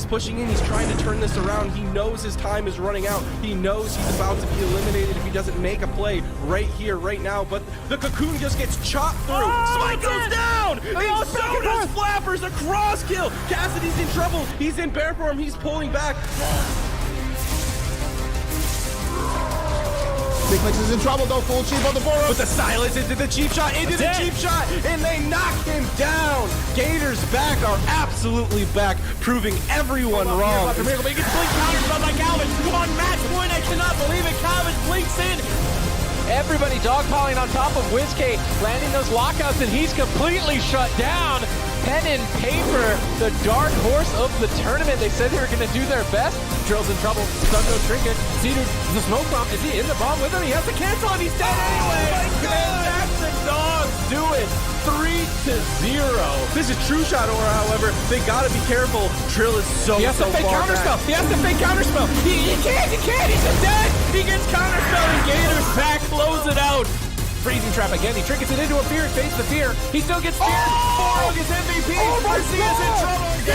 He's pushing in, he's trying to turn this around. He knows his time is running out. He knows he's about to be eliminated if he doesn't make a play right here, right now. But the Cocoon just gets chopped through. Smite goes down! And so does Flappers, a cross kill! Cassidy's in trouble. He's in bear form. He's pulling back. Big Mix is in trouble though, full cheap on the board. But the silence into the cheap shot, and they knock him down. Gators back are absolutely back, proving everyone wrong. He gets blink counterspelled by Calvin. On match point, I cannot believe it. Calvin blinks in. Everybody dogpiling on top of WizK, landing those lockouts, and he's completely shut down. Pen and paper, the dark horse of the tournament. They said they were going to do their best. Drill's in trouble. Stundo Trinket. Cedar, the smoke bomb. Is he in the bomb with him? He has to cancel him. He's dead anyway. My God. That's the dogs do it. 3-0. This is True Shot Aura, however. They gotta be careful. Trill is so He has to fake counterspell. He has to fake counterspell. He can't. He's just dead. He gets counterspell and Gators back. Close it out. Freezing trap again. He triggers it into a fear. Fades the fear. He still gets feared. Borg is MVP. Mercy is in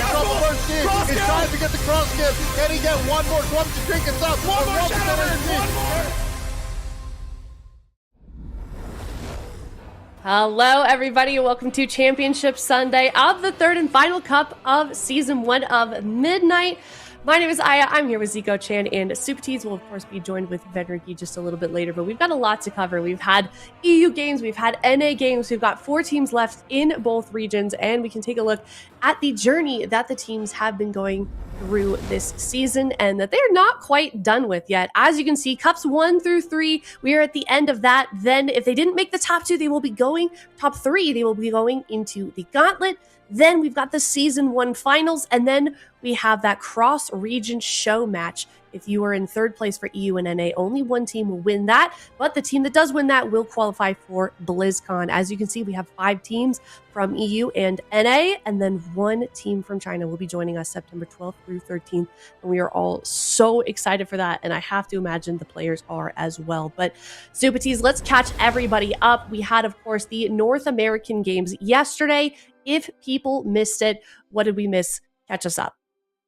trouble. He's trying to get the cross kill. Can he get one more? Swamp to drink us up. One more Shadowburn. One more. Hello, everybody. Welcome to Championship Sunday of the third and final cup of Season 1 of Midnight. My name is Aya. I'm here with Zico Chan, and Super Tees will, of course, be joined with Vedriki just a little bit later, but we've got a lot to cover. We've had EU games, we've had NA games, we've got 4 teams left in both regions, and we can take a look at the journey that the teams have been going through this season and that they're not quite done with yet. As you can see, Cups 1 through 3, we are at the end of that. Then if they didn't make the top 2, they will be going, top 3, they will be going into the Gauntlet. Then we've got the Season 1 finals, and then we have that cross-region show match. If you are in third place for EU and NA, only one team will win that, but the team that does win that will qualify for BlizzCon. As you can see, we have 5 teams from EU and NA, and then 1 team from China will be joining us September 12th through 13th, and we are all so excited for that, and I have to imagine the players are as well. But Zupatees, let's catch everybody up. We had, of course, the North American games yesterday. If people missed it, what did we miss? Catch us up.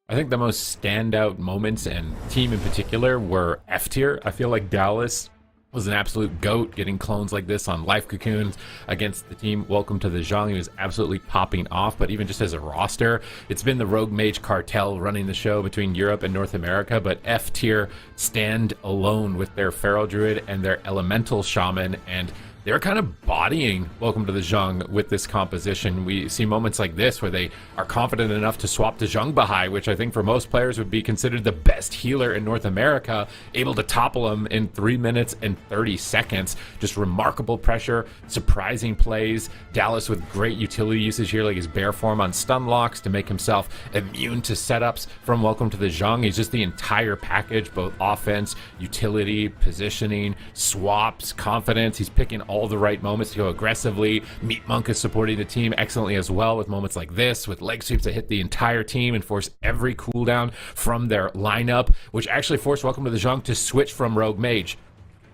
I think the most standout moments and team in particular were F tier. I feel like Dallas was an absolute goat getting clones like this on Life Cocoons against the team. Welcome to the JUNG. He was absolutely popping off, but even just as a roster, it's been the Rogue Mage cartel running the show between Europe and North America, but F tier stand alone with their Feral Druid and their Elemental Shaman, and they're kind of bodying Welcome to the JUNG with this composition. We see moments like this where they are confident enough to swap to Jung Bahai, which I think for most players would be considered the best healer in North America, able to topple him in 3 minutes and 30 seconds. Just remarkable pressure, surprising plays. Dallas with great utility usage here, like his bear form on stun locks to make himself immune to setups from Welcome to the JUNG. He's just the entire package, both offense, utility, positioning, swaps, confidence. He's picking all the right moments to go aggressively. Meat Monk is supporting the team excellently as well with moments like this, with leg sweeps that hit the entire team and force every cooldown from their lineup, which actually forced Welcome to the JUNG to switch from Rogue Mage.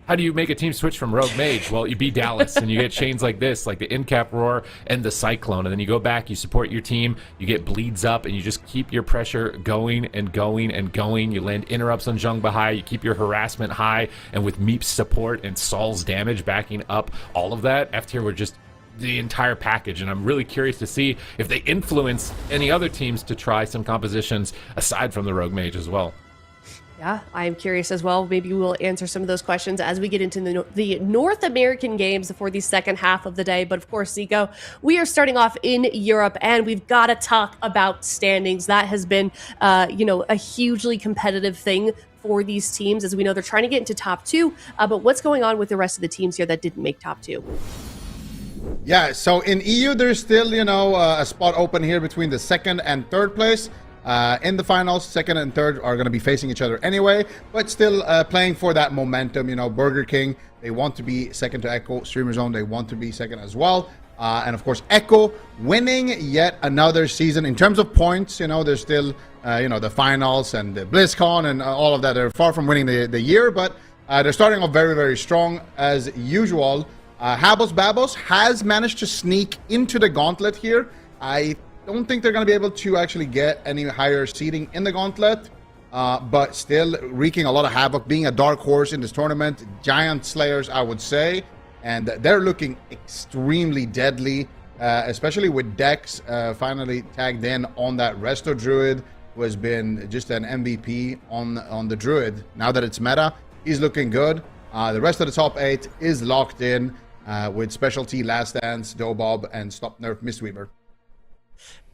How do you make a team switch from Rogue Mage? Well, you beat Dallas and you get chains like this, like the In-Cap Roar and the Cyclone, and then you go back, you support your team, you get bleeds up, and you just keep your pressure going and going and going. You land interrupts on Jung Bahai, you keep your harassment high, and with Meep's support and Saul's damage backing up all of that, F tier were just the entire package, and I'm really curious to see if they influence any other teams to try some compositions aside from the Rogue Mage as well. Yeah, I'm curious as well. Maybe we'll answer some of those questions as we get into the North American games for the second half of the day. But of course, Zico, we are starting off in Europe, and we've got to talk about standings. That has been, a hugely competitive thing for these teams. As we know, they're trying to get into top 2. But what's going on with the rest of the teams here that didn't make top 2? Yeah, so in EU, there's still, a spot open here between the 2nd and 3rd place. In the finals, 2nd and 3rd are going to be facing each other anyway, but still playing for that momentum. Burger King, they want to be 2nd to Echo. Streamer Zone, they want to be 2nd as well. And of course, Echo winning yet another season. In terms of points, there's still, the finals and the BlizzCon and all of that. They're far from winning the year, but they're starting off very, very strong as usual. HABOS BABOS has managed to sneak into the gauntlet here. I don't think they're going to be able to actually get any higher seeding in the gauntlet, but still wreaking a lot of havoc, being a dark horse in this tournament. Giant Slayers, I would say, and they're looking extremely deadly, especially with Dex finally tagged in on that Resto Druid, who has been just an MVP on the Druid. Now that it's meta, he's looking good. The rest of the top 8 is locked in with Specialty, Last Dance, Dobob, and Stop Nerf Mistweaver.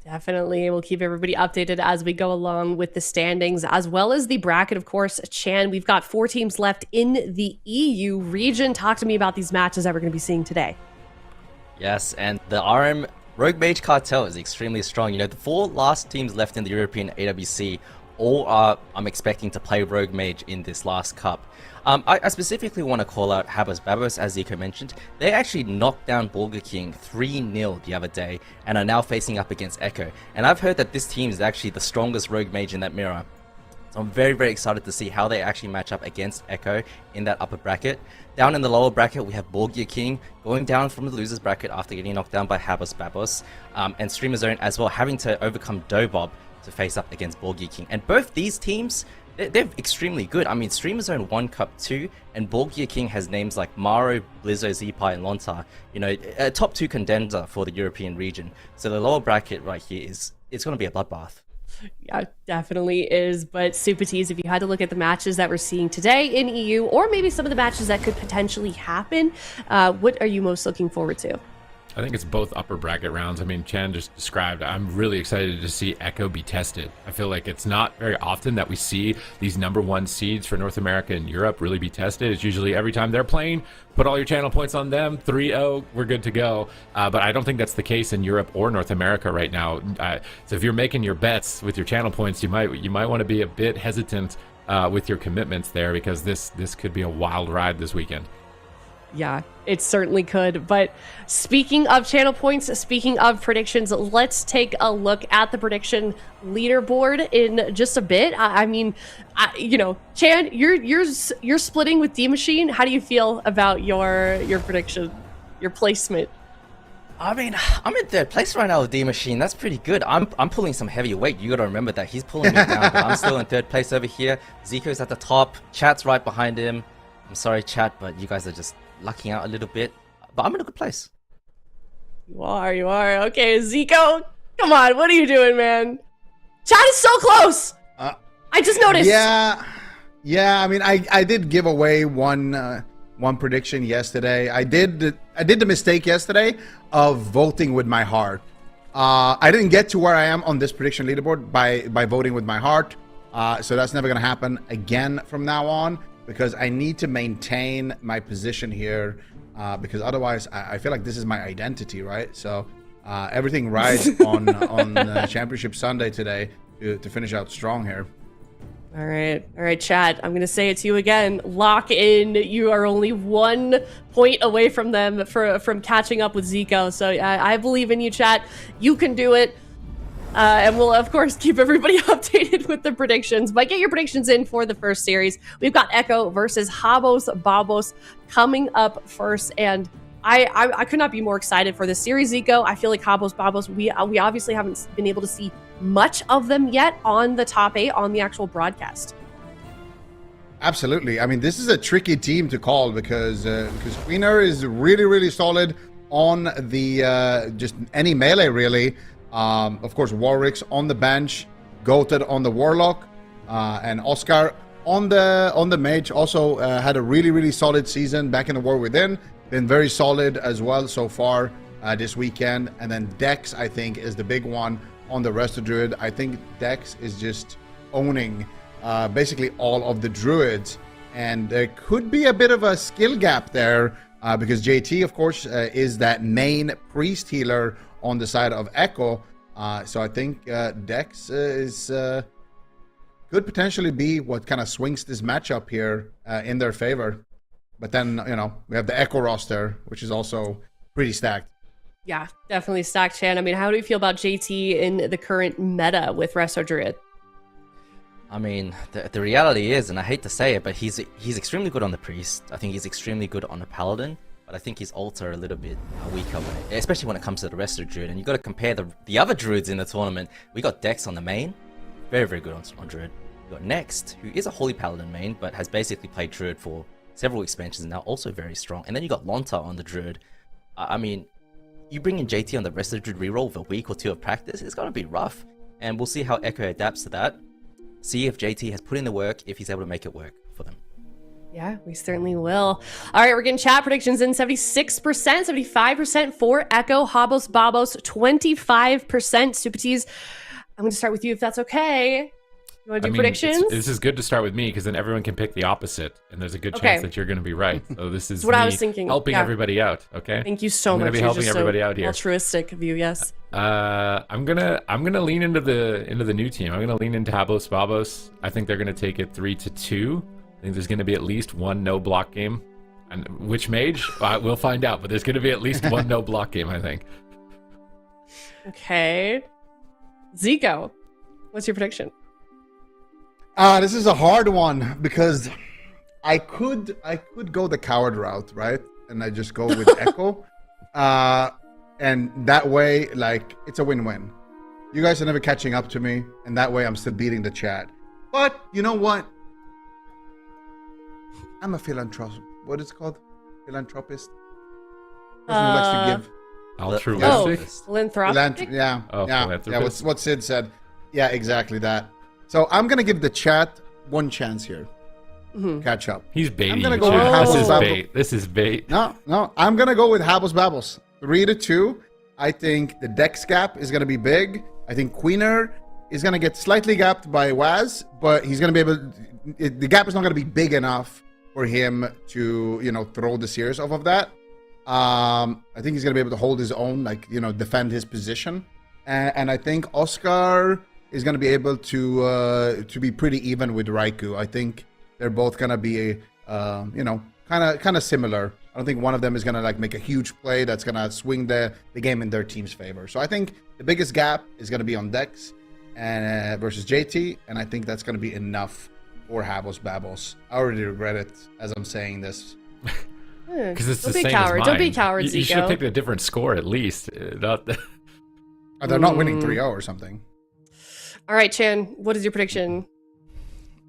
Definitely. We'll keep everybody updated as we go along with the standings, as well as the bracket, of course. Chan, we've got 4 teams left in the EU region. Talk to me about these matches that we're going to be seeing today. Yes, and the RM Rogue Mage cartel is extremely strong. You know, the 4 last teams left in the European AWC all are, I'm expecting to play Rogue Mage in this last cup. I specifically want to call out HABOS BABOS, as Zico mentioned. They actually knocked down BORGIR King 3-0 the other day and are now facing up against Echo. And I've heard that this team is actually the strongest Rogue Mage in that mirror. So I'm very, very excited to see how they actually match up against Echo in that upper bracket. Down in the lower bracket, we have BORGIR King going down from the losers bracket after getting knocked down by HABOS BABOS. And Streamer Zone as well, having to overcome Dobob to face up against BORGIR King. And both these teams, they're extremely good. I mean, Streamer Zone won Cup 2, and BORGIR King has names like Maro, Blizzo, Zepai, and Lontar. You know, a top 2 contender for the European region. So the lower bracket right here it's going to be a bloodbath. Yeah, it definitely is. But Super Tees, if you had to look at the matches that we're seeing today in EU, or maybe some of the matches that could potentially happen, what are you most looking forward to? I think it's both upper bracket rounds. I mean, Chan just described, I'm really excited to see Echo be tested. I feel like it's not very often that we see these #1 seeds for North America and Europe really be tested. It's usually every time they're playing, put all your channel points on them, 3-0, we're good to go. But I don't think that's the case in Europe or North America right now. So if you're making your bets with your channel points, you might want to be a bit hesitant with your commitments there, because this could be a wild ride this weekend. Yeah, it certainly could. But speaking of channel points, speaking of predictions, let's take a look at the prediction leaderboard in just a bit. I mean, you know, Chan, you're splitting with D Machine. How do you feel about your prediction, your placement? I mean, I'm in 3rd place right now with D Machine. That's pretty good. I'm pulling some heavy weight. You got to remember that he's pulling me down, but I'm still in 3rd place over here. Zico's at the top. Chat's right behind him. I'm sorry, Chat, but you guys are just lucking out a little bit, but I'm in a good place. You are. Okay, Zico, come on, what are you doing, man? Chat is so close. I just noticed. Yeah. I mean, I did give away one prediction yesterday. I did the mistake yesterday of voting with my heart. I didn't get to where I am on this prediction leaderboard by voting with my heart. So that's never gonna happen again from now on, because I need to maintain my position here, because otherwise I feel like this is my identity, right? So everything rides on Championship Sunday today to finish out strong here. All right, Chad, I'm going to say it to you again. Lock in. You are only 1 point away from them from catching up with Zico. So I believe in you, Chad. You can do it. And we'll, of course, keep everybody updated with the predictions. But get your predictions in for the first series. We've got Echo versus HABOS BABOS coming up first. And I could not be more excited for this series, Zico. I feel like HABOS BABOS, we obviously haven't been able to see much of them yet on the top 8 on the actual broadcast. Absolutely. I mean, this is a tricky team to call because Queener is really, really solid on the just any melee, really. Of course, Warwick's on the bench, Goated on the Warlock, and Oscar on the Mage also had a really, really solid season back in the War Within. Been very solid as well so far this weekend. And then Dex, I think, is the big one on the Resto Druid. I think Dex is just owning basically all of the Druids. And there could be a bit of a skill gap there because JT, of course, is that main priest healer on the side of Echo. So I think Dex could potentially be what kind of swings this matchup here in their favor. But then, you know, we have the Echo roster, which is also pretty stacked. Yeah, definitely stacked, Chan. I mean, how do you feel about JT in the current meta with Resto Druid? I mean, the reality is, and I hate to say it, but he's extremely good on the priest. I think he's extremely good on the paladin. but I think his ults are a little bit weaker, especially when it comes to the rest of the Druid. And you got to compare the other Druids in the tournament. We got Dex on the main, very, very good on Druid. We got Next, who is a Holy Paladin main, but has basically played Druid for several expansions and now also very strong. And then you got Lonta on the Druid. I mean, you bring in JT on the rest of the Druid reroll with a week or two of practice, it's going to be rough. And we'll see how Echo adapts to that. See if JT has put in the work, if he's able to make it work for them. Yeah, we certainly will. All right, we're getting chat predictions in 76%, 75% for Echo, Habos, Babos, 25% Super Tees. I'm going to start with you if that's okay. You want to do predictions? This is good to start with me because then everyone can pick the opposite, and there's a good chance that you're going to be right. So this is what I was thinking. Helping everybody out. Okay. Thank you so much. I'm going to be helping everybody out here. Altruistic of you, yes. I'm gonna lean into the new team. I'm gonna lean into Habos Babos. I think they're gonna take it 3-2. I think there's gonna be at least one no block game, and which mage we'll find out. But there's gonna be at least one no block game, I think. Okay. Zico, what's your prediction? This is a hard one because I could go the coward route, right? And I just go with Echo. And that way, like, it's a win-win. You guys are never catching up to me, and that way I'm still beating the chat. But you know what? I'm a philanthropist. What is it called? Philanthropist? Person who likes to give. Altruistic? Philanthropic? Yeah. Oh, Yeah, what Sid said. Yeah, exactly that. So I'm going to give the chat one chance here. Catch up. He's baiting. I'm going to go with Habos Babos. This is bait. No. I'm going to go with Habos Babos. 3-2. I think the Dex gap is going to be big. I think Queener is going to get slightly gapped by Waz, but he's going to be able... The gap is not going to be big enough for him to, throw the series off of that. I think he's going to be able to hold his own, defend his position. And I think Oscar is going to be able to be pretty even with Raikou. I think they're both going to be, kind of similar. I don't think one of them is going to make a huge play that's going to swing the game in their team's favor. So I think the biggest gap is going to be on Dex and versus JT, and I think that's going to be enough for Habos Babos. I already regret it as I'm saying this. Because it's the same coward. as mine. Don't be coward, Zico. You should have picked a different score at least. Not They're not winning 3-0 or something. All right, Chan, what is your prediction?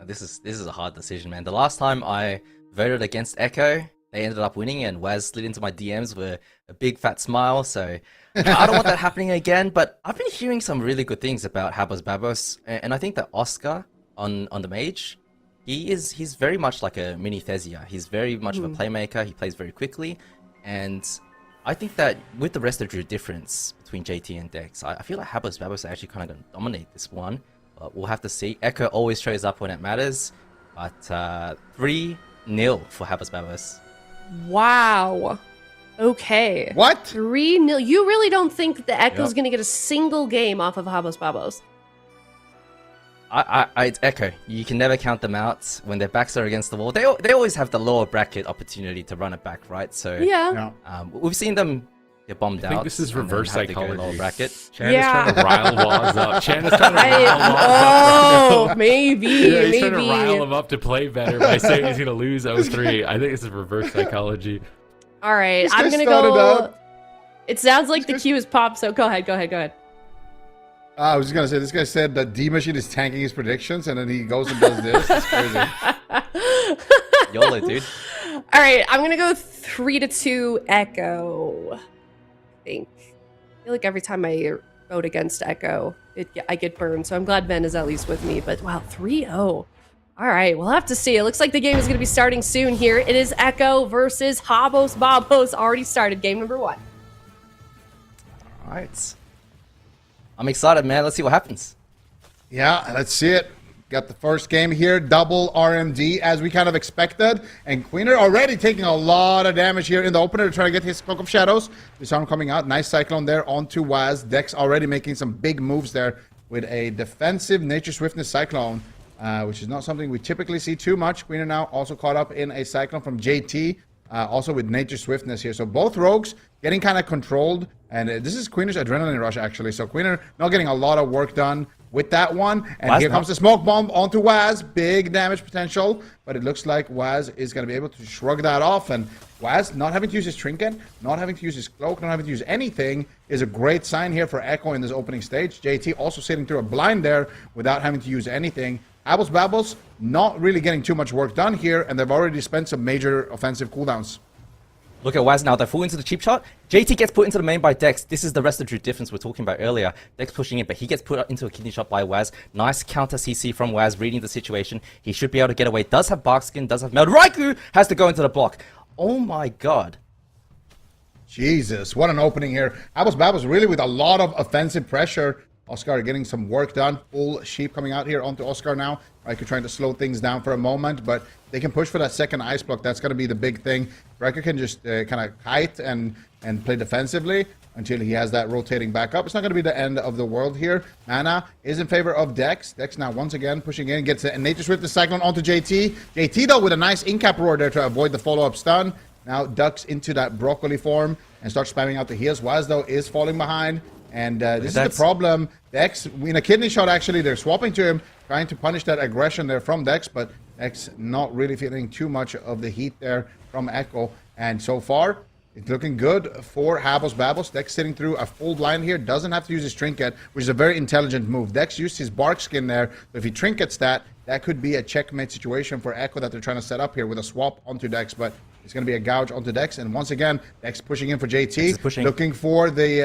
This is a hard decision, man. The last time I voted against Echo, they ended up winning, and Waz slid into my DMs with a big fat smile. So I don't want that happening again. But I've been hearing some really good things about Habos Babos, and I think that Oscar on the mage, he's very much like a mini Thesia. He's very much of a playmaker. He plays very quickly, and I think that with the rest of the difference between JT and Dex, I feel like Habos Babos are actually kind of going to dominate this one. But we'll have to see. Echo always shows up when it matters, but 3-0 for Habos Babos. Wow. Okay. What? 3-0. You really don't think the Echo's going to get a single game off of Habos Babos? It's Echo. You can never count them out. When their backs are against the wall, they always have the lower bracket opportunity to run it back, right? So yeah. We've seen them get bombed out. I think this is reverse psychology. Lower bracket. Chan is trying to rile Waz up. Chan is trying to rile Waz up. Oh, maybe. He's trying to rile him up to play better by saying he's going to lose 0-3. I think this is reverse psychology. All right, I'm going to go. It sounds like the queue is popped, so go ahead. I was just going to say, this guy said that D-Machine is tanking his predictions, and then he goes and does this. It's crazy. YOLO, dude. All right, I'm going to go 3-2 Echo. I think. I feel like every time I vote against Echo, I get burned, so I'm glad Ben is at least with me. But wow, 3-0. All right, we'll have to see. It looks like the game is going to be starting soon here. It is Echo versus Habos Babos. Already started, game number 1. All right. I'm excited, man. Let's see what happens. Yeah, let's see it. Got the first game here, double RMD as we kind of expected. And Queener already taking a lot of damage here in the opener to try to get his Cloak of Shadows. We saw him coming out. Nice Cyclone there onto Waz. Dex already making some big moves there with a defensive Nature Swiftness Cyclone, which is not something we typically see too much. Queener now also caught up in a Cyclone from JT, also with Nature Swiftness here. So both rogues getting kind of controlled. And this is Queener's Adrenaline Rush, actually. So Queener not getting a lot of work done with that one. And Waz here not. comes the smoke bomb onto Waz. Big damage potential, but it looks like Waz is going to be able to shrug that off. And Waz not having to use his trinket, not having to use his cloak, not having to use anything is a great sign here for Echo in this opening stage. JT also sitting through a blind there without having to use anything. HABOS BABOS not really getting too much work done here, and they've already spent some major offensive cooldowns. Look at Waz now, they're full into the cheap shot. JT gets put into the main by Dex. This is the rest of the difference we're talking about earlier. Dex pushing in, but he gets put into a kidney shot by Waz. Nice counter CC from Waz, reading the situation. He should be able to get away. Does have Bark Skin, does have Meld. Raikou has to go into the block. Oh my god. Jesus, what an opening here. HABOS BABOS really with a lot of offensive pressure. Oscar getting some work done. Full sheep coming out here onto Oscar now. Raikou trying to slow things down for a moment, but they can push for that second ice block. That's going to be the big thing. Raikou can just kind of kite and play defensively until he has that rotating back up. It's not going to be the end of the world here. Mana is in favor of Dex. Dex now once again pushing in, gets it, and Nature Swift the Cyclone onto JT. JT though with a nice in-cap roar there to avoid the follow-up stun. Now ducks into that broccoli form and starts spamming out the heals. Waz though is falling behind. And this is the problem. Dex, in a kidney shot, actually, they're swapping to him, trying to punish that aggression there from Dex, but Dex not really feeling too much of the heat there from Echo. And so far, it's looking good for HABOS BABOS. Dex sitting through a full blind here, doesn't have to use his trinket, which is a very intelligent move. Dex used his bark skin there, so if he trinkets that, that could be a checkmate situation for Echo that they're trying to set up here with a swap onto Dex, but it's going to be a gouge onto Dex, and once again, Dex pushing in for JT, looking for the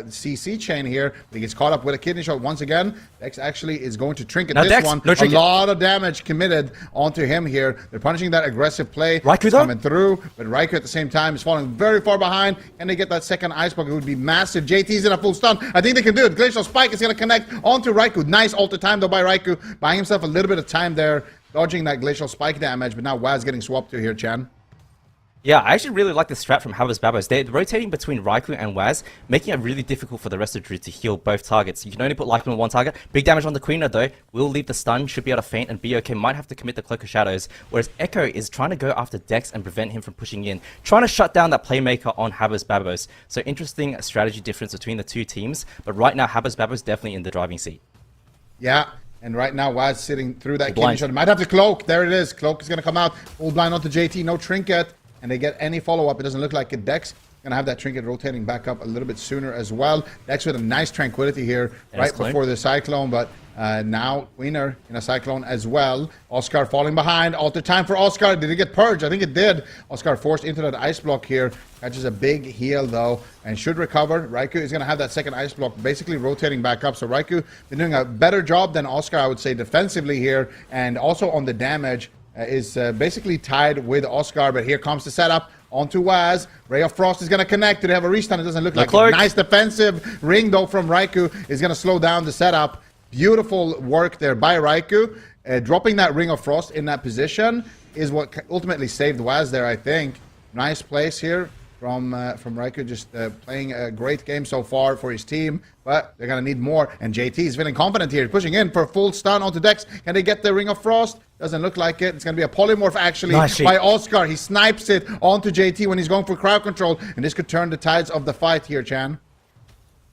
CC chain here, but he gets caught up with a kidney shot once again. Dex actually is going to trinket now this Dex, one. No a lot of damage committed onto him here. They're punishing that aggressive play. Raikou coming through, but Raikou at the same time is falling very far behind. Can they get that second ice block? It would be massive. JT's in a full stun. I think they can do it. Glacial Spike is going to connect onto Raikou. Nice ult time though by Raikou, buying himself a little bit of time there, dodging that Glacial Spike damage, but now Waz getting swapped to here, Chan. Yeah, I actually really like the strat from HABOS BABOS. They're rotating between Raikou and Waz, making it really difficult for the rest of Drew to heal both targets. You can only put Lycan on one target. Big damage on the Queen though. Will leave the stun, should be able to feint and be okay. Might have to commit the Cloak of Shadows. Whereas Echo is trying to go after Dex and prevent him from pushing in. Trying to shut down that playmaker on HABOS BABOS. So interesting strategy difference between the two teams. But right now, HABOS BABOS definitely in the driving seat. Yeah. And right now, Waz sitting through that kidney shot. Might have the cloak. There it is. Cloak is going to come out. Full blind onto JT. No trinket. And they get any follow-up. It doesn't look like it. Dex going to have that trinket rotating back up a little bit sooner as well. Dex with a nice tranquility here right before the Cyclone. But now Queener in a Cyclone as well. Oscar falling behind. Alter time for Oscar. Did it get purged? I think it did. Oscar forced into that ice block here. Catches a big heal though and should recover. Raikou is going to have that second ice block basically rotating back up. So Raikou been doing a better job than Oscar, I would say, defensively here. And also on the damage. Is basically tied with Oscar, but here comes the setup onto Waz. Ray of Frost is going to connect. Do they have a restun? It doesn't look like it. Nice defensive ring, though, from Raikou is going to slow down the setup. Beautiful work there by Raikou. Dropping that Ring of Frost in that position is what ultimately saved Waz there, I think. Nice place here from Raikou, just playing a great game so far for his team, but they're going to need more. And JT is feeling confident here, pushing in for a full stun onto Dex. Can they get the Ring of Frost? Doesn't look like it. It's going to be a polymorph, actually, by Oscar. He snipes it onto JT when he's going for crowd control, and this could turn the tides of the fight here, Chan.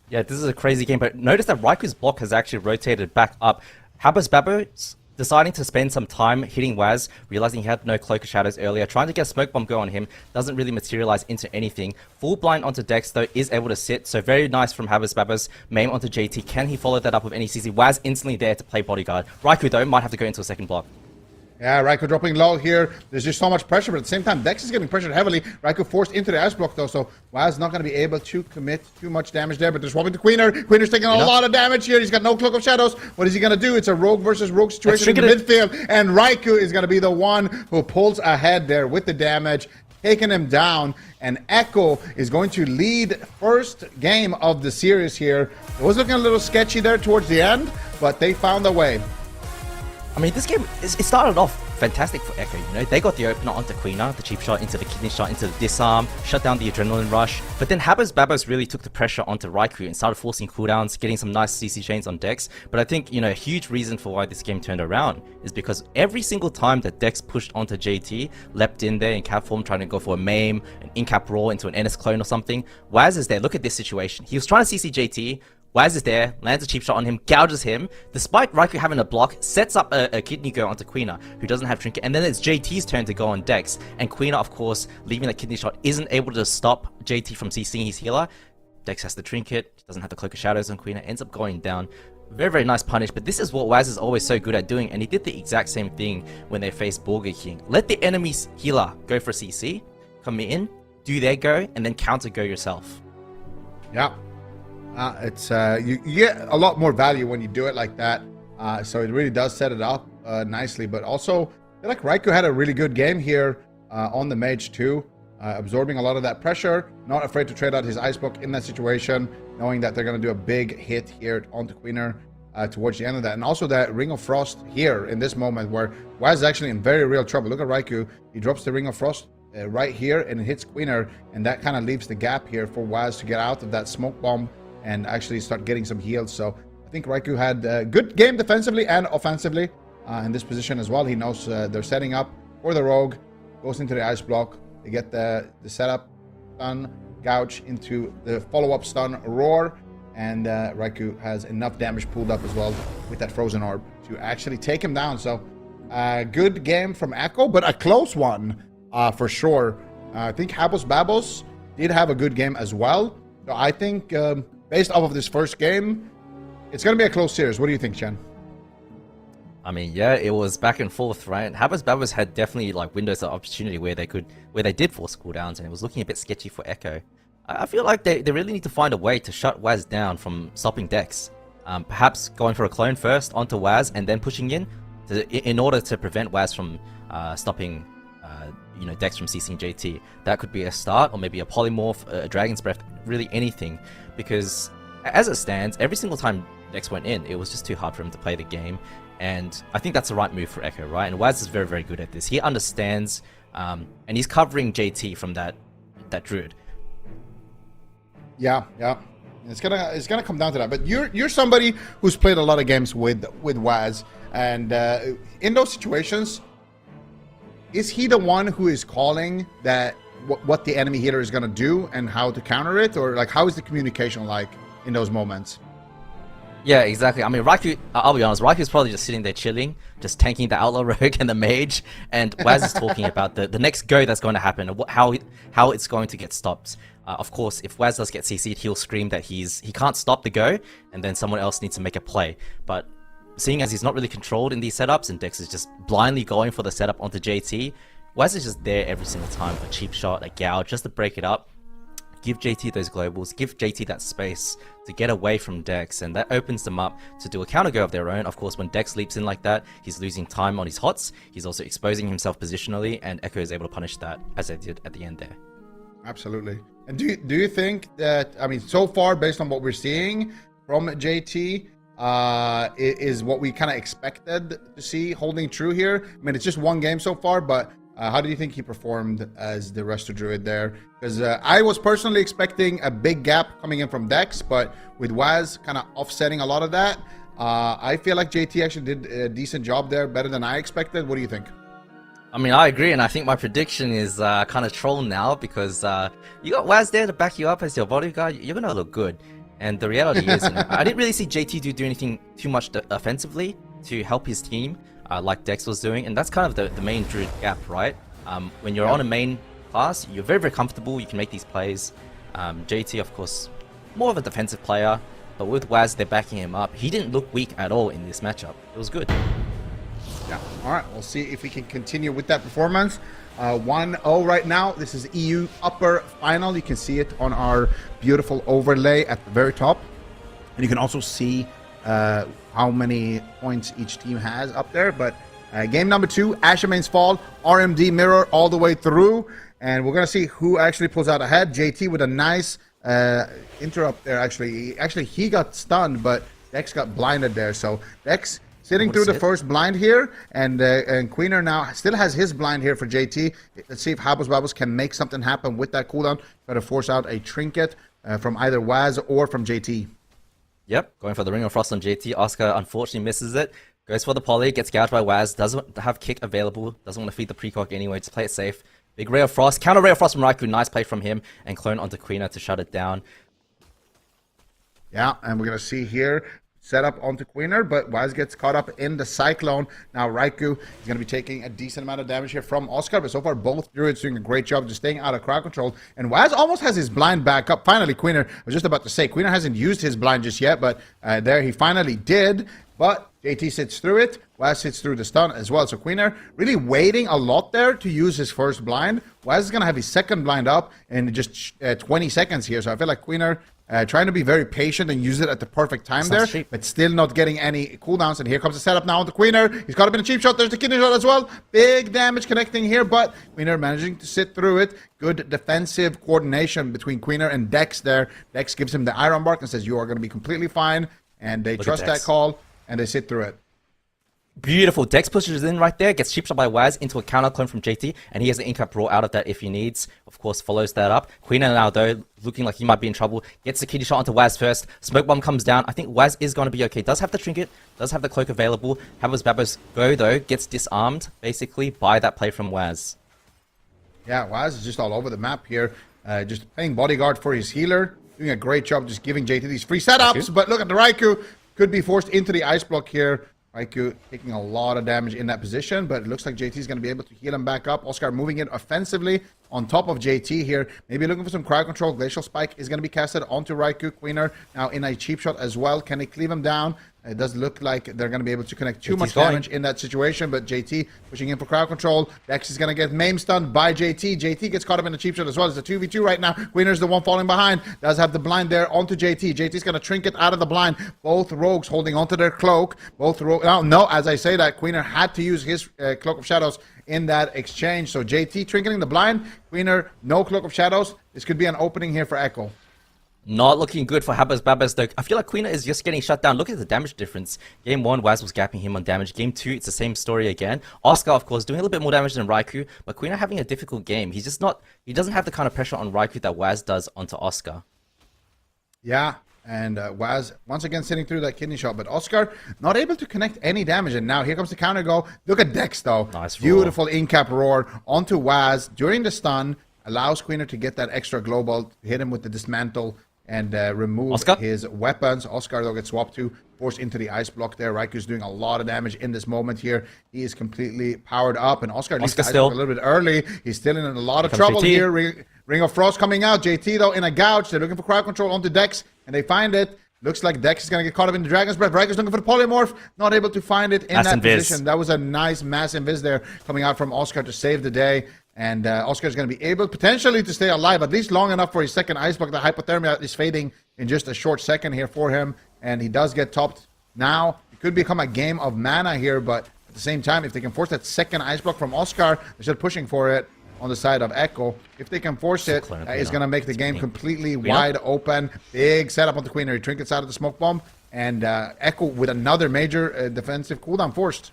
Yeah, this is a crazy game, but notice that Raiku's block has actually rotated back up. HABOS BABOS deciding to spend some time hitting Waz, realizing he had no Cloak of Shadows earlier, trying to get a smoke bomb go on him, doesn't really materialize into anything. Full blind onto Dex though, is able to sit, so very nice from HABOS BABOS. Maim onto JT, can he follow that up with any CC? Waz instantly there to play bodyguard. Raikou though, might have to go into a second block. Yeah, Raikou dropping low here. There's just so much pressure, but at the same time, Dex is getting pressured heavily. Raikou forced into the ice block, though, so Waz not going to be able to commit too much damage there, but they're swapping to Queener. Queener's taking a lot of damage here. He's got no Cloak of Shadows. What is he going to do? It's a rogue versus rogue situation in the midfield, and Raikou is going to be the one who pulls ahead there with the damage, taking him down, and Echo is going to lead first game of the series here. It was looking a little sketchy there towards the end, but they found a way. I mean, this game, it started off fantastic for Echo, you know. They got the opener onto Queener, the cheap shot into the kidney shot, into the disarm, shut down the adrenaline rush. But then HABOS BABOS really took the pressure onto Raikou and started forcing cooldowns, getting some nice CC chains on Dex. But I think, you know, a huge reason for why this game turned around is because every single time that Dex pushed onto JT, leapt in there in cap form, trying to go for a maim, an in-cap roll into an NS clone or something, Waz is there. Look at this situation. He was trying to CC JT, Waz is there, lands a cheap shot on him, gouges him. Despite Raikou having a block, sets up a kidney go onto Quina, who doesn't have trinket, and then it's JT's turn to go on Dex. And Quina, of course, leaving that kidney shot, isn't able to stop JT from CCing his healer. Dex has the trinket, doesn't have the Cloak of Shadows on Quina, ends up going down. Very, very nice punish, but this is what Waz is always so good at doing, and he did the exact same thing when they faced BORGIR KING. Let the enemy's healer go for a CC, come in, do their go, and then counter go yourself. Yeah. It's you get a lot more value when you do it like that. So it really does set it up nicely. But also, I feel like Raikou had a really good game here on the mage too, absorbing a lot of that pressure, not afraid to trade out his ice book in that situation, knowing that they're going to do a big hit here onto Queener towards the end of that. And also that Ring of Frost here in this moment where Waz is actually in very real trouble. Look at Raikou. He drops the Ring of Frost right here and it hits Queener, and that kind of leaves the gap here for Waz to get out of that smoke bomb and actually start getting some heals. So I think Raikou had a good game defensively and offensively in this position as well. He knows they're setting up for the rogue, goes into the ice block. They get the setup stun, gouge into the follow-up stun, roar, and Raikou has enough damage pulled up as well with that frozen orb to actually take him down. So good game from Echo, but a close one for sure. I think HABOS BABOS did have a good game as well. So I think based off of this first game, it's going to be a close series. What do you think, Chen? I mean, yeah, it was back and forth, right? HABOS BABOS had definitely like windows of opportunity where they did force cooldowns, and it was looking a bit sketchy for Echo. I feel like they really need to find a way to shut Waz down from stopping Dex. Perhaps going for a clone first onto Waz and then pushing in order to prevent Waz from stopping Dex from CCing JT. That could be a start, or maybe a polymorph, a Dragon's Breath, really anything. Because as it stands, every single time Dex went in, it was just too hard for him to play the game. And I think that's the right move for Echo, right? And Waz is very, very good at this. He understands, and he's covering JT from that Druid. Yeah. It's gonna come down to that. But you're somebody who's played a lot of games with Waz, and in those situations, is he the one who is calling that what the enemy healer is gonna do and how to counter it, or like how is the communication like in those moments? Yeah, exactly. I mean, Raikou, I'll be honest, Raiku's probably just sitting there chilling, just tanking the Outlaw Rogue and the Mage, and Waz is talking about the next go that's going to happen, and how it's going to get stopped. Of course, if Waz does get CC'd, he'll scream that he can't stop the go, and then someone else needs to make a play. But seeing as he's not really controlled in these setups, and Dex is just blindly going for the setup onto JT, Waz is just there every single time, a cheap shot, a gouge, just to break it up. Give JT those globals, give JT that space to get away from Dex, and that opens them up to do a counter go of their own. Of course, when Dex leaps in like that, he's losing time on his hots, he's also exposing himself positionally, and Echo is able to punish that, as they did at the end there. Absolutely. And do you think that, I mean, so far, based on what we're seeing from JT, is what we kind of expected to see holding true here? I mean, it's just one game so far, but how do you think he performed as the Resto Druid there? Because I was personally expecting a big gap coming in from Dex, but with Waz kind of offsetting a lot of that, I feel like JT actually did a decent job there, better than I expected. What do you think? I mean, I agree, and I think my prediction is kind of troll now, because you got Waz there to back you up as your bodyguard. You're going to look good. And the reality is, I didn't really see JT do anything too much offensively to help his team, like Dex was doing, and that's kind of the main Druid gap, right? When you're on a main class, you're very, very comfortable, you can make these plays. JT, of course, more of a defensive player, but with Waz, they're backing him up. He didn't look weak at all in this matchup. It was good. Yeah, all right, we'll see if we can continue with that performance. 1-0 right now. This is EU upper final. You can see it on our beautiful overlay at the very top. And you can also see how many points each team has up there. But game number 2, Ashamane's Fall, RMD mirror all the way through. And we're going to see who actually pulls out ahead. JT with a nice interrupt there, actually. Actually, he got stunned, but Dex got blinded there. So Dex sitting through the first blind here, and Queener now still has his blind here for JT. Let's see if HABOS BABOS can make something happen with that cooldown. Try to force out a trinket from either Waz or from JT. Yep, going for the Ring of Frost on JT. Oscar unfortunately misses it. Goes for the poly, gets gouged by Waz. Doesn't have kick available. Doesn't want to feed the precog anyway. Just play it safe. Big Ray of Frost. Counter Ray of Frost from Raikou. Nice play from him. And clone onto Queener to shut it down. Yeah, and we're going to see here set up onto Queener, but Waz gets caught up in the Cyclone. Now Raikou is going to be taking a decent amount of damage here from Oscar, but so far both Druids doing a great job just staying out of crowd control. And Waz almost has his blind back up. Finally, Queener, I was just about to say, Queener hasn't used his blind just yet, but there he finally did. But JT sits through it. Waz sits through the stun as well. So Queener really waiting a lot there to use his first blind. Waz is going to have his second blind up in just 20 seconds here. So I feel like Queener trying to be very patient and use it at the perfect time there, but still not getting any cooldowns. And here comes the setup now on the Queener. He's caught up in a cheap shot. There's the kidney shot as well. Big damage connecting here, but Queener managing to sit through it. Good defensive coordination between Queener and Dex there. Dex gives him the iron bark and says, you are going to be completely fine. And they trust that call, and they sit through it. Beautiful. Dex pushes in right there, gets cheap shot by Waz into a counter clone from JT, and he has an in-cap roll out of that if he needs. Of course, follows that up. Queener now, though, looking like he might be in trouble, gets the kidney shot onto Waz first. Smoke bomb comes down. I think Waz is going to be okay. Does have the trinket, does have the cloak available. HABOS BABOS go, though, gets disarmed, basically, by that play from Waz. Yeah, Waz is just all over the map here, just playing bodyguard for his healer, doing a great job just giving JT these free setups, but look at the Raikou, could be forced into the ice block here. Raikou taking a lot of damage in that position, but it looks like JT is going to be able to heal him back up. Oscar moving in offensively on top of JT here. Maybe looking for some crowd control. Glacial Spike is going to be casted onto Raikou. Queener now in a cheap shot as well. Can they cleave him down? It does look like they're going to be able to connect too much damage in that situation, but JT pushing in for crowd control. Dex is going to get maim stunned by JT. JT gets caught up in a cheap shot as well. It's a 2v2 right now. Queener's the one falling behind. Does have the blind there onto JT. JT's going to trinket out of the blind. Both rogues holding onto their cloak. Both rogues. No, as I say that, Queener had to use his Cloak of Shadows in that exchange. So JT trinketing the blind. Queener, no Cloak of Shadows. This could be an opening here for Echo. Not looking good for HABOS BABOS though. I feel like Queener is just getting shut down. Look at the damage difference. Game 1, Waz was gapping him on damage. Game 2, it's the same story again. Oscar, of course, doing a little bit more damage than Raikou, but Queener having a difficult game. He's just not, he doesn't have the kind of pressure on Raikou that Waz does onto Oscar. Yeah, and Waz once again sitting through that kidney shot, but Oscar not able to connect any damage. And now here comes the counter go. Look at Dex though. Nice beautiful in-cap roar onto Waz during the stun. Allows Queener to get that extra global, hit him with the dismantle, and remove his weapons. Oscar, though, gets swapped to, forced into the ice block there. Raikou's doing a lot of damage in this moment here. He is completely powered up, and Oscar leaves the ice block a little bit early. He's still in a lot of trouble here. Ring of Frost coming out. JT, though, in a gouge. They're looking for crowd control onto Dex, and they find it. Looks like Dex is going to get caught up in the Dragon's Breath. Raikou looking for the polymorph. Not able to find it in that position. That was a nice mass invis there coming out from Oscar to save the day. And Oscar is going to be able potentially to stay alive, at least long enough for his second ice block. The hypothermia is fading in just a short second here for him. And he does get topped now. It could become a game of mana here, but at the same time, if they can force that second ice block from Oscar, they're still pushing for it on the side of Echo. If they can force it, it's going to make the game completely wide open. Big setup on the Queener. He trinkets out of the smoke bomb. And Echo with another major defensive cooldown forced.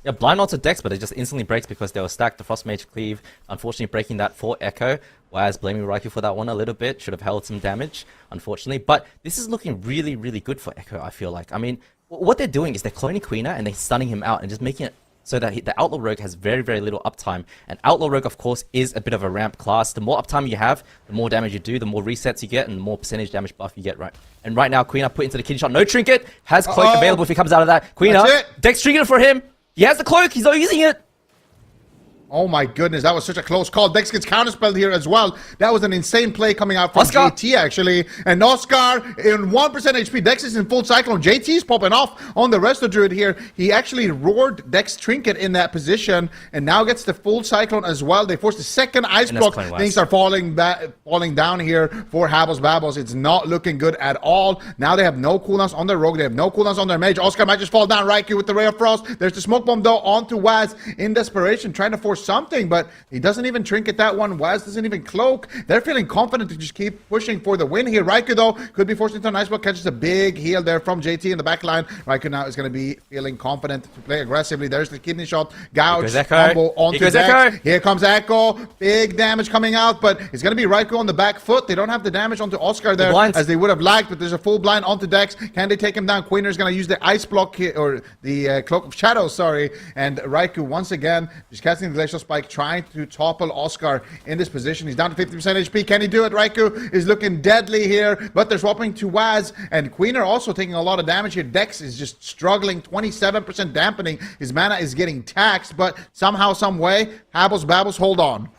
Yeah, blind onto Dex, but it just instantly breaks because they were stacked. The Frost Mage Cleave, unfortunately breaking that for Echo. Waz blaming Raikou for that one a little bit. Should have held some damage, unfortunately. But this is looking really, really good for Echo, I feel like. I mean, what they're doing is they're cloning Queener and they're stunning him out and just making it so that the Outlaw Rogue has very, very little uptime. And Outlaw Rogue, of course, is a bit of a ramp class. The more uptime you have, the more damage you do, the more resets you get, and the more percentage damage buff you get, right? And right now, Queener put into the kidney shot. No trinket. Has cloak available if he comes out of that. Queener, Dex trinket for him. He has the cloak. He's not using it. Oh my goodness, that was such a close call. Dex gets counterspelled here as well. That was an insane play coming out from JT, actually. And Oscar in 1% HP. Dex is in full cyclone. JT's popping off on the rest of Druid here. He actually roared Dex Trinket in that position and now gets the full cyclone as well. They force the second ice block. Things are falling down here for HABOS BABOS. It's not looking good at all. Now they have no cooldowns on their rogue. They have no cooldowns on their mage. Oscar might just fall down. Raikou with the Ray of Frost. There's the smoke bomb, though, onto Waz in desperation, trying to force something, but he doesn't even trinket that one. Waz doesn't even cloak. They're feeling confident to just keep pushing for the win here. Raikou, though, could be forced into an ice block, catches a big heal there from JT in the back line. Raikou now is going to be feeling confident to play aggressively. There's the kidney shot. Gouge, combo onto Dex. Here comes Echo. Big damage coming out, but it's going to be Raikou on the back foot. They don't have the damage onto Oscar there as they would have liked, but there's a full blind onto Dex. Can they take him down? Queener is going to use the ice block here, or the Cloak of Shadows, sorry. And Raikou once again just casting the Glacial Spike trying to topple Oscar in this position. He's down to 50% HP. Can he do it? Raikou is looking deadly here, but they're swapping to Waz, and Queener also taking a lot of damage here. Dex is just struggling, 27% dampening. His mana is getting taxed, but somehow, some way, HABOS, BABOS, hold on.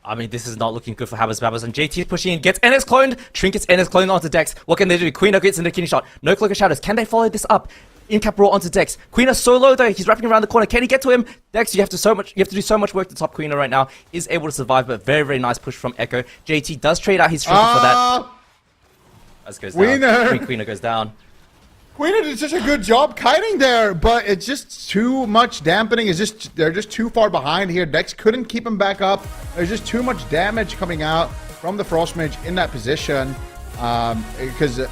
I mean, this is not looking good for HABOS, BABOS, and JT is pushing in, gets NS cloned, Trinkets NS cloned onto Dex. What can they do? Queener gets in the kidney shot. No Cloak of Shadows. Can they follow this up? In-cap roll onto Dex. Queener solo though, he's wrapping around the corner. Can he get to him? Dex, you have to do so much work to top Queener right now. Is able to survive, but very, very nice push from Echo. JT does trade out his Trinket for that. As goes down. Queener goes down. Queener did such a good job kiting there, but it's just too much dampening. They're just too far behind here. Dex couldn't keep him back up. There's just too much damage coming out from the Frost Mage in that position. Because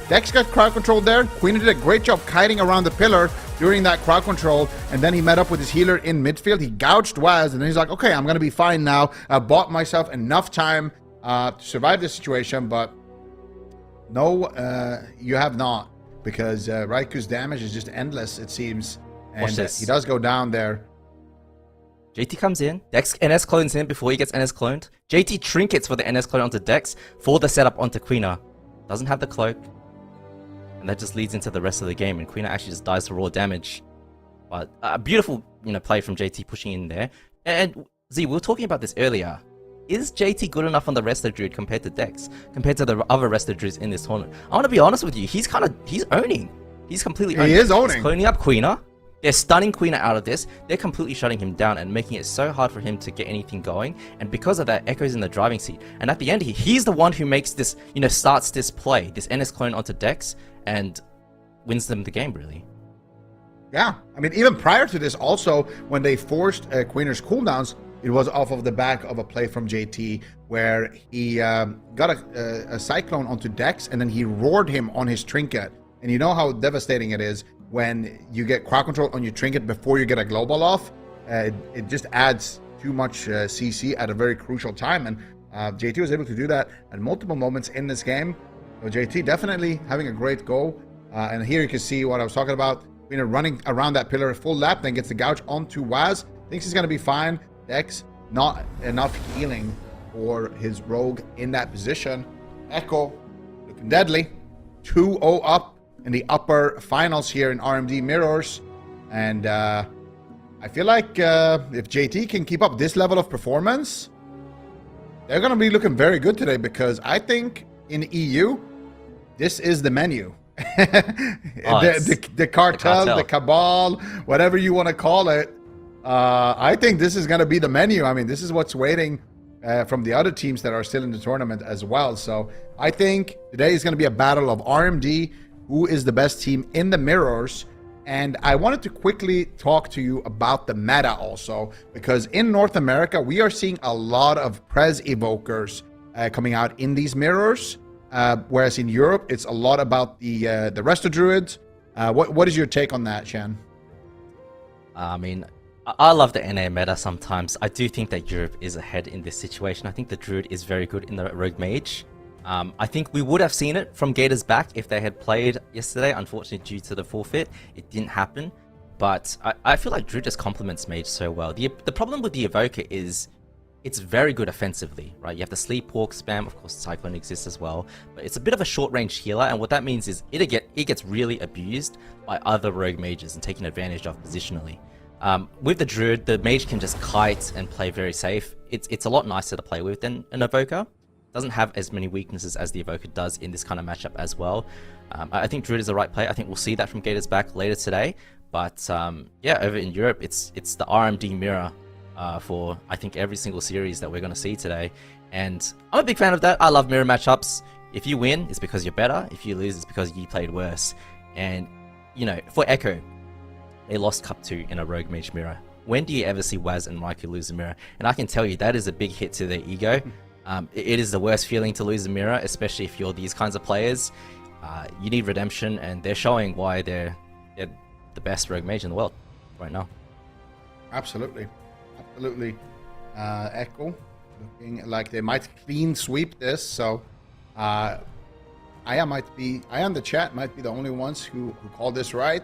Dex got crowd controlled there. Queener did a great job kiting around the pillar during that crowd control, and then he met up with his healer in midfield. He gouged Waz, and then he's like, okay, I'm going to be fine now. I bought myself enough time to survive this situation, but no, you have not. Because Raikou's damage is just endless, it seems. And he does go down there. JT comes in. Dex NS clones him before he gets NS cloned. JT trinkets for the NS clone onto Dex for the setup onto Queener. Doesn't have the cloak. And that just leads into the rest of the game. And Queener actually just dies to raw damage. But a beautiful play from JT pushing in there. And Z, we were talking about this earlier. Is JT good enough on the Resto Druid compared to Dex? Compared to the other Resto Druids in this tournament? I want to be honest with you. He's owning. He's completely owning. He is owning. He's cloning up Queener. They're stunning Queener out of this. They're completely shutting him down and making it so hard for him to get anything going. And because of that, Echo's in the driving seat. And at the end, he's the one who makes this, starts this play, this NS clone onto Dex, and wins them the game, really. Yeah. I mean, even prior to this, also, when they forced Queener's cooldowns, it was off of the back of a play from JT where he got a Cyclone onto Dex, and then he roared him on his Trinket. And you know how devastating it is when you get crowd control on your Trinket before you get a global off. It just adds too much CC at a very crucial time. And JT was able to do that at multiple moments in this game. So JT definitely having a great go. And here you can see what I was talking about. Running around that pillar full lap, then gets the gouge onto Waz. Thinks he's going to be fine. Dex, not enough healing for his rogue in that position. Echo, looking deadly. 2-0 up in the upper finals here in RMD Mirrors. And I feel like if JT can keep up this level of performance, they're going to be looking very good today, because I think in EU, this is the menu. the cartel, the cabal, whatever you want to call it. I think this is going to be the menu. I mean, this is what's waiting from the other teams that are still in the tournament as well. So I think today is going to be a battle of RMD, who is the best team in the mirrors. And I wanted to quickly talk to you about the meta also, because in North America, we are seeing a lot of Prez Evokers coming out in these mirrors. Whereas in Europe, it's a lot about the Resto Druids. What is your take on that, Shan? I mean, I love the NA meta sometimes. I do think that Europe is ahead in this situation. I think the Druid is very good in the Rogue Mage. I think we would have seen it from Gators back if they had played yesterday. Unfortunately, due to the forfeit, it didn't happen. But I feel like Druid just complements Mage so well. The problem with the Evoker is it's very good offensively, right? You have the Sleepwalk spam, of course Cyclone exists as well, but it's a bit of a short-range healer, and what that means is it gets really abused by other Rogue Mages and taken advantage of positionally. With the Druid, the Mage can just kite and play very safe. It's a lot nicer to play with than an Evoker. Doesn't have as many weaknesses as the Evoker does in this kind of matchup as well. I think Druid is the right play. I think we'll see that from Gators back later today. But yeah, over in Europe, it's the RMD mirror for I think every single series that we're going to see today. And I'm a big fan of that. I love mirror matchups. If you win, it's because you're better. If you lose, it's because you played worse. And, for Echo, they lost Cup 2 in a Rogue Mage mirror. When do you ever see Waz and Raikou lose a mirror? And I can tell you, that is a big hit to their ego. It is the worst feeling to lose a mirror, especially if you're these kinds of players. You need redemption, and they're showing why they're the best Rogue Mage in the world right now. Absolutely. Echo looking like they might clean sweep this. So I am the chat might be the only ones who called this right.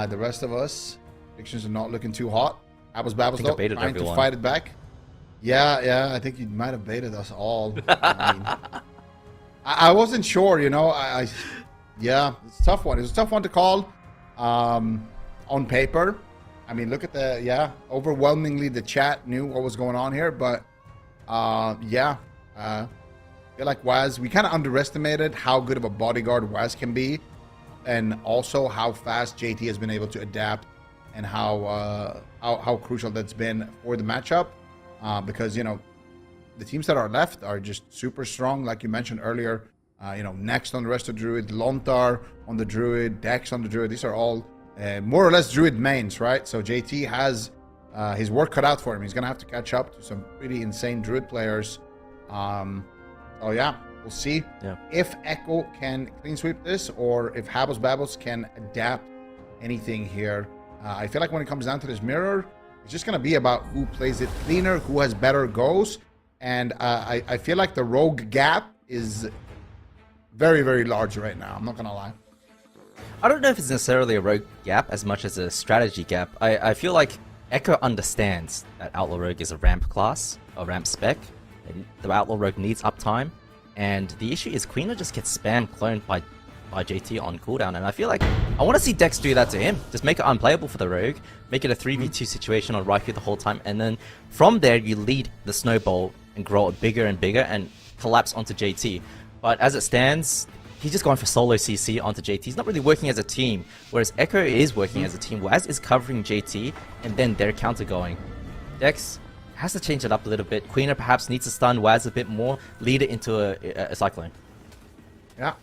The rest of us, predictions are not looking too hot. Habos Babos think I though, baited trying everyone. to fight it back. Yeah, I think you might have baited us all. I mean, I wasn't sure, you know. Yeah, it's a tough one. It was a tough one to call on paper. I mean, look at overwhelmingly the chat knew what was going on here, but I feel like Waz, we kind of underestimated how good of a bodyguard Waz can be, and also how fast JT has been able to adapt, and how crucial that's been for the matchup. Because, you know, the teams that are left are just super strong, like you mentioned earlier. You know, Next on the rest of Druid, Lontar on the Druid, Dex on the Druid. These are all more or less Druid mains, right? So JT has his work cut out for him. He's going to have to catch up to some pretty insane Druid players. Oh yeah, we'll see if Echo can clean sweep this, or if Habos Babos can adapt anything here. I feel like when it comes down to this mirror, it's just going to be about who plays it cleaner, who has better goals. And I feel like the rogue gap is very, very large right now. I'm not going to lie. I don't know if it's necessarily a rogue gap as much as a strategy gap. I feel like Echo understands that Outlaw Rogue is a ramp class, a ramp spec. And the Outlaw Rogue needs uptime. And the issue is Queener just gets spam cloned by JT on cooldown, and I feel like I want to see Dex do that to him. Just make it unplayable for the Rogue, make it a 3v2 situation on Raikou the whole time, and then from there you lead the snowball and grow it bigger and bigger and collapse onto JT. But as it stands, he's just going for solo CC onto JT. He's not really working as a team, whereas Echo is working as a team. Waz is covering JT, and then they're counter going. Dex has to change it up a little bit. Queener perhaps needs to stun Waz a bit more, lead it into a cyclone. Yeah.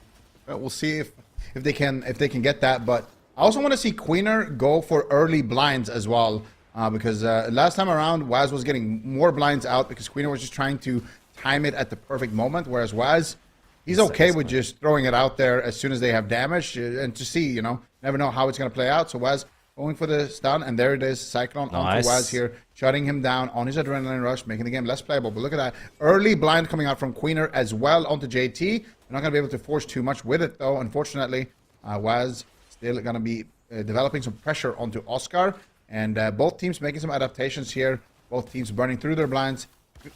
We'll see if they can get that, but I also want to see Queener go for early blinds as well, because last time around Waz was getting more blinds out because Queener was just trying to time it at the perfect moment, whereas Waz, he's okay with just throwing it out there as soon as they have damage, and to see, you know, never know how it's going to play out. So Waz going for the stun, and there it is, Cyclone onto Waz here, shutting him down on his adrenaline rush, making the game less playable. But look at that early blind coming out from Queener as well onto JT. They're not going to be able to force too much with it, though, unfortunately. Waz still going to be developing some pressure onto Oscar, and both teams making some adaptations here. Both teams burning through their blinds,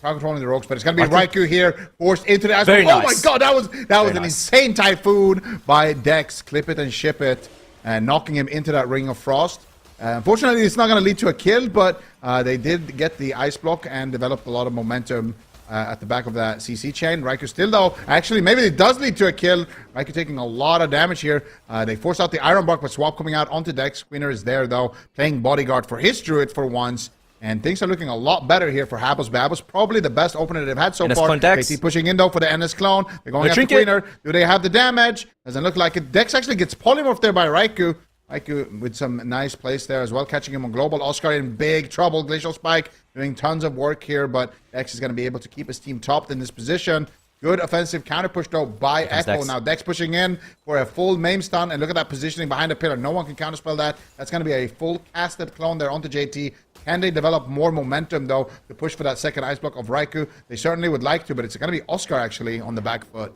controlling the rogues, but it's going to be Raikou here, forced into the ice. Very Oh nice. my god, that was an insane typhoon by Dex. Clip it and ship it, and knocking him into that ring of frost. Unfortunately, it's not going to lead to a kill, but they did get the ice block and developed a lot of momentum at the back of that CC chain. Raikou still, though, actually, maybe it does lead to a kill. Raikou taking a lot of damage here. They force out the Iron Block, but Swap coming out onto Dex. Queener is there, though, playing bodyguard for his Druid for once. And things are looking a lot better here for Habos Babos. Probably the best opener they've had so NS far. clone Dex. KT pushing in, though, for the NS clone. They're going after trinket. Queener. Do they have the damage? Doesn't look like it. Dex actually gets polymorphed there by Raikou. Raikou with some nice place there as well, catching him on global. Oscar in big trouble. Glacial Spike doing tons of work here, but Dex is going to be able to keep his team topped in this position. Good offensive counter push, though, by Echo. Dex. Now Dex pushing in for a full maim stun, and look at that positioning behind the pillar. No one can counterspell that. That's going to be a full casted clone there onto JT. Can they develop more momentum, though, to push for that second ice block of Raikou? They certainly would like to, but it's going to be Oscar, actually, on the back foot.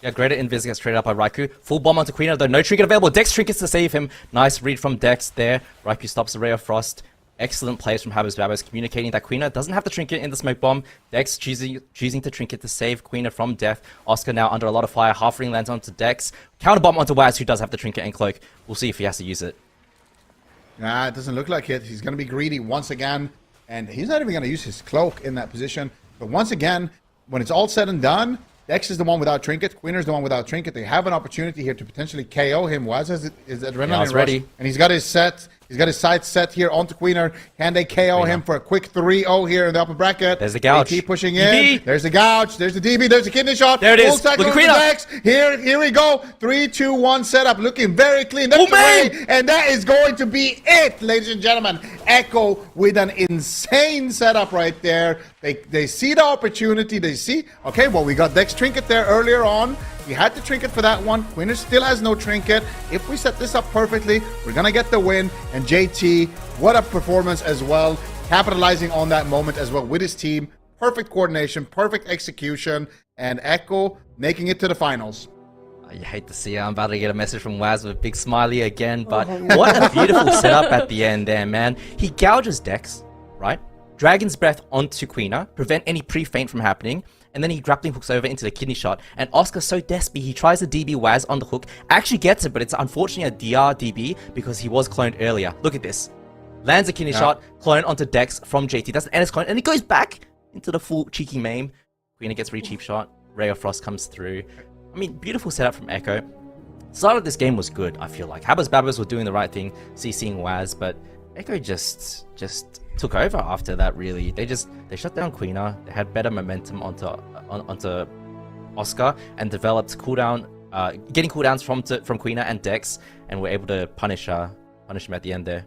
Yeah, greater invis gets traded up by Raikou. Full bomb onto Queener, though no trinket available. Dex trinkets to save him. Nice read from Dex there. Raikou stops the Ray of Frost. Excellent plays from Habos Babos, communicating that Queener doesn't have the trinket in the smoke bomb. Dex choosing to trinket to save Queener from death. Oscar now under a lot of fire. Half ring lands onto Dex. Counter bomb onto Waz, who does have the trinket and cloak. We'll see if he has to use it. Nah, it doesn't look like it. He's going to be greedy once again, and he's not even going to use his cloak in that position. But once again, when it's all said and done, Dex is the one without trinket. Queener is the one without trinket. They have an opportunity here to potentially KO him. Waz has his adrenaline rush, ready. and he's got his set. He's got his sights set here onto Queener. Can they KO him for a quick 3-0 here in the upper bracket? There's the gouge. AT pushing in. DB. There's the gouge. There's the DB. There's the kidney shot. There it is. Full cycle Look at into Queener. Dex. Here we go. 3-2-1 setup. Looking very clean. That's Oh, man. the way. And that is going to be it, ladies and gentlemen. Echo with an insane setup right there. They see the opportunity. They see, okay, well, we got Dex trinket there earlier on. We had the trinket for that one. Queener still has no trinket. If we set this up perfectly, we're going to get the win. And JT, what a performance as well. Capitalizing on that moment as well with his team. Perfect coordination, perfect execution. And Echo making it to the finals. You hate to see it. I'm about to get a message from Waz with a big smiley again, but what a beautiful setup at the end there, man. He gouges Dex, right? Dragon's Breath onto Queener, prevent any pre-feint from happening, and then he grappling hooks over into the kidney shot, and Oscar's so desperate, he tries to DB Waz on the hook, actually gets it, but it's unfortunately a DR DB because he was cloned earlier. Look at this. Lands a kidney shot, clone onto Dex from JT, doesn't end his clone, and he goes back into the full cheeky maim. Queener gets re-cheap shot, Ray of Frost comes through. I mean, beautiful setup from Echo. Start of this game was good, I feel like. Habos Babos were doing the right thing, CCing Waz, but Echo just took over after that, really. They shut down Queener, they had better momentum onto Oscar, and developed cooldown, getting cooldowns from Queener and Dex, and were able to punish him at the end there.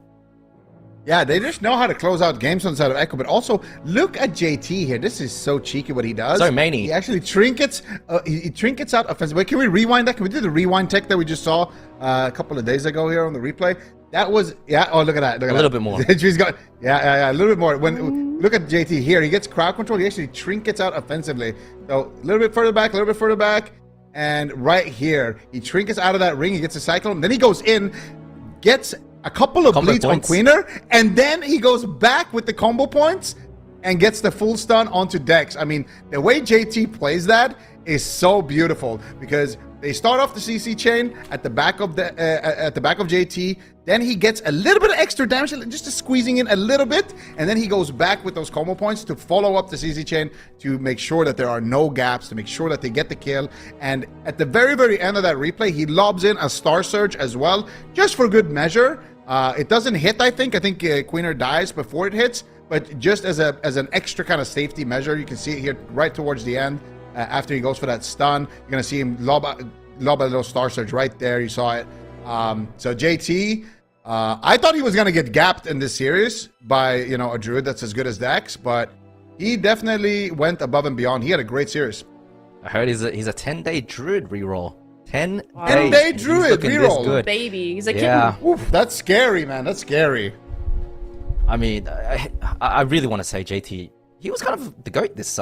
Yeah, they just know how to close out games on the side of Echo, but also look at JT here. This is so cheeky what he does. So many. He actually trinkets. He trinkets out offensively. Can we rewind that? Can we do the rewind tech that we just saw a couple of days ago here on the replay? That was Oh, look at that. Look at a little bit more. She's got a little bit more. When look at JT here, he gets crowd control. He actually trinkets out offensively. So a little bit further back, and right here he trinkets out of that ring. He gets a cyclone. Then he goes in, gets a couple of bleeds on Queener, and then he goes back with the combo points and gets the full stun onto Dex. I mean, the way JT plays that is so beautiful because they start off the CC chain at the back of JT. Then he gets a little bit of extra damage, just squeezing in a little bit, and then he goes back with those combo points to follow up the CC chain to make sure that there are no gaps, to make sure that they get the kill. And at the very, very end of that replay, he lobs in a Star Surge as well, just for good measure. It doesn't hit, I think. Queener dies before it hits, but just as an extra kind of safety measure, you can see it here right towards the end. After he goes for that stun, you're going to see him lob a little Star Surge right there. You saw it. So JT, I thought he was going to get gapped in this series by, a Druid that's as good as Dex, but he definitely went above and beyond. He had a great series. I heard he's a 10-day Druid reroll. 10-day Druid reroll. Good. Baby, he's a kitten. Oof, that's scary, man. That's scary. I mean, I really want to say JT, he was kind of the GOAT this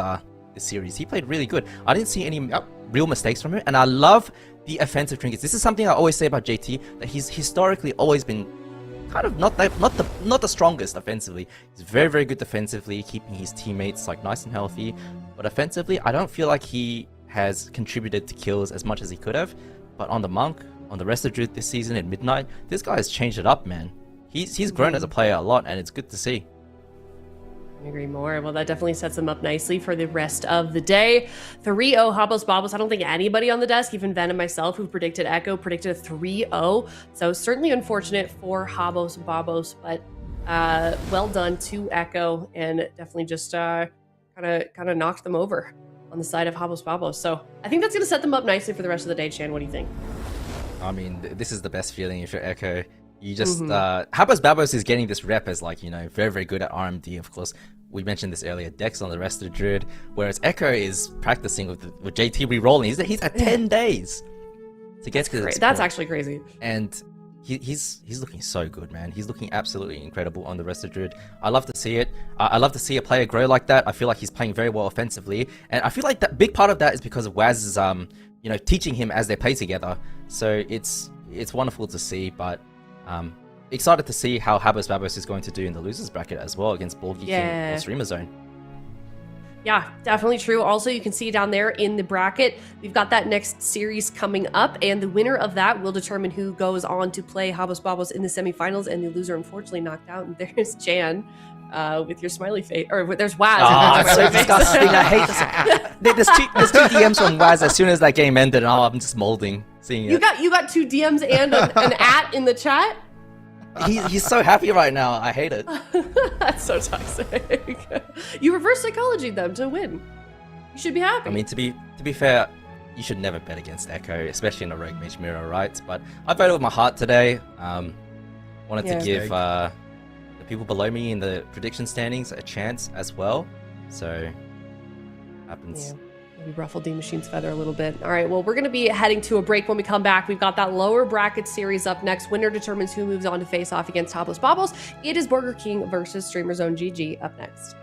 series. He played really good. I didn't see any real mistakes from him, and I love the offensive trinkets. This is something I always say about JT, that he's historically always been kind of not the strongest offensively. He's very, very good defensively, keeping his teammates like nice and healthy, but offensively, I don't feel like he has contributed to kills as much as he could have. But on the Monk, on the rest of Druid this season at Midnight, this guy has changed it up, man. He's grown as a player a lot, and it's good to see. I agree more. Well, that definitely sets them up nicely for the rest of the day. 3-0 Habos Babos. I don't think anybody on the desk, even Ben and myself, who predicted Echo, predicted a 3-0. So certainly unfortunate for Habos Babos, but well done to Echo, and definitely just kind of knocked them over on the side of Habos Babos. So I think that's going to set them up nicely for the rest of the day. Chan, what do you think? I mean, this is the best feeling if you're Echo. You just Habos Babos is getting this rep as like, very, very good at RMD. Of course, we mentioned this earlier, Dex on the rest of the Druid, whereas Echo is practicing with JT re-rolling. He's at 10 days to get to this. That's actually crazy. And he's looking so good, man. He's looking absolutely incredible on the rest of Druid. I love to see it. I love to see a player grow like that. I feel like he's playing very well offensively, and I feel like that big part of that is because of Waz's teaching him as they play together. So it's wonderful to see, but excited to see how Habos Babos is going to do in the losers bracket as well against BORGIR King or Streamer Zone. Yeah, definitely true. Also, you can see down there in the bracket, we've got that next series coming up, and the winner of that will determine who goes on to play Habos Babos in the semifinals, and the loser unfortunately knocked out. And there's Jan with your smiley face, or there's Waz. Oh, it's so disgusting. I hate this. There's two DMs from Waz as soon as that game ended, and I'm just molding seeing it. You got two DMs and an at in the chat? He's so happy right now. I hate it. That's so toxic. You reverse psychology them to win. You should be happy. I mean, to be fair, you should never bet against Echo, especially in a Rogue Mage mirror, right? But I voted with my heart today. Wanted to give the people below me in the prediction standings a chance as well. So happens. Yeah. We ruffled the machine's feather a little bit. All right, well, we're going to be heading to a break. When we come back, we've got that lower bracket series up next. Winner determines who moves on to face off against Habos Babos. It is BORGIR King versus Streamer Zone GG up next.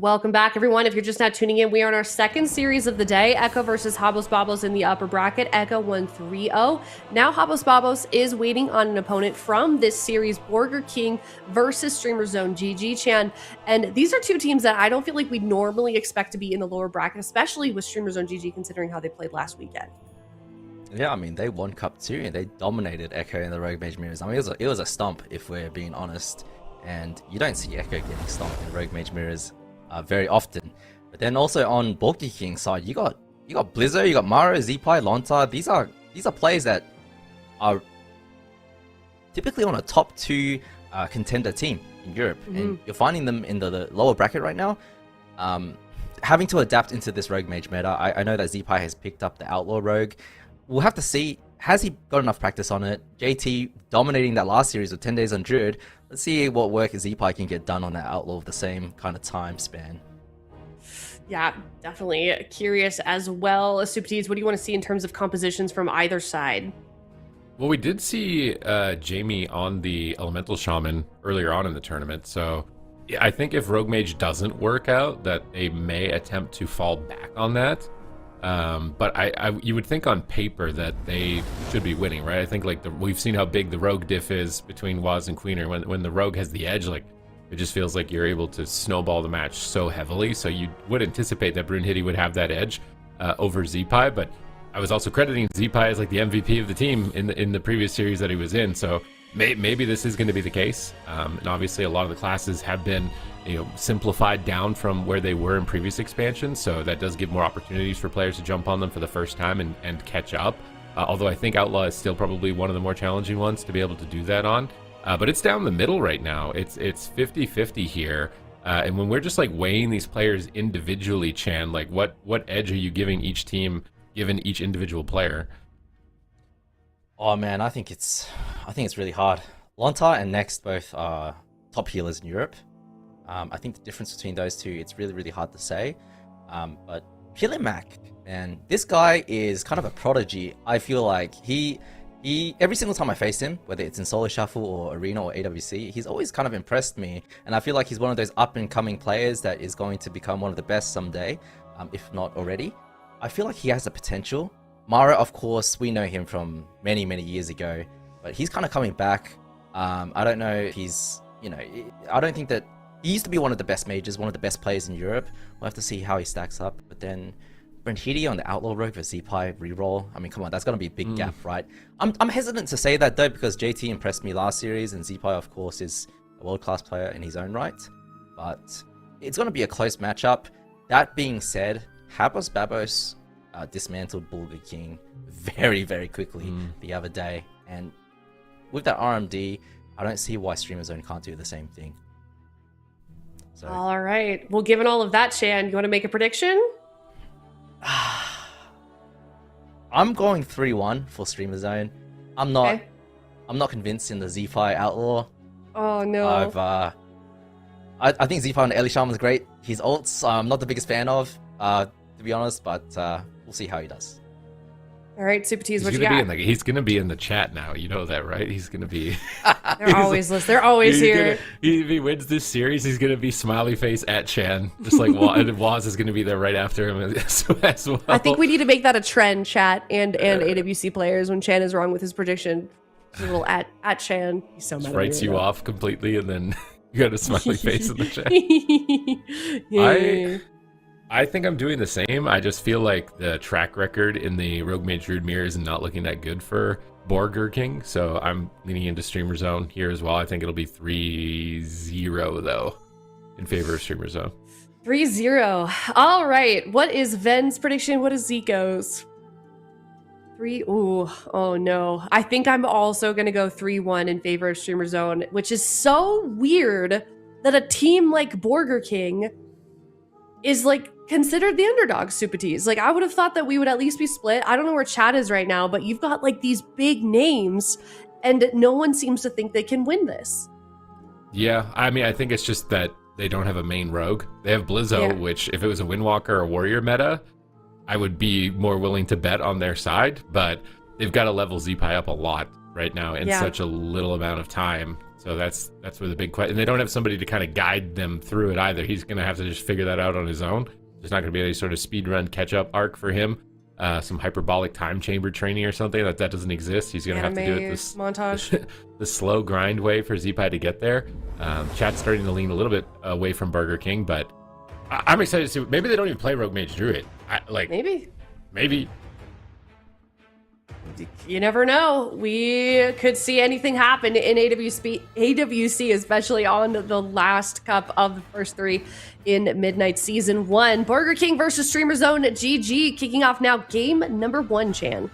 Welcome back, everyone. If you're just now tuning in, we are in our second series of the day. Echo versus HABOS BABOS in the upper bracket. Echo won 3-0. Now HABOS BABOS is waiting on an opponent from this series, BORGIR KING versus Streamer Zone GG Chan. And these are two teams that I don't feel like we normally expect to be in the lower bracket, especially with Streamer Zone GG considering how they played last weekend. Yeah, I mean, they won Cup 2 and they dominated Echo in the Rogue Mage Mirrors. I mean, it was a stomp, if we're being honest. And you don't see Echo getting stomped in Rogue Mage Mirrors very often. But then also on BORGIR King's side, you got Blizzo, you got Maro, Zeepai, Lonta. These are players that are typically on a top 2 contender team in Europe, and you're finding them in the lower bracket right now. Having to adapt into this Rogue Mage meta. I know that Zeepai has picked up the Outlaw Rogue. We'll have to see. Has he got enough practice on it? JT dominating that last series with 10 days on Druid. Let's see what work Zeepai can get done on that Outlaw of the same kind of time span. Yeah, definitely curious as well. Supties, what do you want to see in terms of compositions from either side? Well, we did see Jamie on the Elemental Shaman earlier on in the tournament, so I think if Rogue Mage doesn't work out, that they may attempt to fall back on that. But you would think on paper that they should be winning, right? I think like we've seen how big the Rogue diff is between Waz and Queener. When the Rogue has the edge, like it just feels like you're able to snowball the match so heavily. So you would anticipate that Brunhilde would have that edge over Zeepai. But I was also crediting Zeepai as like the MVP of the team in the previous series that he was in. So maybe this is going to be the case. And obviously a lot of the classes have been, simplified down from where they were in previous expansions, so that does give more opportunities for players to jump on them for the first time and catch up. Although I think Outlaw is still probably one of the more challenging ones to be able to do that on. But it's down the middle right now. It's 50-50 here. And when we're just like weighing these players individually, Chan, like what edge are you giving each team, given each individual player? Oh man, I think it's really hard. Lonta and Next both are top healers in Europe. I think the difference between those two, it's really, really hard to say. But Pilimac, man, this guy is kind of a prodigy. I feel like he every single time I face him, whether it's in solo shuffle or arena or AWC, he's always kind of impressed me. And I feel like he's one of those up and coming players that is going to become one of the best someday, if not already. I feel like he has the potential. Mara, of course, we know him from many, many years ago, but he's kind of coming back. I don't know if he's, I don't think that he used to be one of the best mages, one of the best players in Europe. We'll have to see how he stacks up. But then Brunhilde on the Outlaw Rogue versus Zeepai reroll. I mean, come on, that's going to be a big gap, right? I'm hesitant to say that though, because JT impressed me last series, and Zeepai, of course, is a world-class player in his own right. But it's going to be a close matchup. That being said, HABOS BABOS dismantled BORGIR King very, very quickly the other day. And with that RMD, I don't see why Streamer Zone can't do the same thing. So. All right. Well, given all of that, Chan, you want to make a prediction? I'm going 3-1 for Streamer Zone. I'm not convinced in the Zeepai Outlaw. Oh no. I think Zeepai on Ellie Shaman's great. His ults I'm not the biggest fan of, to be honest, but we'll see how he does. All right, Super T's, what you got? He's gonna be in the chat now. You know that, right? He's gonna be. They're always here. If he wins this series, he's gonna be smiley face at Chan, just like Waz is gonna be there right after him as well. I think we need to make that a trend, chat and AWC players. When Chan is wrong with his prediction, just a little at Chan. He's so mad. Writes you off completely, and then you got a smiley face in the chat. Yeah. I think I'm doing the same. I just feel like the track record in the Rogue Mage Druid Mirror is not looking that good for BORGIR King, so I'm leaning into Streamer Zone here as well. I think it'll be 3-0 though, in favor of Streamer Zone. 3-0. All right. What is Ven's prediction? What is Zico's? 3. Ooh. Oh no. I think I'm also gonna go 3-1 in favor of Streamer Zone, which is so weird that a team like BORGIR King is like considered the underdog, Supatis. Like, I would have thought that we would at least be split. I don't know where chat is right now, but you've got like these big names and no one seems to think they can win this. Yeah, I mean, I think it's just that they don't have a main rogue. They have Blizzo, which if it was a Windwalker or Warrior meta, I would be more willing to bet on their side, but they've got to level Zeepai up a lot right now in Yeah. such a little amount of time. So that's where the big question. And they don't have somebody to kind of guide them through it either. He's going to have to just figure that out on his own. There's not going to be any sort of speed run catch up arc for him. Some hyperbolic time chamber training or something that doesn't exist. He's going to have to do it this montage. the slow grind way for Zeepai to get there. Chat's starting to lean a little bit away from Burger King, but I'm excited to see. Maybe they don't even play Rogue Mage Druid. Maybe. You never know. We could see anything happen in AWC, especially on the last cup of the first 3 in Midnight Season 1. Burger King versus Streamer Zone GG kicking off now game number 1, Chan.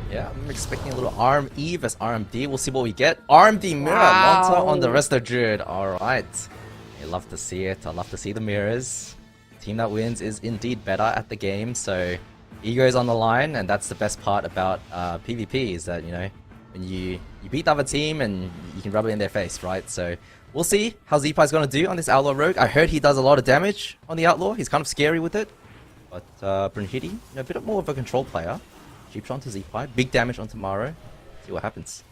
Yeah, I'm expecting a little Arm E vs RMD. We'll see what we get. RMD mirror, Lonta on the rest of Druid. Alright. I love to see it. I love to see the mirrors. Team that wins is indeed better at the game, so ego's on the line, and that's the best part about PvP is that, you know, when you beat the other team and you can rub it in their face, right? So we'll see how Zeepai's going to do on this Outlaw Rogue. I heard he does a lot of damage on the Outlaw. He's kind of scary with it. But Brunhilde, you know, a bit more of a control player. Cheap shot onto Zeepai. Big damage onto Maro. See what happens.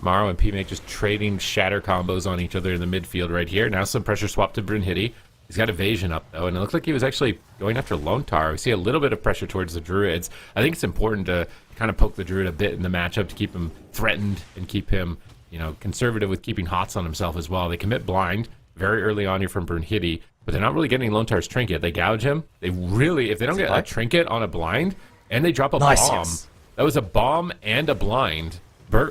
Maro and P-Make just trading shatter combos on each other in the midfield right here. Now some pressure swap to Brunhilde. He's got evasion up, though, and it looks like he was actually going after Lontar. We see a little bit of pressure towards the Druids. I think it's important to kind of poke the Druid a bit in the matchup to keep him threatened and keep him, you know, conservative with keeping hots on himself as well. They commit blind very early on here from Brunhilde, but they're not really getting Lontar's trinket. They gouge him. They really, if they don't get a trinket on a blind, and they drop a bomb. Yes. That was a bomb and a blind.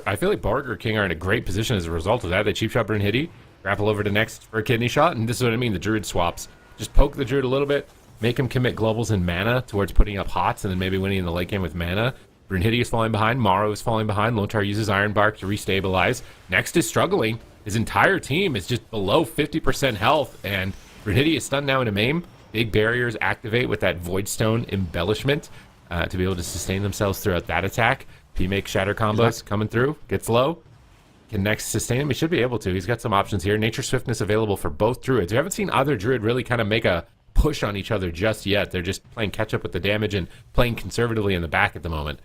I feel like Burger King are in a great position as a result of that. They cheap shot Brunhilde. Grapple over to next for a kidney shot, and this is what I mean, the Druid swaps. Just poke the Druid a little bit, make him commit globals and mana towards putting up hots, and then maybe winning in the late game with mana. Brunhilde is falling behind, Maro is falling behind, Lontar uses Iron Bark to restabilize. Next is struggling. His entire team is just below 50% health, and Brunhilde is stunned now in a maim. Big barriers activate with that Voidstone embellishment to be able to sustain themselves throughout that attack. P-Make shatter combos coming through, gets low. Can next sustain him? He should be able to. He's got some options here. Nature Swiftness available for both Druids. We haven't seen either Druid really kind of make a push on each other just yet. They're just playing catch up with the damage and playing conservatively in the back at the moment.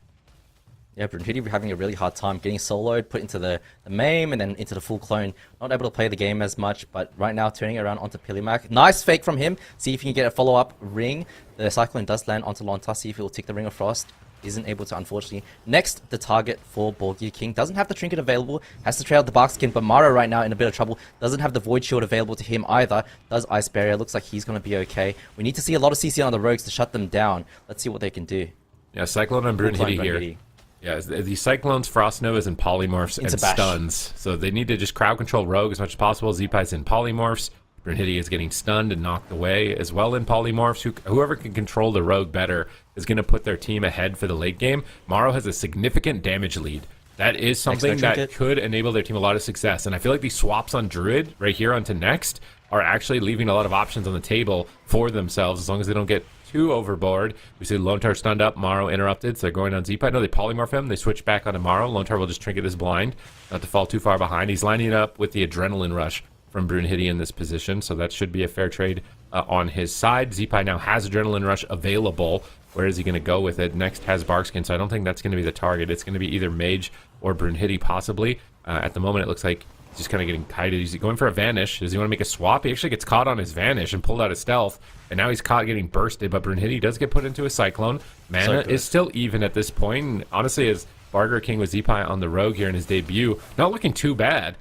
Yeah, Brunhilde having a really hard time getting soloed, put into the maim, and then into the full clone. Not able to play the game as much, but right now turning it around onto Pilimac. Nice fake from him. See if he can get a follow-up ring. The Cyclone does land onto Lonta. See if he will take the Ring of Frost. Isn't able to, unfortunately. Next, the target for BORGIR King. Doesn't have the trinket available. Has to trade out the Bark Skin, but Maro right now in a bit of trouble. Doesn't have the Void Shield available to him either. Does Ice Barrier. Looks like he's going to be okay. We need to see a lot of CC on the Rogues to shut them down. Let's see what they can do. Yeah, Cyclone and Brunhilde here. Yeah, the Cyclones, Frost Novas, and Polymorphs and stuns. So they need to just crowd control Rogue as much as possible. Zeepai's in Polymorphs. Brunhilde is getting stunned and knocked away as well in Polymorphs. Whoever can control the Rogue better is going to put their team ahead for the late game. Maro has a significant damage lead. That is something that could enable their team a lot of success. And I feel like these swaps on Druid right here onto next are actually leaving a lot of options on the table for themselves as long as they don't get too overboard. We see Lontar stunned up, Maro interrupted, so they're going on Zeepai. No, they polymorph him, they switch back onto Maro. Lontar will just trinket his blind, not to fall too far behind. He's lining it up with the Adrenaline Rush from Brunhilde in this position, so that should be a fair trade on his side. Zeepai now has Adrenaline Rush available. Where is he going to go with it? Next has Barkskin, so I don't think that's going to be the target. It's going to be either Mage or Brunhilde possibly. At the moment, it looks like he's just kind of getting kited. He's going for a Vanish. Does he want to make a swap? He actually gets caught on his Vanish and pulled out his Stealth, and now he's caught getting bursted, but Brunhilde does get put into a Cyclone. Mana is still even at this point, and honestly, as BORGIR King with Zeepai on the Rogue here in his debut, not looking too bad.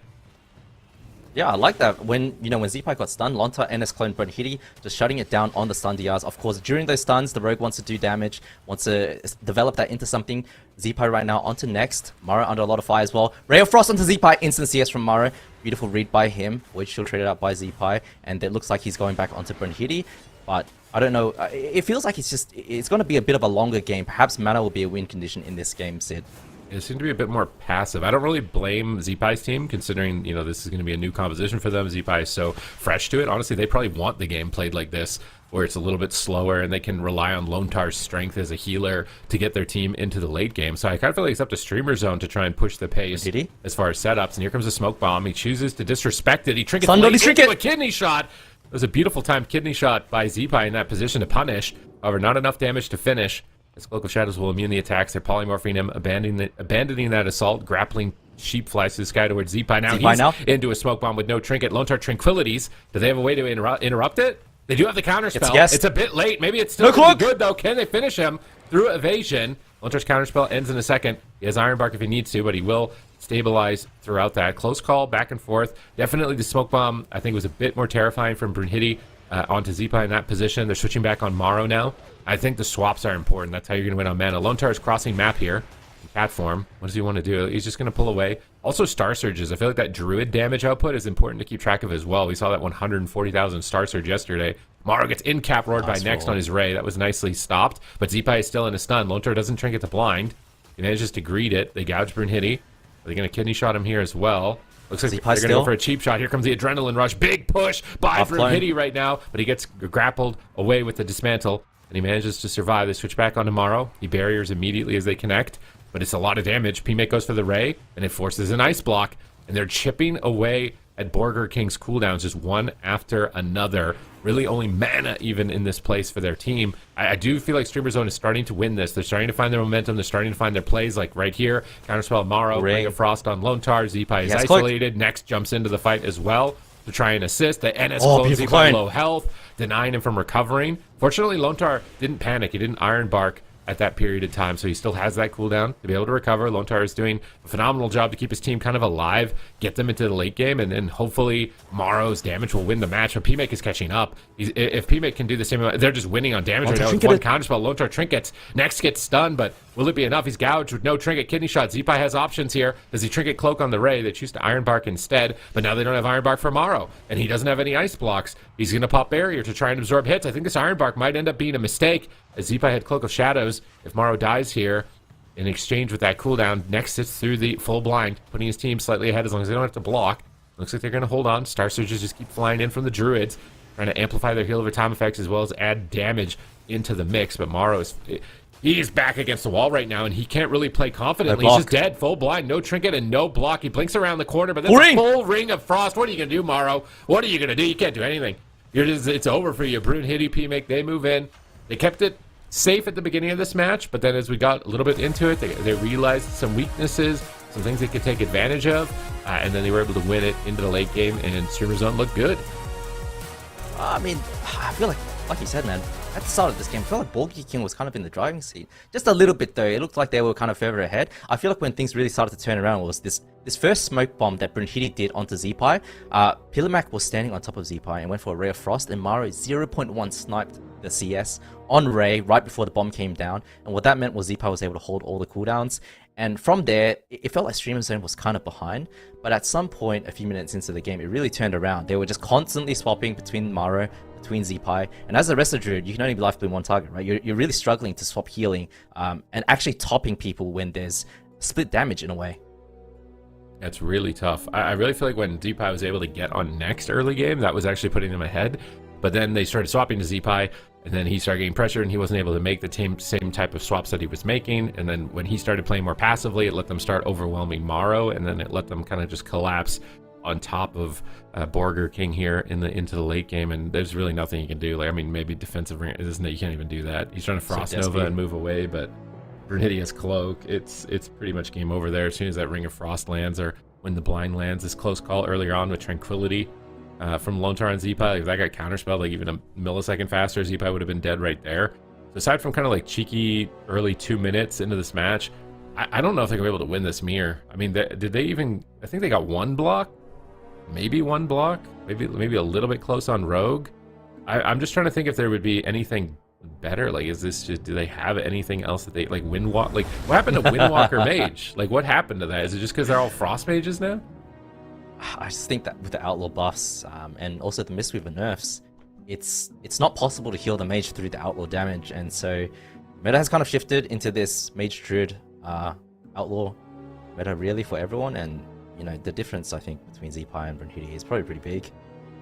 Yeah, I like that. When Zeepai got stunned, Lonta and his clone Brunhilde just shutting it down on the stun DRs. Of course, during those stuns, the Rogue wants to do damage, wants to develop that into something. Zeepai right now onto next. Maro under a lot of fire as well. Ray of Frost onto Zeepai, instant CS from Maro. Beautiful read by him, which she'll trade it out by Zeepai, and it looks like he's going back onto Brunhilde. But I don't know. It feels like it's going to be a bit of a longer game. Perhaps mana will be a win condition in this game, Sid. It seemed to be a bit more passive. I don't really blame Zeepai's team, considering, this is going to be a new composition for them. Zeepai is so fresh to it. Honestly, they probably want the game played like this, where it's a little bit slower and they can rely on Lontar's strength as a healer to get their team into the late game. So I kind of feel like it's up to Streamer Zone to try and push the pace as far as setups. And here comes a smoke bomb. He chooses to disrespect it. He trinkets into a kidney shot. It was a beautiful timed kidney shot by Zeepai in that position to punish. However, not enough damage to finish. His Cloak of Shadows will immune the attacks. They're polymorphing him, abandoning that assault, grappling sheep flies to the sky towards Zeepai. Now he's into a smoke bomb with no trinket. Lone Star Tranquilities. Do they have a way to interrupt it? They do have the counter spell. It's a bit late. Maybe it's still good though. Can they finish him through evasion? Lone Star's counter spell ends in a second. He has Iron Bark if he needs to, but he will stabilize throughout that. Close call, back and forth. Definitely the smoke bomb, I think, was a bit more terrifying from Brunhilde onto Zeepai in that position. They're switching back on Morrow now. I think the swaps are important. That's how you're going to win on mana. Lone Star is crossing map here in cat form. What does he want to do? He's just going to pull away. Also, Star Surges. I feel like that Druid damage output is important to keep track of as well. We saw that 140,000 Star Surge yesterday. Morrow gets in-cap roared by next on his Ray. That was nicely stopped, but Zeepai is still in a stun. Lone Star doesn't trinket the blind. He manages to greet it. They gouge Brunhilde. Are they going to kidney shot him here as well? Looks like they're going to go for a cheap shot. Here comes the Adrenaline Rush. Big push by Brunhilde right now, but he gets grappled away with the Dismantle, and he manages to survive. They switch back onto Morrow. He barriers immediately as they connect, but it's a lot of damage. P-Mate goes for the Ray, and it forces an Ice Block, and they're chipping away at BORGIR King's cooldowns just one after another. Really only mana even in this place for their team. I do feel like Streamer Zone is starting to win this. They're starting to find their momentum. They're starting to find their plays, like right here. Counterspell Morrow, Ring of Frost on Lone Star. Zeepai is isolated. Next jumps into the fight as well to try and assist. The NS clones Zeepai low health, denying him from recovering. Fortunately, Lone Star didn't panic. He didn't Iron Bark at that period of time, so he still has that cooldown to be able to recover. Lone Star is doing a phenomenal job to keep his team kind of alive, get them into the late game, and then hopefully Morrow's damage will win the match. But P-Make is catching up. If P-Make can do the same, they're just winning on damage right now with one counterspell. Lone Star trinkets. Next gets stunned, but will it be enough? He's gouged with no trinket. Kidney shot. Zeepai has options here. Does he trinket Cloak on the Ray? They choose to Iron Bark instead, but now they don't have Iron Bark for Morrow, and he doesn't have any ice blocks. He's going to pop Barrier to try and absorb hits. I think this Iron Bark might end up being a mistake, as Zeepai had Cloak of Shadows. If Morrow dies here, in exchange with that cooldown, Next sits through the full blind, putting his team slightly ahead as long as they don't have to block. Looks like they're going to hold on. Star Surges just keep flying in from the Druids, trying to amplify their heal over time effects as well as add damage into the mix. But Morrow is back against the wall right now, and he can't really play confidently. He's just dead, full blind, no trinket and no block. He blinks around the corner, but there's a full ring of frost. What are you going to do, Morrow? What are you going to do? You can't do anything. It's over for you. Brunhilde, P-Make, they move in. They kept it safe at the beginning of this match, but then as we got a little bit into it, they realized some weaknesses, some things they could take advantage of, and then they were able to win it into the late game, and Streamer Zone looked good. I mean, I feel like you said, man, at the start of this game, I feel like BORGIR King was kind of in the driving seat. Just a little bit, though. It looked like they were kind of further ahead. I feel like when things really started to turn around was this first smoke bomb that Brunhilde did onto Zeepai. Pillimac was standing on top of Zeepai and went for a Ray of Frost, and Morrow 0.1 sniped the CS on Ray right before the bomb came down. And what that meant was Zeepai was able to hold all the cooldowns. And from there, it felt like Streamer Zone was kind of behind. But at some point, a few minutes into the game, it really turned around. They were just constantly swapping between Morrow, between Zeepai, and as a wrestler Druid, you can only be life between one target, right? You're really struggling to swap healing and actually topping people when there's split damage in a way. That's really tough. I really feel like when Zeepai was able to get on next early game, that was actually putting them ahead. But then they started swapping to Zeepai, and then he started getting pressure, and he wasn't able to make the same type of swaps that he was making. And then when he started playing more passively, it let them start overwhelming Morrow, and then it let them kind of just collapse on top of BORGIR King here into the late game, and there's really nothing you can do. Like, I mean, maybe defensive ring, isn't it? You can't even do that. He's trying to Frost Nova and move away, but Brunhilde has Cloak. It's pretty much game over there as soon as that Ring of Frost lands, or when the blind lands. This close call earlier on with Tranquility from Lone Star and Zeepai. Like, if that got counterspelled like even a millisecond faster, Zeepai would have been dead right there. So aside from kind of like cheeky early 2 minutes into this match, I don't know if they're gonna be able to win this mirror. I mean, did they even? I think they got one block. Maybe one block, maybe a little bit close on Rogue. I'm just trying to think if there would be anything better. Like, is this just, do they have anything else that they, like, Windwalk? Like, what happened to Windwalker Mage? Like, what happened to that? Is it just because they're all Frost Mages now? I just think that with the Outlaw buffs and also the Mistweaver nerfs, it's not possible to heal the Mage through the Outlaw damage, and so meta has kind of shifted into this Mage Druid Outlaw meta really for everyone, and you know, the difference, I think, between Zeepai and Brunhilde is probably pretty big.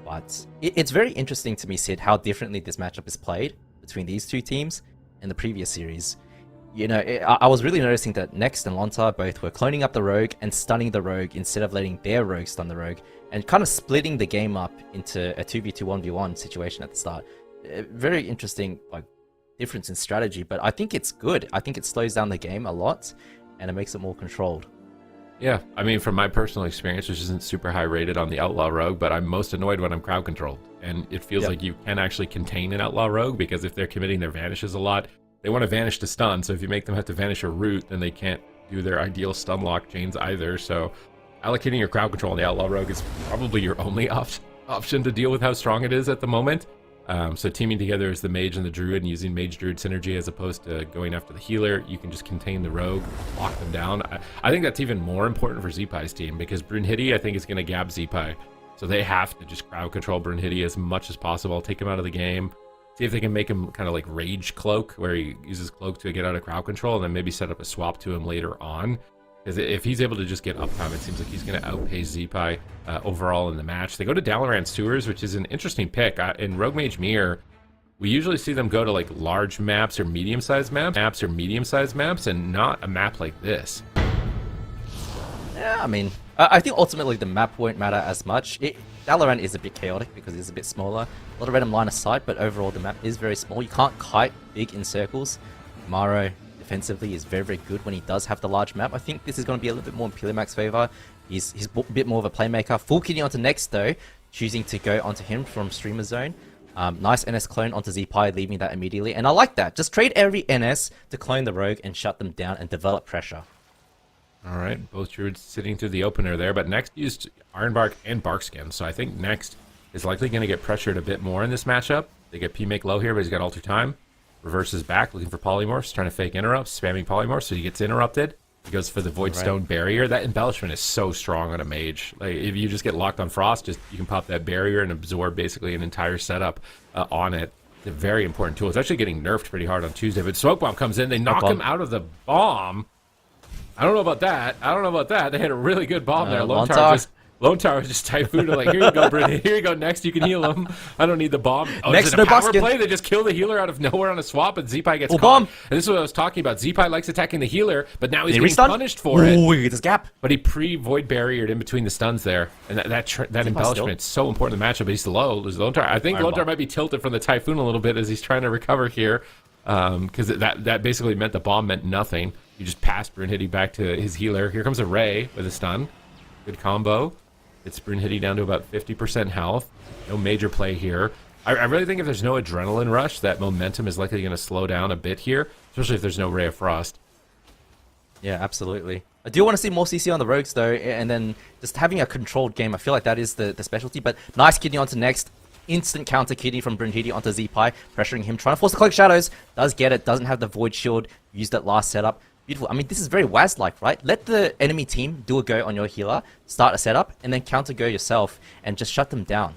But it's very interesting to me, Sid, how differently this matchup is played between these two teams in the previous series. You know, I was really noticing that Next and Lone Star both were cloning up the Rogue and stunning the Rogue instead of letting their Rogue stun the Rogue, and kind of splitting the game up into a 2v2, 1v1 situation at the start. Very interesting, like, difference in strategy, but I think it's good. I think it slows down the game a lot, and it makes it more controlled. Yeah, I mean, from my personal experience, which isn't super high rated on the Outlaw Rogue, but I'm most annoyed when I'm crowd controlled. And it feels like you can actually contain an Outlaw Rogue, because if they're committing their vanishes a lot, they want to vanish to stun. So if you make them have to vanish a root, then they can't do their ideal stun lock chains either. So allocating your crowd control on the Outlaw Rogue is probably your only option to deal with how strong it is at the moment. So teaming together as the mage and the druid and using mage druid synergy as opposed to going after the healer, you can just contain the rogue, lock them down. I think that's even more important for Zeepai's team, because Brunhilde, I think, is going to gab Zeepai. So they have to just crowd control Brunhilde as much as possible, take him out of the game, see if they can make him kind of like rage cloak, where he uses cloak to get out of crowd control, and then maybe set up a swap to him later on. Because if he's able to just get uptime, it seems like he's going to outpace Zeepai overall in the match. They go to Dalaran Sewers, which is an interesting pick. In Rogue Mage Mirror, we usually see them go to like large maps or medium-sized maps, and not a map like this. Yeah, I mean, I think ultimately the map won't matter as much. Dalaran is a bit chaotic because it's a bit smaller. A lot of random line of sight, but overall the map is very small. You can't kite big in circles. Maro defensively is very, very good when he does have the large map. I think this is going to be a little bit more in Pilimax's favor. He's a bit more of a playmaker. Full kitty onto next though, choosing to go onto him from Streamer Zone. Nice NS clone onto Zeepai, leaving that immediately. And I like that. Just trade every NS to clone the rogue and shut them down and develop pressure. All right, both druids sitting through the opener there, but Next used Ironbark and Barkskin, so I think Next is likely going to get pressured a bit more in this matchup. They get P-Make low here, but he's got Alter Time. Reverses back, looking for polymorphs, trying to fake interrupts, spamming polymorphs, so he gets interrupted. He goes for the Void Stone barrier. That embellishment is so strong on a mage. Like, if you just get locked on Frost, you can pop that barrier and absorb basically an entire setup on it. It's a very important tool. It's actually getting nerfed pretty hard on Tuesday, but Smoke Bomb comes in, they knock him out of the bomb. I don't know about that. They had a really good bomb there. Lone Tower just typhooned like, here you go, Brittany. Here you go. Next, you can heal him. I don't need the bomb. Oh, Next, is it no a power basket. play? They just kill the healer out of nowhere on a swap, and Zeepai gets caught. Bomb. And this is what I was talking about. Zeepai likes attacking the healer, but now he's Did he being restun? punished for it. Ooh, this gap. But he pre-void barriered in between the stuns there, and that embellishment is so important in the matchup. But he's low. There's Lone Tower. I think Lone Tower might be tilted from the Typhoon a little bit as he's trying to recover here, because that basically meant the bomb meant nothing. You just passed Brunhilde back to his healer. Here comes a Ray with a stun. Good combo. It's Brunhilde down to about 50% health. No major play here. I really think if there's no adrenaline rush, that momentum is likely going to slow down a bit here, especially if there's no Ray of Frost. Yeah, absolutely. I do want to see more CC on the rogues though, and then just having a controlled game. I feel like that is the specialty, but nice kidney onto Next. Instant counter kidney from Brunhilde onto Zeepai, pressuring him, trying to force the Cloak Shadows. Does get it, doesn't have the Void Shield. Used that last setup. Beautiful. I mean, this is very WAS-like, right? Let the enemy team do a go on your healer, start a setup, and then counter go yourself, and just shut them down.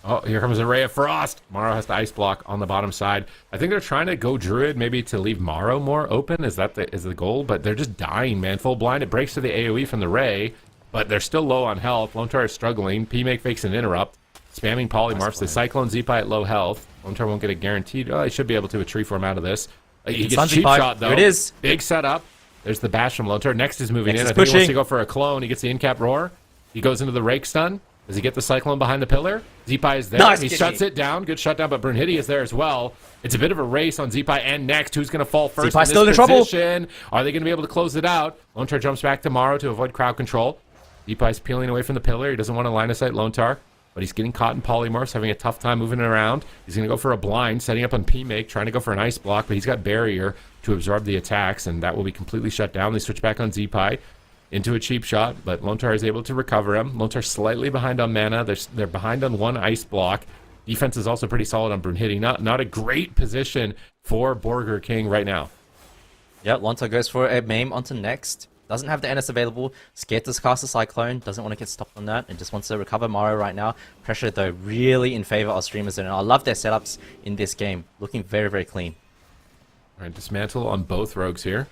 Oh, here comes a Ray of Frost. Maro has the ice block on the bottom side. I think they're trying to go Druid maybe to leave Maro more open. Is the goal? But they're just dying, man. Full blind. It breaks to the AoE from the Ray, but they're still low on health. Lone Tower is struggling. P-Make fakes an interrupt. Spamming polymorphs. The Cyclone Zeepai at low health. Lone Tower won't get a guaranteed. Oh, he should be able to a tree form out of this. He gets cheap shot though. Here it is. Big setup. There's the bash from Lone Tower. Next is moving in. I think pushing. he wants to go for a clone. He gets the in-cap roar. He goes into the rake stun. Does he get the Cyclone behind the pillar? Zeepai is there. Nice He kitty. shuts it down. Good shutdown, but Brunhilde is there as well. It's a bit of a race on Zeepai and Next. Who's going to fall first Zeepai's in still this in trouble. position? Are they going to be able to close it out? Lone Tower jumps back to Maro to avoid crowd control. Zeepai's peeling away from the pillar. He doesn't want to line of sight Lone Tower, but he's getting caught in polymorphs, having a tough time moving around. He's going to go for a blind, setting up on P-Make, trying to go for an ice block, but he's got barrier to absorb the attacks, and that will be completely shut down. They switch back on Zeepai into a cheap shot, but Lone Tower is able to recover him. Lone Tower slightly behind on mana. They're behind on one ice block. Defense is also pretty solid on Brunhilde. Not a great position for BORGIR King right now. Yep, Lone Tower goes for a meme onto Next. Doesn't have the NS available. Scared to cast a Cyclone. Doesn't want to get stopped on that. And just wants to recover Maro right now. Pressure, though, really in favor of Streamers. And I love their setups in this game. Looking very, very clean. All right, dismantle on both rogues here.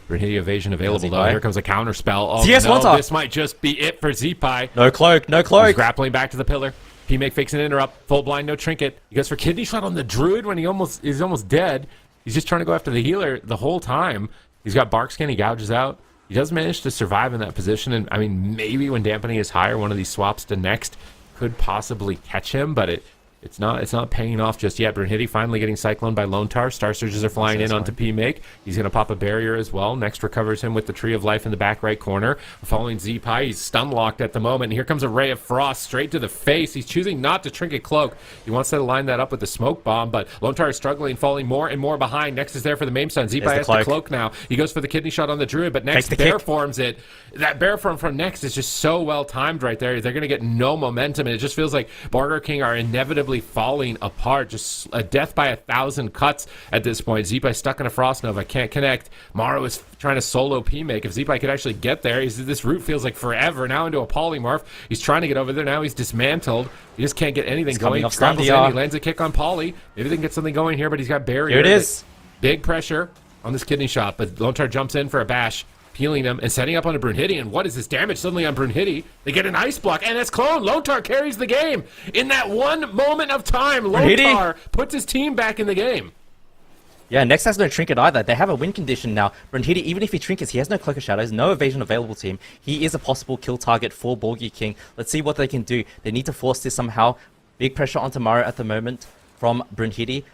Brunhilde evasion available, though. Zeepai. Here comes a counter spell. Oh, CS no, Lone Tower. this might just be it for Zeepai. No cloak, no He's cloak. grappling back to the pillar. P-Make fakes an interrupt. Full blind, no trinket. He goes for kidney shot on the Druid when he's almost dead. He's just trying to go after the healer the whole time. He's got Barkskin. He gouges out. He does manage to survive in that position, and I mean, maybe when dampening is higher, one of these swaps to Next could possibly catch him, but it It's not paying off just yet. Brunhilde finally getting cycloned by Lontar. Star Surges are flying in onto P-Make. He's going to pop a barrier as well. Next recovers him with the Tree of Life in the back right corner. Following Z-Pi, he's stun locked at the moment. And here comes a Ray of Frost straight to the face. He's choosing not to Trinket Cloak. He wants to line that up with the Smoke Bomb, but Lontar is struggling, falling more and more behind. Next is there for the Mame Stun. Z-Pi has the Cloak now. He goes for the Kidney Shot on the Druid, but Next bear forms it. That bear form from Next is just so well timed right there. They're going to get no momentum, and it just feels like BORGIR KING are inevitably falling apart. Just a death by 1,000 cuts at this point. Z-Pi stuck in a Frost Nova, can't connect. Maro is trying to solo P-Make. If Z-Pi could actually get there, this route feels like forever. Now into a Polymorph. He's trying to get over there. Now he's dismantled. He just can't get anything going. He scrambles in. He lands a kick on Poly. Maybe they can get something going here, but he's got barrier. Here it is. Big pressure on this Kidney Shot, but Lontar jumps in for a bash, peeling him and setting up on a Brunhilde. And what is this damage suddenly on Brunhilde? They get an Ice Block, and it's Clone. Lontar carries the game. In that one moment of time, Lontar puts his team back in the game. Yeah, Next has no Trinket either. They have a win condition now. Brunhilde, even if he trinkets, he has no Cloak of Shadows, no evasion available to him. He is a possible kill target for BORGIR KING. Let's see what they can do. They need to force this somehow. Big pressure onto Maro at the moment from Brunhilde.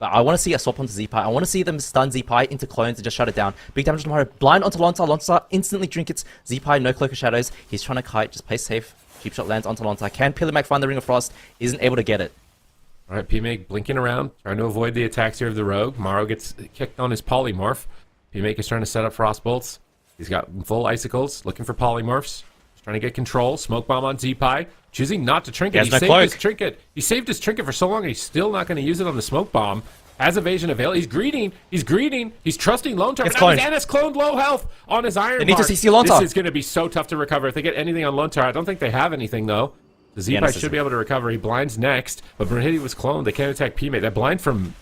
But I want to see a swap onto Z-Pi. I want to see them stun Z-Pi into clones and just shut it down. Big damage to Maro. Blind onto Lontar. Lontar instantly trinkets. Z-Pi, no Cloak of Shadows. He's trying to kite. Just play safe. Cheap shot lands onto Lontar. Can Pillimac find the Ring of Frost? Isn't able to get it. All right, P-Make blinking around, trying to avoid the attacks here of the Rogue. Maro gets kicked on his Polymorph. P-Make is trying to set up Frost Bolts. He's got full Icicles, looking for Polymorphs. He's trying to get control. Smoke Bomb on Z-Pi. Choosing not to Trinket. He saved his Trinket. He saved his Trinket for so long, and he's still not going to use it on the Smoke Bomb. Has evasion available. He's greeting. He's trusting Lontar. But now he's cloned low health on his Iron Bar. They need to CC Lontar. This is going to be so tough to recover. If they get anything on Lontar, I don't think they have anything, though. The Z-Pi should be able to recover. He blinds Next, but Brunhilde was cloned. They can't attack P-Mate. That blind from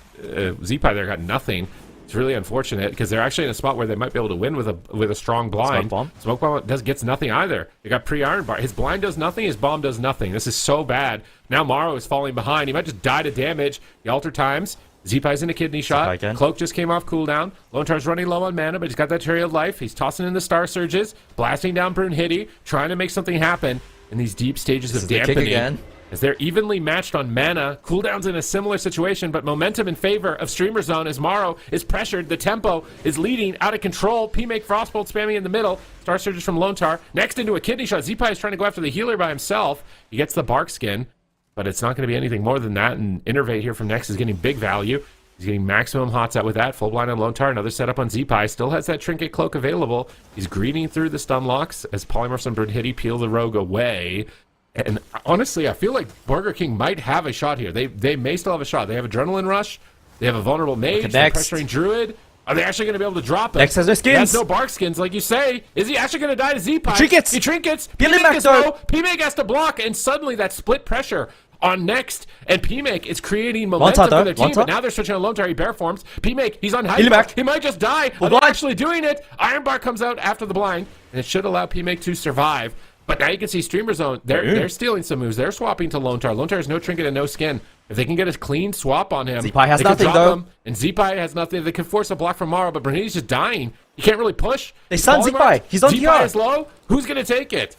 Z-Pi there got nothing. It's really unfortunate because they're actually in a spot where they might be able to win with a strong blind. Smoke Bomb gets nothing either. They got pre-Iron Bar. His blind does nothing. His bomb does nothing. This is so bad. Now Maro is falling behind. He might just die to damage. The Alter Times. Z-Pi's in a Kidney Shot. Cloak just came off cooldown. Lontar's running low on mana, but he's got that Tree of Life. He's tossing in the Star Surges, blasting down Brunhilde, trying to make something happen in these deep stages of dampening. As they're evenly matched on mana, cooldown's in a similar situation, but momentum in favor of Streamer Zone as Maro is pressured. The tempo is leading out of control. P-Make Frostbolt spamming in the middle. Star Surges from Lontar. Next into a Kidney Shot. Z-Pi is trying to go after the healer by himself. He gets the Bark Skin, but it's not going to be anything more than that, and Innervate here from Next is getting big value. He's getting maximum hot set with that. Full blind on Lontar. Another setup on Z-Pi. Still has that Trinket Cloak available. He's greeting through the stun locks as Polymorphs and Brunhilde peel the Rogue away. And honestly, I feel like BORGIR KING might have a shot here. They may still have a shot. They have Adrenaline Rush. They have a vulnerable Mage. They're pressuring Druid. Are they actually going to be able to drop it? Next has no skins. He has no Bark Skins, like you say. Is he actually going to die to Z-Pi? Trinkets. He trinkets. P-Make is low. P-Make has to block, and suddenly that split pressure on Next, and P-Make is creating momentum for their team, but now they're switching on Lontar. He bear forms. P-Make, he's on high. He might just die. They're actually doing it. Iron Bar comes out after the blind, and it should allow P-Make to survive. But now you can see Streamer Zone. They're stealing some moves. They're swapping to Lontar. Lontar has no Trinket and no skin. If they can get a clean swap on him, Z-Pi has nothing, though. And Z-Pi has nothing. They can force a block from Maro, but Brunhilde's just dying. You can't really push. They stun Z-Pi. He's on Z-Pi is low. Who's going to take it?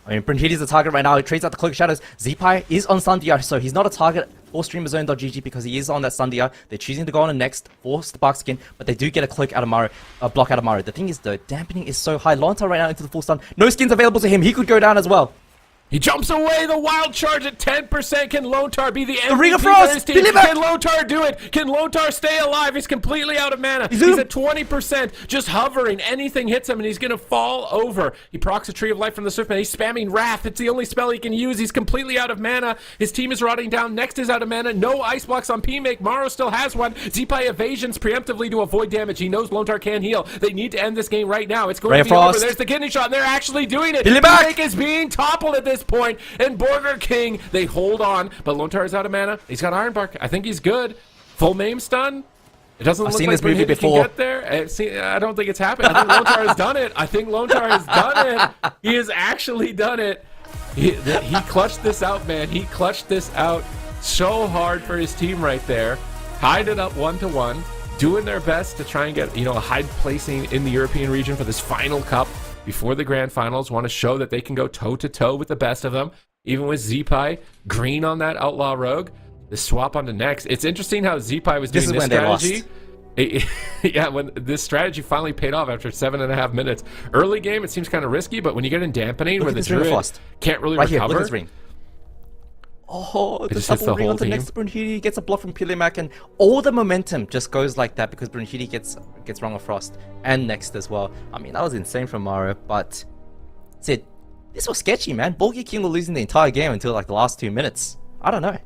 I mean, Brunhilde's the target right now. He trades out the Cloak of Shadows. Z-Pi is on Stun DR, so he's not a target for StreamerZone.gg because he is on that Stun DR. They're choosing to go on a Next, force the Bark Skin, but they do get a Cloak out of Maro, a block out of Maro. The thing is, though, dampening is so high. Lontar right now into the full stun. No skins available to him. He could go down as well. He jumps away. The wild charge at 10%. Can Lontar be the MVP? The Ring of Frost! Can Lontar do it? Can Lontar stay alive? He's completely out of mana. He's at 20%, just hovering. Anything hits him, and he's going to fall over. He procs a Tree of Life from the Swiftman. He's spamming Wrath. It's the only spell he can use. He's completely out of mana. His team is rotting down. Next is out of mana. No Ice Blocks on P-Make. Maro still has one. Z-Pi evasions preemptively to avoid damage. He knows Lontar can heal. They need to end this game right now. It's going to be over. There's the Kidney Shot, and they're actually doing it. P-Make is being toppled at this point, and BORGIR KING, they hold on, but Lontar is out of mana. He's got Iron Bark. I think he's good. Full Mame Stun. It doesn't look like Brunhilde can get there. I don't think it's happened. I think Lontar has done it. I think Lontar has done it. He has actually done it. He clutched this out, man. He clutched this out so hard for his team right there. Tied it up 1-1, doing their best to try and get a high placing in the European region for this final cup before the grand finals. Want to show that they can go toe-to-toe with the best of them. even with Zeepai green on that Outlaw Rogue, the swap onto next. It's interesting how Zeepai was doing this strategy. Yeah, when this strategy finally paid off after 7.5 minutes. Early game, it seems kind of risky, but when you get in dampening, where the Druid can't really recover. Here, look at this ring. Oh, the double ring onto next Brunhilde, gets a block from Pilimac, and all the momentum just goes like that because Brunhilde gets Rung of Frost and next as well. I mean, that was insane from Maro, but Sid, this was sketchy, man. BORGIR KING were losing the entire game until like the last 2 minutes. I don't know.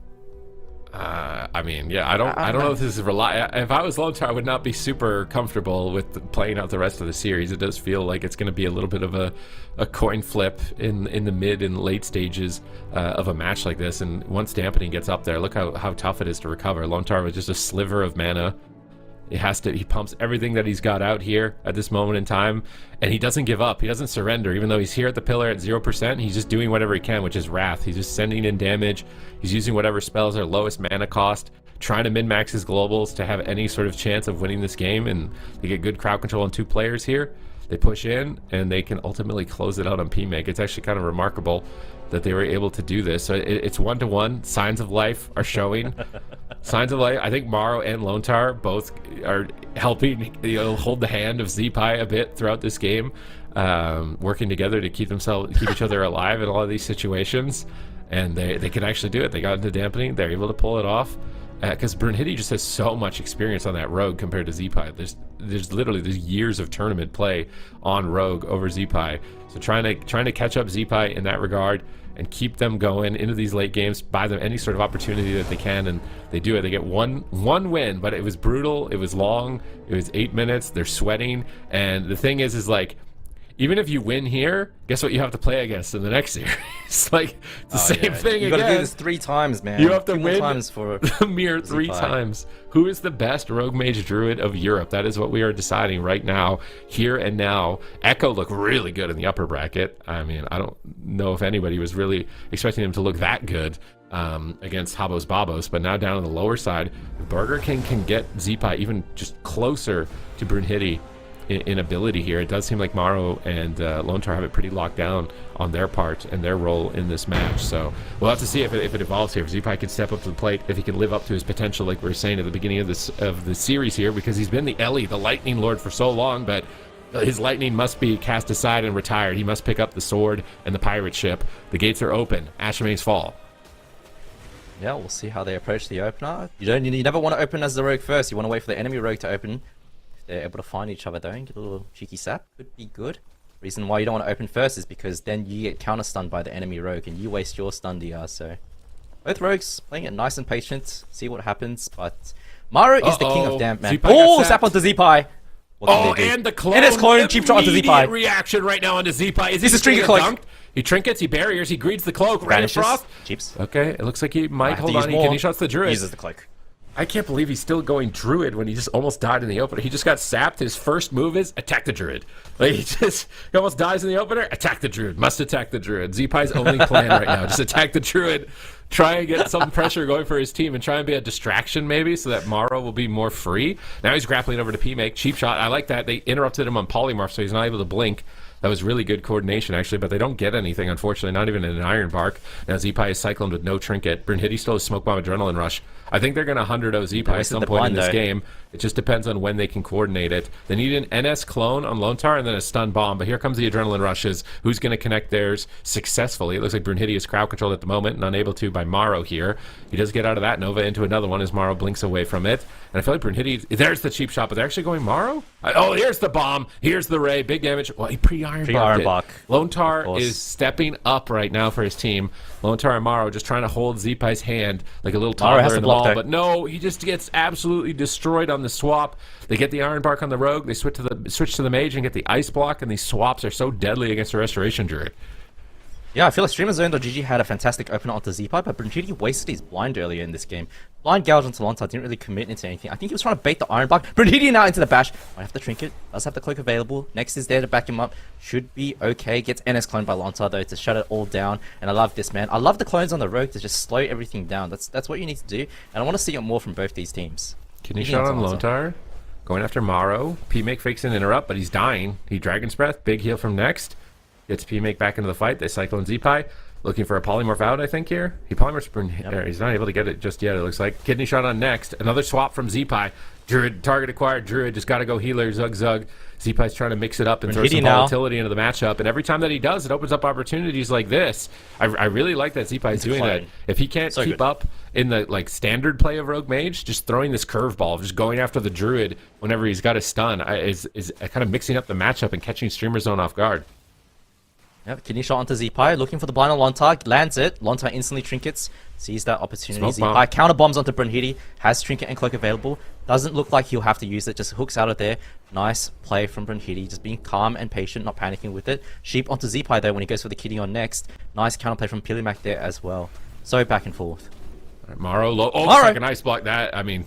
I mean, yeah, I don't know if this is if I was Lontar, I would not be super comfortable with playing out the rest of the series. It does feel like it's going to be a little bit of a coin flip in the mid and late stages of a match like this. And once dampening gets up there, look how tough it is to recover. Lontar with just a sliver of mana. He pumps everything that he's got out here at this moment in time, and he doesn't give up. He doesn't surrender, even though he's here at the pillar at 0%. He's just doing whatever he can, which is Wrath. He's just sending in damage. He's using whatever spells are lowest mana cost, trying to min-max his globals to have any sort of chance of winning this game, and they get good crowd control on 2 players here. They push in, and they can ultimately close it out on PMake. It's actually kind of remarkable that they were able to do this. So it's 1-to-1. Signs of life are showing. Signs of life. I think Maro and Lontar both are helping, hold the hand of Zeepai a bit throughout this game, working together to keep each other alive in all of these situations. And they can actually do it. They got into dampening. They're able to pull it off. Because Brunhilde just has so much experience on that Rogue compared to Zeepai. There's literally years of tournament play on Rogue over Zeepai. So trying to catch up Zeepai in that regard and keep them going into these late games, buy them any sort of opportunity that they can, and they do it. They get one win, but it was brutal. It was long. It was 8 minutes. They're sweating, and the thing is like, even if you win here, guess what you have to play against in the next series? It's like the same thing again. You gotta do this 3 times, man. You have to win times for a mere 3 times. Who is the best Rogue Mage Druid of Europe? That is what we are deciding right now, here and now. Echo looked really good in the upper bracket. I mean, I don't know if anybody was really expecting him to look that good against HABOS BABOS, but now down on the lower side, BORGIR KING can get Zeepai even just closer to Brunhilde in ability here. It does seem like Maro and Lontar have it pretty locked down on their part and their role in this match. So we'll have to see if it evolves here. If Zeepai can step up to the plate, if he can live up to his potential, like we were saying at the beginning of the series here, because he's been the Ellie, the Lightning Lord, for so long, but his lightning must be cast aside and retired. He must pick up the sword and the pirate ship. The gates are open. Ashamane's Fall. Yeah, we'll see how they approach the opener. You never want to open as the rogue first. You want to wait for the enemy rogue to open. They're able to find each other though and get a little cheeky sap. Could be good. Reason why you don't want to open first is because then you get counter stunned by the enemy rogue and you waste your stun DR. So both rogues playing it nice and patient, see what happens. But Maro is the king of damp, man. Oh, sap onto Zeepai. And the clone. And it's clone, cheap shot onto Zeepai. Reaction right now onto Zeepai. Is this a string cloak? He trinkets, he barriers, he greets the cloak. Rain of Frost. Cheaps. Okay, it looks like he might hold on. He shots the druid. Uses the cloak. I can't believe he's still going druid when he just almost died in the opener. He just got sapped. His first move is attack the druid. Like he almost dies in the opener. Attack the druid. Must attack the druid. Zeepai's only plan right now. Just attack the druid. Try and get some pressure going for his team and try and be a distraction maybe so that Maro will be more free. Now he's grappling over to PMake. Cheap shot. I like that. They interrupted him on polymorph so he's not able to blink. That was really good coordination, actually, but they don't get anything, unfortunately, not even an Iron Bark. Now Zeepai is cycloned with no trinket. Brunhilde still has Smoke Bomb Adrenaline Rush. I think they're going to 100-0 Zeepai at some point in this game. It just depends on when they can coordinate it. They need an NS clone on Lontar and then a stun bomb, but here comes the Adrenaline Rushes. Who's going to connect theirs successfully? It looks like Brunhilde is crowd controlled at the moment and unable to by Maro here. He does get out of that Nova into another one as Maro blinks away from it. And I feel like Brunhilde, there's the cheap shot, but they're actually going Maro? Oh, here's the bomb. Here's the Ray. Big damage. Well, he pre-Iron Bark. Lontar is stepping up right now for his team. Lontar and Maro just trying to hold Zeepai's hand like a little toddler in the ball, but no, he just gets absolutely destroyed on the swap. They get the Iron Bark on the Rogue, they switch to the Mage and get the Ice Block, and these swaps are so deadly against the Restoration Druid. Yeah, I feel like StreamerZone.gg had a fantastic opener onto Zeepai, but Brunhilde wasted his blind earlier in this game. Blind gouge onto Lontar, didn't really commit into anything. I think he was trying to bait the Iron Bark. Brunhilde now into the bash. Might have the trinket, does have the cloak available. Next is there to back him up. Should be okay. Gets NS cloned by Lontar though to shut it all down. And I love this, man. I love the clones on the Rogue to just slow everything down. That's what you need to do. And I want to see it more from both these teams. Can you shot on Lontar? Going after Maro. PMake fakes an interrupt, but he's dying. He Dragon's Breath. Big heal from next. Gets PMake back into the fight. They cyclone Zeepai. Looking for a polymorph out, I think, here. He polymorphs, he's not able to get it just yet, it looks like. Kidney shot on next. Another swap from Zeepai. Druid, target acquired. Druid just got to go healer, Zug. Zeepai's trying to mix it up and throw some volatility into the matchup. And every time that he does, it opens up opportunities like this. I really like that Zeepai's doing that. If he can't keep up in the like standard play of Rogue Mage, just throwing this curveball, just going after the Druid whenever he's got a stun, is kind of mixing up the matchup and catching Streamer Zone off guard. Yep, kidney shot onto Zeepai, looking for the blind on Lontar, lands it. Lontar instantly trinkets, sees that opportunity. Zeepai counter bombs onto Brunhilde, has trinket and cloak available. Doesn't look like he'll have to use it, just hooks out of there. Nice play from Brunhilde, just being calm and patient, not panicking with it. Sheep onto Zeepai though when he goes for the kidney on next. Nice counterplay from Pilimac there as well. So back and forth. Morrow low. Oh, second ice block. That, I mean,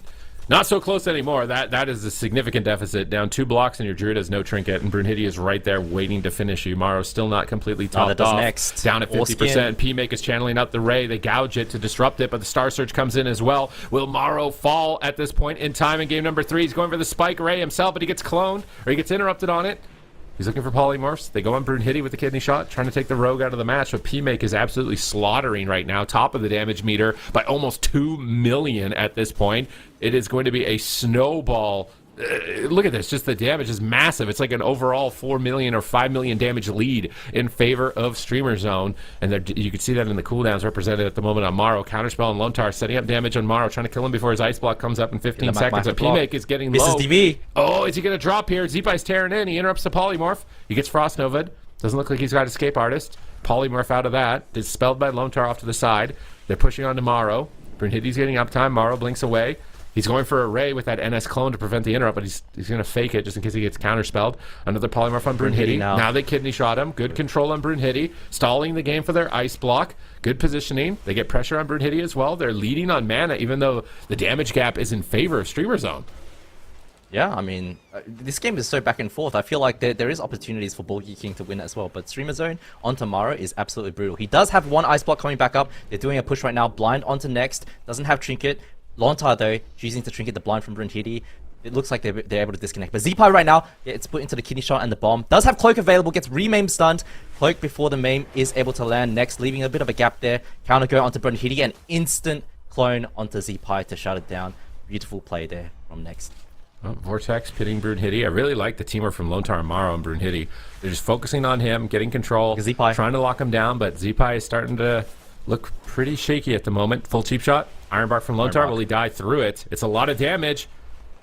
not so close anymore. That is a significant deficit. Down 2 blocks and your Druid has no trinket, and Brunhilde is right there waiting to finish you. Morrow's still not completely topped off. Next. Down at 50%. P-Make is channeling up the Ray. They gouge it to disrupt it, but the Star Surge comes in as well. Will Morrow fall at this point in time in game number 3? He's going for the Spike Ray himself, but he gets cloned, or he gets interrupted on it. He's looking for polymorphs. They go on Brunhilde with the kidney shot, trying to take the rogue out of the match, but P-Make is absolutely slaughtering right now, top of the damage meter by almost 2 million at this point. It is going to be a snowball. Look at this, just the damage is massive. It's like an overall 4 million or 5 million damage lead in favor of Streamer Zone, and you can see that in the cooldowns represented at the moment on Morrow. Counterspell on Lontar, setting up damage on Morrow, trying to kill him before his ice block comes up in 15 seconds. But P-Make is getting low. DV. Oh, is he going to drop here? Zeepai's tearing in. He interrupts the polymorph. He gets Frost Nova'd. Doesn't look like he's got Escape Artist. Polymorph out of that. Dispelled by Lontar off to the side. They're pushing on to Morrow. Brunhilde's getting uptime. Morrow blinks away. He's going for a Ray with that NS clone to prevent the interrupt, but he's going to fake it just in case he gets counterspelled. Another polymorph on Brunhilde. Now they kidney shot him. Good control on Brunhilde. Stalling the game for their ice block. Good positioning. They get pressure on Brunhilde as well. They're leading on mana, even though the damage gap is in favor of Streamer Zone. Yeah, I mean, this game is so back and forth. I feel like there is opportunities for BORGIR King to win as well. But Streamer Zone on Tomorrow is absolutely brutal. He does have one ice block coming back up. They're doing a push right now. Blind onto next. Doesn't have trinket. Lontar though, choosing to trinket the blind from Brunhilde. It looks like they're able to disconnect. But Zeepai right now, it's put into the kidney shot and the bomb. Does have Cloak available, gets re-maim stunned. Cloak before the maim is able to land next, leaving a bit of a gap there. Counter go onto Brunhilde and instant clone onto Zeepai to shut it down. Beautiful play there from next. Vortex pitting Brunhilde. I really like the teamwork from Lontar and Morrow and Brunhilde. They're just focusing on him, getting control, Zeepai trying to lock him down, but Zeepai is starting to look pretty shaky at the moment. Full cheap shot. Ironbark from Lontar. Will he die through it? It's a lot of damage.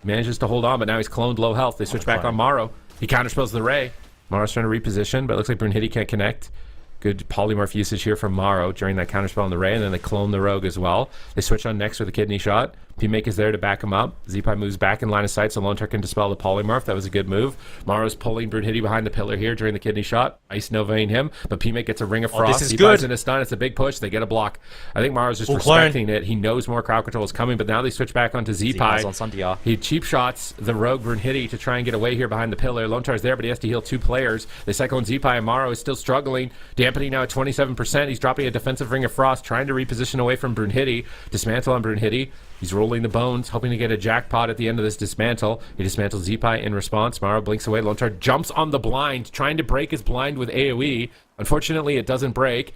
Manages to hold on, but now he's cloned low health. They switch back on Morrow. He counterspells the Ray. Morrow's trying to reposition, but it looks like Brunhilde can't connect. Good polymorph usage here from Morrow during that counterspell on the Ray, and then they clone the Rogue as well. They switch on next with a kidney shot. P-Make is there to back him up. Zeepai moves back in line of sight, so Lontar can dispel the polymorph. That was a good move. Morrow's pulling Brunhilde behind the pillar here during the kidney shot. Ice Novaing him, but P-Make gets a Ring of Frost. This is good. In a stun. It's a big push. They get a block. I think Morrow's just respecting it. He knows more crowd control is coming, but now they switch back onto Zeepai. He cheap shots the Rogue Brunhilde to try and get away here behind the pillar. Lontar's there, but he has to heal 2 players. They cycle on Zeepai, and Morrow is still struggling. Dampening now at 27%. He's dropping a defensive Ring of Frost, trying to reposition away from Brunhilde. Dismantle on Brunhilde. He's rolling the bones, hoping to get a jackpot at the end of this dismantle. He dismantles Zeepai in response. Morrow blinks away. Lontar jumps on the blind, trying to break his blind with AoE. Unfortunately, it doesn't break.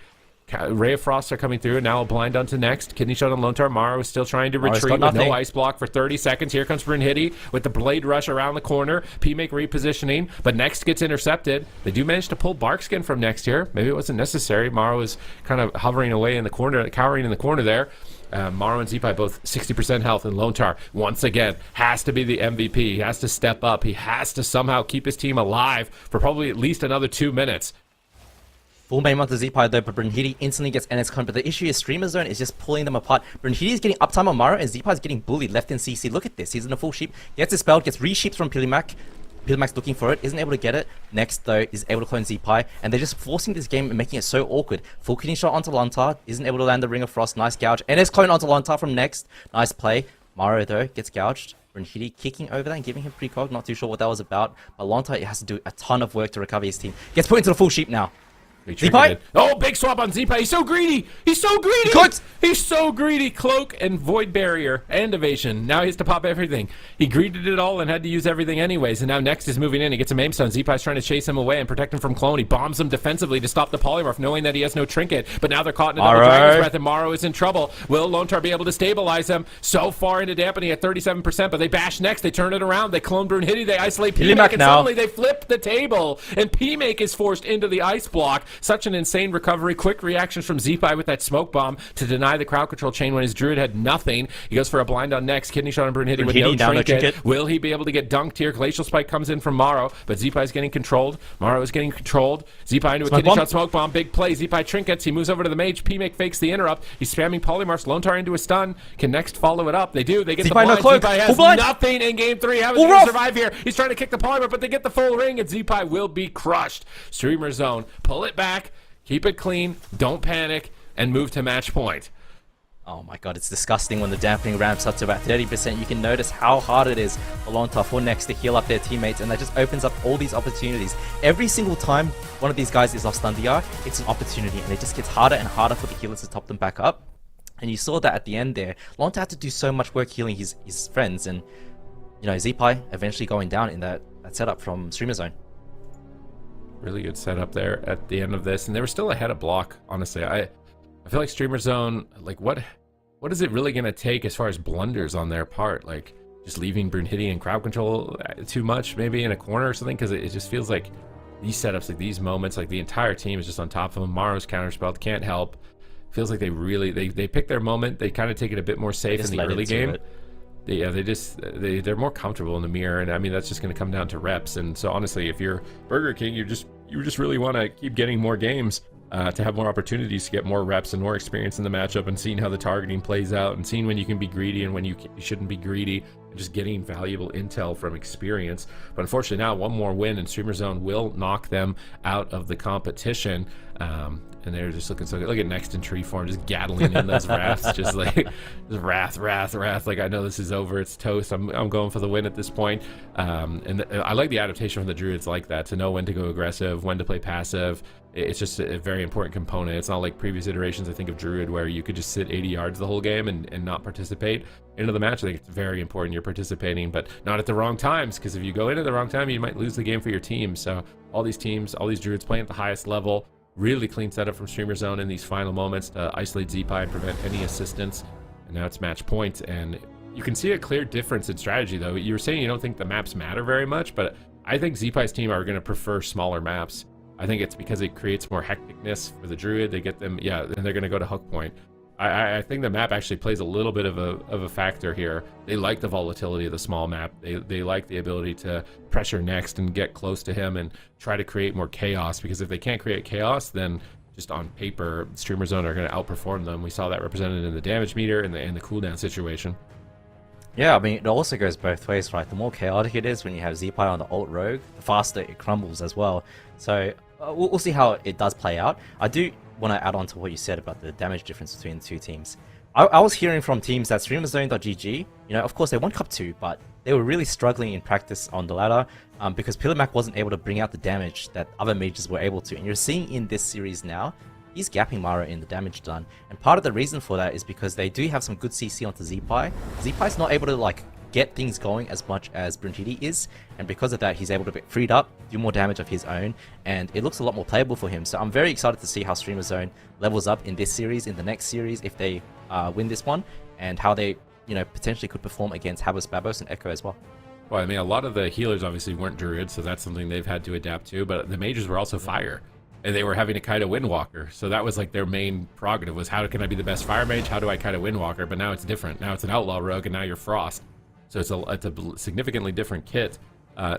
Ray of Frost are coming through. Now a blind onto next. Kidney shot on Lontar. Morrow is still trying to retreat with no ice block for 30 seconds. Here comes Brunhilde with the blade rush around the corner. P-Make repositioning, but next gets intercepted. They do manage to pull Barkskin from next here. Maybe it wasn't necessary. Morrow is kind of hovering away in the corner, cowering in the corner there. Morrow and Zeepai both 60% health, and Lontar once again has to be the MVP. He has to step up. He has to somehow keep his team alive for probably at least another 2 minutes. Full main onto Zeepai though, but Brunhilde instantly gets NS con. But the issue is Streamer Zone is just pulling them apart. Brunhilde is getting uptime on Morrow, and Zeepai is getting bullied left in CC. Look at this. He's in a full sheep. Gets dispelled, gets re-sheeps from Pilimac. Pilimac's looking for it, isn't able to get it. Next, though, is able to clone Zeepai, and they're just forcing this game and making it so awkward. Full kidney shot onto Lontar, isn't able to land the Ring of Frost. Nice gouge. NS clone onto Lontar from next. Nice play. Morrow, though, gets gouged. Brunhilde kicking over that and giving him precog. Not too sure what that was about, but Lontar has to do a ton of work to recover his team. Gets put into the full sheep now. They Z-Pi? triggered it. Oh, big swap on Z-Pi. He's so greedy. He's so greedy. He's so greedy. Cloak and Void Barrier and Evasion. Now he has to pop everything. He greeted it all and had to use everything anyways. And now Next is moving in. He gets a Maimstone. Z-Pi's trying to chase him away and protect him from Clone. He bombs him defensively to stop the Polymorph, knowing that he has no trinket. But now they're caught in a double Dragon's Breath, and Morrow is in trouble. Will Lontar be able to stabilize him? So far into dampening at 37%, but they bash Next. They turn it around. They clone Brunhilde. They isolate PMake, and suddenly they flip the table. And PMake is forced into the ice block. Such an insane recovery. Quick reactions from Z-Pi with that smoke bomb to deny the crowd control chain when his Druid had nothing. He goes for a blind on Next. Kidney shot on Brunhilde with no trinket. Will he be able to get dunked here? Glacial Spike comes in from Morrow, but Z-Pi is getting controlled. Morrow is getting controlled. Z-Pi into a kidney shot smoke bomb. Big play. Z-Pi trinkets. He moves over to the mage. PMake fakes the interrupt. He's spamming Polymorphs. Lontar into a stun. Can Next follow it up? They do. They get the blind. Z-Pi has nothing in game 3. How is he going to survive here? He's trying to kick the Polymorph, but they get the full ring, and Z-Pi will be crushed. Streamer zone. Pull it back. Keep it clean. Don't panic. And move to match point. Oh my god, it's disgusting when the dampening ramps up to about 30%. You can notice how hard it is for Lontar for Next to heal up their teammates, and that just opens up all these opportunities. Every single time one of these guys is off stun DR, it's an opportunity, and it just gets harder and harder for the healers to top them back up. And you saw that at the end there. Lontar had to do so much work healing his friends, and you know, Z-Pi eventually going down in that setup from Streamer Zone. Really good setup there at the end of this, and they were still ahead of block, honestly. I feel like Streamer Zone, like, what is it really going to take as far as blunders on their part? Like, just leaving Brunhilde and crowd control too much, maybe in a corner or something? Because it just feels like these setups, like these moments, like the entire team is just on top of them. Morrow's counterspelled, can't help. Feels like they really, they pick their moment. They kind of take it a bit more safe in the early game. They're more comfortable in the mirror, and I mean, that's just going to come down to reps. And so honestly, if you're Burger King, you just really want to keep getting more games. To have more opportunities to get more reps and more experience in the matchup, and seeing how the targeting plays out, and seeing when you can be greedy and when you shouldn't be greedy, and just getting valuable intel from experience. But unfortunately now, one more win and Streamer Zone will knock them out of the competition. And they're just looking so good. Look at Next in tree form, just gattling in those wraths, just like just wrath. Like, I know this is over, it's toast. I'm going for the win at this point. And I like the adaptation from the Druids like that, to know when to go aggressive, when to play passive. It's just a very important component. It's not like previous iterations, I think, of Druid, where you could just sit 80 yards the whole game and not participate into the match. I think it's very important you're participating, but not at the wrong times, because if you go in at the wrong time, you might lose the game for your team. So all these teams, all these Druids playing at the highest level. Really clean setup from Streamer Zone in these final moments to isolate Z-Pi and prevent any assistance. And now it's match point, and you can see a clear difference in strategy, though. You were saying you don't think the maps matter very much, but I think Z-Pi's team are going to prefer smaller maps. I think it's because it creates more hecticness for the Druid. They get them, yeah, and they're going to go to hook point. I think the map actually plays a little bit of a factor here. They like the volatility of the small map. They like the ability to pressure Next and get close to him and try to create more chaos, because if they can't create chaos, then just on paper, Streamer Zone are going to outperform them. We saw that represented in the damage meter and the cooldown situation. Yeah, I mean, it also goes both ways, right? The more chaotic it is when you have Z-Pi on the alt rogue, the faster it crumbles as well. So we'll see how it does play out. I do want to add on to what you said about the damage difference between the two teams. I was hearing from teams that StreamerZone.gg, you know, of course they won Cup 2, but they were really struggling in practice on the ladder because Pillarmac wasn't able to bring out the damage that other mages were able to. And you're seeing in this series now, he's gapping Mara in the damage done. And part of the reason for that is because they do have some good CC onto Z-Pi. Z-Pi's not able to, like, get things going as much as Brunhilde is, and because of that he's able to get freed up, do more damage of his own, and it looks a lot more playable for him. So I'm very excited to see how Streamer Zone levels up in this series, in the next series, if they win this one, and how they, you know, potentially could perform against HABOS, BABOS, and Echo as well. Well, I mean, a lot of the healers obviously weren't Druids, so that's something they've had to adapt to, but the mages were also fire. And they were having to kite a Windwalker, so that was like their main prerogative, was how can I be the best fire mage, how do I kite a Windwalker? But now it's different. Now it's an outlaw rogue, and now you're Frost. So it's a significantly different kit,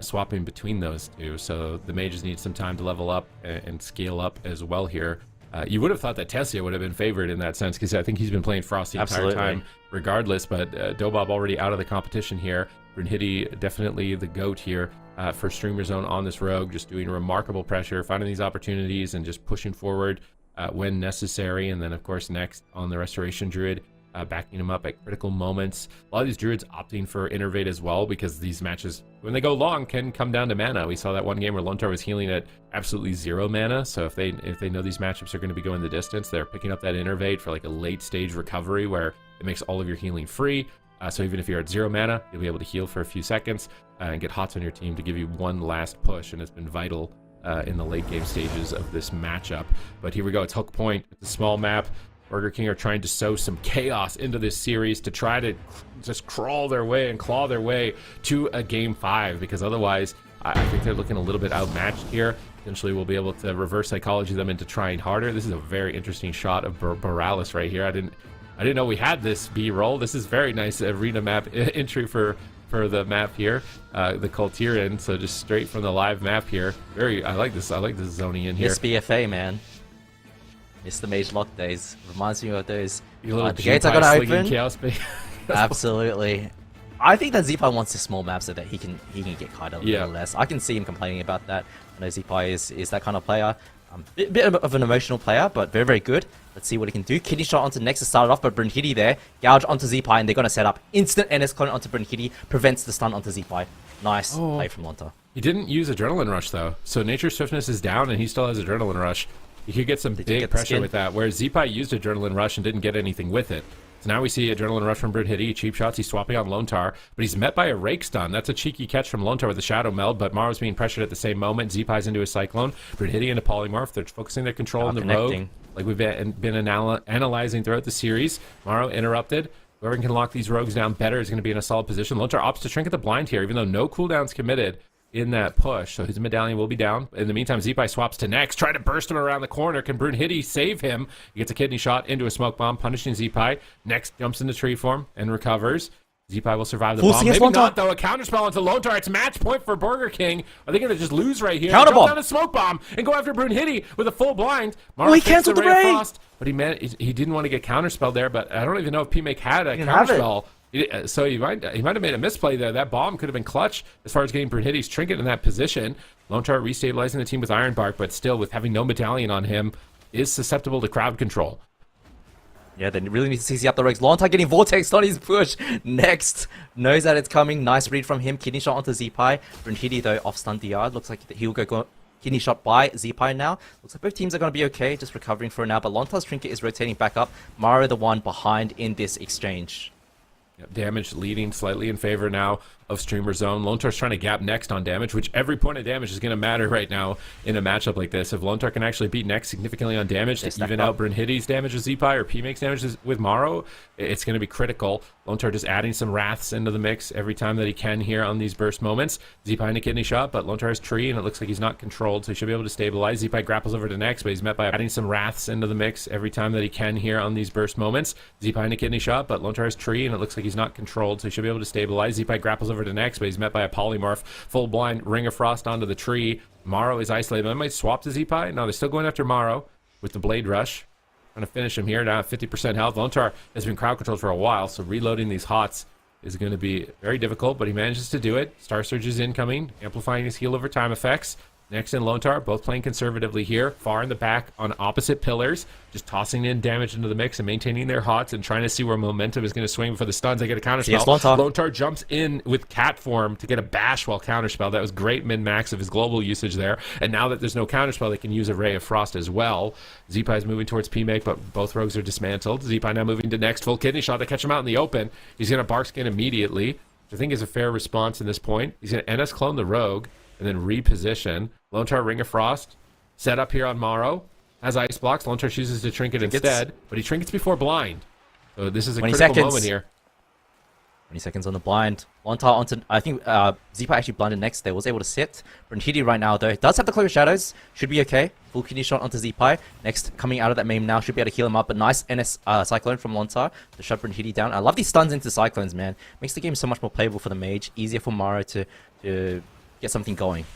swapping between those two. So the mages need some time to level up and scale up as well here. You would have thought that Tessia would have been favored in that sense, because I think he's been playing Frost the entire time regardless, but Dobob already out of the competition here. Brunhilde definitely the GOAT here for Streamer Zone on this rogue, just doing remarkable pressure, finding these opportunities and just pushing forward when necessary. And then of course next on the Restoration Druid, backing him up at critical moments. A lot of these druids opting for Innervate as well, because these matches, when they go long, can come down to mana. We saw that one game where Lontar was healing at absolutely 0 mana, so if they know these matchups are going to be going the distance, they're picking up that Innervate for like a late stage recovery where it makes all of your healing free. So even if you're at 0 mana, you'll be able to heal for a few seconds and get hots on your team to give you one last push, and it's been vital in the late game stages of this matchup. But here we go, it's Hook Point. It's a small map. BORGIR KING are trying to sow some chaos into this series to try to just crawl their way and claw their way to a game 5, because otherwise I think they're looking a little bit outmatched here. Potentially we'll be able to reverse psychology them into trying harder. This is a very interesting shot of Boralis right here. I didn't know we had this B-roll. This is very nice arena map entry for the map here, the Kultiran. So just straight from the live map here. I like this zoning in here. Miss BFA, man. Miss the Mage Lock days. Reminds me of those. The gates are gonna open. Chaos Absolutely. I think that Zipai wants a small map so that he can get caught a little less. I can see him complaining about that. I know Zipai is that kind of player. Bit of an emotional player, but very, very good. Let's see what he can do. Kidney shot onto Nexus started off, but Brunhilde there. Gouge onto Zipai, and they're going to set up. Instant NS clone onto Brunhilde. Prevents the stun onto Zipai. Nice play from Lonta. He didn't use Adrenaline Rush, though. So Nature Swiftness is down, and he still has Adrenaline Rush. He could get some big pressure with that, whereas Zipai used Adrenaline Rush and didn't get anything with it. So now we see Adrenaline Rush from Brunhilde, cheap shots, he's swapping on Lontar, but he's met by a Rake Stun. That's a cheeky catch from Lontar with the Shadow Meld, but Maro's being pressured at the same moment. Zipai's into a Cyclone, Brunhilde into Polymorph. They're focusing their control on the Rogue, like we've been analyzing throughout the series. Maro interrupted. Whoever can lock these Rogues down better is going to be in a solid position. Lontar opts to Trinket the Blind here, even though no cooldowns committed in that push, so his medallion will be down. In the meantime, Zipai swaps to Nex, try to burst him around the corner. Can Brunhilde save him? He gets a kidney shot into a smoke bomb, punishing Zipai. Nex jumps into tree form and recovers. Zipai will survive the bomb. Maybe not, though. A counterspell onto Lontar. It's match point for BORGIR KIng. Are they going to just lose right here? Counter bomb. Jump down a smoke bomb and go after Brunhilde with a full blind. Oh, he canceled the Ray. Frost, but he didn't want to get counterspell there, but I don't even know if PMake had a counterspell. So he might have made a misplay there. That bomb could have been clutch as far as getting Brunhilde's Trinket in that position. Lontar restabilizing the team with Iron Bark, but still with having no medallion on him is susceptible to crowd control. Yeah, they really need to CC up the Rogues. Lontar getting Vortex on his push. Next, knows that it's coming. Nice read from him. Kidney shot onto Zipai. Brunhilde, though, off stun DR. Looks like he'll go kidney shot by Zipai now. Looks like both teams are going to be okay, just recovering for now. But Lontar's Trinket is rotating back up. Maro the one behind in this exchange. Damage leading slightly in favor now of Streamer Zone. Lontar's trying to gap Next on damage, which every point of damage is going to matter right now in a matchup like this. If Lontar can actually beat Next significantly on damage to even out Brunhilde's damage with Zipai or PMake's damage with Maro, it's going to be critical. Lontar just adding some Wraths into the mix every time that he can here on these burst moments. Zipai in a kidney shot, but Lontar has tree, and it looks like he's not controlled, so he should be able to stabilize. Zipai grapples over to Next, but he's met by adding some Wraths into the mix every time that he can here on these burst moments. Zipai in a kidney shot, but Lontar has tree, and it looks like he's not controlled, so he should be able to stabilize. Zipai grapples over to Next, but he's met by a Polymorph. Full blind, Ring of Frost onto the tree. Maro is isolated. I might swap to Zipai. No, they're still going after Maro with the Blade Rush. Trying to finish him here, down at 50% health. Lontar has been crowd controlled for a while, so reloading these hots is going to be very difficult, but he manages to do it. Star Surge is incoming, amplifying his heal over time effects. Next and Lontar, both playing conservatively here, far in the back on opposite pillars, just tossing in damage into the mix and maintaining their hots and trying to see where momentum is going to swing for the stuns. They get a counterspell. Yes, Lontar jumps in with cat form to get a bash while counterspell. That was great min-max of his global usage there. And now that there's no counterspell, they can use a Ray of Frost as well. Zipai is moving towards PMake, but both rogues are dismantled. Zipai now moving to Next, full kidney shot to catch him out in the open. He's going to Bark Skin immediately, which I think is a fair response in this point. He's going to NS clone the rogue and then reposition. Lontar Ring of Frost set up here on Maro. Has ice blocks. Lontar chooses to trinket instead, but he trinkets before blind. So this is a critical moment here. 20 seconds on the blind. Lontar onto, I think Zipai actually blinded Next there. Was able to sit. Brunhilde right now though does have the Cloak of Shadows. Should be okay. Full kidney shot onto Zipai. Next coming out of that meme now. Should be able to heal him up. But nice NS Cyclone from Lontar to shut Brunhilde down. I love these stuns into Cyclones, man. Makes the game so much more playable for the mage. Easier for Maro to get something going.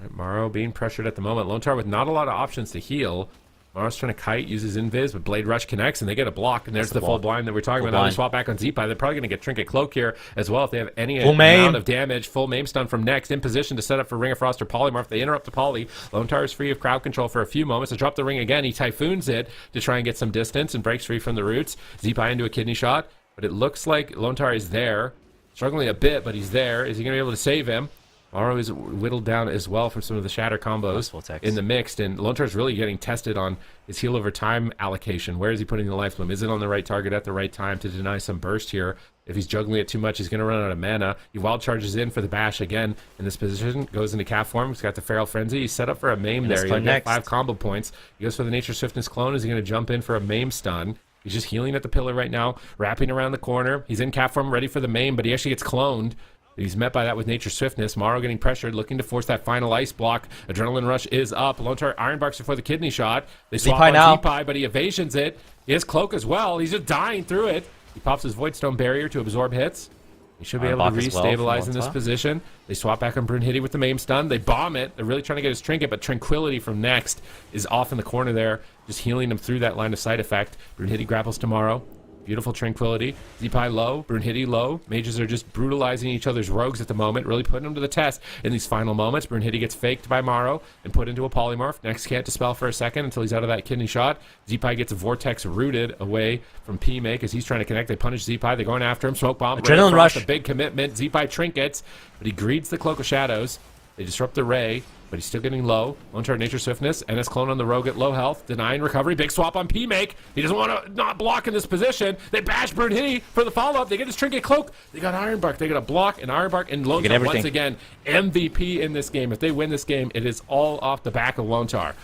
Right, Maro being pressured at the moment. Lontar with not a lot of options to heal. Maro's trying to kite, uses invis, but Blade Rush connects, and they get a block, and there's the full blind that we're talking about. Now they swap back on Zeepai. They're probably going to get Trinket Cloak here as well if they have any amount of damage. Full Maim stun from Next, in position to set up for Ring of Frost or Polymorph. They interrupt the Poly. Lone Tar is free of crowd control for a few moments. They drop the ring again. He Typhoons it to try and get some distance and breaks free from the roots. Zeepai into a kidney shot, but it looks like Lone Tar is there. Struggling a bit, but he's there. Is he going to be able to save him? Maro is whittled down as well from some of the shatter combos in the mixed, and Lone Tar's really getting tested on his heal over time allocation. Where is he putting the life bloom? Is it on the right target at the right time to deny some burst here? If he's juggling it too much, he's going to run out of mana. He wild charges in for the bash again in this position, goes into cap form. He's got the Feral Frenzy. He's set up for a Maim there. He'll get 5 combo points. He goes for the Nature Swiftness clone. Is he going to jump in for a Maim stun? He's just healing at the pillar right now, wrapping around the corner. He's in cap form, ready for the Maim, but he actually gets cloned. He's met by that with Nature Swiftness. Maro getting pressured, looking to force that final ice block. Adrenaline Rush is up. Lone Tar Iron Barks are for the kidney shot. They swap on Zeepai, but he evasions it. He has Cloak as well. He's just dying through it. He pops his Void Stone barrier to absorb hits. He should be able to re-stabilize in this position. They swap back on Brunhilde with the Maim stun. They bomb it. They're really trying to get his Trinket, but Tranquility from Next is off in the corner there, just healing him through that line of sight effect. Brunhilde grapples to Maro. Beautiful Tranquility. Zeepai low, Brunhilde low. Mages are just brutalizing each other's rogues at the moment, really putting them to the test in these final moments. Brunhilde gets faked by Maro and put into a Polymorph. Next can't dispel for a second until he's out of that kidney shot. Zeepai gets a Vortex rooted away from P-Make as he's trying to connect. They punish Zeepai. They're going after him. Smoke Bomb. Adrenaline Rush. A big commitment. Zeepai trinkets, but he greeds the Cloak of Shadows. They disrupt the Ray, but he's still getting low. Lone Tar Nature Swiftness, and his clone on the Rogue at low health, denying recovery. Big swap on P-Make. He doesn't want to not block in this position. They bash Brunhilde for the follow-up. They get his Trinket Cloak. They got Iron Bark. They got a block and Iron Bark, and Lone Tar once again MVP in this game. If they win this game, it is all off the back of Lone Tar.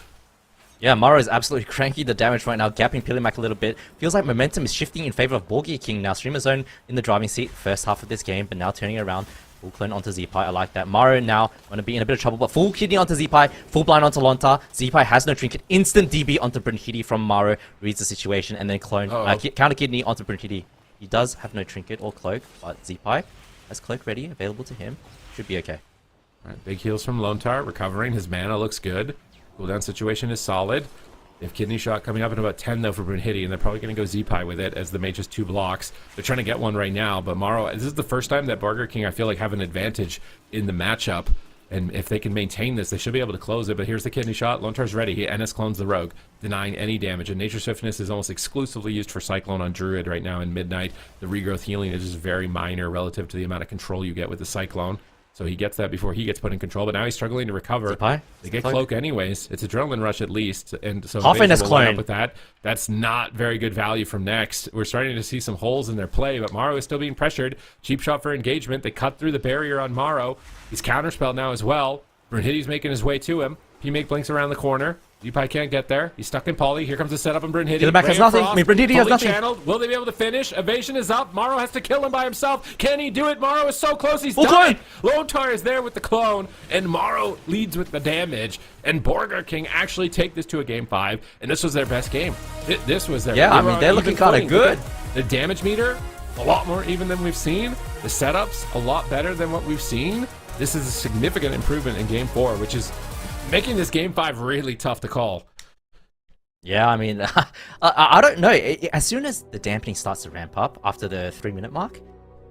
Yeah, Maro is absolutely cranky the damage right now, gapping Pilimac a little bit. Feels like momentum is shifting in favor of BORGIR King now. Streamer Zone in the driving seat first half of this game, but now turning it around. Full clone onto Zeepai, I like that. Maro now going to be in a bit of trouble, but full kidney onto Zeepai, full blind onto Lone Tar. Zeepai has no trinket, instant DB onto Brunhilde from Maro, reads the situation, and then clone, counter kidney onto Brunhilde. He does have no trinket or cloak, but Zeepai has cloak ready, available to him. Should be okay. All right, big heals from Lone Tar, recovering. His mana looks good. Cooldown situation is solid. They have Kidney Shot coming up in about 10 though for Brunhilde, and they're probably going to go Zeepai with it as the mage has 2 blocks. They're trying to get one right now, but Maro, this is the first time that BORGIR King I feel like have an advantage in the matchup, and if they can maintain this, they should be able to close it. But here's the Kidney Shot. Lone Tar's ready. He NS clones the Rogue, denying any damage, and Nature Swiftness is almost exclusively used for Cyclone on Druid right now in Midnight. The regrowth healing is just very minor relative to the amount of control you get with the Cyclone. So he gets that before he gets put in control, but now he's struggling to recover. Zeepai? They get Cloak anyways. It's Adrenaline Rush at least, and so half NS clone up with that. That's not very good value from Next. We're starting to see some holes in their play, but Maro is still being pressured. Cheap shot for engagement. They cut through the barrier on Maro. He's counterspelled now as well. Brunhilde's making his way to him. P-Make blinks around the corner. Zeepai can't get there. He's stuck in Poly. Here comes the setup on Brunhilde. Pilimac has nothing. I mean, Brunhilde has nothing. Channeled. Will they be able to finish? Evasion is up. Maro has to kill him by himself. Can he do it? Maro is so close. He's done it. Lone Tar is there with the clone, and Maro leads with the damage. And BORGIR King actually take this to a game 5, and this was their best game. This was their I mean, they're looking kind of good. The damage meter, a lot more even than we've seen. The setups, a lot better than what we've seen. This is a significant improvement in game 4, which is making this game 5 really tough to call. Yeah, I mean, I don't know. As soon as the dampening starts to ramp up after the 3-minute mark,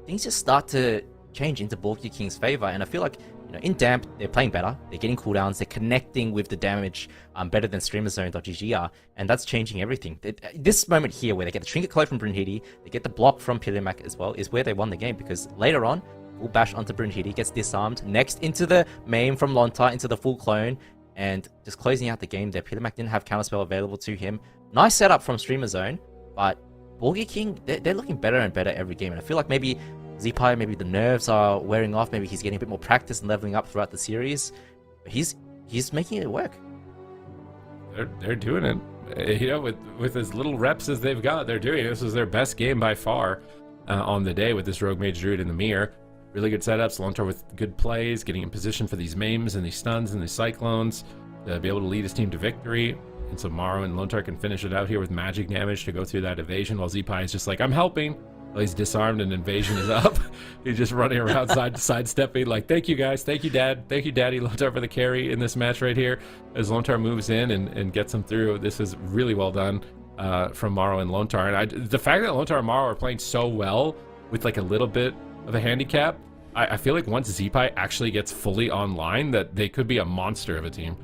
things just start to change into BORGIR King's favor. And I feel like, you know, in Damp, they're playing better. They're getting cooldowns. They're connecting with the damage better than StreamerZone.gg are. And that's changing everything. This moment here where they get the Trinket Cloak from Brunhilde, they get the block from Pilimac as well, is where they won the game. Because later on, full bash onto Brunhilde, gets disarmed. Next into the Maim from Lone Tar, into the full clone. And just closing out the game there. Pilimac didn't have counterspell available to him. Nice setup from Streamer Zone, but BORGIR King, they're looking better and better every game. And I feel like maybe Zeepai, maybe the nerves are wearing off. Maybe he's getting a bit more practice and leveling up throughout the series. But he's making it work. They're doing it. You know, with as little reps as they've got, they're doing it. This was their best game by far on the day with this Rogue Mage Druid in the mirror. Really good setups. Lone Tar with good plays, getting in position for these Maims and these stuns and these Cyclones to be able to lead his team to victory. And so Maro and Lone Tar can finish it out here with magic damage to go through that evasion, while Zeepai is just like, I'm helping. Well, he's disarmed and invasion is up. He's just running around sidestepping like, thank you guys, thank you dad, thank you daddy, Lontar for the carry in this match right here. As Lontar moves in and gets him through, this is really well done from Maro and Lontar. And the fact that Lontar and Maro are playing so well with like a little bit of a handicap, I feel like once Zeepai actually gets fully online, that they could be a monster of a team.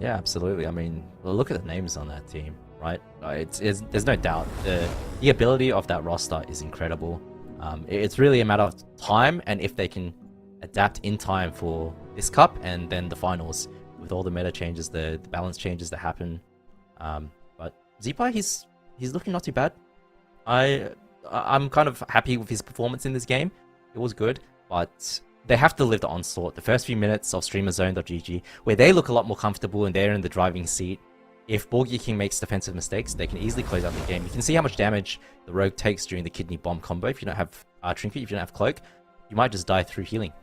Yeah, absolutely. I mean, look at the names on that team, right? There's no doubt. The ability of that roster is incredible. It's really a matter of time and if they can adapt in time for this cup and then the finals with all the meta changes, the balance changes that happen. But Zeepai, he's looking not too bad. I'm kind of happy with his performance in this game. It was good, but they have to live the onslaught. The first few minutes of streamerzone.gg, where they look a lot more comfortable and they're in the driving seat. If BORGIR KING makes defensive mistakes, they can easily close out the game. You can see how much damage the Rogue takes during the kidney bomb combo. If you don't have Trinket, if you don't have Cloak, you might just die through healing.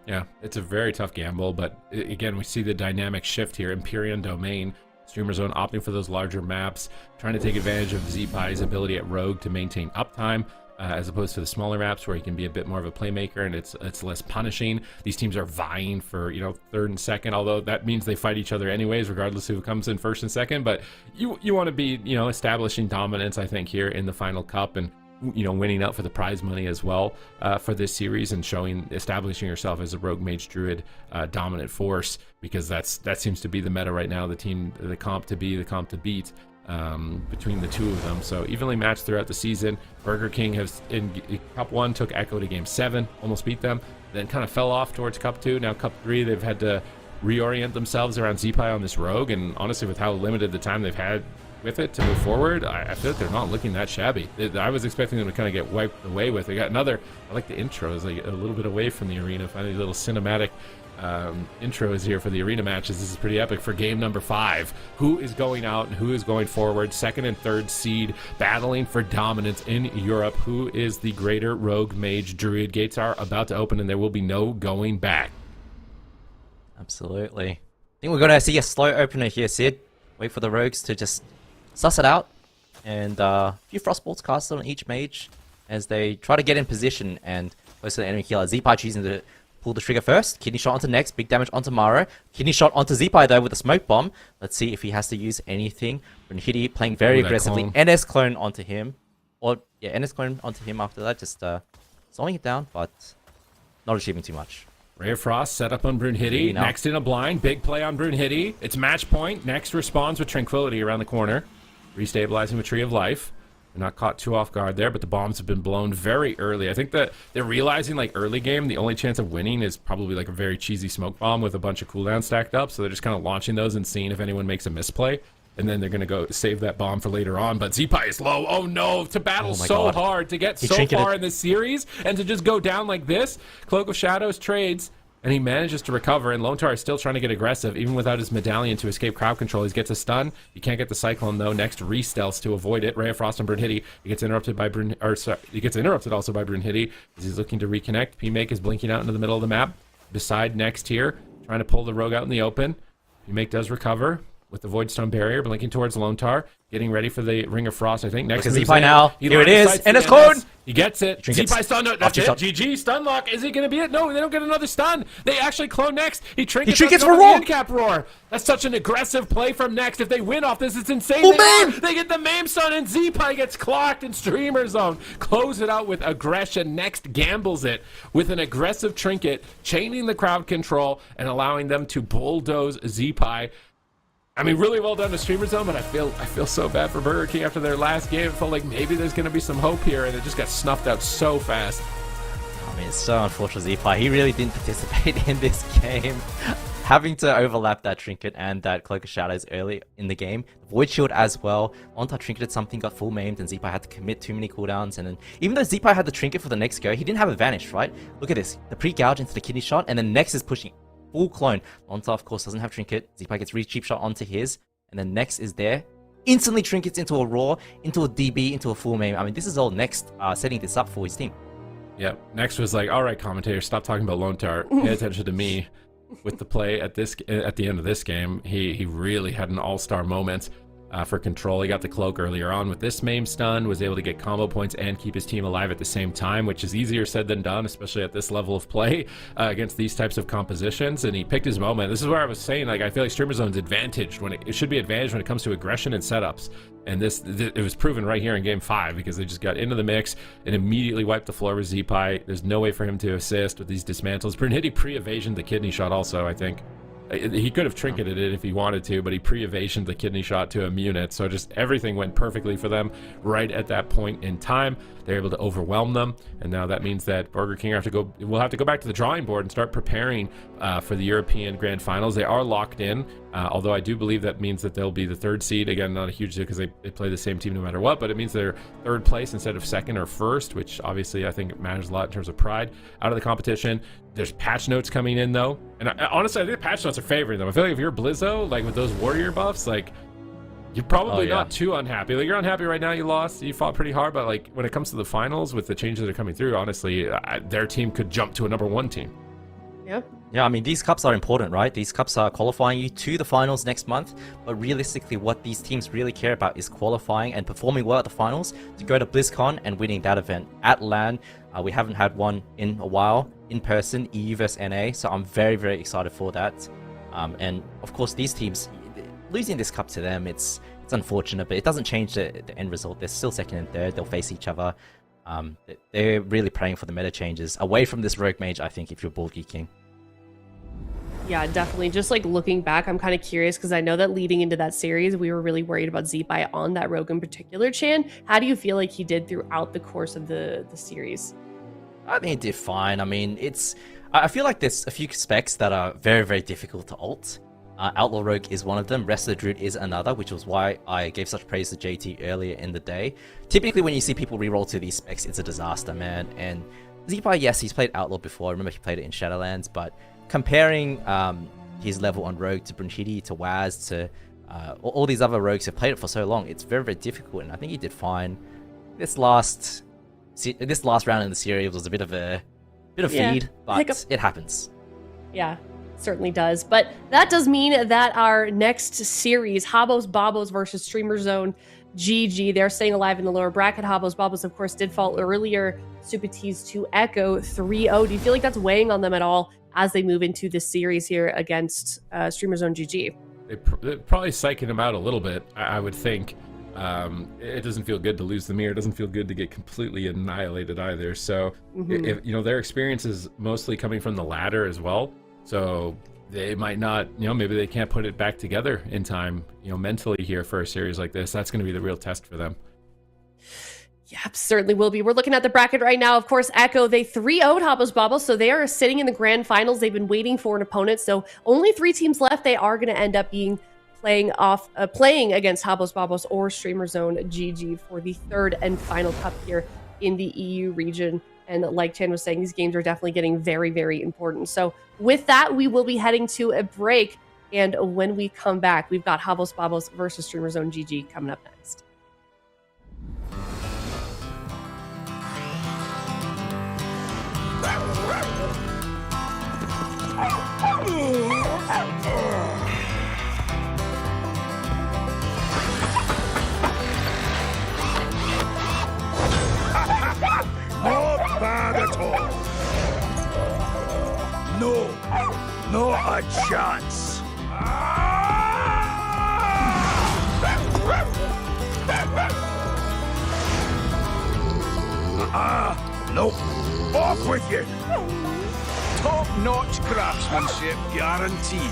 Yeah, it's a very tough gamble, but again, we see the dynamic shift here. Empyrean Domain, Streamer Zone opting for those larger maps, trying to take advantage of Zeepai's ability at Rogue to maintain uptime, as opposed to the smaller maps where he can be a bit more of a playmaker and it's less punishing. These teams are vying for, you know, third and second, although that means they fight each other anyways, regardless of who comes in first and second. But you want to be, you know, establishing dominance, I think, here in the final cup, and you know, winning out for the prize money as well for this series, and establishing yourself as a rogue mage druid dominant force, because that seems to be the meta right now. The comp to beat between the two of them. So evenly matched throughout the season. BORGIR KING has in Cup 1 took Echo to Game 7, almost beat them, then kind of fell off towards Cup 2. Now Cup 3, they've had to reorient themselves around Zeepai on this rogue, and honestly, with how limited the time they've had with it to move forward, I feel like they're not looking that shabby. I was expecting them to kind of get wiped away with. They got another, I like the intros, like a little bit away from the arena, finding little cinematic intros here for the arena matches. This is pretty epic for game number 5. Who is going out and who is going forward? Second and third seed battling for dominance in Europe. Who is the greater rogue mage druid? Gates are about to open and there will be no going back. Absolutely. I think we're going to see a slow opener here, Sid. Wait for the rogues to just suss it out, and a few frostbolts casted on each mage as they try to get in position and close to the enemy healer. Zeepai choosing to pull the trigger first. Kidney shot onto next, big damage onto Maro. Kidney shot onto Zeepai though with a smoke bomb. Let's see if he has to use anything. Brunhilde playing very aggressively. NS clone onto him. Or yeah, NS clone onto him after that, just slowing it down, but not achieving too much. Ray of Frost set up on Brunhilde. Next in a blind, big play on Brunhilde. It's match point. Next responds with Tranquility around the corner. Restabilizing with Tree of Life. They're not caught too off guard there, but the bombs have been blown very early. I think that they're realizing, like, early game, the only chance of winning is probably like a very cheesy smoke bomb with a bunch of cooldowns stacked up. So they're just kind of launching those and seeing if anyone makes a misplay. And then they're going to go save that bomb for later on. But Zeepai is low. Oh no, to battle so hard, to get so far in this series, and to just go down like this. Cloak of Shadows trades, and he manages to recover, and Lontar is still trying to get aggressive, even without his medallion to escape crowd control. He gets a stun. He can't get the Cyclone, though. Next, re-stealths to avoid it. Ray of Frost on Brunhilde. He gets interrupted by he gets interrupted also by Brunhilde as he's looking to reconnect. P-Make is blinking out into the middle of the map. Beside next here, trying to pull the rogue out in the open. P-Make does recover with the Voidstone barrier, blinking towards Lontar, getting ready for the Ring of Frost, I think. Next is Zeepai now. Here it is. And it's clone. He gets it. Zeepai stun. That's it. GG. Stun lock. Is he going to be it? No, they don't get another stun. They actually clone next. He trinkets for roar. Cap roar. That's such an aggressive play from next. If they win off this, it's insane. They get the MAME stun, and Zeepai gets clocked in Streamer Zone. Close it out with aggression. Next gambles it with an aggressive trinket, chaining the crowd control and allowing them to bulldoze Zeepai. I mean, really well done to Streamer Zone, but I feel so bad for BORGIR KING after their last game. It felt like maybe there's going to be some hope here, and it just got snuffed out so fast. I mean, it's so unfortunate, Zeepai. He really didn't participate in this game. Having to overlap that Trinket and that Cloak of Shadows early in the game. Void Shield as well. Lontar trinketed something, got full maimed, and Zeepai had to commit too many cooldowns. And then, even though Zeepai had the Trinket for the next go, he didn't have a Vanish, right? Look at this. The pre-gouge into the kidney shot, and then next is pushing full clone. Lontar, of course, doesn't have Trinket. Zeepai gets cheap shot onto his, and then next is there. Instantly trinkets into a Roar, into a DB, into a full maim. I mean, this is all next setting this up for his team. Yep. Next was like, all right, commentator, stop talking about Lontar. Pay attention to me. With the play at the end of this game, he really had an all-star moment. for control. He got the cloak earlier on with this main stun, was able to get combo points and keep his team alive at the same time, which is easier said than done, especially at this level of play against these types of compositions. And he picked his moment. This is where I was saying, like, I feel like Streamer Zone's advantaged when it should be advantaged when it comes to aggression and setups. And it was proven right here in game 5 because they just got into the mix and immediately wiped the floor with Z-Pi. There's no way for him to assist with these dismantles. Brunhilde pre-evasioned the kidney shot also, I think. He could have trinketed it if he wanted to, but he pre-evasioned the kidney shot to immune it. So just everything went perfectly for them right at that point in time. They're able to overwhelm them, and now that means that BORGIR KING will have to go back to the drawing board and start preparing for the European Grand Finals. They are locked in, although I do believe that means that they'll be the 3rd seed. Again, not a huge deal because they play the same team no matter what, but it means they're 3rd place instead of 2nd or 1st, which obviously I think matters a lot in terms of pride out of the competition. There's patch notes coming in though, and honestly I think patch notes are favoring them. I feel like if you're Blizzo, like with those warrior buffs, like you're probably not too unhappy. Like, you're unhappy right now, you lost, you fought pretty hard, but like when it comes to the finals with the changes that are coming through, honestly, their team could jump to a #1 team. Yep. Yeah, I mean, these cups are important, right? These cups are qualifying you to the finals next month, but realistically, what these teams really care about is qualifying and performing well at the finals to go to BlizzCon and winning that event. At LAN, we haven't had one in a while, in person, EU vs NA, so I'm very, very excited for that. And of course, these teams, losing this cup to them, it's unfortunate, but it doesn't change the end result. They're still 2nd and 3rd, they'll face each other. They're really praying for the meta changes away from this rogue mage, I think, if you're BORGIR KING. Yeah, definitely. Just like looking back, I'm kind of curious because I know that leading into that series, we were really worried about Z-Pi on that rogue in particular, Chan. How do you feel like he did throughout the course of the series? I think he did fine. I mean, I feel like there's a few specs that are very, very difficult to ult. Outlaw Rogue is one of them, Rest of the Druid is another, which was why I gave such praise to JT earlier in the day. Typically, when you see people reroll to these specs, it's a disaster, man. And Z-Pi, yes, he's played Outlaw before. I remember he played it in Shadowlands, but comparing his level on Rogue to Brunhilde, to Waz, to all these other rogues who've played it for so long, it's very, very difficult, and I think he did fine. This last round in the series was a bit of feed, but it happens. Yeah, certainly does. But that does mean that our next series, HABOS BABOS versus Streamer Zone GG, they're staying alive in the lower bracket. HABOS BABOS, of course, did fall earlier. Super T's to Echo 3-0. Do you feel like that's weighing on them at all as they move into this series here against Streamer Zone GG? They're probably psyching them out a little bit, I would think. It doesn't feel good to lose the mirror. It doesn't feel good to get completely annihilated either. So, if, their experience is mostly coming from the ladder as well. So they might not, maybe they can't put it back together in time, mentally here for a series like this. That's going to be the real test for them. Yep, certainly will be. We're looking at the bracket right now. Of course, Echo, they 3-0'd HABOS BABOS, so they are sitting in the grand finals. They've been waiting for an opponent, so only 3 teams left. They are going to end up playing against HABOS BABOS or Streamer Zone GG for the 3rd and final cup here in the EU region. And like Chan was saying, these games are definitely getting very, very important. So with that, we will be heading to a break. And when we come back, we've got HABOS BABOS versus Streamer Zone GG coming up next. Not bad at all. No, not a chance. Nope. Off with you. Top-notch craftsmanship guaranteed.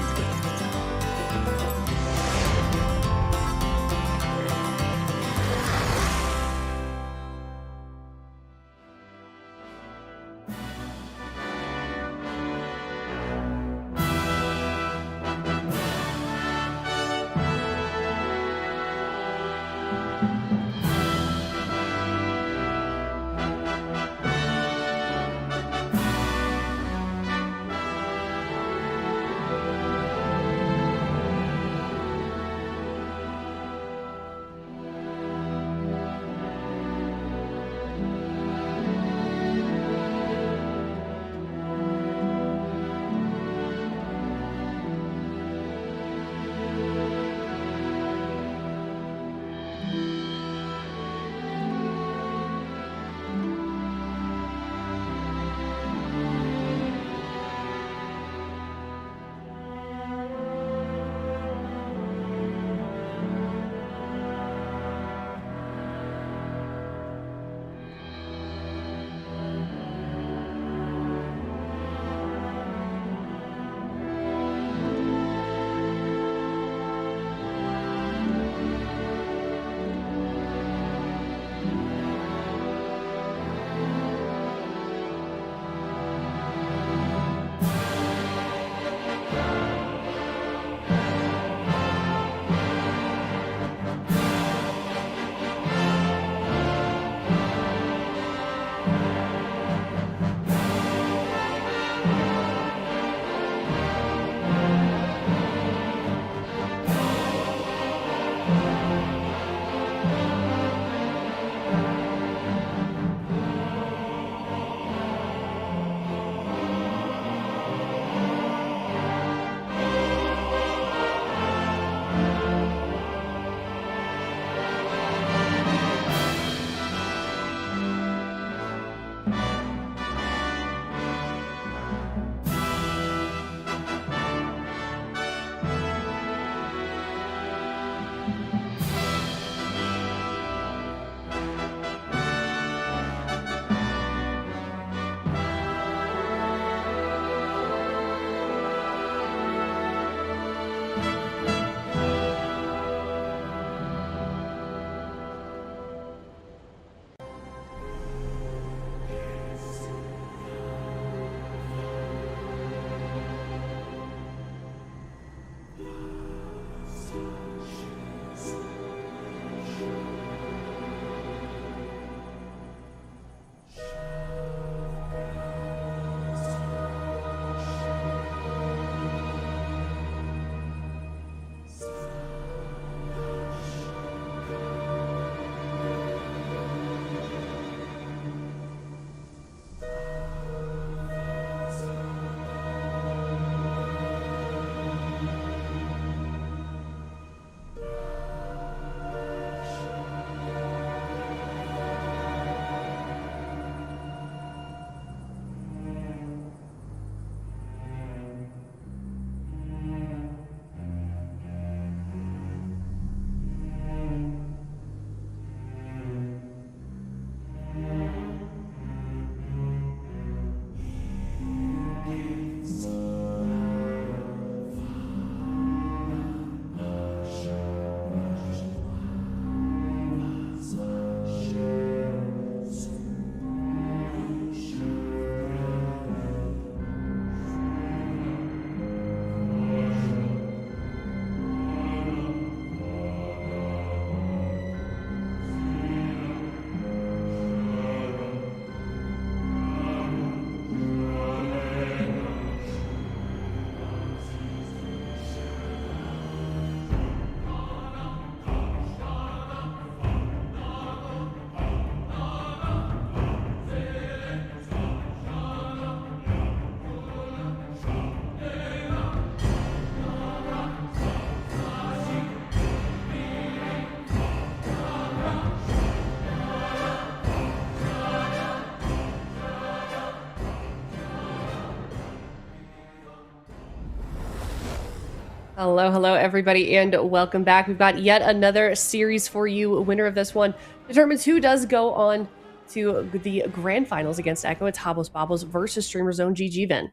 Hello, hello, everybody, and welcome back. We've got yet another series for you. Winner of this one determines who does go on to the grand finals against Echo. It's HABOS BABOS versus Streamer Zone GG, Vin.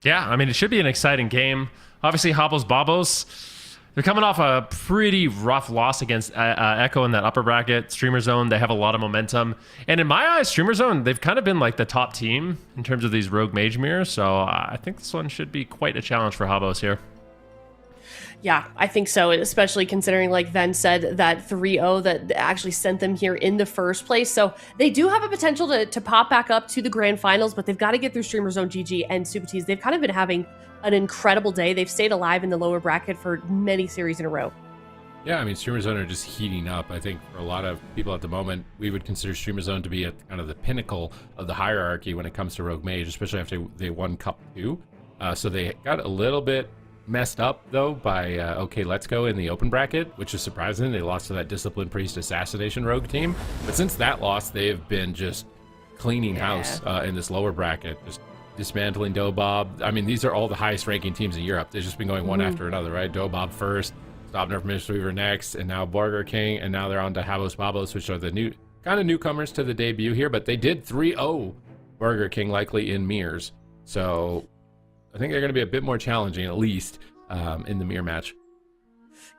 Yeah, I mean, it should be an exciting game. Obviously, HABOS BABOS, they're coming off a pretty rough loss against Echo in that upper bracket. Streamer Zone, they have a lot of momentum. And in my eyes, Streamer Zone, they've kind of been like the top team in terms of these Rogue Mage mirrors. So I think this one should be quite a challenge for HABOS here. Yeah, I think so, especially considering, like Ven said, that 3-0 that actually sent them here in the first place. So they do have a potential to pop back up to the grand finals, but they've got to get through Streamer Zone GG and Super Tees. They've kind of been having an incredible day. They've stayed alive in the lower bracket for many series in a row. Yeah, I mean, Streamer Zone are just heating up. I think for a lot of people at the moment, we would consider Streamer Zone to be at kind of the pinnacle of the hierarchy when it comes to Rogue Mage, especially after they won Cup 2. So they got a little bit messed up though by OK Let's Go in the open bracket, which is surprising. They lost to that Discipline Priest Assassination Rogue team, but since that loss they've been just cleaning house in this lower bracket, just dismantling Dobob. I mean, these are all the highest ranking teams in Europe. They've just been going one after another, right? Dobob first, Stop Nerf Mistweaver next, and now BORGIR KING, and now they're on to HABOS BABOS, which are the new kind of newcomers to the debut here, but they did 3-0 BORGIR KING likely in mirrors, so I think they're going to be a bit more challenging, at least in the mirror match.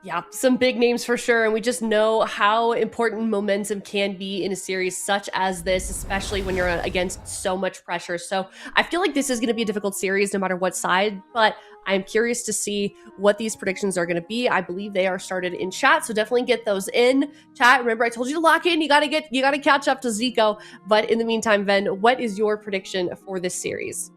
Yeah, some big names for sure, and we just know how important momentum can be in a series such as this, especially when you're against so much pressure. So I feel like this is going to be a difficult series no matter what side, but I'm curious to see what these predictions are going to be. I believe they are started in chat, so definitely get those in chat. Remember, I told you to lock in. You got to catch up to Zico. But in the meantime, Ven, what is your prediction for this series?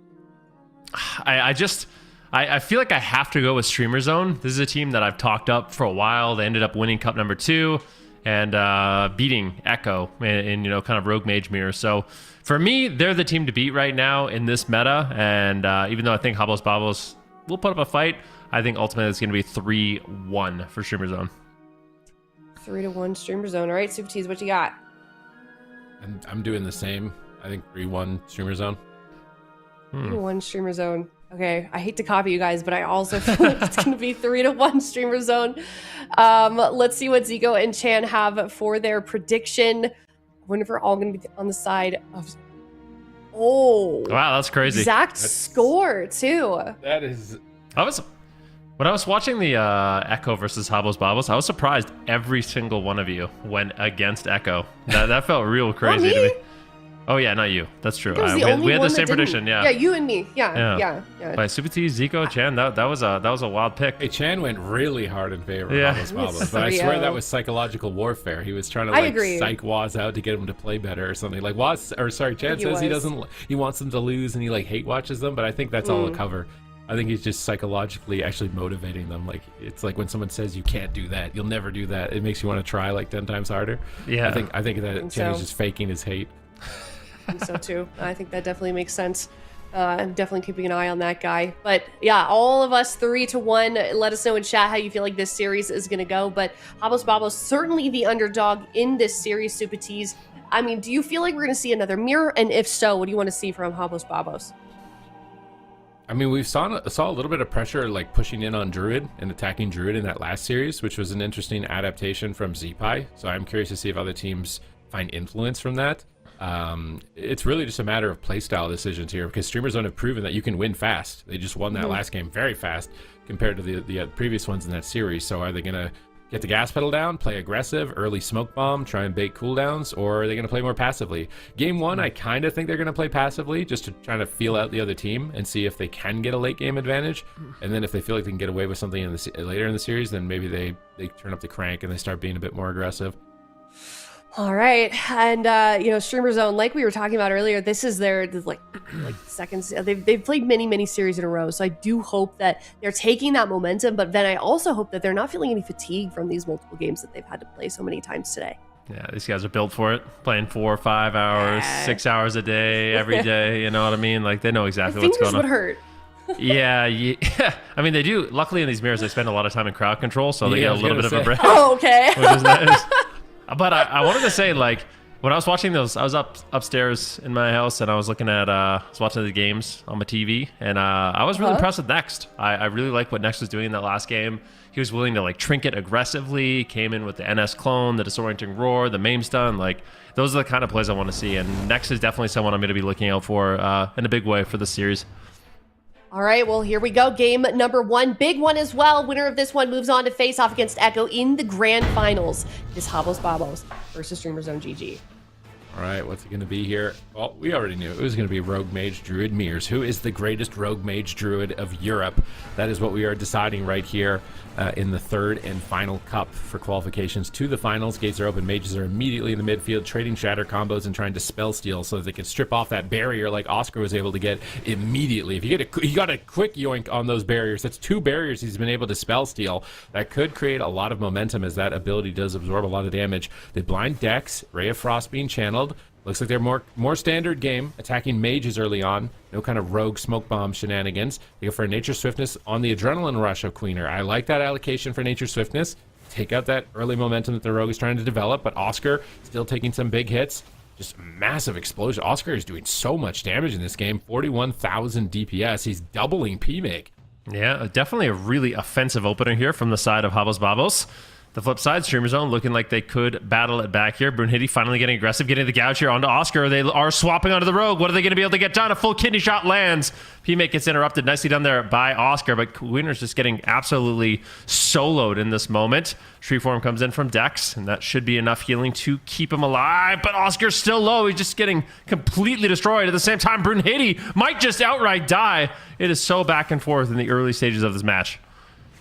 I feel like I have to go with Streamer Zone. This is a team that I've talked up for a while. They ended up winning Cup number 2 and beating Echo in kind of Rogue Mage Mirror. So for me, they're the team to beat right now in this meta. And even though I think HABOS BABOS will put up a fight, I think ultimately it's going to be 3-1 for Streamer Zone. 3-1 Streamer Zone. All right, Super Tees, what you got? I'm doing the same. I think 3-1 Streamer Zone. 3-1 Streamer Zone. Okay, I hate to copy you guys, but I also feel like it's going to be 3-1 Streamer Zone. Let's see what Zico and Chan have for their prediction. I wonder if we're all going to be on the side of... Oh. Wow, that's crazy. Exact score, too. That is... When I was watching the Echo versus HABOS BABOS, I was surprised every single one of you went against Echo. That felt real crazy to me. Oh yeah, not you. That's true. We had the same prediction. Yeah. Yeah, you and me. Yeah. By Super T, Zico, Chan, that was a wild pick. Hey, Chan went really hard in favor of HABOS BABOS, but I swear that was psychological warfare. He was trying to psych Waz out to get him to play better or something. Like Chan says he wants them to lose and he hate watches them, but I think that's all a cover. I think he's just psychologically actually motivating them. Like, it's like when someone says you can't do that, you'll never do that. It makes you want to try 10 times harder. Yeah. I think that Chan is just faking his hate. I think so too. I think that definitely makes sense. I'm definitely keeping an eye on that guy. But yeah, all of us 3-1. Let us know in chat how you feel like this series is going to go. But HABOS BABOS certainly the underdog in this series, Super Tees. I mean, do you feel like we're going to see another mirror? And if so, what do you want to see from HABOS BABOS? I mean, we saw a little bit of pressure, pushing in on Druid and attacking Druid in that last series, which was an interesting adaptation from ZPie. So I'm curious to see if other teams find influence from that. It's really just a matter of playstyle decisions here, because Streamer Zone have proven that you can win fast. They just won that last game very fast compared to the previous ones in that series. So are they going to get the gas pedal down, play aggressive, early smoke bomb, try and bait cooldowns, or are they going to play more passively? Game 1, I kind of think they're going to play passively, just to try to feel out the other team and see if they can get a late game advantage. And then if they feel like they can get away with something later in the series, then maybe they turn up the crank and they start being a bit more aggressive. All right, and Streamer Zone, like we were talking about earlier, this is their second. They've played many series in a row, so I do hope that they're taking that momentum. But then I also hope that they're not feeling any fatigue from these multiple games that they've had to play so many times today. Yeah, these guys are built for it, playing 4 or 5 hours, 6 hours a day, every day. You know what I mean? They know exactly what's going on. Fingers would hurt. Yeah. I mean, they do. Luckily, in these mirrors, they spend a lot of time in crowd control, so they get a little bit of a break. Oh, okay. Which is nice. But I wanted to say, when I was watching those, I was upstairs in my house, and I was looking at, I was watching the games on my TV, and I was really impressed with Next. I really like what Next was doing in that last game. He was willing to trinket aggressively, came in with the NS clone, the disorienting roar, the maim stun. Those are the kind of plays I want to see, and Next is definitely someone I'm going to be looking out for in a big way for this series. All right, well, here we go. Game number 1. Big one as well. Winner of this one moves on to face off against Echo in the grand finals. It is HABOS BABOS versus Streamer Zone GG. All right, what's it going to be here? Well, we already knew it was going to be Rogue Mage Druid Mears. Who is the greatest Rogue Mage Druid of Europe? That is what we are deciding right here in the third and final cup for qualifications to the finals. Gates are open. Mages are immediately in the midfield, trading shatter combos and trying to spell steal so that they can strip off that barrier like Oscar was able to get immediately. If he got a quick yoink on those barriers, that's 2 barriers he's been able to spell steal. That could create a lot of momentum, as that ability does absorb a lot of damage. They blind Dex, Ray of Frost being channeled. Looks like they're more standard game, attacking mages early on. No kind of rogue smoke bomb shenanigans. They go for a nature swiftness on the adrenaline rush of Queener. I like that allocation for nature swiftness. Take out that early momentum that the rogue is trying to develop, but Oscar still taking some big hits. Just massive explosion. Oscar is doing so much damage in this game. 41,000 DPS. He's doubling P-Make. Yeah, definitely a really offensive opener here from the side of HABOS BABOS. The flip side, Streamer Zone looking like they could battle it back here. Brunhilde finally getting aggressive, getting the gouge here onto Oscar. They are swapping onto the rogue. What are they going to be able to get done? A full kidney shot lands. P-Make gets interrupted. Nicely done there by Oscar, but Queener's just getting absolutely soloed in this moment. Treeform comes in from Dex, and that should be enough healing to keep him alive, but Oscar's still low. He's just getting completely destroyed. At the same time, Brunhilde might just outright die. It is so back and forth in the early stages of this match.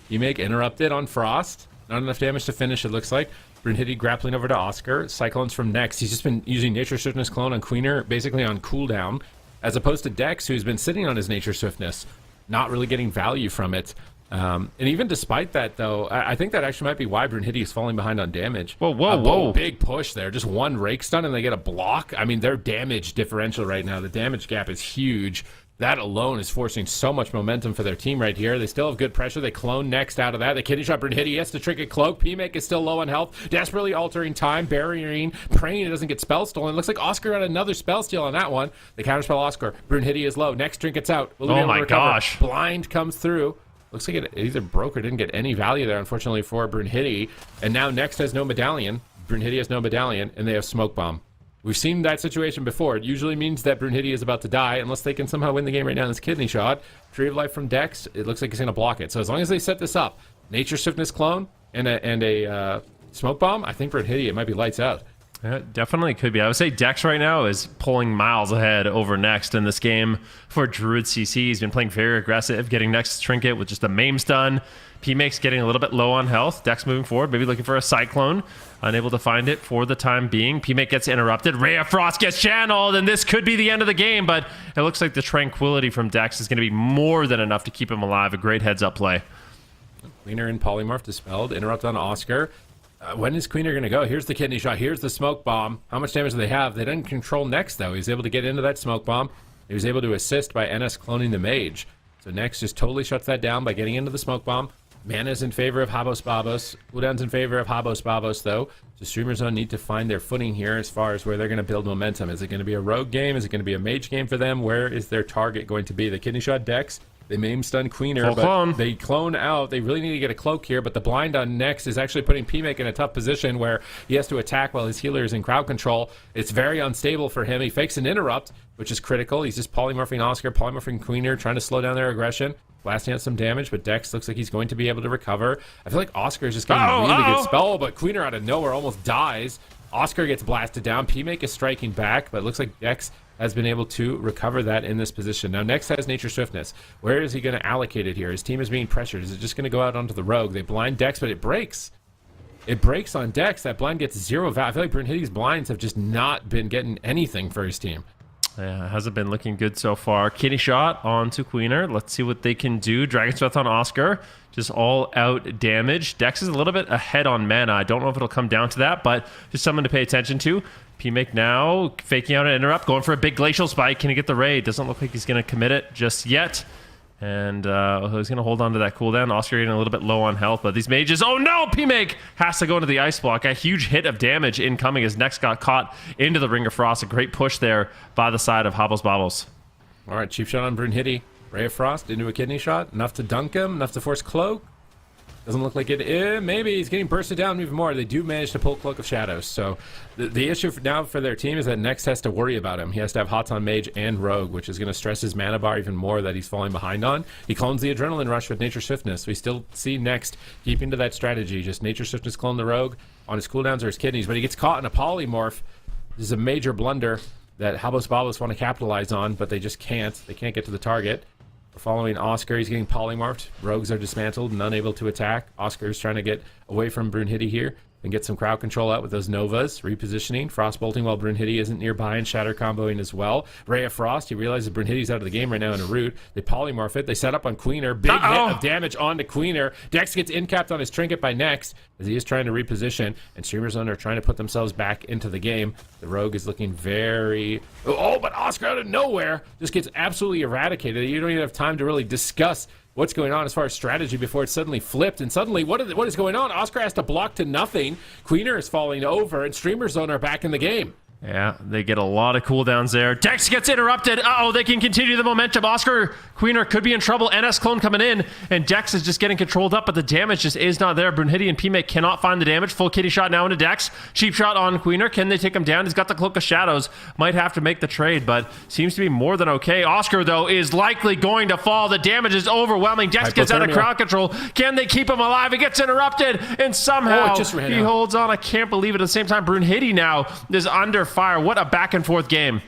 P-Make interrupted on Frost. Not enough damage to finish, it looks like. Brunhilde grappling over to Oscar. Cyclones from Next. He's just been using Nature Swiftness clone on Queener, basically on cooldown, as opposed to Dex, who's been sitting on his Nature Swiftness. not really getting value from it. And even despite that, though, I think that actually might be why Brunhilde is falling behind on damage. Whoa. Big push there. Just one rake stun and they get a block. I mean, their damage differential right now, the damage gap is huge. That alone is forcing so much momentum for their team right here. They still have good pressure. They clone next out of that. They kidney shot Brunhilde. He has to trinket cloak. P-Make is still low on health. Desperately altering time. Barriering. Praying it doesn't get spell stolen. Looks like Oscar got another spell steal on that one. They counterspell Oscar. Brunhilde is low. Next trinket's out. Will he be able to recover? Gosh. Blind comes through. Looks like it either broke or didn't get any value there, unfortunately, for Brunhilde. And now Next has no medallion. Brunhilde has no medallion, and they have Smoke Bomb. We've seen that situation before. It usually means that Brunhilde is about to die, unless they can somehow win the game right now in this kidney shot. Tree of Life from Dex, it looks like he's going to block it. So as long as they set this up, Nature Swiftness clone and a Smoke Bomb, I think Brunhilde, it might be lights out. Yeah, definitely could be. I would say Dex right now is pulling miles ahead over Next in this game for Druid CC. He's been playing very aggressive, getting Next Trinket with just a maim stun. P-Make's getting a little bit low on health. Dex moving forward, maybe looking for a Cyclone. Unable to find it for the time being. P-Make gets interrupted. Ray of Frost gets channeled, and this could be the end of the game, but it looks like the Tranquility from Dex is going to be more than enough to keep him alive. A great heads-up play. Queener and Polymorph dispelled. Interrupt on Oscar. When is Queener going to go? Here's the kidney shot. Here's the Smoke Bomb. How much damage do they have? They didn't control Next, though. He was able to get into that Smoke Bomb. He was able to assist by NS cloning the Mage. So Next just totally shuts that down by getting into the Smoke Bomb. Mana's in favor of HABOS BABOS. Cooldown's in favor of HABOS BABOS, though. So Streamer Zone need to find their footing here as far as where they're going to build momentum. Is it going to be a rogue game? Is it going to be a mage game for them? Where is their target going to be? The kidney shot Dex. They maim stun Queener, but clone. They clone out. They really need to get a cloak here, but the blind on Next is actually putting P-Make in a tough position where he has to attack while his healer is in crowd control. It's very unstable for him. He fakes an interrupt, which is critical. He's just polymorphing Oscar, polymorphing Queener, trying to slow down their aggression. Blasting out some damage, but Dex looks like he's going to be able to recover. I feel like Oscar is just getting a really good spell, but Queener out of nowhere almost dies. Oscar gets blasted down. P-Make is striking back, but it looks like Dex has been able to recover that in this position. Now, Next has Nature Swiftness. Where is he going to allocate it here? His team is being pressured. Is it just going to go out onto the rogue? They blind Dex, but it breaks. It breaks on Dex. That blind gets 0 value. I feel like Brunhilde's blinds have just not been getting anything for his team. Yeah, it hasn't been looking good so far. Kidney shot onto Queener. Let's see what they can do. Dragon's Breath on Oscar. Just all out damage. Dex is a little bit ahead on mana. I don't know if it'll come down to that, but just something to pay attention to. P-Make now faking out an interrupt, going for a big glacial spike. Can he get the raid? Doesn't look like he's going to commit it just yet. And he's going to hold on to that cooldown. Oscar getting a little bit low on health, but these mages... Oh no! P-Make has to go into the ice block. A huge hit of damage incoming as Next got caught into the Ring of Frost. A great push there by the side of HABOS BABOS. All right, cheap shot on Brunhilde. Ray of Frost into a kidney shot. Enough to dunk him. Enough to force Cloak. Doesn't look like it. Maybe he's getting bursted down even more. They do manage to pull Cloak of Shadows. So the issue now for their team is that Next has to worry about him. He has to have Hots on Mage and Rogue, which is going to stress his mana bar even more that he's falling behind on. He clones the Adrenaline Rush with Nature Swiftness. We still see Next keeping to that strategy. Just Nature Swiftness clone the Rogue on his cooldowns or his kidneys. But he gets caught in a polymorph. This is a major blunder that HABOS BABOS want to capitalize on, but they just can't. They can't get to the target. We're following Oscar. He's getting polymorphed. Rogues are dismantled and unable to attack. Oscar's trying to get away from Brunhilde here and get some crowd control out with those Novas. Repositioning. Frostbolting while Brunhilde isn't nearby and Shatter comboing as well. Ray of Frost. He realizes Brunhilde's out of the game right now in a root. They polymorph it. They set up on Queener. Big hit of damage onto Queener. Dex gets incapped on his trinket by Next as he is trying to reposition. And Streamer Zone are trying to put themselves back into the game. The Rogue is looking very... Oh, but Oscar out of nowhere just gets absolutely eradicated. You don't even have time to really discuss what's going on as far as strategy before it's suddenly flipped. And suddenly, what is going on? Oscar has to block to nothing. Queener is falling over, and Streamer Zone are back in the game. Yeah, they get a lot of cooldowns there. Dex gets interrupted. Uh-oh, they can continue the momentum. Oscar Queener could be in trouble. NS clone coming in, and Dex is just getting controlled up, but the damage just is not there. Brunhilde and P-Make cannot find the damage. Full kitty shot now into Dex. Cheap shot on Queener. Can they take him down? He's got the Cloak of Shadows. Might have to make the trade, but seems to be more than okay. Oscar, though, is likely going to fall. The damage is overwhelming. Dex gets out of crowd control. Can they keep him alive? It gets interrupted, and somehow he holds on. I can't believe it. At the same time, Brunhilde now is under fire. What a back and forth game.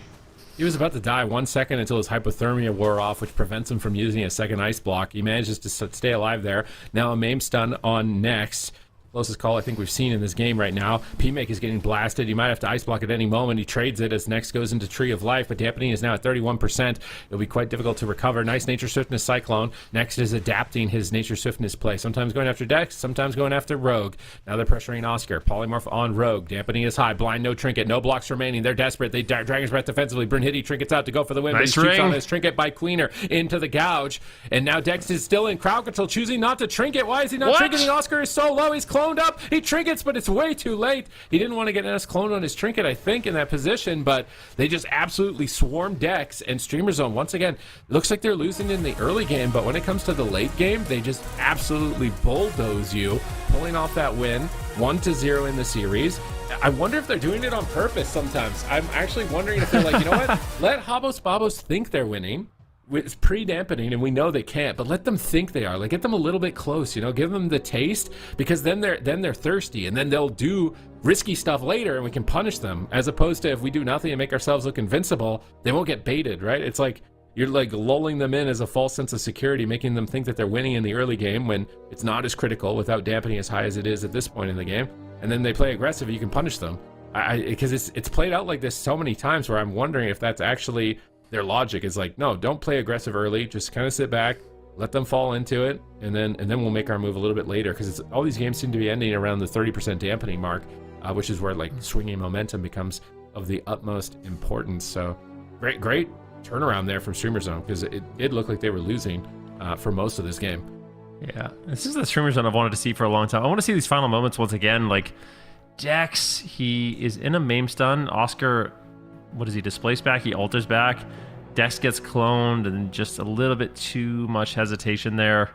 He was about to die 1 second until his hypothermia wore off, which prevents him from using a second ice block. He manages to stay alive there. Now a maim stun on Next. closest call I think we've seen in this game right now. P-Make is getting blasted. You might have to ice block at any moment. He trades it as Next goes into Tree of Life, but dampening is now at 31%. It'll be quite difficult to recover. Nice Nature Swiftness Cyclone. Next is adapting his Nature Swiftness play. Sometimes going after Dex, sometimes going after Rogue. Now they're pressuring Oscar. Polymorph on Rogue. Dampening is high. Blind, no trinket. No blocks remaining. They're desperate. They Dragon's Breath defensively. Brunhilde trinkets out to go for the win. Nice but he shoots ring. on his trinket by Queener into the gouge. And now Dex is still in crowd control, choosing not to trinket. Why is he not What? trinketing? Oscar is so low. He's cloned up. He trinkets, but it's way too late. He didn't want to get NS cloned on his trinket, I think, in that position, but they just absolutely swarm Dex. And Streamer Zone, once again, looks like they're losing in the early game, but when it comes to the late game, they just absolutely bulldoze you, pulling off that win, 1-0 in the series. I wonder if they're doing it on purpose sometimes. I'm actually wondering if they're like, you know what? Let HABOS BABOS think they're winning. It's pre-dampening, and we know they can't, but let them think they are. Like, get them a little bit close, you know, give them the taste, because then they're thirsty, and then they'll do risky stuff later, and we can punish them. As opposed to if we do nothing and make ourselves look invincible, they won't get baited, right? It's like you're like lulling them in as a false sense of security, making them think that they're winning in the early game when it's not as critical without dampening as high as it is at this point in the game. And then they play aggressive, you can punish them. Because it's played out like this so many times where I'm wondering if that's actually their logic is like, no, don't play aggressive early. Just kind of sit back, let them fall into it, and then we'll make our move a little bit later. Because all these games seem to be ending around the 30% dampening mark, which is where like swinging momentum becomes of the utmost importance. So great turnaround there from Streamer Zone, because it did look like they were losing for most of this game. Yeah, this is the Streamer Zone I've wanted to see for a long time. I want to see these final moments once again. Like Dex, he is in a MAME stun. Oscar, what does he displace back? He alters back. Dex gets cloned, and just a little bit too much hesitation there.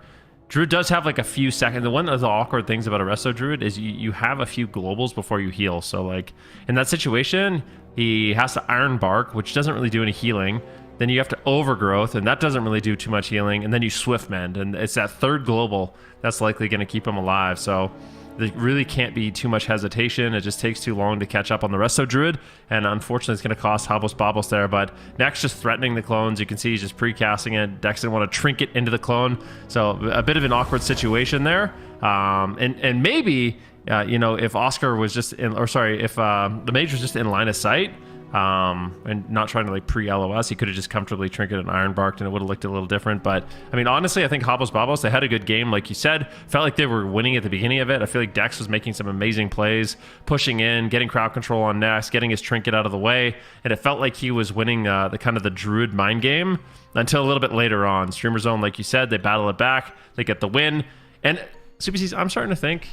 Druid does have like a few seconds. One of the awkward things about a Resto Druid is you have a few globals before you heal. So like in that situation, he has to Iron Bark, which doesn't really do any healing. Then you have to Overgrowth, and that doesn't really do too much healing. And then you Swift Mend, and it's that third global that's likely going to keep him alive. So there really can't be too much hesitation. It just takes too long to catch up on the Resto Druid, and unfortunately it's going to cost HABOS BABOS there. But Next just threatening the clones. You can see he's just pre-casting it. Dex didn't want to trinket into the clone, so a bit of an awkward situation there. And maybe you know, if Oscar was just in, or sorry, if the mage was just in line of sight, and not trying to like pre-LOS, he could have just comfortably trinketed and Iron Barked, and it would have looked a little different. But I mean, honestly, I think HABOS BABOS, they had a good game, like you said. Felt like they were winning at the beginning of it. I feel like Dex was making some amazing plays, pushing in, getting crowd control on Next, getting his trinket out of the way, and it felt like he was winning the kind of the Druid mind game until a little bit later on. Streamer Zone, like you said, they battle it back, they get the win, and Super C's, I'm starting to think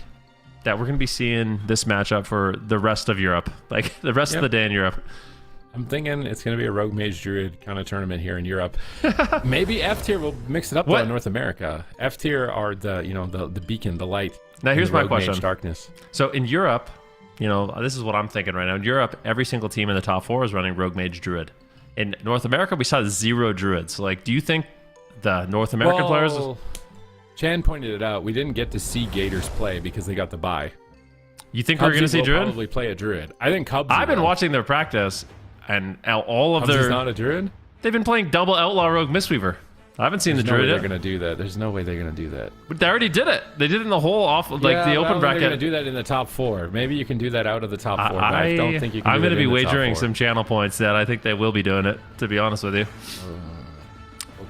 that we're going to be seeing this matchup for the rest of Europe, like the rest of the day in Europe. I'm thinking it's going to be a Rogue Mage Druid kind of tournament here in Europe. Maybe F tier will mix it up though in North America. F tier are the, you know, the beacon, the light. Now here's my Rogue question. Mage darkness. So in Europe, you know, this is what I'm thinking right now. In Europe, every single team in the top 4 is running Rogue Mage Druid. In North America, we saw 0 Druids. Like, do you think the North American players? Chan pointed it out. We didn't get to see Gators play because they got the bye. You think we're going to see Druid? Probably play a Druid. I think Cubs. I've been watching their practice, and all of Cubs their. is not a Druid. They've been playing double Outlaw Rogue Mistweaver. I haven't seen There's the no Druid way yet. they're going to do that. There's no way they're going to do that. But they already did it. They did it in the whole off, like yeah, the open bracket. They're going to do that in the top 4. Maybe you can do that out of the top 4. But I don't think you can. I'm going to be wagering some channel points that I think they will be doing it. To be honest with you.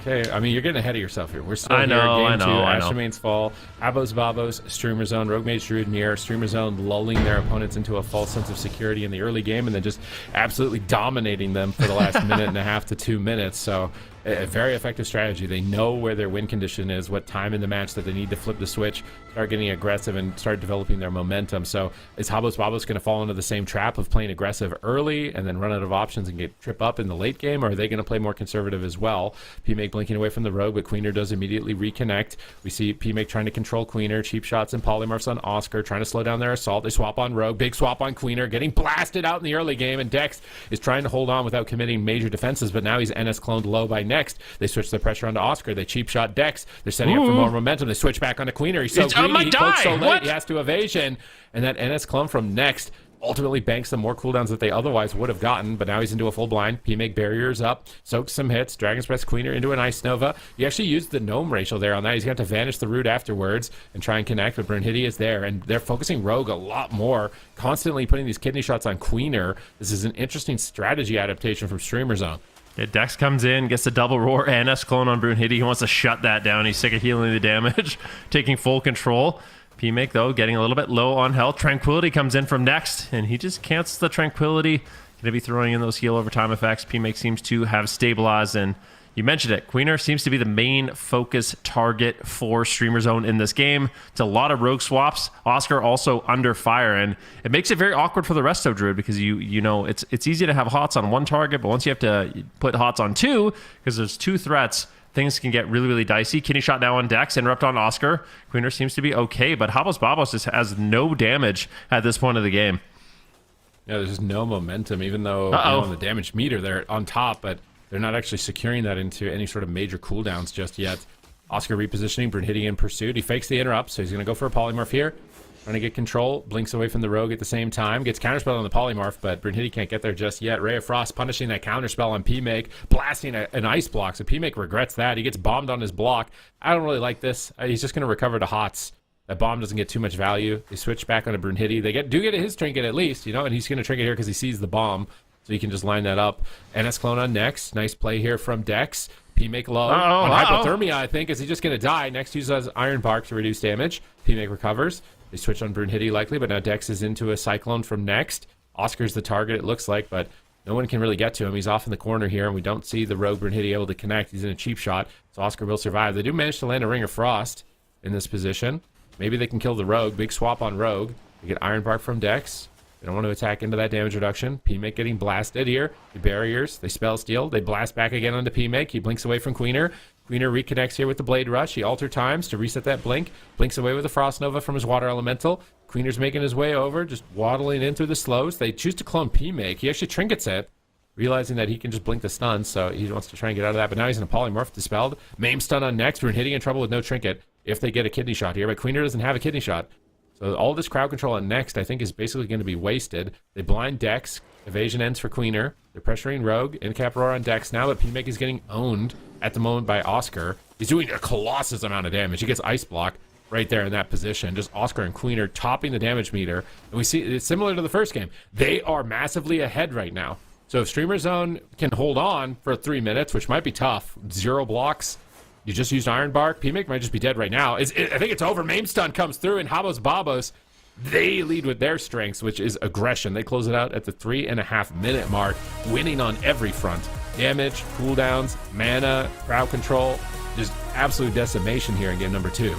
Okay, I mean, you're getting ahead of yourself here. We're still I know, here. I know. Astromane's Fall, HABOS BABOS, Streamer Zone, Rogue Mage Druid Mirror, Streamer Zone lulling their opponents into a false sense of security in the early game, and then just absolutely dominating them for the last minute and a half to 2 minutes. So a very effective strategy. They know where their win condition is, what time in the match that they need to flip the switch, start getting aggressive, and start developing their momentum. So is HABOS BABOS going to fall into the same trap of playing aggressive early and then run out of options and get trip up in the late game, or are they going to play more conservative as well? P-Make blinking away from the Rogue, but Queener does immediately reconnect. We see P-Make trying to control Queener, cheap shots and polymorphs on Oscar, trying to slow down their assault. They swap on Rogue, big swap on Queener, getting blasted out in the early game, and Dex is trying to hold on without committing major defenses, but now he's NS cloned low by Next. They switch the pressure onto Oscar. They cheap shot Dex. They're setting up for more momentum. They switch back onto Queener. He's so greedy. He cloaks so late. He has to evasion. And that NS clone from Next ultimately banks some more cooldowns that they otherwise would have gotten, but now he's into a full blind. P-Make barriers up, soaks some hits, Dragon's Breath Queener into an Ice Nova. He actually used the Gnome Racial there on that. He's got to vanish the root afterwards and try and connect, but Brunhilde is there, and they're focusing Rogue a lot more, constantly putting these kidney shots on Queener. This is an interesting strategy adaptation from Streamer Zone. Yeah, Dex comes in, gets the double roar, NS clone on Brunhilde. He wants to shut that down. He's sick of healing the damage, taking full control. P-Make, though, getting a little bit low on health. Tranquility comes in from next, and he just cancels the Tranquility. Going to be throwing in those heal over time effects. P-Make seems to have stabilized, and you mentioned it. Queener seems to be the main focus target for Streamer Zone in this game. It's a lot of rogue swaps. Oscar also under fire, and it makes it very awkward for the rest of Druid because you know it's easy to have HOTS on one target, but once you have to put HOTS on two, because there's two threats, things can get really, really dicey. Kidney shot now on Dex, interrupt on Oscar. Queener seems to be okay, but HABOS BABOS just has no damage at this point of the game. Yeah, there's just no momentum, even though on the damage meter they're on top, but they're not actually securing that into any sort of major cooldowns just yet. Oscar repositioning, Brunhilde in pursuit. He fakes the interrupt, so he's going to go for a polymorph here. Trying to get control, blinks away from the rogue at the same time, gets counterspell on the polymorph, but Brunhilde can't get there just yet. Ray of Frost punishing that counterspell on P-Make, blasting an ice block, so P-Make regrets that. He gets bombed on his block. I don't really like this. He's just going to recover to HOTS. That bomb doesn't get too much value. They switch back onto Brunhilde. They do get his trinket at least, you know, and he's going to trinket here because he sees the bomb, so he can just line that up. NS clone on next. Nice play here from Dex. P-Make low on hypothermia, I think. Is he just going to die? Next uses Iron Bark to reduce damage. P-Make recovers. They switch on Brunhilde likely, but now Dex is into a Cyclone from next. Oscar's the target, it looks like, but no one can really get to him. He's off in the corner here, and we don't see the rogue Brunhilde able to connect. He's in a cheap shot, so Oscar will survive. They do manage to land a Ring of Frost in this position. Maybe they can kill the rogue. Big swap on rogue. They get Iron Bark from Dex. They don't want to attack into that damage reduction. P-Make getting blasted here. The barriers, they spell steal. They blast back again onto P-Make. He blinks away from Queener. Queener reconnects here with the Blade Rush. He alter times to reset that blink. Blinks away with the Frost Nova from his Water Elemental. Queener's making his way over, just waddling in through the slows. They choose to clone P-Make. He actually trinkets it, realizing that he can just blink the stun, so he wants to try and get out of that. But now he's in a polymorph, dispelled. Maim stun on next. We're hitting in trouble with no trinket if they get a kidney shot here, but Queener doesn't have a kidney shot. So all this crowd control on next, I think, is basically going to be wasted. They blind Dex. Evasion ends for Queener. They're pressuring Rogue. In-cap roar on Dex now, but P-Make is getting owned at the moment by Oscar. He's doing a colossus amount of damage. He gets Ice Block right there in that position. Just Oscar and Queener topping the damage meter. And we see it's similar to the first game. They are massively ahead right now. So if Streamer Zone can hold on for 3 minutes, which might be tough, 0 blocks, you just used Iron Bark, P-Make might just be dead right now. I think it's over. Maim stun comes through, and HABOS BABOS, they lead with their strengths, which is aggression. They close it out at the 3.5 minute mark, winning on every front. Damage, cooldowns, mana, crowd control, just absolute decimation here in game number 2.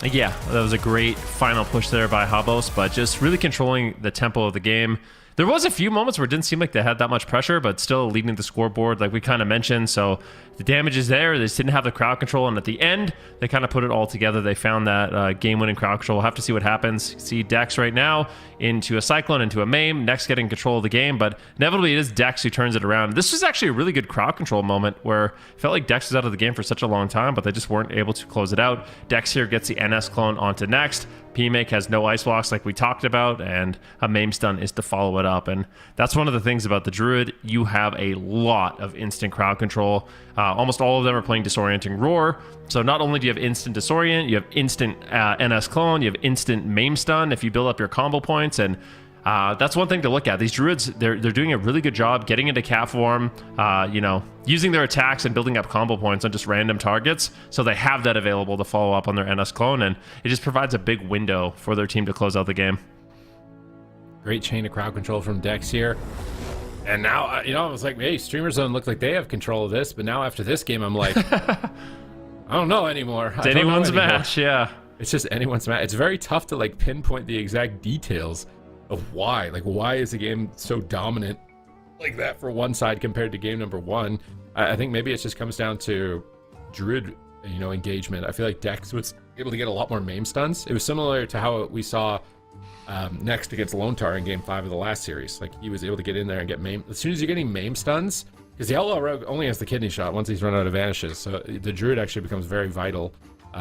Yeah, that was a great final push there by HABOS, but just really controlling the tempo of the game. There was a few moments where it didn't seem like they had that much pressure, but still leading the scoreboard like we kind of mentioned. So the damage is there. They just didn't have the crowd control, and at the end, they kind of put it all together. They found that game-winning crowd control. We'll have to see what happens. See Dex right now into a Cyclone, into a Maim. Next getting control of the game, but inevitably it is Dex who turns it around. This was actually a really good crowd control moment where it felt like Dex was out of the game for such a long time, but they just weren't able to close it out. Dex here gets the NS clone onto next. P-Make has no ice blocks like we talked about, and a Maim stun is to follow it up. And that's one of the things about the Druid. You have a lot of instant crowd control. Almost all of them are playing Disorienting Roar. So not only do you have instant Disorient, you have instant NS clone, you have instant Maim stun if you build up your combo points. And that's one thing to look at. These Druids, they're doing a really good job getting into cat form, you know, using their attacks and building up combo points on just random targets. So they have that available to follow up on their NS clone, and it just provides a big window for their team to close out the game. Great chain of crowd control from Dex here. And now, you know, I was like, hey, Streamer Zone look like they have control of this, but now after this game, I'm like, I don't know anymore. It's anyone's match, yeah. It's just anyone's match. It's very tough to like pinpoint the exact details of why. Like, why is the game so dominant like that for one side compared to game number 1? I think maybe it just comes down to Druid, you know, engagement. I feel like Dex was able to get a lot more Maim stuns. It was similar to how we saw next against Lone Tar in game 5 of the last series. Like, he was able to get in there and get Maim. As soon as you're getting Maim stuns, because the Outlaw Rogue only has the kidney shot once he's run out of vanishes, so the Druid actually becomes very vital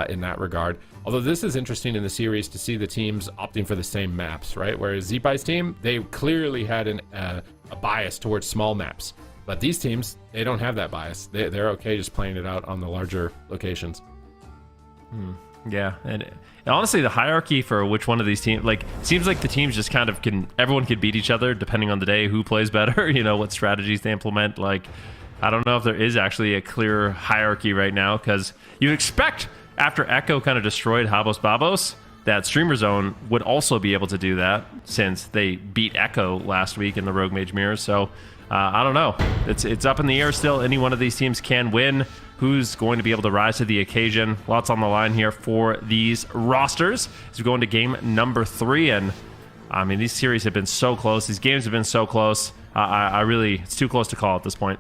in that regard. Although this is interesting in the series to see the teams opting for the same maps, right? Whereas Zeepai's team, they clearly had a bias towards small maps. But these teams, they don't have that bias. They're okay just playing it out on the larger locations. Yeah, and honestly, the hierarchy for which one of these teams, like, seems like the teams just kind of everyone could beat each other depending on the day, who plays better, you know, what strategies they implement. Like, I don't know if there is actually a clear hierarchy right now, because you expect after Echo kind of destroyed HABOS BABOS, that Streamer Zone would also be able to do that since they beat Echo last week in the Rogue Mage Mirror. So I don't know. It's up in the air still. Any one of these teams can win. Who's going to be able to rise to the occasion? Lots on the line here for these rosters as we go into game number 3. And I mean, these series have been so close. These games have been so close. I really, it's too close to call at this point.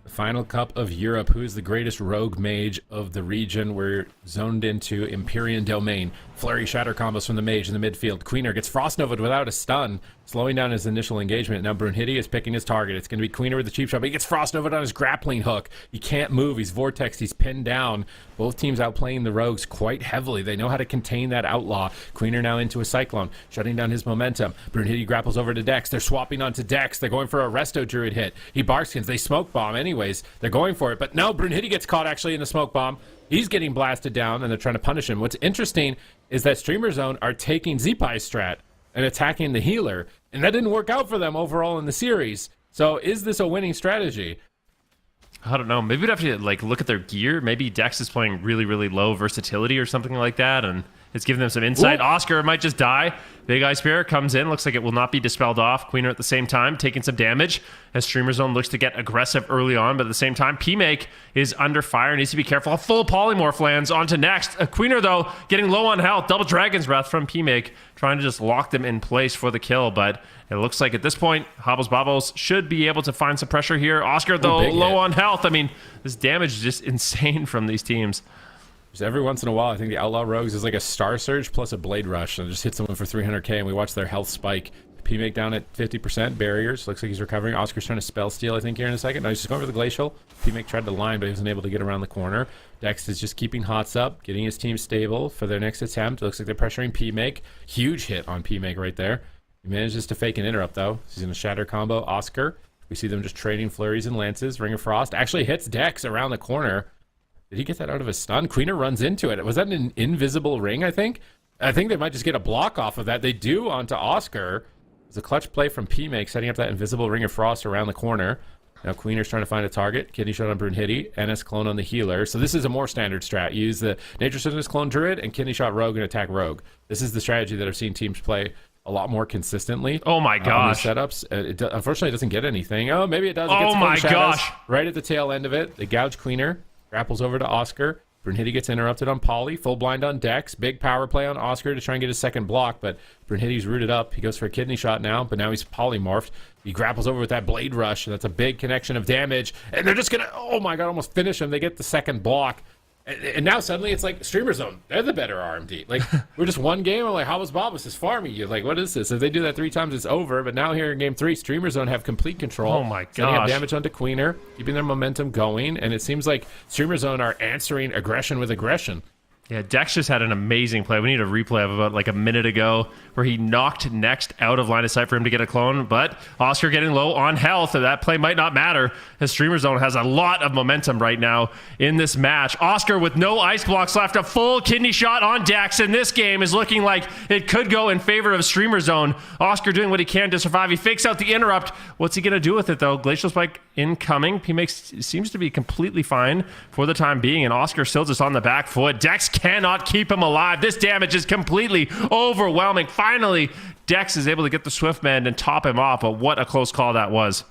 Final Cup of Europe. Who is the greatest rogue mage of the region? We're zoned into Empyrean Domain. Flurry shatter combos from the mage in the midfield. Queener gets Frost Nova'd without a stun, slowing down his initial engagement. Now Brunhilde is picking his target. It's going to be Queener with the cheap shot, but he gets Frost Nova'd on his grappling hook. He can't move. He's vortexed. He's pinned down. Both teams outplaying the rogues quite heavily. They know how to contain that outlaw. Queener now into a cyclone, shutting down his momentum. Brunhilde grapples over to Dex. They're swapping onto Dex. They're going for a Resto Druid hit. He barkskins. They smoke bomb anyways. They're going for it, but no, Brunhilde gets caught actually in the smoke bomb. He's getting blasted down, and they're trying to punish him. What's interesting is that Streamer Zone are taking Zeepai's strat and attacking the healer, and that didn't work out for them overall in the series. So is this a winning strategy? I don't know. Maybe we'd have to like look at their gear. Maybe Dex is playing really, really low versatility or something like that, and it's giving them some insight. Ooh. Oscar might just die. Big Eye Spirit comes in. Looks like it will not be dispelled off. Queener at the same time taking some damage as Streamer Zone looks to get aggressive early on, but at the same time, P-Make is under fire. Needs to be careful. A full polymorph lands onto next. Queener, though, getting low on health. Double Dragon's Breath from P-Make, trying to just lock them in place for the kill, but it looks like at this point, HABOS BABOS should be able to find some pressure here. Oscar, though, low on health. I mean, this damage is just insane from these teams. Just every once in a while, I think the Outlaw Rogues is like a Star Surge plus a Blade Rush, and just hit someone for 300k, and we watch their health spike. P-Make down at 50%, barriers. Looks like he's recovering. Oscar's trying to spell steal, I think, here in a second. No, he's just going for the Glacial. P-Make tried to line, but he wasn't able to get around the corner. Dex is just keeping Hots up, getting his team stable for their next attempt. It looks like they're pressuring P-Make. Huge hit on P-Make right there. He manages to fake an interrupt, though. He's in a shatter combo. Oscar. We see them just trading flurries and lances. Ring of Frost actually hits Dex around the corner. Did he get that out of a stun? Queener runs into it. Was that an invisible ring, I think? I think they might just get a block off of that. They do onto Oscar. It's a clutch play from P-Make, setting up that invisible Ring of Frost around the corner. Now Queener's trying to find a target. Kidney shot on Brunhilde. NS clone on the healer. So this is a more standard strat. You use the Nature Sickness clone Druid and Kidney shot Rogue and attack Rogue. This is the strategy that I've seen teams play a lot more consistently. Oh my gosh. Setups. Unfortunately, it doesn't get anything. Oh, maybe it does. It oh my gosh. Right at the tail end of it. They gouge Queener. Grapples over to Oscar. Brunhilde gets interrupted on Polly. Full blind on Dex. Big power play on Oscar to try and get his second block, but Brunhilde's rooted up. He goes for a kidney shot now, but now he's polymorphed. He grapples over with that Blade Rush. That's a big connection of damage, and they're just going to, oh my god, almost finish him. They get the second block. And now suddenly it's like Streamer Zone. They're the better RMD. Like, we're just one game. I'm like, HABOS BABOS is farming you. Like, what is this? If they do that 3 times, it's over. But now here in game 3, Streamer Zone have complete control. Oh my gosh. Setting up damage onto Queener, keeping their momentum going. And it seems like Streamer Zone are answering aggression with aggression. Yeah, Dex just had an amazing play. We need a replay of about like a minute ago where he knocked Next out of line of sight for him to get a clone, but Oscar getting low on health, and that play might not matter as Streamer Zone has a lot of momentum right now in this match. Oscar with no ice blocks left, a full kidney shot on Dex, and this game is looking like it could go in favor of Streamer Zone. Oscar doing what he can to survive. He fakes out the interrupt. What's he going to do with it, though? Glacial Spike incoming. P-Make seems to be completely fine for the time being, and Oscar still just on the back foot. Dex cannot keep him alive. This damage is completely overwhelming. Finally, Dex is able to get the Swift Mend and top him off, but what a close call that was.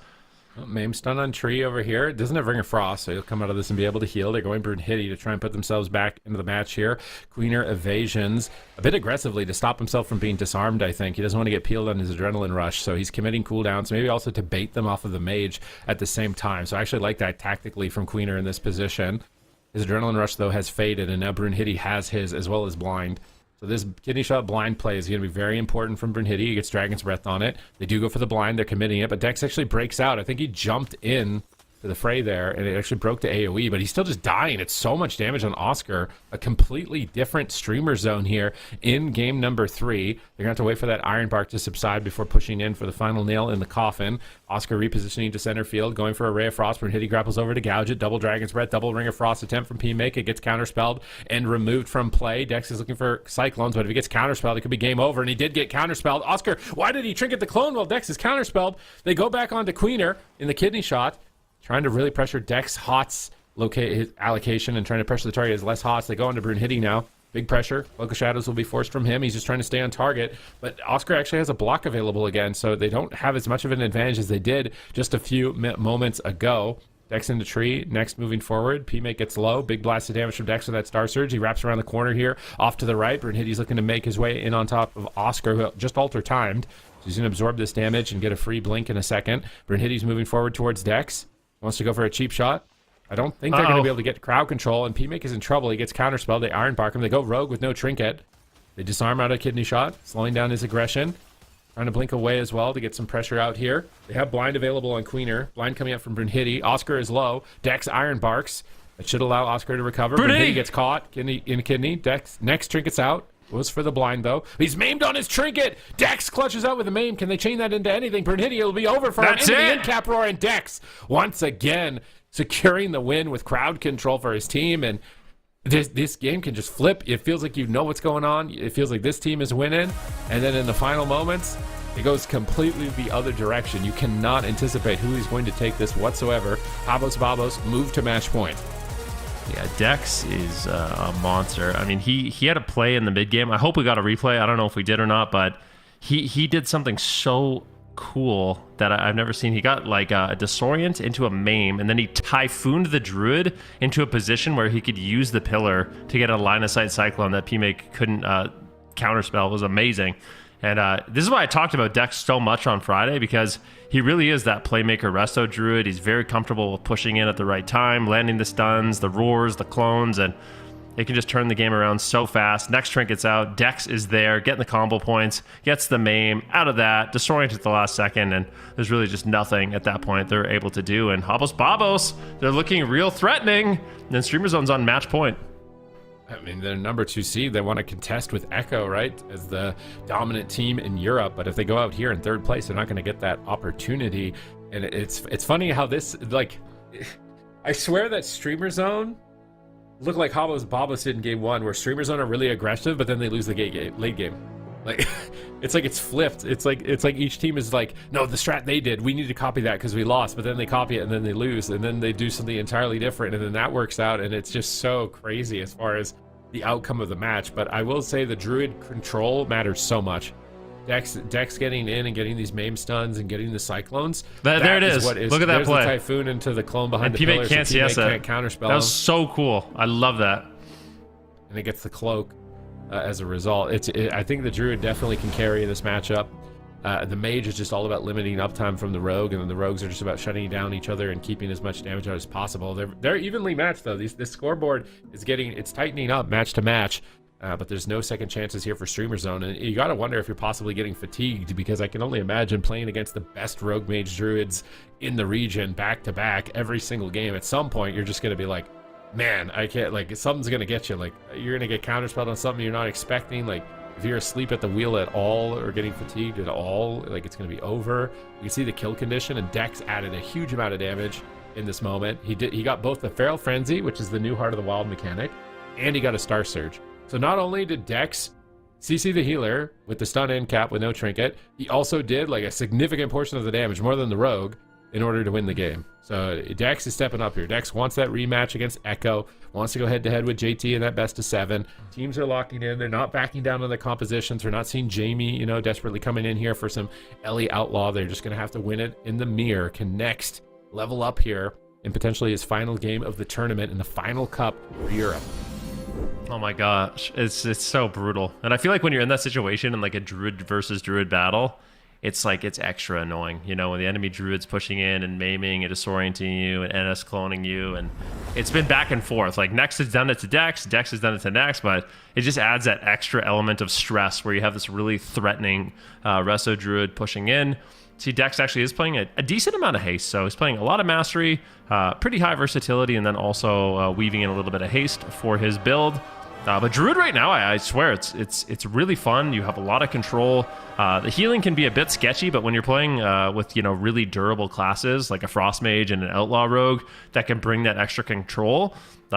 Maim stun on Tree over here. It doesn't have Ring of Frost, so he'll come out of this and be able to heal. They're going Brunhilde to try and put themselves back into the match here. Queener evasions a bit aggressively to stop himself from being disarmed, I think. He doesn't want to get peeled on his adrenaline rush, so he's committing cooldowns, maybe also to bait them off of the mage at the same time. So I actually like that tactically from Queener in this position. His adrenaline rush, though, has faded, and now Brunhilde has his as well as blind. So this kidney shot blind play is going to be very important from Brunhilde. He gets Dragon's Breath on it. They do go for the blind. They're committing it, but Dex actually breaks out. I think he jumped in to the fray there, and it actually broke the AoE, but he's still just dying. It's so much damage on Oscar. A completely different streamer zone here in game number 3. They're gonna have to wait for that Iron Bark to subside before pushing in for the final nail in the coffin. Oscar repositioning to center field, going for a Ray of Frost. Brunhilde grapples over to gouge it. Double Dragon's Breath, double Ring of Frost attempt from P-Make. It gets counterspelled and removed from play. Dex is looking for Cyclones, but if he gets counterspelled, it could be game over, and he did get counterspelled. Oscar, why did he trinket the clone while Dex is counterspelled? They go back onto Queener in the kidney shot, trying to really pressure Dex Hots locate his allocation and trying to pressure the target as less Hots. They go into Brunhilde now. Big pressure. Local Shadows will be forced from him. He's just trying to stay on target. But Oscar actually has a block available again, so they don't have as much of an advantage as they did just a few moments ago. Dex in the tree. Next, moving forward. P-Make gets low. Big blast of damage from Dex with that Star Surge. He wraps around the corner here, off to the right. Brunhilde's looking to make his way in on top of Oscar, who just alter timed. So he's going to absorb this damage and get a free blink in a second. Brunhilde's moving forward towards Dex. Wants to go for a cheap shot. I don't think they're going to be able to get crowd control, and P-Make is in trouble. He gets counterspelled. They Iron Bark him. They go rogue with no trinket. They disarm out a kidney shot, slowing down his aggression. Trying to blink away as well to get some pressure out here. They have blind available on Queener. Blind coming up from Brunhilde. Oscar is low. Dex Iron Barks. That should allow Oscar to recover. Brunhilde gets caught in kidney. Dex next trinkets out. Was for the blind though. He's maimed on his trinket. Dex clutches out with a maim. Can they chain that into anything? Brunhilde will be over for him. Into the end cap roar, and Dex once again securing the win with crowd control for his team. And this game can just flip. It feels like you know what's going on. It feels like this team is winning, and then in the final moments it goes completely the other direction. You cannot anticipate who is going to take this whatsoever. HABOS BABOS move to match point. Yeah, Dex is a monster. I mean, he had a play in the mid game. I hope we got a replay. I don't know if we did or not, but he did something so cool that I've never seen. He got like a disorient into a maim, and then he typhooned the druid into a position where he could use the pillar to get a line of sight cyclone that P-Make couldn't counterspell. It was amazing. And this is why I talked about Dex so much on Friday, because he really is that playmaker resto druid. He's very comfortable with pushing in at the right time, landing the stuns, the roars, the clones, and it can just turn the game around so fast. Next trinket's out. Dex is there, getting the combo points, gets the maim out of that, disorient at the last second, and there's really just nothing at that point they're able to do. And HABOS BABOS, they're looking real threatening. And then Streamer Zone's on match point. I mean, they're number 2 seed. They want to contest with Echo, right, as the dominant team in Europe. But if they go out here in 3rd place, they're not going to get that opportunity. And it's funny how this, like, I swear that Streamer Zone looked like HABOS BABOS did in game 1, where Streamer Zone are really aggressive, but then they lose the late game. Like, it's like it's flipped. It's like each team is like, no, the strat they did, we need to copy that because we lost. But then they copy it and then they lose, and then they do something entirely different, and then that works out, and it's just so crazy as far as the outcome of the match. But I will say the druid control matters so much. Dex getting in and getting these maim stuns and getting the cyclones. There it is. Look at that play. The typhoon into the clone behind and the P-Make pillar. Can't CS can't counterspell. That was so cool. I love that. And it gets the cloak as a result. I think the druid definitely can carry this matchup. The mage is just all about limiting uptime from the rogue, and then the rogues are just about shutting down each other and keeping as much damage out as possible. They're evenly matched though. This scoreboard is it's tightening up match to match. But there's no second chances here for Streamer Zone, and you gotta wonder if you're possibly getting fatigued, because I can only imagine playing against the best rogue mage druids in the region back to back every single game. At some point you're just gonna be like, man, I can't, like, something's gonna get you. Like, you're gonna get counterspelled on something you're not expecting. Like, if you're asleep at the wheel at all or getting fatigued at all, like, it's gonna be over. You can see the kill condition, and Dex added a huge amount of damage in this moment. He got both the Feral Frenzy, which is the new Heart of the Wild mechanic, and he got a Star Surge. So not only did Dex CC the healer with the stun end cap with no trinket, he also did like a significant portion of the damage, more than the rogue, in order to win the game. So Dex is stepping up here. Dex wants that rematch against Echo, wants to go head-to-head with JT in that best-of-7. Teams are locking in. They're not backing down on their compositions. We're not seeing Jamie, desperately coming in here for some Ellie Outlaw. They're just going to have to win it in the mirror. Can next level up here in potentially his final game of the tournament in the final cup for Europe. Oh my gosh, it's so brutal. And I feel like when you're in that situation in like a druid versus druid battle, it's like it's extra annoying, you know, when the enemy druid's pushing in and maiming and disorienting you and NS cloning you, and it's been back and forth. Like Next has done it to Dex has done it to Next, but it just adds that extra element of stress where you have this really threatening Resto druid pushing in. See, Dex actually is playing a decent amount of haste, so he's playing a lot of mastery, pretty high versatility, and then also weaving in a little bit of haste for his build. But Druid right now, I swear, it's really fun. You have a lot of control. The healing can be a bit sketchy, but when you're playing with, you know, really durable classes like a Frost Mage and an Outlaw Rogue that can bring that extra control, the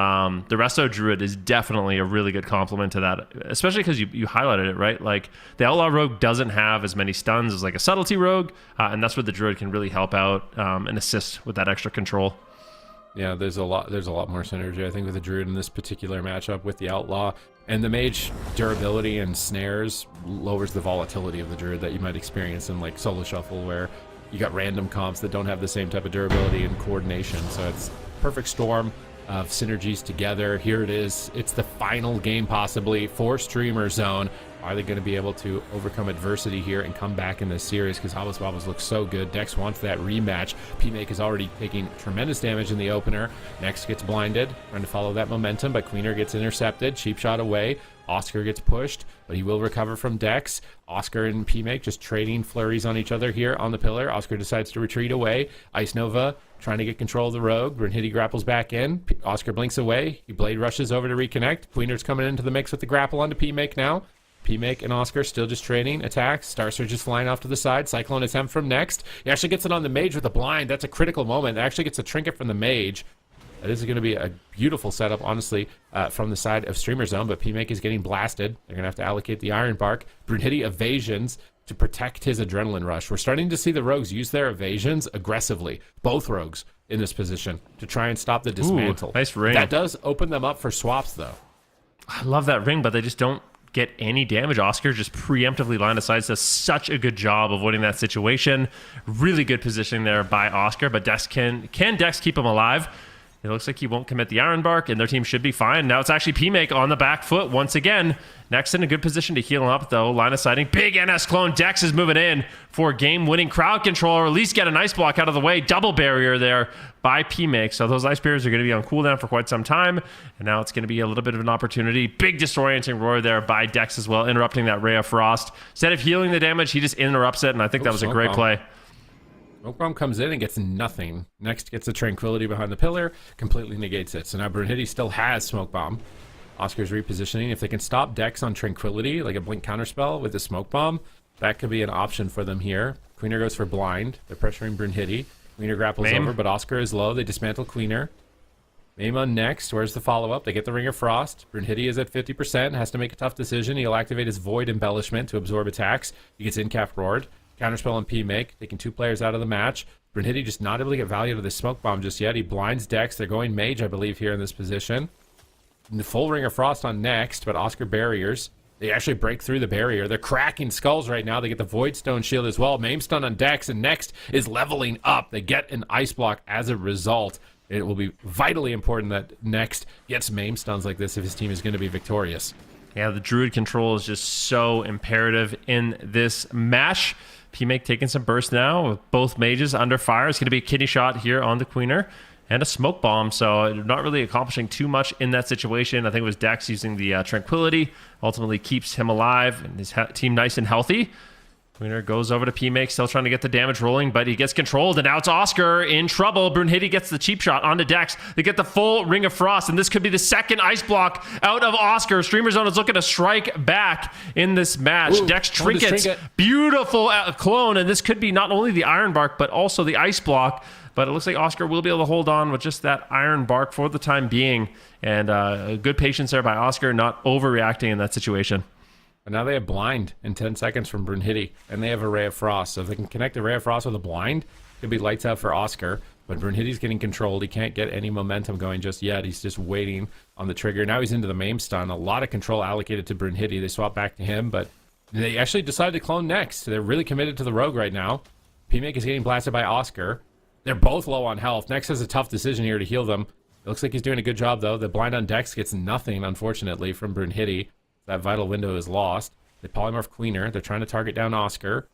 Resto Druid is definitely a really good complement to that, especially because you highlighted it, right? Like the Outlaw Rogue doesn't have as many stuns as like a Subtlety Rogue, and that's where the Druid can really help out and assist with that extra control. Yeah, there's a lot more synergy, I think, with the Druid in this particular matchup with the Outlaw. And the Mage durability and snares lowers the volatility of the Druid that you might experience in like Solo Shuffle, where you got random comps that don't have the same type of durability and coordination. So it's perfect storm of synergies together. Here it is. It's the final game possibly for Streamer Zone. Are they going to be able to overcome adversity here and come back in this series? Because HABOS BABOS looks so good. Dex wants that rematch. PMake is already taking tremendous damage in the opener. Next gets blinded, trying to follow that momentum, but Queener gets intercepted. Cheap shot away. Oscar gets pushed, but he will recover from Dex. Oscar and PMake just trading flurries on each other here on the pillar. Oscar decides to retreat away. Ice Nova trying to get control of the rogue. Brunhilde grapples back in. Oscar blinks away. He blade rushes over to reconnect. Queener's coming into the mix with the grapple onto PMake now. PMake and Oscar still just trading attacks. Star Surge is flying off to the side. Cyclone attempt from Next. He actually gets it on the Mage with a blind. That's a critical moment. Actually gets a trinket from the Mage. That is going to be a beautiful setup, honestly, from the side of Streamer Zone, but PMake is getting blasted. They're going to have to allocate the Iron Bark. Brunhilde evasions to protect his Adrenaline Rush. We're starting to see the Rogues use their evasions aggressively. Both Rogues in this position to try and stop the dismantle. Ooh, nice ring. That does open them up for swaps, though. I love that ring, but they just don't get any damage. Oscar just preemptively line of sight, does such a good job avoiding that situation. Really good positioning there by Oscar, but Dex can Dex keep him alive? It looks like he won't commit the Iron Bark, and their team should be fine. Now it's actually PMake on the back foot once again. Next in a good position to heal him up, though. Line of sighting. Big NS clone. Dex is moving in for game-winning crowd control, or at least get an ice block out of the way. Double barrier there by PMake. So those ice barriers are going to be on cooldown for quite some time, and now it's going to be a little bit of an opportunity. Big disorienting roar there by Dex as well, interrupting that Ray of Frost. Instead of healing the damage, he just interrupts it, and I think that was a great play. Smoke Bomb comes in and gets nothing. Next gets the Tranquility behind the pillar, completely negates it. So now Brunhilde still has Smoke Bomb. Oscar's repositioning. If they can stop Dex on Tranquility, like a blink counterspell with the Smoke Bomb, that could be an option for them here. Queener goes for blind. They're pressuring Brunhilde. Queener grapples over, but Oscar is low. They dismantle Queener. Maim on Next. Where's the follow-up? They get the Ring of Frost. Brunhilde is at 50%, has to make a tough decision. He'll activate his Void Embellishment to absorb attacks. He gets in-cap roared. Counterspell on PMake, taking 2 players out of the match. Brunhilde just not able to get value to the Smoke Bomb just yet. He blinds Dex. They're going Mage, I believe, here in this position. And the full Ring of Frost on Next, but Oscar barriers. They actually break through the barrier. They're cracking skulls right now. They get the Void Stone Shield as well. Maim stun on Dex, and Next is leveling up. They get an Ice Block as a result. It will be vitally important that Next gets Maim stuns like this if his team is going to be victorious. Yeah, the Druid control is just so imperative in this match. PMake taking some burst now with both mages under fire. It's going to be a kidney shot here on the Queener and a smoke bomb, so not really accomplishing too much in that situation. I think it was Dex using the Tranquility, ultimately keeps him alive and his team nice and healthy. Queener goes over to PMake, still trying to get the damage rolling, but he gets controlled, and now it's Oscar in trouble. Brunhilde gets the cheap shot onto Dex. They get the full Ring of Frost, and this could be the second ice block out of Oscar. Streamer Zone is looking to strike back in this match. Ooh, Dex trinkets, beautiful clone, and this could be not only the Iron Bark, but also the ice block. But it looks like Oscar will be able to hold on with just that Iron Bark for the time being, and good patience there by Oscar, not overreacting in that situation. And now they have blind in 10 seconds from Brunhilde, and they have a Ray of Frost. So if they can connect a Ray of Frost with a blind, it'll be lights out for Oscar. But Brunhilde's getting controlled. He can't get any momentum going just yet. He's just waiting on the trigger. Now he's into the Maim stun. A lot of control allocated to Brunhilde. They swap back to him, but they actually decided to clone Next. They're really committed to the Rogue right now. PMake is getting blasted by Oscar. They're both low on health. Next has a tough decision here to heal them. It looks like he's doing a good job, though. The blind on Dex gets nothing, unfortunately, from Brunhilde. That vital window is lost. They polymorph Queener. They're trying to target down Oscar.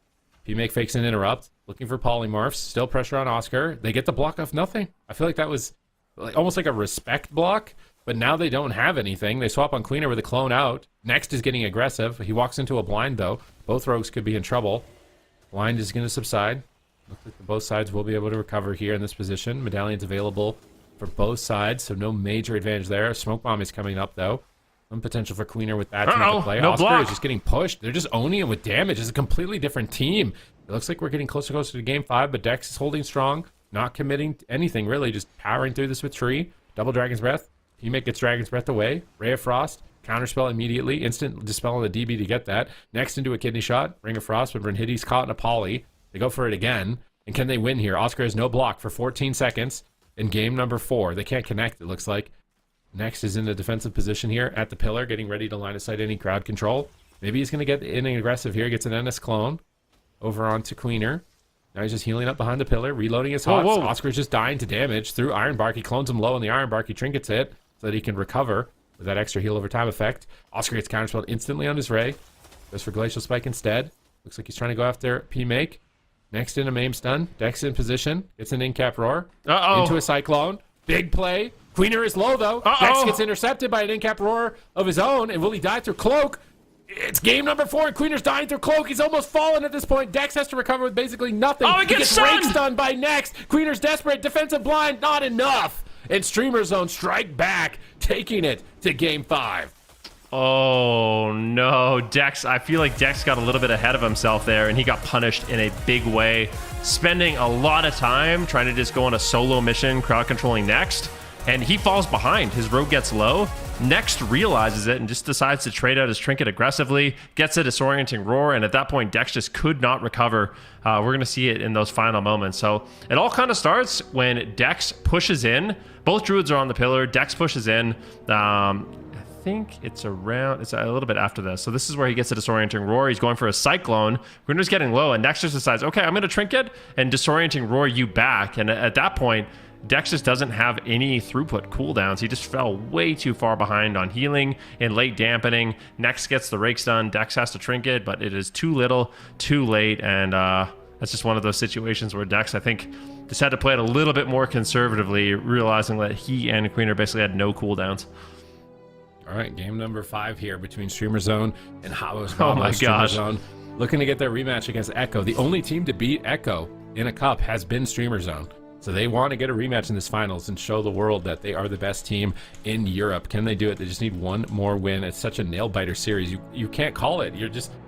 P-Make fakes an interrupt, looking for polymorphs, still pressure on Oscar. They get the block off nothing. I feel like that was like almost like a respect block, but now they don't have anything. They swap on Queener with a clone out. Next is getting aggressive. He walks into a blind though. Both rogues could be in trouble. Blind is going to subside. Looks like both sides will be able to recover here in this position. Medallion's available for both sides, so no major advantage there. Smoke bomb is coming up though. Some potential for Queener with that to make a play. No Oscar block. is just getting pushed. They're just owning him with damage. It's a completely different team. It looks like we're getting closer and closer to game 5, but Dex is holding strong, not committing to anything really, just powering through this with Tree. Double Dragon's Breath. Teammate gets Dragon's Breath away. Ray of Frost. Counterspell immediately. Instant dispel on the DB to get that. Next into a kidney shot. Ring of Frost, but Brunhilde's caught in a poly. They go for it again. And can they win here? Oscar has no block for 14 seconds in game number 4. They can't connect, it looks like. Next is in a defensive position here at the pillar, getting ready to line of sight any crowd control. Maybe he's going to get in aggressive here. Gets an NS clone over onto Queener. Now he's just healing up behind the pillar, reloading his hots. Oscar's just dying to damage through Iron Bark. He clones him low on the Iron Bark. He trinkets hit so that he can recover with that extra heal over time effect. Oscar gets counterspelled instantly on his Ray. Goes for Glacial Spike instead. Looks like he's trying to go after P-Make. Next in a Maim stun. Dex in position. Gets an in-cap roar. Into a Cyclone. Big play. Queener is low though. Dex gets intercepted by an in-cap roar of his own. And will he die through Cloak? It's game number 4 and Queener's dying through Cloak. He's almost fallen at this point. Dex has to recover with basically nothing. He gets rake stunned by Next. Queener's desperate. Defensive blind. Not enough. And Streamer Zone strike back, taking it to game 5. Oh no, Dex. I feel like Dex got a little bit ahead of himself there and he got punished in a big way, spending a lot of time trying to just go on a solo mission, crowd controlling Next, and he falls behind. His rogue gets low. Next realizes it and just decides to trade out his trinket aggressively, gets a disorienting roar, and at that point Dex just could not recover. We're going to see it in those final moments. So it all kind of starts when Dex pushes in. Both druids are on the pillar. Dex pushes in. I think it's a little bit after this. So this is where he gets a disorienting roar. He's going for a cyclone. Queener's getting low, and Dex just decides, okay, I'm going to trinket and disorienting roar you back. And at that point, Dex just doesn't have any throughput cooldowns. He just fell way too far behind on healing and late dampening. Next gets the rake stun. Dex has to trinket, but it is too little, too late, and that's just one of those situations where Dex, I think, just had to play it a little bit more conservatively, realizing that he and Queener basically had no cooldowns. All right, game number 5 here between Streamer Zone and HABOS. Oh my gosh. Zone looking to get their rematch against Echo. The only team to beat Echo in a cup has been Streamer Zone. So they want to get a rematch in this finals and show the world that they are the best team in Europe. Can they do it? They just need one more win. It's such a nail-biter series. You can't call it.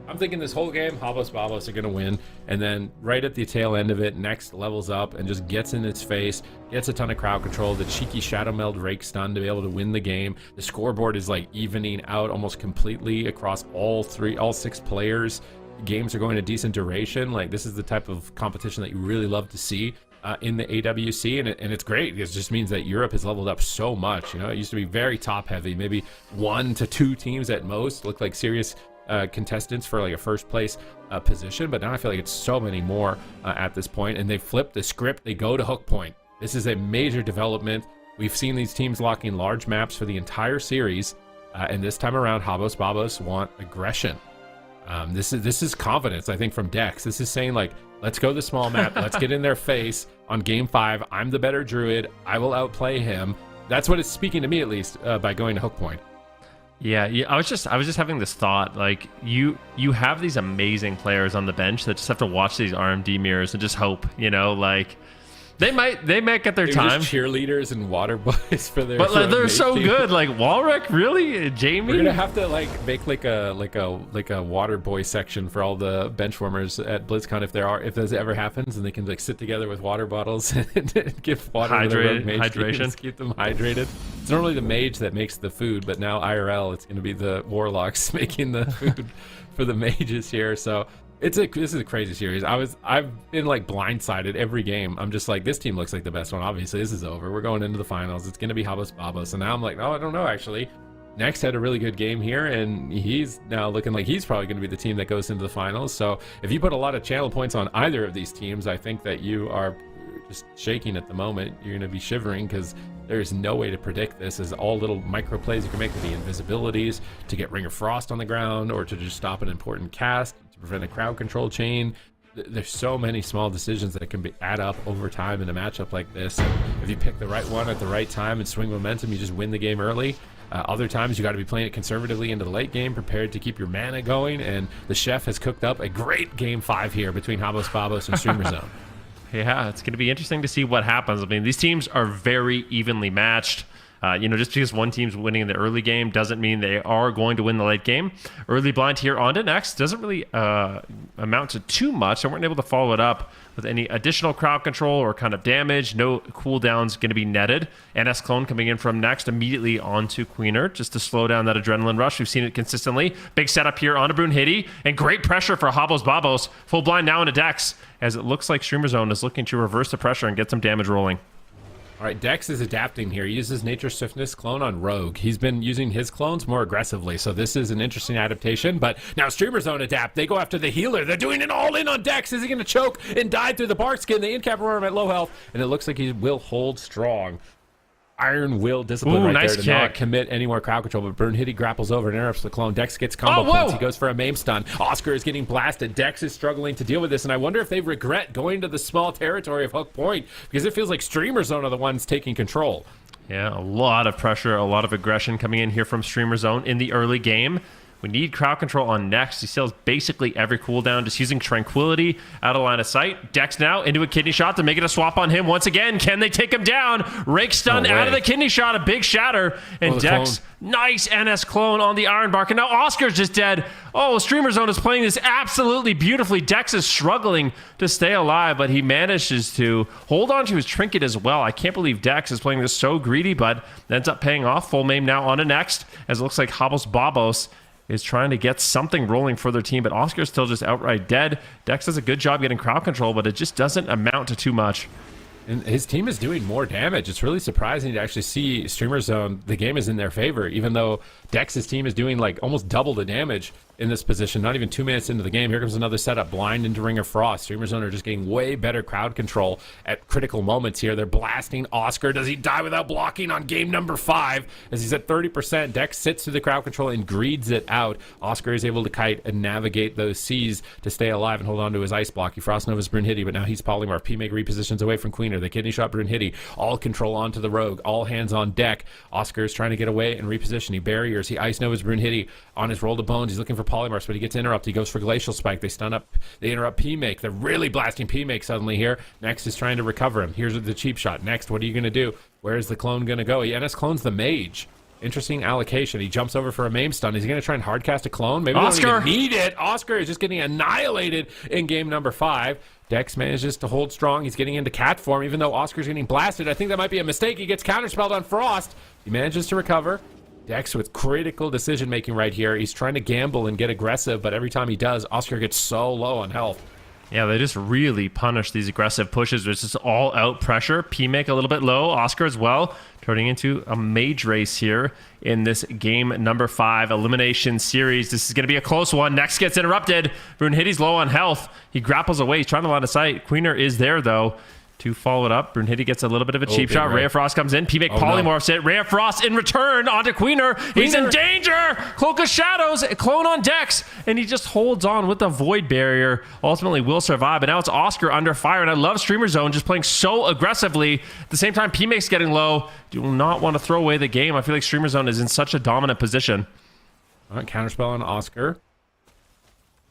I'm thinking this whole game, HABOS, BABOS are going to win. And then right at the tail end of it, Next levels up and just gets in its face, gets a ton of crowd control, the cheeky Shadow Meld rake stun to be able to win the game. The scoreboard is like evening out almost completely across all 6 players. Games are going a decent duration. Like, this is the type of competition that you really love to see in the AWC, and it's great. It just means that Europe has leveled up so much. You know, it used to be very top heavy, maybe 1 to 2 teams at most look like serious contestants for like a first place position, but now I feel like it's so many more at this point, and they flip the script. They go to hook point. This is a major development. We've seen these teams locking large maps for the entire series, and this time around HABOS, BABOS want aggression. This is confidence, I think, from Dex. This is saying, like, let's go the small map. Let's get in their face on game 5. I'm the better druid. I will outplay him. That's what it's speaking to me, at least, by going to hook point. Yeah, I was just having this thought, like, you have these amazing players on the bench that just have to watch these RMD mirrors and just hope, you know, like they might get their time. Just cheerleaders and water boys for their. But like, they're so team. Good. Like Walrick, really, Jamie. We're gonna have to like make like a water boy section for all the bench warmers at BlizzCon if this ever happens, and they can like sit together with water bottles and give water to their rogue mage teams, keep them hydrated. It's normally the mage that makes the food, but now IRL it's gonna be the warlocks making the food for the mages here. So. This is a crazy series. I've been like blindsided every game. I'm just like, this team looks like the best one. Obviously, this is over. We're going into the finals. It's gonna be HABOS, BABOS. And now I'm like, oh, I don't know actually. Next had a really good game here, and he's now looking like he's probably gonna be the team that goes into the finals. So if you put a lot of channel points on either of these teams, I think that you are just shaking at the moment. You're gonna be shivering because there's no way to predict this. As all little micro plays you can make with the invisibilities to get Ring of Frost on the ground, or to just stop an important cast, prevent a crowd control chain. there's so many small decisions that can add up over time in a matchup like this. And if you pick the right one at the right time and swing momentum, you just win the game early. Other times you got to be playing it conservatively into the late game, prepared to keep your mana going. And the chef has cooked up a great game 5 here between HABOS, BABOS, and Streamer Zone. Yeah, it's going to be interesting to see what happens. I mean, these teams are very evenly matched. Just because one team's winning in the early game doesn't mean they are going to win the late game. Early blind here on to next doesn't really amount to too much. I weren't able to follow it up with any additional crowd control or kind of damage. No cooldowns going to be netted. NS Clone coming in from next immediately onto Queener just to slow down that adrenaline rush. We've seen it consistently. Big setup here onto Brunhilde and great pressure for HABOS BABOS. Full blind now into Dex as it looks like Streamer Zone is looking to reverse the pressure and get some damage rolling. All right, Dex is adapting here. He uses Nature Swiftness clone on Rogue. He's been using his clones more aggressively, so this is an interesting adaptation. But now Streamer Zone adapt. They go after the healer. They're doing an all-in on Dex. Is he going to choke and die through the bark skin? They in-cap Aurora at low health, and it looks like he will hold strong. Iron will discipline right nice there to kick. not commit any more crowd control, but Brunhilde grapples over and interrupts the clone. Dex gets combo points. He goes for a maim stun. Oscar is getting blasted. Dex is struggling to deal with this, and I wonder if they regret going to the small territory of Hook Point, because it feels like Streamer Zone are the ones taking control. Yeah, a lot of pressure, a lot of aggression coming in here from Streamer Zone in the early game. We need crowd control on next. He steals basically every cooldown, just using Tranquility out of line of sight. Dex now into a kidney shot. They're making a swap on him once again. Can they take him down? Rake stun out of the kidney shot. A big shatter. And Dex, nice NS clone on the Iron Bark. And now Oscar's just dead. Oh, Streamer Zone is playing this absolutely beautifully. Dex is struggling to stay alive, but he manages to hold on to his trinket as well. I can't believe Dex is playing this so greedy, but ends up paying off. Full maim now on to next, as it looks like HABOS BABOS is trying to get something rolling for their team, but Oscar's still just outright dead. Dex does a good job getting crowd control, but it just doesn't amount to too much. And his team is doing more damage. It's really surprising to actually see Streamer Zone, the game is in their favor, even though Dex's team is doing like almost double the damage in this position. Not even 2 minutes into the game. Here comes another setup. Blind into Ring of Frost. Streamer Zone are just getting way better crowd control at critical moments here. They're blasting Oscar. Does he die without blocking on game number 5? As he's at 30%, Dex sits through the crowd control and greeds it out. Oscar is able to kite and navigate those seas to stay alive and hold on to his ice block. He Frost Nova's Brunhilde, but now he's Polymorph. P-Make repositions away from Queener. The kidney shot Brunhilde. All control onto the Rogue. All hands on deck. Oscar is trying to get away and reposition. He barriers. He ice Nova's Brunhilde on his roll to bones. He's looking for Polymorphs, but he gets interrupted. He goes for Glacial Spike. They stun up. They interrupt P-Make. They're really blasting P-Make suddenly here. Next is trying to recover him. Here's the cheap shot. Next, what are you going to do? Where is the clone going to go? NS clones the mage. Interesting allocation. He jumps over for a maim stun. Is he going to try and hardcast a clone? Maybe Oscar. They don't even need it. Oscar is just getting annihilated in game number 5. Dex manages to hold strong. He's getting into cat form, even though Oscar's getting blasted. I think that might be a mistake. He gets counterspelled on Frost. He manages to recover. Dex with critical decision making right here. He's trying to gamble and get aggressive, but every time he does, Oscar gets so low on health. Yeah, they just really punish these aggressive pushes. There's just all out pressure. P-Make a little bit low. Oscar as well, turning into a mage race here in this game number 5 elimination series. This is going to be a close one. Next gets interrupted. Brunhilde's low on health. He grapples away. He's trying to line of sight. Queener is there though. To follow it up, Brunhilde gets a little bit of a cheap shot. Ray of Frost comes in. P-Make polymorphs it. Ray of Frost in return onto Queener. He's in danger. Cloak of Shadows, clone on Dex, and he just holds on with the Void Barrier. Ultimately will survive, but now it's Oscar under fire, and I love Streamer Zone just playing so aggressively. At the same time, P-Make's getting low. Do not want to throw away the game. I feel like Streamer Zone is in such a dominant position. All right, counterspell on Oscar.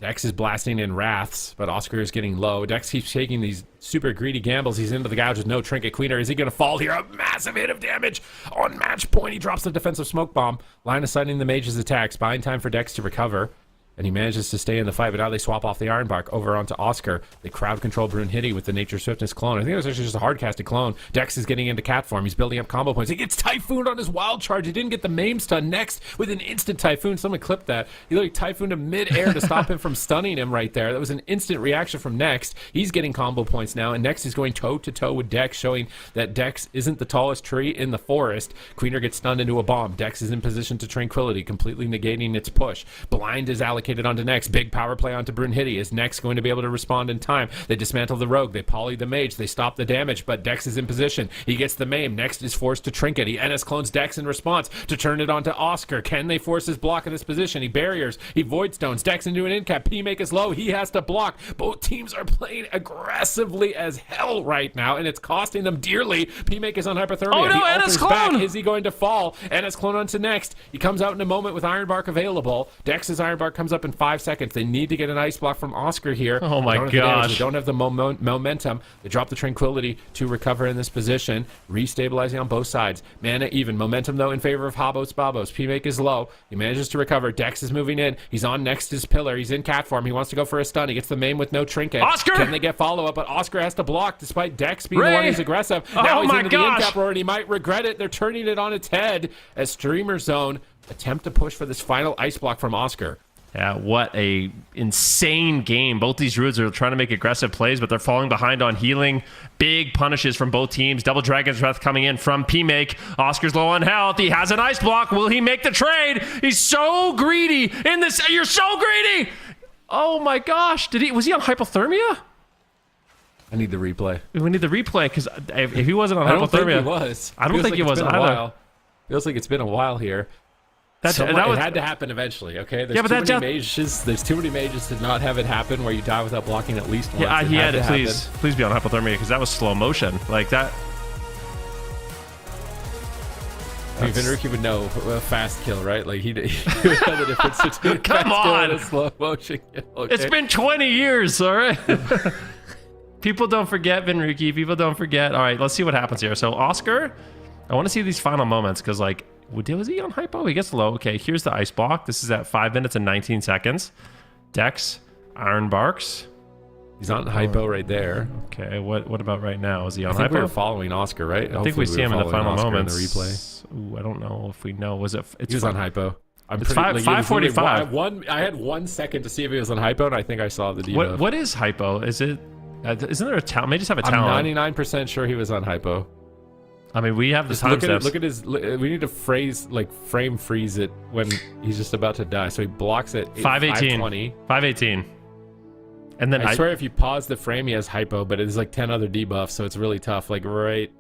Dex is blasting in Wraths, but Oscar is getting low. Dex keeps taking these super greedy gambles. He's into the gouge with no trinket. Queener, is he going to fall here? A massive hit of damage on match point. He drops the defensive smoke bomb. Line of sighting the mage's attacks. Buying time for Dex to recover. And he manages to stay in the fight, but now they swap off the Ironbark over onto Oscar. They crowd control Brunhilde with the Nature Swiftness clone. I think it was actually just a hard-casted clone. Dex is getting into cat form. He's building up combo points. He gets Typhooned on his wild charge. He didn't get the maim stun. Next with an instant Typhoon. Someone clipped that. He literally Typhooned him mid-air to stop him from stunning him right there. That was an instant reaction from Next. He's getting combo points now, and Next is going toe-to-toe with Dex, showing that Dex isn't the tallest tree in the forest. Queener gets stunned into a bomb. Dex is in position to Tranquility, completely negating its push. Blind is allocated allocated onto Nex. Big power play onto Brunhilde. Is Nex going to be able to respond in time? They dismantle the rogue. They poly the mage. They stop the damage, but Dex is in position. He gets the maim. Next is forced to trinket. He NS clones Dex in response to turn it onto Oscar. Can they force his block in this position? He barriers. He void stones. Dex into an incap. P-Make is low. He has to block. Both teams are playing aggressively as hell right now, and it's costing them dearly. P-Make is on hypothermia. Oh no, he NS alters clone! back. Is he going to fall? NS clone onto Next. He comes out in a moment with Iron Bark available. Dex's Iron Bark comes up in 5 seconds. They need to get an ice block from Oscar here. Oh my gosh. They don't have the momentum. They drop the Tranquility to recover in this position. Restabilizing on both sides. Mana even. Momentum, though, in favor of HABOS BABOS. P-Make is low. He manages to recover. Dex is moving in. He's on Next's pillar. He's in cat form. He wants to go for a stun. He gets the main with no trinket. Oscar! Can they get follow-up? But Oscar has to block despite Dex being the one who's aggressive. Oh Now he's my into gosh. the incap roar, and he might regret it. They're turning it on its head as Streamer Zone attempt to push for this final ice block from Oscar. Yeah, what a insane game. Both these druids are trying to make aggressive plays, but they're falling behind on healing. Big punishes from both teams. Double Dragon's Breath coming in from P-Make. Oscar's low on health. He has an ice block. Will he make the trade? He's so greedy in this. You're so greedy. Oh my gosh. Was he on hypothermia? I need the replay. We need the replay because if he wasn't on I don't think hypothermia, he was. I don't think he was either. Feels like it's been a while here. It had to happen eventually, okay? There's there's too many mages to not have it happen where you die without blocking at least once. Yeah, he had to please be on hypothermia because that was slow motion. Like that. I mean, Vinruki would know a fast kill, right? Like he would know the difference between a fast kill and a slow motion kill. Okay? It's been 20 years, all right? People don't forget, Vinruki. People don't forget. All right, let's see what happens here. So Oscar, I want to see these final moments because like, was he on hypo? He gets low. Okay, here's the ice block. This is at 5 minutes and 19 seconds. Dex, Iron Barks. He's on hypo right there. Okay, what about right now? Is he on I think hypo? we were following Oscar, right? I think we see him in the final moments. In the replay. Ooh, I don't know if we know. He was on hypo. It's 5:45. I had 1 second to see if he was on hypo, and I think I saw the debuff. What is hypo? Is it? Isn't there a talent? May just have a talent. I'm 99% sure he was on hypo. I mean, we have the timestamps. Look at his. We need to frame freeze it when he's just about to die. So he blocks it. 5:18. 5:18. And then I swear, if you pause the frame, he has hypo, but it's like 10 other debuffs, so it's really tough. Like right.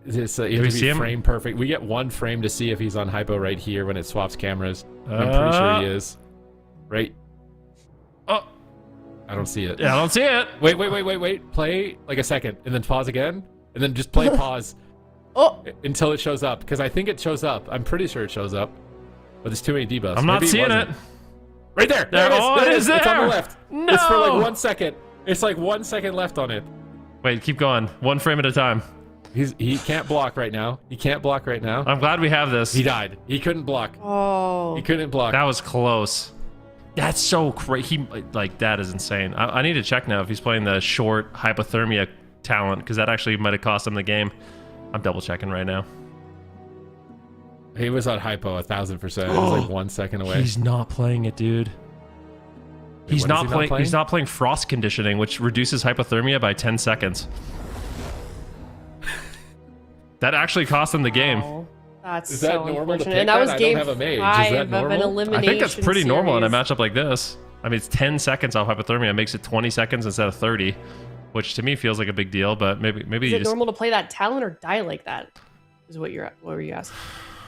You have to be frame perfect. We get one frame to see if he's on hypo right here when it swaps cameras. I'm pretty sure he is. Right. Oh. I don't see it. Yeah, I don't see it. Wait. Play like a second, and then pause again, and then just play pause. Until it shows up, because I think it shows up. I'm pretty sure it shows up, but there's too many debuffs. I'm not seeing it. Right there. There it is. There. It's on the left. No. It's for like 1 second. It's like 1 second left on it. Wait, keep going. One frame at a time. He can't block right now. I'm glad we have this. He died. He couldn't block. Oh. He couldn't block. That was close. That's so crazy. That is insane. I need to check now if he's playing the short hypothermia talent, because that actually might have cost him the game. I'm double checking right now. He was on hypo 1000%. It was like 1 second away. He's not playing it, dude. He's not playing. He's not playing frost conditioning, which reduces hypothermia by 10 seconds. That actually cost him the game. Oh, that's Is that so normal to unfortunate. pick And that was I game don't have a mage. Is 5 that of normal? an elimination I think that's pretty normal in a series. matchup like this. I mean, it's 10 seconds off hypothermia. It makes it 20 seconds instead of 30, which to me feels like a big deal. But maybe Is you it just. normal to play that talent or die like that? Is what were you asking?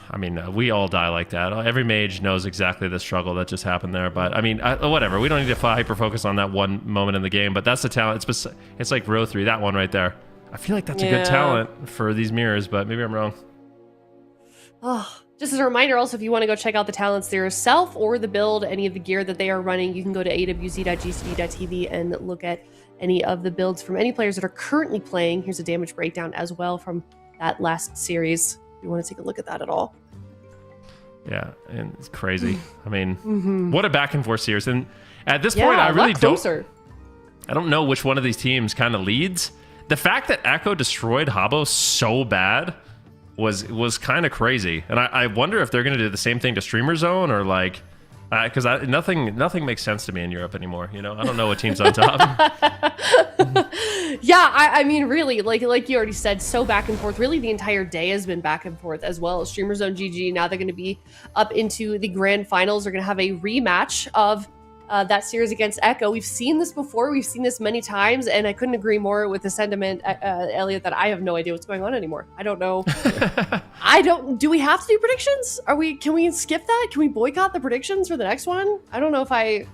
I mean, we all die like that. Every mage knows exactly the struggle that just happened there. But I mean, whatever. We don't need to hyper focus on that one moment in the game. But that's the talent. It's like row 3, that one right there. I feel like that's a good talent for these mirrors, but maybe I'm wrong. Oh, just as a reminder, also, if you want to go check out the talents yourself or the build, any of the gear that they are running, you can go to awc.gcd.tv and look at any of the builds from any players that are currently playing. Here's a damage breakdown as well from that last series. If you want to take a look at that at all. Yeah, and it's crazy. I mean, what a back and forth series. And at this point, I really don't know which one of these teams kind of leads. The fact that Echo destroyed HABOS so bad was kind of crazy. And I wonder if they're going to do the same thing to Streamer Zone or like, because nothing makes sense to me in Europe anymore. You know, I don't know what team's on top. Yeah, I mean, really, like you already said, so back and forth. Really, the entire day has been back and forth as well. Streamer Zone GG, now they're going to be up into the grand finals. They're going to have a rematch of that series against Echo. We've seen this before. We've seen this many times, and I couldn't agree more with the sentiment, Elliot, that I have no idea what's going on anymore. I don't know. Do we have to do predictions? Can we skip that? Can we boycott the predictions for the next one? I don't know if I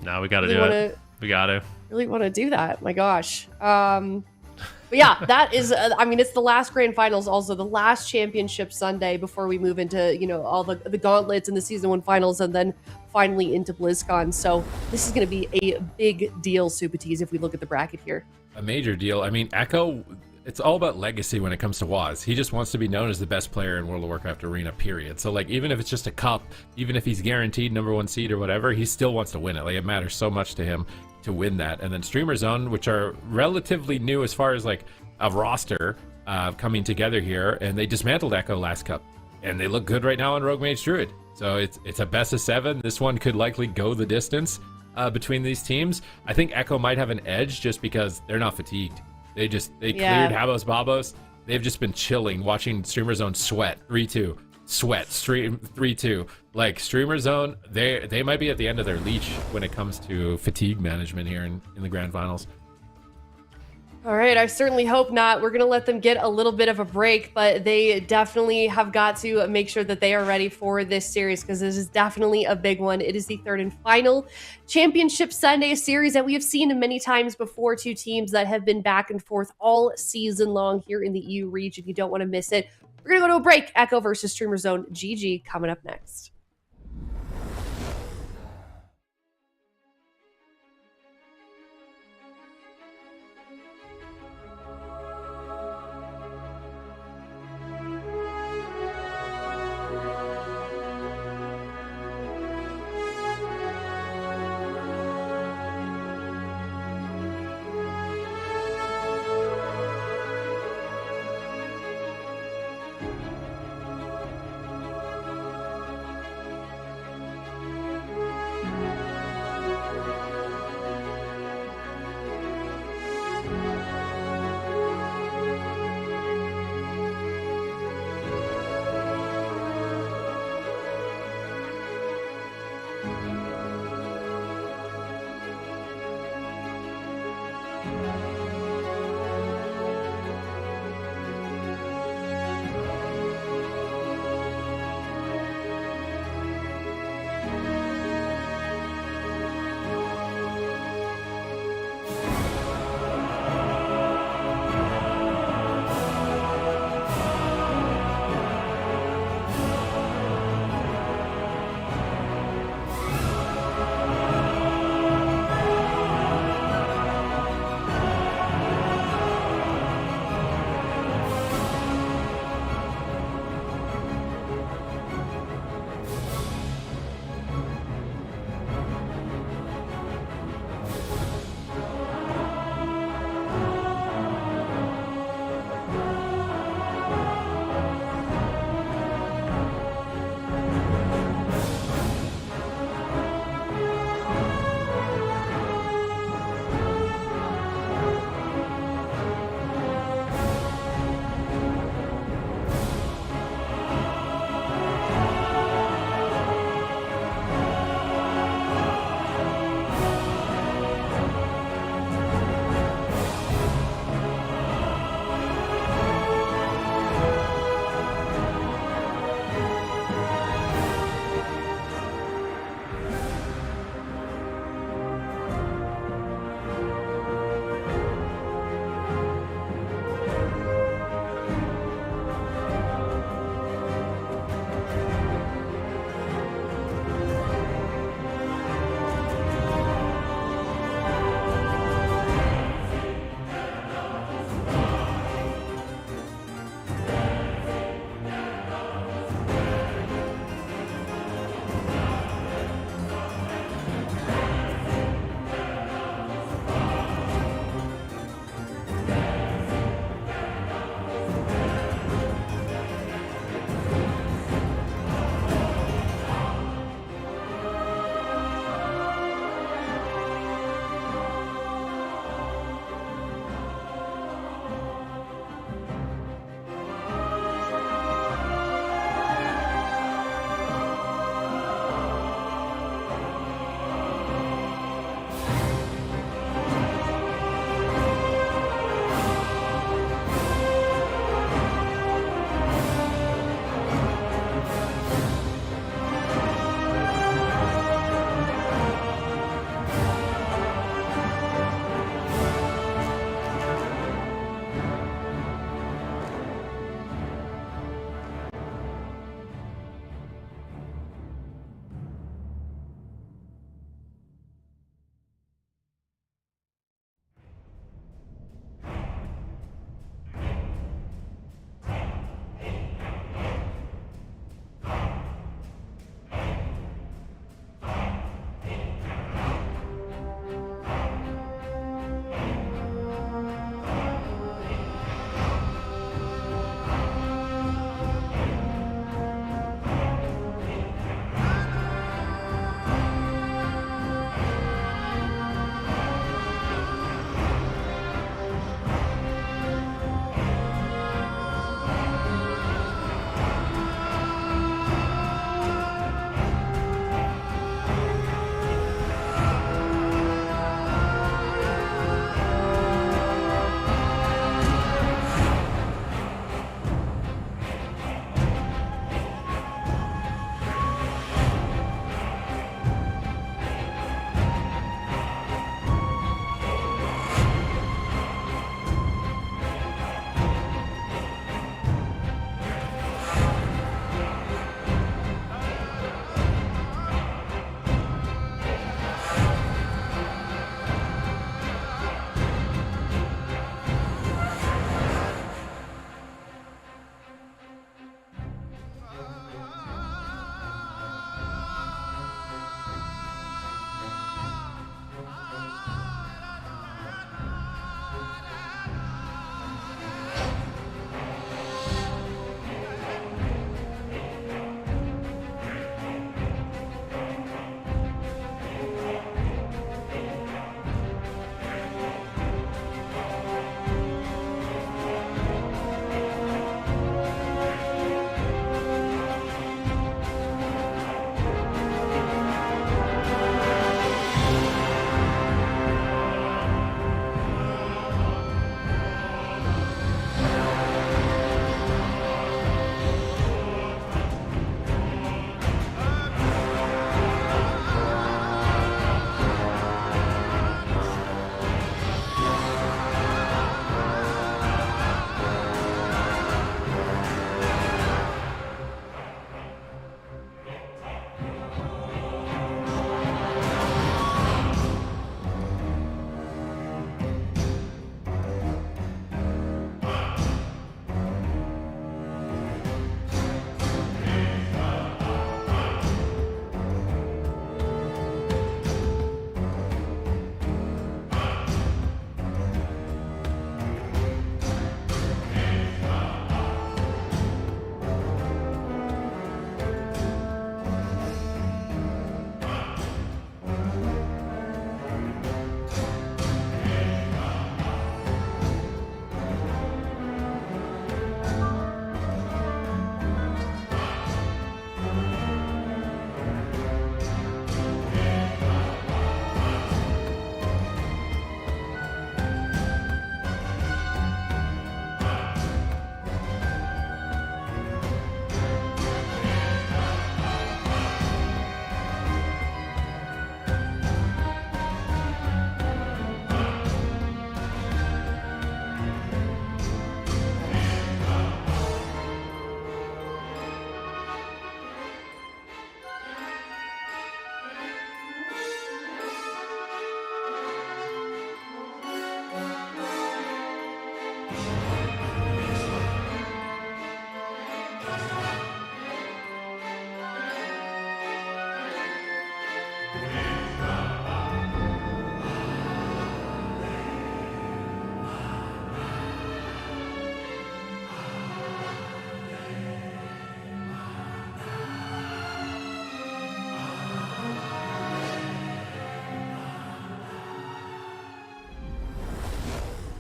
No, we got to do it. We got to. Really want to do that. My gosh. But yeah, that is, I mean, it's the last grand finals, also the last championship Sunday before we move into, you know, all the gauntlets and the season 1 finals, and then finally into BlizzCon. So this is going to be a big deal, Supatees, if we look at the bracket here. A major deal. I mean, Echo, it's all about legacy when it comes to Waz. He just wants to be known as the best player in World of Warcraft Arena, period. So, like, even if it's just a cup, even if he's guaranteed #1 seed or whatever, he still wants to win it. Like, it matters so much to him to win that. And then Streamer Zone, which are relatively new as far as, like, a roster coming together here, and they dismantled Echo last cup. And they look good right now on Rogue Mage Druid. So it's a best of 7. This one could likely go the distance between these teams. I think Echo might have an edge just because they're not fatigued. They cleared HABOS, BABOS. They've just been chilling, watching Streamer Zone sweat 3-2, sweat stream 3-2. Like, Streamer Zone, they might be at the end of their leash when it comes to fatigue management here in the grand finals. All right, I certainly hope not. We're going to let them get a little bit of a break, but they definitely have got to make sure that they are ready for this series, because this is definitely a big one. It is the 3rd and final Championship Sunday series that we have seen many times before. 2 teams that have been back and forth all season long here in the EU region. You don't want to miss it. We're going to go to a break. Echo versus Streamer Zone GG coming up next.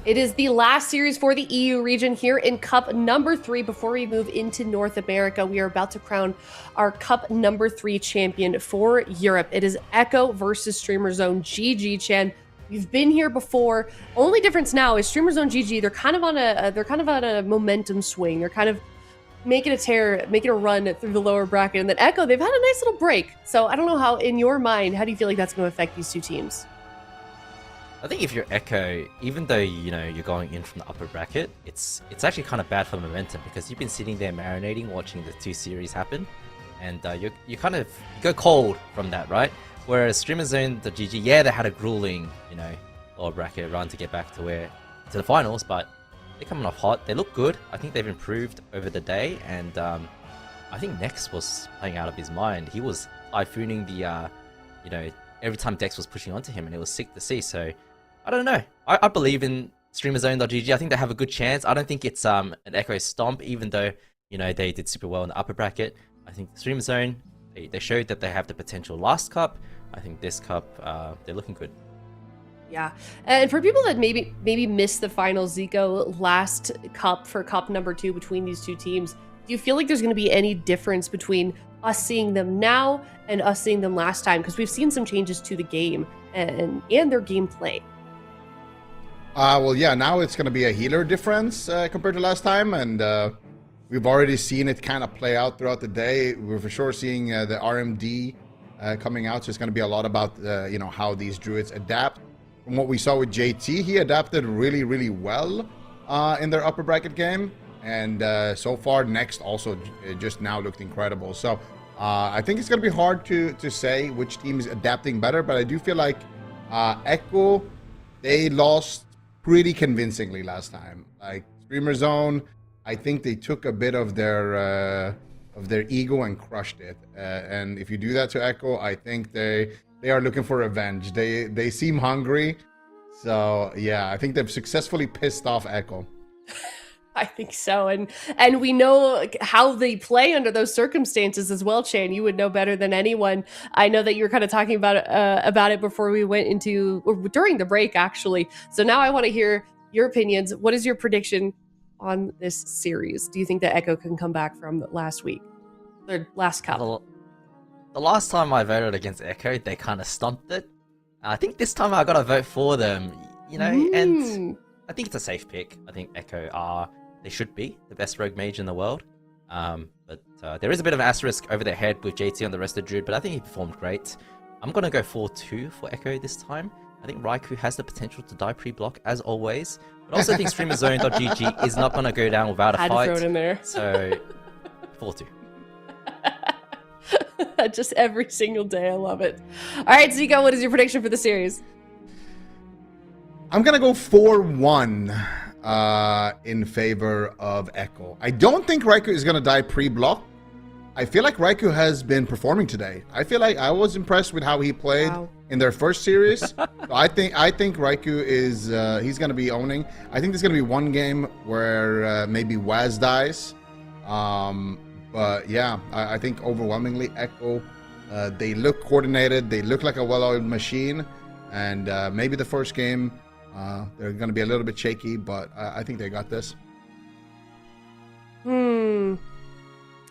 It is the last series for the EU region here in Cup number 3. Before we move into North America, we are about to crown our Cup number 3 champion for Europe. It is Echo versus Streamer Zone GG. Chan, we've been here before. Only difference now is Streamer Zone GG. They're kind of on a momentum swing. They're kind of making a run through the lower bracket. And then Echo, they've had a nice little break. So I don't know how, in your mind, how do you feel like that's going to affect these two teams? I think if you're Echo, even though you're going in from the upper bracket, it's actually kind of bad for momentum because you've been sitting there marinating, watching the 2 series happen, and you go cold from that, right? Whereas Streamer Zone, the GG, yeah, they had a grueling lower bracket run to get back to the finals, but they're coming off hot. They look good. I think they've improved over the day, and I think Nex was playing out of his mind. He was typhooning the every time Dex was pushing onto him, and it was sick to see. So I don't know. I believe in StreamerZone.gg. I think they have a good chance. I don't think it's an Echo stomp, even though they did super well in the upper bracket. I think Streamer Zone, they showed that they have the potential last cup. I think this cup, they're looking good. Yeah, and for people that maybe missed the finals, Zico, last cup for Cup number 2 between these two teams, do you feel like there's going to be any difference between us seeing them now and us seeing them last time? Because we've seen some changes to the game and their gameplay. Well, yeah, now it's going to be a healer difference compared to last time, and we've already seen it kind of play out throughout the day. We're for sure seeing the RMD coming out, so it's going to be a lot about how these druids adapt. From what we saw with JT, he adapted really, really well in their upper bracket game, and so far Next also just now looked incredible. So I think it's going to be hard to say which team is adapting better, but I do feel like Echo, they lost pretty convincingly last time. Like Streamer Zone, I think they took a bit of their ego and crushed it. And if you do that to Echo, I think they are looking for revenge. They seem hungry. So yeah, I think they've successfully pissed off Echo. I think so, and we know how they play under those circumstances as well. Chan, you would know better than anyone. I know that you were kind of talking about it before we went into, or during the break actually. So now I want to hear your opinions. What is your prediction on this series? Do you think that Echo can come back from last week, their last cup? The last time I voted against Echo, they kind of stomped it. I think this time I got to vote for them. And I think it's a safe pick. I think Echo they should be the best rogue mage in the world. But there is a bit of an asterisk over their head with JT and the rest of Druid, but I think he performed great. I'm going to go 4-2 for Echo this time. I think Raikou has the potential to die pre-block, as always. But I also think StreamerZone.gg is not going to go down without a fight. Had to throw it in there. So, 4-2. Just every single day. I love it. All right, Zico, what is your prediction for the series? I'm going to go 4-1 in favor of Echo. I don't think Raikou is going to die pre-block. I feel like Raikou has been performing today. I feel like I was impressed with how he played in their first series. So I think Raikou is he's going to be owning. I think there's going to be one game where maybe Waz dies. But yeah, I think overwhelmingly Echo, they look coordinated. They look like a well-oiled machine. And maybe the first game, they're going to be a little bit shaky, but I think they got this.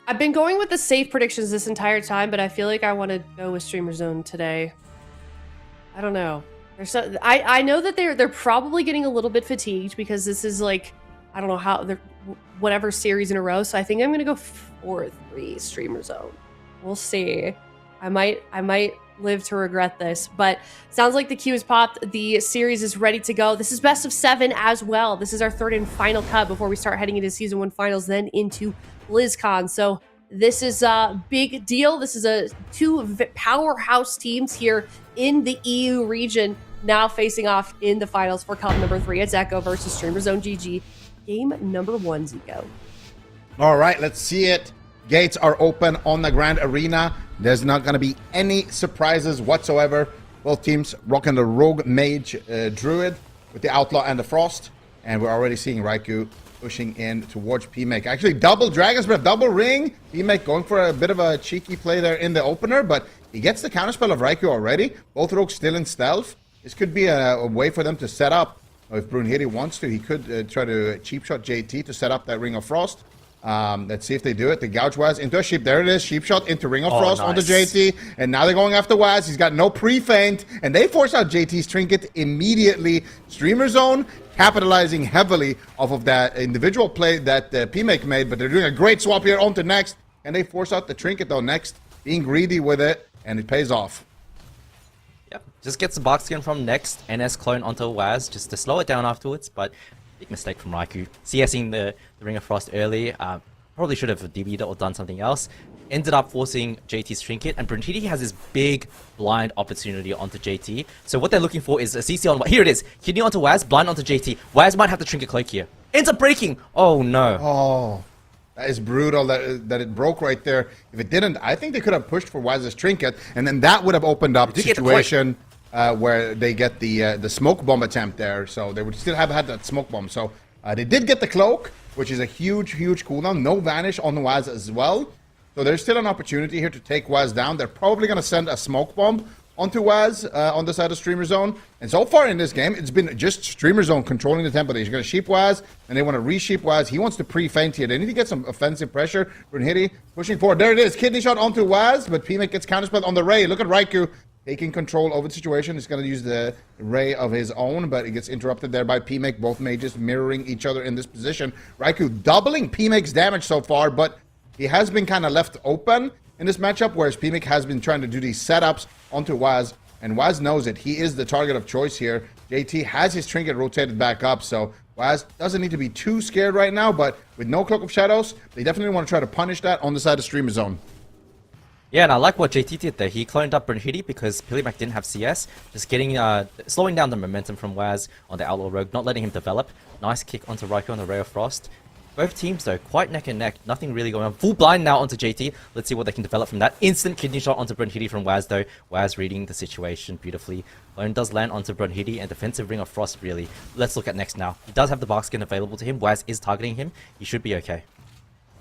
I've been going with the safe predictions this entire time, but I feel like I want to go with Streamer Zone today. I don't know. I know that they're probably getting a little bit fatigued because this is like, I don't know how they're whatever series in a row. So I think I'm gonna go 4-3 Streamer Zone. We'll see. I might live to regret this, but sounds like the queue is popped. The series is ready to go. This is best of 7 as well. This is our third and final cut before we start heading into season 1 finals, then into BlizzCon. So this is a big deal. This is two powerhouse teams here in the EU region now facing off in the finals for Cup number 3. It's Echo versus Streamer Zone GG. game number 1, Zico. All right, let's see it. Gates are open on the Grand Arena. There's not going to be any surprises whatsoever. Both teams rocking the Rogue Mage Druid with the Outlaw and the Frost. And we're already seeing Raikou pushing in towards PMake. Actually, double Dragon's Breath, double Ring. PMake going for a bit of a cheeky play there in the opener, but he gets the counterspell of Raikou already. Both rogues still in stealth. This could be a way for them to set up. If Brunhilde wants to, he could try to cheap shot JT to set up that Ring of Frost. Let's see if they do it. The gouge Waz into a sheep. There it is. Sheep shot into Ring of Frost onto JT. And now they're going after Waz. He's got no pre-feint. And they force out JT's trinket immediately. Streamer Zone capitalizing heavily off of that individual play that PMake made. But they're doing a great swap here onto Next. And they force out the trinket though. Next being greedy with it. And it pays off. Yep, just gets the box skin from Next. NS clone onto Waz just to slow it down afterwards. But big mistake from Raikou. CSing the Ring of Frost early. Probably should have DB'd it or done something else. Ended up forcing JT's trinket, and Brunhilde has this big blind opportunity onto JT. So what they're looking for is a CC on... Here it is. Kidney onto Waz, blind onto JT. Waz might have the trinket cloak here. Ends up breaking. Oh no. Oh, that is brutal that it broke right there. If it didn't, I think they could have pushed for Waz's trinket, and then that would have opened up the situation where they get the smoke bomb attempt there. So they would still have had that smoke bomb. So they did get the cloak, which is a huge cooldown. No vanish on the Waz as well. So there's still an opportunity here to take Waz down. They're probably going to send a smoke bomb onto Waz on the side of Streamer Zone. And so far in this game, it's been just Streamer Zone controlling the tempo. They're going to sheep Waz, and they want to re-sheep Waz. He wants to pre-feint here. They need to get some offensive pressure. Brunhilde pushing forward. There it is. Kidney shot onto Waz, but PMake gets counterspelled on the Ray. Look at Raikou taking control over the situation. He's going to use the Ray of his own, but it gets interrupted there by PMake. Both mages mirroring each other in this position. Raikou doubling PMake's damage so far, but he has been kind of left open in this matchup, whereas PMake has been trying to do these setups onto Waz, and Waz knows it. He is the target of choice here. JT has his trinket rotated back up, so Waz doesn't need to be too scared right now, but with no Cloak of Shadows, they definitely want to try to punish that on the side of Streamer Zone. Yeah, and I like what JT did there. He cloned up Brunhilde because Pilimac didn't have CS. Just getting, slowing down the momentum from Waz on the Outlaw Rogue, not letting him develop. Nice kick onto Raikou on the Ray of Frost. Both teams, though, quite neck and neck. Nothing really going on. Full blind now onto JT. Let's see what they can develop from that. Instant kidney shot onto Brunhilde from Waz, though. Waz reading the situation beautifully. Clone does land onto Brunhilde and defensive Ring of Frost, really. Let's look at Next now. He does have the bark skin available to him. Waz is targeting him. He should be okay.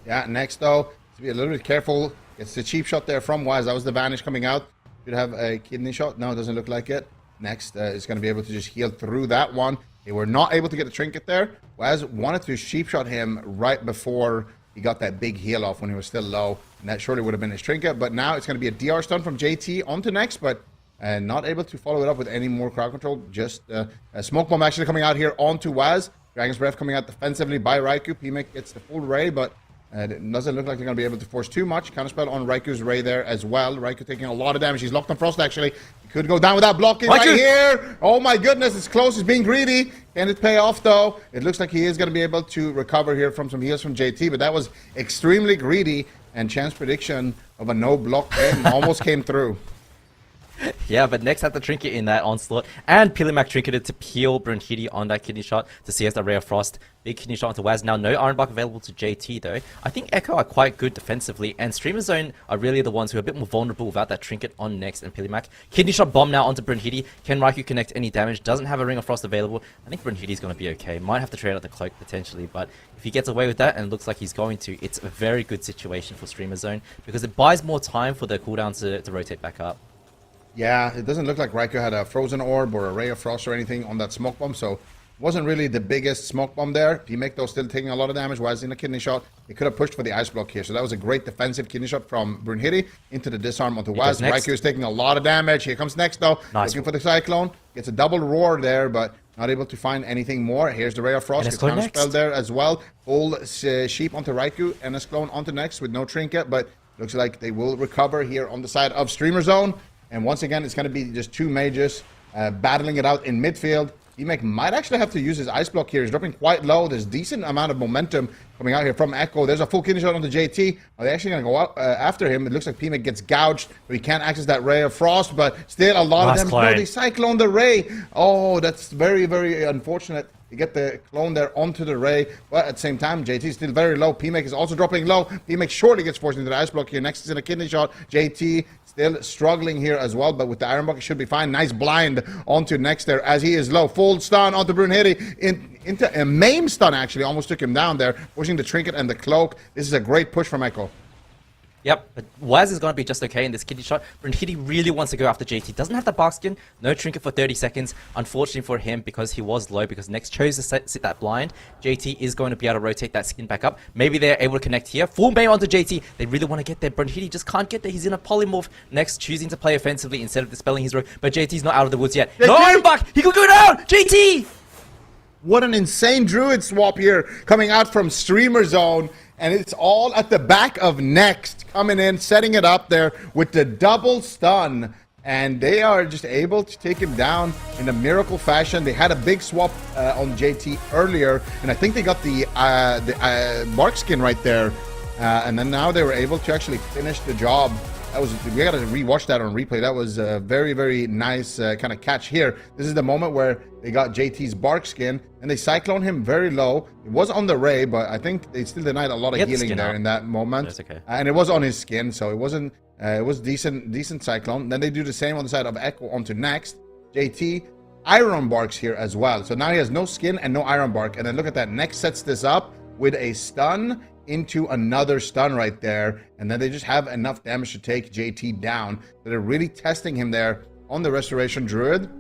Yeah, Next, though, to be a little bit careful. It's the cheap shot there from Waz. That was the vanish coming out. Should have a kidney shot. No, it doesn't look like it. Next is going to be able to just heal through that one. They were not able to get the trinket there. Waz wanted to sheep shot him right before he got that big heal off when he was still low. And that surely would have been his trinket. But now it's going to be a DR stun from JT onto Next, but not able to follow it up with any more crowd control. Just a smoke bomb actually coming out here onto Waz. Dragon's Breath coming out defensively by Raikou. PMake gets the full Ray, but it doesn't look like they're going to be able to force too much. Counterspell on Raikou's Ray there as well. Raikou taking a lot of damage. He's locked on Frost, actually. He could go down without blocking right here. Oh, my goodness. It's close. He's being greedy. Can it pay off, though? It looks like he is going to be able to recover here from some heals from JT, but that was extremely greedy, and Chance prediction of a no-block game almost came through. Yeah, but Next had the trinket in that onslaught, and Pilimac trinketed to peel Brunhilde on that kidney shot to CS the Ray of Frost. Big kidney shot onto Waz. Now no Iron Bark available to JT though. I think Echo are quite good defensively, and Streamer Zone are really the ones who are a bit more vulnerable without that trinket on Next and Pilimac. Kidney shot bomb now onto Brunhilde. Can Raikou connect any damage? Doesn't have a Ring of Frost available. I think Brunhilde's going to be okay. Might have to trade out the cloak potentially, but if he gets away with that, and it looks like he's going to, it's a very good situation for Streamer Zone because it buys more time for the cooldown to rotate back up. Yeah, it doesn't look like Raikou had a Frozen Orb or a Ray of Frost or anything on that Smoke Bomb, so wasn't really the biggest Smoke Bomb there. PMake, though, still taking a lot of damage. Waz in a kidney shot. He could have pushed for the Ice Block here, so that was a great defensive kidney shot from Brunhilde into the disarm onto Waz. Raikou is taking a lot of damage. Here comes Next, though. Nice. Looking for the Cyclone. Gets a double roar there, but not able to find anything more. Here's the Ray of Frost. It's counterspell there as well. Full Sheep onto Raikou and a Clone onto Next with no trinket, but looks like they will recover here on the side of Streamer Zone. And once again, it's going to be just two mages battling it out in midfield. PMake might actually have to use his Ice Block here. He's dropping quite low. There's decent amount of momentum coming out here from Echo. There's a full kidney shot onto JT. Are they actually going to go out after him? It looks like PMake gets gouged, but he can't access that Ray of Frost, but still a lot of damage. No, they cyclone the Ray. Oh, that's very, very unfortunate to get the clone there onto the Ray, but at the same time, JT is still very low. PMake is also dropping low. PMake surely gets forced into the ice block here. Next is in a kidney shot. JT still struggling here as well, but with the Iron Buck, it should be fine. Nice blind onto next there as he is low. Full stun onto Brunhilde into a maim stun, actually. Almost took him down there, pushing the trinket and the cloak. This is a great push from Echo. Yep, but Waz is going to be just okay in this kidney shot. Brunhilde really wants to go after JT. Doesn't have the bark skin, no trinket for 30 seconds. Unfortunately for him, because he was low, because Next chose to sit that blind, JT is going to be able to rotate that skin back up. Maybe they're able to connect here. Full main onto JT. They really want to get there. Brunhilde just can't get there. He's in a polymorph. Next choosing to play offensively instead of dispelling his rogue. But JT's not out of the woods yet. No Iron Buck! He could go down! JT! What an insane Druid swap here coming out from Streamer Zone. And it's all at the back of Next coming in, setting it up there with the double stun. And they are just able to take him down in a miracle fashion. They had a big swap on JT earlier, and I think they got the bark skin right there. And then now they were able to actually finish the job. That was, we gotta rewatch that on replay. That was a very, very nice kind of catch here. This is the moment where they got JT's bark skin and they cyclone him very low. It was on the Ray, but I think they still denied a lot of healing there in that moment. That's okay. And it was on his skin, so it wasn't. It was decent cyclone. Then they do the same on the side of Echo onto Next. JT Iron Barks here as well. So now he has no skin and no Iron Bark. And then look at that. Next sets this up with a stun into another stun right there, and then they just have enough damage to take JT down. So they're really testing him there on the Restoration Druid,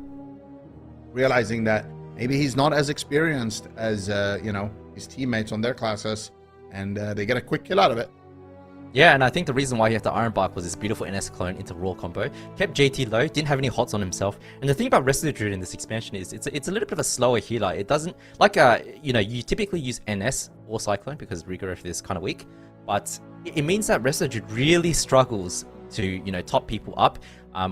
realizing that maybe he's not as experienced as you know, his teammates on their classes, and they get a quick kill out of it. Yeah, and I think the reason why he had the Iron Bark was this beautiful NS clone into Raw combo. Kept JT low, didn't have any hots on himself. And the thing about Resto Druid in this expansion is it's a little bit of a slower healer. It doesn't, like, you know, you typically use NS or Cyclone because Rigoroth is kind of weak. But it means that Resto Druid really struggles to, you know, top people up.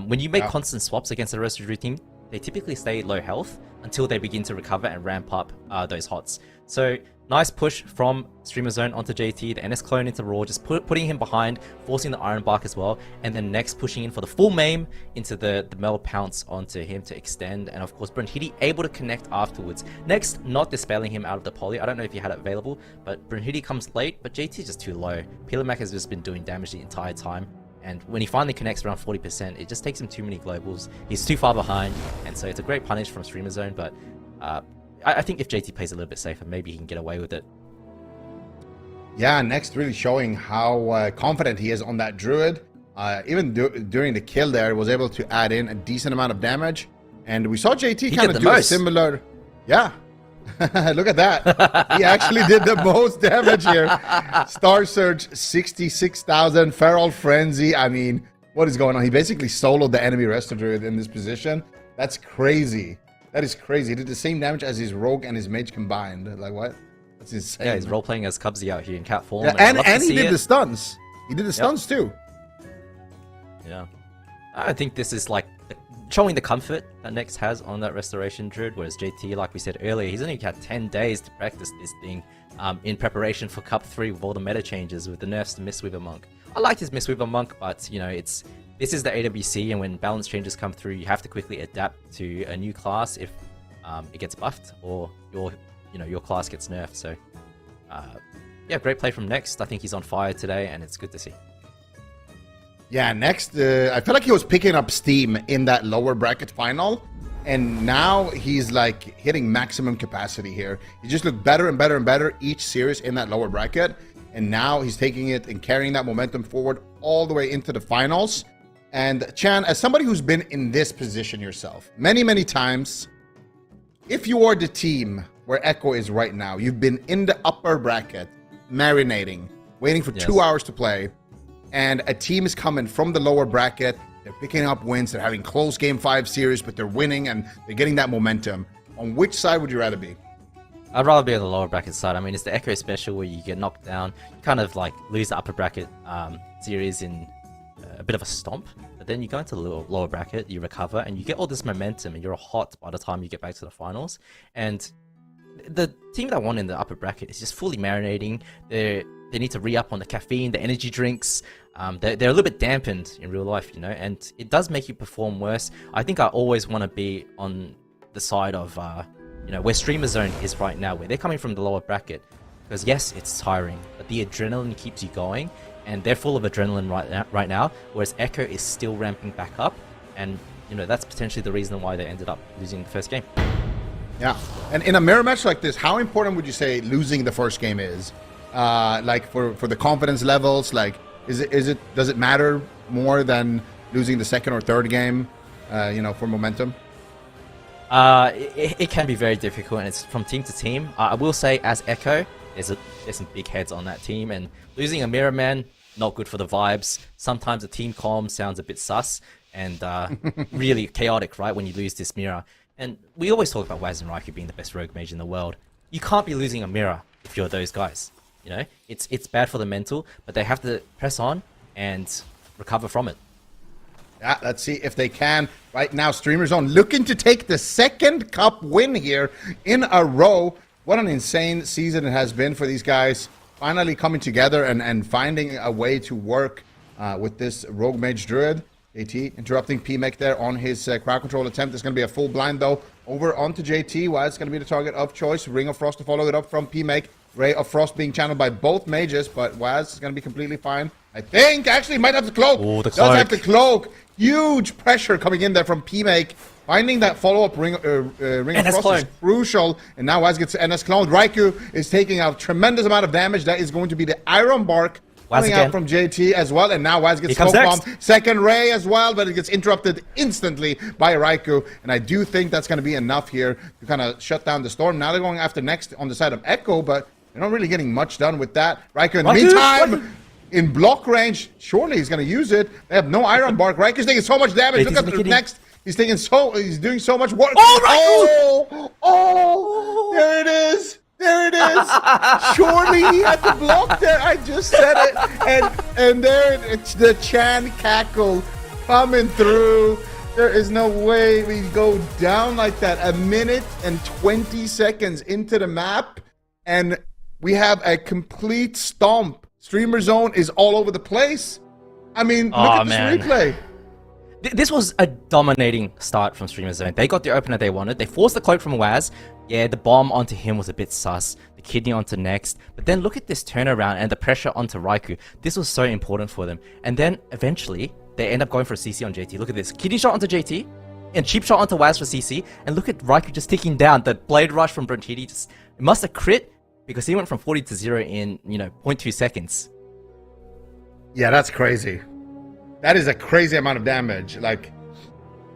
When you make constant swaps against the Resto Druid team, they typically stay low health until they begin to recover and ramp up those hots. So nice push from Streamer Zone onto JT, the NS clone into Raw, just putting him behind, forcing the Iron Bark as well, and then Next pushing in for the full maim into the Mel Pounce onto him to extend, and of course Brunhilde able to connect afterwards. Next, not dispelling him out of the poly. I don't know if he had it available, but Brunhilde comes late, but JT is just too low. Pilamac has just been doing damage the entire time, and when he finally connects around 40%, it just takes him too many globals. He's too far behind, and so it's a great punish from Streamer Zone, but I think if JT plays a little bit safer, maybe he can get away with it. Yeah, Next really showing how confident he is on that Druid. Even during the kill there, was able to add in a decent amount of damage. And we saw JT kind of do a similar... Yeah. Look at that. He actually did the most damage here. Star Surge, 66,000. Feral Frenzy. I mean, what is going on? He basically soloed the enemy Resto Druid in this position. That's crazy. That is crazy. He did the same damage as his Rogue and his Mage combined. Like, what? That's insane. Yeah, he's role-playing as Cubsy out here in cat form. Yeah, and he did the stuns. He did the stuns too. Yeah. I think this is like showing the comfort that Next has on that Restoration Druid, whereas JT, like we said earlier, he's only had 10 days to practice this thing in preparation for Cup 3 with all the meta changes with the nerfs to Mistweaver Monk. I like his Mistweaver Monk, but, you know, this is the AWC, and when balance changes come through, you have to quickly adapt to a new class if it gets buffed or your class gets nerfed. So, yeah, great play from Next. I think he's on fire today, and it's good to see. Yeah, Next, I feel like he was picking up steam in that lower bracket final, and now he's like hitting maximum capacity here. He just looked better and better and better each series in that lower bracket, and now he's taking it and carrying that momentum forward all the way into the finals. And Chan, as somebody who's been in this position yourself many, many times, if you are the team where Echo is right now, you've been in the upper bracket, marinating, waiting for 2 hours to play, and a team is coming from the lower bracket, they're picking up wins, they're having close Game 5 series, but they're winning and they're getting that momentum. On which side would you rather be? I'd rather be on the lower bracket side. I mean, it's the Echo special where you get knocked down, you kind of like lose the upper bracket series in a bit of a stomp, but then you go into the lower bracket, you recover, and you get all this momentum, and you're hot by the time you get back to the finals. And the team that won in the upper bracket is just fully marinating. They need to re-up on the caffeine, the energy drinks. They're a little bit dampened in real life, you know, and it does make you perform worse. I think I always want to be on the side of you know, where Streamer Zone is right now, where they're coming from the lower bracket. Because yes, it's tiring, but the adrenaline keeps you going, and they're full of adrenaline right now, whereas Echo is still ramping back up, and you know, that's potentially the reason why they ended up losing the first game. Yeah, and in a mirror match like this, how important would you say losing the first game is? Like for the confidence levels, like does it matter more than losing the second or third game? You know, for momentum. It can be very difficult, and it's from team to team. I will say, as Echo, there's some big heads on that team, and losing a mirror man, not good for the vibes. Sometimes the team comm sounds a bit sus and really chaotic, right, when you lose this mirror. And we always talk about Waz and Raikou being the best rogue mage in the world. You can't be losing a mirror if you're those guys. You know, it's bad for the mental, but they have to press on and recover from it. Yeah, let's see if they can. Right now, Streamer Zone looking to take the second cup win here in a row. What an insane season it has been for these guys. Finally coming together and finding a way to work with this Rogue Mage Druid. JT interrupting PMEC there on his crowd control attempt. It's going to be a full blind, though, over onto JT. Waz going to be the target of choice. Ring of Frost to follow it up from PMEC. Ray of Frost being channeled by both mages, but Waz is going to be completely fine. I think, actually, might have the cloak. Oh, the cloak. Does have the cloak. Huge pressure coming in there from PMEC. Finding that follow-up Ring of Frost is crucial. And now Waz gets NS cloned. Raikou is taking a tremendous amount of damage. That is going to be the Iron Bark coming out from JT as well. And now Waz gets smoke bomb. Second Ray as well, but it gets interrupted instantly by Raikou. And I do think that's going to be enough here to kind of shut down the storm. Now they're going after next on the side of Echo, but they're not really getting much done with that. Raikou in the meantime, in block range, surely he's going to use it. They have no Iron Bark. Raikou's taking so much damage. Look at the next. He's doing so much work. Oh, there it is. There it is. Surely he had to block there. I just said it. And there it's the Chan cackle coming through. There is no way we go down like that. 1 minute and 20 seconds into the map, and we have a complete stomp. Streamer Zone is all over the place. I mean, look at this replay. This was a dominating start from Streamer Zone. They got the opener they wanted. They forced the cloak from Waz. Yeah, the bomb onto him was a bit sus. The kidney onto next. But then look at this turnaround and the pressure onto Raikou. This was so important for them. And then eventually, they end up going for a CC on JT. Look at this. Kidney shot onto JT. And cheap shot onto Waz for CC. And look at Raikou just ticking down. The blade rush from Bronchidi just... It must have crit because he went from 40 to 0 in, 0.2 seconds. Yeah, that's crazy. That is a crazy amount of damage. Like,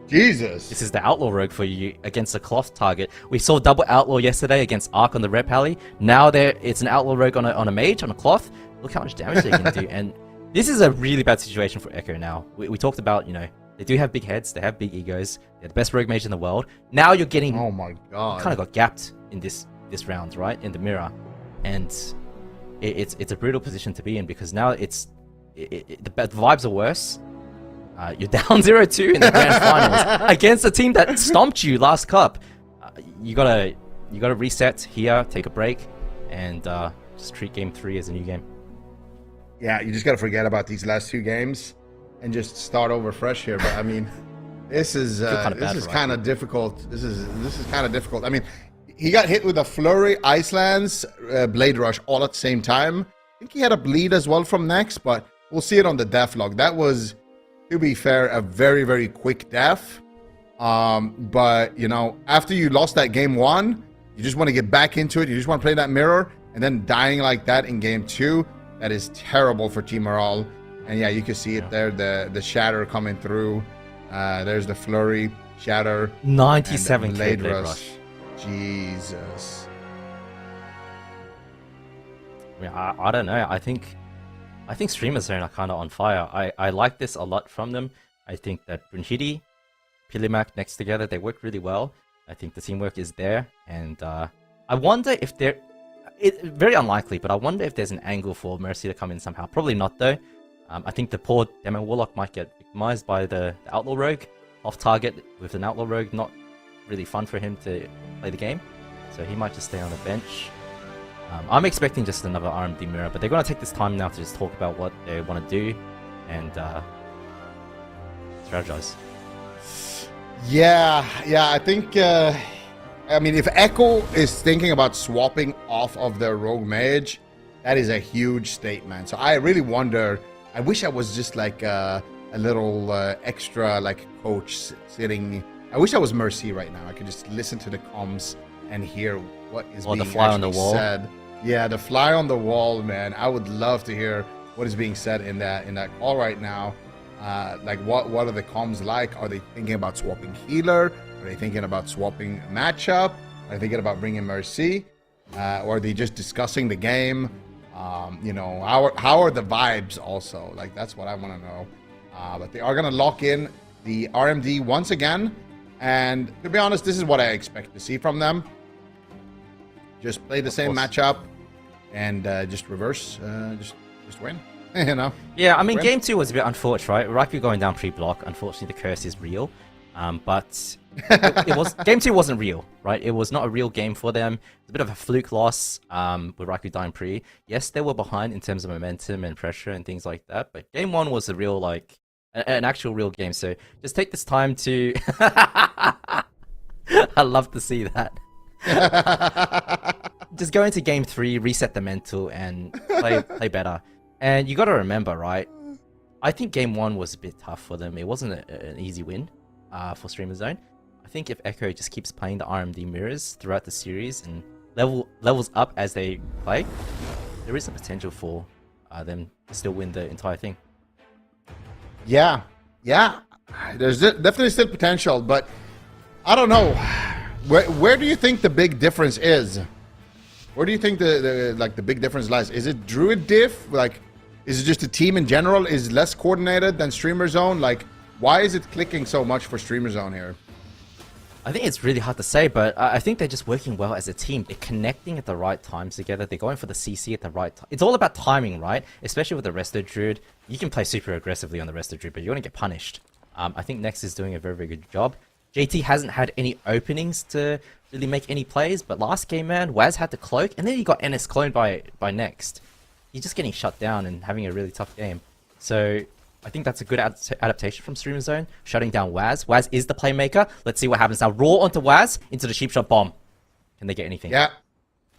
Jesus. This is the Outlaw Rogue for you against a cloth target. We saw double Outlaw yesterday against Arc on the Rep Alley. Now it's an Outlaw Rogue on a mage, on a cloth. Look how much damage they can do. And this is a really bad situation for Echo now. We talked about, they do have big heads. They have big egos. They're the best rogue mage in the world. Now you're getting... Oh my God. Kind of got gapped in this round, right? In the mirror. And it's a brutal position to be in because now the vibes are worse. You're down 0-2 in the grand finals against a team that stomped you last cup. You gotta reset here, take a break, and just treat game 3 as a new game. Yeah, you just gotta forget about these last 2 games and just start over fresh here. But I mean, this is kind of difficult. This is kind of difficult. I mean, he got hit with a flurry, Iceland's blade rush all at the same time. I think he had a bleed as well from next, but we'll see it on the def log. That was, to be fair, a very, very quick def. But, after you lost that game 1, you just want to get back into it. You just want to play that mirror. And then dying like that in game 2, that is terrible for team morale. And yeah, you can see it there, the shatter coming through. There's the flurry, shatter. 97 blade rush. Jesus. I don't know. I think Streamer Zone are kind of on fire. I like this a lot from them. I think that Brunhidi, Pilimak next together, they work really well. I think the teamwork is there. And I wonder if very unlikely, but I wonder if there's an angle for Mercy to come in somehow. Probably not, though. I think the poor Demo Warlock might get victimized by the Outlaw Rogue. Off target with an Outlaw Rogue, not really fun for him to play the game. So he might just stay on the bench. I'm expecting just another RMD mirror, but they're going to take this time now to just talk about what they want to do and strategize. Yeah, I I mean, if Echo is thinking about swapping off of their Rogue Mage, that is a huge statement. So I really wonder, I wish I was just like a little extra like coach sitting. I wish I was Mercy right now. I could just listen to the comms and hear what is being the fly on the actually wall. said. Yeah, the fly on the wall, man. I would love to hear what is being said in that call right now. Like what are the comms like? Are they thinking about swapping healer? Are they thinking about swapping matchup? Are they thinking about bringing Mercy? Or are they just discussing the game? You know, how are the vibes also? Like, that's what I want to know. But they are going to lock in the RMD once again. And to be honest, this is what I expect to see from them. Just play the same matchup and just reverse, just win. You know? Yeah, I mean, Win. game 2 was a bit unfortunate, right? Raku going down pre-block. Unfortunately, the curse is real. But it was game 2 wasn't real, right? It was not a real game for them. It's a bit of a fluke loss with Raku dying pre. Yes, they were behind in terms of momentum and pressure and things like that. But game 1 was a real, like, an actual real game. So just take this time to... I love to see that. Just go into game 3, reset the mental, and play better. And you got to remember, right? I think game 1 was a bit tough for them. It wasn't an easy win for Streamer Zone. I think if Echo just keeps playing the RMD mirrors throughout the series and levels up as they play, there is a potential for them to still win the entire thing. Yeah. There's definitely still potential, but I don't know. Where do you think the big difference is? Where do you think the big difference lies? Is it Druid diff? Like, is it just the team in general is less coordinated than Streamer Zone? Like, why is it clicking so much for Streamer Zone here? I think it's really hard to say, but I think they're just working well as a team. They're connecting at the right times together. They're going for the CC at the right time. It's all about timing, right? Especially with the Resto Druid. You can play super aggressively on the Resto Druid, but you're going to get punished. I think Next is doing a very, very good job. JT hasn't had any openings to really make any plays, but last game, man, Waz had the cloak, and then he got NS cloned by Next. He's just getting shut down and having a really tough game. So I think that's a good adaptation from Streamer Zone, shutting down Waz. Waz is the playmaker. Let's see what happens now. Raw onto Waz, into the cheap shot bomb. Can they get anything? Yeah.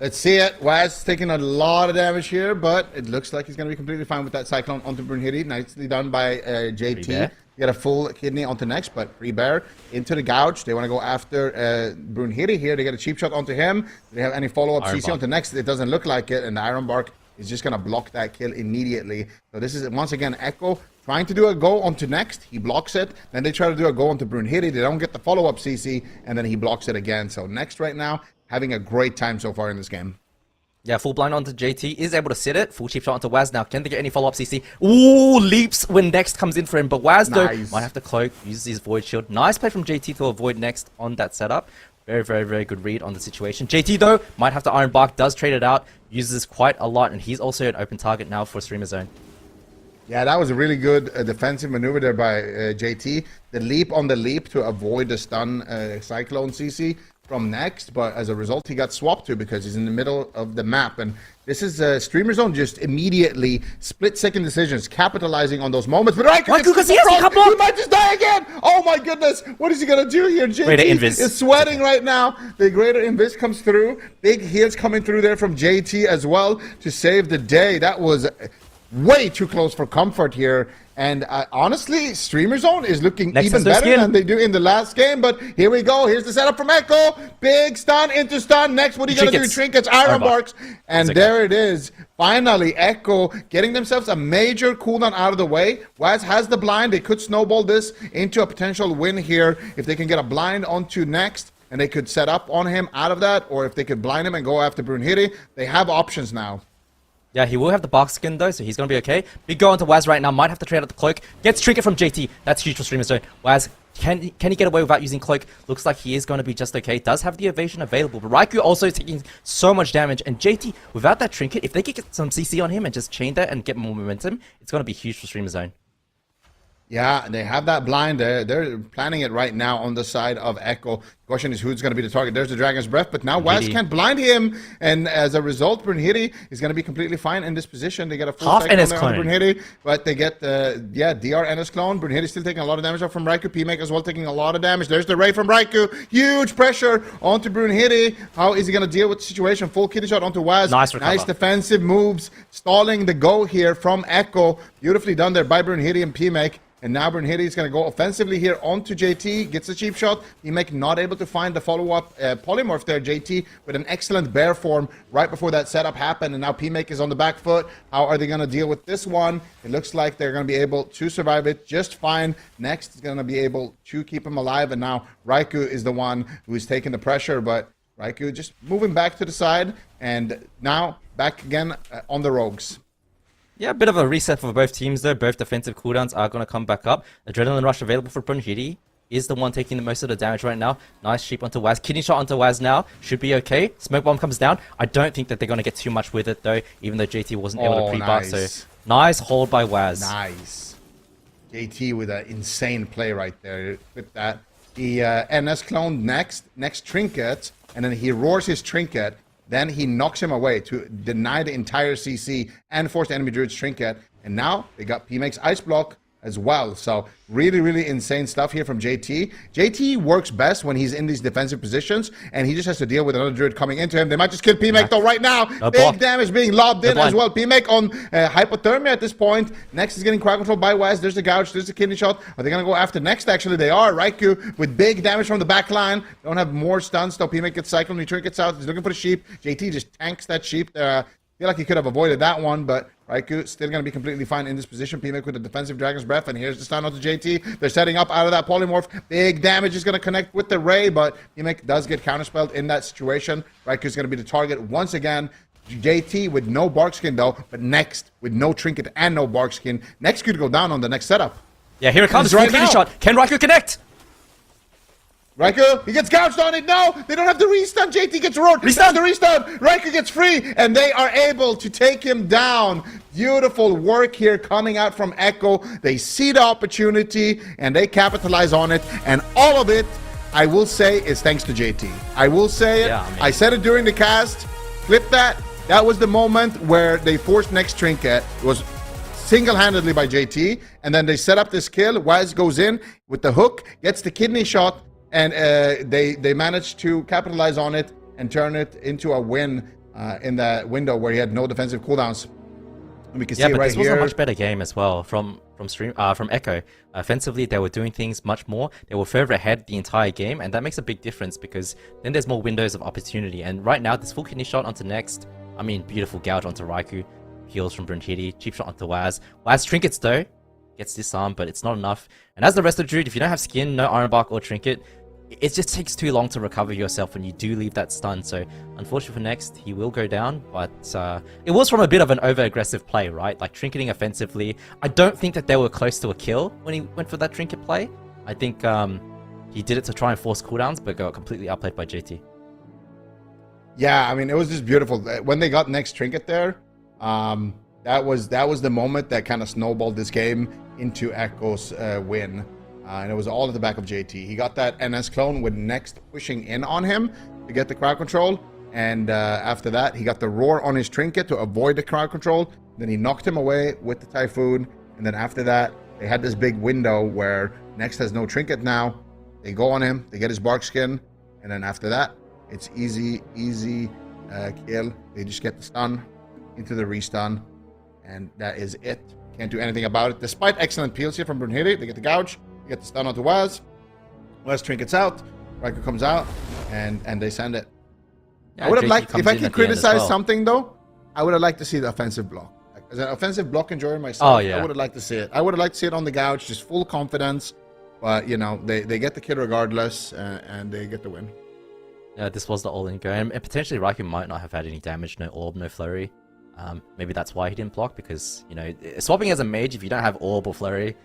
Let's see it. Waz taking a lot of damage here, but it looks like he's going to be completely fine with that Cyclone onto Brunhilde. Nicely done by JT. Get a full kidney onto Next, but Free Bear into the gouge. They want to go after Brunhilde here. They get a cheap shot onto him. Do they have any follow-up CC onto Next? It doesn't look like it, and the Iron Bark is just going to block that kill immediately. So this is, once again, Echo trying to do a go onto Next. He blocks it. Then they try to do a go onto Brunhilde. They don't get the follow-up CC, and then he blocks it again. So Next right now, having a great time so far in this game. Yeah, full blind onto JT, is able to sit it. Full cheap shot onto Waz. Now, can they get any follow-up CC? Ooh, leaps when Next comes in for him. But Waz, though, might have to cloak, uses his Void Shield. Nice play from JT to avoid Next on that setup. Very, very, very good read on the situation. JT, though, might have to Iron Bark, does trade it out, uses quite a lot, and he's also an open target now for Streamer Zone. Yeah, that was a really good defensive maneuver there by JT. The leap on the leap to avoid the stun Cyclone CC from Next, but as a result, he got swapped to because he's in the middle of the map. And this is Streamer Zone just immediately split-second decisions, capitalizing on those moments. But he might just die again! Oh my goodness! What is he gonna do here? JT is sweating right now. The Greater Invis comes through. Big heals coming through there from JT as well to save the day. That was way too close for comfort here. And honestly, Streamer Zone is looking even better than they do in the last game. But here we go. Here's the setup from Echo. Big stun into stun. Next, what are you going to do? Trinkets, Iron Barks. And there it is. Finally, Echo getting themselves a major cooldown out of the way. Waz has the blind. They could snowball this into a potential win here if they can get a blind onto Next. And they could set up on him out of that. Or if they could blind him and go after Brunhilde. They have options now. Yeah, he will have the box skin though, so he's going to be okay. Big go onto Waz right now, might have to trade out the cloak. Gets Trinket from JT, that's huge for Streamer Zone. Waz, can he get away without using cloak? Looks like he is going to be just okay. Does have the evasion available, but Raikou also taking so much damage. And JT, without that Trinket, if they could get some CC on him and just chain that and get more momentum, it's going to be huge for Streamer Zone. Yeah, they have that blind there. They're planning it right now on the side of Echo. The question is who's going to be the target. There's the Dragon's Breath, but now Waz can't blind him. And as a result, Brunhilde is going to be completely fine in this position. They get a full Half cycle NS on clone. Brunhilde, but they get the, DR NS clone. Brunhilde still taking a lot of damage off from Raikou. P-Make as well taking a lot of damage. There's the Ray from Raikou. Huge pressure onto Brunhilde. How is he going to deal with the situation? Full kidney shot onto Waz. Nice recover. Nice defensive moves. Stalling the go here from Echo. Beautifully done there by Brunhilde and P-Make. And now Brunhilde is going to go offensively here onto JT. Gets a cheap shot. P-Make not able to find the follow-up polymorph there. JT with an excellent bear form right before that setup happened. And now P-Make is on the back foot. How are they going to deal with this one? It looks like they're going to be able to survive it just fine. Next is going to be able to keep him alive. And now Raikou is the one who is taking the pressure. But Raikou just moving back to the side. And now back again on the Rogues. Yeah, a bit of a reset for both teams though. Both defensive cooldowns are going to come back up. Adrenaline Rush available for Brunhilde. Is the one taking the most of the damage right now. Nice sheep onto Waz. Kidney shot onto Waz now. Should be okay. Smoke bomb comes down. I don't think that they're going to get too much with it though, even though JT wasn't able to pre-bar. Nice. So nice hold by Waz. Nice. JT with an insane play right there with that. The NS clone next trinket, and then he roars his trinket. Then he knocks him away to deny the entire CC and force the enemy druid's trinket. And now they got P-Make's ice block as well. So really, really insane stuff here from JT. JT works best when he's in these defensive positions, and he just has to deal with another druid coming into him. They might just kill P-Make though right now. Big damage being lobbed in as well. P-Make on hypothermia at this point. Next is getting crowd control by Waz. There's the gouge. There's the kidney shot. Are they going to go after next? Actually, they are. Raikou with big damage from the back line. Don't have more stuns though. P-Make gets cycled. He trinkets out. He's looking for the sheep. JT just tanks that sheep. Feel like he could have avoided that one, but Raikou still going to be completely fine in this position. P-Make with the defensive Dragon's Breath, and here's the stun onto JT. They're setting up out of that polymorph. Big damage is going to connect with the Ray, but P-Make does get counterspelled in that situation. Raikou's going to be the target once again. JT with no bark skin though, but next with no trinket and no bark skin. Next could go down on the next setup. Yeah, here it comes. Right Kidney now. shot. Can Raikou connect? Raikou, he gets gouged on it. No, they don't have the restun. JT gets roared. Restun the restun. Raikou gets free, and they are able to take him down. Beautiful work here coming out from Echo. They see the opportunity, and they capitalize on it. And all of it, I will say, is thanks to JT. I will say it. Yeah, I mean- I said it during the cast. Clip that. That was the moment where they forced next trinket. It was single-handedly by JT, and then they set up this kill. Waz goes in with the hook, gets the kidney shot, and they managed to capitalize on it and turn it into a win in that window where he had no defensive cooldowns. And we can see it but right this was here. a much better game as well from Echo. Offensively, they were doing things much more. They were further ahead the entire game, and that makes a big difference because then there's more windows of opportunity. And right now, this full kidney shot onto next. I mean, beautiful gouge onto Raikou. Heals from Brunhilde. Cheap shot onto Waz. Waz trinkets though. Gets disarmed, but it's not enough. And as the rest of the druid, if you don't have skin, no iron bark or trinket, it just takes too long to recover yourself when you do leave that stun. So unfortunately for next, he will go down, but it was from a bit of an over-aggressive play, right? Like trinketing offensively. I don't think that they were close to a kill when he went for that trinket play. I think he did it to try and force cooldowns, but got completely outplayed by JT. Yeah, I mean, it was just beautiful. When they got next trinket there, that was the moment that kind of snowballed this game into Echo's win. And it was all at the back of JT. He got that NS clone with next pushing in on him to get the crowd control. And after that, he got the roar on his trinket to avoid the crowd control. Then he knocked him away with the Typhoon. And then after that, they had this big window where next has no trinket now. They go on him. They get his bark skin. And then after that, it's easy kill. They just get the stun into the restun. And that is it. Can't do anything about it. Despite excellent peels here from Brunhilde, they get the gouge. They get the stun onto Waz. Waz trinkets out. Raikou comes out. And they send it. Yeah, I would have JT liked, comes if I in could at the end as criticize well. something though, I would have liked to see the offensive block. Like, as an offensive block enjoyer myself, Oh, yeah. I would have liked to see it. I would have liked to see it on the gouge, just full confidence. But, you know, they get the kill regardless, and they get the win. Yeah, this was the all-in go, and potentially Raikou might not have had any damage, no orb, no flurry. Maybe that's why he didn't block, because, you know, swapping as a mage, if you don't have orb or flurry,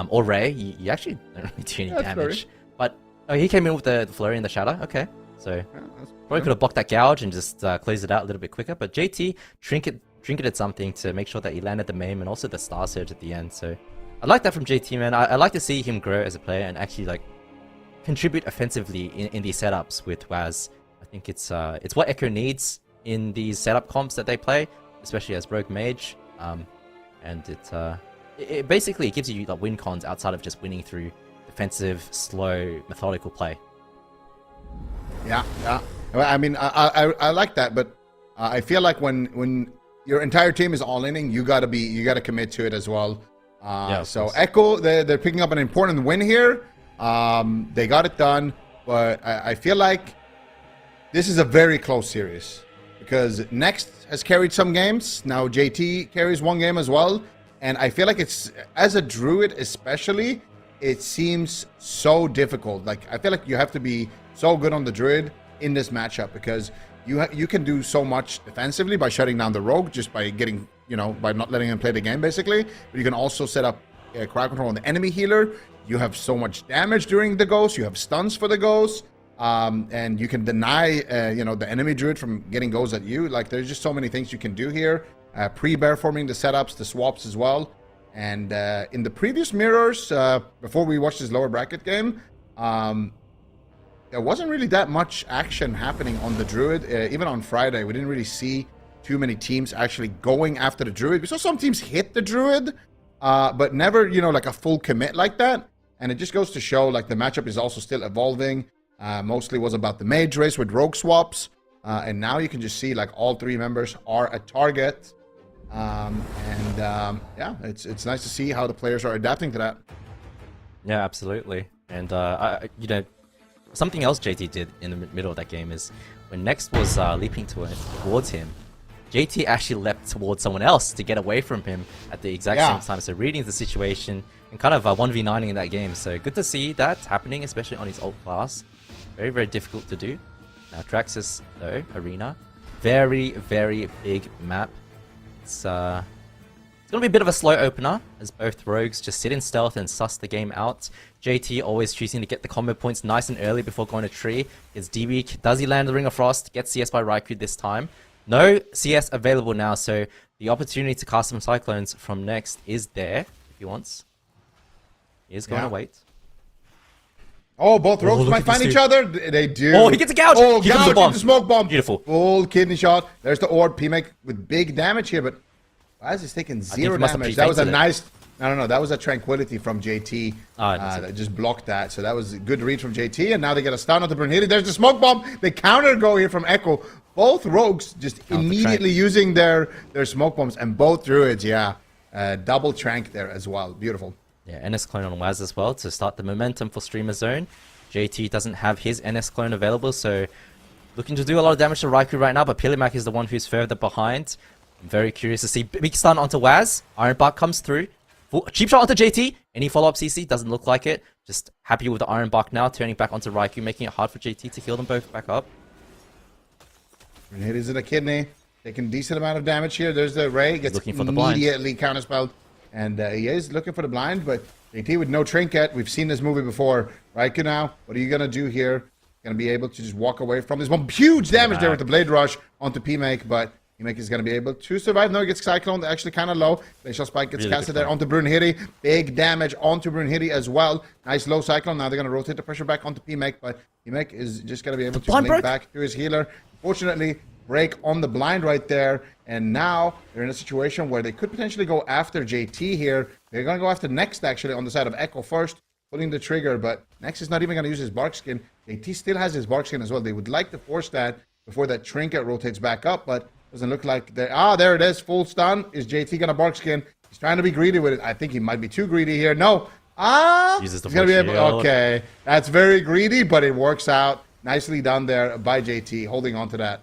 or ray, you actually don't really do any damage. Flurry. But, oh, he came in with the flurry and the shadow, okay. So, Yeah, that's probably could have blocked that gouge and just closed it out a little bit quicker, but JT trinketed something to make sure that he landed the maim and also the star surge at the end, so I like that from JT, man. I like to see him grow as a player and actually like contribute offensively in these setups with Waz. I think it's what Echo needs in these setup comps that they play, especially as Rogue Mage. And it basically gives you like win cons outside of just winning through defensive, slow, methodical play. Yeah. I mean, I like that, but I feel like when your entire team is all inning, you gotta commit to it as well. So Echo, they're picking up an important win here. They got it done, but I feel like this is a very close series because Next has carried some games. Now JT carries one game as well, and I feel like it's, as a Druid especially, it seems so difficult. Like I feel like you have to be so good on the Druid in this matchup because you can do so much defensively by shutting down the Rogue, just by getting, by not letting him play the game basically. But you can also set up crowd control on the enemy healer. You have so much damage during the Ghost. You have stuns for the Ghost. And you can deny, the enemy Druid from getting Ghosts at you. Like there's just so many things you can do here. Pre-bear forming the setups, the swaps as well. And in the previous mirrors, before we watched this lower bracket game, there wasn't really that much action happening on the Druid. Even on Friday, we didn't really see too many teams actually going after the Druid. We saw some teams hit the Druid, but never, like a full commit like that. And it just goes to show, like, the matchup is also still evolving. Mostly was about the mage race with rogue swaps. And now you can just see, like, all three members are a target. Yeah, it's nice to see how the players are adapting to that. Yeah, absolutely. And, something else JT did in the middle of that game is when Next was leaping towards him, JT actually leapt towards someone else to get away from him at the exact same time. So reading the situation and kind of 1v9ing in that game. So good to see that happening, especially on his ult class. Very, very difficult to do. Now Traxxas, though, Arena. Very, very big map. It's going to be a bit of a slow opener, as both rogues just sit in stealth and suss the game out. JT always choosing to get the combo points nice and early before going to tree. Gets DB, does he land the Ring of Frost? Gets CS by Raikou this time. No CS available now, so the opportunity to cast some Cyclones from Next is there, if he wants. He is going to wait. Oh, both rogues might find each other. They do. Oh, he gets a gouge! Oh, gouge into smoke bomb. Beautiful. Full kidney shot. There's the orb. P-Make with big damage here, but Waz is taking 0 damage. That was a nice... No. That was a tranquility from JT that just blocked that. So that was a good read from JT. And now they get a stun on the Brunhilde. There's the smoke bomb. The counter go here from Echo. Both rogues just immediately using their smoke bombs. And both druids, double trank there as well. Beautiful. Yeah, NS clone on Waz as well to start the momentum for Streamer Zone. JT doesn't have his NS clone available, so looking to do a lot of damage to Raikou right now, but Pilimak is the one who's further behind. I'm very curious to see. Big stun onto Waz. Iron Bark comes through. Cheap shot onto JT. Any follow-up CC? Doesn't look like it. Just happy with the Iron Bark now, turning back onto Raikou, making it hard for JT to heal them both back up. Hit is in a kidney. Taking a decent amount of damage here. There's the Ray. Gets looking for the blind. Immediately counterspelled. And he is looking for the blind, but JT with no trinket. We've seen this movie before. Raikou now, what are you going to do here? Going to be able to just walk away from this one. Huge damage there with the Blade Rush onto P-Make, but P-Make is going to be able to survive. No, he gets Cyclone, actually kind of low. Glacial Spike gets casted there onto Brunhilde. Big damage onto Brunhilde as well. Nice low Cyclone. Now they're going to rotate the pressure back onto P-Make, but P-Make is just going to be able to link back to his healer. Fortunately, break on the blind right there, and now they're in a situation where they could potentially go after JT here. They're going to go after Next, actually, on the side of Echo first, pulling the trigger, but Next is not even going to use his Bark Skin. JT still has his Bark Skin as well. They would like to force that before that Trinket rotates back up, but doesn't look like they... there it is, full stun. Is JT going to Bark Skin? He's trying to be greedy with it. I think he might be too greedy here. No. Uses the he's going to be able... Okay, that's very greedy, but it works out. Nicely done there by JT, holding on to that.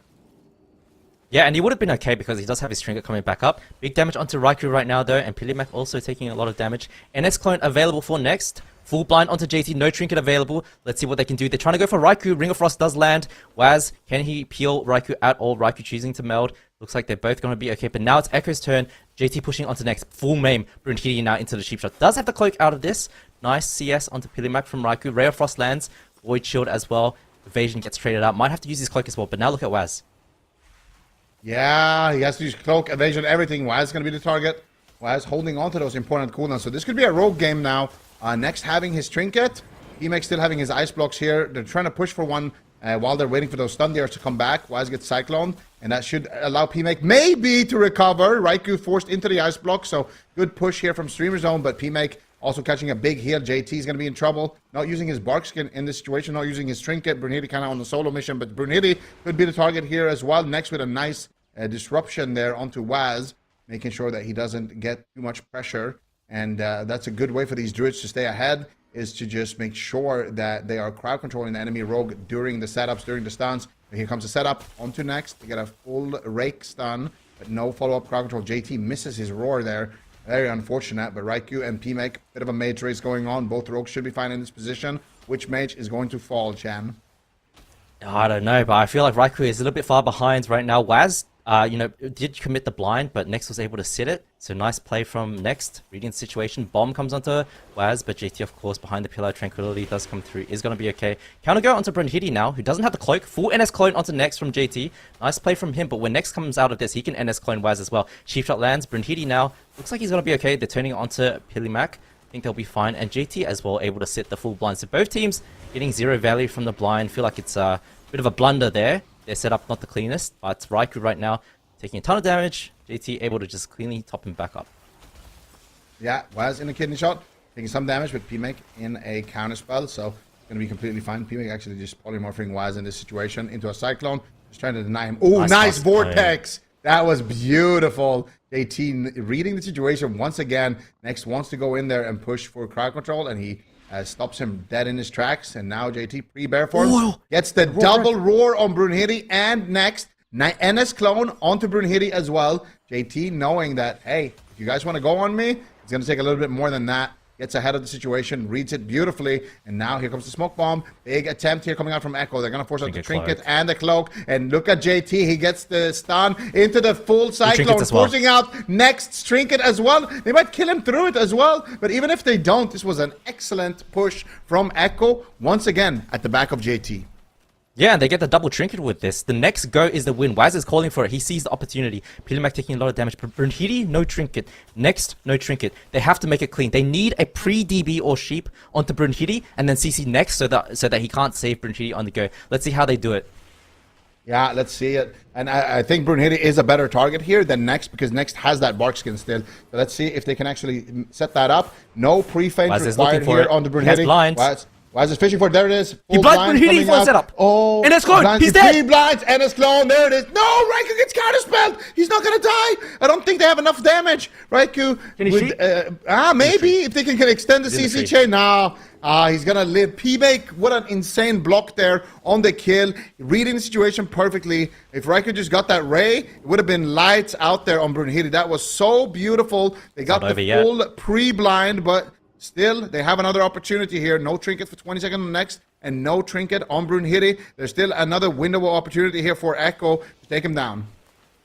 Yeah, and he would have been okay because he does have his trinket coming back up. Big damage onto Raikou right now, though, and Pilimak also taking a lot of damage. NS clone available for Next. Full blind onto JT, no trinket available. Let's see what they can do. They're trying to go for Raikou. Ring of Frost does land. Waz, can he peel Raikou at all? Raikou choosing to meld. Looks like they're both going to be okay, but now it's Echo's turn. JT pushing onto Next. Full maim. Brunhilde now into the cheap shot. Does have the cloak out of this. Nice CS onto Pilimak from Raikou. Ray of Frost lands. Void Shield as well. Evasion gets traded out. Might have to use his cloak as well, but now look at Waz. Yeah, he has to use cloak, evasion, everything. Waz is going to be the target. Waz holding on to those important cooldowns. So this could be a rogue game now. Next having his trinket. P-Make still having his ice blocks here. They're trying to push for one while they're waiting for those stun dares to come back. Waz gets cyclone, and that should allow P-Make maybe to recover. Raikou forced into the ice block, so good push here from Streamer Zone, but P-Make also catching a big heal. JT is going to be in trouble. Not using his bark skin in this situation, not using his trinket. Brunhilde kind of on the solo mission, but Brunhilde could be the target here as well. Next with a nice disruption there onto Waz, making sure that he doesn't get too much pressure. And that's a good way for these druids to stay ahead, is to just make sure that they are crowd controlling the enemy rogue during the setups, during the stuns. But here comes the setup onto next. They get a full rake stun, but no follow-up crowd control. JT misses his roar there. Very unfortunate, but Raikou and P-Make, bit of a mage race going on. Both rogues should be fine in this position. Which mage is going to fall, Chan? I don't know, but I feel like Raikou is a little bit far behind right now. Waz, did commit the blind, but Next was able to sit it. So nice play from Next. Reading the situation. Bomb comes onto Waz, but JT, of course, behind the pillar. Tranquility does come through. Is going to be okay. Counter go onto Brunhilde now, who doesn't have the cloak. Full NS clone onto Next from JT. Nice play from him, but when Next comes out of this, he can NS clone Waz as well. Chief shot lands. Brunhilde now looks like he's going to be okay. They're turning it onto Pilimac. I think they'll be fine. And JT as well, able to sit the full blind. So both teams getting zero value from the blind. Feel like it's a bit of a blunder there. Their setup not the cleanest, but Raikou right now taking a ton of damage. JT able to just cleanly top him back up. Yeah, Waz in a kidney shot, taking some damage, but P-Make in a counter spell, so it's going to be completely fine. P-Make actually just polymorphing Waz in this situation into a cyclone, just trying to deny him. Oh, nice vortex! That was beautiful. JT reading the situation once again. Next wants to go in there and push for crowd control, and he stops him dead in his tracks. And now JT pre-bear form gets the double roar on Brunhilde, and Next NS clone onto Brunhilde as well. JT knowing that, hey, if you guys want to go on me, it's going to take a little bit more than that. Gets ahead of the situation, reads it beautifully, and now here comes the smoke bomb. Big attempt here coming out from Echo. They're going to force out the trinket and the cloak, and look at JT. He gets the stun into the full cyclone, forcing out Next's trinket as well. They might kill him through it as well, but even if they don't, this was an excellent push from Echo, once again at the back of JT. Yeah, and they get the double trinket with this. The next go is the win. Waz is calling for it. He sees the opportunity. Pilimac taking a lot of damage. Brunhilde, no trinket. Next, no trinket. They have to make it clean. They need a pre-DB or sheep onto Brunhilde, and then CC Next so that he can't save Brunhilde on the go. Let's see how they do it. Yeah, let's see it. And I think Brunhilde is a better target here than Next, because Next has that bark skin still. So let's see if they can actually set that up. No pre-feint required here on the Brunhilde. Waz is fishing for it. There it is. He blind Brunhilde for setup. Oh, NS clone. He's dead. 3 blinds. NS clone. There it is. No, Raikou gets counterspelled. He's not gonna die. I don't think they have enough damage. Raikou. Can he cheat? Maybe if they can extend the CC chain. No. He's gonna live. P-Make, what an insane block there on the kill. Reading the situation perfectly. If Raikou just got that ray, it would have been lights out there on Brunhilde. That was so beautiful. They got the full pre-blind, but still, they have another opportunity here. No trinket for 20 seconds on Next, and no trinket on Brunhilde. There's still another window of opportunity here for Echo to take him down.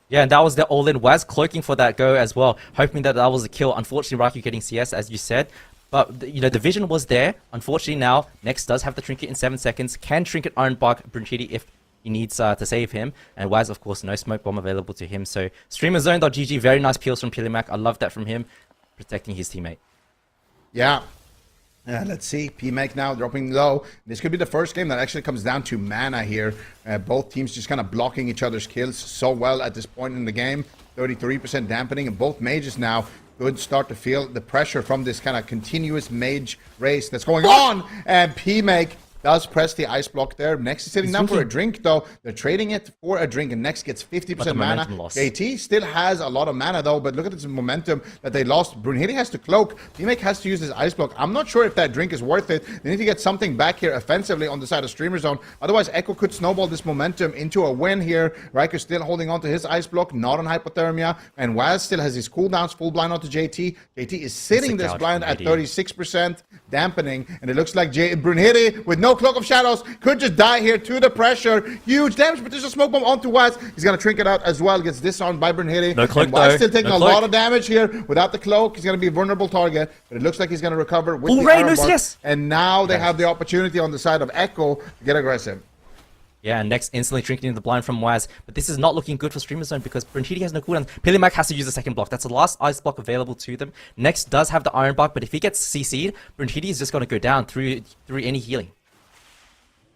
Yeah, and that was the all-in. Waz cloaking for that go as well, hoping that was a kill. Unfortunately, Raikou getting CS, as you said. But, the vision was there. Unfortunately, now, Next does have the trinket in 7 seconds. Can trinket Iron Bark Brunhilde if he needs to save him. And Waz, of course, no smoke bomb available to him. So, streamerzone.gg, very nice peels from Pilimac. I love that from him, protecting his teammate. Yeah. Let's see. P-Make now dropping low. This could be the first game that actually comes down to mana here. Both teams just kind of blocking each other's kills so well at this point in the game. 33% dampening, and both mages now could start to feel the pressure from this kind of continuous mage race that's going on. And P-Make does press the ice block there. Next is sitting down for a drink, though. They're trading it for a drink, and Next gets 50% mana. JT still has a lot of mana, though, but look at this momentum that they lost. Brunhilde has to cloak. P-Make has to use his ice block. I'm not sure if that drink is worth it. They need to get something back here offensively on the side of Streamer Zone. Otherwise, Echo could snowball this momentum into a win here. Raikou still holding on to his ice block, not on hypothermia, and Waz still has his cooldowns full blind onto JT. JT is sitting this blind at 36% dampening, and it looks like Brunhilde, with no Cloak of Shadows, could just die here to the pressure. Huge damage, but there's a smoke bomb onto Waz. He's going to trinket out as well. Gets disarmed by Brunhilde. No cloak, Waz still taking a lot of damage here. Without the cloak, he's going to be a vulnerable target, but it looks like he's going to recover with the Iron Bark. And now they have the opportunity on the side of Echo to get aggressive. Yeah, and next instantly drinking the blind from Waz. But this is not looking good for Streamer Zone because Brunhilde has no cooldowns. Pilimac has to use the second block. That's the last ice block available to them. Next does have the iron block, but if he gets CC'd, Brunhilde is just going to go down through any healing.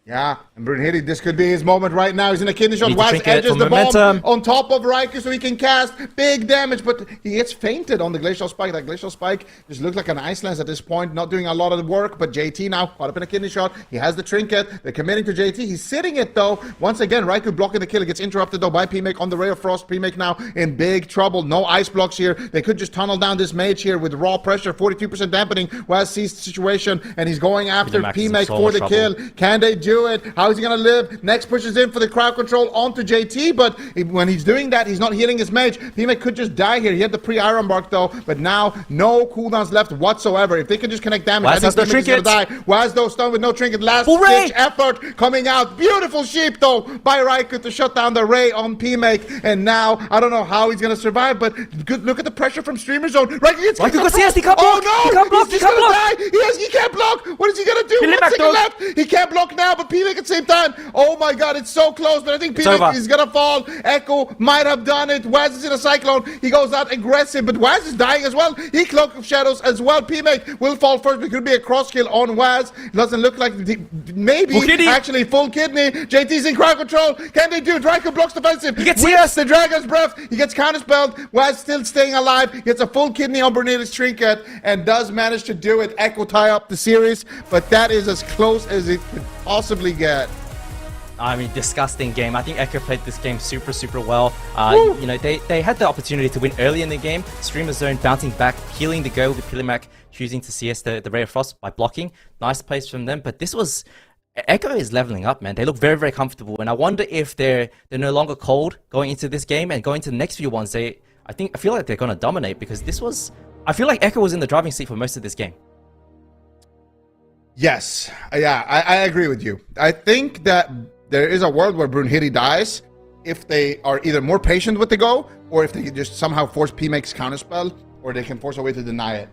Yeah, and Brunhilde, this could be his moment right now. He's in a kidney shot. Need to Waz trinket edges for the bomb momentum. on top of Raikou so he can cast big damage, but he gets fainted on the Glacial Spike. That Glacial Spike just looks like an Ice Lance at this point, not doing a lot of the work, but JT now caught up in a kidney shot. He has the trinket. They're committing to JT. He's sitting it, though. Once again, Raikou blocking the kill. It gets interrupted, though, by PMake on the Ray of Frost. PMake now in big trouble. No ice blocks here. They could just tunnel down this mage here with raw pressure. 42% dampening. Waz sees the situation, and he's going after PMake for the kill. Can they do it? How is he going to live? Next pushes in for the crowd control onto JT, but when he's doing that, he's not healing his mage. PMake could just die here. He had the pre-iron bark, though, but now no cooldowns left whatsoever. If they can just connect damage, Waz has no trinket. Waz, though, stunned with no trinket. Last ditch effort coming out. Beautiful sheep, though, by Raikou to shut down the Ray on PMake. And now, I don't know how he's going to survive, but good, look at the pressure from Streamer Zone. Raikou gets kicked Raikou across. he can't block. Oh, no! He can't block. He's just going to die. He can't block. What is he going to do? 1 second left. He can't block now, but PMake at the same time. Oh, my God, it's so close, but I think PMake is going to fall. Echo might have done it. Waz is in a cyclone. He goes out aggressive, but Waz is dying as well. He Cloak of Shadows as well. PMake will fall first, but it could be a cross kill on Waz. Doesn't look like maybe actually full kidney. JT's in crowd control. Can they do it? Raikou blocks defensive. He gets the Dragon's Breath. He gets counterspelled. Waz still staying alive. Gets a full kidney on Brunhilde's trinket and does manage to do it. Echo tie up the series, but that is as close as it could possibly get. I mean, disgusting game. I think Echo played this game super well. You know, they had the opportunity to win early in the game. Streamer Zone bouncing back, healing the go with Pilimac, choosing to CS the Ray of Frost by blocking. Nice plays from them, but this was... Echo is leveling up, man. They look very comfortable, and I wonder if they're no longer cold going into this game and going to the next few ones. I feel like they're going to dominate because this was... I feel like Echo was in the driving seat for most of this game. Yes. Yeah, I agree with you. I think that there is a world where Brunhilde dies if they are either more patient with the go, or if they can just somehow force PMake's counterspell, or they can force a way to deny it.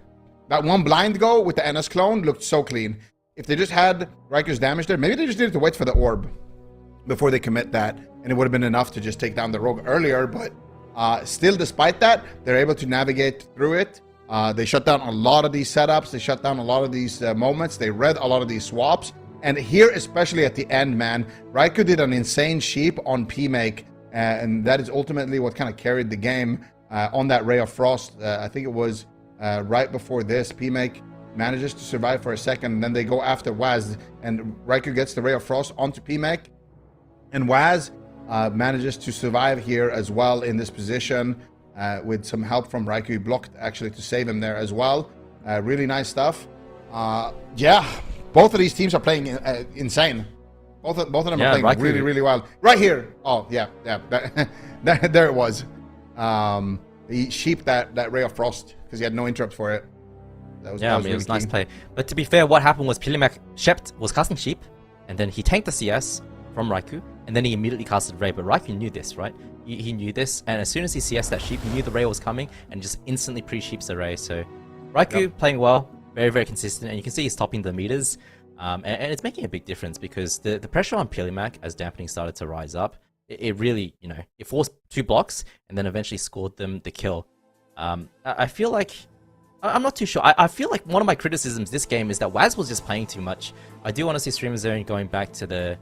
That one blind go with the NS clone looked so clean. If they just had Raikou's damage there, maybe they just needed to wait for the orb before they commit that, and it would have been enough to just take down the rogue earlier, but still, despite that, they're able to navigate through it. They shut down a lot of these setups, they shut down a lot of these moments, they read a lot of these swaps, and here, especially at the end, man, Raikou did an insane sheep on PMake, and that is ultimately what kind of carried the game on that Ray of Frost. I think it was right before this, PMake manages to survive for a second, and then they go after Waz, and Raikou gets the Ray of Frost onto PMake, and Waz manages to survive here as well in this position with some help from Raikou. He blocked actually to save him there as well. Really nice stuff. Yeah. Both of these teams are playing insane. Both of them are playing really well. Right here. Oh, yeah. There it was. He sheeped that Ray of Frost because he had no interrupt for it. That was it was nice play. But to be fair, what happened was Pilimac Shept was casting Sheep, and then he tanked the CS from Raikou, and then he immediately casted Ray. But Raikou knew this, right? He knew this, and as soon as he CS that Sheep, he knew the Ray was coming, and just instantly pre-sheeps the Ray. So Raikou playing well. Very consistent, and you can see he's topping the meters, and it's making a big difference because the pressure on Pilimac as dampening started to rise up, it really, you know, it forced 2 blocks and then eventually scored them the kill. I feel like, I'm not too sure, I feel like one of my criticisms this game is that Waz was just playing too much. I do want to see Streamer Zone going back to the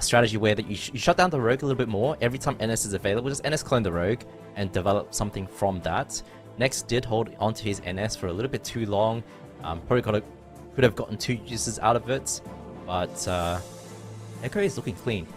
strategy where that you shut down the rogue a little bit more. Every time NS is available, just NS clone the rogue and develop something from that. Next did hold onto his NS for a little bit too long. Probably could have gotten 2 uses out of it, but Echo is looking clean.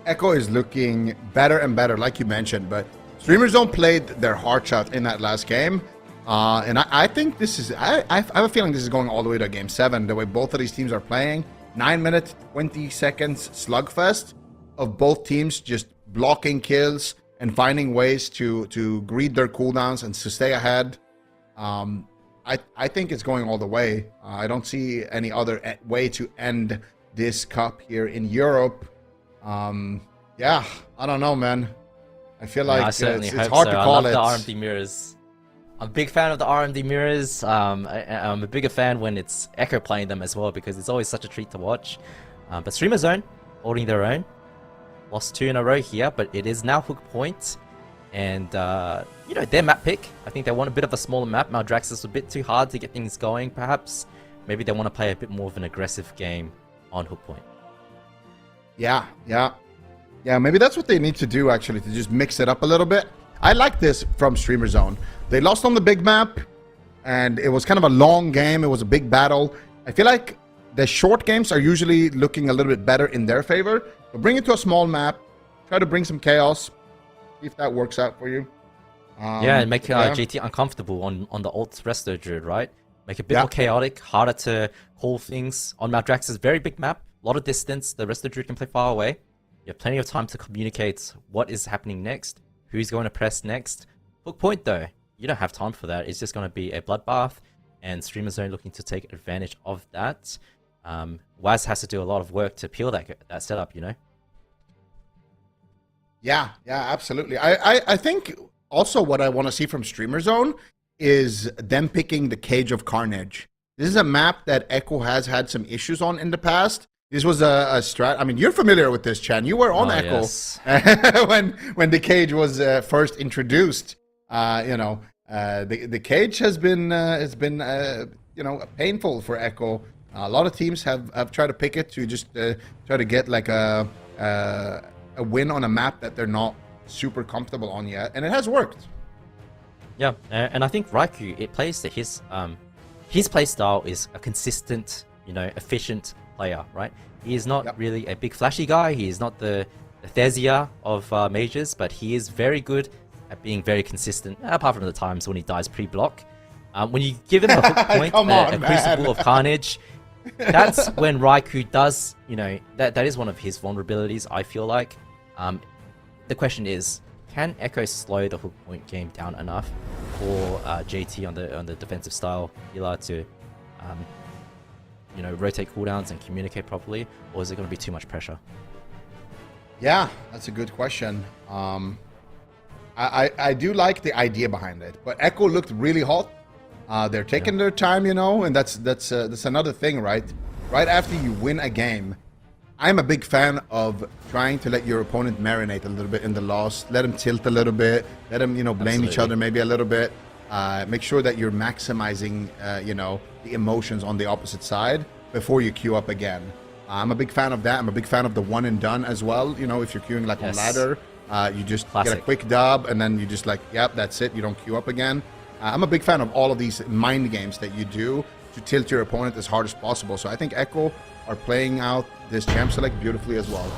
Echo is looking better and better, like you mentioned, but Streamer Zone played their hearts out in that last game, and I think this is, I have a feeling this is going all the way to Game 7, the way both of these teams are playing. 9 minute, 20 seconds slugfest of both teams just blocking kills and finding ways to greed their cooldowns and to stay ahead. I think it's going all the way. I don't see any other way to end this cup here in Europe. Yeah, I don't know, man. I feel like it's hard to call it. I love the RMD mirrors. I'm a big fan of the RMD mirrors. I'm a bigger fan when it's Echo playing them as well because it's always such a treat to watch. But Streamer Zone, holding their own. Lost 2 in a row here, but it is now hook point. And, you know, their map pick. I think they want a bit of a smaller map. Maldraxxus is a bit too hard to get things going, perhaps. Maybe they want to play a bit more of an aggressive game on hook point. Yeah, maybe that's what they need to do, actually, to just mix it up a little bit. I like this from Streamer Zone. They lost on the big map, and it was kind of a long game. It was a big battle. I feel like the short games are usually looking a little bit better in their favor. So bring it to a small map. Try to bring some chaos. See if that works out for you. Yeah, and make JT uncomfortable on the ult resto druid, right? Make it a bit more chaotic, harder to call things. On Maldraxxus, very big map, a lot of distance. The resto druid can play far away. You have plenty of time to communicate what is happening next, who's going to press next. Hook point, though, you don't have time for that. It's just going to be a bloodbath, and Streamer Zone looking to take advantage of that. Waz has to do a lot of work to peel that setup, you know? Yeah, absolutely. I think also what I want to see from Streamer Zone is them picking the Cage of Carnage. This is a map that Echo has had some issues on in the past. This was a strat. I mean, you're familiar with this, Chan. You were on Echo when the Cage was first introduced. You know, the Cage has been you know, painful for Echo. A lot of teams have tried to pick it to just try to get like a win on a map that they're not super comfortable on yet, and it has worked. Yeah, and I think Raikou, it plays to his play style is a consistent, you know, efficient player, right? He is not really a big flashy guy. He is not the Thesia of mages, but he is very good at being very consistent, apart from the times when he dies pre-block. When you give him a hook point, a Crucible of Carnage, that's when Raikou does, you know, that is one of his vulnerabilities, I feel like. The question is, can Echo slow the hook point game down enough for JT on the defensive style healer to, you know, rotate cooldowns and communicate properly, or is it going to be too much pressure? Yeah, that's a good question. I do like the idea behind it, but Echo looked really hot. They're taking their time, you know, and that's another thing, right? Right after you win a game, I'm a big fan of trying to let your opponent marinate a little bit in the loss, let them tilt a little bit, let them, you know, blame each other maybe a little bit. Make sure that you're maximizing, you know, the emotions on the opposite side before you queue up again. I'm a big fan of that. I'm a big fan of the one and done as well. You know, if you're queuing like on ladder, you just get a quick dub and then you just like, yep, that's it. You don't queue up again. I'm a big fan of all of these mind games that you do to tilt your opponent as hard as possible. So I think Echo are playing out this champ select beautifully as well.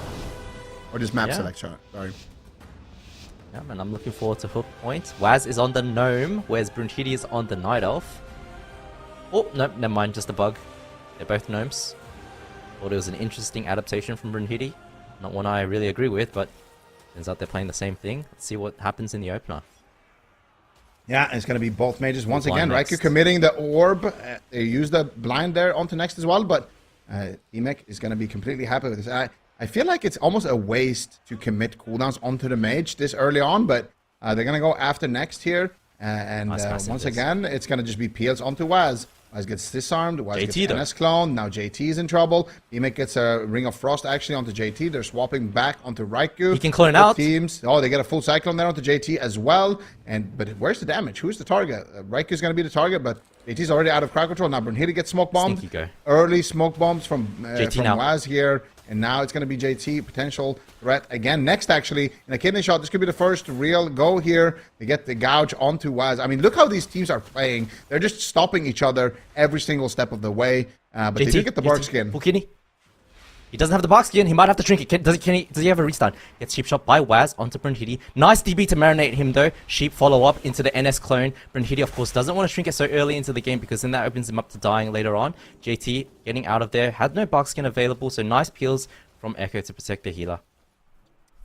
Or this map select, sorry. Yeah, and I'm looking forward to hook point. Waz is on the gnome, whereas Brunhilde is on the night elf. Oh, no, never mind, just a bug. They're both gnomes. Thought it was an interesting adaptation from Brunhilde. Not one I really agree with, but turns out they're playing the same thing. Let's see what happens in the opener. Yeah, it's going to be both mages once again. Raikou committing the orb. They use the blind there onto next as well, but Emek is going to be completely happy with this. I feel like it's almost a waste to commit cooldowns onto the mage this early on, but they're going to go after next here. And once again, it's going to just be peels onto Waz. Waz gets disarmed. Waz gets NS clone. Now JT is in trouble. Emek gets a Ring of Frost actually onto JT. They're swapping back onto Raikou. He can clone out. Teams. Oh, they get a full cyclone there onto JT as well. But where's the damage? Who's the target? Raiku's going to be the target, but JT's already out of crowd control. Now Brunhilde gets smoke bombed. Early smoke bombs from Waz here. And now it's going to be JT, potential threat again. Next, actually, in a kidney shot, this could be the first real go here. They get the gouge onto Waz. I mean, look how these teams are playing. They're just stopping each other every single step of the way. But JT, they do get the bark skin. He doesn't have the box skin. He might have to shrink it. Does he have a restun? Gets sheep shot by Waz onto Brunhilde. Nice DB to marinate him though. Sheep follow up into the NS clone. Brunhilde of course doesn't want to shrink it so early into the game because then that opens him up to dying later on. JT getting out of there. Had no box skin available, so nice peels from Echo to protect the healer.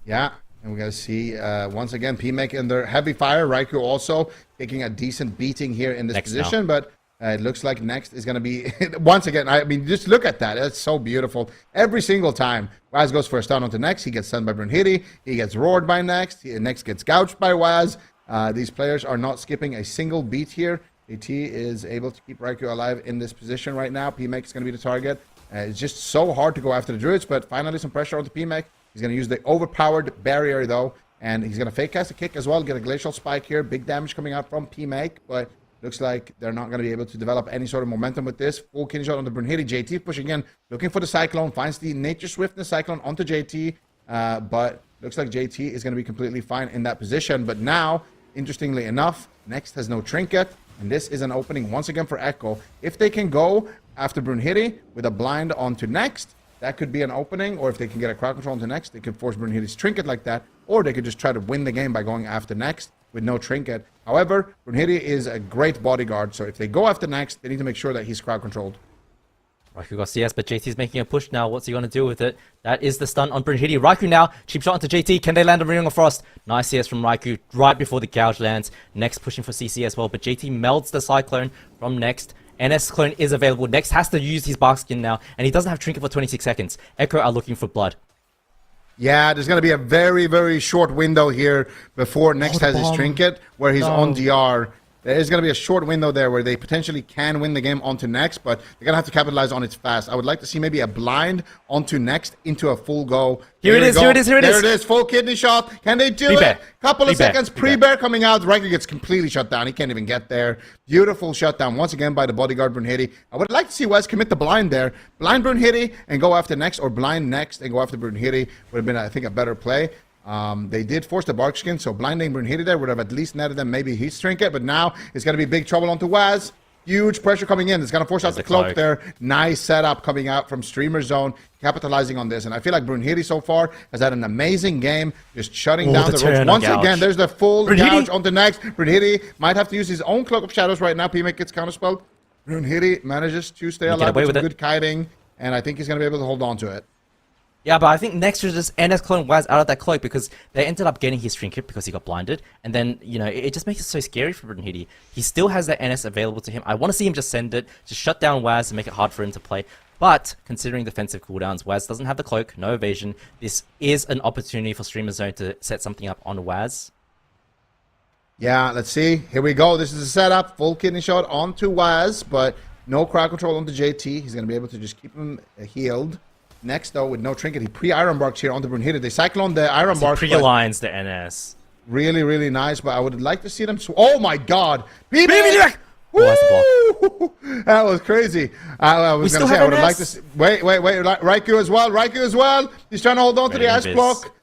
Yeah, and we're going to see once again P-Make under heavy fire. Raikou also taking a decent beating here in this position, but it looks like next is going to be, once again, I mean, just look at that. It's so beautiful. Every single time Waz goes for a stun onto next, he gets stunned by Brunhilde. He gets roared by next. Next gets gouged by Waz. These players are not skipping a single beat here. AT is able to keep Raikou alive in this position right now. P-Make is going to be the target. It's just so hard to go after the Druids, but finally some pressure onto PMake. He's going to use the overpowered barrier, though, and he's going to fake cast a kick as well, get a glacial spike here. Big damage coming out from PMake, but looks like they're not going to be able to develop any sort of momentum with this. Full kidney shot on the Brunhilde. JT pushing in, looking for the Cyclone, finds the Nature Swiftness Cyclone onto JT, but looks like JT is going to be completely fine in that position. But now, interestingly enough, Next has no Trinket, and this is an opening once again for Echo. If they can go after Brunhilde with a blind onto Next, that could be an opening, or if they can get a crowd control onto Next, they could force Brunhilde's Trinket like that, or they could just try to win the game by going after Next with no Trinket. However, Brunhilde is a great bodyguard, so if they go after Next, they need to make sure that he's crowd controlled. Raikou got CS, but JT's making a push now. What's he going to do with it? That is the stun on Brunhilde. Raikou now, cheap shot onto JT. Can they land a Ring of Frost? Nice CS from Raikou right before the gouge lands. Next pushing for CC as well, but JT melts the Cyclone from Next. NS clone is available. Next has to use his bark skin now, and he doesn't have Trinket for 26 seconds. Echo are looking for blood. Yeah, there's going to be a very, very short window here before Next has his Trinket, where he's on DR. There's going to be a short window there where they potentially can win the game onto Next, but they're going to have to capitalize on it fast. I would like to see maybe a blind onto Next into a full go. Here it is. There it is. Full kidney shot. Can they do it? Couple of seconds. Pre-bear coming out. Raikou gets completely shut down. He can't even get there. Beautiful shutdown once again by the bodyguard Brunhilde. I would like to see Wes commit the blind there. Blind Brunhilde and go after Next, or blind Next and go after Brunhilde would have been, I think, a better play. They did force the bark skin, so blinding Brunhilde there would have at least netted them maybe his Trinket, but now it's going to be big trouble onto Waz. Huge pressure coming in. It's going to force out the cloak there. Nice setup coming out from Streamer Zone, capitalizing on this. And I feel like Brunhilde so far has had an amazing game, just shutting down the ropes. Once again, there's the full gouge onto Next. Brunhilde might have to use his own Cloak of Shadows right now. PMake gets counterspelled. Brunhilde manages to stay alive with some good kiting, and I think he's going to be able to hold on to it. Yeah, but I think Next was just NS clone Waz out of that cloak because they ended up getting his Trinket because he got blinded. And then, you know, it just makes it so scary for Brunhilde. He still has that NS available to him. I want to see him just send it, just shut down Waz and make it hard for him to play. But considering defensive cooldowns, Waz doesn't have the cloak, no evasion. This is an opportunity for Streamer Zone to set something up on Waz. Yeah, let's see. Here we go. This is a setup. Full kidney shot onto Waz, but no crowd control onto JT. He's going to be able to just keep him healed. Next, though, with no Trinket, he pre-Iron Barks here onto Brunhilde. They cyclone the Iron Barks. Pre-aligns the NS. Really, really nice, but I would like to see them... Oh, my God! Woo! That was crazy. I was going to say, I would have liked to see... Wait. Raikou as well. He's trying to hold on to the Ice Block.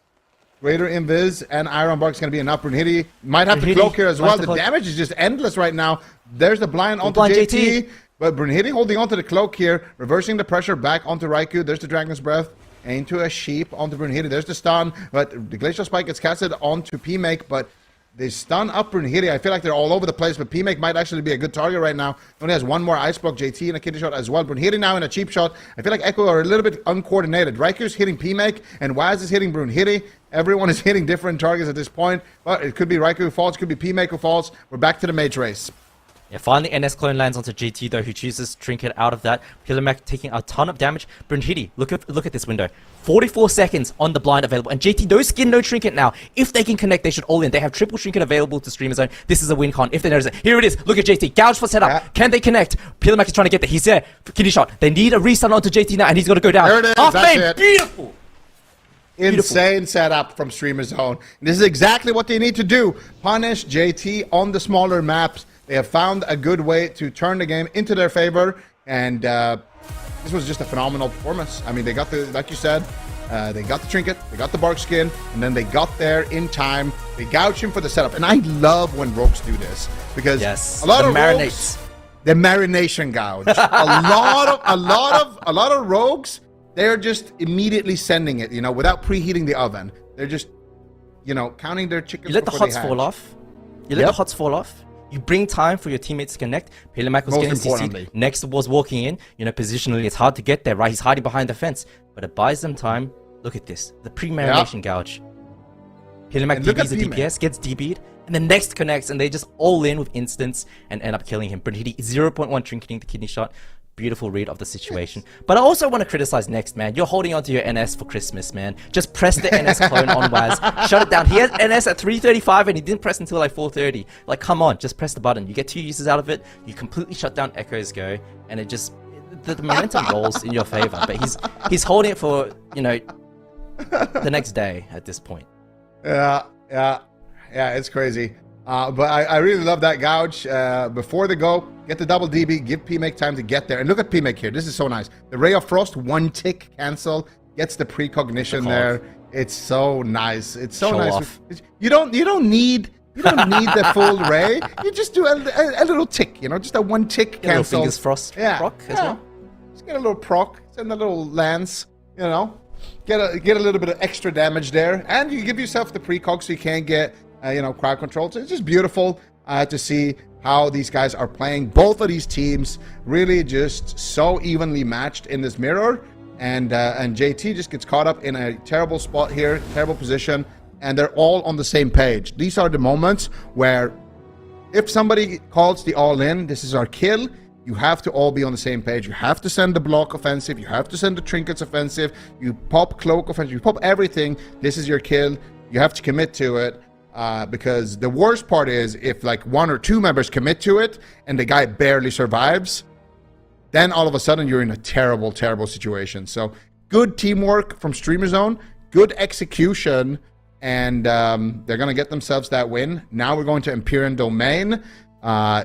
Greater Invis and Iron Bark is going to be enough. Brunhilde might have the cloak here as well. The damage is just endless right now. There's the blind onto JT. But Brunhilde holding onto the cloak here, reversing the pressure back onto Raikou. There's the Dragon's Breath into a sheep onto Brunhilde. There's the stun, but the Glacial Spike gets casted onto PMake, but they stun up Brunhilde. I feel like they're all over the place, but PMake might actually be a good target right now. Only has one more Ice Block, JT in a kidney shot as well. Brunhilde now in a cheap shot. I feel like Echo are a little bit uncoordinated. Raikou's hitting PMake, and Waz is hitting Brunhilde. Everyone is hitting different targets at this point, but it could be Raikou who falls, could be PMake who falls. We're back to the mage race. Yeah, finally NS clone lands onto GT though, who chooses Trinket out of that. Pillarmac taking a ton of damage. Brunhilde, look at this window. 44 seconds on the blind available. And JT, no skin, no Trinket now. If they can connect, they should all in. They have triple Trinket available to Streamer Zone. This is a win con. If they notice it. Here it is. Look at JT. Gouge for setup. Yeah. Can they connect? Pillarmac is trying to get there. He's there. Kidney shot. They need a restun onto JT now, and he's got to go down. There it is. Half lane. Beautiful. Insane setup from Streamer Zone. And this is exactly what they need to do. Punish JT on the smaller maps. They have found a good way to turn the game into their favor, and this was just a phenomenal performance. I mean, they got the, like you said, they got the Trinket, they got the bark skin, and then they got there in time. They gouge him for the setup, and I love when rogues do this because a lot of rogues, the marination gouge. a lot of rogues, they're just immediately sending it, you know, without preheating the oven. They're just, you know, counting their chickens. You let the hots fall off. You let the hots fall off. You bring time for your teammates to connect. Pillarmac was getting CC'd. Next was walking in. You know, positionally, it's hard to get there, right? He's hiding behind the fence. But it buys them time. Look at this. The pre-marination gouge. Pillarmac DBs the DPS, gets DB'd. And the next connects, and they just all in with instants and end up killing him. Brunhilde 0.1 trinketing the kidney shot. Beautiful read of the situation. But I also want to criticize Next, man. You're holding on to your NS for Christmas, man. Just press the NS clone on Waz. Shut it down. He had NS at 3:35 and he didn't press until like 4:30. Like, come on, just press the button. You get 2 uses out of it. You completely shut down Echo's go. And it just, the momentum rolls in your favor, but he's holding it for, you know, the next day at this point. Yeah, it's crazy. But I really love that gouge. Before they go, get the double DB, give PMake time to get there. And look at PMake here. This is so nice. The Ray of Frost, 1 tick cancel, gets the precognition there. It's so nice. It's so nice. Off. You don't need the full Ray. You just do a little tick, you know, just a 1 tick Get a little cancel. fingers frost proc as well. Just get a little proc, send a little lance, you know. Get a little bit of extra damage there, and you give yourself the precog so you can't get you know, crowd control. So it's just beautiful to see how these guys are playing. Both of these teams really just so evenly matched in this mirror, and JT just gets caught up in a terrible spot here, terrible position, and they're all on the same page. These are the moments where if somebody calls the all-in, this is our kill, you have to all be on the same page. You have to send the block offensive. You have to send the trinkets offensive. You pop cloak offensive. You pop everything. This is your kill. You have to commit to it, because the worst part is if like 1 or 2 members commit to it and the guy barely survives, then all of a sudden you're in a terrible, terrible situation. So good teamwork from Streamer Zone, good execution, and they're going to get themselves that win. Now we're going to Empyrean Domain.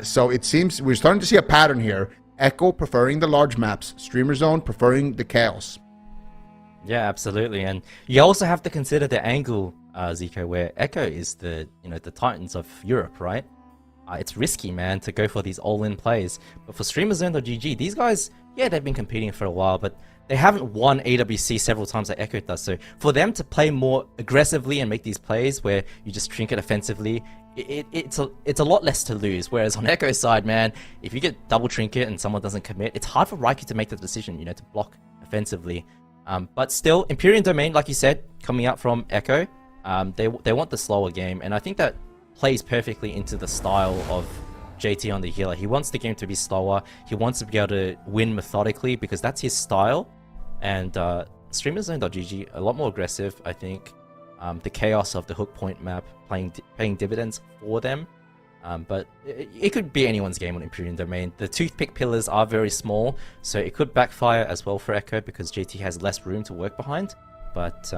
So it seems we're starting to see a pattern here. Echo preferring the large maps, Streamer Zone preferring the chaos. Yeah, absolutely. And you also have to consider the angle, Zico, where Echo is the Titans of Europe, right? It's risky, man, to go for these all-in plays. But for StreamerZone.gg, these guys, yeah, they've been competing for a while, but they haven't won AWC several times like Echo does. So for them to play more aggressively and make these plays where you just trinket offensively, it's a lot less to lose. Whereas on Echo's side, man, if you get double trinket and someone doesn't commit, it's hard for Raikou to make the decision, to block offensively. But still, Empyrean Domain, like you said, coming out from Echo, they want the slower game, and I think that plays perfectly into the style of JT on the healer. He wants the game to be slower. He wants to be able to win methodically because that's his style. And StreamerZone.gg, a lot more aggressive, I think. The chaos of the hook point map paying dividends for them. But it could be anyone's game on Empyrean Domain. The toothpick pillars are very small, so it could backfire as well for Echo because JT has less room to work behind. But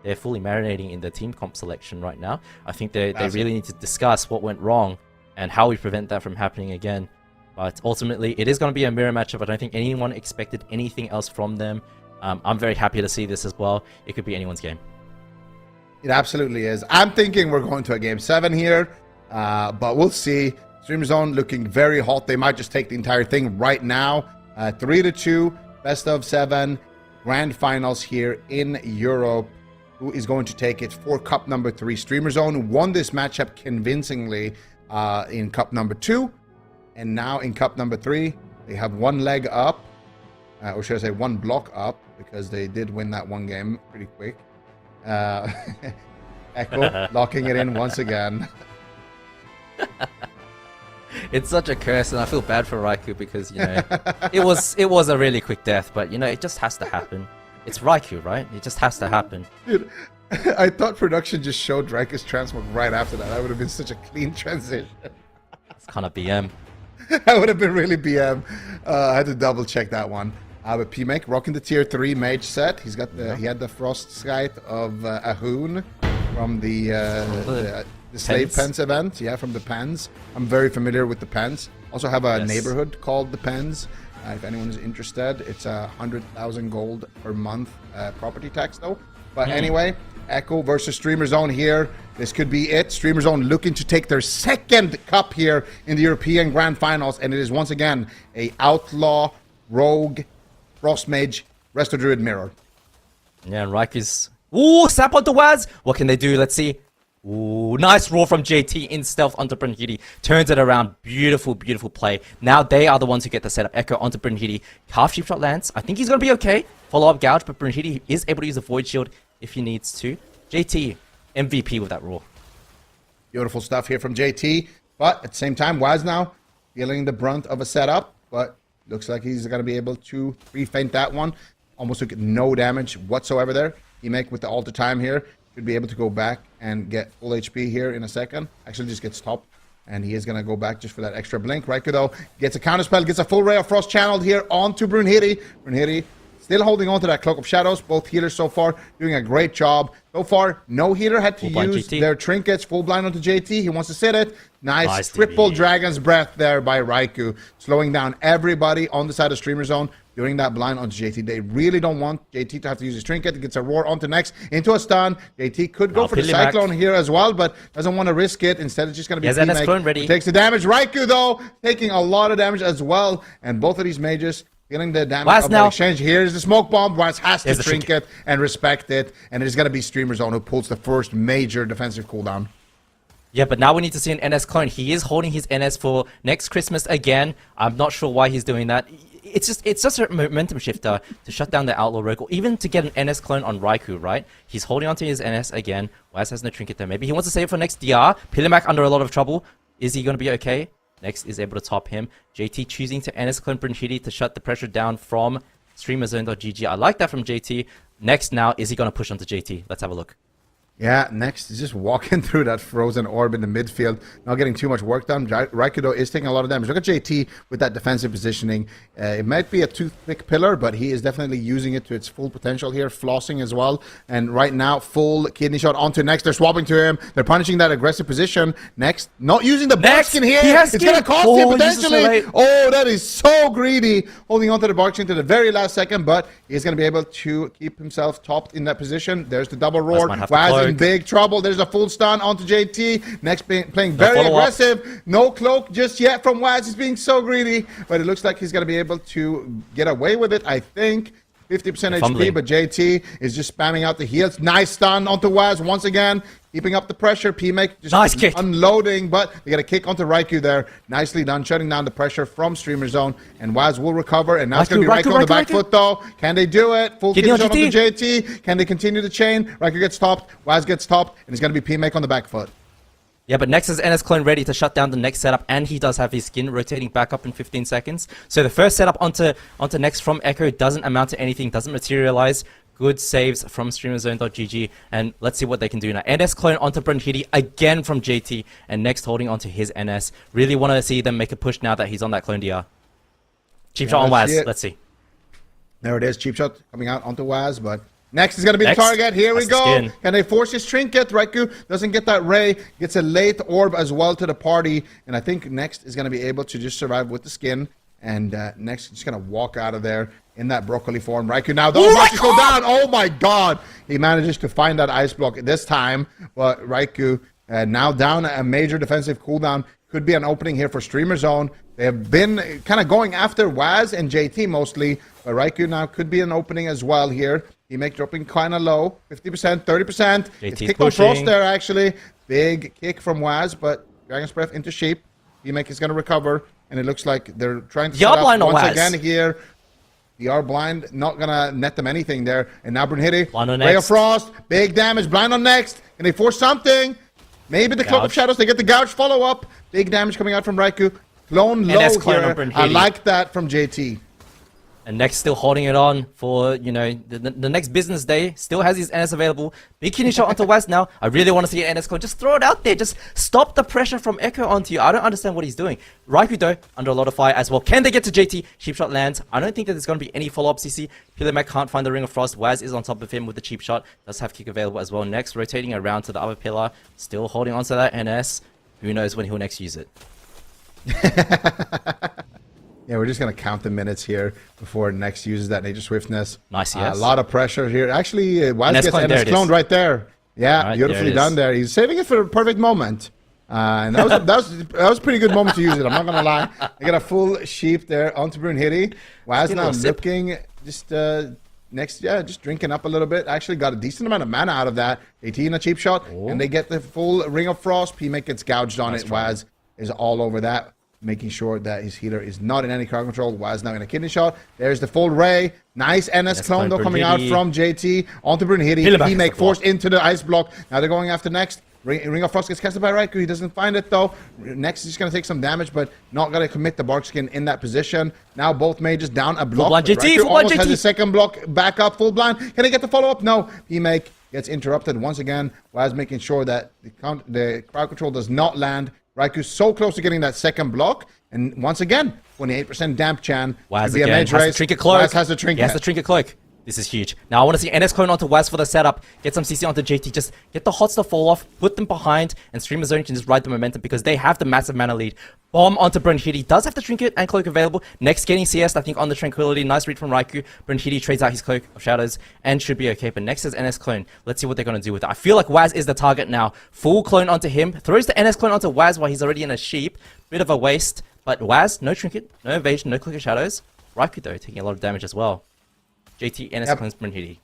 they're fully marinating in the team comp selection right now. I think they really need to discuss what went wrong and how we prevent that from happening again. But ultimately, it is going to be a mirror matchup. I don't think anyone expected anything else from them. I'm very happy to see this as well. It could be anyone's game. It absolutely is. I'm thinking we're going to a game 7 here, but we'll see. Streamer Zone looking very hot. They might just take the entire thing right now. 3-2, best of 7, grand finals here in Europe. Who is going to take it for Cup number 3? Streamer Zone won this matchup convincingly in Cup number 2, and now in Cup number 3, they have 1 leg up, or should I say 1 block up, because they did win that 1 game pretty quick. Echo locking it in once again. It's such a curse, and I feel bad for Raikou because it was a really quick death, but it just has to happen. It's Raikou, right? It just has to happen. Dude, I thought production just showed Raikou's transmog right after that. That would have been such a clean transition. It's kind of BM. That would have been really BM. I had to double check that one. But PMake rocking the tier 3 mage set. He had the frost scythe of Ahoon from the slave pens event. Yeah, from the pens. I'm very familiar with the pens. Also have a neighborhood called the pens. If anyone is interested, it's 100,000 gold per month property tax though. But anyway, Echo versus Streamer Zone here. This could be it. Streamer Zone looking to take their 2nd cup here in the European Grand Finals, and it is once again a Outlaw, Rogue, Frost Mage, Resto Druid mirror. Yeah, and Raikou's... Ooh, snap onto Waz! What can they do? Let's see. Ooh, nice roar from JT in stealth onto Brunhilde. Turns it around. Beautiful, beautiful play. Now they are the ones who get the setup. Echo onto Brunhilde. Half sheep shot lands. I think he's going to be okay. Follow-up gouge, but Brunhilde is able to use a void shield if he needs to. JT, MVP with that roar. Beautiful stuff here from JT. But at the same time, Waz now feeling the brunt of a setup. But looks like he's going to be able to pre-feint that one. Almost took no damage whatsoever there. PMake with the alter time here. Should be able to go back and get full HP here in a second. Actually just gets stopped And he is going to go back just for that extra blink. Raikou, though, gets a counterspell, gets a full Ray of Frost channeled here onto Brunhilde. Brunhilde still holding on to that Cloak of Shadows. Both healers so far doing a great job. So far, no healer had to use their trinkets. Full blind onto JT. He wants to sit it. Nice triple Dragon's Breath there by Raikou. Slowing down everybody on the side of Streamer Zone. Doing that blind onto JT. They really don't want JT to have to use his trinket. He gets a roar onto next into a stun. JT could go for the Cyclone here as well, but doesn't want to risk it. Instead, it's just going to be NS clone ready. Takes the damage. Raikou, though, taking a lot of damage as well. And both of these mages feeling the damage of the exchange. Here's the smoke bomb. Waz has to trinket and respect it. And it's going to be Streamer Zone who pulls the first major defensive cooldown. Yeah, but now we need to see an NS clone. He is holding his NS for next Christmas again. I'm not sure why he's doing that. It's just a momentum shifter to shut down the Outlaw Rogue, or even to get an NS clone on Raikou, right? He's holding onto his NS again. Waz has no trinket there. Maybe he wants to save it for next DR. Pilimac under a lot of trouble. Is he going to be okay? Next is able to top him. JT choosing to NS clone Brunhilde to shut the pressure down from StreamerZone.gg. I like that from JT. Next now, is he going to push onto JT? Let's have a look. Yeah, next is just walking through that frozen orb in the midfield, not getting too much work done. Raikou, though, is taking a lot of damage. Look at JT with that defensive positioning. It might be a toothpick pillar, but he is definitely using it to its full potential here, flossing as well. And right now, full kidney shot onto next. They're swapping to him. They're punishing that aggressive position. Next, not using the bark skin here. It's going to cost him potentially. Oh, that is so greedy. Holding onto the bark skin to the very last second, but he's going to be able to keep himself topped in that position. There's the double roar. Waz in big trouble. There's a full stun onto JT. Next playing very aggressive. No cloak just yet from Waz. He's being so greedy, but it looks like he's going to be able to get away with it, I think. 50% HP, but JT is just spamming out the heals. Nice stun onto Waz once again. Keeping up the pressure. P-Make just unloading, but they get a kick onto Raikou there. Nicely done, shutting down the pressure from Streamer Zone. And Waz will recover, and now it's going to be Raikou on the back foot, though. Can they do it? Full kick shot onto JT. Can they continue the chain? Raikou gets topped, Waz gets topped, and it's going to be P-Make on the back foot. Yeah, but next is NS clone ready to shut down the next setup, and he does have his skin rotating back up in 15 seconds. So the first setup onto next from Echo doesn't amount to anything, doesn't materialize. Good saves from StreamerZone.gg, and let's see what they can do now. NS clone onto Brunhilde again from JT, and next holding onto his NS. Really want to see them make a push now that he's on that clone DR. Cheap shot on Waz. Let's see. There it is. Cheap shot coming out onto Waz, but next is going to be the target. Here we go. Can they force his trinket? Raikou doesn't get that ray. Gets a late orb as well to the party. And I think next is going to be able to just survive with the skin. And next is just going to walk out of there in that broccoli form. Raikou now, those watches go down. Oh my god. He manages to find that ice block this time. But Raikou now down a major defensive cooldown. Could be an opening here for Streamer Zone. They have been kind of going after Waz and JT mostly. But Raikou now could be an opening as well here. He make dropping kind of low, 50%, 30%. It's kick on Frost there, actually. Big kick from Waz, but Dragon's Breath into Sheep. He-Make is going to recover, and it looks like they're trying to set up once again here. DR blind, not going to net them anything there. And now Brunhilde, Ray of Frost, big damage, blind on next. Can they force something? Maybe the Cloak of Shadows, they get the gouge follow-up. Big damage coming out from Raikou. Clone low here. I like that from JT. And next still holding it on for, you know, the next business day. Still has his NS available. Big kidney shot onto Waz now. I really want to see an NS clone. Just throw it out there. Just stop the pressure from Echo onto you. I don't understand what he's doing. Raikou, though, under a lot of fire as well. Can they get to JT? Cheap shot lands. I don't think that there's going to be any follow-up CC. Pilimac can't find the Ring of Frost. Waz is on top of him with the cheap shot. Does have kick available as well. Next, rotating around to the other pillar. Still holding onto that NS. Who knows when he'll next use it. Yeah, we're just going to count the minutes here before next uses that Nature Swiftness. Nice, yes. A lot of pressure here. Actually, Waz gets NS cloned right there. Yeah, right, beautifully done there. He's saving it for a perfect moment. And that was a pretty good moment to use it. I'm not going to lie. They got a full sheep there onto Brunhilde. Waz now looking just just drinking up a little bit. Actually got a decent amount of mana out of that. 18 a cheap shot. And they get the full Ring of Frost. P-Make gets gouged on it. Waz is all over that, making sure that his healer is not in any crowd control. Waz now in a kidney shot. There's the full ray. Nice NS clone though coming out from JT onto Brunhilde. P-Make forced into the ice block. Now they're going after next. Ring of Frost gets casted by Raikou. He doesn't find it though. Next is just going to take some damage, but not going to commit the bark skin in that position. Now both mages down a block. Raikou almost has a second block back up, full blind. Can he get the follow-up? No. P-Make gets interrupted once again. Waz making sure that the crowd control does not land. Raikou so close to getting that second block. And once again, 28% damp Chan. Waz Could be a again mage has the race. trinket cloak. Waz has the trinket. He has the trinket cloak. This is huge. Now I want to see NS clone onto Waz for the setup. Get some CC onto JT. Just get the hot stuff fall off. Put them behind. And Streamer Zone can just ride the momentum because they have the massive mana lead. Bomb onto Brunhilde. Does have the trinket and cloak available. Next getting CS, I think, on the Tranquility. Nice read from Raikou. Brunhilde trades out his cloak of shadows and should be okay. But next is NS clone. Let's see what they're going to do with it. I feel like Waz is the target now. Full clone onto him. Throws the NS clone onto Waz while he's already in a sheep. Bit of a waste. But Waz, no trinket, no evasion, no cloak of shadows. Raikou though, taking a lot of damage as well. JT, NS clones Brunhilde.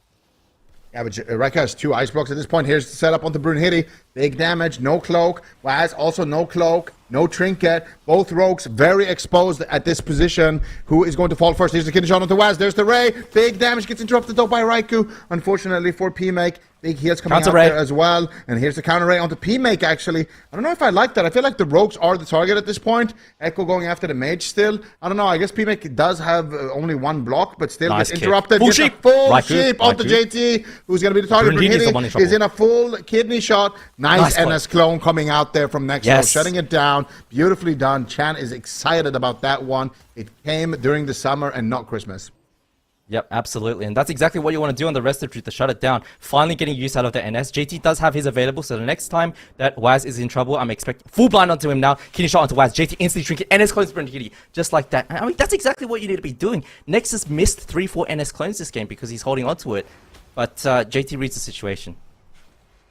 Yeah, but Raikou has 2 ice blocks at this point. Here's the setup onto Brunhilde. Big damage, no cloak. Waz also no cloak, no trinket. Both rogues very exposed at this position. Who is going to fall first? Here's the kidney shot onto Waz. There's the Ray. Big damage gets interrupted though by Raikou. Unfortunately for PMake. Big heals coming out there as well. And here's the counter ray onto PMake actually. I don't know if I like that. I feel like the rogues are the target at this point. Echo going after the mage still. I don't know. I guess PMake does have only 1 block, but still gets interrupted. Full sheep. Full sheep onto JT, who's going to be the target. Brunhilde is in a full kidney shot. Nice NS clone coming out there from next row, shutting it down. Beautifully done. Chan is excited about that one. It came during the summer and not Christmas. Yep, absolutely. And that's exactly what you want to do on the rest of the truth, to shut it down. Finally getting use out of the NS. JT does have his available, so the next time that Waz is in trouble, I'm expecting full blind onto him now. Kidney shot onto Waz. JT instantly trinket. NS clones Brunhilde. Just like that. I mean, that's exactly what you need to be doing. Nexus missed 3-4 NS clones this game because he's holding onto it. But JT reads the situation.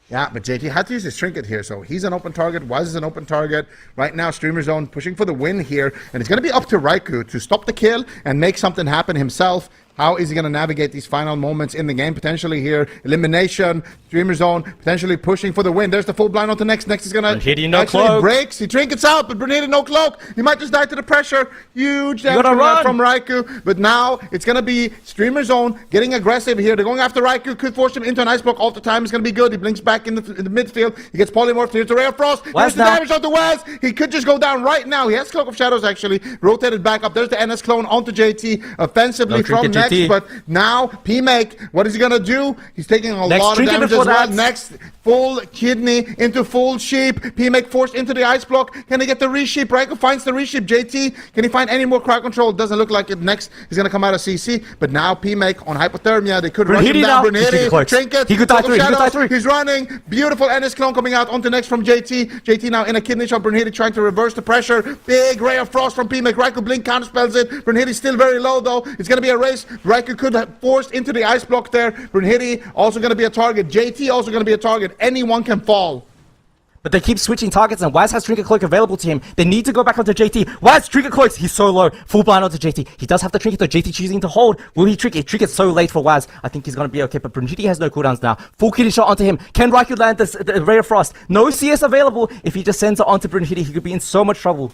Yeah, but JT had to use his trinket here, so he's an open target. Waz is an open target. Right now, Streamer Zone pushing for the win here, and it's going to be up to Raikou to stop the kill and make something happen himself. How is he going to navigate these final moments in the game potentially here? Elimination, Streamer Zone, potentially pushing for the win. There's the full blind onto Next. Next is going to actually breaks. He trinkets out, but Brunhilde no cloak. He might just die to the pressure. Huge damage from Raikou. But now it's going to be Streamer Zone getting aggressive here. They're going after Raikou. Could force him into an ice block. All the time is going to be good. He blinks back in the midfield. He gets polymorphed. Here's the Ray of Frost. Here's the damage onto Waz. He could just go down right now. He has Cloak of Shadows actually. Rotated back up. There's the NS clone onto JT. Offensively from Next. But now PMake, what is he gonna do? He's taking a lot of damage as well. Next, full kidney into full sheep. PMake forced into the ice block. Can he get the resheep? Raikou finds the resheep. JT, can he find any more crowd control? Doesn't look like it. Next, he's gonna come out of CC. But now PMake on hypothermia. They could rush him down. Brunhilde, trinket. He could die through. He's running. Beautiful NS clone coming out onto Next from JT. JT now in a kidney shot. Brunhilde trying to reverse the pressure. Big Ray of Frost from PMake. Raikou blink counterspells it. Brunhilde still very low though. It's gonna be a race. Raikou could have forced into the ice block there. Brunhilde also going to be a target. JT also going to be a target. Anyone can fall. But they keep switching targets, and Waz has Trinket Cloak available to him. They need to go back onto JT. Waz, Trinket Cloaks. He's so low. Full blind onto JT. He does have the Trinket, though. JT choosing to hold. Will he Trinket? Trinket's so late for Waz. I think he's going to be okay, but Brunhilde has no cooldowns now. Full kidney shot onto him. Can Raikou land the Ray of Frost? No CS available. If he just sends it onto Brunhilde, he could be in so much trouble.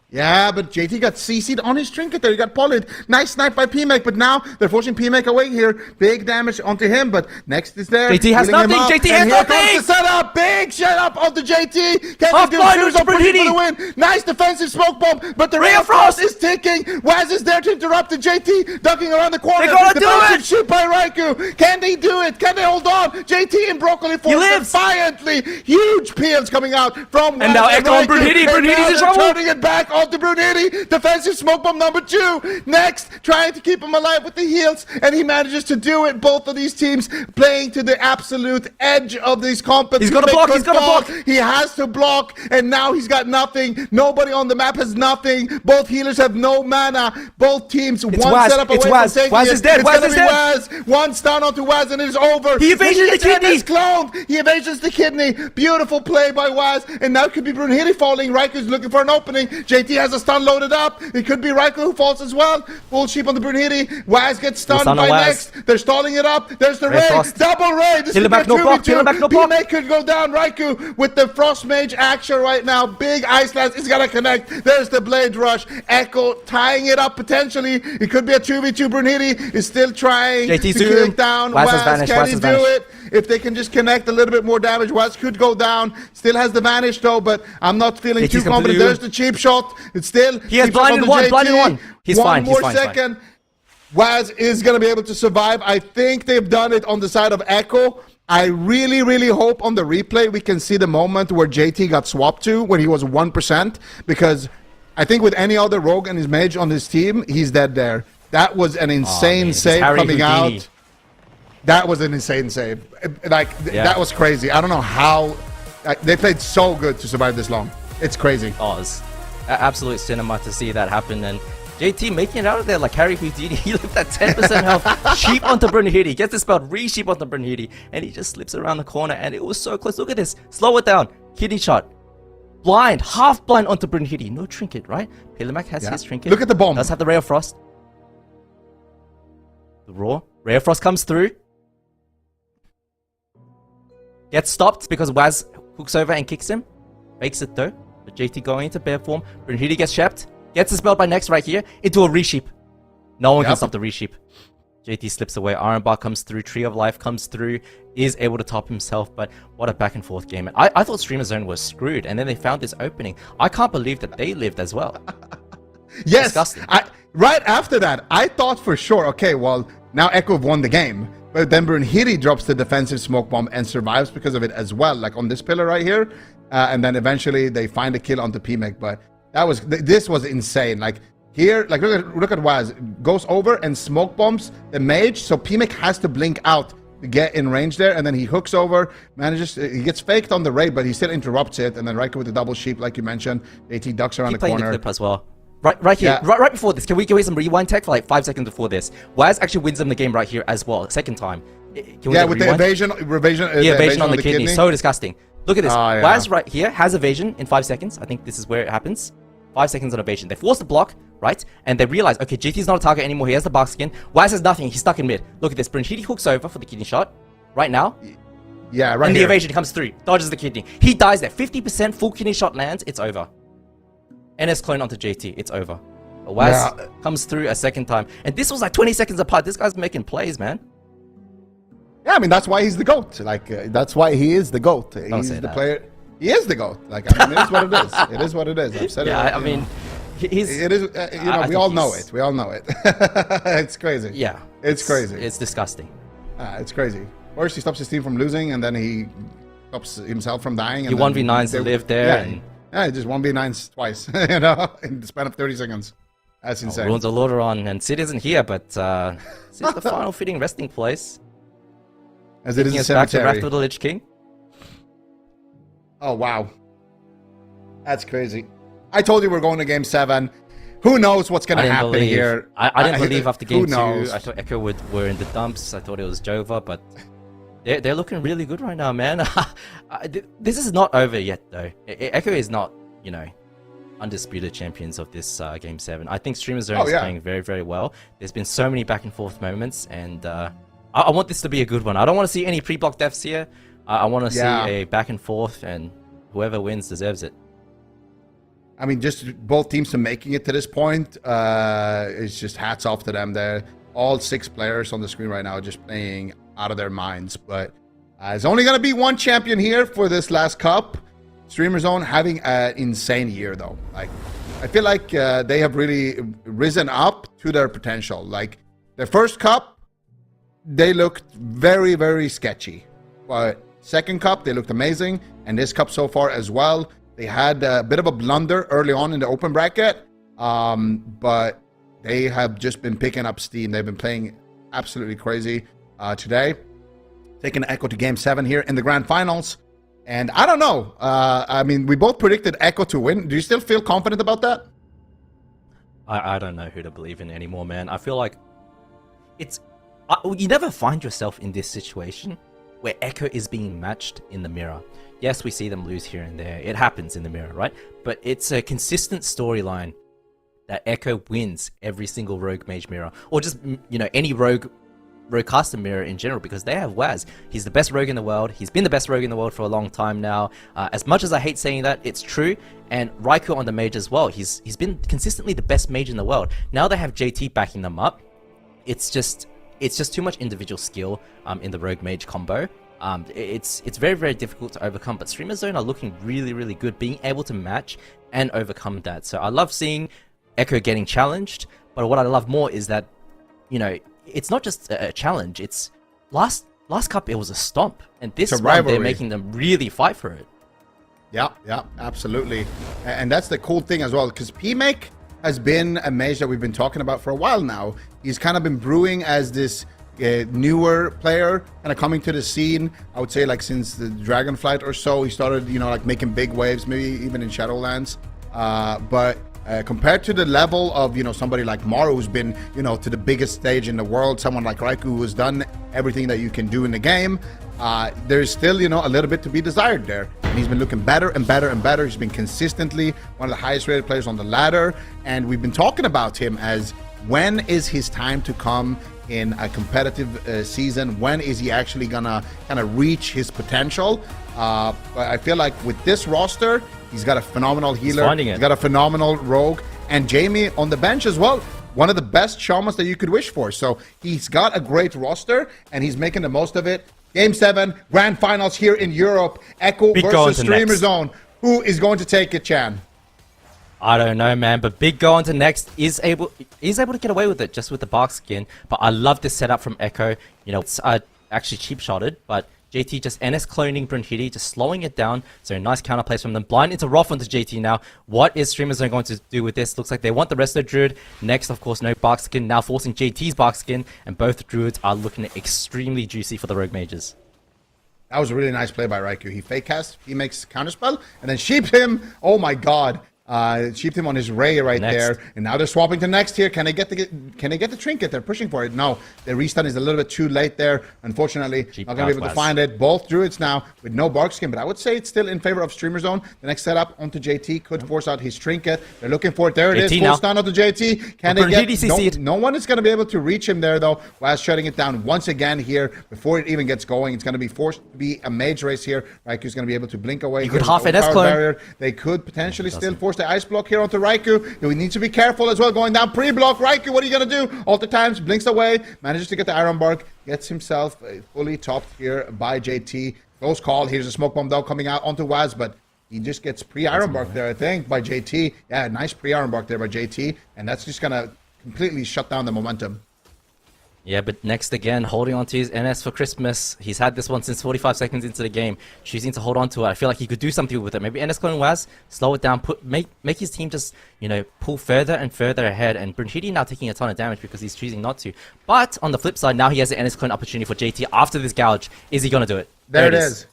Yeah, but JT got CC'd on his trinket there. He got polyed. Nice snipe by PMake, but now they're forcing PMake away here. Big damage onto him, but Next is there. JT has nothing. JT has nothing. Here comes the setup. Big setup onto JT. Can he do it? For the win. Nice defensive smoke bomb, but the Ray of Frost is ticking. Waz is there to interrupt the JT, ducking around the corner. They're gonna do it. Shoot by Raikou. Can they do it? Can they hold on? JT and Broccoli force defiantly. Huge peels coming out from Waz. And now Echo and Brunhilde. Brunhilde's in trouble. Turning it back onto Brunhilde. Defensive smoke bomb number 2. Next, trying to keep him alive with the heals, and he manages to do it. Both of these teams playing to the absolute edge of these competitions. He's gonna block. He's gonna block. He has to block, and now he's got nothing. Nobody on the map has nothing. Both healers have no mana. Both teams one setup away from taking Waz is dead. Waz is dead. Waz. One stun onto Waz, and it is over. He evasions the kidney. He's cloned. He evasions the kidney. Beautiful play by Waz, and now it could be Brunhilde falling. Raiku's looking for an opening. JT has a stun loaded up. It could be Raikou who falls as well. Full sheep on the Brunhilde. Waz gets stunned by Next. They're stalling it up. There's the Ray. Double Ray. This could be a 2v2. PMake could go down. Raikou with the Frost Mage action right now. Big Ice Lance is going to connect. There's the Blade Rush. Echo tying it up potentially. It could be a 2v2. Brunhilde is still trying to kick down. Waz can he do it? If they can just connect a little bit more damage, Waz could go down. Still has the vanish though, but I'm not feeling too confident. There's the cheap shot. It's still he has blinded one. He's fine. One more second. Waz is going to be able to survive. I think they've done it on the side of Echo. I really, really hope on the replay we can see the moment where JT got swapped to when he was 1%, because I think with any other rogue and his mage on his team, he's dead there. That was an insane save coming out. That was an insane save. Like, that was crazy. I don't know how... they played so good to survive this long. It's crazy. Oh, it's absolute cinema to see that happen. And JT making it out of there like Harry Houdini. He left that 10% health. Sheep onto Brunhilde. Gets the spell, re-sheep onto Brunhilde. And he just slips around the corner. And it was so close. Look at this. Slow it down. Kidney shot. Blind. Half blind onto Brunhilde. No trinket, right? Pilimac has his trinket. Look at the bomb. Does have the Ray of Frost. The Raw. Ray of Frost comes through. Gets stopped because Waz hooks over and kicks him. Makes it though. But JT going into bear form. Brunhilde gets shept. Gets the spell by next right here into a resheep. No one can stop the resheep. JT slips away. Iron Bar comes through. Tree of Life comes through. Is able to top himself. But what a back and forth game. I thought Streamer Zone was screwed. And then they found this opening. I can't believe that they lived as well. Yes. Disgusting. Right after that, I thought for sure, okay, well, now Echo have won the game. But then Brunhilde drops the defensive smoke bomb and survives because of it as well, like on this pillar right here. And then eventually they find a kill onto PMEC. But this was insane. Like here, like look at Waz. Goes over and smoke bombs the mage. So PMEC has to blink out to get in range there. And then he hooks over, he gets faked on the raid, but he still interrupts it. And then Riker with the double sheep, like you mentioned. AT ducks around the corner. The clip as well. Right here, right before this. Can we get some rewind tech for like 5 seconds before this? Waz actually wins them the game right here as well, second time. Can we with the evasion on the kidney. So disgusting. Look at this. Waz right here has evasion in 5 seconds. I think this is where it happens. 5 seconds on evasion. They force the block, right? And they realize, okay, GT's not a target anymore. He has the bark skin. Waz has nothing. He's stuck in mid. Look at this. Brunhilde hooks over for the kidney shot right now. Yeah, right. And the evasion comes through. Dodges the kidney. He dies there. 50% full kidney shot lands. It's over. NS clone onto JT. It's over. But Waz comes through a second time. And this was like 20 seconds apart. This guy's making plays, man. Yeah, I mean, that's why he's the GOAT. Like, that's why he is the GOAT. He's the player. He is the GOAT. Like, I mean, it is what it is. It is what it is. I've said it. I mean, he's... It is, you know, we all know it. We all know it. It's crazy. Yeah. It's crazy. It's disgusting. It's crazy. First, he stops his team from losing, and then he stops himself from dying. He 1v9s to live there. Yeah, he just 1v9s twice, you know, in the span of 30 seconds. That's insane. Ruins a Lord on, and Sid isn't here, but Sid's the final fitting resting place. As it is a back to cemetery. Wrath of the Lich King. Oh, wow. That's crazy. I told you we're going to Game 7. Who knows what's going to happen here? I didn't believe after Game 2. Knows? I thought Echo were in the dumps. I thought it was Jova, but they're looking really good right now, man. This is not over yet, though. Echo is not, you know, undisputed champions of this Game 7. I think Streamer Zone is playing very, very well. There's been so many back and forth moments, and I want this to be a good one. I don't want to see any pre-block deaths here. I want to see a back and forth, and whoever wins deserves it. I mean, just both teams to making it to this point, it's just hats off to them there. All 6 players on the screen right now just playing out of their minds. But there's only going to be one champion here for this last cup. Streamer Zone having an insane year, though. Like, I feel like they have really risen up to their potential. Like, their first cup, they looked very, very sketchy. But second cup, they looked amazing. And this cup so far as well. They had a bit of a blunder early on in the open bracket. But they have just been picking up steam. They've been playing absolutely crazy today. Taking Echo to Game 7 here in the Grand Finals. And I don't know. I mean, we both predicted Echo to win. Do you still feel confident about that? I don't know who to believe in anymore, man. I feel like it's... you never find yourself in this situation where Echo is being matched in the mirror. Yes, we see them lose here and there. It happens in the mirror, right? But it's a consistent storyline that Echo wins every single Rogue Mage mirror. Or just, you know, any Rogue caster mirror in general, because they have Waz. He's the best rogue in the world. He's been the best rogue in the world for a long time now. As much as I hate saying that, it's true. And Raikou on the mage as well. He's been consistently the best mage in the world. Now they have JT backing them up. It's just too much individual skill in the rogue mage combo. It's very, very difficult to overcome. But Streamer Zone are looking really, really good, being able to match and overcome that. So I love seeing Echo getting challenged. But what I love more is that, you know, it's not just a challenge. It's last last cup it was a stomp, and this It's a one they're rivalry. making them really fight for it. Yeah, absolutely. And that's the cool thing as well, because PMake has been a mage that we've been talking about for a while now. He's kind of been brewing as this newer player, kind of coming to the scene. I would say like since the Dragonflight or so, he started, you know, like making big waves, maybe even in Shadowlands. But compared to the level of, you know, somebody like Maru, who's been, you know, to the biggest stage in the world, someone like Raikou who has done everything that you can do in the game, there's still, you know, a little bit to be desired there. And he's been looking better and better and better. He's been consistently one of the highest rated players on the ladder. And we've been talking about him as, when is his time to come in a competitive season? When is he actually gonna kind of reach his potential? But I feel like with this roster, he's got a phenomenal healer. He's got a phenomenal rogue, and Jamie on the bench as well. One of the best shamans that you could wish for. So he's got a great roster, and he's making the most of it. Game 7, grand finals here in Europe. Echo versus Streamer Zone. Who is going to take it, Chan? I don't know, man, but Big Go on to next is able to get away with it just with the bark skin. But I love this setup from Echo. You know, it's actually cheap shotted, but JT just NS cloning Brunhilde, just slowing it down. So nice counter plays from them. Blind into Roth onto JT now. What is Streamer Zone going to do with this? Looks like they want the rest of the Druid. Next, of course, no bark skin. Now forcing JT's bark skin, and both Druids are looking extremely juicy for the Rogue Mages. That was a really nice play by Raikou. He fake casts, he makes counterspell, and then sheeped him. Oh my god. Sheeped him on his Ray right there, and now they're swapping to next here. Can they get the trinket? They're pushing for it. No, the restun is a little bit too late there. Unfortunately, not gonna be able to find it. Both Druids now with no bark skin, but I would say it's still in favor of Streamer Zone. The next setup onto JT could force out his trinket. They're looking for it. There it is. Full stun onto JT. Can they get? No one is gonna be able to reach him there though. Waz shutting it down once again here before it even gets going. It's gonna be forced to be a mage race here. Raikou's gonna be able to blink away. You could half NS clone. They could potentially still force the ice block here onto Raikou. We need to be careful as well going down pre-block. Raikou, what are you going to do? All the times, blinks away, manages to get the Iron Bark, gets himself fully topped here by JT. Close call. Here's a smoke bomb though coming out onto Waz, but he just gets pre-Iron Bark there, I think, by JT. Yeah, nice pre-Iron Bark there by JT, and that's just going to completely shut down the momentum. Yeah, but next again, holding on to his NS for Christmas. He's had this one since 45 seconds into the game, choosing to hold on to it. I feel like he could do something with it. Maybe NS clone Waz, slow it down, make his team just, you know, pull further and further ahead. And Brunhilde now taking a ton of damage because he's choosing not to. But on the flip side, now he has an NS clone opportunity for JT after this gouge. Is he going to do it? There it is.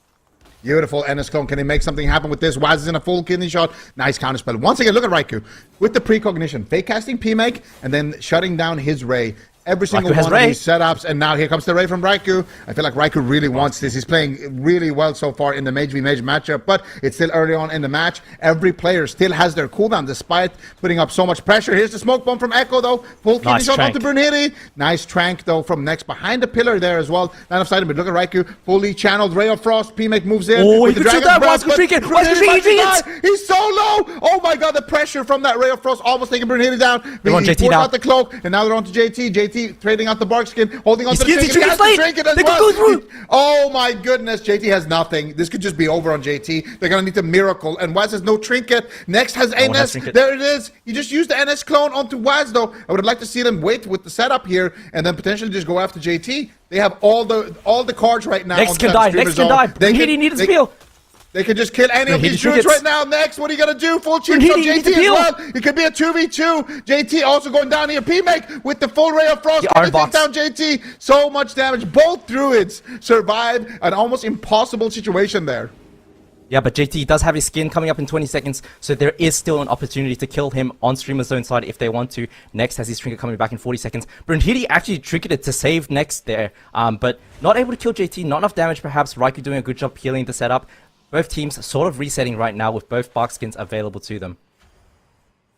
Beautiful NS clone. Can he make something happen with this? Waz is in a full kidney shot. Nice counterspell. Once again, look at Raikou with the precognition. Fake casting PMake and then shutting down his Ray. Every single one of these setups, and now here comes the Ray from Raikou. I feel like Raikou really wants this. He's playing really well so far in the Mage v Mage matchup, but it's still early on in the match. Every player still has their cooldown despite putting up so much pressure. Here's the smoke bomb from Echo though. Full kidney shot onto Brunhilde. Nice trank though from next behind the pillar there as well. Line of sight, but look at Raikou. Fully channeled Ray of Frost. PMake moves in. Oh, he could shoot that. Waz could trinket. He's so low. Oh my god, the pressure from that Ray of Frost almost taking Brunhilde down. He forced out the cloak, and now they're on to JT. JT trading out the bark skin, holding on to the trinket as well. Oh my goodness, JT has nothing. This could just be over on JT. They're gonna need a miracle, and Waz has no trinket. Next has NS. There it is. You just used the NS clone onto Waz though. I would have liked to see them wait with the setup here and then potentially just go after JT. They have all the cards right now. Next can die. Next can die. Brunhilde needs to heal. They could just kill any of these Druids right now. Next, what are you going to do? Full cheap from JT as well. It could be a 2v2. JT also going down here. PMake with the full Ray of Frost. Everything down JT. So much damage. Both Druids survived an almost impossible situation there. Yeah, but JT does have his skin coming up in 20 seconds, so there is still an opportunity to kill him on Streamer Zone side if they want to. Next has his trinket coming back in 40 seconds. Brunhilde actually trinketed to save Next there, but not able to kill JT. Not enough damage perhaps. Raikou doing a good job healing the setup. Both teams sort of resetting right now with both bark skins available to them.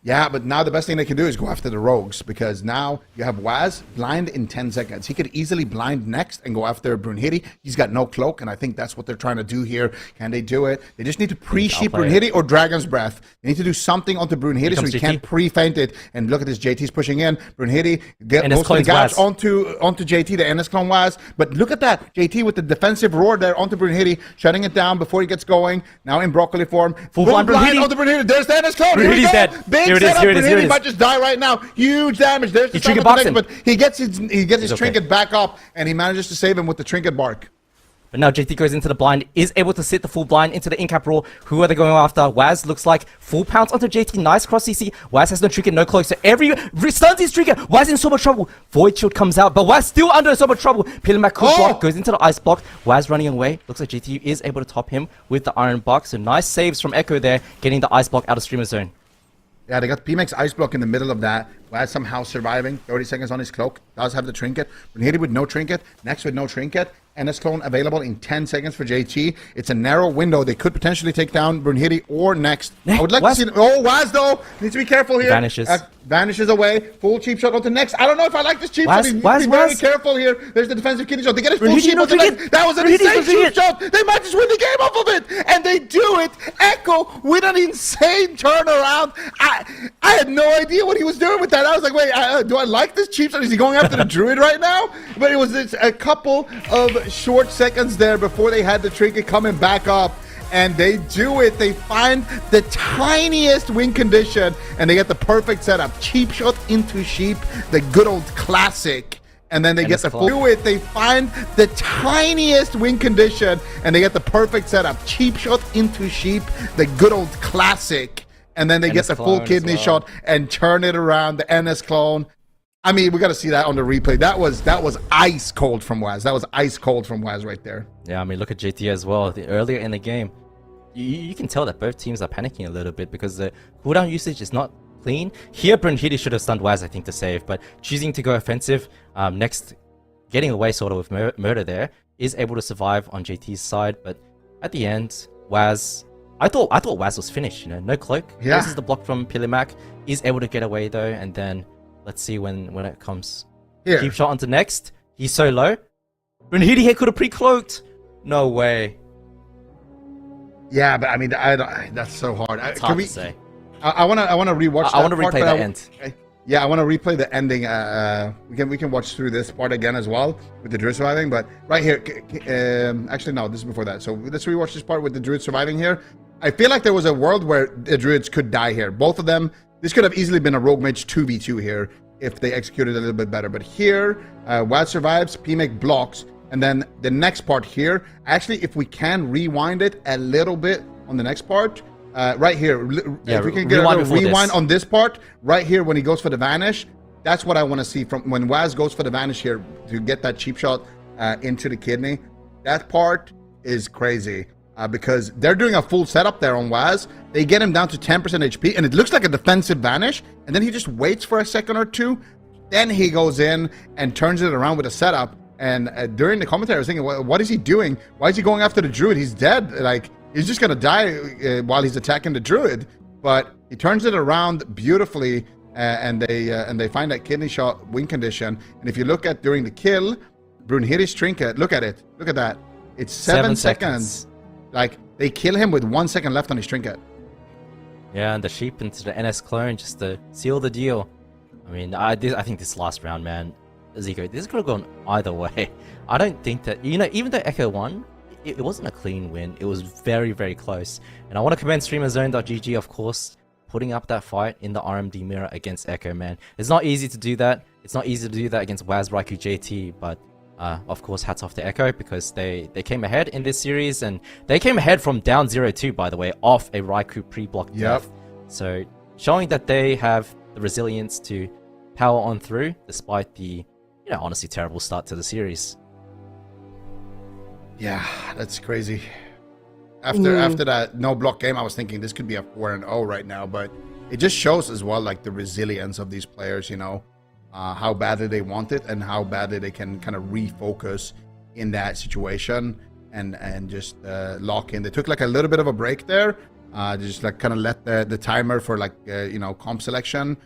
Yeah, but now the best thing they can do is go after the rogues, because now you have Waz blind in 10 seconds. He could easily blind next and go after Brunhilde. He's got no cloak, and I think that's what they're trying to do here. Can they do it? They just need to pre-sheep Brunhilde or Dragon's Breath. They need to do something onto Brunhilde so he can't pre-feint it. And look at this, JT's pushing in. Brunhilde goes to the gouge onto JT, the NS clone Waz. But look at that, JT with the defensive roar there onto Brunhilde, shutting it down before he gets going. Now in broccoli form. Full blind Brunhilde onto Brunhilde. There's the NS clone. Brunhilde's dead. Here it is, setup. here it is, here it He is. might just die right now. Huge damage. There's the He trinket start of the boxed next, but he gets his okay. trinket back up, and he manages to save him with the trinket bark. But now JT goes into the blind, is able to sit the full blind into the in-cap roll. Who are they going after? Waz looks like full pounce onto JT. Nice cross CC. Waz has no trinket, no cloak. So every stuns his trinket. Waz in so much trouble. Void shield comes out, but Waz still under so much trouble. Pillamac could block, goes into the ice block. Waz running away. Looks like JT is able to top him with the iron box. So nice saves from Echo there, getting the ice block out of streamer zone. Yeah, they got PMX ice block in the middle of that. Waz somehow surviving. 30 seconds on his cloak. Does have the trinket. Brunhilde with no trinket. Next with no trinket. NS clone available in 10 seconds for JT. It's a narrow window. They could potentially take down Brunhilde or Next. I would like Waz. to see... Oh, Waz though. Needs to be careful here. Vanishes. Vanishes away. Full cheap shot onto Next. I don't know if I like this cheap Waz, shot. He's Waz, be very Waz. careful here. There's the defensive kidney shot. They get his full Brunhilde, cheap no onto trinket. Next. That was an Brunhilde, insane no cheap trinket. shot. They might just win the game off of it. And they do it. Echo with an insane turnaround. I had no idea what he was doing with that. I was like, wait, do I like this cheap shot? Is he going after the druid right now? But it was a couple of short seconds there before they had the trinket coming back up. And they do it. They find the tiniest win condition and they get the perfect setup. Cheap shot into sheep, the good old classic. And then they get the full do it. They find the tiniest win condition and they get the perfect setup. Cheap shot into sheep, the good old classic. And then they get the full kidney shot and turn it around. The NS clone. I mean, we got to see that on the replay. That was ice cold from Waz. That was ice cold from Waz right there. Yeah, I mean, look at JT as well. Earlier in the game, you can tell that both teams are panicking a little bit because the cooldown usage is not clean. Here, Brunhilde should have stunned Waz, I think, to save, but choosing to go offensive, Next getting away sort of with murder there, is able to survive on JT's side, but at the end, Waz... I thought Waz was finished, you know, no cloak. Yeah. This is the block from Pillamac. Is able to get away though, and then let's see when it comes. Here. Keep shot onto Next. He's so low. Brunhilde here could have pre-cloaked. No way. Yeah, but I mean, that's so hard. It's hard to say. I want to rewatch. I want to replay that end. Yeah, I want to replay the ending. We can watch through this part again as well with the druid surviving. But right here, actually no, this is before that. So let's rewatch this part with the druid surviving here. I feel like there was a world where the druids could die here. Both of them. This could have easily been a rogue mage 2v2 here if they executed a little bit better. But here, Waz survives, PMake blocks, and then the next part here. Actually, if we can rewind it a little bit on the next part. Right here, yeah, if we can get a rewind on this part, right here when he goes for the vanish, that's what I want to see from when Waz goes for the vanish here to get that cheap shot into the kidney. That part is crazy because they're doing a full setup there on Waz. They get him down to 10% HP, and it looks like a defensive vanish, and then he just waits for a second or two. Then he goes in and turns it around with a setup. And during the commentary, I was thinking, what is he doing? Why is he going after the druid? He's dead. Like, he's just gonna die while he's attacking the druid, but he turns it around beautifully, and they find that kidney shot win condition. And if you look at during the kill, Brunhilde's trinket, look at it, look at that. It's 7 seconds. Like they kill him with 1 second left on his trinket. Yeah, and the sheep into the NS clone just to seal the deal. I mean, I think this last round, man, Zico, this could have gone either way. I don't think that, you know, even though Echo won, it wasn't a clean win. It was very, very close. And I want to commend StreamerZone.gg, of course, putting up that fight in the RMD mirror against Echo, man. It's not easy to do that. It's not easy to do that against Waz, Raikou, JT, but of course, hats off to Echo because they came ahead in this series, and they came ahead from down 0-2, by the way, off a Raikou pre-block death. So showing that they have the resilience to power on through despite the, you know, honestly terrible start to the series. Yeah, that's crazy. After that no block game, I was thinking this could be a 4-0 right now, but it just shows as well like the resilience of these players, you know, how badly they want it and how badly they can kind of refocus in that situation and just lock in. They took like a little bit of a break there, just like kind of let the timer for like you know, comp selection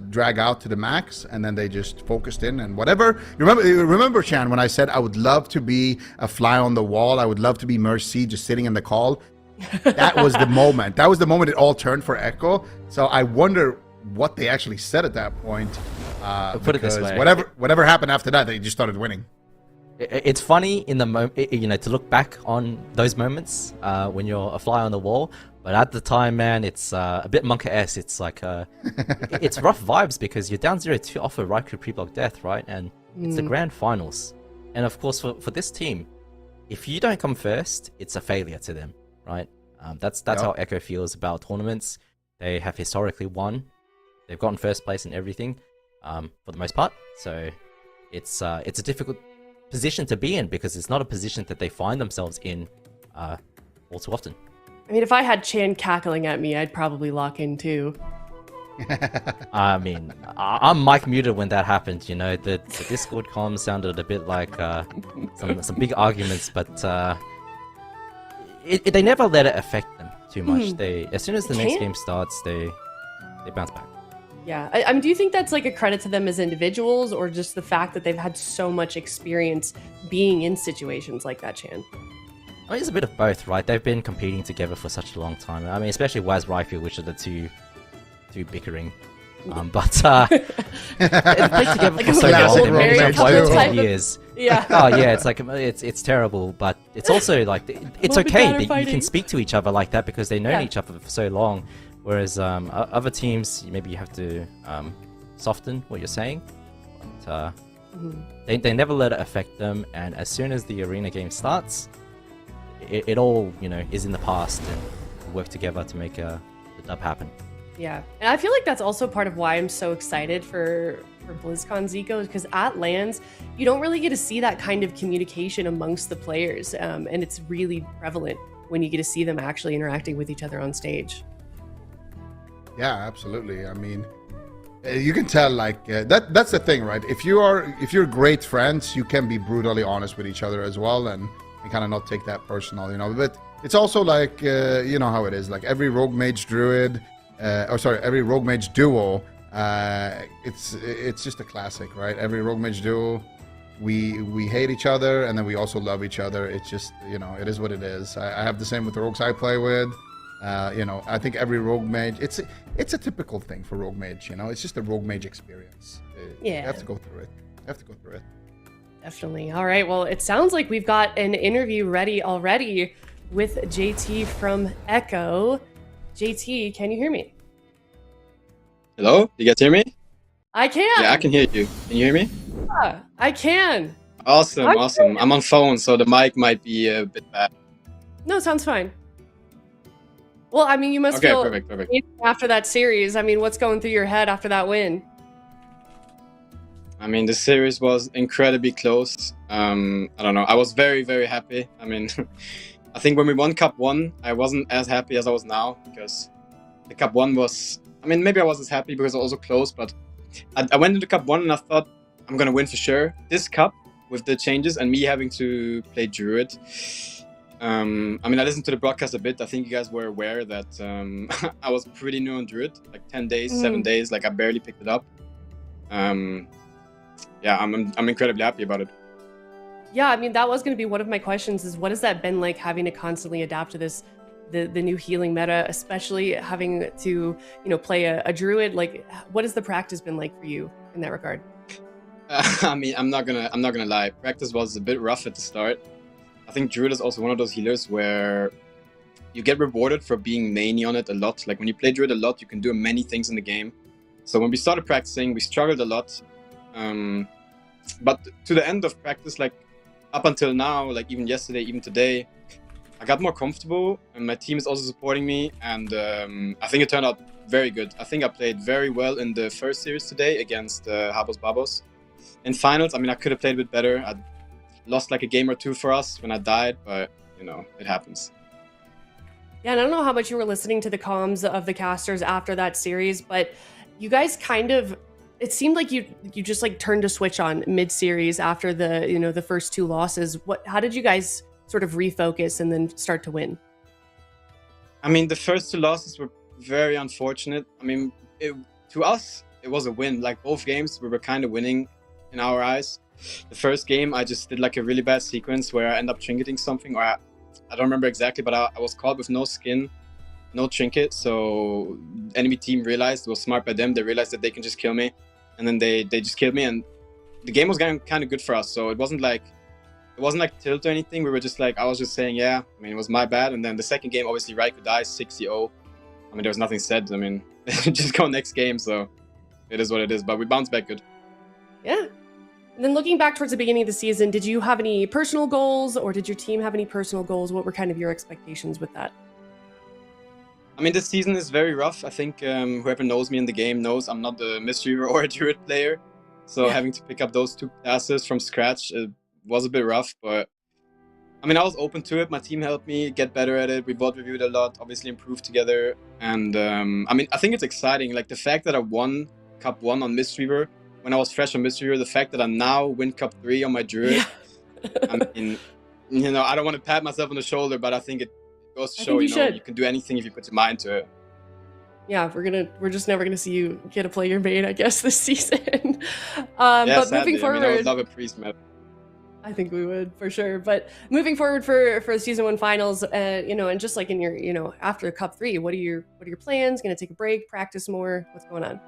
drag out to the max, and then they just focused in and whatever. Remember, Chan, when I said I would love to be a fly on the wall, I would love to be Mercy just sitting in the call. That was the moment. That was the moment it all turned for Echo. So I wonder what they actually said at that point. Put it this way, whatever happened after that, they just started winning. It's funny in the moment, you know, to look back on those moments when you're a fly on the wall. But at the time, man, it's a bit Monka-esque. It's like it's rough vibes because you're down 0-2 off a Raikou pre-block death, right? And it's the grand finals. And of course, for this team, if you don't come first, it's a failure to them, right? That's how Echo feels about tournaments. They have historically won. They've gotten first place in everything, for the most part. So it's a difficult position to be in because it's not a position that they find themselves in all too often. I mean, if I had Chan cackling at me, I'd probably lock in too. I mean, I'm mic muted when that happened, you know. The Discord comms sounded a bit like some big arguments, but they never let it affect them too much. As soon as the next game starts, they bounce back. Yeah, I mean, do you think that's like a credit to them as individuals, or just the fact that they've had so much experience being in situations like that, Chan? I mean, it's a bit of both, right? They've been competing together for such a long time. I mean, especially Waz Raikou, which are the two bickering. But they've played together for so long. They've been together for over 10 years. Yeah. Oh yeah, it's like it's terrible, but it's also like it's okay that you can speak to each other like that because they've known each other for so long. Whereas other teams, maybe you have to soften what you're saying. But they never let it affect them, and as soon as the arena game starts, it all, you know, is in the past, and work together to make the dub happen. Yeah, and I feel like that's also part of why I'm so excited for BlizzCon, Zico, because at LANs, you don't really get to see that kind of communication amongst the players, and it's really prevalent when you get to see them actually interacting with each other on stage. Yeah, absolutely. I mean, you can tell, like, that's the thing, right? If you're great friends, you can be brutally honest with each other as well, and kind of not take that personal, you know. But it's also like, you know how it is, like every rogue mage druid, every rogue mage duo, it's just a classic, right? Every rogue mage duo, we hate each other, and then we also love each other. It's just, you know, it is what it is. I have the same with the rogues I play with. You know, I think every rogue mage, it's a typical thing for rogue mage, you know. It's just a rogue mage experience. Yeah. You have to go through it. Definitely. All right. Well, it sounds like we've got an interview ready already with JT from Echo. JT, can you hear me? Hello? You guys hear me? I can. Yeah, I can hear you. Can you hear me? Yeah, I can. Awesome, awesome. I'm on phone, so the mic might be a bit bad. No, sounds fine. Well, I mean, you must feel perfect. after that series. I mean, what's going through your head after that win? I mean, the series was incredibly close. I don't know. I was very, very happy. I mean, I think when we won Cup 1, I wasn't as happy as I was now because the Cup 1 was... I mean, maybe I wasn't as happy because it was also close, but I went into Cup 1 and I thought I'm going to win for sure. This Cup, with the changes and me having to play Druid... I mean, I listened to the broadcast a bit. I think you guys were aware that I was pretty new on Druid, like 10 days, 7 days, like I barely picked it up. Yeah, I'm incredibly happy about it. Yeah, I mean, that was going to be one of my questions is what has that been like having to constantly adapt to this, the new healing meta, especially having to, you know, play a druid? Like, what has the practice been like for you in that regard? I mean, I'm not gonna lie. Practice was a bit rough at the start. I think druid is also one of those healers where you get rewarded for being mainly on it a lot. Like when you play druid a lot, you can do many things in the game. So when we started practicing, we struggled a lot. But to the end of practice, like up until now, like even yesterday, even today, I got more comfortable and my team is also supporting me. And I think it turned out very good. I think I played very well in the first series today against HABOS BABOS. In finals, I mean, I could have played a bit better. I lost like a game or two for us when I died, but you know, it happens. Yeah, and I don't know how much you were listening to the comms of the casters after that series, but you guys kind of, it seemed like you just like turned a switch on mid-series after the, you know, the first two losses. How did you guys sort of refocus and then start to win? I mean, the first two losses were very unfortunate. I mean, to us, it was a win. Like both games, we were kind of winning in our eyes. The first game, I just did like a really bad sequence where I ended up trinketing something, or I don't remember exactly, but I was caught with no skin, no trinket. So enemy team realized, it was smart by them. They realized that they can just kill me, and then they just killed me. And the game was kind of good for us. So it wasn't like it wasn't like tilt or anything. We were just like, I was just saying, yeah, I mean, it was my bad. And then the second game, obviously, Raikou dies 6-0. I mean, there was nothing said. I mean, just go next game. So it is what it is. But we bounced back good. Yeah. And then looking back towards the beginning of the season, did you have any personal goals or did your team have any personal goals? What were kind of your expectations with that? I mean, this season is very rough. I think whoever knows me in the game knows I'm not a Mistweaver or a Druid player. So having to pick up those two classes from scratch was a bit rough. But I mean, I was open to it. My team helped me get better at it. We both reviewed a lot, obviously improved together. And I mean, I think it's exciting. Like the fact that I won Cup 1 on Mistweaver, when I was fresh on Mistweaver, the fact that I now win Cup 3 on my Druid. I mean, you know, I don't want to pat myself on the shoulder, but I think it goes to show, you know, you can do anything if you put your mind to it. Yeah, we're just never gonna see you get to play your main, I guess, this season. Yeah, but sadly. moving forward, I mean, I would love a priest meta. I think we would for sure. But moving forward for the season 1 finals, you know, and just like in your, you know, after Cup 3, what are your plans? Gonna take a break, practice more? What's going on?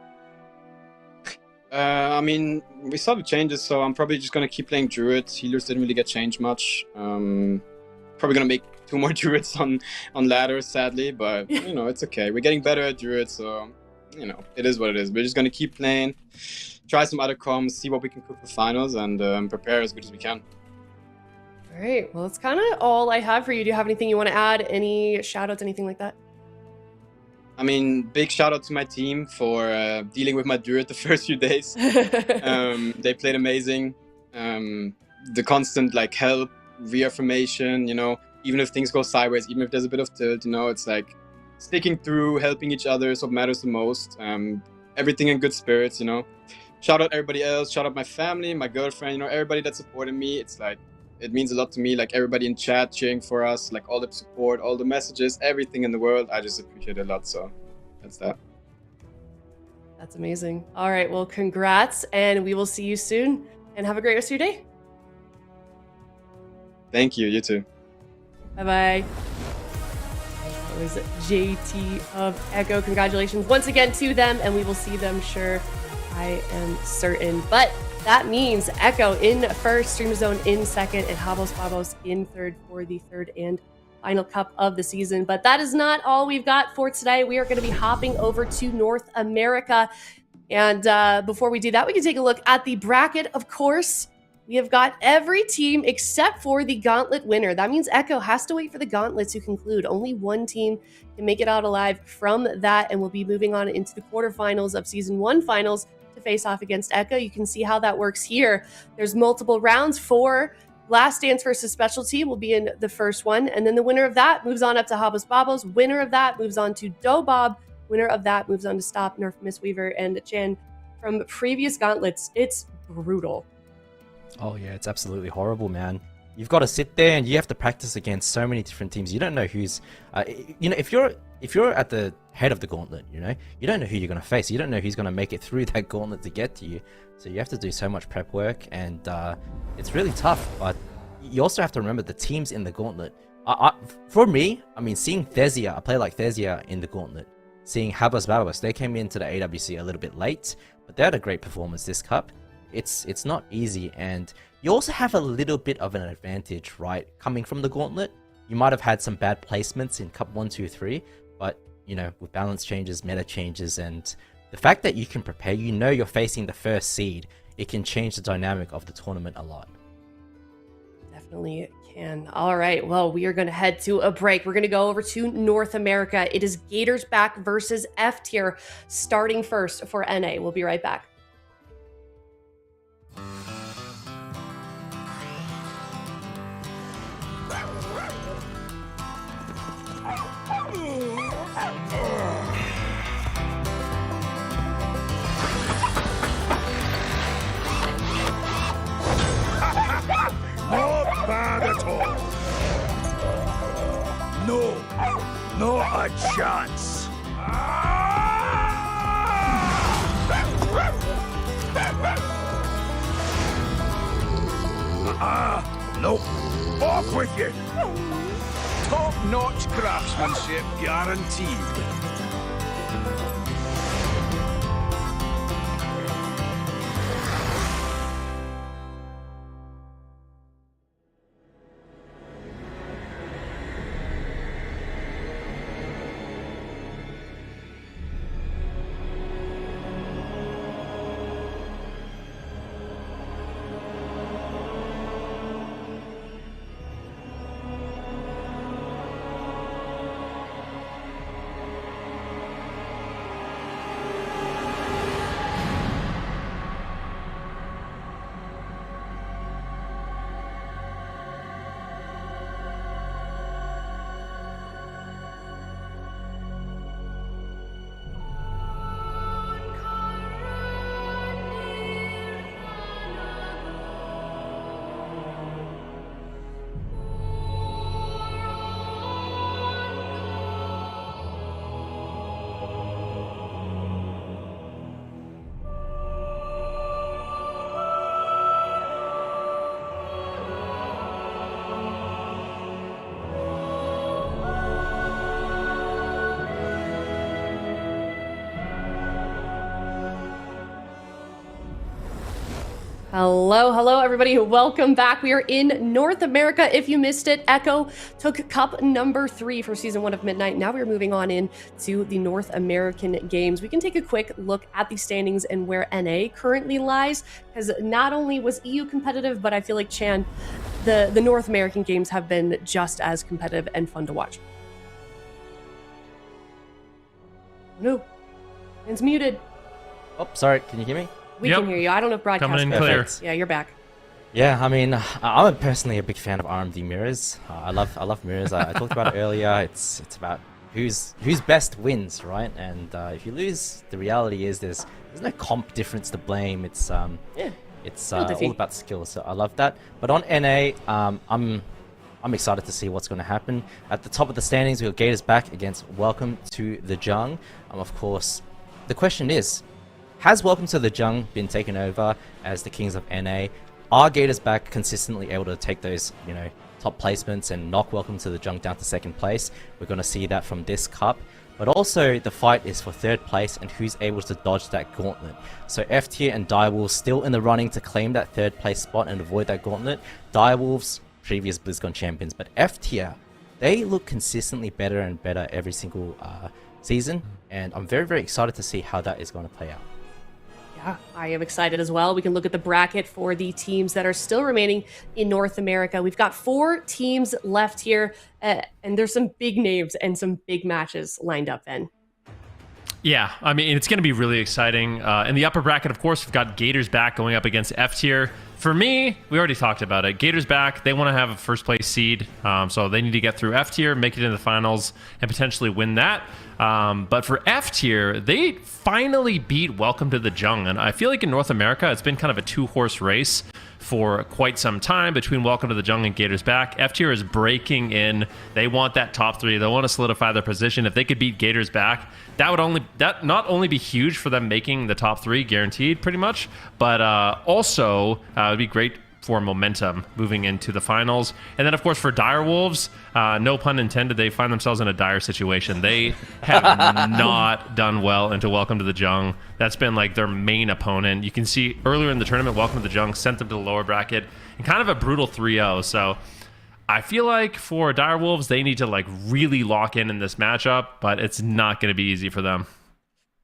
I mean, we saw the changes, so I'm probably just gonna keep playing Druids. Healers didn't really get changed much. Probably gonna make 2 more Druids on ladders, sadly, but you know, it's okay. We're getting better at Druids, so you know, it is what it is. We're just gonna keep playing, try some other comms, see what we can cook for finals, and prepare as good as we can. All right. Well, that's kind of all I have for you. Do you have anything you want to add? Any shout outs, anything like that? I mean, big shout out to my team for dealing with my Druid the first few days. They played amazing. The constant like help, reaffirmation, you know, even if things go sideways, even if there's a bit of tilt, you know, it's like sticking through, helping each other is what matters the most. Everything in good spirits, you know. Shout out everybody else, shout out my family, my girlfriend, you know, everybody that supported me. It's like, it means a lot to me, like everybody in chat cheering for us, like all the support, all the messages, everything in the world. I just appreciate it a lot, so that's that. That's amazing. All right, well, congrats, and we will see you soon, and have a great rest of your day. Thank you, you too. Bye-bye. That was JT of Echo. Congratulations once again to them, and we will see them, sure, I am certain. But that means Echo in first, Streamer Zone in second, and BABOS in third for the third and final cup of the season. But that is not all we've got for today. We are going to be hopping over to North America. And before we do that, we can take a look at the bracket, of course. We have got every team except for the Gauntlet winner. That means Echo has to wait for the Gauntlet to conclude. Only one team can make it out alive from that, and we'll be moving on into the quarterfinals of Season 1 finals to face off against Echo. You can see how that works here. There's multiple rounds. For Last Dance versus Specialty will be in the first one, and then the winner of that moves on up to HABOS BABOS. Winner of that moves on to Dobob. Winner of that moves on to Stop, Nerf, Mistweaver, and Chan. From previous Gauntlets, it's brutal. Oh yeah, it's absolutely horrible, man. You've got to sit there and you have to practice against so many different teams. You don't know who's, you know, if you're at the head of the gauntlet, you know, you don't know who you're going to face. You don't know who's going to make it through that gauntlet to get to you. So you have to do so much prep work, and it's really tough. But you also have to remember the teams in the gauntlet. For me, I mean, seeing Thesia, a player like Thesia in the gauntlet, seeing HABOS BABOS, they came into the AWC a little bit late, but they had a great performance this cup. It's not easy, and you also have a little bit of an advantage, right? Coming from the gauntlet, you might have had some bad placements in Cup 1, 2, 3, but you know, with balance changes, meta changes, and the fact that you can prepare, you know you're facing the first seed, it can change the dynamic of the tournament a lot. Definitely can. All right, well, we are going to head to a break. We're going to go over to North America. It is Gators back versus F tier, starting first for NA. We'll be right back. Not bad at all. No, not a chance. Nope. Off with you. Top-notch craftsmanship guaranteed. Hello, everybody. Welcome back. We are in North America. If you missed it, Echo took cup number 3 for season 1 of Midnight. Now we're moving on into the North American games. We can take a quick look at the standings and where NA currently lies, because not only was EU competitive, but I feel like Chan, the North American games have been just as competitive and fun to watch. No, it's muted. Oh, sorry. Can you hear me? We can hear you. I don't know if broadcast coming in clear. Yeah, you're back. Yeah, I mean, I'm personally a big fan of RMD mirrors. I love mirrors. I talked about it earlier. It's about who's best wins, right? And if you lose, the reality is there's no comp difference to blame. It's all about skill. So I love that. But on NA, I'm excited to see what's going to happen. At the top of the standings, we've got Gators back against Welcome to the Jung. Of course, the question is, has Welcome to the Jung been taken over as the Kings of NA? Are Gators back consistently able to take those, top placements and knock Welcome to the Jung down to 2nd place? We're going to see that from this cup. But also, the fight is for 3rd place and who's able to dodge that gauntlet. So F-Tier and Direwolves still in the running to claim that 3rd place spot and avoid that gauntlet. Direwolves, previous BlizzCon champions, but F-Tier, they look consistently better and better every single season. And I'm very, very excited to see how that is going to play out. Yeah, I am excited as well. We can look at the bracket for the teams that are still remaining in North America. We've got 4 teams left here, and there's some big names and some big matches lined up then. Yeah, I mean, it's going to be really exciting. In the upper bracket, of course, we've got Gators back going up against F-Tier. For me, we already talked about it. Gators back, they want to have a 1st place seed, so they need to get through F-Tier, make it into the finals, and potentially win that. But for F-Tier, they finally beat Welcome to the Jung, and I feel like in North America, it's been kind of a 2-horse race for quite some time between Welcome to the Jung and Gators back. F-Tier is breaking in. They want that top 3. They want to solidify their position. If they could beat Gators back, that not only be huge for them making the top 3 guaranteed pretty much, but also it would be great for momentum moving into the finals. And then, of course, for Direwolves, no pun intended, they find themselves in a dire situation. They have not done well into Welcome to the Jung. That's been like their main opponent. You can see earlier in the tournament, Welcome to the Jung sent them to the lower bracket and kind of a brutal 3-0. So I feel like for Direwolves, they need to like really lock in this matchup, but it's not going to be easy for them.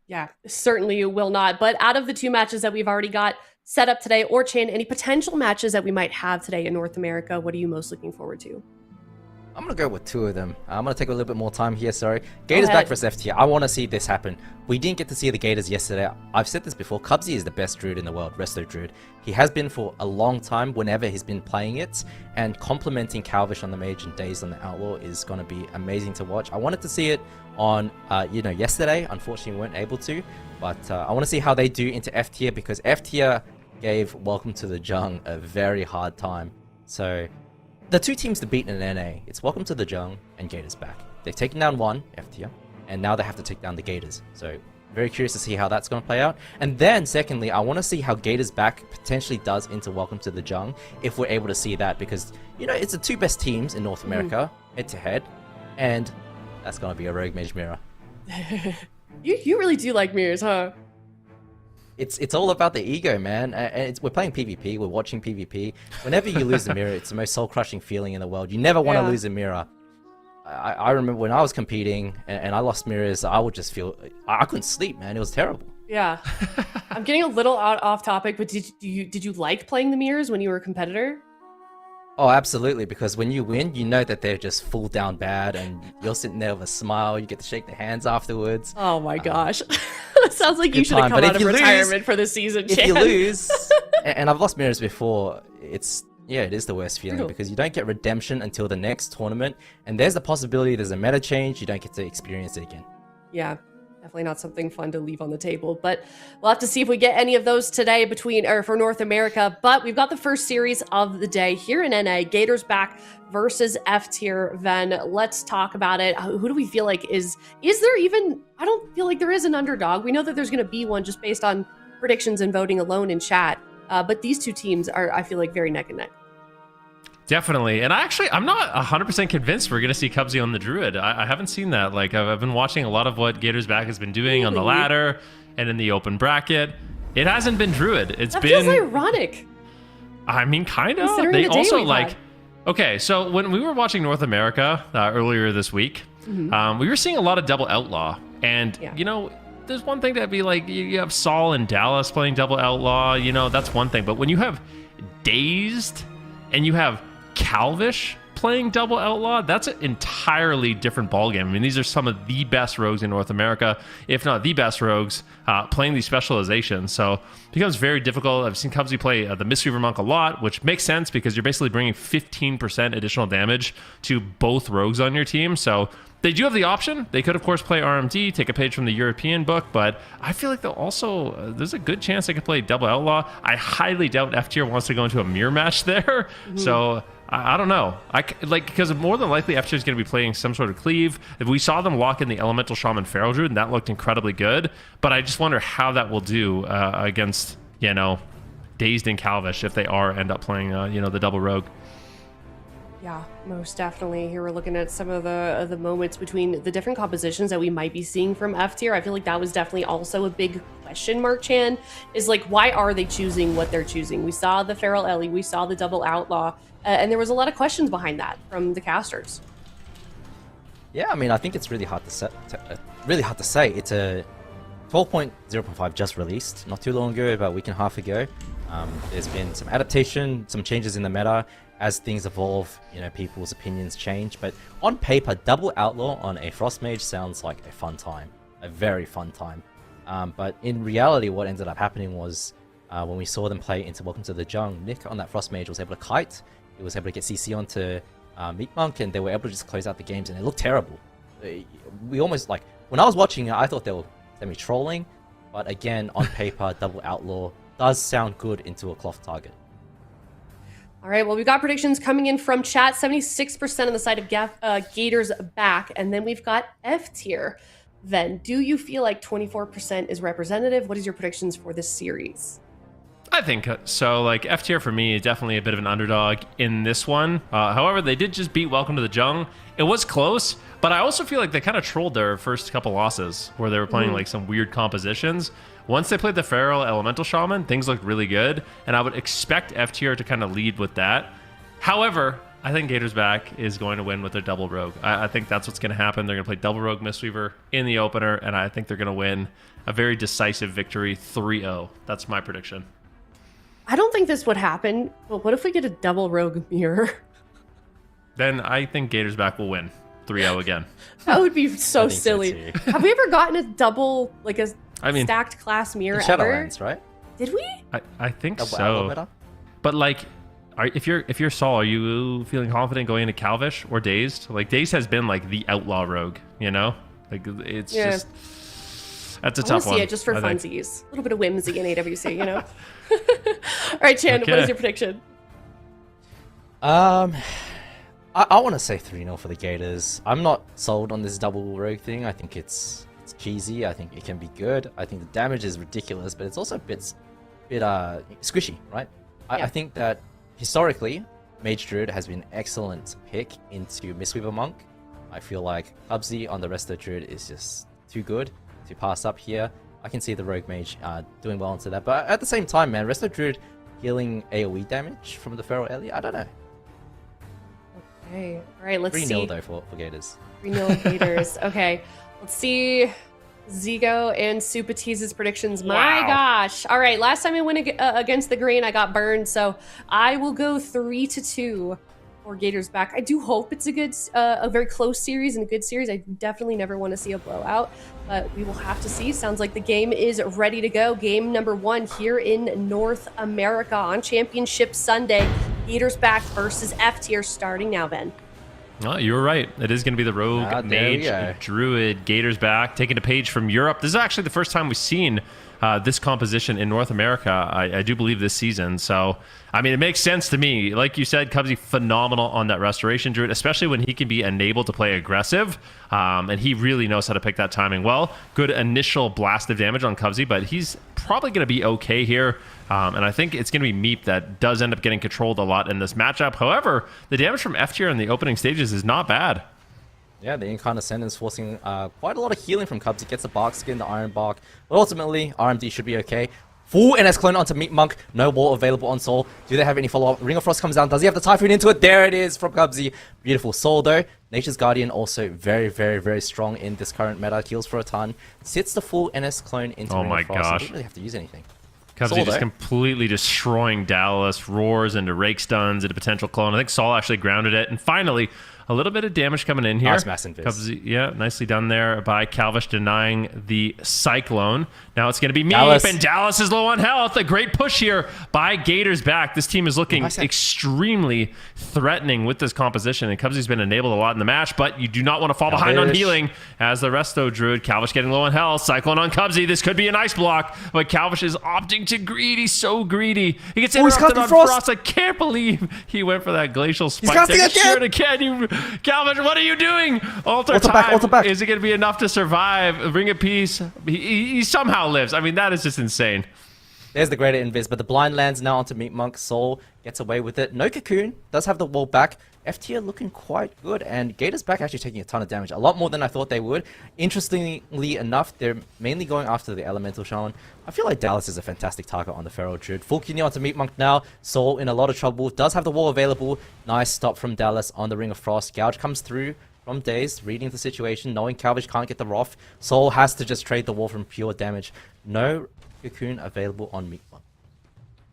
Yeah, certainly will not. But out of the 2 matches that we've already got set up today, or Chan, any potential matches that we might have today in North America, what are you most looking forward to? I'm going to go with 2 of them. I'm going to take a little bit more time here, sorry. Gators back versus F-Tier. I want to see this happen. We didn't get to see the Gators yesterday. I've said this before. Cubsy is the best Druid in the world, Resto Druid. He has been for a long time whenever he's been playing it, and complementing Calvish on the Mage and Daze on the Outlaw is going to be amazing to watch. I wanted to see it on, yesterday. Unfortunately, we weren't able to, but I want to see how they do into F-Tier, because F-Tier gave Welcome to the Jung a very hard time. So the 2 teams to beat in NA, it's Welcome to the Jung and Gators back. They've taken down 1, F-Tier, and now they have to take down the Gators. So very curious to see how that's going to play out. And then secondly, I want to see how Gators back potentially does into Welcome to the Jung, if we're able to see that, because, it's the 2 best teams in North America, head to head, and that's going to be a Rogue Mage mirror. You really do like mirrors, huh? It's all about the ego, man. And we're playing PvP, we're watching PvP. Whenever you lose a mirror, it's the most soul-crushing feeling in the world. You never want to lose a mirror. I remember when I was competing and I lost mirrors, I would just feel... I couldn't sleep, man. It was terrible. Yeah. I'm getting a little off topic, but did you like playing the mirrors when you were a competitor? Oh, absolutely, because when you win, you know that they're just full down bad, and you're sitting there with a smile, you get to shake their hands afterwards. Oh my gosh. It sounds like you should have come out of retirement for this season, Chan. If you lose, and I've lost mirrors before, it is the worst feeling, because you don't get redemption until the next tournament, and there's the possibility there's a meta change, you don't get to experience it again. Yeah. Definitely not something fun to leave on the table, but we'll have to see if we get any of those today for North America. But we've got the first series of the day here in NA, Gators back versus F-Tier. Ven, let's talk about it. Who do we feel like is there even, I don't feel like there is an underdog. We know that there's going to be one just based on predictions and voting alone in chat. But these 2 teams are, I feel like, very neck and neck. Definitely. And I'm not 100% convinced we're going to see Cubsy on the Druid. I haven't seen that. Like, I've been watching a lot of what Gators back has been doing on the ladder and in the open bracket. It hasn't been Druid. It's been... That feels ironic. I mean, kind of. Considering They the day also we've like. had. Okay, so when we were watching North America earlier this week, we were seeing a lot of double outlaw, and Yeah. you know, there's one thing to be like you have Saul and Dallas playing double outlaw, you know, that's one thing. But when you have Dazed and you have Calvish playing double outlaw, that's an entirely different ballgame. I mean, these are some of the best rogues in North America, if not the best rogues, playing these specializations. So it becomes very difficult. I've seen Cubsy play the Mistweaver Monk a lot, which makes sense because you're basically bringing 15% additional damage to both rogues on your team. So they do have the option. They could, of course, play RMD, take a page from the European book, but I feel like they'll also, there's a good chance they could play double outlaw. I highly doubt F tier wants to go into a mirror match there. So I don't know. Because more than likely F tier is going to be playing some sort of cleave. If we saw them lock in the Elemental Shaman Feral Druid, and that looked incredibly good. But I just wonder how that will do against, you know, Dazed and Calvish if they end up playing, you know, the double rogue. Yeah, most definitely. Here we're looking at some of the moments between the different compositions that we might be seeing from F tier. I feel like that was definitely also a big question mark, Chan, is like, why are they choosing what they're choosing? We saw the Feral Ellie, we saw the double outlaw, and there was a lot of questions behind that from the casters. Yeah, I mean, I think it's really hard to say. It's a 12.0.5 just released not too long ago, about a week and a half ago. There's been some adaptation, some changes in the meta. As things evolve, you know, people's opinions change. But on paper, double outlaw on a Frost Mage sounds like a fun time, a very fun time. But in reality, what ended up happening was when we saw them play into Welcome to the Jung, Nick on that Frost Mage was able to kite. He was able to get CC onto Meat Monk, and they were able to just close out the games, and it looked terrible. We almost, like, when I was watching it, I thought they were semi-trolling. But again, on paper, double outlaw does sound good into a cloth target. All right, well, we've got predictions coming in from chat. 76% on the side of Gators back, and then we've got F tier. Then, do you feel like 24% is representative? What is your predictions for this series? I think so. Like, F tier for me is definitely a bit of an underdog in this one. However, they did just beat Welcome to the Jung. It was close, but I also feel like they kind of trolled their first couple losses where they were playing like some weird compositions. Once they played the Feral Elemental Shaman, things looked really good, and I would expect F tier to kind of lead with that. However, I think Gators back is going to win with their double rogue. I think that's what's going to happen. They're going to play double rogue Mistweaver in the opener, and I think they're going to win a very decisive victory, 3-0. That's my prediction. I don't think this would happen, but what if we get a double rogue mirror? Then I think Gators back will win 3-0 again. That would be so silly. Have we ever gotten a double, like a stacked class mirror in ever? Shadowlands, right? Did we? I think Double so. But like, if you're Saul, are you feeling confident going into Calvish or Dazed? Like, Dazed has been like the outlaw rogue, you know? Like, it's just, that's a tough one. See it just for funsies. A little bit of whimsy in AWC, you know? All right, Chan, what is your prediction? I want to say 3-0 for the Gators. I'm not sold on this double rogue thing. I think it's cheesy. I think it can be good. I think the damage is ridiculous, but it's also a bit squishy, right? I think that historically, Mage Druid has been an excellent pick into Mistweaver Monk. I feel like Cubsy on the Resto Druid is just too good to pass up here. I can see the Rogue Mage doing well into that, but at the same time, man, Resto Druid healing AoE damage from the Feral Ellie, I don't know. Okay, all right, let's see. 3-0 though for Gators. 3-0 Gators. Okay, let's see. Zigo and Supatee's predictions. My gosh. All right, last time I went against the grain, I got burned, so I will go 3-2 for Gators back. I do hope it's a very close series and a good series. I definitely never want to see a blowout, but we will have to see. Sounds like the game is ready to go. Game number 1 here in North America on Championship Sunday. Gators back versus F tier starting now, Ben. Oh, you were right. It is going to be the Rogue Mage Druid Gators back, taking a page from Europe. This is actually the first time we've seen this composition in North America, I do believe, this season. So, I mean, it makes sense to me. Like you said, Cubsy phenomenal on that Restoration Druid, especially when he can be enabled to play aggressive. And he really knows how to pick that timing well. Good initial blast of damage on Cubsy, but he's probably going to be okay here. And I think it's going to be Meep that does end up getting controlled a lot in this matchup. However, the damage from F tier in the opening stages is not bad. Yeah, the Incandescent is forcing quite a lot of healing from Cubsy. Gets the Bark Skin, the Iron Bark. But ultimately, RMD should be okay. Full NS clone onto Meat Monk. No wall available on Soul. Do they have any follow-up? Ring of Frost comes down. Does he have the Typhoon into it? There it is from Cubsy. Beautiful. Soul though. Nature's Guardian also very, very, very strong in this current meta. Heals for a ton. Sits the full NS clone into Ring of Frost. Gosh. Doesn't really have to use anything. Cubsy just completely destroying Dallas. Roars into rake stuns into potential clone. I think Saul actually grounded it. And finally, a little bit of damage coming in here. Nice mass invis. Cubsy, yeah, nicely done there by Calvish denying the Cyclone. Now it's going to be Meep, Dallas. and Dallas is low on health. A great push here by Gators back. This team is looking extremely threatening with this composition, and Cubsy's been enabled a lot in the match, but you do not want to fall behind on healing as the Resto Druid. Calvish getting low on health. Cyclone on Cubsy. This could be a nice block, but Calvish is opting to greed. He's so greedy. He gets interrupted on Frost. I can't believe he went for that Glacial Spike. Calvish, what are you doing? Alter back. Is it going to be enough to survive? Ring of Peace. He somehow lives. I mean, that is just insane. There's the greater invis, but the blind lands now onto Meat Monk. Soul gets away with it. No Cocoon. Does have the wall back. F tier looking quite good, and Gators back actually taking a ton of damage. A lot more than I thought they would. Interestingly enough, they're mainly going after the Elemental Shaman. I feel like Dallas is a fantastic target on the Feral Druid. Full kidney onto Meat Monk now. Soul in a lot of trouble. Does have the wall available. Nice stop from Dallas on the Ring of Frost. Gouge comes through from Daze, reading the situation, knowing Calvish can't get the Wrath. Soul has to just trade the wall from pure damage. No Cocoon available on Meat Monk.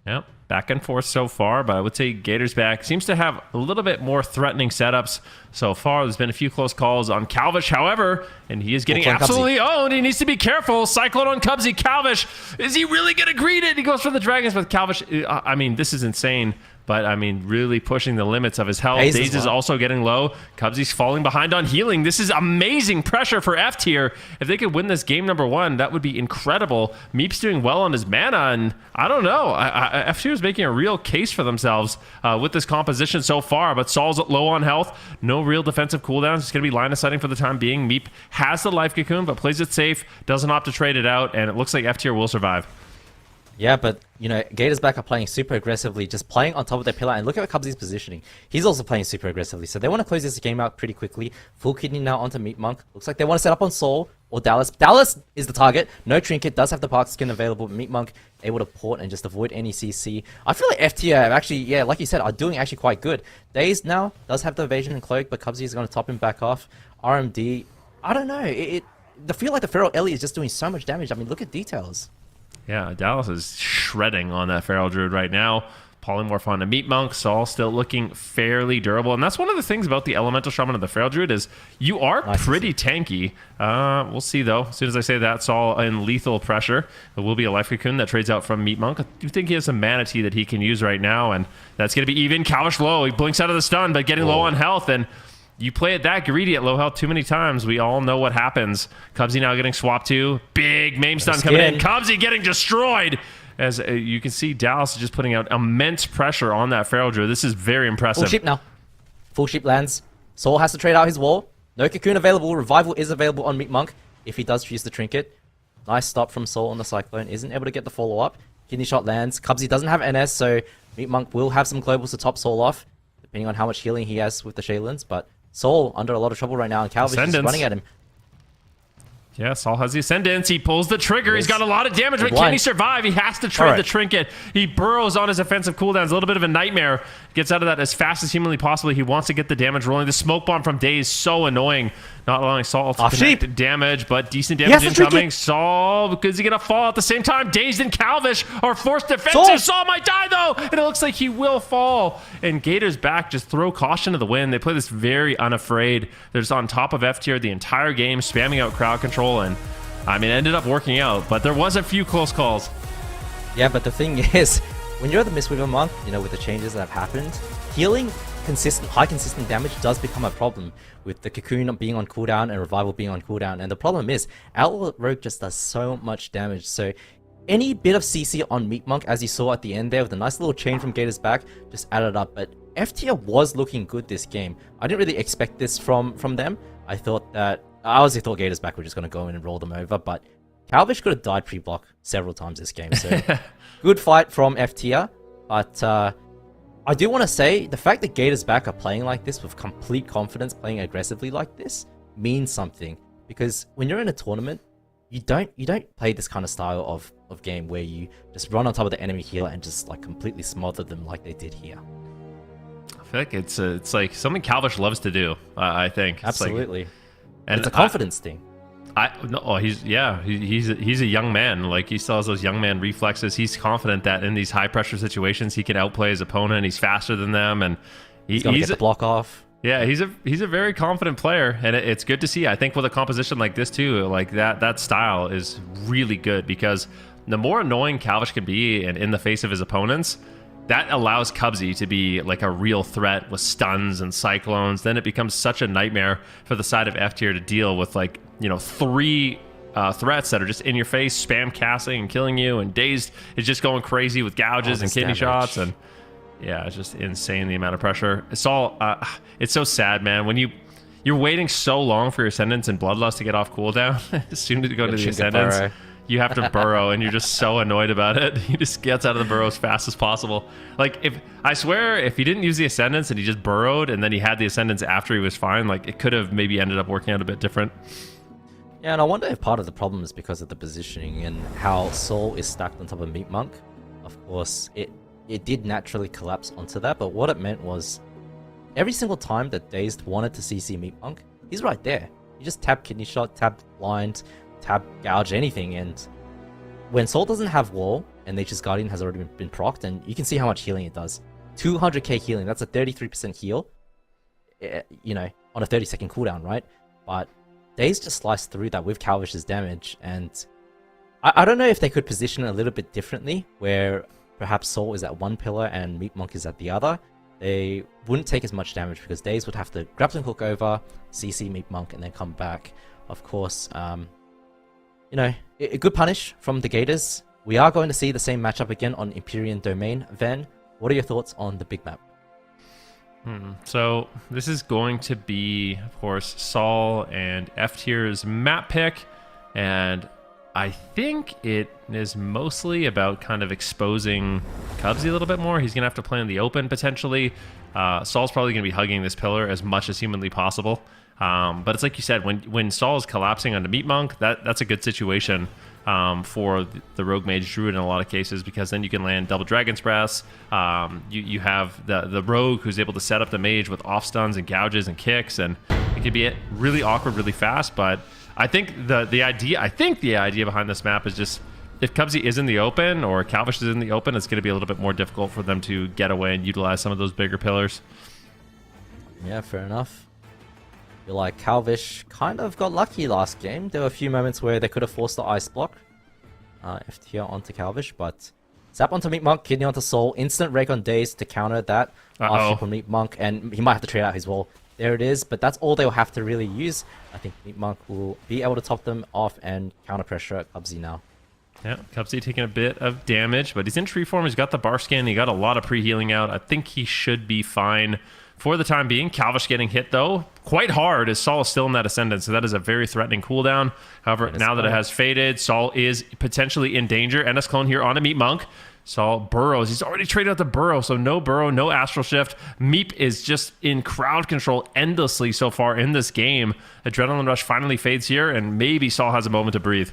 Yep, back and forth so far, but I would say Gators back seems to have a little bit more threatening setups so far. There's been a few close calls on Calvish, however, and he is getting absolutely owned. He needs to be careful. Cyclone on Cubsy. Calvish, is he really going to greet it? He goes for the Dragons, but Calvish, I mean, this is insane. But, I mean, really pushing the limits of his health. Daze is also getting low. Cubsy's falling behind on healing. This is amazing pressure for F tier. If they could win this game number 1, that would be incredible. Meep's doing well on his mana, and I don't know. F tier is making a real case for themselves with this composition so far, but Saul's low on health. No real defensive cooldowns. It's going to be line of sighting for the time being. Meep has the life cocoon, but plays it safe. Doesn't opt to trade it out, and it looks like F tier will survive. Yeah, but, you know, Gators back are playing super aggressively, just playing on top of their pillar, and look at Cubsy's positioning. He's also playing super aggressively, so they want to close this game out pretty quickly. Full kidney now onto Meat Monk. Looks like they want to set up on Soul or Dallas. Dallas is the target. No Trinket, does have the Park Skin available. Meat Monk able to port and just avoid any CC. I feel like FTR actually, yeah, like you said, are doing actually quite good. Daze now does have the evasion and cloak, but Cubsy is going to top him back off. RMD, I don't know. I feel like the Feral Ellie is just doing so much damage. I mean, look at details. Yeah, Dallas is shredding on that Feral Druid right now. Polymorph on the Meat Monk. Saul still looking fairly durable. And that's one of the things about the Elemental Shaman and the Feral Druid is you are pretty tanky. We'll see, though. As soon as I say that, Saul in lethal pressure. There will be a Life Cocoon that trades out from Meat Monk. I do think he has some Manatee that he can use right now, and that's going to be even. Calvish low. He blinks out of the stun, but getting low on health, and you play it that greedy at low health too many times, we all know what happens. Cubsy now getting swapped to. Big Maim stun coming in. Cubsy getting destroyed. As you can see, Dallas is just putting out immense pressure on that Feral Druid. This is very impressive. Full sheep now. Full sheep lands. Saul has to trade out his wall. No Cocoon available. Revival is available on Meat Monk if he does choose the Trinket. Nice stop from Saul on the Cyclone. Isn't able to get the follow-up. Kidney shot lands. Cubsy doesn't have NS, so Meat Monk will have some globals to top Saul off, depending on how much healing he has with the Shaylins, but Saul under a lot of trouble right now, and Calvish is running at him. Yeah, Saul has the Ascendance. He pulls the trigger. He's got a lot of damage, but can he survive? He has to trade the Trinket. He burrows on his offensive cooldowns. A little bit of a nightmare. Gets out of that as fast as humanly possible. He wants to get the damage rolling. The smoke bomb from Daze is so annoying. Not allowing Saul to connect damage, but decent damage incoming. Saul, because he's going to fall at the same time. Dazed and Calvish are forced defensive. Saul might die, though, and it looks like he will fall. And Gators back just throw caution to the wind. They play this very unafraid. They're just on top of F tier the entire game, spamming out crowd control, and I mean, it ended up working out, but there was a few close calls. Yeah, but the thing is, when you're the Mistweaver monk, you know, with the changes that have happened, healing high consistent damage does become a problem with the Cocoon being on cooldown and Revival being on cooldown. And the problem is, Outlaw Rogue just does so much damage. So any bit of CC on Meat Monk, as you saw at the end there, with a nice little chain from Gators back, just added up. But F tier was looking good this game. I didn't really expect this from them. I honestly thought Gators back were just going to go in and roll them over, but Calvish could have died pre-block several times this game. So good fight from F tier, but I do want to say the fact that Gators back are playing like this with complete confidence, playing aggressively like this, means something. Because when you're in a tournament, you don't play this kind of style of game where you just run on top of the enemy healer and just like completely smother them like they did here. I feel like it's like something Calvish loves to do. I think Absolutely, and it's a confidence thing. He's a young man. Like, he still has those young man reflexes. He's confident that in these high pressure situations he can outplay his opponent. He's faster than them, and he's gonna get the block off. Yeah, he's a very confident player, and it's good to see. I think with a composition like this too, like that style is really good, because the more annoying Calvish can be and in the face of his opponents, that allows Cubsy to be like a real threat with stuns and cyclones. Then it becomes such a nightmare for the side of F tier to deal with, like, you know, 3 threats that are just in your face, spam casting and killing you, and Dazed is just going crazy with gouges and kidney shots, and yeah, it's just insane the amount of pressure. It's so sad, man, when you're waiting so long for your Ascendants and Bloodlust to get off cooldown. As soon as you go to the Ascendants, you have to burrow, and you're just so annoyed about it. He just gets out of the burrow as fast as possible. Like, I swear, if he didn't use the Ascendants and he just burrowed and then he had the Ascendants after he was fine, like, it could have maybe ended up working out a bit different. Yeah, and I wonder if part of the problem is because of the positioning and how Soul is stacked on top of Meat Monk. Of course, it did naturally collapse onto that, but what it meant was every single time that Dazed wanted to CC Meat Monk, he's right there. You just tap Kidney Shot, tap Blind, tap Gouge, anything, and when Soul doesn't have Wall and Nature's Guardian has already been procced, and you can see how much healing it does. 200k healing, that's a 33% heal, you know, on a 30-second cooldown, right? But Dazed just sliced through that with Calvish's damage, and I don't know if they could position it a little bit differently, where perhaps Soul is at one pillar and Meat Monk is at the other. They wouldn't take as much damage because Dazed would have to grappling hook over, CC Meat Monk, and then come back. Of course, you know, a good punish from the Gators. We are going to see the same matchup again on Empyrean Domain. Ven, what are your thoughts on the big map? So this is going to be, of course, Saul and F tier's map pick, and I think it is mostly about kind of exposing Cubsy a little bit more. He's going to have to play in the open potentially. Saul's probably going to be hugging this pillar as much as humanly possible. But it's like you said, when Saul is collapsing onto Meat Monk, that's a good situation for the Rogue Mage Druid in a lot of cases, because then you can land double Dragon's Breaths. You have the Rogue who's able to set up the Mage with off stuns and gouges and kicks, and it can be really awkward really fast. But I think the idea behind this map is just, if Cubsy is in the open or Calvish is in the open, it's going to be a little bit more difficult for them to get away and utilize some of those bigger pillars. Yeah, fair enough. Feel like Calvish kind of got lucky last game. There were a few moments where they could have forced the ice block. F tier onto Calvish, but zap onto Meat Monk, Kidney onto Soul, instant rake on Daze to counter that. Off on Meat Monk, and he might have to trade out his wall. There it is, but that's all they'll have to really use. I think Meat Monk will be able to top them off and counter pressure Cubsy now. Yeah, Cubsy taking a bit of damage, but he's in tree form. He's got the bar skin. He got a lot of pre-healing out. I think he should be fine for the time being. Calvish getting hit, though, quite hard, as Saul is still in that Ascendant, so that is a very threatening cooldown. However, now that it has faded, Saul is potentially in danger. NS Clone here on a Meat Monk. Saul burrows. He's already traded out the burrow, so no burrow, no astral shift. Meep is just in crowd control endlessly so far in this game. Adrenaline Rush finally fades here, and maybe Saul has a moment to breathe.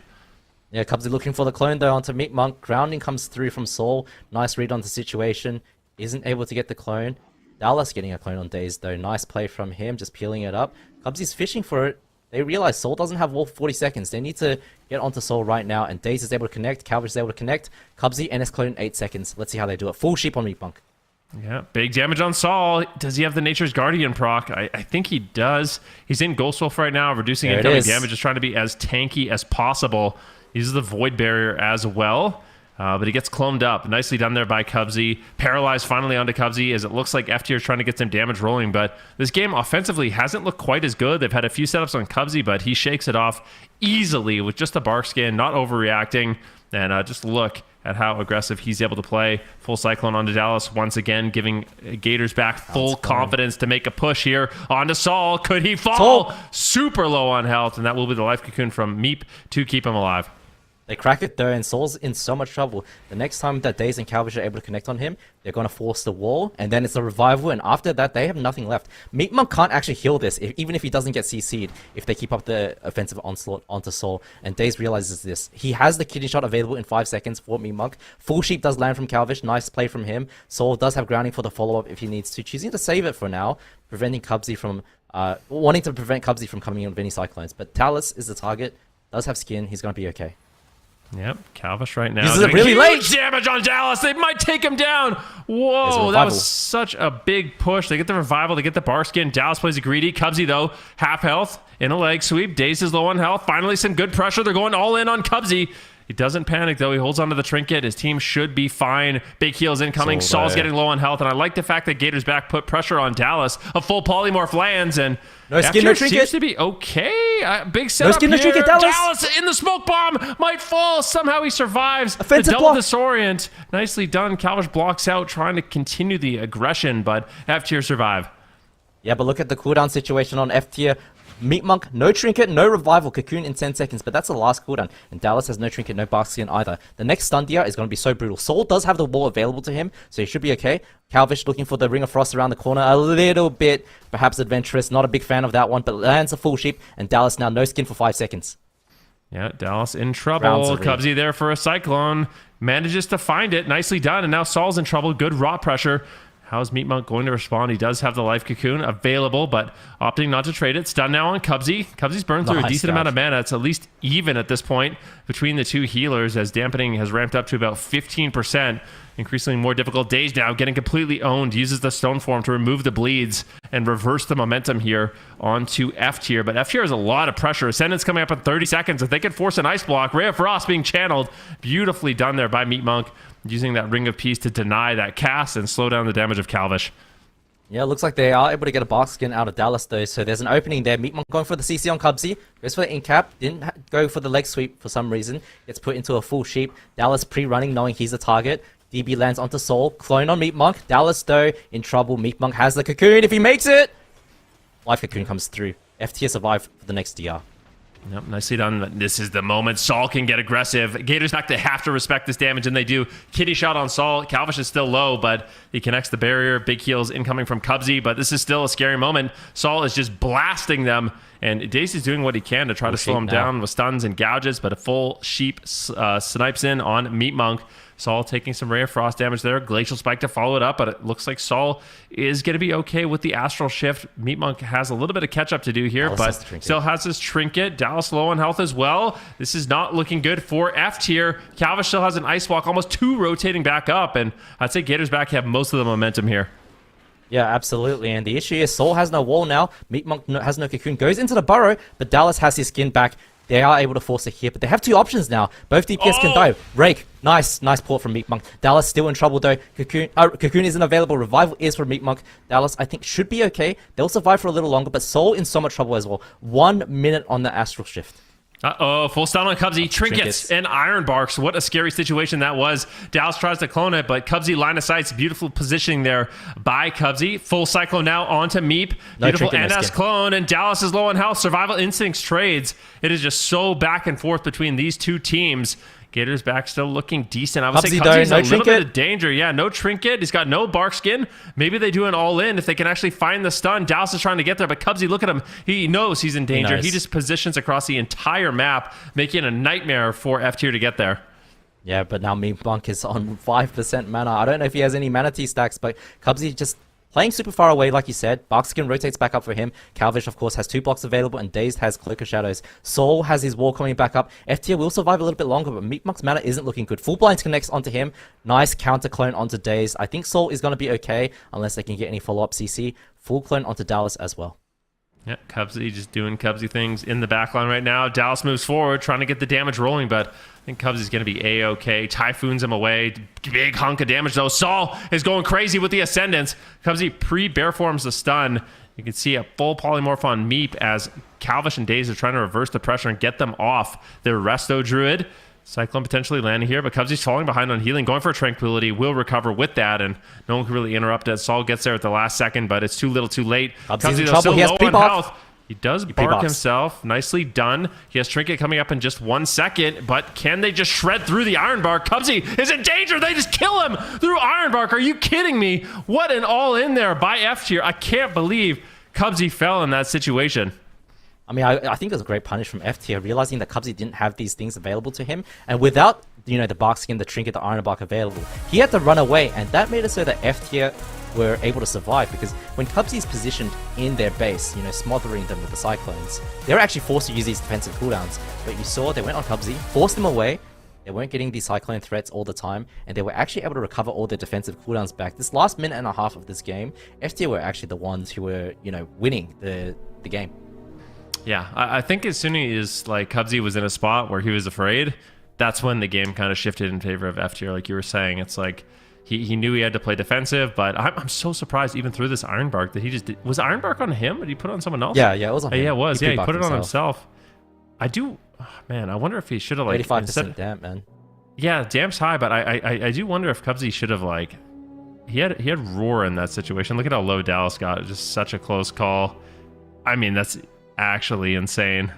Yeah, Cubsy looking for the clone though onto Meat Monk. Grounding comes through from Saul. Nice read on the situation. Isn't able to get the clone. Dallas getting a clone on Daze though. Nice play from him, just peeling it up. Cubsy's fishing for it. They realize Soul doesn't have wall for 40 seconds. They need to get onto Soul right now, and Daze is able to connect. Calvish is able to connect. Cubsy, NS clone in 8 seconds. Let's see how they do it. Full sheep on Meat Monk. Yeah, big damage on Saul. Does he have the Nature's Guardian proc? I think he does. He's in Ghost Wolf right now, reducing incoming damage, just trying to be as tanky as possible. He uses the Void Barrier as well, but he gets cloned up. Nicely done there by Cubsy. Paralyzed finally onto Cubsy, as it looks like F tier is trying to get some damage rolling, but this game offensively hasn't looked quite as good. They've had a few setups on Cubsy, but he shakes it off easily with just a bark skin, not overreacting, and just look at how aggressive he's able to play. Full Cyclone onto Dallas once again, giving Gators back full confidence to make a push here onto Saul. Could he fall? Super low on health, and that will be the life cocoon from Meep to keep him alive. They crack it though, and Soul's in so much trouble. The next time that Daze and Calvish are able to connect on him, they're going to force the wall, and then it's a revival, and after that, they have nothing left. Meatmonk can't actually heal this, even if he doesn't get CC'd, if they keep up the offensive onslaught onto Soul, and Daze realizes this. He has the kidney shot available in 5 seconds for Meatmonk. Full Sheep does land from Calvish, nice play from him. Soul does have grounding for the follow-up if he needs to, choosing to save it for now, preventing Cubsy from, wanting to prevent Cubsy from coming in with any Cyclones, but Talus is the target, does have skin, he's going to be okay. Yep, Calvish right now. This is really late damage on Dallas. They might take him down. Whoa, that was such a big push. They get the revival, they get the bar skin. Dallas plays a greedy. Cubsy, though, half health in a leg sweep. Daze is low on health. Finally, some good pressure. They're going all in on Cubsy. He doesn't panic, though. He holds onto the trinket. His team should be fine. Big heals incoming. Saul's getting low on health. And I like the fact that Gators back put pressure on Dallas. A full polymorph lands. And no skin, no trinket. Seems to be okay. Big setup no skin, here. No trinket, Dallas in the smoke bomb. Might fall. Somehow he survives. Offensive the double block. disorient. Nicely done. Calvish blocks out, trying to continue the aggression. But F tier survive. Yeah, but look at the cooldown situation on F tier. Meatmonk, no trinket, no revival, cocoon in 10 seconds, but that's the last cooldown. And Dallas has no trinket, no bark skin either. The next stun DR is going to be so brutal. Soul does have the wall available to him, so he should be okay. Calvish looking for the Ring of Frost around the corner, a little bit, perhaps adventurous. Not a big fan of that one, but lands a full sheep, and Dallas now no skin for 5 seconds. Yeah, Dallas in trouble. Cubsy there for a Cyclone. Manages to find it. Nicely done, and now Saul's in trouble. Good raw pressure. How's Meatmonk going to respond? He does have the life cocoon available, but opting not to trade it. Stun now on Cubsy. Cubsy's burned through a decent amount of mana. It's at least even at this point between the two healers, as dampening has ramped up to about 15%. Increasingly more difficult. Daze now getting completely owned. Uses the stone form to remove the bleeds and reverse the momentum here onto F tier. But F tier has a lot of pressure. Ascendant's coming up in 30 seconds. If they can force an ice block, Ray of Frost being channeled. Beautifully done there by Meatmonk, using that Ring of Peace to deny that cast and slow down the damage of Calvish. Yeah, looks like they are able to get a bark skin out of Dallas though, so there's an opening there. Meatmonk going for the CC on Cubsy, goes for the in-cap, didn't go for the leg sweep for some reason, gets put into a full sheep. Dallas pre-running, knowing he's a target. DB lands onto Soul, clone on Meatmonk. Dallas though, in trouble. Meatmonk has the cocoon if he makes it! Life cocoon comes through. F tier survive for the next DR. Yep, nicely done. This is the moment Saul can get aggressive. Gators back to have to respect this damage, and they do. Kitty shot on Saul. Calvish is still low, but he connects the barrier. Big heals incoming from Cubsy, but this is still a scary moment. Saul is just blasting them, and Dace is doing what he can to try to slow him down with stuns and gouges, but a full sheep snipes in on Meatmonk. Saul taking some Ray of Frost damage there. Glacial Spike to follow it up, but it looks like Saul is going to be okay with the Astral Shift. Meatmonk has a little bit of catch-up to do here, but still has his trinket. Dallas low on health as well. This is not looking good for F tier. Calvish still has an Ice Walk, almost 2 rotating back up, and I'd say Gators back have most of the momentum here. Yeah, absolutely. And the issue is Saul has no wall now. Meatmonk has no cocoon. Goes into the burrow, but Dallas has his skin back. They are able to force it here, but they have 2 options now. Both DPS can die. Rake, nice port from Meatmonk. Dallas still in trouble though. Cocoon isn't available. Revival is for Meatmonk. Dallas, I think, should be okay. They'll survive for a little longer, but Soul in so much trouble as well. 1 minute on the Astral Shift. Uh-oh, full stun on Cubsy. Trinkets and Iron Barks. What a scary situation that was. Dallas tries to clone it, but Cubsy line of sight's beautiful positioning there by Cubsy. Full Cyclone now onto Meep. Beautiful NS clone, and Dallas is low on health. Survival Instincts trades. It is just so back and forth between these two teams. Gators back still looking decent. I would say Cubsy's a little bit of danger. Yeah, no trinket. He's got no bark skin. Maybe they do an all-in if they can actually find the stun. Dallas is trying to get there, but Cubsy, look at him. He knows he's in danger. He just positions across the entire map, making it a nightmare for F tier to get there. Yeah, but now Meatmonk is on 5% mana. I don't know if he has any mana T stacks, but Cubsy just playing super far away, like you said. Barkskin rotates back up for him. Calvish, of course, has 2 blocks available, and Dazed has Cloak of Shadows. Soul has his wall coming back up. F tier will survive a little bit longer, but Meatmonk's mana isn't looking good. Full Blinds connects onto him. Nice counter clone onto Dazed. I think Soul is going to be okay, unless they can get any follow-up CC. Full clone onto Dallas as well. Yeah, Cubsy just doing Cubsy things in the backline right now. Dallas moves forward, trying to get the damage rolling, but I think Cubsy's going to be A-okay. Typhoons him away. Big hunk of damage, though. Saul is going crazy with the Ascendants. Cubsy pre-bear forms the stun. You can see a full polymorph on Meep as Calvish and Daze are trying to reverse the pressure and get them off their Resto Druid. Cyclone potentially landing here, but Cubsy's falling behind on healing, going for Tranquility, will recover with that, and no one can really interrupt it. Saul gets there at the last second, but it's too little too late. Cubsy's in trouble. He has pre-buff. He does bark pre-box. himself. Nicely done. He has Trinket coming up in just 1 second, but can they just shred through the Iron Bark? Cubsy is in danger. They just kill him through Iron Bark. Are you kidding me? What an all-in there by F tier. I can't believe Cubsy fell in that situation. I mean, I think it was a great punish from F tier, realizing that Cubsy didn't have these things available to him, and without, you know, the Bark Skin, the Trinket, the Iron Bark available, he had to run away, and that made it so that F tier were able to survive, because when Cubsy's positioned in their base, you know, smothering them with the Cyclones, they were actually forced to use these defensive cooldowns. But you saw they went on Cubsy, forced them away, they weren't getting these Cyclone threats all the time, and they were actually able to recover all their defensive cooldowns back. This last minute and a half of this game, F tier were actually the ones who were, you know, winning the game. Yeah, I think as soon as like Cubsy was in a spot where he was afraid, that's when the game kind of shifted in favor of F tier. Like you were saying, it's like he knew he had to play defensive, but I'm so surprised even through this Iron Bark that he just did. Was Iron Bark on him? Or did he put it on someone else? Yeah, it was on him. Yeah, it was. He put it on himself. himself. I do, man. I wonder if he should have like 85% damp, man. Yeah, damp's high, but I do wonder if Cubsy should have like he had roar in that situation. Look at how low Dallas got. Just such a close call. I mean, that's actually insane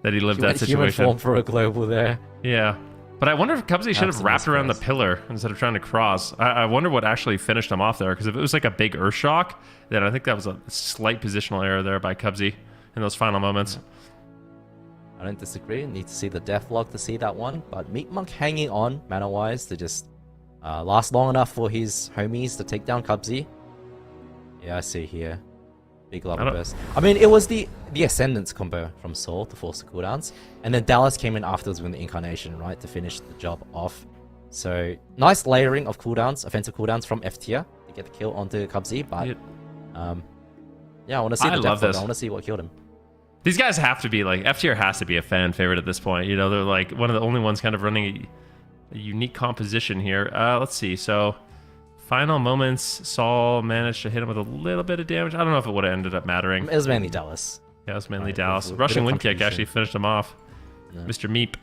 that he lived that situation. Human form for a global there. Yeah. But I wonder if Cubsy should have wrapped around the pillar instead of trying to cross. I wonder what actually finished him off there, because if it was like a big Earth Shock, then I think that was a slight positional error there by Cubsy in those final moments. I don't disagree. Need to see the death log to see that one. But Meat Monk hanging on, mana-wise, to just last long enough for his homies to take down Cubsy. Yeah, I see here. Big lava burst. I mean, it was the Ascendance combo from Soul to force the cooldowns. And then Dallas came in afterwards with the Incarnation, right, to finish the job off. So, nice layering of cooldowns, offensive cooldowns from F tier to get the kill onto Cubsy. But, yeah, I want to see the death log. I want to see what killed him. These guys have to be, like, F tier has to be a fan favorite at this point. You know, they're, like, one of the only ones kind of running a unique composition here. Let's see. So, final moments, Saul managed to hit him with a little bit of damage. I don't know if it would have ended up mattering. It was mainly Dallas. Yeah, it was mainly Dallas. Rushing wind kick actually finished him off. Yeah. Mr. Meep.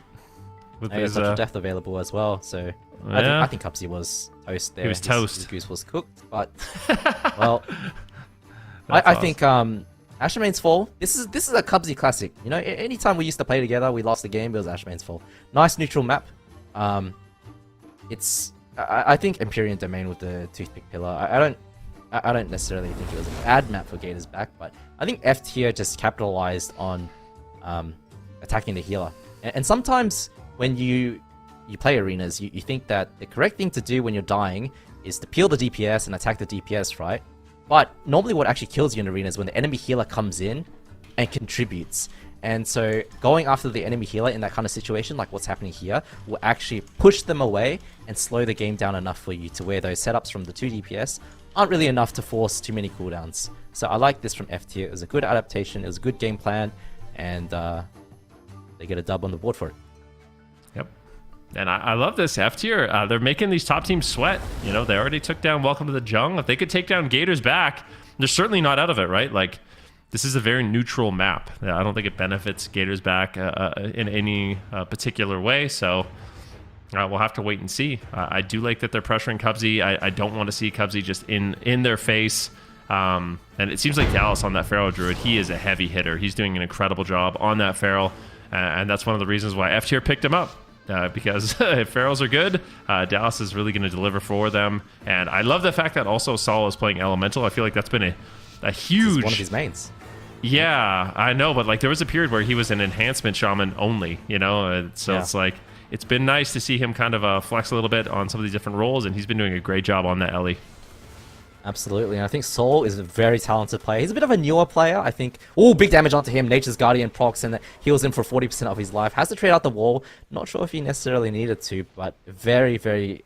With his death available as well, so yeah. I think Cubsy was toast there. He was toast. His goose was cooked, but well, I think Ashmane's Fall. This is a Cubsy classic. You know, anytime we used to play together, we lost the game. It was Ashmane's Fall. Nice neutral map. It's I think Empyrean Domain with the toothpick pillar. I don't necessarily think it was a bad map for Gators back, but I think F tier just capitalized on attacking the healer. And sometimes when you play arenas, you think that the correct thing to do when you're dying is to peel the DPS and attack the DPS, right? But normally what actually kills you in arenas is when the enemy healer comes in and contributes. And so going after the enemy healer in that kind of situation, like what's happening here, will actually push them away and slow the game down enough for you to where those setups from the 2 DPS aren't really enough to force too many cooldowns. So I like this from F tier. It was a good adaptation, it was a good game plan, and they get a dub on the board for it. Yep. And I love this F tier. They're making these top teams sweat. You know, they already took down Welcome to the Jung. If they could take down Gators back, they're certainly not out of it, right? Like, this is a very neutral map. I don't think it benefits Gators back in any particular way, so we'll have to wait and see. I do like that they're pressuring Cubsy. I don't want to see Cubsy just in their face. And it seems like Dallas on that Feral Druid, he is a heavy hitter. He's doing an incredible job on that Feral, and that's one of the reasons why F tier picked him up. Because if Ferals are good, Dallas is really going to deliver for them. And I love the fact that also Saul is playing Elemental. I feel like that's been a huge... one of his mains. Yeah, I know, but like there was a period where he was an enhancement shaman only, you know? So it's like, it's been nice to see him kind of flex a little bit on some of these different roles, and he's been doing a great job on that Ellie. Absolutely, and I think Saul is a very talented player. He's a bit of a newer player, I think. Oh, big damage onto him. Nature's Guardian procs, and that heals him for 40% of his life. Has to trade out the wall. Not sure if he necessarily needed to, but very, very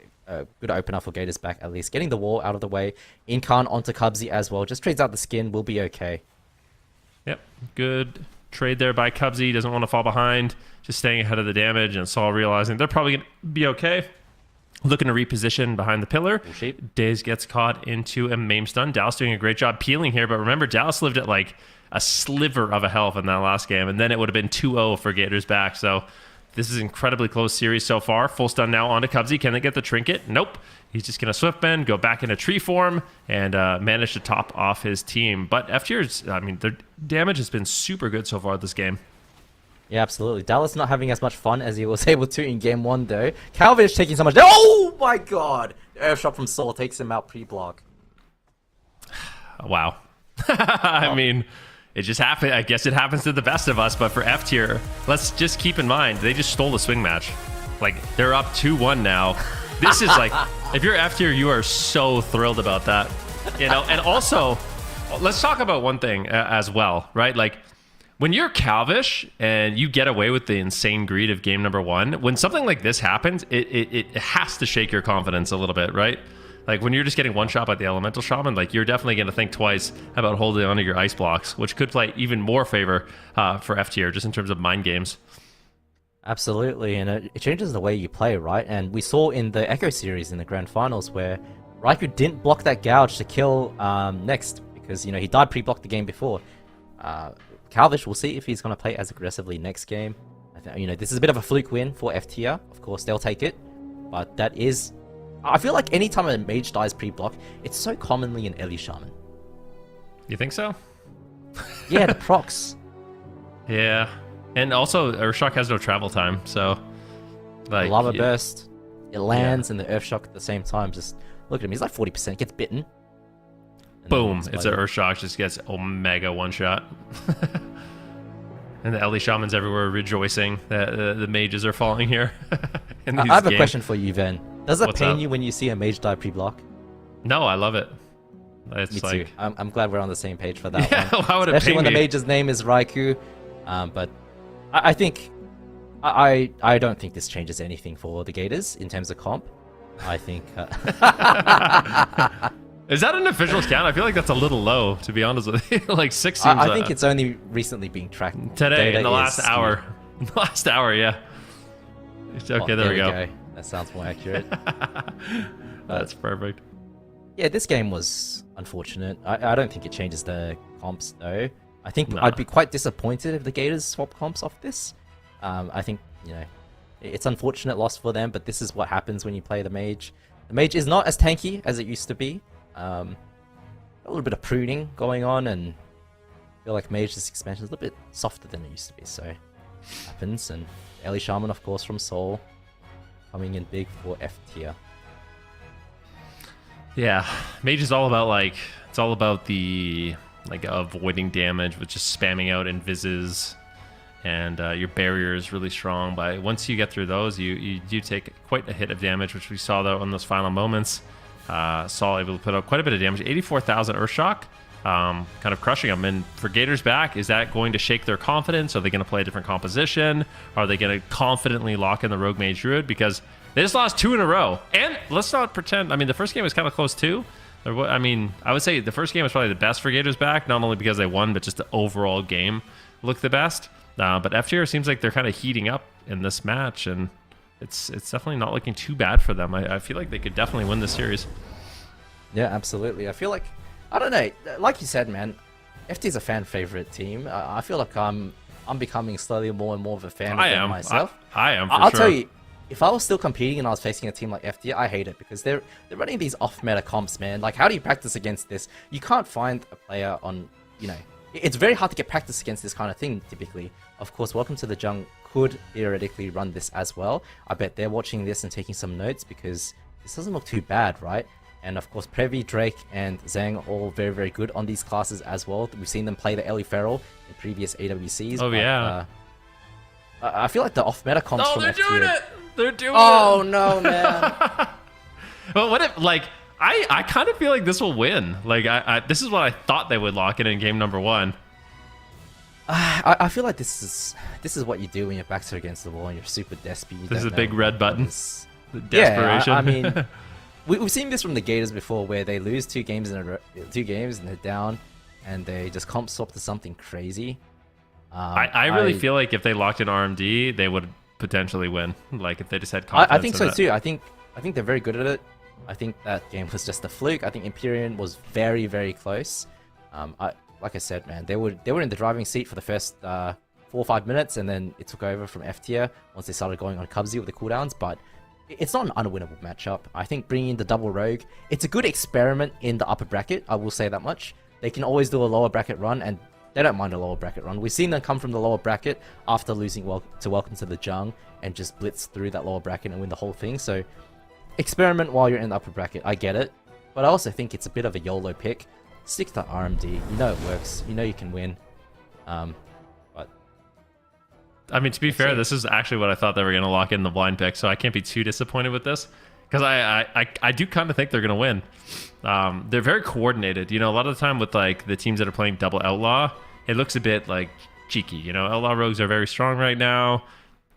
good opener for Gators back, at least. Getting the wall out of the way. Incarn onto Cubsy as well. Just trades out the skin. Will be okay. Yep, good trade there by Cubsy. Doesn't want to fall behind. Just staying ahead of the damage, and Saul realizing they're probably going to be okay. Looking to reposition behind the pillar. Daze gets caught into a maim stun. Dallas doing a great job peeling here, but remember, Dallas lived at like a sliver of a health in that last game, and then it would have been 2-0 for Gators back. So this is an incredibly close series so far. Full stun now onto Cubsy. Can they get the trinket? Nope. He's just going to swift bend, go back into tree form, and manage to top off his team. But F-Tier's, I mean, their damage has been super good so far this game. Yeah, absolutely. Dallas not having as much fun as he was able to in game 1, though. Calvin taking so much. Oh my god! The earth shot from Soul takes him out pre-block. Wow. I mean, it just happened. I guess it happens to the best of us, but for F-Tier, let's just keep in mind, they just stole the swing match. Like, they're up 2-1 now. This is like, if you're F-Tier, you are so thrilled about that. You know, and also, let's talk about one thing as well, right? Like, when you're Calvish and you get away with the insane greed of game number 1, when something like this happens, it has to shake your confidence a little bit, right? Like, when you're just getting one shot by the Elemental Shaman, like, you're definitely going to think twice about holding onto your ice blocks, which could play even more favor for F-Tier, just in terms of mind games. Absolutely, and it changes the way you play, right? And we saw in the Echo series in the Grand Finals where Raikou didn't block that gouge to kill next, because, you know, he died pre-blocked the game before. Calvish, we'll see if he's going to play as aggressively next game. You know, this is a bit of a fluke win for F-Tier. Of course, they'll take it, but that is... I feel like anytime a mage dies pre-block, it's so commonly an Ellie Shaman. You think so? Yeah, the procs. Yeah. And also, Earthshock has no travel time, so... like, Lava Burst, it lands, and the Earthshock at the same time. Just look at him, he's like 40%, gets bitten. Boom, it's an Earthshock, just gets Omega one-shot. And the Ellie Shamans everywhere rejoicing that the mages are falling here. I have a question for you, Ven. Does it What's pain up? you when you see a mage die pre-block? No, I love it. It's Me like... too. I'm glad we're on the same page for that Yeah, one. why would it Especially pain when the me? mage's name is Raikou. But I think... I don't think this changes anything for the Gators in terms of comp. I think... Is that an official count? I feel like that's a little low, to be honest with you. Like 6 seems... I think it's only recently being tracked. Today, Data in the last is hour. In the last hour, yeah. Okay, Oh, there we go. That sounds more accurate. That's perfect. Yeah, this game was unfortunate. I don't think it changes the comps, though. I think Nah. I'd be quite disappointed if the Gators swap comps off this. I think, you know, it's unfortunate loss for them, but this is what happens when you play the Mage. The Mage is not as tanky as it used to be. A little bit of pruning going on, and I feel like Mage's expansion is a little bit softer than it used to be, so it happens. And Ellie Shaman, of course, from Seoul, coming in big for F tier. Yeah, Mage is all about, like, it's all about the, like, avoiding damage with just spamming out invises, and your barrier is really strong. But once you get through those, you do take quite a hit of damage, which we saw though in those final moments. Saul able to put up quite a bit of damage, 84,000 Earthshock, kind of crushing them. And for Gators back, is that going to shake their confidence? Are they going to play a different composition? Are they going to confidently lock in the Rogue Mage Druid? Because they just lost 2 in a row. And let's not pretend, I mean, the first game was kind of close too. I mean, I would say the first game was probably the best for Gators back, not only because they won, but just the overall game looked the best. But F-Tier seems like they're kind of heating up in this match, and it's definitely not looking too bad for them. I feel like they could definitely win this series. Yeah, absolutely. I feel like, I don't know, like you said, man, FT is a fan favorite team. I feel like I'm becoming slowly more and more of a fan of them myself. I am, for I'll sure. tell you, if I was still competing and I was facing a team like FT, I hate it because they're running these off-meta comps, man. Like, how do you practice against this? You can't find a player on, you know, it's very hard to get practice against this kind of thing, typically. Of course, Welcome to the Jung could theoretically run this as well. I bet they're watching this and taking some notes because this doesn't look too bad, right? And of course, Previ, Drake, and Zhang are all very, very good on these classes as well. We've seen them play the Ellie Feral in previous AWCs. Oh, but, yeah. I feel like the off-meta comps Oh, from they're FT doing it! They're doing it! Oh, no, man. But what if, like, I kind of feel like this will win. Like, this is what I thought they would lock in game number 1. I feel like this is what you do when your backs are against the wall and you're super desperate. This is a big red button. The Yeah, desperation. I mean, we've seen this from the Gators before, where they lose 2 games and they're down, and they just comp swap to something crazy. I really feel like if they locked in RMD, they would potentially win. Like, if they just had confidence. I think so too. I think they're very good at it. I think that game was just a fluke. I think Empyrean was very, very close. Like I said, man, they were in the driving seat for the first 4 or 5 minutes, and then it took over from F tier once they started going on Cubsy with the cooldowns, but it's not an unwinnable matchup. I think bringing in the double rogue, it's a good experiment in the upper bracket, I will say that much. They can always do a lower bracket run, and they don't mind a lower bracket run. We've seen them come from the lower bracket after losing Welcome to the Jung and just blitz through that lower bracket and win the whole thing. So experiment while you're in the upper bracket, I get it. But I also think it's a bit of a YOLO pick. Stick to RMD, you know it works, you know you can win. But I mean, to be fair, this is actually what I thought they were going to lock in the blind pick, so I can't be too disappointed with this. Because I do kind of think they're going to win. They're very coordinated. You know, a lot of the time with like the teams that are playing double outlaw, it looks a bit like cheeky. You know, outlaw rogues are very strong right now.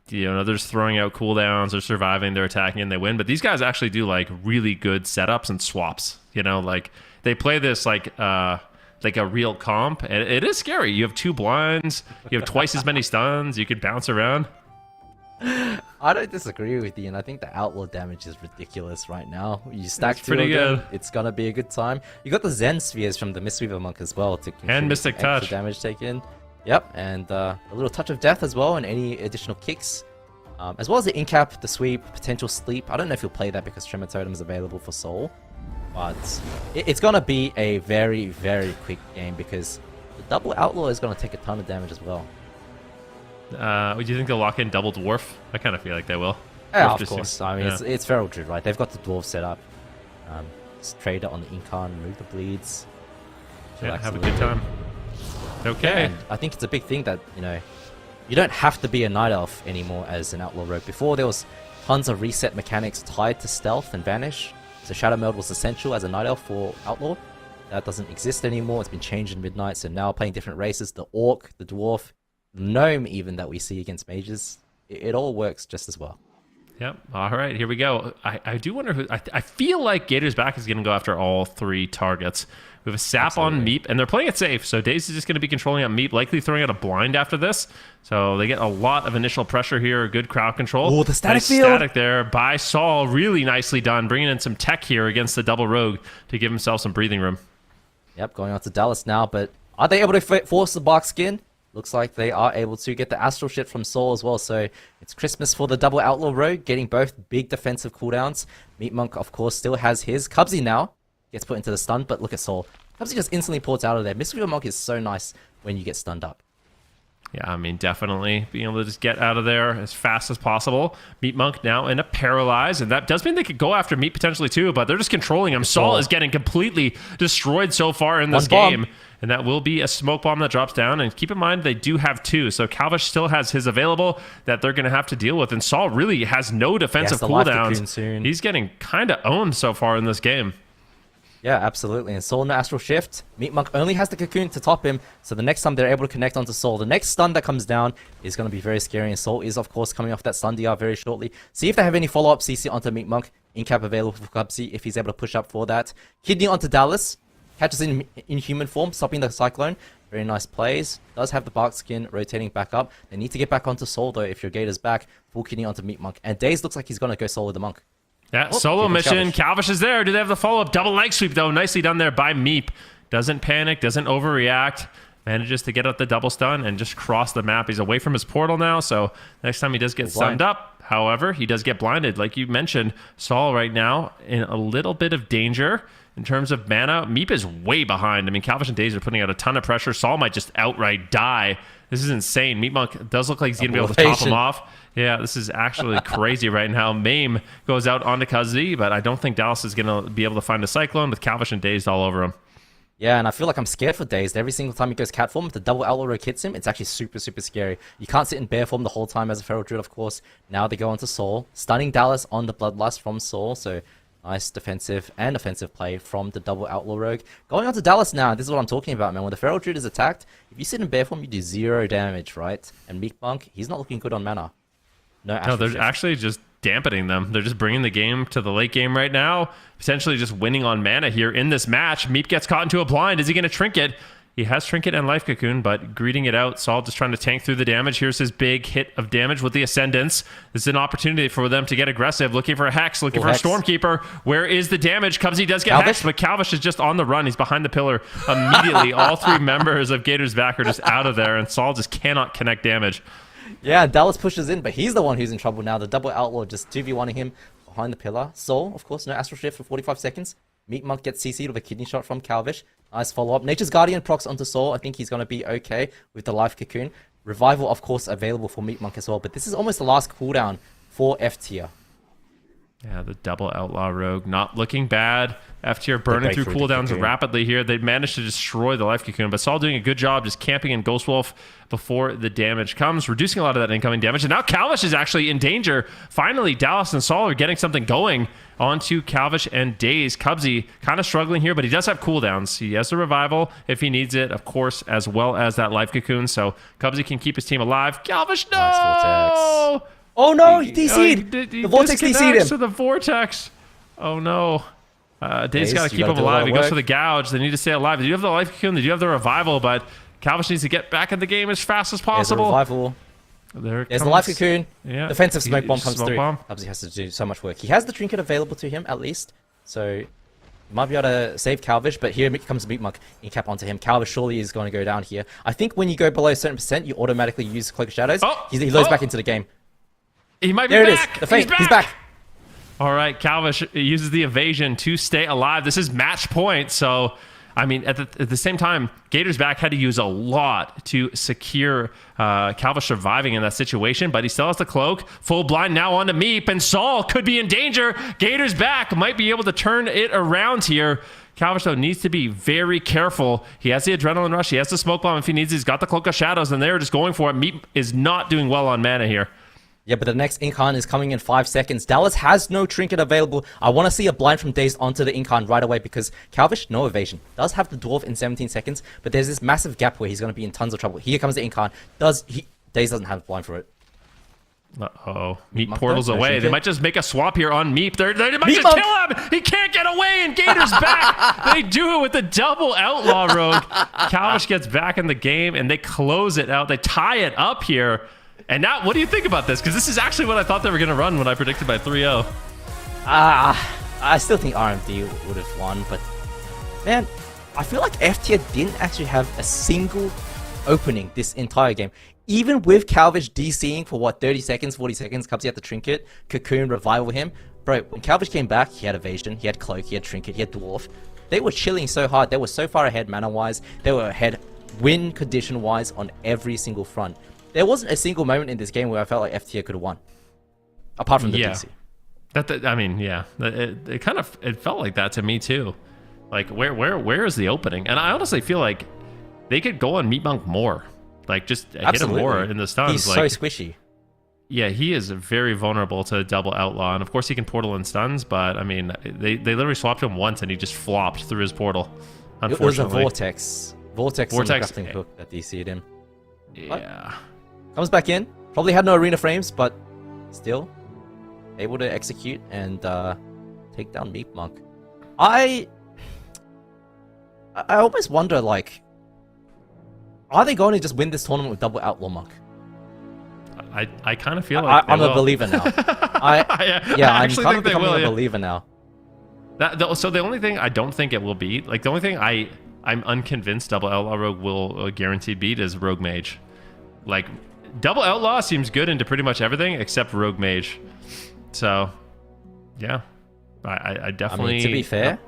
You know, they're just throwing out cooldowns, they're surviving, they're attacking, and they win. But these guys actually do like really good setups and swaps. You know, like they play this like a real comp, and it is scary. You have 2 blinds, you have twice as many stuns, you could bounce around. I don't disagree with you, and I think the outlaw damage is ridiculous right now. You stack It's 2 pretty of them, good. it's gonna be a good time. You got the Zen Spheres from the Mistweaver Monk as well to And Mystic extra Touch. damage taken. Yep, and a little touch of death as well, and any additional kicks. As well as the incap, the sweep, potential sleep. I don't know if you'll play that because Tremor Totem is available for Soul, but it's gonna be a very, very quick game because the double outlaw is gonna take a ton of damage as well. Do you think they'll lock in double dwarf? I kind of feel like they will. Yeah, Dwarf of just course. seems- I mean, yeah. it's Feral Druid, right? They've got the dwarf set up. Just trade it on the Incarn, remove the bleeds. Yeah, chillax have a little good bit. time. Okay. And I think it's a big thing that, you know, you don't have to be a Night Elf anymore as an Outlaw Rogue. Before, there was tons of reset mechanics tied to stealth and vanish. So Shadow Meld was essential as a Night Elf for Outlaw. That doesn't exist anymore. It's been changed in Midnight. So now playing different races, the Orc, the Dwarf, the Gnome even that we see against Mages, it all works just as well. Yep. All right, here we go. I do wonder who... I feel like Gator's Back is going to go after all 3 targets. We have a Sap on Meep, and they're playing it safe. So Daze is just going to be controlling on Meep, likely throwing out a blind after this. So they get a lot of initial pressure here, good crowd control. Oh, the static Nice field. static there by Saul. Really nicely done, bringing in some tech here against the double rogue to give himself some breathing room. Yep, going on to Dallas now, but are they able to force the Bark Skin? Looks like they are able to get the Astral Shit from Soul as well, so it's Christmas for the double Outlaw Rogue, getting both big defensive cooldowns. Meat Monk, of course, still has his. Cubsy now gets put into the stun, but look at Soul. Cubsy just instantly ports out of there. Mistweaver Monk is so nice when you get stunned up. Yeah, I mean, definitely being able to just get out of there as fast as possible. Meat Monk now in a paralyze, and that does mean they could go after Meat potentially too, but they're just controlling him. Saul is getting completely destroyed so far in this game, and that will be a smoke bomb that drops down. And keep in mind, they do have 2, so Calvish still has his available that they're going to have to deal with, and Saul really has no defensive the life cocoon cooldowns. soon. He's getting kind of owned so far in this game. Yeah, absolutely. And Soul no Astral Shift. Meat Monk only has the cocoon to top him, so the next time they're able to connect onto Soul, the next stun that comes down is going to be very scary, and Soul is, of course, coming off that stun DR very shortly. See if they have any follow-up CC onto Meat Monk. Incap available for Cubsy if he's able to push up for that. Kidney onto Dallas. Catches in human form, stopping the Cyclone. Very nice plays. Does have the Bark Skin rotating back up. They need to get back onto Soul, though, if your Gator's back. Full Kidney onto Meat Monk. And Daze looks like he's going to go solo the Monk. Yeah, solo here comes mission. Calvish. Calvish is there. Do they have the follow-up? Double leg sweep, though. Nicely done there by Meep. Doesn't panic, doesn't overreact. Manages to get out the double stun and just cross the map. He's away from his portal now, so next time he does get stunned up, however, he does get blinded. Like you mentioned, Saul right now in a little bit of danger in terms of mana. Meep is way behind. I mean, Calvish and Daze are putting out a ton of pressure. Saul might just outright die. This is insane. Meat Monk does look like he's going to be able to top him off. Yeah, this is actually crazy right now. Mame goes out onto Kazi, but I don't think Dallas is going to be able to find a Cyclone with Calvish and Dazed all over him. Yeah, and I feel like I'm scared for Dazed. Every single time he goes cat form, if the double Outlaw Rogue hits him, it's actually super, super scary. You can't sit in bear form the whole time as a Feral Druid, of course. Now they go onto Soul. Stunning Dallas on the Bloodlust from Soul, so nice defensive and offensive play from the double Outlaw Rogue. Going on to Dallas now, this is what I'm talking about, man. When the Feral Druid is attacked, if you sit in bear form, you do 0 damage, right? And Meat Monk, he's not looking good on mana. No, they're actually just dampening them. They're just bringing the game to the late game right now, potentially just winning on mana here in this match. Meep gets caught into a blind. Is he going to trinket? He has Trinket and Life Cocoon, but greeting it out. Saul just trying to tank through the damage. Here's his big hit of damage with the Ascendants. This is an opportunity for them to get aggressive, looking for a Hex, looking for a Stormkeeper. Where is the damage? Cubsy does get Hex, but Calvish is just on the run. He's behind the pillar. Immediately, all 3 members of Gators back are just out of there, and Saul just cannot connect damage. Yeah, Dallas pushes in, but he's the one who's in trouble now. The double outlaw just 2v1ing him behind the pillar. Saul, of course, no Astral Shift for 45 seconds. Meat Monk gets CC'd with a kidney shot from Calvish. Nice follow-up. Nature's Guardian procs onto Saul. I think he's going to be okay with the Life Cocoon. Revival, of course, available for Meat Monk as well. But this is almost the last cooldown for F tier. Yeah, the double Outlaw Rogue not looking bad. F tier burning through cooldowns rapidly here. They managed to destroy the Life Cocoon, but Saul doing a good job just camping in Ghost Wolf before the damage comes, reducing a lot of that incoming damage. And now Calvish is actually in danger. Finally, Dallas and Saul are getting something going onto Calvish and Daze. Cubsy kind of struggling here, but he does have cooldowns. He has the Revival if he needs it, of course, as well as that Life Cocoon. So Cubsy can keep his team alive. Calvish, no! Nice oh no, he DC'd! The Vortex DC'd him! To the Vortex. Oh no. Dave's got to keep him alive. He goes for the Gouge. They need to stay alive. They do have the Life Cocoon. They do have the Revival, but Calvish needs to get back in the game as fast as possible. There's the Revival. There's the Life Cocoon. Yeah. Defensive Smoke Bomb comes through. Cubsy has to do so much work. He has the Trinket available to him, at least. So, he might be able to save Calvish, but here comes Meat Monk. In cap onto him. Calvish surely is going to go down here. I think when you go below a certain percent, you automatically use Cloak of Shadows. He loads back into the game. He might be back. There it is. The Fate. He's back. All right, Calvish uses the evasion to stay alive. This is match point, so I mean, at the same time, Gators back had to use a lot to secure Calvish surviving in that situation, but he still has the cloak. Full blind now onto Meep, and Saul could be in danger. Gators back might be able to turn it around here. Calvish, though, needs to be very careful. He has the Adrenaline Rush. He has the Smoke Bomb if he needs it. He's got the Cloak of Shadows, and they're just going for it. Meep is not doing well on mana here. Yeah, but the next Incarn is coming in 5 seconds. Dallas has no Trinket available. I want to see a blind from Dazed onto the Incarn right away because Calvish, no evasion. Does have the Dwarf in 17 seconds, but there's this massive gap where he's going to be in tons of trouble. Here comes the Incarn. Dazed doesn't have blind for it. Uh-oh. Meep portals away. They might just make a swap here on Meep. They might just kill him. He can't get away, and Gators back. They do it with the double Outlaw Rogue. Calvish gets back in the game, and they close it out. They tie it up here. And now, what do you think about this? Because this is actually what I thought they were going to run when I predicted by 3-0. I still think RMD would have won, but man, I feel like F tier didn't actually have a single opening this entire game. Even with Calvish DCing for what, 30 seconds, 40 seconds, Cubsy had the Trinket, Cocoon, Revival him. Bro, when Calvish came back, he had Evasion, he had Cloak, he had Trinket, he had Dwarf. They were chilling so hard. They were so far ahead mana-wise. They were ahead win condition-wise on every single front. There wasn't a single moment in this game where I felt like F tier could have won, apart from the DC. I mean, yeah, it felt like that to me too. Like where is the opening? And I honestly feel like they could go on Meat Monk more, like just hit him more in the stuns. He's like, so squishy. Yeah, he is very vulnerable to double outlaw, and of course he can portal in stuns. But I mean, they literally swapped him once, and he just flopped through his portal. Unfortunately, it was a vortex on the grappling hook that DC'd him. Yeah. What? Comes back in. Probably had no arena frames, but still able to execute and take down Meat Monk. I almost wonder, like, are they going to just win this tournament with double Outlaw Monk? I kind of feel like I'm a believer now. I'm kind of becoming a believer now. So the only thing I don't think it will beat, like the only thing I'm unconvinced double Outlaw Rogue will guaranteed beat is Rogue Mage. Like, double Outlaw seems good into pretty much everything except Rogue Mage. So, yeah. I definitely... I mean, to be fair,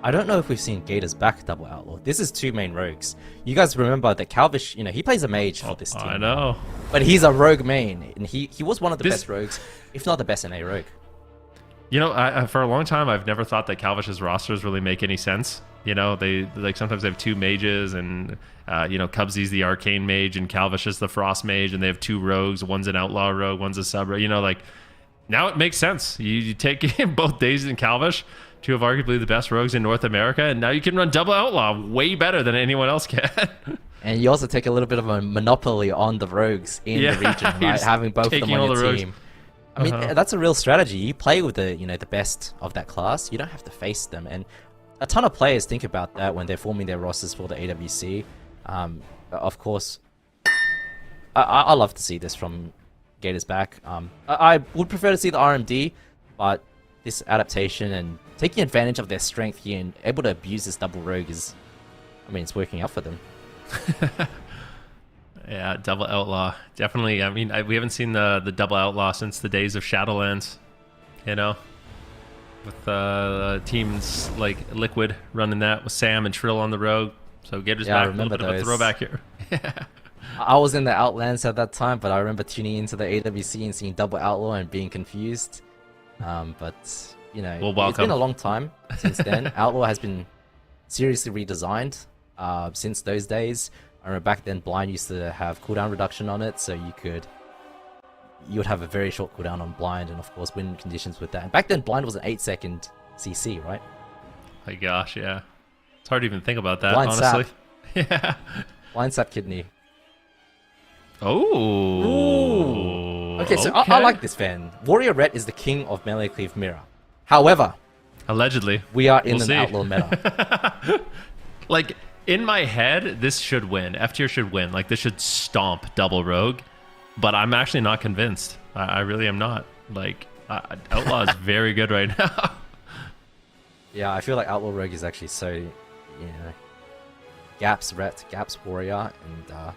I don't know if we've seen Gators back double Outlaw. This is 2 main rogues. You guys remember that Calvish, he plays a mage for this team. I know. But he's a rogue main, and he was one of the best rogues, if not the best in a rogue. For a long time, I've never thought that Calvish's rosters really make any sense. They sometimes they have 2 mages, and Cubsy's the arcane mage, and Calvish is the frost mage, and they have 2 rogues. One's an outlaw rogue, one's a sub rogue. Now it makes sense. You take both Daze and Calvish, 2 of arguably the best rogues in North America, and now you can run double outlaw way better than anyone else can. And you also take a little bit of a monopoly on the rogues in the region, right? Having both of them on your team. I mean, that's a real strategy. You play with the best of that class. You don't have to face them. And a ton of players think about that when they're forming their rosters for the AWC. Of course, I love to see this from Gators back. I would prefer to see the RMD, but this adaptation and taking advantage of their strength here and able to abuse this double rogue is, I mean, it's working out for them. Yeah, double outlaw. Definitely. I mean, we haven't seen the double outlaw since the days of Shadowlands, you know? With teams like Liquid running that with Sam and Trill on the rogue. So Gators back, a little bit of a throwback here. I was in the Outlands at that time, but I remember tuning into the AWC and seeing double outlaw and being confused. But, you know, it's been a long time since then. Outlaw has been seriously redesigned since those days. I remember back then Blind used to have cooldown reduction on it, so you would have a very short cooldown on Blind and of course win conditions with that. And back then Blind was an 8-second CC, right? My gosh, yeah. It's hard to even think about that, Blind honestly. Sap. Yeah. Blind Sap Kidney. Oh. Ooh. Okay, so I like this fan. Warrior Ret is the king of melee cleave mirror. However, allegedly, we are in an outlaw meta. Like, in my head, this should win. F tier should win. Like, this should stomp double rogue. But I'm actually not convinced. I really am not. Like, Outlaw is very good right now. Yeah, I feel like Outlaw Rogue is actually so, you know, gaps Ret, gaps Warrior, and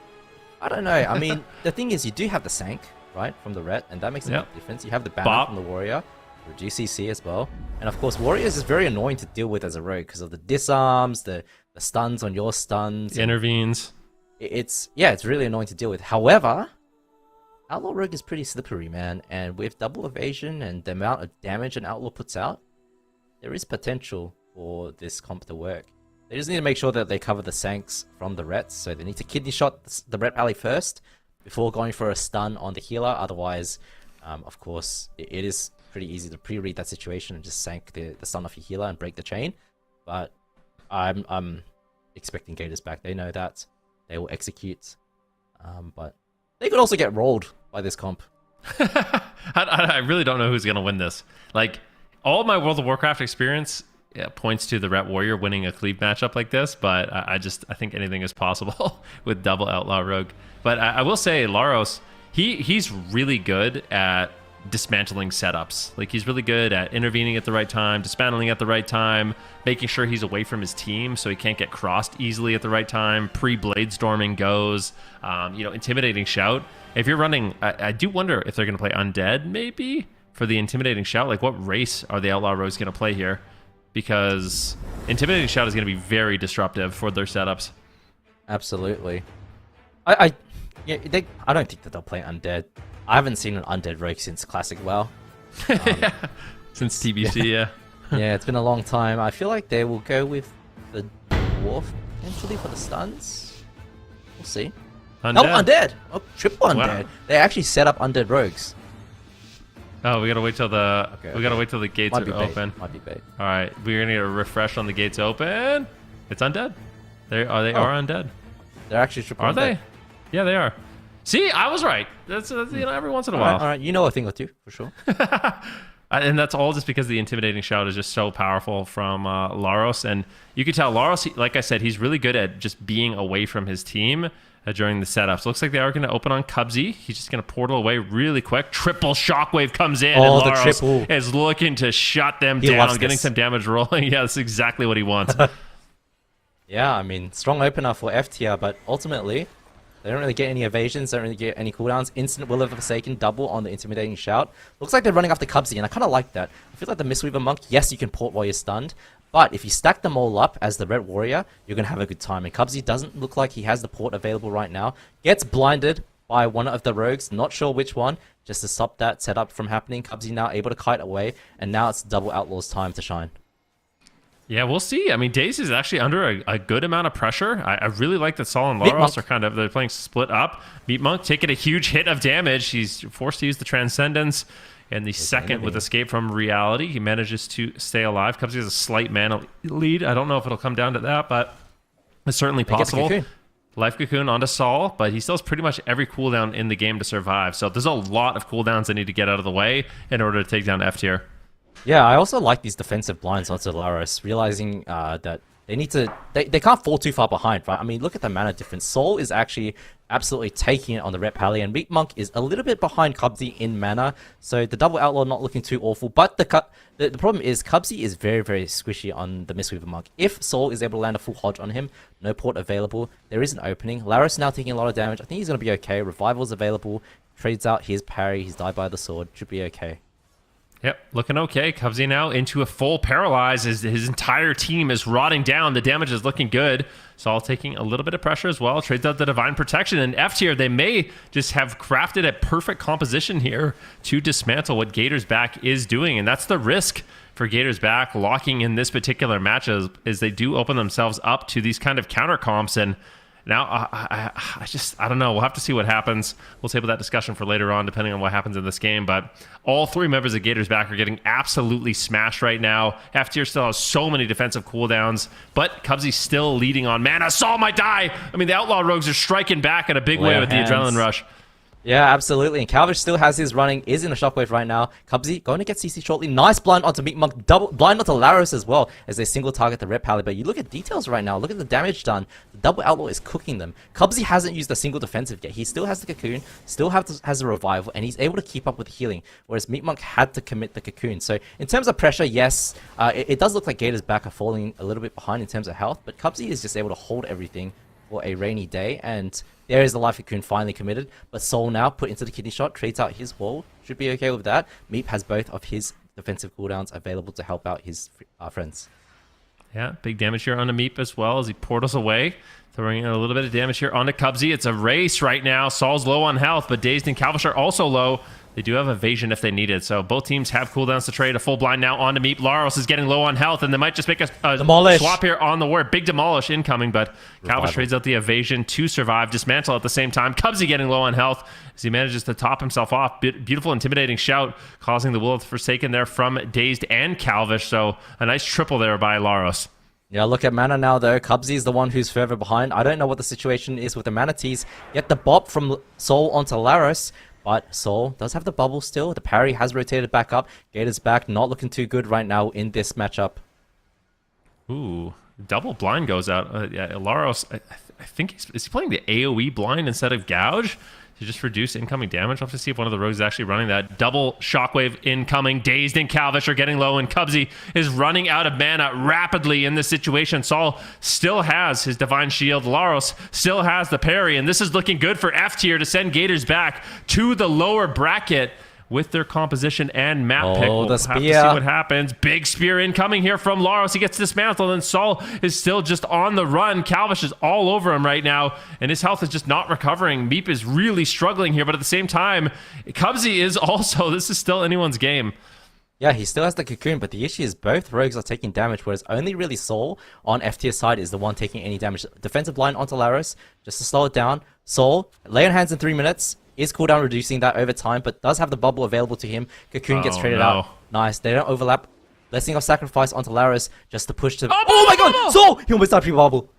I don't know. I mean, the thing is, you do have the Sank, right, from the Ret, and that makes a big difference. You have the banner from the Warrior, reduce CC as well, and of course, Warriors is very annoying to deal with as a rogue because of the disarms, the stuns on your stuns, intervenes. It's really annoying to deal with. However, Outlaw Rogue is pretty slippery, man, and with double evasion and the amount of damage an Outlaw puts out, there is potential for this comp to work. They just need to make sure that they cover the Sanks from the Rets, so they need to kidney shot the Ret Pally first before going for a stun on the healer. Otherwise, of course, it is pretty easy to pre-read that situation and just sank the stun off your healer and break the chain. But I'm expecting Gators back. They know that. They will execute. But they could also get rolled by this comp. I really don't know who's going to win this. Like, all my World of Warcraft experience points to the Ret Warrior winning a cleave matchup like this, but I think anything is possible with double Outlaw Rogue. But I will say, Laros, he's really good at dismantling setups. Like, he's really good at intervening at the right time, dismantling at the right time, making sure he's away from his team so he can't get crossed easily at the right time. Pre-blade storming goes, you know, intimidating shout. If you're running, I do wonder if they're going to play undead maybe for the intimidating shout. Like, what race are the Outlaw Rogues going to play here? Because intimidating shout is going to be very disruptive for their setups. Absolutely. I don't think that they'll play undead. I haven't seen an undead rogue since Classic WoW. Since TBC, yeah. Yeah, it's been a long time. I feel like they will go with the dwarf potentially for the stuns. We'll see. Undead. No, undead! Oh, triple undead. Wow. They actually set up undead rogues. Oh, we gotta wait till the gotta wait till the gates are open. Might be bait. All right, we're gonna get a refresh on the gates open. It's undead. They are undead. They're actually triple Are undead. they? Yeah, they are. See, I was right. That's you know, every once in a while. All right, you know a thing or two for sure. And that's all just because the intimidating shout is just so powerful from Laros. And you can tell Laros, like I said, he's really good at just being away from his team during the setups. Looks like they are going to open on Cubsy. He's just going to portal away really quick. Triple shockwave comes in, and Laros is looking to shut them down, getting some damage rolling. Yeah, that's exactly what he wants. Yeah, I mean, strong opener for F tier, but ultimately, they don't really get any evasions, don't really get any cooldowns. Instant Will of the Forsaken, double on the intimidating shout. Looks like they're running after Cubsy, and I kind of like that. I feel like the Mistweaver Monk, yes, you can port while you're stunned, but if you stack them all up as the Red Warrior, you're going to have a good time. And Cubsy doesn't look like he has the port available right now. Gets blinded by one of the rogues, not sure which one, just to stop that setup from happening. Cubsy now able to kite away, and now it's double Outlaw's time to shine. Yeah, we'll see. I mean, Daze is actually under a good amount of pressure. I really like that Saul and Laros are they're playing split up. Meat Monk taking a huge hit of damage. He's forced to use the Transcendence. And the second with Escape from Reality, he manages to stay alive. Cubsy has a slight mana lead. I don't know if it'll come down to that, but it's certainly possible. Life Cocoon onto Saul, but he still has pretty much every cooldown in the game to survive. So there's a lot of cooldowns that need to get out of the way in order to take down F tier. Yeah, I also like these defensive blinds onto Laros, realizing that they need to... They can't fall too far behind, right? I mean, look at the mana difference. Soul is actually absolutely taking it on the Ret Pally, and Meat Monk is a little bit behind Cubsy in mana, so the double Outlaw not looking too awful, but the problem is Cubsy is very, very squishy on the Mistweaver Monk. If Soul is able to land a full Hodge on him, no port available, there is an opening. Laros now taking a lot of damage. I think he's going to be okay. Revival's available, trades out his parry, he's died by the sword, should be okay. Yep, looking okay. Cubsy now into a full paralyze as his entire team is rotting down. The damage is looking good. Saul taking a little bit of pressure as well. Trades out the Divine Protection. And F tier, they may just have crafted a perfect composition here to dismantle what Gators Back is doing. And that's the risk for Gators Back locking in this particular match is they do open themselves up to these kind of counter comps. And now, I don't know. We'll have to see what happens. We'll table that discussion for later on, depending on what happens in this game. But all three members of Gators Back are getting absolutely smashed right now. F-tier still has so many defensive cooldowns, but Cubsy's still leading on mana. Saul might die. I mean, the Outlaw Rogues are striking back in a big way with the Adrenaline Rush. Yeah, absolutely. And Calvish still has his running, is in a shockwave right now. Cubsy going to get CC shortly. Nice blind onto Meat Monk, double blind onto Laros as well as they single target the Ret Pally. But you look at details right now, look at the damage done. The double Outlaw is cooking them. Cubsy hasn't used a single defensive yet. He still has the Cocoon, still has a Revival, and he's able to keep up with the healing, whereas Meat Monk had to commit the Cocoon. So in terms of pressure, yes, it does look like Gators Back are falling a little bit behind in terms of health, but Cubsy is just able to hold everything for a rainy day, and there is the Life Cocoon finally committed, but Soul now put into the kidney shot, trades out his wall, should be okay with that. Meep has both of his defensive cooldowns available to help out his friends. Yeah, big damage here onto Meep as well as he portals away, throwing in a little bit of damage here onto Cubsy. It's a race right now. Saul's low on health, but Dazed and Calvish are also low. They do have evasion if they need it, so both teams have cooldowns to trade. A full blind now onto Meep. Laros is getting low on health, and they might just make a swap here on the ward. Big demolish incoming, but Calvish trades out the evasion to survive. Dismantle at the same time. Cubsy getting low on health as he manages to top himself off. Beautiful, intimidating shout, causing the Will of the Forsaken there from Dazed and Calvish, so a nice triple there by Laros. Yeah, look at mana now though. Cubsy is the one who's further behind. I don't know what the situation is with the manatees. Get the bop from Soul onto Laros. But Soul does have the bubble still. The parry has rotated back up. Gators Back not looking too good right now in this matchup. Ooh, double blind goes out. Yeah, Laros, I think is he playing the AoE blind instead of gouge to just reduce incoming damage? I'll have to see if one of the rogues is actually running that. Double shockwave incoming. Dazed and Calvish are getting low, and Cubsy is running out of mana rapidly in this situation. Saul still has his Divine Shield. Laros still has the parry, and this is looking good for F tier to send Gators Back to the lower bracket with their composition and map pick. We'll have to see what happens. Big spear incoming here from Laros. He gets dismantled, and Saul is still just on the run. Calvish is all over him right now, and his health is just not recovering. Meep is really struggling here, but at the same time, Cubsy is also, this is still anyone's game. Yeah, he still has the Cocoon, but the issue is both rogues are taking damage, whereas only really Soul on F tier side is the one taking any damage. Defensive line onto Laros, just to slow it down. Soul, lay on hands in 3 minutes. Is cooldown reducing that over time, but does have the bubble available to him. Cocoon gets traded out. Nice. They don't overlap. Blessing of Sacrifice onto Laros just to push to... Oh my god! Soul! He almost died pre-bubble.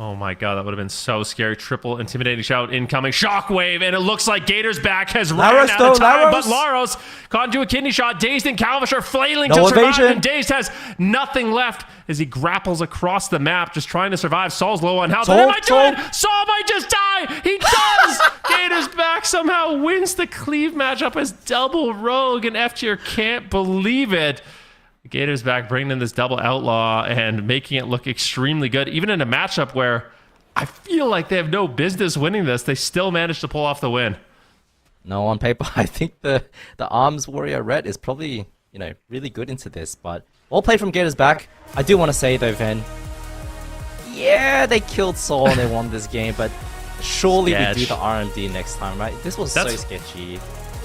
Oh my god, that would have been so scary. Triple intimidating shout incoming. Shockwave, and it looks like Gators Back has ran out of time, but Laros caught into a kidney shot. Dazed and Calvish are flailing to survive, and Dazed has nothing left as he grapples across the map, just trying to survive. Saul's low on health. Saul might just die! He does! Gators Back somehow wins the cleave matchup as double rogue, and F tier can't believe it. Gators Back bringing in this double outlaw and making it look extremely good. Even in a matchup where I feel like they have no business winning this, they still managed to pull off the win. No, on paper, I think the Arms Warrior Red is probably, you know, really good into this, but well played from Gators Back. I do want to say though, Ven, yeah, they killed Soul and they won this game, but surely we do the RMD next time, right? This was so sketchy.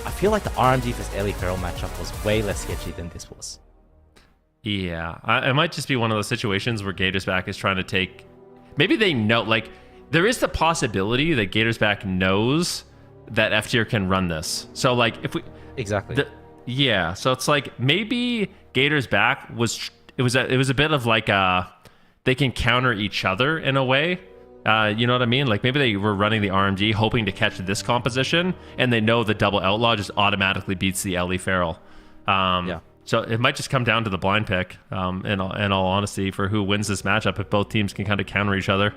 I feel like the RMD vs Ellie Feral matchup was way less sketchy than this was. Yeah, it might just be one of those situations where Gators Back is trying to take... Maybe they know, like, there is the possibility that Gators Back knows that F tier can run this. So, like, if we... Exactly. Yeah, so it's like, maybe Gators Back was... It was a bit of like they can counter each other in a way. You know what I mean? Like, maybe they were running the RMG hoping to catch this composition, and they know the double outlaw just automatically beats the Ellie Feral. Yeah. So it might just come down to the blind pick, in all honesty, for who wins this matchup if both teams can kind of counter each other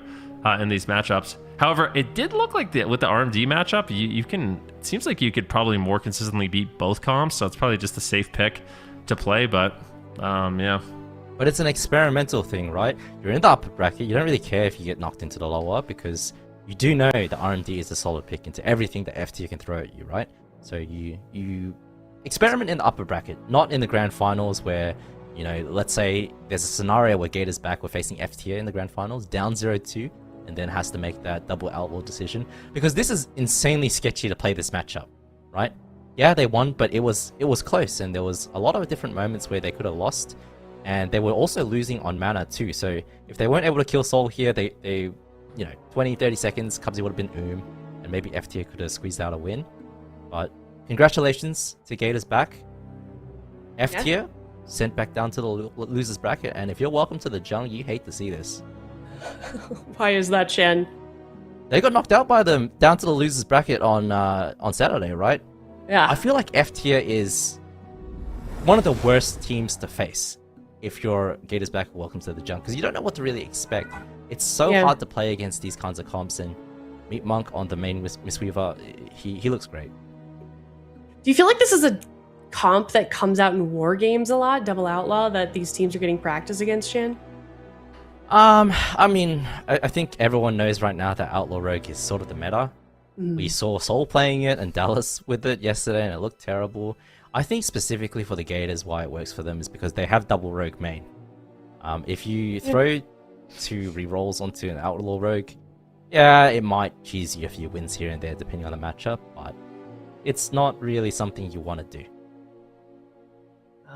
in these matchups. However, it did look like with the RMD matchup, you can. It seems like you could probably more consistently beat both comps, so it's probably just a safe pick to play. But yeah. But it's an experimental thing, right? You're in the upper bracket. You don't really care if you get knocked into the lower because you do know the RMD is a solid pick into everything that F tier can throw at you, right? So you experiment in the upper bracket, not in the grand finals where, you know, let's say there's a scenario where Gators back were facing F tier in the grand finals, down 0-2, and then has to make that double outlaw decision. Because this is insanely sketchy to play this matchup, right? Yeah, they won, but it was close, and there was a lot of different moments where they could have lost, and they were also losing on mana too. So if they weren't able to kill Soul here, they you know, 20-30 seconds, Cubsy would have been and maybe F tier could have squeezed out a win. But congratulations to Gators back. F tier sent back down to the losers bracket, and if you're welcome to the Jung, you hate to see this. Why is that, Chen? They got knocked out by them down to the losers bracket on Saturday, right? Yeah. I feel like F tier is one of the worst teams to face if you're Gators back. Welcome to the Jung, because you don't know what to really expect. It's so hard to play against these kinds of comps, and Meat Monk on the main Mistweaver, he looks great. Do you feel like this is a comp that comes out in war games a lot, Double Outlaw, that these teams are getting practice against, Shan? I mean, I think everyone knows right now that Outlaw Rogue is sort of the meta. We saw Soul playing it and Dallas with it yesterday, and it looked terrible. I think specifically for the Gators, why it works for them is because they have double Rogue main. If you throw 2 rerolls onto an Outlaw Rogue, yeah, it might cheese you a few wins here and there depending on the matchup, but it's not really something you want to do.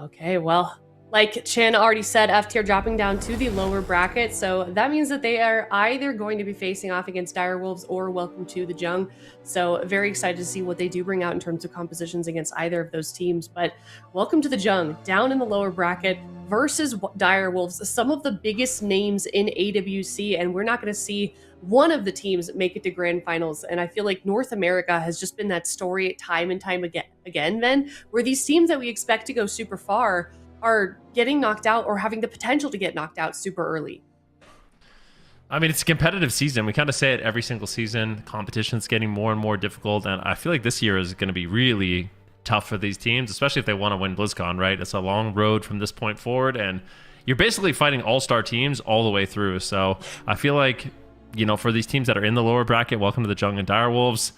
Okay, well, like Chan already said, F tier dropping down to the lower bracket, so that means that they are either going to be facing off against Direwolves or Welcome to the Jung. So very excited to see what they do bring out in terms of compositions against either of those teams. But Welcome to the Jung, down in the lower bracket versus Direwolves, some of the biggest names in AWC, and we're not going to see one of the teams make it to grand finals. And I feel like North America has just been that story time and time again, then, where these teams that we expect to go super far are getting knocked out or having the potential to get knocked out super early. I mean, it's a competitive season. We kind of say it every single season. Competition's getting more and more difficult, and I feel like this year is going to be really tough for these teams, especially if they want to win BlizzCon, right? It's a long road from this point forward, and you're basically fighting all-star teams all the way through. So I feel like, you know, for these teams that are in the lower bracket, welcome to the Jung and Direwolves.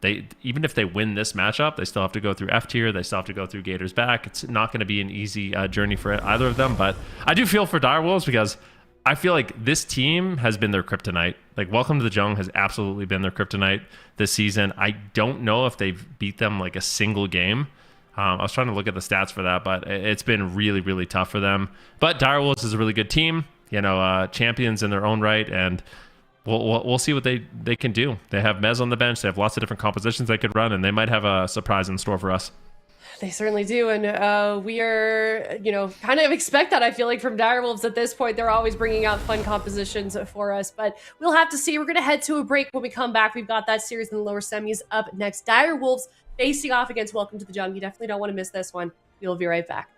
They, even if they win this matchup, they still have to go through F tier. They still have to go through Gators back. It's not going to be an easy journey for either of them. But I do feel for Direwolves because I feel like this team has been their kryptonite. Like, Welcome to the Jung has absolutely been their kryptonite this season. I don't know if they've beat them like a single game. I was trying to look at the stats for that, but it's been really, really tough for them. But Direwolves is a really good team, you know, champions in their own right, and we'll see what they can do. They have Mez on the bench. They have lots of different compositions they could run, and they might have a surprise in store for us. They certainly do, and we are, you know, kind of expect that, I feel like, from Direwolves at this point. They're always bringing out fun compositions for us, but we'll have to see. We're going to head to a break. When we come back, we've got that series in the lower semis up next. Direwolves facing off against Welcome to the Jung. You definitely don't want to miss this one. We'll be right back.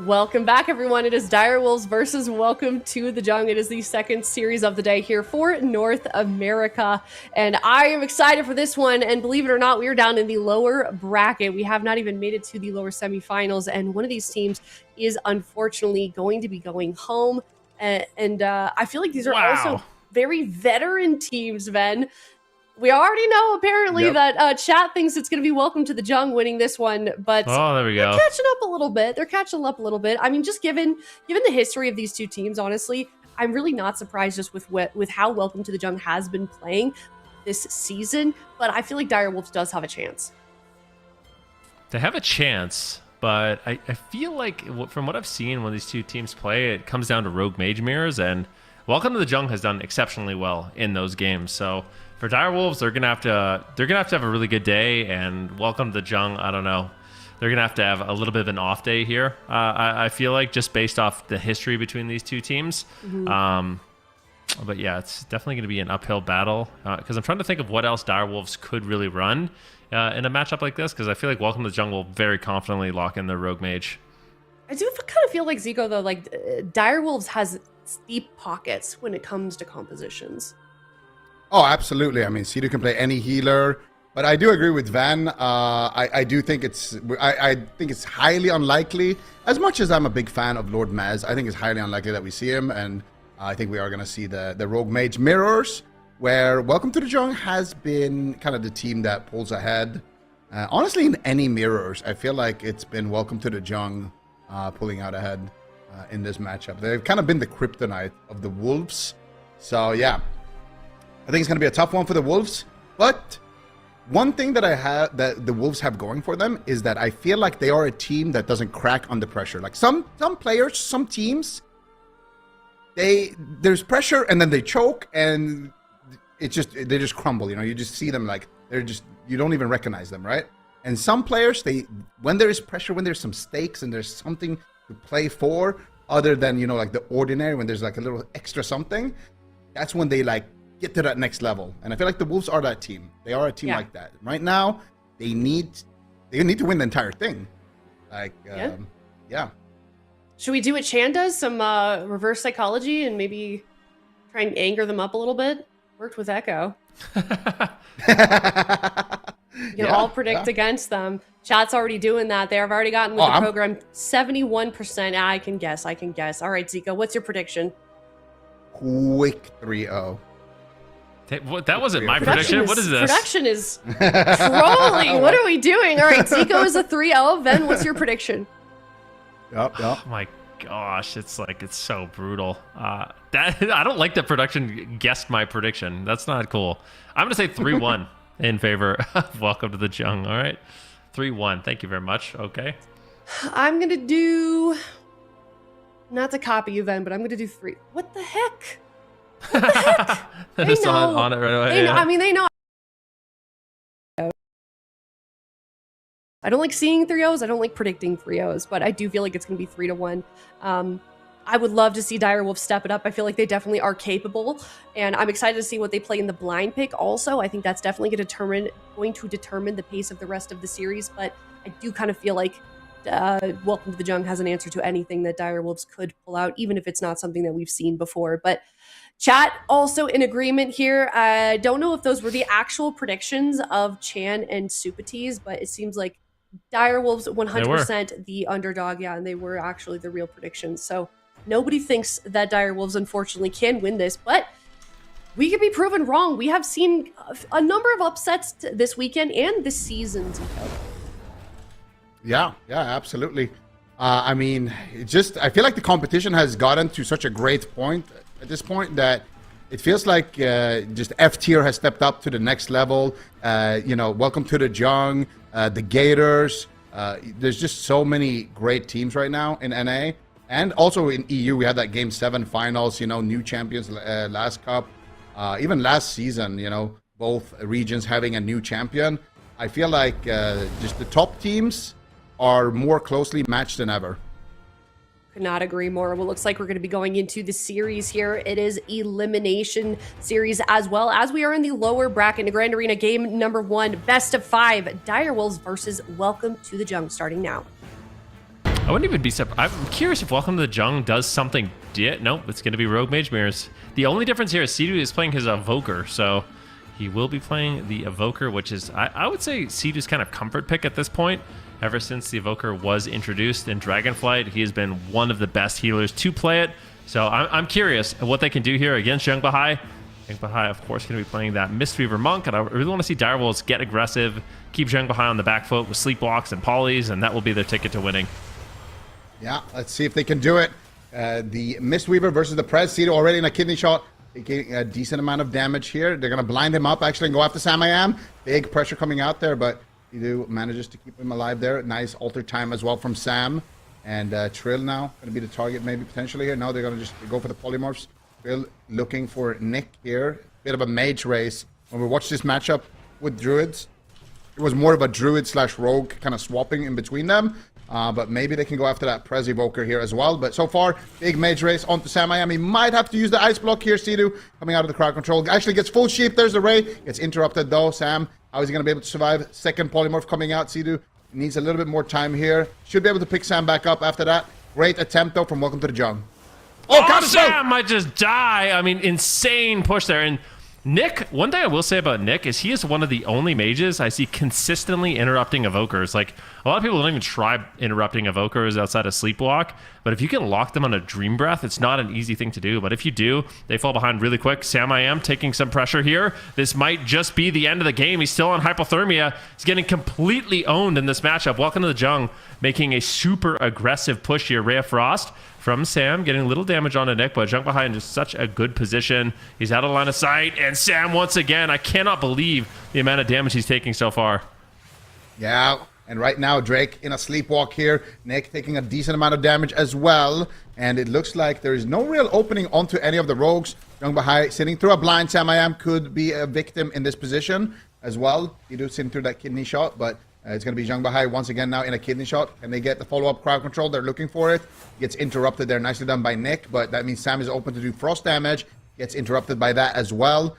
Welcome back, everyone. It is Direwolves versus Welcome to the Jung. It is the second series of the day here for North America. And I am excited for this one. And believe it or not, we are down in the lower bracket. We have not even made it to the lower semifinals. And one of these teams is unfortunately going to be going home. And I feel like these are also very veteran teams, Ben. We already know, apparently, that chat thinks it's going to be Welcome to the Jung winning this one, but there we go. They're catching up a little bit. They're catching up a little bit. I mean, just given the history of these two teams, honestly, I'm really not surprised just with how Welcome to the Jung has been playing this season, but I feel like Direwolves does have a chance. They have a chance, but I feel like from what I've seen when these two teams play, it comes down to Rogue Mage mirrors, and Welcome to the Jung has done exceptionally well in those games, so for Direwolves, they're gonna have to have a really good day, and Welcome to the Jung, I don't know, they're gonna have to have a little bit of an off day here. I feel like just based off the history between these two teams. But yeah, it's definitely gonna be an uphill battle because I'm trying to think of what else Direwolves could really run in a matchup like this, because I feel like Welcome to the Jung will very confidently lock in their Rogue Mage. I do kind of feel like, Zico, though, like Direwolves has deep pockets when it comes to compositions. Oh, absolutely. I mean, Cedo can play any healer, but I do agree with Van. I do think I think it's highly unlikely. As much as I'm a big fan of Lord Maz, I think it's highly unlikely that we see him, and I think we are going to see the Rogue Mage mirrors, where Welcome to the Jung has been kind of the team that pulls ahead. Honestly, in any mirrors, I feel like it's been Welcome to the Jung pulling out ahead in this matchup. They've kind of been the kryptonite of the Wolves. So yeah, I think it's going to be a tough one for the Wolves. But one thing that the Wolves have going for them is that I feel like they are a team that doesn't crack under pressure. Like some players, some teams, there's pressure and then they choke and they just crumble. You know, you just see them like you don't even recognize them, right? And some players, when there is pressure, when there's some stakes and there's something to play for other than, you know, like the ordinary, when there's like a little extra something, that's when they like get to that next level. And I feel like the Wolves are that team. They are a team like that. Right now, they need to win the entire thing. Like, yeah. Should we do what Chan does? Some reverse psychology and maybe try and anger them up a little bit? Worked with Echo. You can all predict against them. Chat's already doing that. They've already gotten with the program 71%. I can guess. All right, Zico, what's your prediction? Quick 3-0. That wasn't my prediction. What is this? Production is trolling. What are we doing? All right, Zico is a 3-0. Ben, what's your prediction? Yep. Oh my gosh, it's so brutal. I don't like that production guessed my prediction. That's not cool. I'm gonna say 3-1 in favor of Welcome to the Jung. All right, 3-1. Thank you very much. Okay. I'm gonna do, not to copy you, Ben, but I'm gonna do 3. What the heck? What the heck? They know. on it right away. They know. I mean, they know. I don't like seeing 3-0s. I don't like predicting 3-0s, but I do feel like it's going to be 3-1. I would love to see Direwolves step it up. I feel like they definitely are capable, and I'm excited to see what they play in the blind pick also. I think that's definitely going to determine the pace of the rest of the series, but I do kind of feel like Welcome to the Jung has an answer to anything that Direwolves could pull out, even if it's not something that we've seen before. But chat also in agreement here. I don't know if those were the actual predictions of Chan and Supatees, but it seems like Direwolves 100% the underdog. Yeah, and they were actually the real predictions. So nobody thinks that Direwolves unfortunately can win this, but we could be proven wrong. We have seen a number of upsets this weekend and this season. Yeah, absolutely. I mean, I feel like the competition has gotten to such a great point at this point that it feels like just F tier has stepped up to the next level. Welcome to the Jung, the Gators. There's just so many great teams right now in NA. And also in EU, we had that Game 7 finals, new champions last cup. Even last season, both regions having a new champion. I feel like just the top teams are more closely matched than ever. Could not agree more. Well, looks like we're going to be going into the series here. It is elimination series as well, as we are in the lower bracket in the Grand Arena game number 1, best of 5, Direwolves versus Welcome to the Jung, starting now. I wouldn't even be surprised. I'm curious if Welcome to the Jung does something. Nope, it's going to be Rogue Mage Mirrors. The only difference here is Sidu is playing his Evoker, so he will be playing the Evoker, which is, I would say, Sidu's kind of comfort pick at this point. Ever since the Evoker was introduced in Dragonflight, he has been one of the best healers to play it. So I'm curious what they can do here against Jung Bahai. Jung Bahai, of course, going to be playing that Mistweaver Monk, and I really want to see Direwolves get aggressive, keep Jung Bahai on the back foot with Sleepwalks and Polys, and that will be their ticket to winning. Yeah, let's see if they can do it. The Mistweaver versus the Prez. Sidu already in a kidney shot, taking a decent amount of damage here. They're going to blind him up, actually, and go after Sam I Am. Big pressure coming out there, but Sidu manages to keep him alive there. Nice alter time as well from Sam. And Trill now going to be the target maybe potentially here. No, they're going to just go for the polymorphs. Trill looking for Nick here. Bit of a mage race. When we watched this matchup with Druids, it was more of a Druid / Rogue kind of swapping in between them. But maybe they can go after that Prez Evoker here as well. But so far, big mage race onto Sam I Am. He might have to use the Ice Block here. Sidu coming out of the crowd control. Actually gets full sheep. There's the Ray. Gets interrupted though. Sam, how is he going to be able to survive? Second polymorph coming out. Sidu needs a little bit more time here. Should be able to pick Sam back up after that. Great attempt though from Welcome to the Jung. Oh, Sam might just die. I mean, insane push there. And Nick, one thing I will say about Nick is he is one of the only mages I see consistently interrupting Evokers. Like, a lot of people don't even try interrupting Evokers outside of Sleepwalk, but if you can lock them on a Dream Breath, it's not an easy thing to do. But if you do, they fall behind really quick. Sam I Am taking some pressure here. This might just be the end of the game. He's still on Hypothermia. He's getting completely owned in this matchup. Welcome to the Jung, making a super aggressive push here. Ray of Frost from Sam, getting a little damage on Nick, but Jung behind just such a good position. He's out of line of sight, and Sam once again, I cannot believe the amount of damage he's taking so far. Yeah, and right now Drake in a sleepwalk here. Nick taking a decent amount of damage as well, and it looks like there is no real opening onto any of the rogues. Jung Bahai sitting through a blind. Sam I Am could be a victim in this position as well. He do sitting through that kidney shot, but it's going to be Jung Bahai once again now in a kidney shot. Can they get the follow-up crowd control? They're looking for it. Gets interrupted there. Nicely done by Nick, but that means Sam is open to do frost damage. Gets interrupted by that as well.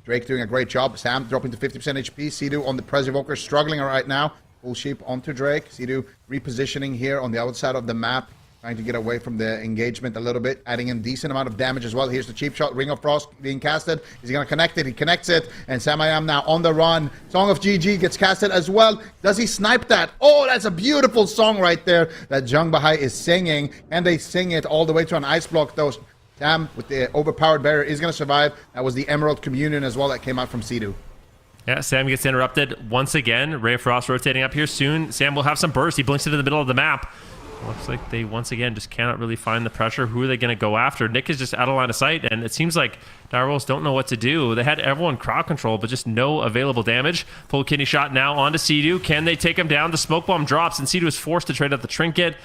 Drake doing a great job. Sam dropping to 50% HP. Sidu on the Prez Evoker struggling right now. Full sheep onto Drake. Sidu repositioning here on the outside of the map. Trying to get away from the engagement a little bit, adding in decent amount of damage as well. Here's the cheap shot, Ring of Frost being casted. Is he going to connect it? He connects it, and Sam I Am now on the run. Song of GG gets casted as well. Does he snipe that? Oh, that's a beautiful song right there that Jung Bahai is singing. And they sing it all the way to an ice block, though. Sam, with the overpowered barrier, is going to survive. That was the Emerald Communion as well that came out from Sidu. Yeah, Sam gets interrupted once again. Ray of Frost rotating up here soon. Sam will have some burst. He blinks into the middle of the map. Looks like they, once again, just cannot really find the pressure. Who are they going to go after? Nick is just out of line of sight, and it seems like Direwolves don't know what to do. They had everyone crowd control, but just no available damage. Full kidney shot now onto Sidu. Can they take him down? The smoke bomb drops, and Sidu is forced to trade out the trinket.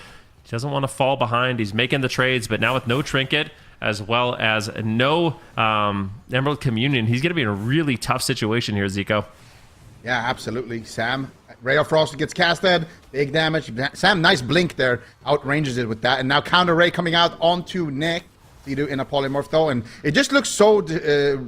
He doesn't want to fall behind. He's making the trades, but now with no trinket, as well as no Emerald Communion, he's going to be in a really tough situation here, Zico. Yeah, absolutely. Sam, Ray of Frost gets casted. Big damage. Sam, nice blink there. Outranges it with that. And now counter Ray coming out onto Nick. Sidu in a polymorph though. And it just looks so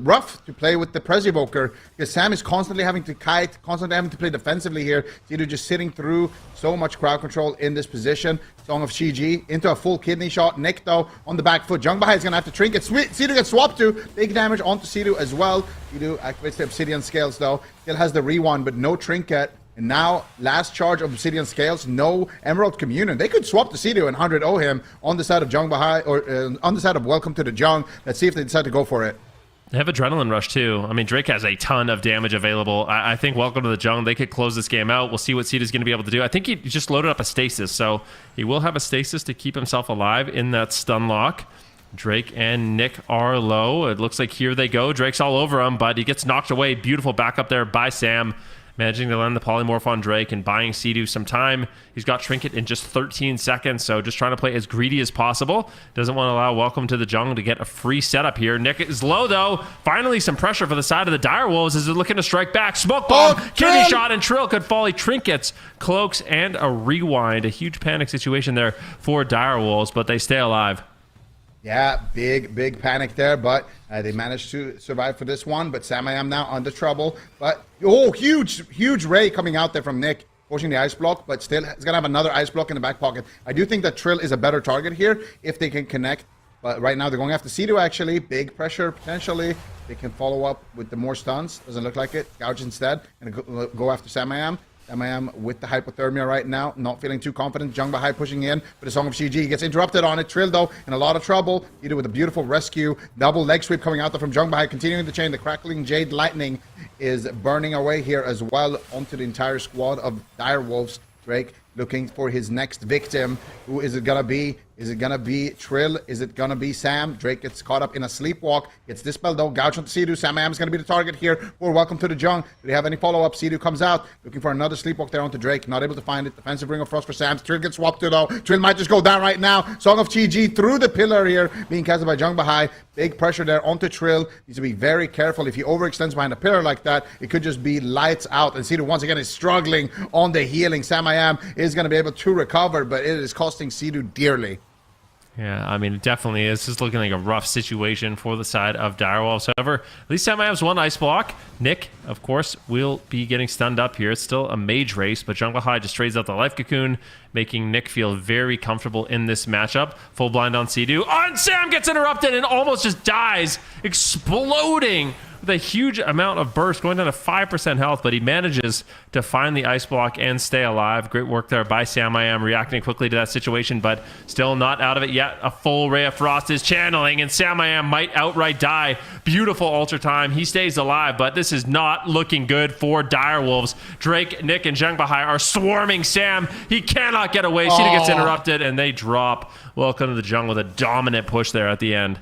rough to play with the Prez Evoker, because Sam is constantly having to kite, constantly having to play defensively here. Sidu just sitting through so much crowd control in this position. Song of Shiji into a full kidney shot. Nick though on the back foot. Jung Bahai is going to have to trinket. Sidu gets swapped to. Big damage onto Sidu as well. Sidu activates the Obsidian Scales though. Still has the rewind, but no trinket. And now, last charge of Obsidian Scales, no Emerald Communion. They could swap to Sidu and 100-0 him on the side of Jung Bahai, or on the side of Welcome to the Jung. Let's see if they decide to go for it. They have Adrenaline Rush, too. I mean, Drake has a ton of damage available. I think Welcome to the Jung, they could close this game out. We'll see what Sidu's going to be able to do. I think he just loaded up a Stasis, so he will have a Stasis to keep himself alive in that stun lock. Drake and Nick are low. It looks like here they go. Drake's all over him, but he gets knocked away. Beautiful backup there by Sam. Managing to land the polymorph on Drake and buying Sidu some time. He's got Trinket in just 13 seconds, so just trying to play as greedy as possible. Doesn't want to allow Welcome to the Jung to get a free setup here. Nick is low, though. Finally, some pressure for the side of the Direwolves as they're looking to strike back. Smoke bomb, kidney shot, and Trill could volley Trinkets, Cloaks, and a rewind. A huge panic situation there for Direwolves, but they stay alive. Yeah, big panic there, but they managed to survive for this one. But Sam I Am now under trouble. But, oh, huge Ray coming out there from Nick. pushing the ice block, but still it's gonna have another ice block in the back pocket. I do think that Trill is a better target here if they can connect. But right now they're going after Sea-Doo actually. Big pressure potentially. They can follow up with the more stuns. Doesn't look like it. Gouge instead. And go after Samayam. Samayam with the hypothermia right now. Not feeling too confident. Jung behind pushing in. But the Song of CG gets interrupted on it. Trill though in a lot of trouble. Either with a beautiful rescue. Double leg sweep coming out there from Jung behind. Continuing the chain. The crackling Jade Lightning is burning away here as well onto the entire squad of Dire Wolves. Drake looking for his next victim. Who is it gonna be? Is it gonna be Trill? Is it gonna be Sam? Drake gets caught up in a sleepwalk. Gets dispelled though. Gouge onto Sea-Doo. Sam is gonna be the target here for Welcome to the Jung. Do they have any follow-up? Sea-Doo comes out. Looking for another sleepwalk there onto Drake. Not able to find it. Defensive Ring of Frost for Sam. Trill gets swapped to though. Trill might just go down right now. Song of GG through the pillar here. Being casted by Jung Bahai. Big pressure there onto Trill. Needs to be very careful. If he overextends behind a pillar like that, it could just be lights out. And Sea-Doo once again is struggling on the healing. Sam is gonna be able to recover, but it is costing Sea-Doo dearly. Yeah, I mean, it definitely is. This is looking like a rough situation for the side of Direwolves. However, at least Sam has one ice block. Nick, of course, will be getting stunned up here. It's still a mage race, but Jungle High just trades out the life cocoon, making Nick feel very comfortable in this matchup. Full blind on Sea-Doo. And Sam gets interrupted and almost just dies, exploding with a huge amount of burst, going down to 5% health, but he manages to find the ice block and stay alive. Great work there by Sam. I am reacting quickly to that situation, but still not out of it yet. A full Ray of Frost is channeling, and Sam I am might outright die. Beautiful ultra time. He stays alive, but this is not looking good for Direwolves. Drake, Nick, and Zheng Bahai are swarming Sam. He cannot get away. Sea-Doo gets interrupted, and they drop. Welcome to the Jungle with a dominant push there at the end.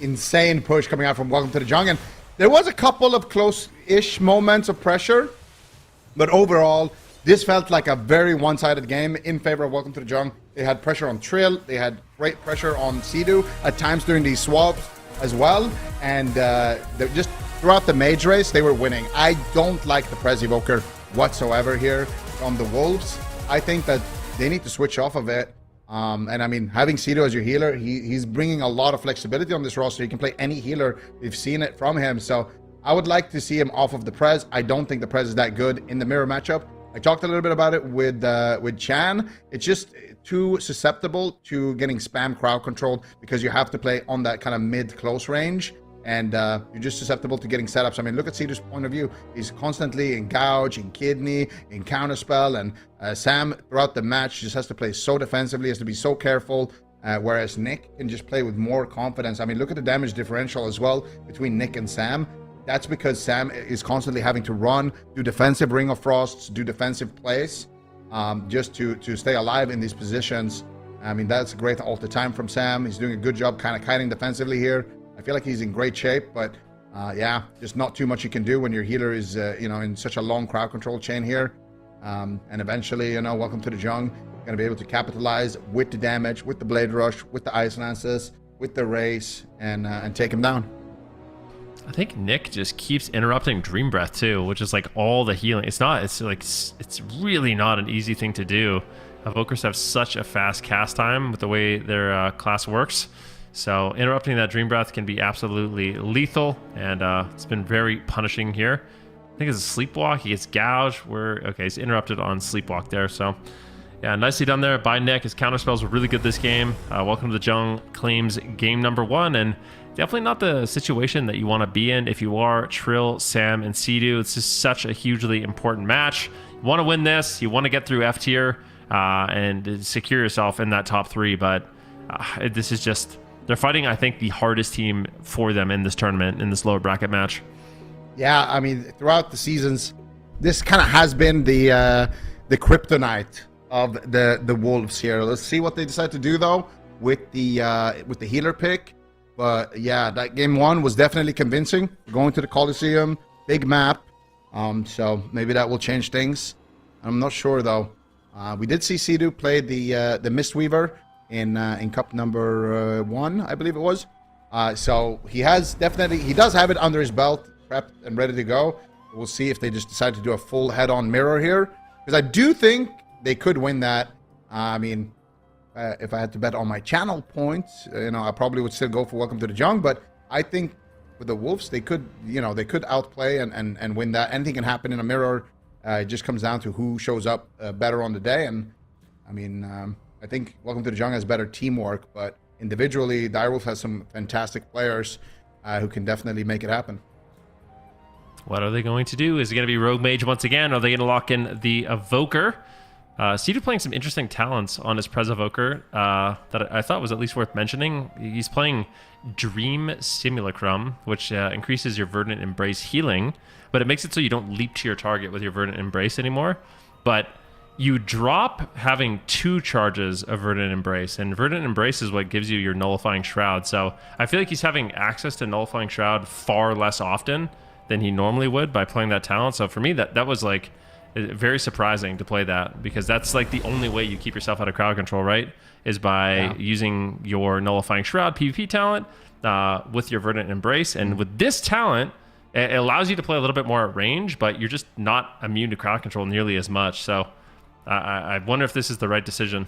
Insane push coming out from Welcome to the Jung, and there was a couple of close-ish moments of pressure, but overall this felt like a very one-sided game in favor of Welcome to the Jung. They had pressure on Trill, they had great pressure on Sea-Doo at times during these swaps as well, and just throughout the mage race they were winning. I don't like the Prez Evoker whatsoever here from the Wolves. I think that they need to switch off of it. And I mean, having Sea-Doo as your healer, he's bringing a lot of flexibility on this roster. He can play any healer. We've seen it from him. So I would like to see him off of the Prez. I don't think the Prez is that good in the mirror matchup. I talked a little bit about it with Chan. It's just too susceptible to getting spam crowd controlled because you have to play on that kind of mid-close range. And you're just susceptible to getting setups. I mean, look at Sea-Doo's point of view. He's constantly in Gouge, in Kidney, in Counterspell, and Sam throughout the match just has to play so defensively, has to be so careful, whereas Nick can just play with more confidence. I mean, look at the damage differential as well between Nick and Sam. That's because Sam is constantly having to run, do defensive Ring of Frosts, do defensive plays, just to stay alive in these positions. I mean, that's great all the time from Sam. He's doing a good job kind of kiting defensively here. I feel like he's in great shape, but yeah, just not too much you can do when your healer is, in such a long crowd control chain here. And eventually, Welcome to the Jung, going to be able to capitalize with the damage, with the Blade Rush, with the Ice Lances, with the race, and take him down. I think Nick just keeps interrupting Dream Breath too, which is like all the healing. It's really not an easy thing to do. Evokers have such a fast cast time with the way their class works. So interrupting that Dream Breath can be absolutely lethal, and it's been very punishing here. I think it's a Sleepwalk. He gets gouged. Okay, he's interrupted on Sleepwalk there. So yeah, nicely done there by Nick. His counterspells were really good this game. Welcome to the Jung claims game number 1, and definitely not the situation that you want to be in if you are Trill, Sam, and Sea-Doo. It's just such a hugely important match. You want to win this. You want to get through F tier and secure yourself in that top 3, but this is just... They're fighting, I think, the hardest team for them in this tournament, in this lower bracket match. Yeah, I mean, throughout the seasons, this kind of has been the kryptonite of the Wolves here. Let's see what they decide to do though with the healer pick. But yeah, that game 1 was definitely convincing. Going to the Coliseum, big map. So maybe that will change things. I'm not sure though. We did see Sea-Doo play the Mistweaver in cup number 1, I believe it was. So he does have it under his belt, prepped and ready to go. We'll see if they just decide to do a full head-on mirror here, because I do think they could win that. I mean, if I had to bet on my channel points, I probably would still go for Welcome to the Jung, but I think with the Wolves, they could outplay and win that. Anything can happen in a mirror. It just comes down to who shows up better on the day. And I mean, I think Welcome to the Jung has better teamwork, but individually, Direwolf has some fantastic players who can definitely make it happen. What are they going to do? Is it going to be Rogue Mage once again? Are they going to lock in the Evoker? Sidu playing some interesting talents on his Prez Evoker that I thought was at least worth mentioning. He's playing Dream Simulacrum, which increases your Verdant Embrace healing, but it makes it so you don't leap to your target with your Verdant Embrace anymore. But you drop having 2 charges of Verdant Embrace, and Verdant Embrace is what gives you your Nullifying Shroud. So I feel like he's having access to Nullifying Shroud far less often than he normally would by playing that talent. So for me, that was like very surprising to play that, because that's like the only way you keep yourself out of crowd control, right? Is by using your Nullifying Shroud PvP talent with your Verdant Embrace. And with this talent, it allows you to play a little bit more at range, but you're just not immune to crowd control nearly as much. So I wonder if this is the right decision.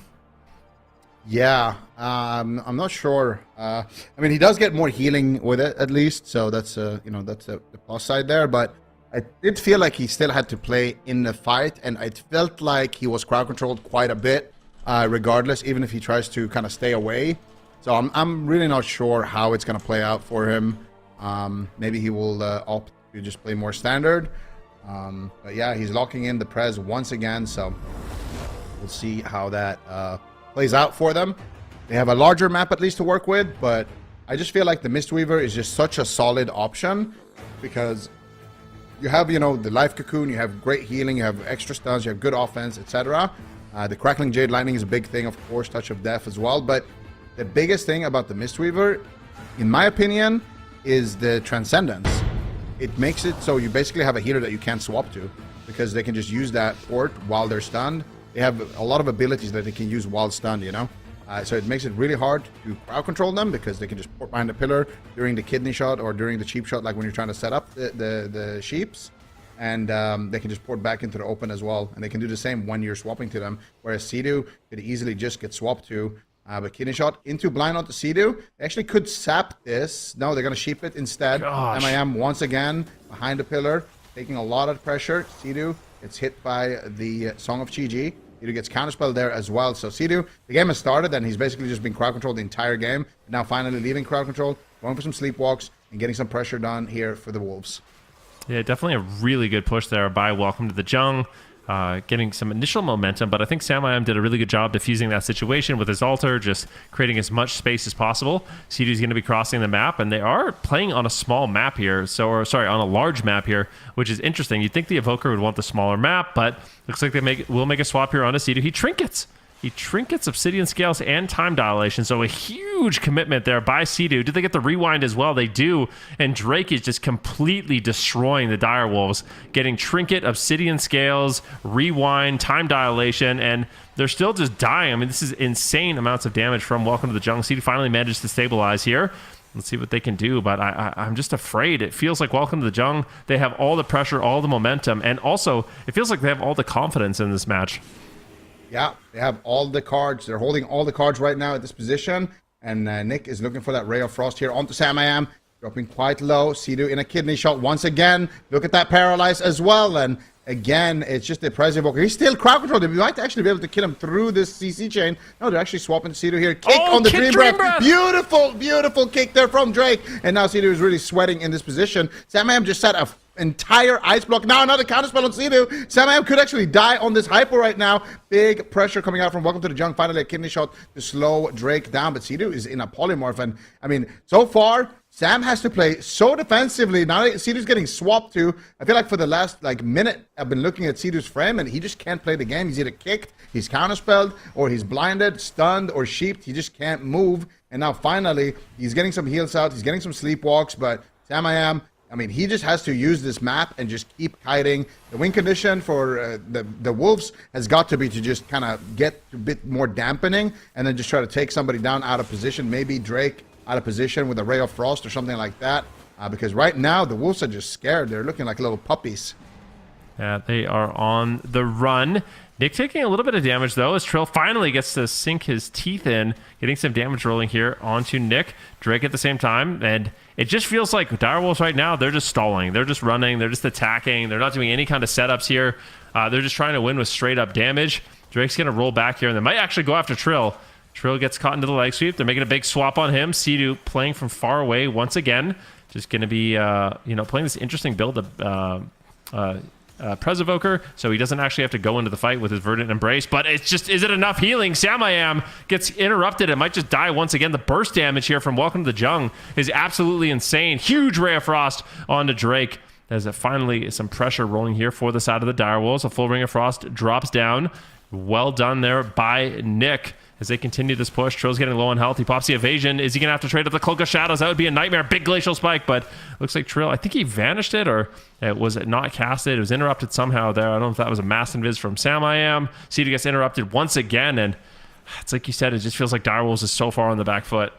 Yeah, I'm not sure. I mean, he does get more healing with it, at least, so that's that's the plus side there. But I did feel like he still had to play in the fight, and it felt like he was crowd controlled quite a bit, regardless, even if he tries to kind of stay away. So I'm really not sure how it's gonna play out for him. Maybe he will opt to just play more standard. But yeah, he's locking in the Prez once again, so we'll see how that plays out for them. They have a larger map at least to work with, but I just feel like the Mistweaver is just such a solid option, because you have, the Life Cocoon, you have great healing, you have extra stuns, you have good offense, etc. The Crackling Jade Lightning is a big thing, of course, Touch of Death as well, but the biggest thing about the Mistweaver, in my opinion, is the Transcendence. It makes it so you basically have a healer that you can't swap to, because they can just use that port while they're stunned. They have a lot of abilities that they can use while stunned, so it makes it really hard to crowd control them, because they can just port behind the pillar during the kidney shot or during the cheap shot, like when you're trying to set up the sheeps, and they can just port back into the open as well, and they can do the same when you're swapping to them, whereas Sidu could easily just get swapped to. But kidney shot into blind onto Sidu. They actually could sap this. No, they're going to sheep it instead. Gosh. MIM once again behind the pillar, taking a lot of pressure. Sidu gets hit by the Song of Chi-Ji. Sidu gets counterspelled there as well. So Sidu, the game has started, and he's basically just been crowd controlled the entire game. Now finally leaving crowd control, going for some sleepwalks, and getting some pressure done here for the Wolves. Yeah, definitely a really good push there by Welcome to the Jung. Getting some initial momentum, but I think Samayam did a really good job diffusing that situation with his altar, just creating as much space as possible. Sidu's going to be crossing the map, and they are playing on a small map here, on a large map here, which is interesting. You'd think the Evoker would want the smaller map, but looks like they will make a swap here onto Sidu. He trinkets Obsidian Scales and Time Dilation, so a huge commitment there by Sidu. Did they get the rewind as well? They do, and Drake is just completely destroying the Direwolves, getting Trinket, Obsidian Scales, rewind, Time Dilation, and they're still just dying. I mean, this is insane amounts of damage from Welcome to the Jung. Sidu finally manages to stabilize here. Let's see what they can do, but I'm just afraid. It feels like Welcome to the Jung, they have all the pressure, all the momentum, and also it feels like they have all the confidence in this match. Yeah, they have all the cards. They're holding all the cards right now at this position. And Nick is looking for that Ray of Frost here onto Samayam. Dropping quite low. Sidu in a kidney shot once again. Look at that paralyze as well. And again, it's just the Prez Evoker. He's still crowd controlled. We might actually be able to kill him through this CC chain. No, they're actually swapping to Sidu here. Kick on the Dream Breath. Beautiful, beautiful kick there from Drake. And now Sidu is really sweating in this position. Samayam just set a entire ice block. Now another counterspell on Sidu. Samayam could actually die on this hyper right now. Big pressure coming out from Welcome to the Jung. Finally a kidney shot to slow Drake down, but Sidu is in a polymorph, and I mean, so far Sam has to play so defensively. Now Sidu's getting swapped to. I feel like for the last minute I've been looking at Sidu's frame, and he just can't play the game. He's either kicked, he's counterspelled, or he's blinded, stunned, or sheeped. He just can't move. And now finally he's getting some heals out, he's getting some sleepwalks, but Samayam, I mean, he just has to use this map and just keep kiting. The win condition for the Wolves has got to be to just kind of get a bit more dampening and then just try to take somebody down out of position. Maybe Drake out of position with a Ray of Frost or something like that. Because right now, the Wolves are just scared. They're looking like little puppies. Yeah, they are on the run. Nick taking a little bit of damage, though, as Trill finally gets to sink his teeth in, getting some damage rolling here onto Nick. Drake at the same time, and it just feels like Direwolves right now, they're just stalling. They're just running. They're just attacking. They're not doing any kind of setups here. They're just trying to win with straight up damage. Drake's going to roll back here, and they might actually go after Trill. Trill gets caught into the leg sweep. They're making a big swap on him. Sea-Doo playing from far away once again. Just going to be, you know, playing this interesting build of Presovoker, so he doesn't actually have to go into the fight with his Verdant Embrace. But it's just, is it enough healing? Samayam gets interrupted. It might just die once again. The burst damage here from Welcome to the Jung is absolutely insane. Huge Ray of Frost onto Drake. There's finally some pressure rolling here for the side of the Direwolves. A full Ring of Frost drops down. Well done there by Nick as they continue this push. Trill's getting low on health. He pops the evasion. Is he going to have to trade up the Cloak of Shadows? That would be a nightmare. Big Glacial Spike, but looks like Trill, I think he vanished it, or it was not casted. It was interrupted somehow there. I don't know if that was a Mass Invis from Samayam. Sea-Doo gets interrupted once again, and it's like you said, it just feels like Direwolves is so far on the back foot.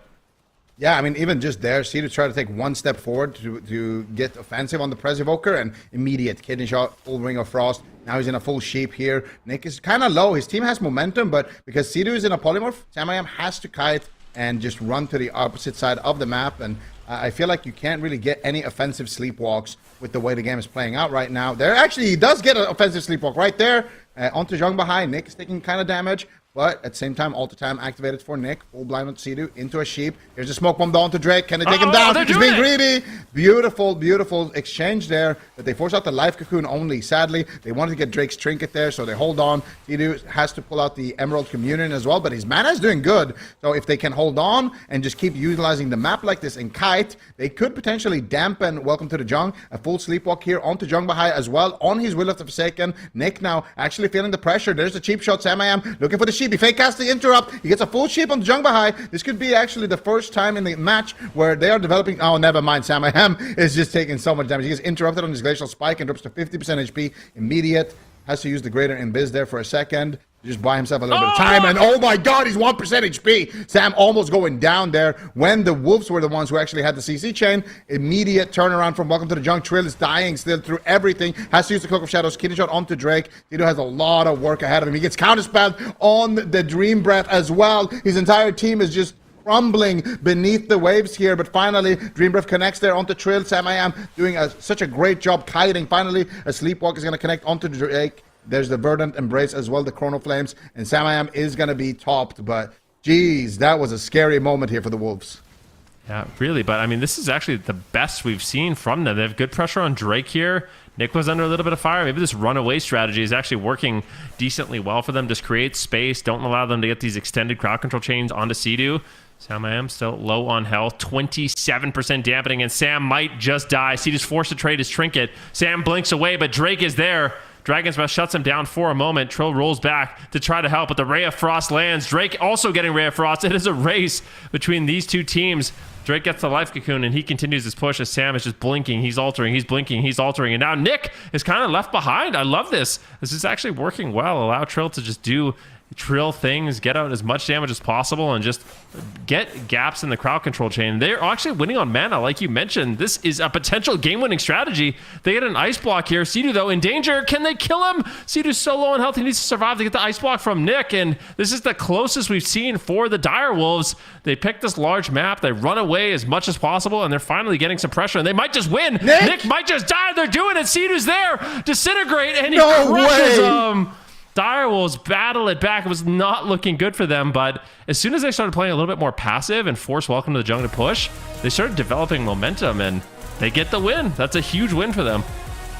Yeah, I mean, even just there, Sea-Doo tried to take one step forward to get offensive on the Presovoker, and immediate kidney shot, full Ring of Frost. Now he's in a full sheep here. Nick is kind of low. His team has momentum, but because Sea-Doo is in a polymorph, Samayam has to kite and just run to the opposite side of the map. And I feel like you can't really get any offensive sleepwalks with the way the game is playing out right now. There actually, he does get an offensive sleepwalk right there onto Jung behind. Nick is taking kind of damage. But at the same time, Alter Time activated for Nick. Full blind on Sea-Doo into a sheep. Here's a smoke bomb down to Drake. Can they take him down? He's being greedy. Beautiful, beautiful exchange there. But they force out the life cocoon only. Sadly, they wanted to get Drake's trinket there, so they hold on. Sea-Doo has to pull out the Emerald Communion as well, but his mana is doing good. So if they can hold on and just keep utilizing the map like this and kite, they could potentially dampen Welcome to the Jung. A full sleepwalk here onto Jung Bahai as well. On his Will of the Forsaken. Nick now actually feeling the pressure. There's the cheap shot. Samayam looking for the sheep. He fake casts the interrupt. He gets a full sheep on Jung Bahai. This could be actually the first time in the match where they are developing. Oh, never mind. Samayam is just taking so much damage. He gets interrupted on his Glacial Spike and drops to 50% HP. Immediate. Has to use the Greater Invis there for a second. Just buy himself a little bit of time, and oh my god, he's 1% HP. Sam almost going down there when the Wolves were the ones who actually had the CC chain. Immediate turnaround from Welcome to the Jung. Trill is dying still through everything. Has to use the Cloak of Shadows. Kidney shot onto Drake. Sea-Doo has a lot of work ahead of him. He gets counterspelled on the Dream Breath as well. His entire team is just crumbling beneath the waves here, but finally Dream Breath connects there onto Trill. Samayam doing such a great job kiting. Finally, a Sleepwalk is going to connect onto Drake. There's the Verdant Embrace as well, the Chrono Flames, and Samayam is going to be topped, but geez, that was a scary moment here for the Wolves. Yeah, really, but I mean, this is actually the best we've seen from them. They have good pressure on Drake here. Nick was under a little bit of fire. Maybe this runaway strategy is actually working decently well for them. Just create space, don't allow them to get these extended crowd control chains onto Sea-Doo. Samayam still low on health, 27% dampening, and Sam might just die. Sea-Doo's forced to trade his trinket. Sam blinks away, but Drake is there. Dragon's Breath shuts him down for a moment. Trill rolls back to try to help, but the Ray of Frost lands. Drake also getting Ray of Frost. It is a race between these two teams. Drake gets the life cocoon, and he continues his push as Sam is just blinking. He's altering, he's blinking, he's altering, and now Nick is kind of left behind. I love this. This is actually working well. Allow Trill to just do Trill things, get out as much damage as possible, and just get gaps in the crowd control chain. They're actually winning on mana, like you mentioned. This is a potential game-winning strategy. They get an ice block here. Sea-Doo, though, in danger. Can they kill him? Sea-Doo's so low on health, he needs to survive to get the ice block from Nick, and this is the closest we've seen for the Direwolves. They pick this large map, they run away as much as possible, and they're finally getting some pressure, and they might just win. Nick might just die. They're doing it. Sea-Doo's there. Disintegrate, and he crushes them. Direwolves battle it back. It was not looking good for them, but as soon as they started playing a little bit more passive and force Welcome to the Jung to push, they started developing momentum, and they get the win. That's a huge win for them.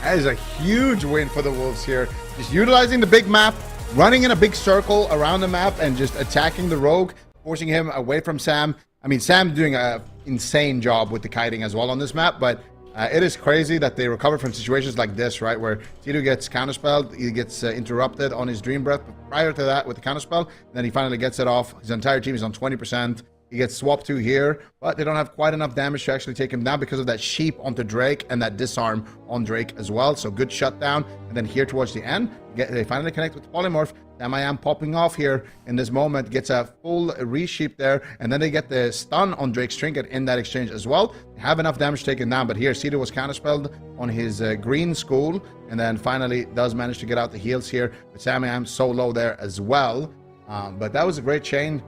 That is a huge win for the Wolves here. Just utilizing the big map, running in a big circle around the map, and just attacking the Rogue, forcing him away from Sam. I mean, Sam doing an insane job with the kiting as well on this map, but it is crazy that they recover from situations like this, right? Where Sea-Doo gets counterspelled, he gets interrupted on his Dream Breath. But prior to that, with the counterspell, then he finally gets it off. His entire team is on 20%. He gets swapped to here, but they don't have quite enough damage to actually take him down because of that sheep onto Drake and that disarm on Drake as well. So good shutdown. And then here towards the end, they finally connect with the Polymorph. Samayam popping off here in this moment, gets a full resheep there, and then they get the stun on Drake's trinket in that exchange as well. They have enough damage taken down, but here Sea-Doo was counterspelled on his green school, and then finally does manage to get out the heals here, but Samayam so low there as well. But that was a great chain,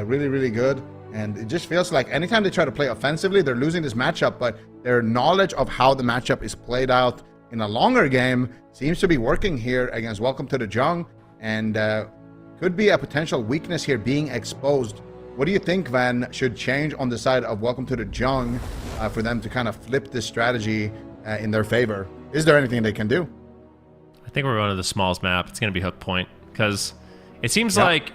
really, really good. And it just feels like anytime they try to play offensively, they're losing this matchup, but their knowledge of how the matchup is played out in a longer game seems to be working here against Welcome to the Jung, and could be a potential weakness here being exposed. What do you think, Van, should change on the side of Welcome to the Jung for them to kind of flip this strategy in their favor? Is there anything they can do? I think we're going to the smallest map. It's going to be Hook Point, because it seems like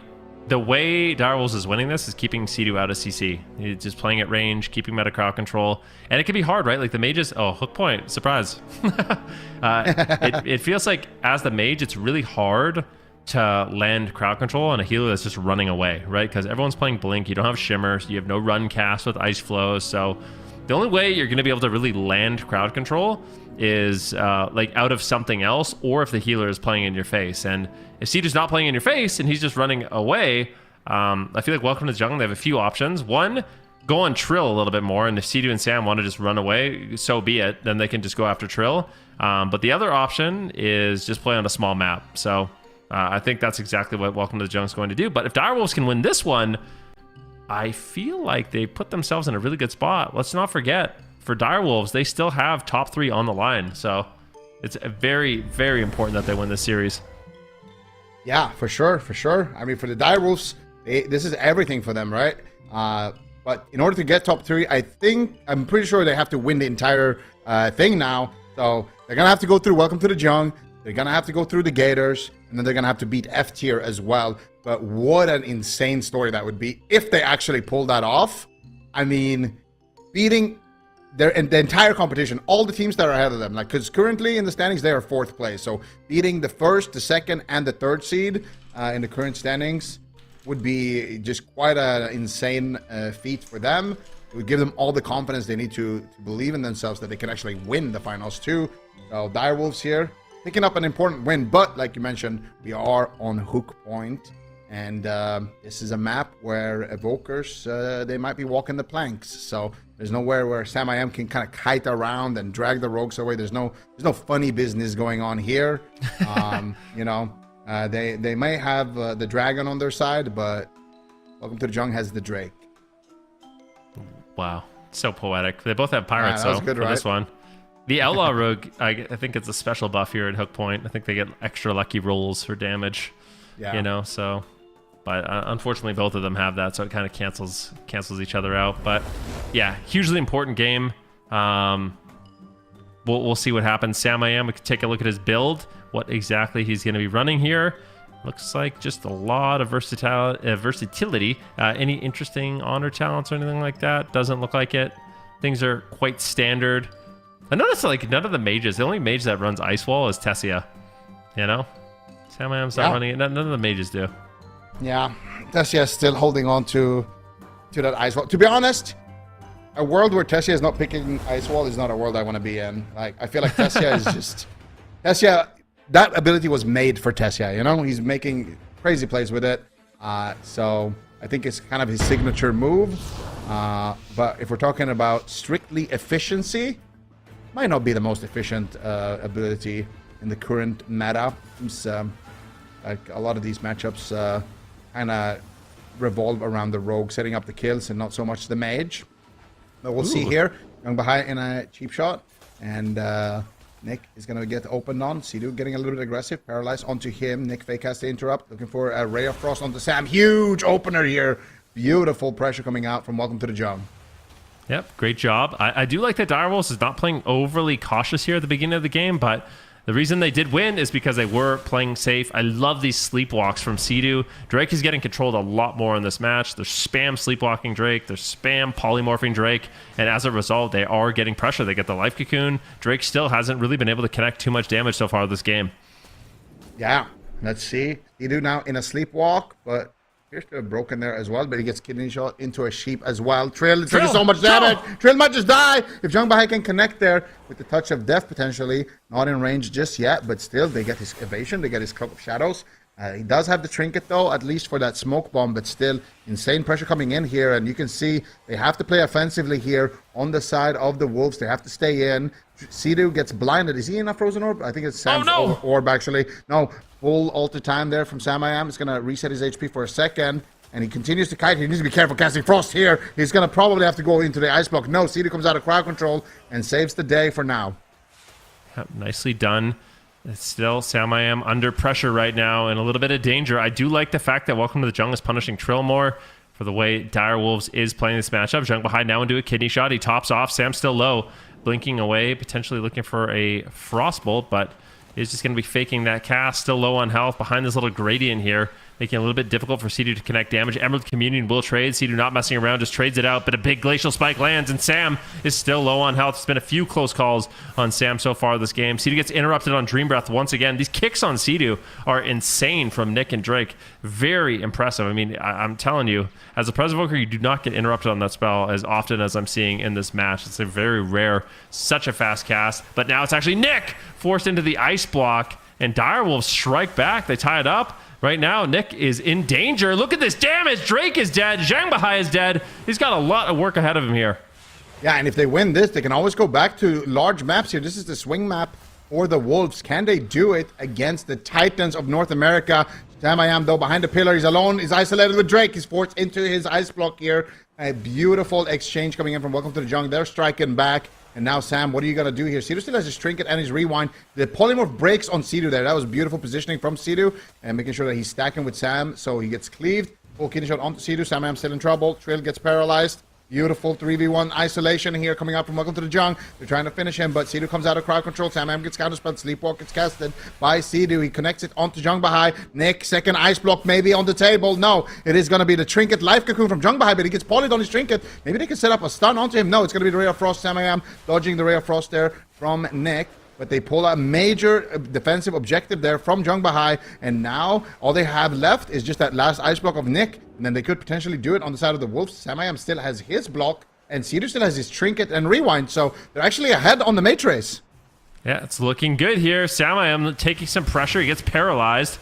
the way Direwolves is winning this is keeping Sea-Doo out of CC. He's just playing at range, keeping him out of crowd control. And it can be hard, right? Like the mages... Oh, Hook Point. Surprise. It feels like as the mage, it's really hard to land crowd control on a healer that's just running away, right? Because everyone's playing Blink. You don't have Shimmer. So you have no run cast with Ice Flows. So the only way you're going to be able to really land crowd control is like out of something else, or if the healer is playing in your face. And if Sea-Doo's not playing in your face and he's just running away, I feel like Welcome to the Jungle, they have a few options. One, go on Trill a little bit more, and if Sea-Doo and Sam want to just run away, so be it. Then they can just go after Trill. But the other option is just play on a small map. So I think that's exactly what Welcome to the Jungle is going to do. But if Direwolves can win this one, I feel like they put themselves in a really good spot. Let's not forget, for Direwolves, they still have top 3 on the line. So it's very, very important that they win this series. Yeah, for sure, for sure. I mean, for the Direwolves, this is everything for them, right? But in order to get top 3, I'm pretty sure they have to win the entire thing now. So they're going to have to go through Welcome to the Jung. They're going to have to go through the Gators. And then they're going to have to beat F tier as well. But what an insane story that would be if they actually pull that off. I mean, beating the entire competition, all the teams that are ahead of them, like, because currently in the standings they are 4th place, so beating the 1st, the 2nd, and the 3rd seed in the current standings would be just quite an insane feat for them. It would give them all the confidence they need to believe in themselves that they can actually win the finals too. So Direwolves here picking up an important win, but like you mentioned, we are on Hook Point, and this is a map where Evokers, they might be walking the planks. So there's nowhere where Sam I Am can kind of kite around and drag the rogues away. There's no funny business going on here. You know, they may have the dragon on their side, but Welcome to the Jung has the Drake. Wow, so poetic. They both have pirates, that was though, good, for right? this one. The Outlaw Rogue, I think it's a special buff here at Hook Point. I think they get extra lucky rolls for damage, you know, so... But unfortunately, both of them have that, so it kind of cancels each other out. But yeah, hugely important game. We'll see what happens. Sam I Am, we could take a look at his build, what exactly he's going to be running here. Looks like just a lot of versatility. Any interesting honor talents or anything like that? Doesn't look like it. Things are quite standard. I noticed like none of the mages, the only mage that runs Ice Wall is Tessia. You know? Sam I Am's not running it. None of the mages do. Yeah, Tessia is still holding on to that Ice Wall. To be honest, a world where Tessia is not picking Ice Wall is not a world I want to be in. Like, I feel like Tessia is just... Tessia, that ability was made for Tessia, you know? He's making crazy plays with it. So I think it's kind of his signature move. But if we're talking about strictly efficiency, might not be the most efficient ability in the current meta. It's, like a lot of these matchups kind of revolve around the rogue setting up the kills and not so much the mage. But we'll see here. Young behind in a cheap shot. And Nick is going to get opened on. Sea-Doo getting a little bit aggressive. Paralyzed onto him. Nick fake has to interrupt. Looking for a Ray of Frost onto Sam. Huge opener here. Beautiful pressure coming out from Welcome to the Jung. Yep, great job. I do like that Direwolves is not playing overly cautious here at the beginning of the game, but the reason they did win is because they were playing safe. I love these sleepwalks from Sea-Doo. Drake is getting controlled a lot more in this match. They're spam sleepwalking Drake. They're spam polymorphing Drake. And as a result, they are getting pressure. They get the life cocoon. Drake still hasn't really been able to connect too much damage so far this game. Yeah, let's see. Sea-Doo now in a sleepwalk, but appears to have broken there as well, but he gets kidney shot into a sheep as well. Trill is taking so much damage. Trill might just die if Jung Bahai can connect there with the touch of death potentially. Not in range just yet, but still they get his evasion, they get his Cloak of Shadows. He does have the trinket though, at least for that smoke bomb, but still insane pressure coming in here, and you can see they have to play offensively here on the side of the Wolves. They have to stay in. Sea-Doo gets blinded. Is he in a frozen orb? I think it's Sam's orb actually. No, full alter time there from Sam I Am. It's going to reset his HP for a second, and he continues to kite. He needs to be careful casting Frost here. He's going to probably have to go into the ice block. No, Sea-Doo comes out of crowd control and saves the day for now. Yep, nicely done. It's still Sam under pressure right now and a little bit of danger. I do like the fact that Welcome to the Jung is punishing Trill more for the way Direwolves is playing this matchup. Jung behind now into a kidney shot. He tops off. Sam still low, blinking away, potentially looking for a Frostbolt, but is just going to be faking that cast. Still low on health behind this little gradient here, making it a little bit difficult for Sea-Doo to connect damage. Emerald Communion will trade. Sea-Doo not messing around, just trades it out, but a big Glacial Spike lands, and Sam is still low on health. It's been a few close calls on Sam so far this game. Sea-Doo gets interrupted on Dream Breath once again. These kicks on Sea-Doo are insane from Nick and Drake. Very impressive. I mean, I'm telling you, as a Preservoker, you do not get interrupted on that spell as often as I'm seeing in this match. It's a very rare, such a fast cast, but now it's actually Nick forced into the ice block, and Direwolves strike back. They tie it up. Right now, Nick is in danger. Look at this damage. Drake is dead. Zhang Bahai is dead. He's got a lot of work ahead of him here. Yeah, and if they win this, they can always go back to large maps here. This is the swing map for the Wolves. Can they do it against the Titans of North America? Sam though, behind the pillar. He's alone. He's isolated with Drake. He's forced into his ice block here. A beautiful exchange coming in from Welcome to the Jung. They're striking back. And now, Sam, what are you going to do here? Sea-Doo still has his trinket and his rewind. The polymorph breaks on Sea-Doo there. That was beautiful positioning from Sea-Doo. And making sure that he's stacking with Sam so he gets cleaved. Full kidney shot onto Sea-Doo. Sam still in trouble. Trill gets paralyzed. Beautiful 3v1 isolation here coming out from Welcome to the Jung. They're trying to finish him, but Sea-Doo comes out of crowd control. Sam gets counterspelled. Sleepwalk gets casted by Sea-Doo. He connects it onto Jung Bahai. Nick, second ice block maybe on the table. No, it is going to be the trinket life cocoon from Jung Bahai, but he gets polyed on his trinket. Maybe they can set up a stun onto him. No, it's going to be the Ray of Frost. Sam dodging the Ray of Frost there from Nick. But they pull a major defensive objective there from Jung Bahai, and now all they have left is just that last ice block of Nick, and then they could potentially do it on the side of the Wolves. Sam still has his block, and Sea-Doo still has his trinket and rewind, so they're actually ahead on the matrix. Yeah, it's looking good here. Sam taking some pressure. He gets paralyzed.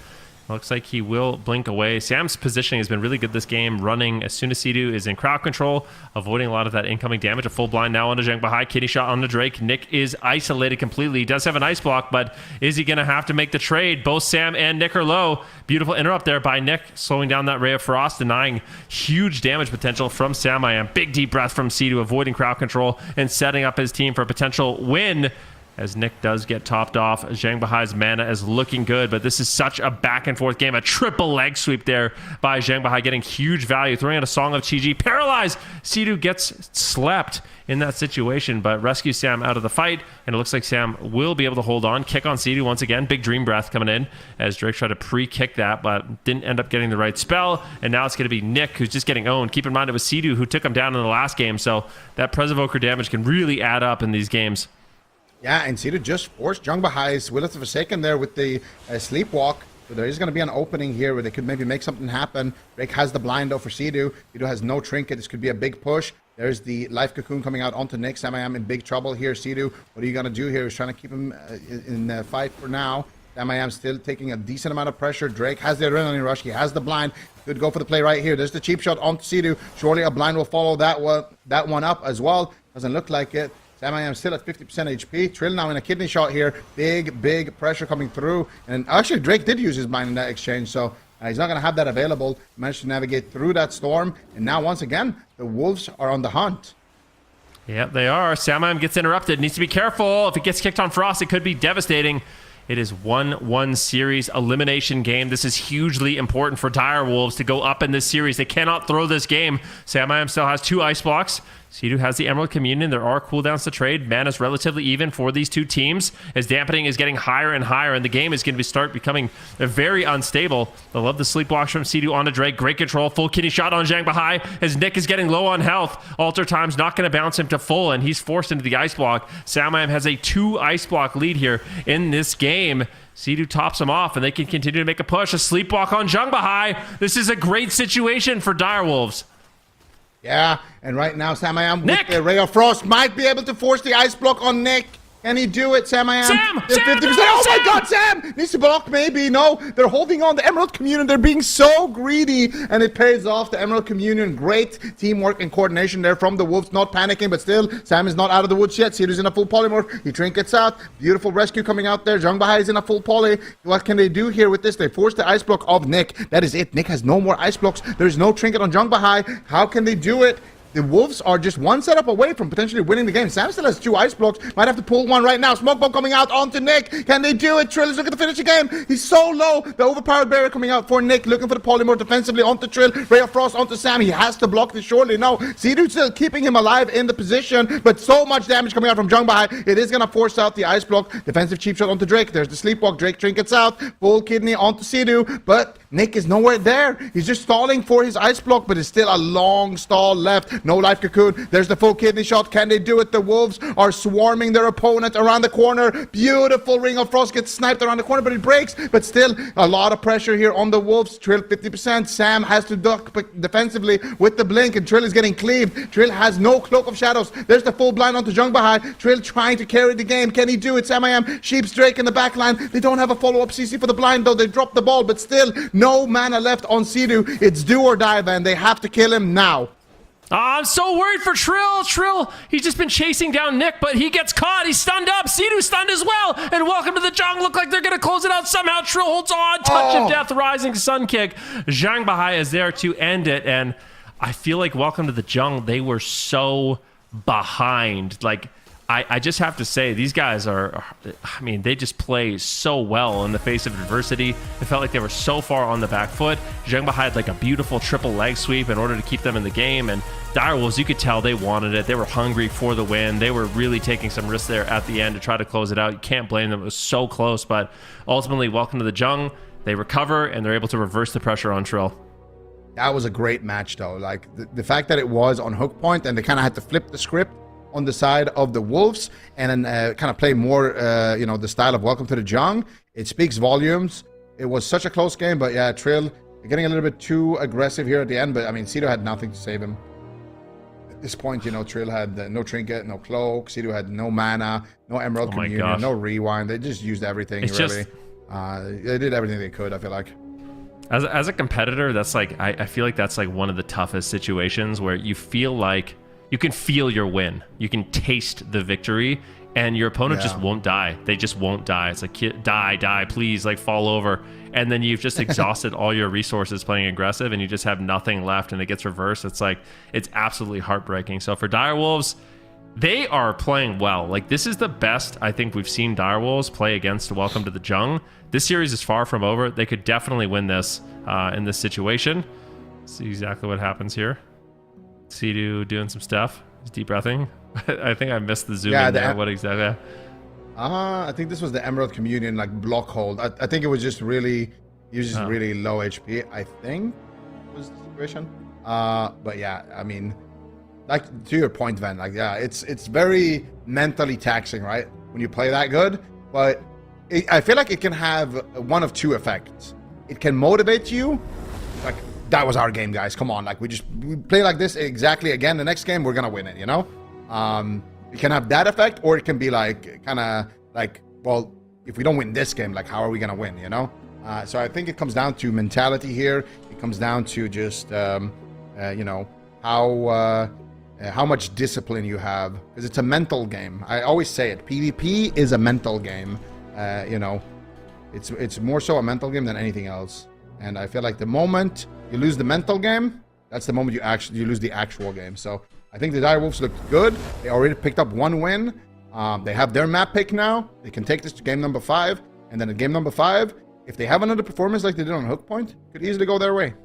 Looks like he will blink away. Sam's positioning has been really good this game, running as soon as Sea-Doo is in crowd control, avoiding a lot of that incoming damage. A full blind now onto Zhang Bahai. Kidney shot onto Drake. Nick is isolated completely. He does have an ice block, but is he going to have to make the trade? Both Sam and Nick are low. Beautiful interrupt there by Nick, slowing down that Ray of Frost, denying huge damage potential from Sam. Big deep breath from Sea-Doo, avoiding crowd control and setting up his team for a potential win. As Nick does get topped off, Zhang Bahai's mana is looking good, but this is such a back and forth game. A triple leg sweep there by Zhang Bahai, getting huge value, throwing out a Song of Chi-Ji. Paralyzed! Sea-Doo gets slept in that situation, but rescues Sam out of the fight, and it looks like Sam will be able to hold on. Kick on Sea-Doo once again. Big Dream Breath coming in as Drake tried to pre-kick that, but didn't end up getting the right spell, and now it's going to be Nick who's just getting owned. Keep in mind it was Sea-Doo who took him down in the last game, so that Preservoker damage can really add up in these games. Yeah, and Sea-Doo just forced Jung Bahai's Will of the Forsaken there with the Sleepwalk. So there is going to be an opening here where they could maybe make something happen. Drake has the blind though for Sea-Doo. Sea-Doo has no trinket. This could be a big push. There's the Life Cocoon coming out onto Nick. Sam in big trouble here. Sea-Doo, what are you going to do here? He's trying to keep him in the fight for now. Sam still taking a decent amount of pressure. Drake has the Adrenaline Rush. He has the blind. Could go for the play right here. There's the cheap shot onto Sea-Doo. Surely a blind will follow that one up as well. Doesn't look like it. Sam still at 50% HP. Trill now in a kidney shot here. Big pressure coming through. And actually, Drake did use his blind in that exchange, so he's not going to have that available. Managed to navigate through that storm. And now, once again, the Wolves are on the hunt. Yep, they are. Sam gets interrupted. Needs to be careful. If it gets kicked on Frost, it could be devastating. It is 1-1 series elimination game. This is hugely important for Direwolves to go up in this series. They cannot throw this game. Sam still has 2 ice blocks. Sea-Doo has the Emerald Communion. There are cooldowns to trade. Mana's relatively even for these two teams as dampening is getting higher and higher, and the game is going to start becoming very unstable. I love the sleepwalks from Sea-Doo onto Drake. Great control. Full kidney shot on Zhang Bahai as Nick is getting low on health. Alter Time's not going to bounce him to full, and he's forced into the ice block. Sam has a 2 ice block lead here in this game. Sea-Doo tops him off, and they can continue to make a push. A sleepwalk on Zhang Bahai. This is a great situation for Direwolves. Yeah, and right now, Sam with the Ray of Frost might be able to force the ice block on Nick. Can he do it, Sam? Sam! 50%. Oh my God, Sam! Needs to block, maybe. No, they're holding on. The Emerald Communion, they're being so greedy, and it pays off. The Emerald Communion, great teamwork and coordination there from the Wolves. Not panicking, but still, Sam is not out of the woods yet. Sea-Doo's in a full polymorph. He trinkets out. Beautiful rescue coming out there. Zhang Bahai is in a full poly. What can they do here with this? They force the ice block of Nick. That is it. Nick has no more ice blocks. There is no trinket on Zhang Bahai. How can they do it? the Wolves are just one setup away from potentially winning the game. Sam still has 2 ice blocks. Might have to pull one right now. Smoke bomb coming out onto Nick. Can they do it? Trill is looking to finish the game. He's so low. The overpowered barrier coming out for Nick. Looking for the polymorph defensively onto Trill. Ray of Frost onto Sam. He has to block this surely. No, Sidu still keeping him alive in the position, but so much damage coming out from Jung behind. It is going to force out the ice block. Defensive cheap shot onto Drake. There's the sleepwalk. Drake trinkets out. Full kidney onto Sidu, but Nick is nowhere there. He's just stalling for his ice block, but it's still a long stall left. No life cocoon. There's the full kidney shot. Can they do it? The Wolves are swarming their opponent around the corner. Beautiful Ring of Frost gets sniped around the corner, but it breaks. But still, a lot of pressure here on the Wolves. Trill 50%. Sam has to duck defensively with the blink, and Trill is getting cleaved. Trill has no cloak of shadows. There's the full blind onto Jung behind. Trill trying to carry the game. Can he do it? Sam I am. Sheep's Drake in the back line. They don't have a follow-up CC for the blind, though. They dropped the ball, but still, no mana left on Sidu. It's do or die, man. They have to kill him now. I'm so worried for Trill. Trill, he's just been chasing down Nick, but he gets caught. He's stunned up. Sidu stunned as well. And welcome to the Jung. Look like they're going to close it out somehow. Trill holds on. Touch of death, rising sun kick. Zhang Bahai is there to end it. And I feel like welcome to the Jung, they were so behind. Like, I just have to say, these guys are, I mean, they just play so well in the face of adversity. It felt like they were so far on the back foot. Zheng Bahai had like a beautiful triple leg sweep in order to keep them in the game. And Direwolves, you could tell they wanted it. They were hungry for the win. They were really taking some risks there at the end to try to close it out. You can't blame them. It was so close. But ultimately, welcome to the Jung. They recover, and they're able to reverse the pressure on Trill. That was a great match, though. Like, the fact that it was on hook point, and they kind of had to flip the script on the side of the Wolves and then kind of play more, you know, the style of Welcome to the Jung. It speaks volumes. It was such a close game, but yeah, Trill getting a little bit too aggressive here at the end, but I mean, Sidu had nothing to save him. At this point, you know, Trill had no trinket, no cloak. Sidu had no mana, no Emerald Communion, no rewind. They just used everything, it's really. They did everything they could, I feel like. As a competitor, that's like, I feel like that's like one of the toughest situations where you feel like you can feel your win. You can taste the victory, and your opponent just won't die. They just won't die. It's like, die, please, like fall over. And then you've just exhausted all your resources playing aggressive, and you just have nothing left, and it gets reversed. It's like, it's absolutely heartbreaking. So for Direwolves, they are playing well. Like, this is the best I think we've seen Direwolves play against Welcome to the Jung. This series is far from over. They could definitely win this in this situation. See exactly what happens here. Sidu doing some stuff. He's deep breathing. I think I missed the zoom in there. What exactly? I think this was the Emerald Communion, like, block hold. I think it was just really, he was just really low HP, I think, was the situation. But yeah, I mean, like, to your point, Van, like, yeah, it's very mentally taxing, right, when you play that good. But I feel like it can have one of two effects. It can motivate you, like, that was our game, guys, come on, like, we play like this exactly again, the next game we're gonna win it, you know. It can have that effect, or it can be like, kind of like, well, if we don't win this game, like, how are we gonna win, you know? So I think it comes down to mentality here. It comes down to just you know, how much discipline you have, because it's a mental game. I always say it, PvP is a mental game. You know, it's more so a mental game than anything else. And I feel like the moment you lose the mental game, that's the moment you lose the actual game. So I think the Direwolves looked good. They already picked up one win. They have their map pick now. They can take this to game number 5, and then at game number 5, if they have another performance like they did on Hook Point, could easily go their way.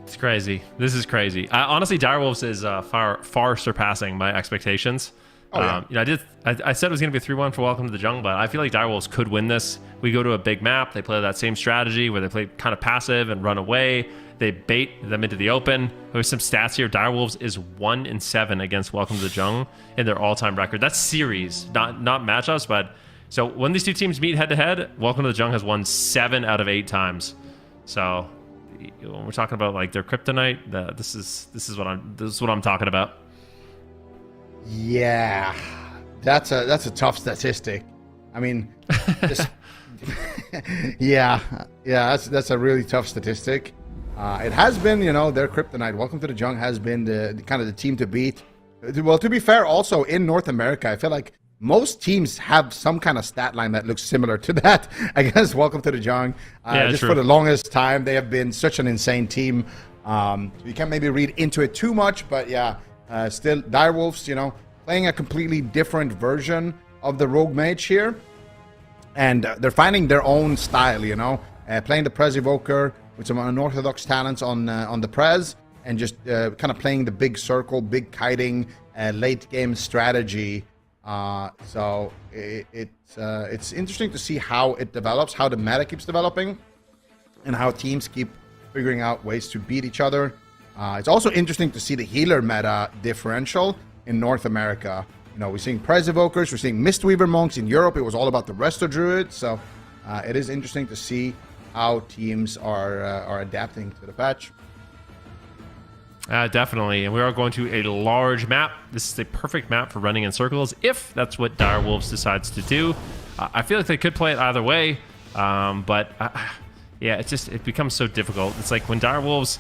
It's crazy. This is crazy. Honestly, Direwolves is far surpassing my expectations. You know, I said it was going to be a 3-1 for Welcome to the Jung, but I feel like Direwolves could win this. We go to a big map. They play that same strategy where they play kind of passive and run away. They bait them into the open. There's some stats here. Direwolves is 1-7 against Welcome to the Jung in their all-time record. That's series, not matchups. But so when these two teams meet head-to-head, Welcome to the Jung has won 7 out of 8 times. So when we're talking about like their kryptonite, this is what I'm talking about. Yeah, that's a tough statistic. I mean, that's a really tough statistic. It has been, you know, their kryptonite. Welcome to the Jung has been the kind of the team to beat. Well, to be fair, also in North America, I feel like most teams have some kind of stat line that looks similar to that. I guess Welcome to the Jung. Just for the longest time, they have been such an insane team. So you can't maybe read into it too much, but yeah, still Direwolves, you know, playing a completely different version of the Rogue Mage here. And they're finding their own style, you know, playing the Prez Evoker with some unorthodox talents on the Prez, and just kind of playing the big circle, big kiting, late game strategy. So it's interesting to see how it develops, how the meta keeps developing, and how teams keep figuring out ways to beat each other. It's also interesting to see the healer meta differential in North America. You know, we're seeing Prez Evokers, we're seeing Mistweaver Monks. In Europe, it was all about the Resto Druid. So it is interesting to see how teams are adapting to the patch. Definitely, and we are going to a large map. This is a perfect map for running in circles if that's what Direwolves decides to do. I feel like they could play it either way, but yeah, it becomes so difficult. It's like when Direwolves,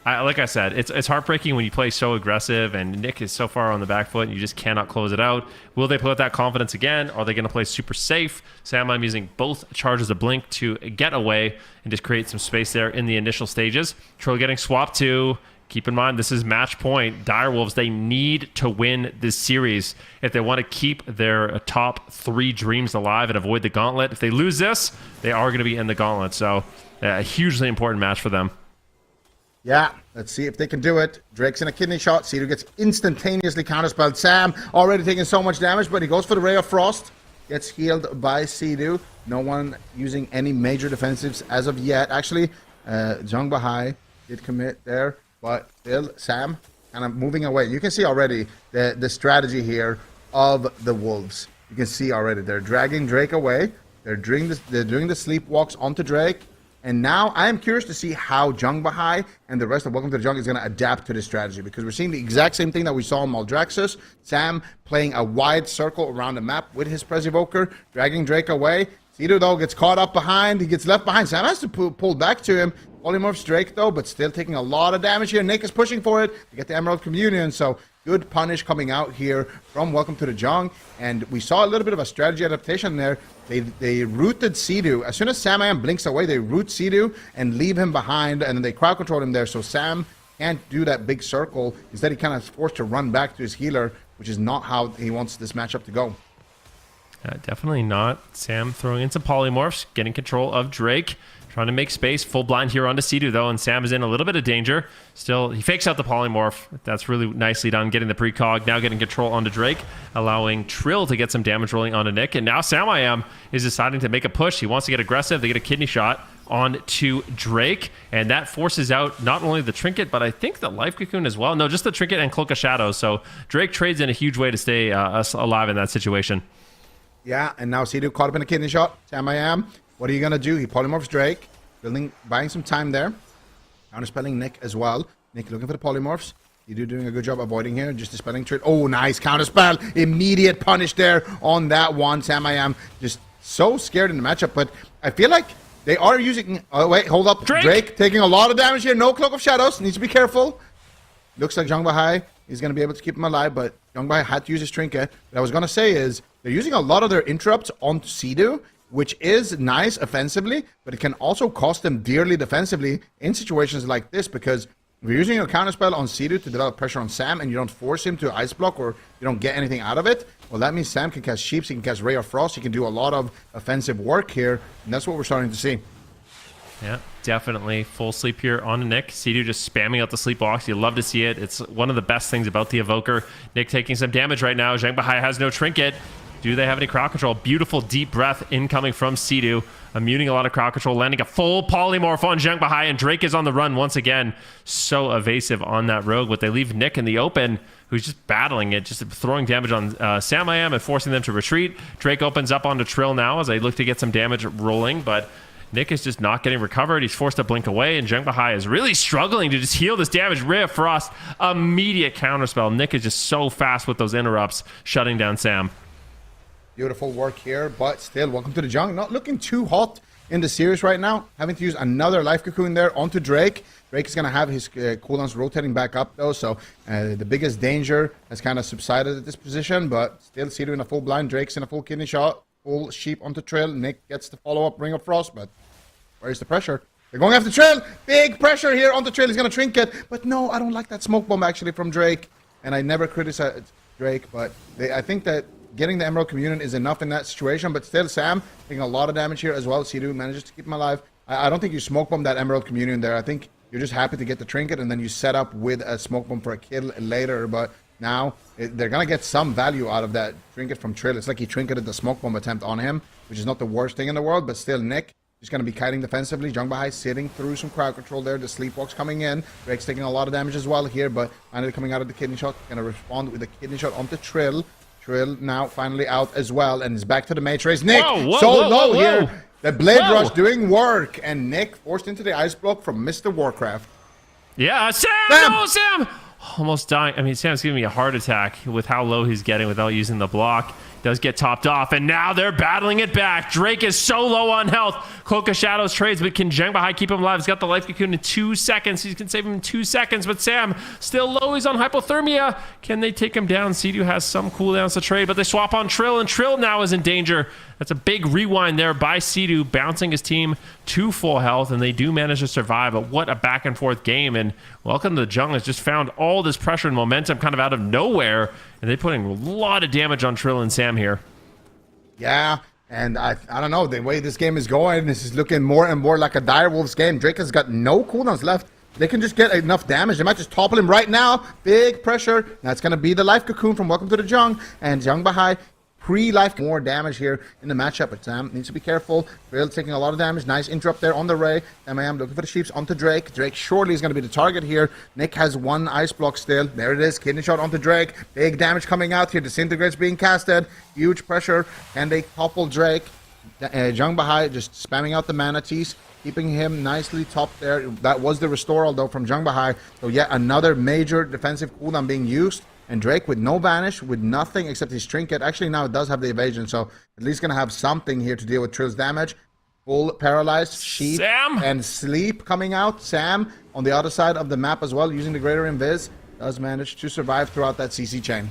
like I said, it's heartbreaking when you play so aggressive and Nick is so far on the back foot and you just cannot close it out. Will they play with that confidence again? Are they going to play super safe? Sam, I'm using both charges of Blink to get away and just create some space there in the initial stages. Trill getting swapped to. Keep in mind, this is match point. Direwolves, they need to win this series if they want to keep their top 3 dreams alive and avoid the gauntlet. If they lose this, they are going to be in the gauntlet. So a hugely important match for them. Yeah, let's see if they can do it. Drake's in a kidney shot. Cedar gets instantaneously counterspelled. Sam already taking so much damage, but he goes for the Ray of Frost. Gets healed by Sidu. No one using any major defensives as of yet. Actually, Jung Bahai did commit there. But still, Sam kind of moving away. You can see already the strategy here of the Wolves. You can see already they're dragging Drake away. They're doing the sleepwalks onto Drake. And now I am curious to see how Jung Bahai and the rest of Welcome to the Jung is going to adapt to this strategy, because we're seeing the exact same thing that we saw in Maldraxxus. Sam playing a wide circle around the map with his Prez Evoker, dragging Drake away. Cedar, though, gets caught up behind. He gets left behind. Sam has to pull back to him. Polymorphs Drake, though, but still taking a lot of damage here. Nick is pushing for it to get the Emerald Communion, so good punish coming out here from Welcome to the Jung. And we saw a little bit of a strategy adaptation there. They rooted Sidu. As soon as Sam Am blinks away, they root Sidu and leave him behind, and then they crowd control him there, so Sam can't do that big circle. Instead, he kind of is forced to run back to his healer, which is not how he wants this matchup to go. Definitely not. Sam throwing in some polymorphs, getting control of Drake, trying to make space. Full blind here onto Sidu, though, and Sam is in a little bit of danger. Still, he fakes out the polymorph. That's really nicely done, getting the precog. Now getting control onto Drake, allowing Trill to get some damage rolling onto Nick. And now Sam I Am is deciding to make a push. He wants to get aggressive. They get a kidney shot onto Drake, and that forces out not only the trinket, but I think the life cocoon as well. No, just the trinket and Cloak of Shadows. So Drake trades in a huge way to stay alive in that situation. Yeah, and now Sidu caught up in a kidney shot. Sam I Am, what are you going to do? He polymorphs Drake, buying some time there. Counterspelling Nick as well. Nick looking for the polymorphs. Sidu doing a good job avoiding here. Just dispelling trade. Oh, nice counterspell. Immediate punish there on that one. Sam I Am just so scared in the matchup, but I feel like they are using... Oh, wait, hold up. Drake taking a lot of damage here. No Cloak of Shadows. Needs to be careful. Looks like Jung Bahai is going to be able to keep him alive, but Jung Bahai had to use his trinket. What I was going to say is they're using a lot of their interrupts onto Sidu, which is nice offensively, but it can also cost them dearly defensively in situations like this, because if you're using a counterspell on Sidu to develop pressure on Sam and you don't force him to ice block or you don't get anything out of it, well, that means Sam can cast Sheeps, he can cast Ray of Frost, he can do a lot of offensive work here, and that's what we're starting to see. Yeah, definitely. Full sleep here on Nick. Sidu just spamming out the sleepwalks. You love to see it. It's one of the best things about the Evoker. Nick taking some damage right now. Zhang Bahai has no trinket. Do they have any crowd control? Beautiful deep breath incoming from Sidu. Muting a lot of crowd control, landing a full polymorph on Zhang Bahai, and Drake is on the run once again. So evasive on that rogue, but they leave Nick in the open, who's just battling it, just throwing damage on Sam I Am and forcing them to retreat. Drake opens up onto Trill now as they look to get some damage rolling, but Nick is just not getting recovered. He's forced to blink away, and Zhang Bahai is really struggling to just heal this damage. Ray of Frost, immediate counterspell. Nick is just so fast with those interrupts, shutting down Sam. Beautiful work here, but still, Welcome to the Jung. Not looking too hot in the series right now. Having to use another life cocoon there onto Drake. Drake is going to have his cooldowns rotating back up, though, so the biggest danger has kind of subsided at this position, but still Sidu in a full blind. Drake's in a full kidney shot. Full sheep onto Trill. Nick gets the follow-up Ring of Frost, but where's the pressure? They're going after Trill. Big pressure here on the Trill. He's going to trinket. But no, I don't like that smoke bomb actually from Drake. And I never criticize Drake, but I think that getting the Emerald Communion is enough in that situation. But still, Sam taking a lot of damage here as well. Sidu manages to keep him alive. I don't think you smoke bomb that Emerald Communion there. I think you're just happy to get the trinket, and then you set up with a smoke bomb for a kill later. But now they're going to get some value out of that trinket from Trill. It's like he trinketed the smoke bomb attempt on him, which is not the worst thing in the world. But still, Nick is going to be kiting defensively. Jung Bahai sitting through some crowd control there. The sleepwalk's coming in. Drake's taking a lot of damage as well here, but finally coming out of the kidney shot. Going to respond with a kidney shot onto Trill. Trill now finally out as well, and is back to the matrix. Nick, low here. The Blade Rush doing work, and Nick forced into the ice block from Mr. Warcraft. Yeah, Sam! No, Sam! Almost dying. I mean, Sam's giving me a heart attack with how low he's getting without using the block. Does get topped off, and now they're battling it back. Drake is so low on health. Cloak of Shadows trades, but can Jung Bahai keep him alive? He's got the life cocoon in 2 seconds. He can save him in 2 seconds, but Sam still low. He's on hypothermia. Can they take him down? Sidu has some cooldowns to trade, but they swap on Trill, and Trill now is in danger. That's a big rewind there by Sidu, bouncing his team to full health, and they do manage to survive. But what a back and forth game, and Welcome to the Jung has just found all this pressure and momentum kind of out of nowhere, and they're putting a lot of damage on Trill and Sam here. Yeah, and I don't know, the way this game is going, this is looking more and more like a Direwolves game. Drake has got no cooldowns left. They can just get enough damage. They might just topple him right now. Big pressure. That's going to be the life cocoon from Welcome to the Jung, and Jung Bahai pre-life more damage here in the matchup, but Sam needs to be careful. Trill taking a lot of damage. Nice interrupt there on the Ray. Sam looking for the sheeps onto Drake. Drake surely is going to be the target here. Nick has one ice block still. There it is. Kidney shot onto Drake. Big damage coming out here. Disintegrates being casted. Huge pressure. Can they topple Drake? Jung Bahai just spamming out the manatees, keeping him nicely topped there. That was the restore, although, from Jung Bahai. So yet another major defensive cooldown being used. And Drake with no vanish, with nothing except his trinket. Actually, now it does have the evasion, so at least going to have something here to deal with Trill's damage. Full paralyzed, sheep, Sam! And sleep coming out. Sam on the other side of the map as well, using the greater invis, does manage to survive throughout that CC chain.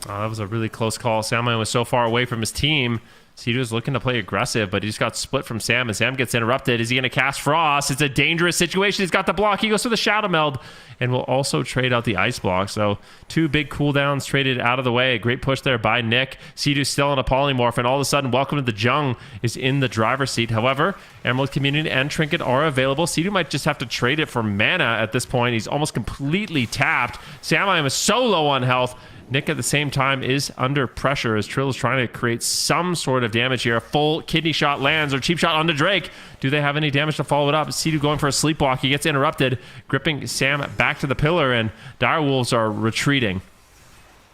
Oh, that was a really close call. Sam was so far away from his team. Sidu's looking to play aggressive, but he just got split from Sam, and Sam gets interrupted. Is he going to cast Frost? It's a dangerous situation. He's got the block. He goes for the Shadow Meld, and will also trade out the Ice Block. So 2 big cooldowns traded out of the way. A great push there by Nick. Sidu's still on a polymorph, and all of a sudden, Welcome to the Jung is in the driver's seat. However, Emerald Community and Trinket are available. Sidu might just have to trade it for mana at this point. He's almost completely tapped. Sam is so low on health. Nick, at the same time, is under pressure as Trill is trying to create some sort of damage here. A full kidney shot lands, or cheap shot onto Drake. Do they have any damage to follow it up? Sidu going for a sleepwalk. He gets interrupted, gripping Sam back to the pillar, and Direwolves are retreating.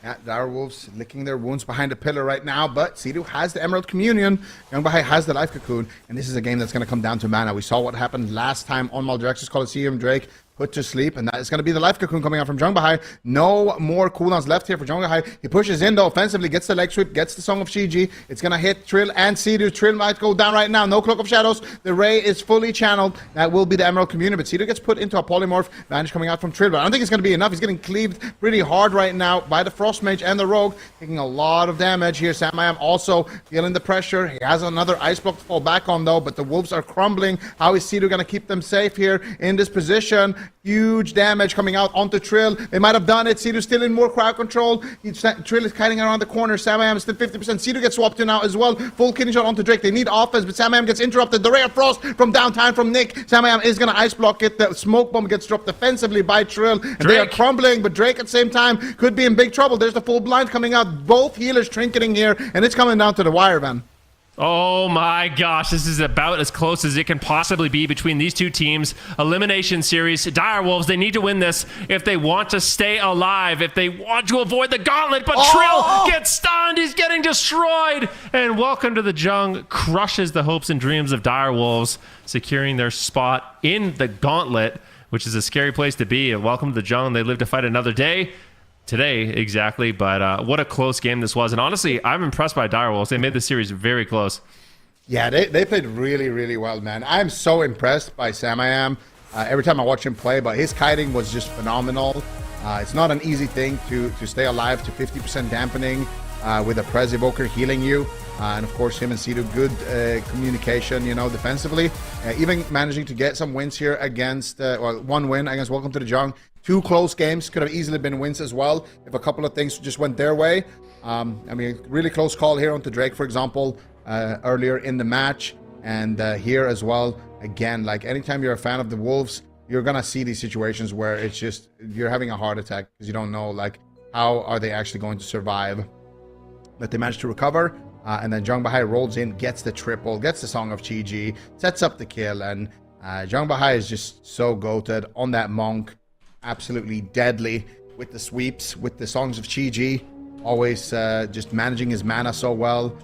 Yeah, Direwolves licking their wounds behind the pillar right now, but Sidu has the Emerald Communion. Jung Bahai has the Life Cocoon, and this is a game that's going to come down to mana. We saw what happened last time on Maldraxxus Coliseum. Drake put to sleep, and that is going to be the Life Cocoon coming out from Jung Bahai. No more cooldowns left here for Jung Bahai. He pushes in, though, offensively, gets the leg sweep, gets the Song of Shiji. It's going to hit Trill and Sidu. Trill might go down right now. No Cloak of Shadows. The Ray is fully channeled. That will be the Emerald Communion, but Sidu gets put into a polymorph. Vanish coming out from Trill, but I don't think it's going to be enough. He's getting cleaved pretty hard right now by the Frost Mage and the Rogue, taking a lot of damage here. Samayam also feeling the pressure. He has another Ice Block to fall back on, though, but the Wolves are crumbling. How is Sidu going to keep them safe here in this position? Huge damage coming out onto Trill. They might have done it. Sidu still in more crowd control. Trill is kiting around the corner. Samayam is still 50%. Sidu gets swapped in now as well. Full kidney shot onto Drake. They need offense, but Samayam gets interrupted. The Ray of Frost from downtown from Nick. Samayam is going to Ice Block it. The Smoke Bomb gets dropped defensively by Trill. And they are crumbling, but Drake at the same time could be in big trouble. There's the full blind coming out. Both healers trinketing here, and it's coming down to the wire, man. Oh my gosh, this is about as close as it can possibly be between these two teams. Elimination series. Direwolves, they need to win this if they want to stay alive, if they want to avoid the gauntlet, but Trill gets stunned, he's getting destroyed, and Welcome to the Jung crushes the hopes and dreams of Direwolves, securing their spot in the gauntlet, which is a scary place to be. Welcome to the Jung, they live to fight another day. Today, exactly, but what a close game this was. And honestly, I'm impressed by Direwolves. They made the series very close. Yeah, they played really, really well, man. I'm so impressed by Samayam every time I watch him play, but his kiting was just phenomenal. It's not an easy thing to stay alive to 50% dampening with a Prez Evoker healing you. And of course, him and Sido, good communication, you know, defensively. Even managing to get some wins here against, well, one win against Welcome to the Jung. 2 close games, could have easily been wins as well if a couple of things just went their way. I mean, really close call here onto Drake, for example, earlier in the match. And here as well, again, like anytime you're a fan of the Wolves, you're going to see these situations where it's just, you're having a heart attack because you don't know, like, how are they actually going to survive. But they managed to recover. And then Jung Bahai rolls in, gets the triple, gets the Song of Chi-Ji, sets up the kill. And Jung Bahai is just so goated on that Monk. Absolutely deadly with the sweeps, with the Songs of Chi-Ji. Always just managing his mana so well.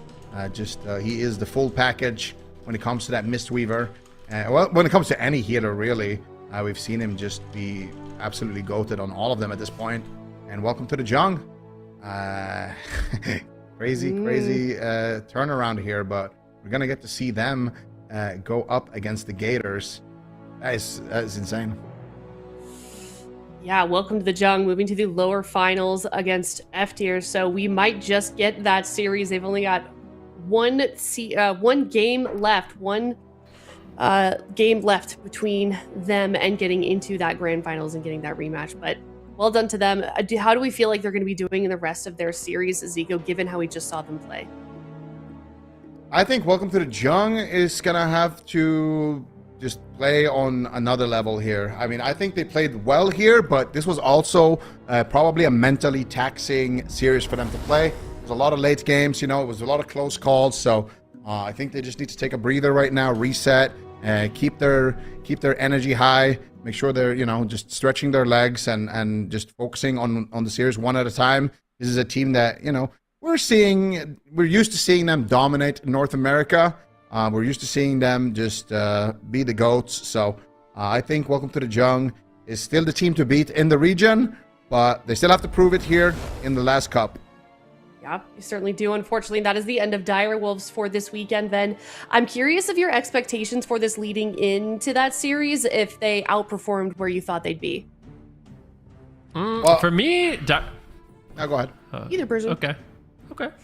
He is the full package when it comes to that Mistweaver. Well, when it comes to any healer, really. We've seen him just be absolutely goated on all of them at this point. And welcome to the Jung. Crazy turnaround here, but we're gonna get to see them go up against the Gators. That is insane. Yeah, welcome to the Jung, moving to the lower finals against F tier. So we might just get that series. They've only got one game left, game left between them and getting into that grand finals and getting that rematch. But well done to them. How do we feel like they're going to be doing in the rest of their series, Zico, given how we just saw them play? I think Welcome to the Jung is going to have to just play on another level here. I mean, I think they played well here, but this was also probably a mentally taxing series for them to play. There's a lot of late games, you know, it was a lot of close calls. So I think they just need to take a breather right now, reset, keep their energy high, make sure they're, you know, just stretching their legs and just focusing on the series one at a time. This is a team that, you know, we're used to seeing them dominate North America. We're used to seeing them just be the GOATs. So I think Welcome to the Jung is still the team to beat in the region, but they still have to prove it here in the last cup. Yeah, you certainly do. Unfortunately, that is the end of Dire Wolves for this weekend. Then I'm curious of your expectations for this leading into that series, if they outperformed where you thought they'd be. Well, for me, now go ahead. Either person. Okay,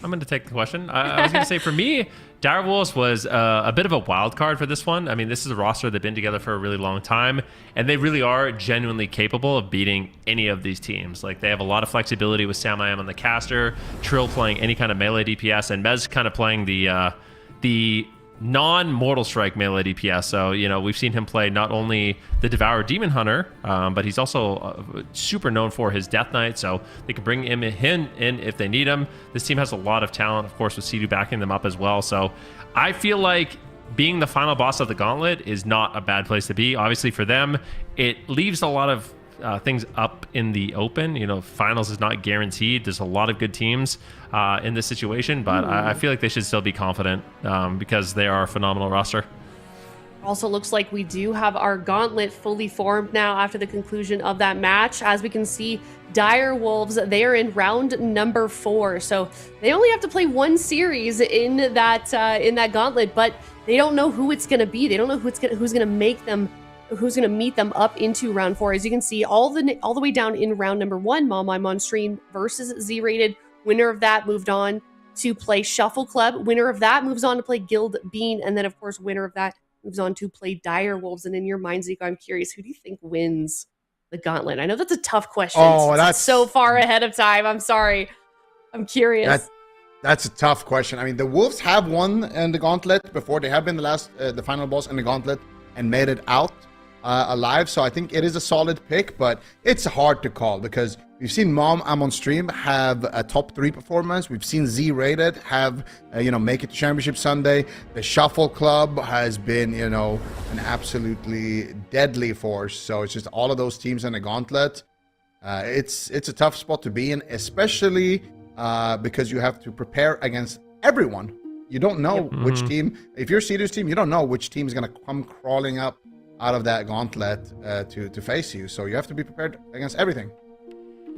I'm going to take the question. I was going to say, for me, Dire Wolves was a bit of a wild card for this one. I mean, this is a roster that's been together for a really long time, and they really are genuinely capable of beating any of these teams. Like, they have a lot of flexibility with Sam I Am on the caster, Trill playing any kind of melee DPS, and Mez kind of playing the non-Mortal Strike melee DPS. So, you know, we've seen him play not only the Devourer Demon Hunter, but he's also super known for his Death Knight, so they can bring him in if they need him. This team has a lot of talent, of course, with Sidu backing them up as well. So I feel like being the final boss of the Gauntlet is not a bad place to be. Obviously, for them, it leaves a lot of things up in the open. You know, finals is not guaranteed. There's a lot of good teams in this situation, but I feel like they should still be confident because they are a phenomenal roster. Also looks like we do have our Gauntlet fully formed now after the conclusion of that match. As we can see, Dire Wolves, they are in round number 4. So they only have to play one series in that Gauntlet, but they don't know who it's going to be. They don't know who's going to meet them up into round 4. As you can see, all the way down in round number 1, I'm on stream versus Z-Rated. Winner of that moved on to play Shuffle Club. Winner of that moves on to play Guild Bean. And then, of course, winner of that moves on to play Dire Wolves. And in your mind, Zico, I'm curious, who do you think wins the Gauntlet? I know that's a tough question. Oh, that's so far ahead of time. I'm sorry. I'm curious. That's a tough question. I mean, the Wolves have won in the Gauntlet before. They have been the final boss in the Gauntlet and made it out alive. So I think it is a solid pick, but it's hard to call because we've seen I'm on stream have a top 3 performance. We've seen Z-Rated have, make it to Championship Sunday. The Shuffle Club has been, an absolutely deadly force. So it's just all of those teams in the Gauntlet. It's a tough spot to be in, especially because you have to prepare against everyone. You don't know which team. If you're Cedar's team, you don't know which team is going to come crawling up out of that Gauntlet to face you. So you have to be prepared against everything.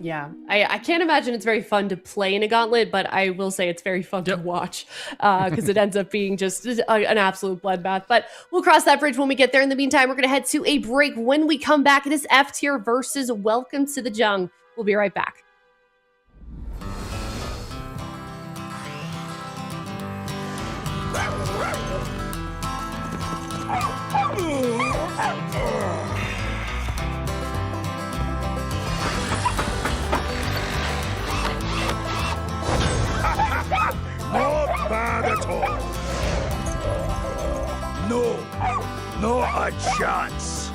Yeah, I can't imagine it's very fun to play in a Gauntlet, but I will say it's very fun to watch because it ends up being just an absolute bloodbath. But we'll cross that bridge when we get there. In the meantime, we're going to head to a break. When we come back, it is F tier versus Welcome to the Jung. We'll be right back. Not bad at all. No, not a chance.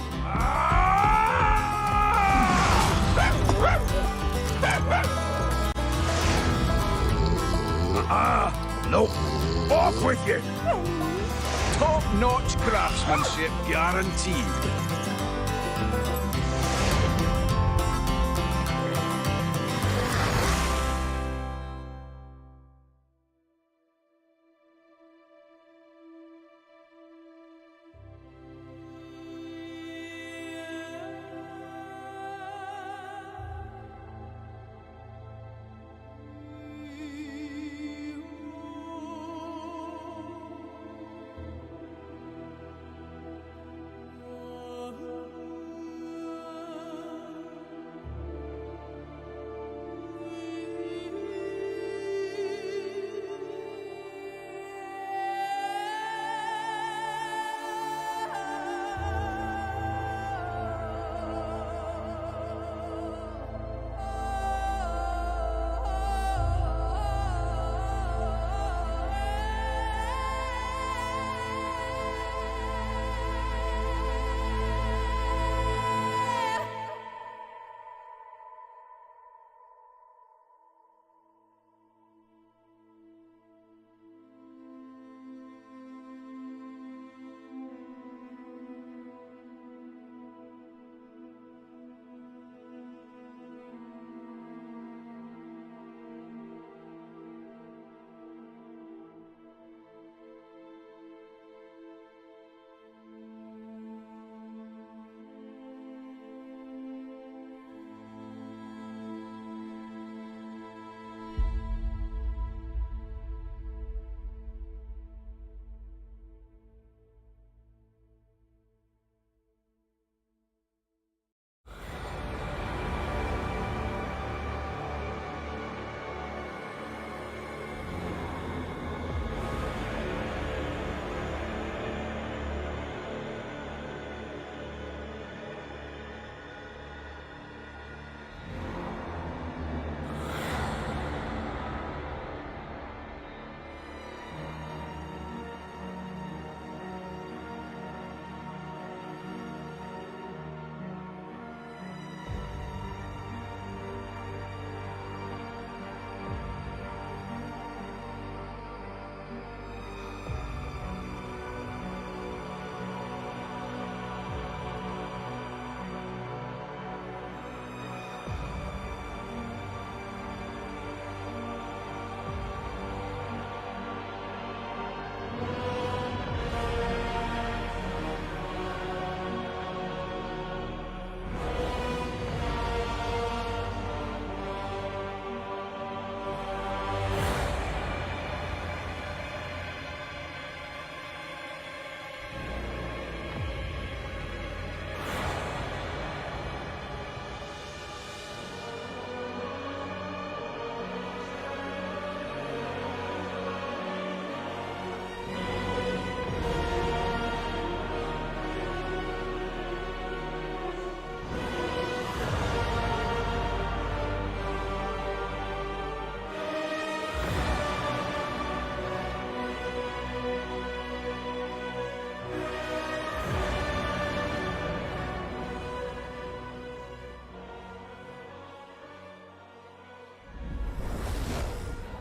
Nope. Off with you. Top-notch craftsmanship guaranteed.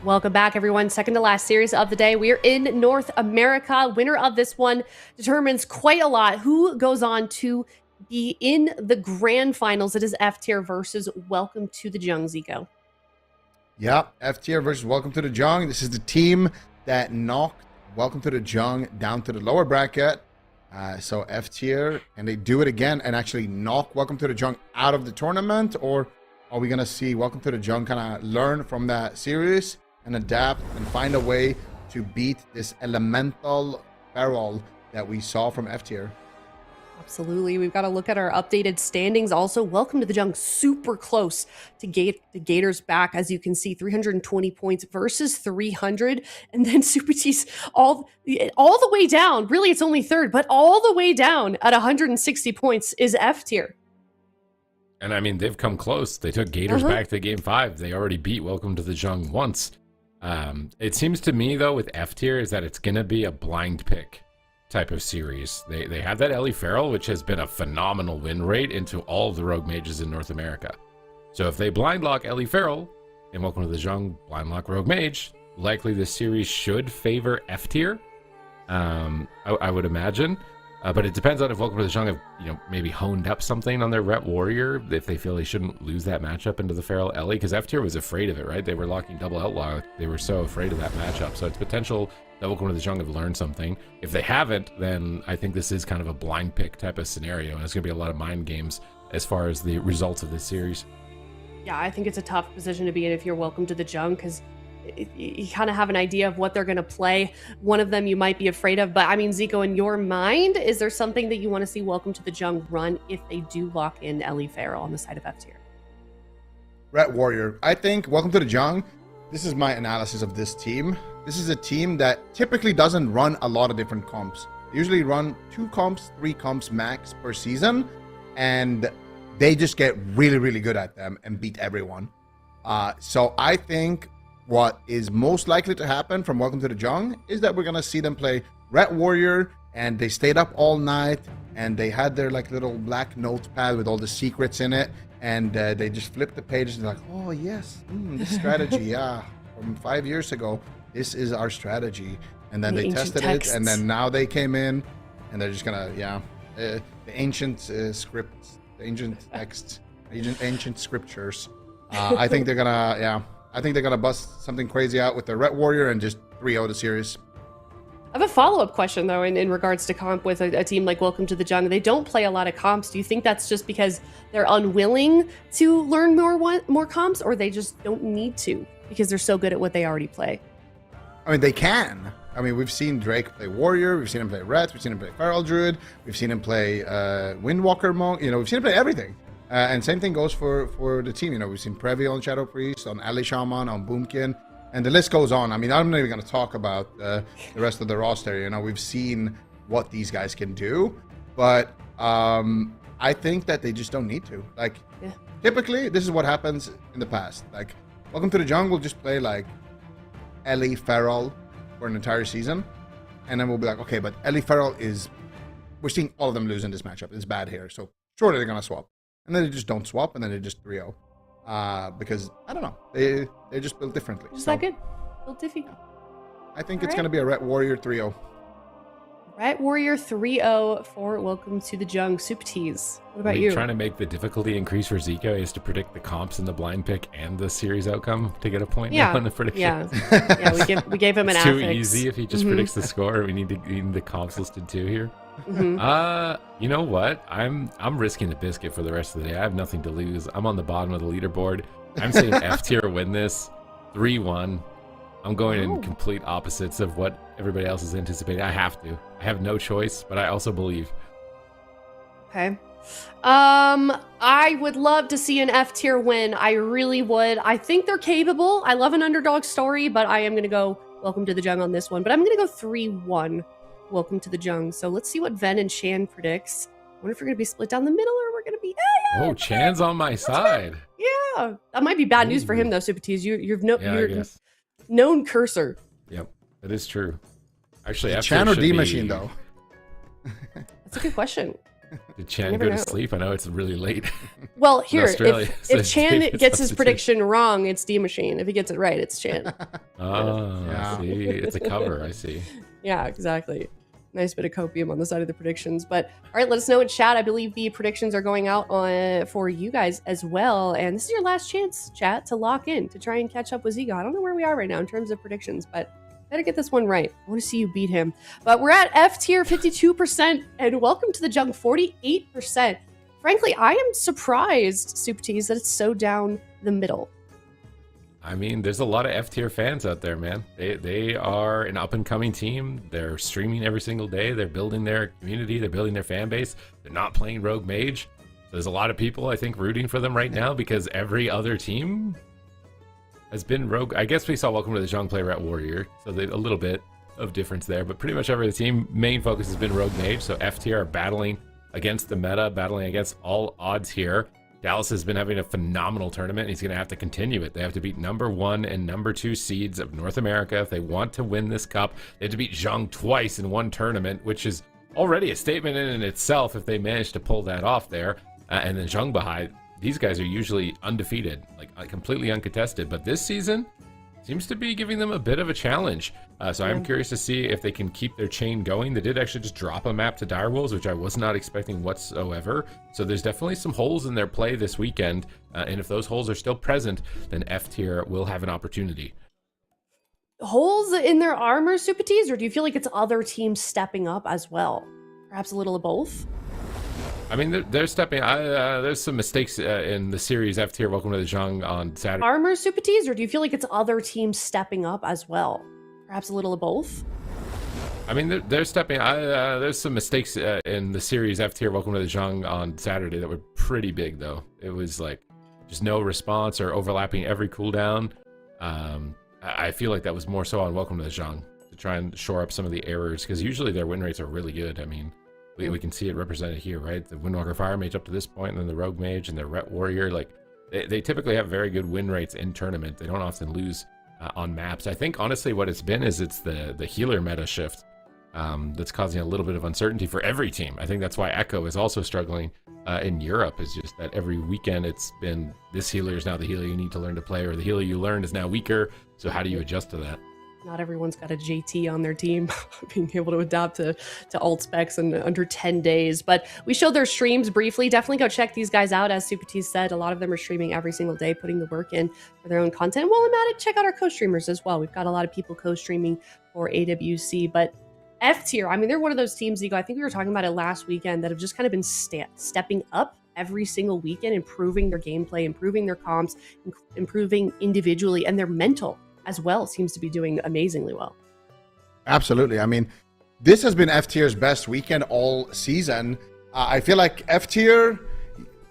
Welcome back, everyone. Second to last series of the day. We are in North America. Winner of this one determines quite a lot who goes on to be in the grand finals. It is F tier versus Welcome to the Jung, Zico. Yeah, F tier versus Welcome to the Jung. This is the team that knocked Welcome to the Jung down to the lower bracket. So F tier, and they do it again and actually knock Welcome to the Jung out of the tournament? Or are we going to see Welcome to the Jung kind of learn from that series and adapt and find a way to beat this elemental barrel that we saw from F tier? Absolutely. We've got to look at our updated standings. Also, welcome to the Jung. Super close to Gators back. As you can see, 320 points versus 300. And then Super T's all the way down. Really, it's only third, but all the way down at 160 points is F tier. And I mean, they've come close. They took Gators back to game 5. They already beat Welcome to the Jung once. It seems to me, though, with F tier is that it's going to be a blind pick type of series. They have that Ellie Farrell, which has been a phenomenal win rate into all of the rogue mages in North America. So if they blind lock Ellie Farrell and Welcome to the Jung blind lock rogue mage, likely this series should favor F tier. I would imagine. But it depends on if Welcome to the Jung have, maybe honed up something on their Ret Warrior, if they feel they shouldn't lose that matchup into the Feral Ellie, because F tier was afraid of it, right? They were locking double outlaw. They were so afraid of that matchup. So it's potential that Welcome to the Jung have learned something. If they haven't, then I think this is kind of a blind pick type of scenario, and it's going to be a lot of mind games as far as the results of this series. Yeah, I think it's a tough position to be in if you're Welcome to the Jung, because you kind of have an idea of what they're going to play. One of them you might be afraid of, but I mean, Zico, in your mind, is there something that you want to see Welcome to the Jung run if they do lock in Ellie Farrell on the side of F tier? Ret Warrior. I think Welcome to the Jung, this is my analysis of this team. This is a team that typically doesn't run a lot of different comps. They usually run 2 comps, 3 comps max per season, and they just get really, really good at them and beat everyone. So I think what is most likely to happen from Welcome to the Jung is that we're going to see them play Ret Warrior, and they stayed up all night, and they had their like little black notepad with all the secrets in it, and they just flipped the pages and they're like, oh yes, this strategy, yeah, from 5 years ago, this is our strategy. And then they tested it, and then now they came in, and they're just gonna, the ancient scripts, the ancient texts, ancient scriptures. I think they're gonna, I think they're going to bust something crazy out with the Ret Warrior and just 3-0 the series. I have a follow-up question, though, in regards to comp with a team like Welcome to the Jung. They don't play a lot of comps. Do you think that's just because they're unwilling to learn more comps, or they just don't need to because they're so good at what they already play? I mean, they can. I mean, we've seen Drake play Warrior. We've seen him play Ret. We've seen him play Feral Druid. We've seen him play Windwalker Monk. We've seen him play everything. And same thing goes for the team. We've seen Previ on Shadow Priest, on Ali Shaman, on Boomkin, and the list goes on. I mean, I'm not even going to talk about the rest of the roster. We've seen what these guys can do, but I think that they just don't need to. Like, typically, this is what happens in the past. Like, Welcome to the Jung will just play like Ellie Farrell for an entire season, and then we'll be like, okay, but Ellie Farrell we're seeing all of them lose in this matchup. It's bad here, so surely they're going to swap. And then they just don't swap, and then they just 3-0. Because, I don't know, they're just built differently. Is that good? Built diffy. I think it's going to be a Ret Warrior 3-0. Ret Warrior 3-0 for Welcome to the Jung. Super Tease. What about you? Trying to make the difficulty increase for Zico is to predict the comps in the blind pick and the series outcome to get a point now on the prediction. Yeah, we gave him an it's too affix. easy if he just predicts the score. We need the comps listed too here. You know what? I'm risking the biscuit for the rest of the day. I have nothing to lose. I'm on the bottom of the leaderboard. I'm saying F tier win this 3-1. I'm going in complete opposites of what everybody else is anticipating. I have to. I have no choice, but I also believe. Okay. I would love to see an F tier win. I really would. I think they're capable. I love an underdog story, but I am going to go Welcome to the Jung on this one. But I'm going to go 3-1. Welcome to the Jung. So let's see what Ven and Chan predicts. I wonder if we're going to be split down the middle or we're going to be... Chan's on my side. Yeah. That might be bad news for him, though, Super Tease. You're known cursor. Yep, that is true. Actually, Chan or D-Machine, though? That's a good question. Did Chan go to sleep? I know it's really late. Well, here, if Chan gets his prediction wrong, it's D-Machine. If he gets it right, it's Chan. I see. It's a cover. I see. Yeah, exactly. Nice bit of copium on the side of the predictions. But all right, let us know in chat. I believe the predictions are going out for you guys as well. And this is your last chance, chat, to lock in, to try and catch up with Zico. I don't know where we are right now in terms of predictions, but better get this one right. I want to see you beat him. But we're at F tier 52%, and Welcome to the Jung 48%. Frankly, I am surprised, Super Tease, that it's so down the middle. I mean, there's a lot of F tier fans out there, man. They are an up and coming team. They're streaming every single day. They're building their community. They're building their fan base. They're not playing Rogue Mage. So there's a lot of people, I think, rooting for them right now because every other team has been Rogue. I guess we saw Welcome to the Jungle play Rat Warrior, so a little bit of difference there. But pretty much every team main focus has been Rogue Mage. So F tier are battling against the meta, battling against all odds here. Dallas has been having a phenomenal tournament, and he's going to have to continue it. They have to beat number 1 and number 2 seeds of North America if they want to win this cup. They have to beat JUNG twice in one tournament, which is already a statement in itself if they manage to pull that off there. And then JUNG behind, these guys are usually undefeated, like completely uncontested. But this season seems to be giving them a bit of a challenge. So I'm curious to see if they can keep their chain going. They did actually just drop a map to Direwolves, which I was not expecting whatsoever. So there's definitely some holes in their play this weekend. And if those holes are still present, then F tier will have an opportunity. Holes in their armor, Supatees, or do you feel like it's other teams stepping up as well? Perhaps a little of both? I mean, they're stepping. There's some mistakes in the series F tier. Welcome to the JUNG on Saturday. Armor, Supatees, or do you feel like it's other teams stepping up as well? Perhaps a little of both? I mean, they're stepping. There's some mistakes in the series F tier. Welcome to the JUNG on Saturday that were pretty big, though. It was like just no response or overlapping every cooldown. I feel like that was more so on Welcome to the JUNG to try and shore up some of the errors, because usually their win rates are really good. I mean, we can see it represented here, right? The Windwalker Fire Mage up to this point, and then the Rogue Mage and the Ret Warrior. Like, they typically have very good win rates in tournament. They don't often lose on maps. I think, honestly, what it's been is it's the healer meta shift that's causing a little bit of uncertainty for every team. I think that's why Echo is also struggling in Europe, is just that every weekend it's been, this healer is now the healer you need to learn to play, or the healer you learned is now weaker. So how do you adjust to that? Not everyone's got a JT on their team being able to adapt to alt specs in under 10 days. But we showed their streams briefly. Definitely go check these guys out. As Supatees said, a lot of them are streaming every single day, putting the work in for their own content. While I'm at it, check out our co-streamers as well. We've got a lot of people co-streaming for AWC. But F tier, I mean, they're one of those teams, Ego, I think we were talking about it last weekend, that have just kind of been stepping up every single weekend, improving their gameplay, improving their comps, improving individually, and their mental as well seems to be doing amazingly well. Absolutely. I mean, this has been F tier's best weekend all season. I feel like F tier,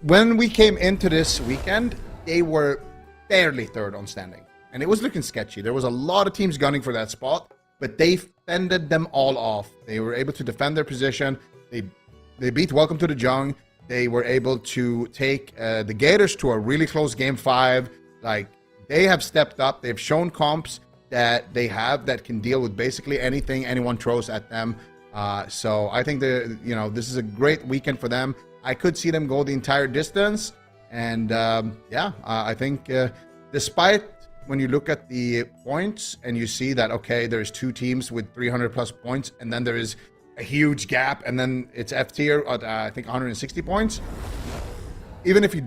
when we came into this weekend, they were barely third on standing, and it was looking sketchy. There was a lot of teams gunning for that spot, but they fended them all off. They were able to defend their position. They beat Welcome to the JUNG. They were able to take the Gators to a really close game 5. Like, they have stepped up. They've shown comps that they have that can deal with basically anything anyone throws at them. So I think this is a great weekend for them. I could see them go the entire distance. And I think despite when you look at the points and you see that, okay, there's 2 teams with 300 plus points, and then there is a huge gap, and then it's F tier at I think 160 points. Even if you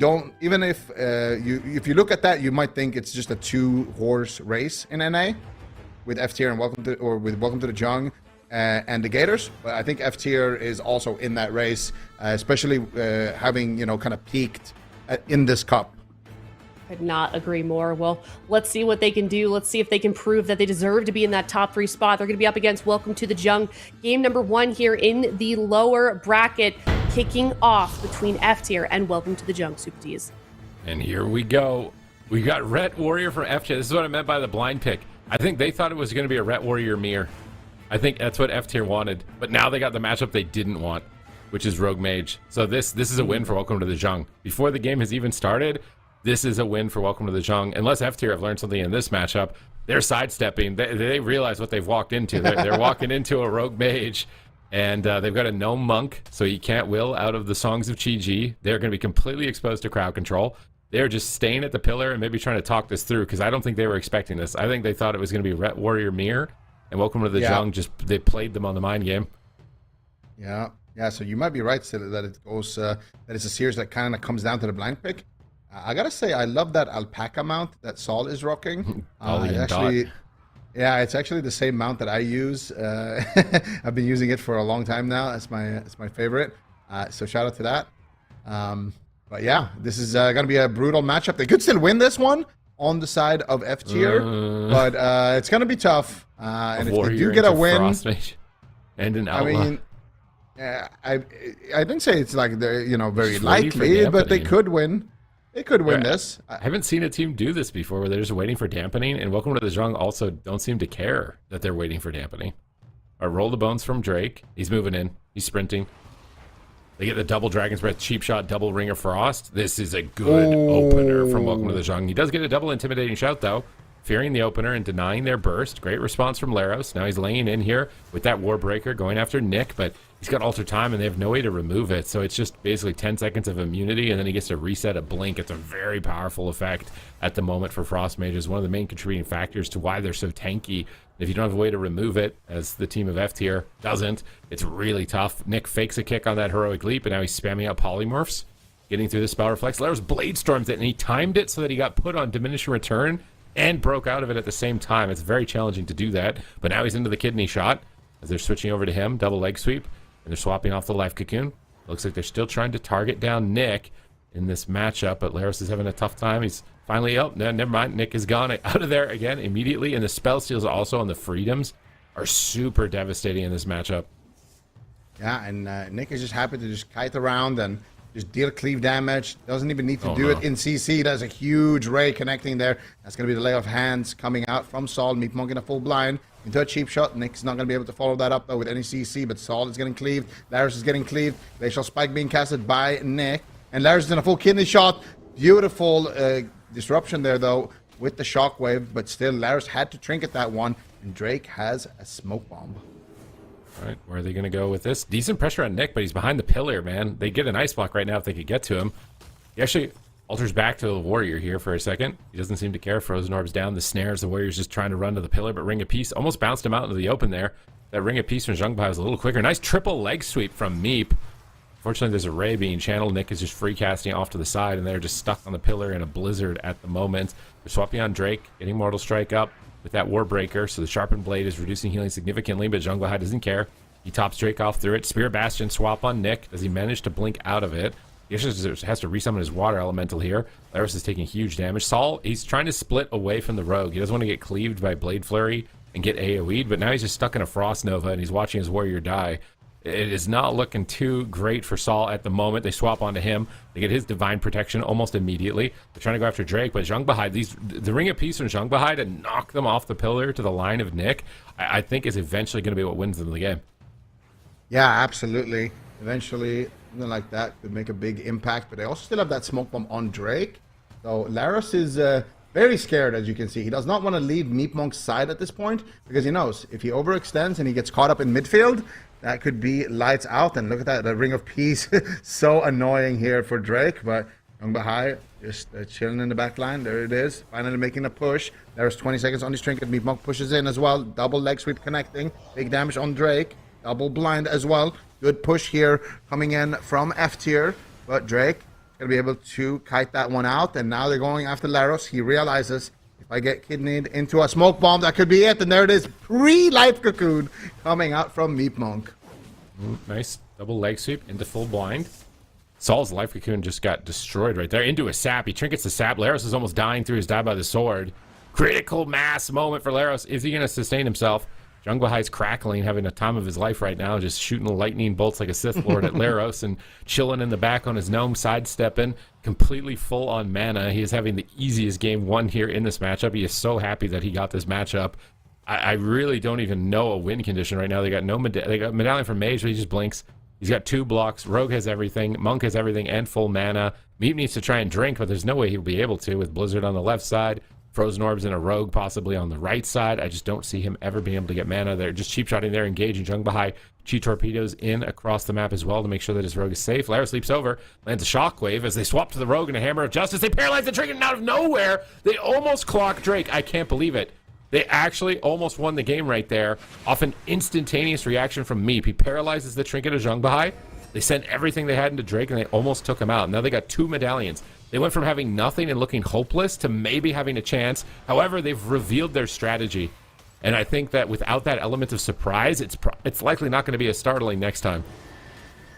look at that, you might think it's just a 2-horse race in NA with F tier and Welcome to the JUNG and the Gators. But I think F tier is also in that race, especially having kind of peaked in this cup. Could not agree more. Well, let's see what they can do. Let's see if they can prove that they deserve to be in that top 3 spot. They're going to be up against Welcome to the JUNG. Game number 1 here in the lower bracket, kicking off between F tier and Welcome to the JUNG, Supatees. And here we go. We got Ret Warrior for F tier. This is what I meant by the blind pick. I think they thought it was going to be a Ret Warrior mirror. I think that's what F tier wanted. But now they got the matchup they didn't want, which is Rogue Mage. So this is a win for Welcome to the JUNG. Before the game has even started, this is a win for Welcome to the JUNG. Unless F tier have learned something in this matchup, they're sidestepping. They realize what they've walked into. They're walking into a Rogue Mage, and they've got a gnome monk, so you can't will out of the Songs of Chi-Ji. They're going to be completely exposed to crowd control. They're just staying at the pillar and maybe trying to talk this through, because I don't think they were expecting this. I think they thought it was going to be Ret Warrior Mirror, and Welcome to the JUNG, they played them on the mind game. Yeah, so you might be right, Silla, that it goes that it's a series that kind of comes down to the blind pick. I gotta say, I love that alpaca mount that Saul is rocking. It's actually the same mount that I use. I've been using it for a long time now. It's my favorite. So shout out to that. But yeah, this is gonna be a brutal matchup. They could still win this one, on the side of F tier, but it's going to be tough. And if they Warrior do get a into win, Frost Mage and an I Outlaw. mean, I didn't say it's like they're very Just waiting for likely, but they dampening. could win. They could win Yeah, this. I haven't seen a team do this before where they're just waiting for dampening, and Welcome to the Jung also don't seem to care that they're waiting for dampening. All right, roll the bones from Drake. He's moving in. He's sprinting. They get the double Dragon's Breath, cheap shot, double Ring of Frost. This is a good opener from Welcome to the Jung. He does get a double intimidating shout, though, fearing the opener and denying their burst. Great response from Laros. Now he's laying in here with that Warbreaker going after Nick, but he's got Alter Time, and they have no way to remove it. So it's just basically 10 seconds of immunity, and then he gets to reset a blink. It's a very powerful effect at the moment for Frost Mages. One of the main contributing factors to why they're so tanky. If you don't have a way to remove it, as the team of F tier doesn't, it's really tough. Nick fakes a kick on that heroic leap, and now he's spamming out polymorphs, getting through the spell reflex. Laros blade storms it, and he timed it so that he got put on diminishing return and broke out of it at the same time. It's very challenging to do that, but now he's into the kidney shot as they're switching over to him, double leg sweep, and they're swapping off the life cocoon. Looks like they're still trying to target down Nick in this matchup, but Laros is having a tough time. He's finally, oh, no, never mind. Nick is gone out of there again immediately, and the spell steals also on the freedoms are super devastating in this matchup. Yeah, and Nick is just happy to just kite around and just deal cleave damage. Doesn't even need to do it in CC. There's a huge ray connecting there. That's going to be the lay of hands coming out from Saul. Meat Monk in a full blind into a cheap shot. Nick's not going to be able to follow that up, though, with any CC, but Saul is getting cleaved. Laros is getting cleaved. Glacial Spike being casted by Nick. And Laros is in a full kidney shot. Beautiful disruption there, though, with the shockwave, but still Laros had to trinket that one, and Drake has a smoke bomb. All right, where are they going to go with this? Decent pressure on Nick, but he's behind the pillar, man. They get an ice block right now if they could get to him. He actually alters back to the Warrior here for a second. He doesn't seem to care. Frozen Orb's down. The snares. The Warrior's just trying to run to the pillar, but Ring of Peace almost bounced him out into the open there. That Ring of Peace from Zhongbai was a little quicker. Nice triple leg sweep from Meep. Fortunately, there's a ray being channeled. Nick is just free casting off to the side, and they're just stuck on the pillar in a blizzard at the moment. They're swapping on Drake, getting Mortal Strike up with that Warbreaker, so the sharpened blade is reducing healing significantly, but Zhongbahai doesn't care. He tops Drake off through it. Spear Bastion swap on Nick. Does he manage to blink out of it? He actually has to resummon his water elemental here. Laros is taking huge damage. Saul, he's trying to split away from the rogue. He doesn't want to get cleaved by Blade Flurry and get AoE'd, but now he's just stuck in a Frost Nova, and he's watching his Warrior die. It is not looking too great for Saul at the moment. They swap onto him. They get his Divine Protection almost immediately. They're trying to go after Drake, but Zhongbahai, the Ring of Peace from Zhongbahai to knock them off the pillar to the line of Nick, I think is eventually going to be what wins them the game. Yeah, absolutely. Eventually, something like that could make a big impact, but they also still have that smoke bomb on Drake. So Laros is very scared, as you can see. He does not want to leave Meep Monk's side at this point, because he knows if he overextends and he gets caught up in midfield, that could be lights out. And look at that, the Ring of Peace. So annoying here for Drake, but Zhongbahai just chilling in the back line. There it is, finally making a push. There's 20 seconds on his trinket. Meep Monk pushes in as well. Double leg sweep connecting. Big damage on Drake. Double blind as well. Good push here coming in from F tier, but Drake going to be able to kite that one out. And now they're going after Laros. He realizes, if I get kidneyed into a smoke bomb, that could be it. And there it is, pre-life cocoon coming out from Meep Monk. Nice double leg sweep into full blind. Saul's life cocoon just got destroyed right there. Into a sap. He trinkets the sap. Laros is almost dying through his die by the sword. Critical mass moment for Laros. Is he going to sustain himself? Zhongbahai's crackling, having a time of his life right now, just shooting lightning bolts like a Sith Lord at Laros and chilling in the back on his gnome, sidestepping, completely full on mana. He is having the easiest game won here in this matchup. He is so happy that he got this matchup. I really don't even know a win condition right now. They got they got Medallion for Mage, but he just blinks. He's got 2 blocks. Rogue has everything. Monk has everything and full mana. Meep needs to try and drink, but there's no way he'll be able to with Blizzard on the left side. Frozen Orbs and a Rogue possibly on the right side. I just don't see him ever being able to get mana. They're just cheap shotting there, engaging Zhongbahai. Chi torpedoes in across the map as well to make sure that his Rogue is safe. Laros leaps over, lands a Shockwave as they swap to the Rogue and a Hammer of Justice. They paralyze the Trinket, and out of nowhere, they almost clock Drake. I can't believe it. They actually almost won the game right there off an instantaneous reaction from Meep. He paralyzes the Trinket of Zhongbahai. They sent everything they had into Drake, and they almost took him out. Now they got 2 medallions. They went from having nothing and looking hopeless to maybe having a chance. However, they've revealed their strategy. And I think that without that element of surprise, it's likely not going to be as startling next time.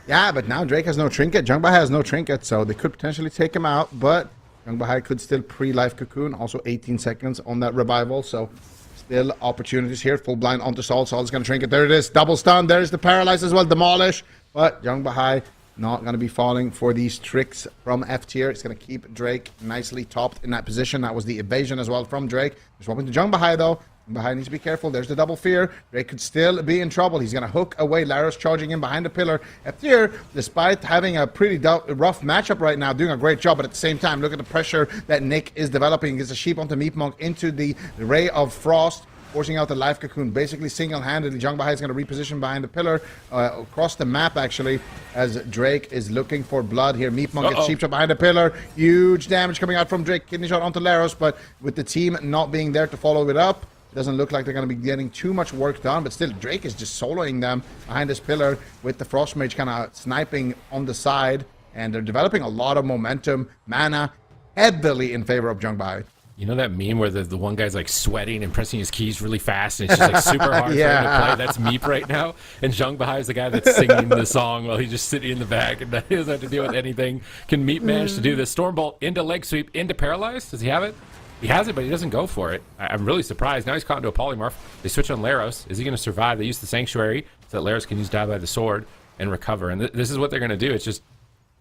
Yeah, but now Drake has no trinket. Zhongbahai has no trinket, so they could potentially take him out. But Young Bahai could still pre-life cocoon, also 18 seconds on that revival, so still opportunities here. Full blind onto Sol. Sol's going to trinket. There it is. Double stun. There's the paralyze as well. Demolish. But Young Bahai not going to be falling for these tricks from F tier. It's going to keep Drake nicely topped in that position. That was the evasion as well from Drake. Just swapping to Young Bahai though. Bahai needs to be careful. There's the double fear. Drake could still be in trouble. He's going to hook away. Laros charging in behind the pillar. F tier, despite having a pretty rough matchup right now, doing a great job. But at the same time, look at the pressure that Nick is developing. Gets a sheep onto Meat Monk into the ray of frost, forcing out the life cocoon. Basically single-handedly, Young Bahai is going to reposition behind the pillar across the map, actually, as Drake is looking for blood here. Meat Monk gets sheep shot behind the pillar. Huge damage coming out from Drake. Kidney shot onto Laros, but with the team not being there to follow it up, it doesn't look like they're going to be getting too much work done, but still, Drake is just soloing them behind this pillar with the Frost Mage kind of sniping on the side, and they're developing a lot of momentum, mana, heavily in favor of Young Bahai. You know that meme where the one guy's like sweating and pressing his keys really fast and it's just like super hard for him to play? That's Meep right now. And Jung Bahai is the guy that's singing the song while he's just sitting in the back and he doesn't have to deal with anything. Can Meep manage to do this? Stormbolt into leg sweep, into paralyze. Does he have it? He has it, but he doesn't go for it. I'm really surprised. Now he's caught into a polymorph. They switch on Laros. Is he going to survive? They use the Sanctuary so that Laros can use Die by the Sword and recover. And this is what they're going to do. It's just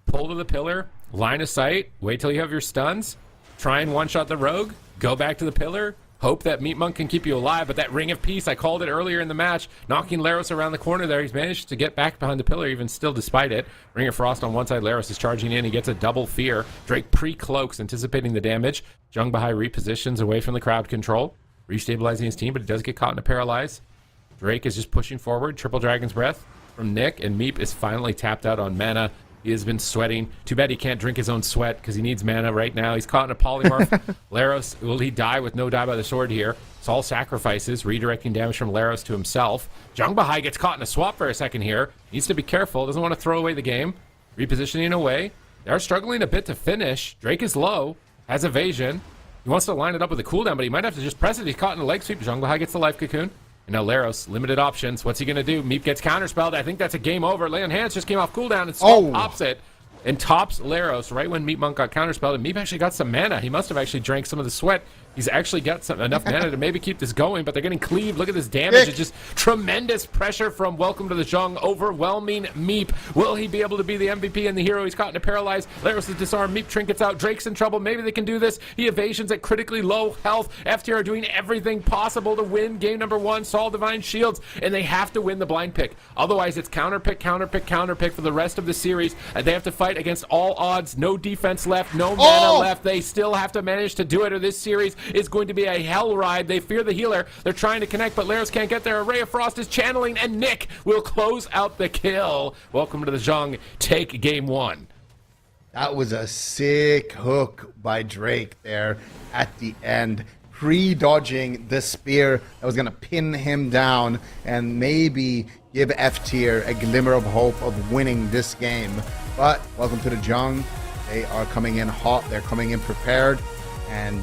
pull to the pillar, line of sight, wait till you have your stuns, try and one-shot the rogue, go back to the pillar, hope that Meat Monk can keep you alive. But that Ring of Peace, I called it earlier in the match, knocking Laros around the corner there. He's managed to get back behind the pillar even still despite it. Ring of Frost on one side, Laros is charging in. He gets a double fear. Drake pre-cloaks, anticipating the damage. Jung Bahai repositions away from the crowd control, restabilizing his team, but he does get caught in a paralyze. Drake is just pushing forward. Triple Dragon's Breath from Nick, and Meep is finally tapped out on mana. He has been sweating. Too bad he can't drink his own sweat because he needs mana right now. He's caught in a polymorph. Laros, will he die with no Die by the Sword here? Saul sacrifices, redirecting damage from Laros to himself. Jung Bahai gets caught in a swap for a second here. Needs to be careful. Doesn't want to throw away the game. Repositioning away. They're struggling a bit to finish. Drake is low. Has evasion. He wants to line it up with a cooldown, but he might have to just press it. He's caught in a leg sweep. Jung Bahai gets the life cocoon. And now Laros, limited options. What's he going to do? Meep gets counterspelled. I think that's a game over. Lay on Hands just came off cooldown and tops it. And tops Laros right when Meep Monk got counterspelled. And Meep actually got some mana. He must have actually drank some of the sweat. He's actually got enough mana to maybe keep this going, but they're getting cleaved. Look at this damage. It's just tremendous pressure from Welcome to the Jung. Overwhelming Meep. Will he be able to be the MVP and the hero? He's caught in a paralyze. Laros is disarmed. Meep trinkets out. Drake's in trouble. Maybe they can do this. He evasions at critically low health. FTR are doing everything possible to win game number one. Saul Divine Shields, and they have to win the blind pick. Otherwise, it's counter pick, counter pick, counter pick for the rest of the series. They have to fight against all odds. No defense left. No mana left. They still have to manage to do it, or this series is going to be a hell ride. They fear the healer. They're trying to connect, but Laros can't get there. A Ray of Frost is channeling, and Nick will close out the kill. Welcome to the Jung. Take game one. That was a sick hook by Drake there at the end, pre-dodging the spear that was going to pin him down and maybe give F tier a glimmer of hope of winning this game. But welcome to the Jung. They are coming in hot. They're coming in prepared. And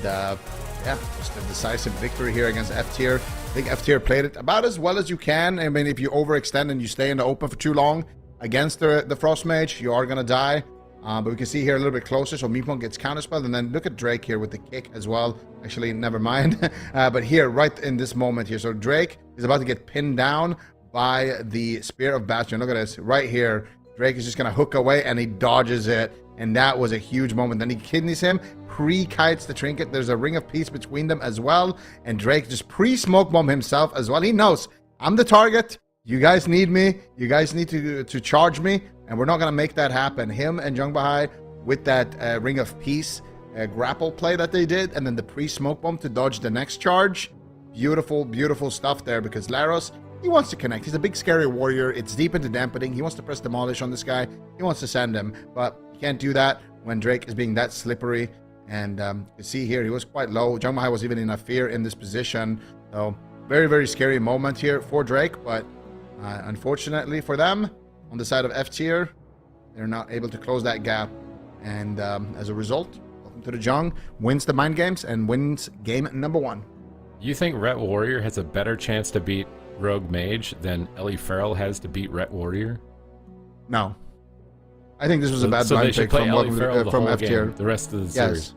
yeah, just a decisive victory here against F tier. I think F tier played it about as well as you can. I mean, if you overextend and you stay in the open for too long against the Frost Mage, you are going to die. But we can see here a little bit closer. So Meepon gets counterspelled, and then look at Drake here with the kick as well. Actually, never mind. But here, right in this moment here, so Drake is about to get pinned down by the Spear of Bastion. Look at this right here. Drake is just going to hook away, and he dodges it. And that was a huge moment. Then he kidneys him, pre-kites the trinket. There's a Ring of Peace between them as well. And Drake just pre-smoke bomb himself as well. He knows, I'm the target. You guys need me. You guys need to charge me. And we're not going to make that happen. Him and Jung Bahai with that Ring of Peace grapple play that they did. And then the pre-smoke bomb to dodge the next charge. Beautiful, beautiful stuff there, because Laros, he wants to connect. He's a big, scary warrior. It's deep into dampening. He wants to press Demolish on this guy. He wants to send him. But you can't do that when Drake is being that slippery. And you see here, he was quite low. Jung Bahai was even in a fear in this position. So very, very scary moment here for Drake. But unfortunately for them, on the side of F tier, they're not able to close that gap. And as a result, welcome to the Jung, wins the mind games and wins game number one. You think Ret Warrior has a better chance to beat Rogue Mage than Ellie Farrell has to beat Ret Warrior? No. I think this was a bad blind pick from F tier. The rest of the series.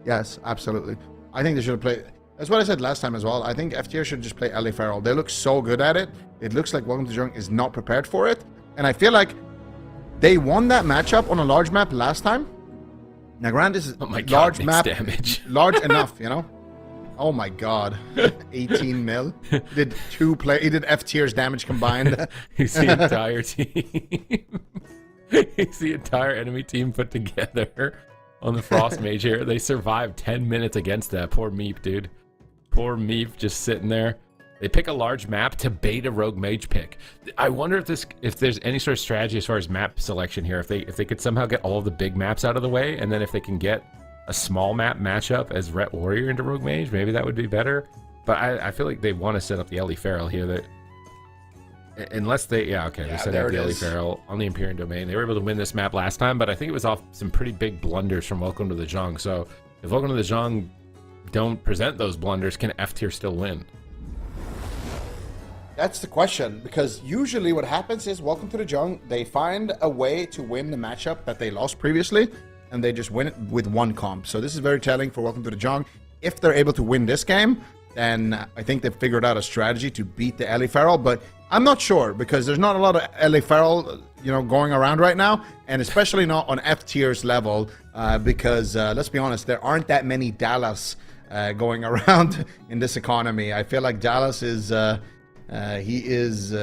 Yes, absolutely. I think they should have played. That's what I said last time as well. I think F tier should just play Ellie Farrell. They look so good at it. It looks like Welcome to Jung is not prepared for it. And I feel like they won that matchup on a large map last time. Now, granted, this is large map, damage. large enough, you know? Oh my god. 18 mil. He did he did F tier's damage combined. He's the entire team. He's the entire enemy team put together on the Frost Mage here. They survived 10 minutes against that. Poor Meep, dude. Poor Meep just sitting there. They pick a large map to bait a rogue mage pick. I wonder if there's any sort of strategy as far as map selection here. If they could somehow get all of the big maps out of the way, and then if they can get a small map matchup as Ret Warrior into rogue mage, maybe that would be better. But I feel like they want to set up the Ellie Farrell here. That unless they they set up the Ellie Farrell on the Empyrean domain. They were able to win this map last time, but I think it was off some pretty big blunders from Welcome to the Jung. So if Welcome to the Jung don't present those blunders, can F tier still win? That's the question, because usually what happens is Welcome to the Jung, they find a way to win the matchup that they lost previously, and they just win it with one comp. So this is very telling for Welcome to the Jung. If they're able to win this game, then I think they've figured out a strategy to beat the Ellie Farrell, but I'm not sure, because there's not a lot of Ellie Farrell, going around right now, and especially not on F tier's level, because let's be honest, there aren't that many Dallas going around in this economy. I feel like Dallas is... he is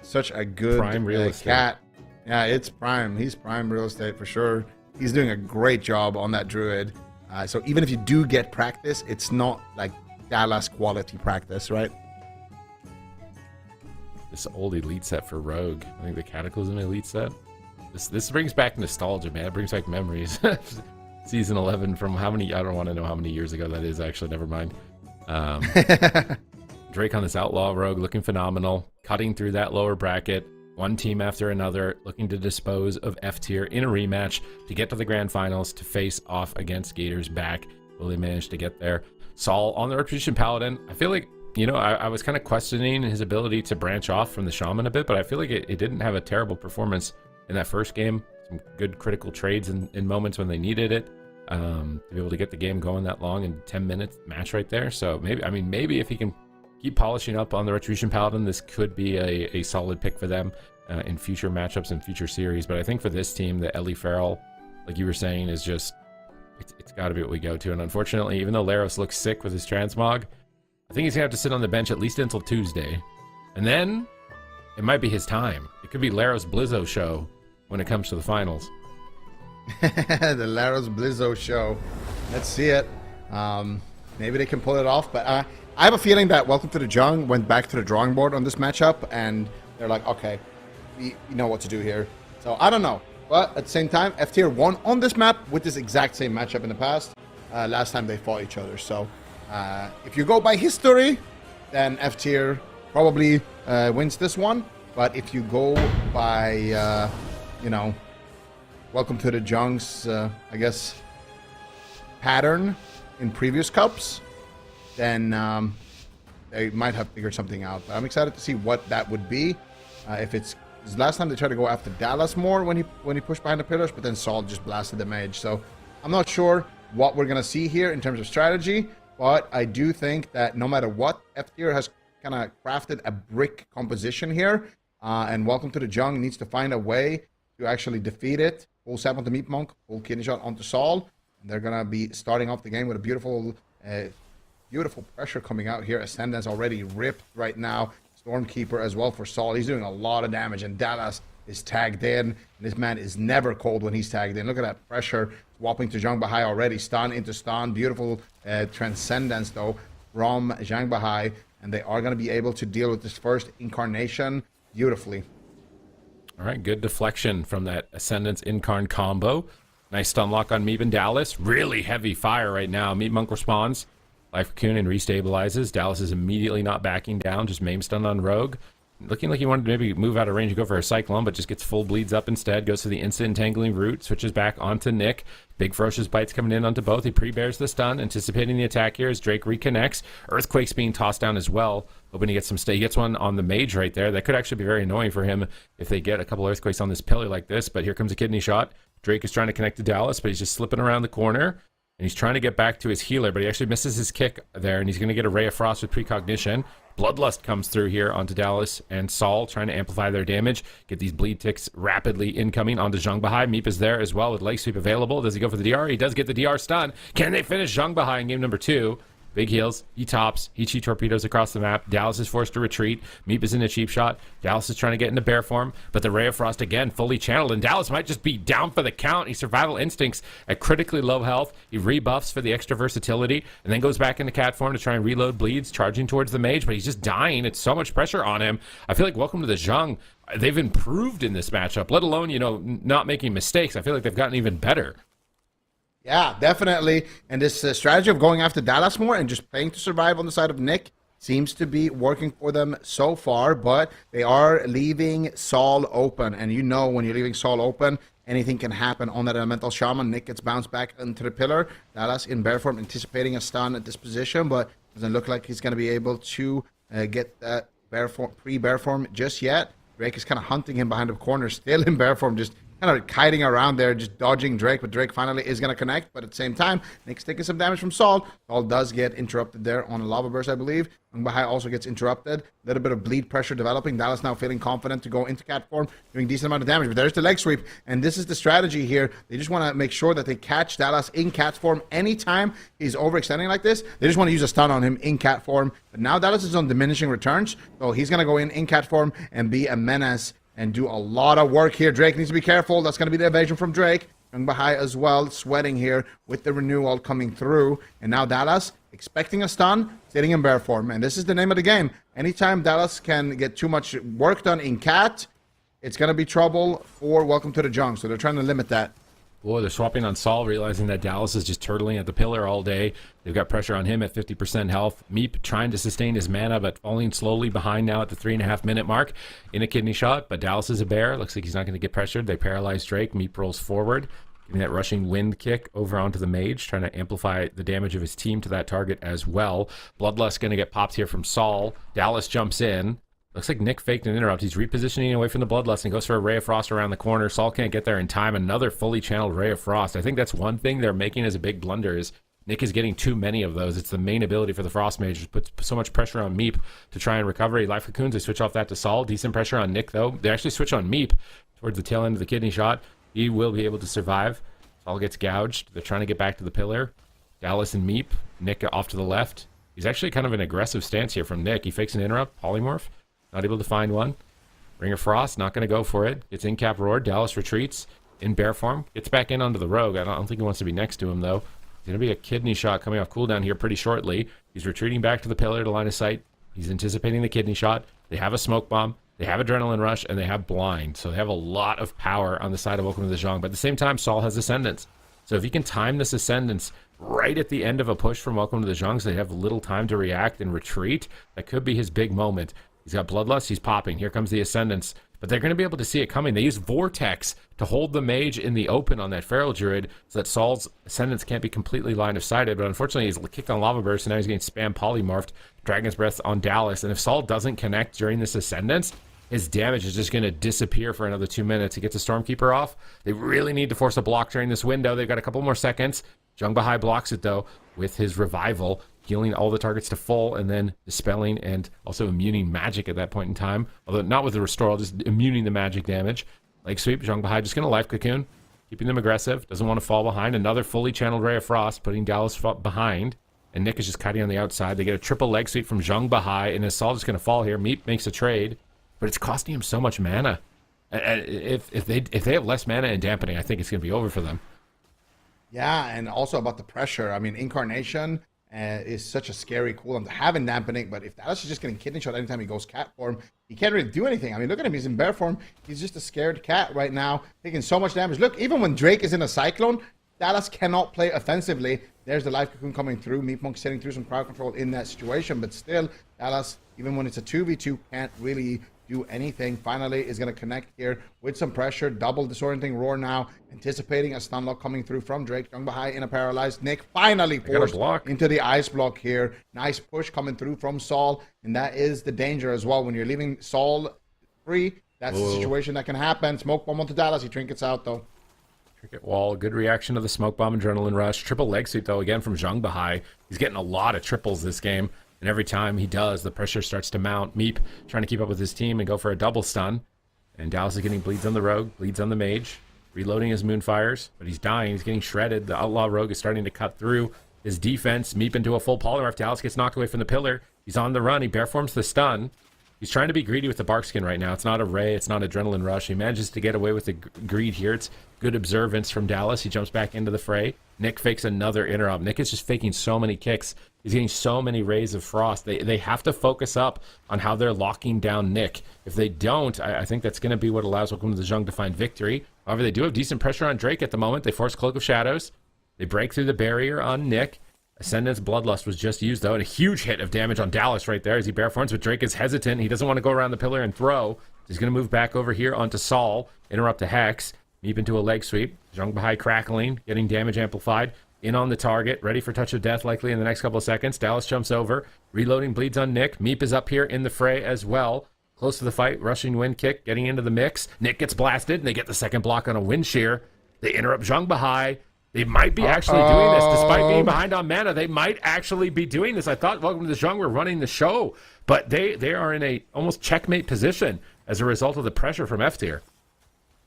such a good prime real estate cat. Yeah, it's prime. He's prime real estate for sure. He's doing a great job on that druid. So even if you do get practice, it's not like Dallas quality practice, right? This old elite set for rogue. I think the Cataclysm elite set. This brings back nostalgia, man. It brings back memories. Season 11 from how many? I don't want to know how many years ago that is. Actually, never mind. Drake on this outlaw rogue looking phenomenal, cutting through that lower bracket, one team after another, looking to dispose of F tier in a rematch to get to the grand finals to face off against Gators back. Will they manage to get there? Saul on the Retribution Paladin. I feel like, I was kind of questioning his ability to branch off from the Shaman a bit, but I feel like it didn't have a terrible performance in that first game. Some good critical trades in moments when they needed it. To be able to get the game going that long in 10 minutes match right there. So maybe if he can keep polishing up on the Retribution Paladin, this could be a solid pick for them in future matchups and future series. But I think for this team, the Ellie Farrell, like you were saying, is just, it's got to be what we go to. And unfortunately, even though Laros looks sick with his transmog, I think he's going to have to sit on the bench at least until Tuesday. And then it might be his time. It could be Laros Blizzo show when it comes to the finals. The Laros Blizzo show. Let's see it. Maybe they can pull it off, but I have a feeling that Welcome to the Jung went back to the drawing board on this matchup, and they're like, okay, we know what to do here. So I don't know, but at the same time, F tier won on this map with this exact same matchup in the past. Last time they fought each other. So if you go by history, then F tier probably wins this one. But if you go by, Welcome to the Jung's, I guess, pattern in previous cups, then they might have figured something out. But I'm excited to see what that would be. If it's last time they tried to go after Dallas more when he pushed behind the pillars, but then Saul just blasted the mage. So I'm not sure what we're gonna see here in terms of strategy, but I do think that no matter what, F tier has kind of crafted a brick composition here, and Welcome to the Jung needs to find a way to actually defeat it. Full sap onto Meat Monk, full kidney shot onto Saul. And they're gonna be starting off the game with a beautiful pressure coming out here. Ascendance already ripped right now. Stormkeeper as well for Saul. He's doing a lot of damage, and Dallas is tagged in. And this man is never cold when he's tagged in. Look at that pressure swapping to Zhang Bahai already. Stun into stun. Beautiful transcendence though from Zhang Bahai, and they are going to be able to deal with this first incarnation beautifully. All right, good deflection from that Ascendance Incarn combo. Nice stun lock on Meep and Dallas. Really heavy fire right now. Meat Monk responds. Life Cocoon and restabilizes. Dallas is immediately not backing down, just maim stun on Rogue. Looking like he wanted to maybe move out of range and go for a Cyclone, but just gets full bleeds up instead. Goes for the instant entangling root, switches back onto Nick. Big ferocious bites coming in onto both. He pre-bears the stun, anticipating the attack here as Drake reconnects. Earthquake's being tossed down as well. Hoping he gets some stay. He gets one on the mage right there. That could actually be very annoying for him if they get a couple Earthquakes on this pillar like this, but here comes a kidney shot. Drake is trying to connect to Dallas, but he's just slipping around the corner. and he's trying to get back to his healer, but he actually misses his kick there, and he's going to get a Ray of Frost with Precognition. Bloodlust comes through here onto Dallas and Sol, trying to amplify their damage, get these bleed ticks rapidly incoming onto Zhang Bahai. Meep is there as well with Leg Sweep available. Does he go for the DR? He does get the DR stun. Can they finish Zhang Bahai in game number 2? Big heals, he tops, he cheat torpedoes across the map. Dallas is forced to retreat. Meep is in a cheap shot. Dallas is trying to get into bear form, but the Ray of Frost again fully channeled, and Dallas might just be down for the count. He survival instincts at critically low health. He rebuffs for the extra versatility, and then goes back into cat form to try and reload bleeds, charging towards the mage, but he's just dying. It's so much pressure on him. I feel like welcome to the Zhang. They've improved in this matchup, let alone, you know, not making mistakes. I feel like they've gotten even better. Yeah, definitely. And this strategy of going after Dallas more and just playing to survive on the side of Nick seems to be working for them so far, but they are leaving Sol open. And you know when you're leaving Sol open, anything can happen on that Elemental Shaman. Nick gets bounced back into the pillar. Dallas in bear form, anticipating a stun at this position, but doesn't look like he's going to be able to get that bear form, pre-bear form just yet. Drake is kind of hunting him behind the corner, still in bear form, just kind of kiting around there, just dodging Drake, but Drake finally is going to connect. But at the same time, Nick's taking some damage from Sol. Sol does get interrupted there on a Lava Burst, I believe. Jung Bahai also gets interrupted. A little bit of bleed pressure developing. Dallas now feeling confident to go into cat form, doing decent amount of damage. But there's the leg sweep, and this is the strategy here. They just want to make sure that they catch Dallas in cat form anytime he's overextending like this. They just want to use a stun on him in cat form. But now Dallas is on diminishing returns, so he's going to go in cat form and be a menace and do a lot of work here. Drake needs to be careful. That's going to be the evasion from Drake. Jung Bahai as well, sweating here with the renewal coming through. And now Dallas, expecting a stun, sitting in bear form. And this is the name of the game. Anytime Dallas can get too much work done in cat, it's going to be trouble for Welcome to the Jung. So they're trying to limit that. Boy, they're swapping on Sol, realizing that Dallas is just turtling at the pillar all day. They've got pressure on him at 50% health. Meep trying to sustain his mana, but falling slowly behind now at the 3.5-minute mark in a kidney shot. But Dallas is a bear. Looks like he's not going to get pressured. They paralyze Drake. Meep rolls forward, getting that rushing wind kick over onto the mage, trying to amplify the damage of his team to that target as well. Bloodlust going to get popped here from Sol. Dallas jumps in. Looks like Nick faked an interrupt. He's repositioning away from the Bloodlust and goes for a Ray of Frost around the corner. Sol can't get there in time. Another fully channeled Ray of Frost. I think that's one thing they're making as a big blunder is Nick is getting too many of those. It's the main ability for the Frost Mage. It puts so much pressure on Meep to try and recover. He life cocoons. They switch off that to Sol. Decent pressure on Nick, though. They actually switch on Meep towards the tail end of the kidney shot. He will be able to survive. Sol gets gouged. They're trying to get back to the pillar. Dallas and Meep. Nick off to the left. He's actually kind of an aggressive stance here from Nick. He fakes an interrupt. Polymorph. Not able to find one. Ring of Frost, not going to go for it. Gets in cap roared. Dallas retreats in bear form. Gets back in onto the rogue. I don't think he wants to be next to him, though. There's going to be a kidney shot coming off cooldown here pretty shortly. He's retreating back to the pillar to line of sight. He's anticipating the kidney shot. They have a smoke bomb. They have adrenaline rush, and they have blind. So they have a lot of power on the side of Welcome to the Zhang. But at the same time, Sol has Ascendance. So if he can time this Ascendance right at the end of a push from Welcome to the Zhang, so they have little time to react and retreat, that could be his big moment. He's got Bloodlust. He's popping. Here comes the Ascendance. But they're going to be able to see it coming. They use Vortex to hold the mage in the open on that Feral Druid so that Sol's Ascendance can't be completely line of sighted. But unfortunately, he's kicked on Lava Burst, and now he's getting spam polymorphed. Dragon's Breath on Dallas. And if Sol doesn't connect during this Ascendance, his damage is just going to disappear for another 2 minutes. He gets a Stormkeeper off. They really need to force a block during this window. They've got a couple more seconds. Jung Bahai blocks it, though, with his Revival, healing all the targets to full, and then dispelling and also immuning magic at that point in time. Although not with the Restore, just immuning the magic damage. Leg sweep, Jung Bahai just going to life cocoon, keeping them aggressive. Doesn't want to fall behind. Another fully channeled Ray of Frost, putting Dallas behind. And Nick is just kiting on the outside. They get a triple leg sweep from Jung Bahai, and his Sol is going to fall here. Meep makes a trade, but it's costing him so much mana. If they have less mana and dampening, I think it's going to be over for them. Yeah, and also about the pressure. I mean, Incarnation is such a scary cooldown to have in dampening, but if Dallas is just getting kidney shot anytime he goes cat form, he can't really do anything. I mean, look at him. He's in bear form. He's just a scared cat right now, taking so much damage. Look, even when Drake is in a Cyclone, Dallas cannot play offensively. There's the Life Cocoon coming through. Meat Monk sitting through some crowd control in that situation, but still, Dallas, even when it's a 2v2, can't really do anything. Finally is going to connect here with some pressure. Double Disorienting Roar now, anticipating a stun lock coming through from Drake. Jung Bahai in a paralyzed Nick, finally forced into the ice block here. Nice push coming through from Sol, and that is the danger as well. When you're leaving Sol free, that's the situation that can happen. Smoke bomb onto Dallas. He trinkets out, though. Cricket wall, good reaction to the smoke bomb, adrenaline rush. Triple leg sweep, though, again from Jung Bahai. He's getting a lot of triples this game. And every time he does, the pressure starts to mount. Meep trying to keep up with his team and go for a double stun. And Dallas is getting bleeds on the rogue, bleeds on the mage. Reloading his moonfires, but he's dying. He's getting shredded. The outlaw rogue is starting to cut through his defense. Meep into a full polymorph. Dallas gets knocked away from the pillar. He's on the run. He bearforms the stun. He's trying to be greedy with the bark skin right now. It's not a ray. It's not adrenaline rush. He manages to get away with the greed here. It's good observance from Dallas. He jumps back into the fray. Nick fakes another interrupt. Nick is just faking so many kicks. He's getting so many rays of frost. They have to focus up on how they're locking down Nick. If they don't, I think that's going to be what allows Welcome to the Jung to find victory. However, they do have decent pressure on Drake at the moment. They force Cloak of Shadows. They break through the barrier on Nick. Ascendant's Bloodlust was just used, though, and a huge hit of damage on Dallas right there as he bearforms, but Drake is hesitant. He doesn't want to go around the pillar and throw. He's going to move back over here onto Saul, interrupt the Hex, Meep into a leg sweep. Jung Bahai crackling, getting damage amplified. In on the target, ready for Touch of Death likely in the next couple of seconds. Dallas jumps over, reloading, bleeds on Nick. Meep is up here in the fray as well. Close to the fight, rushing wind kick, getting into the mix. Nick gets blasted, and they get the second block on a wind shear. They interrupt Jung Bahai. They might be actually doing this. Despite being behind on mana, they might actually be doing this. I thought Welcome to the Jung were running the show, but they are in a almost checkmate position as a result of the pressure from F tier.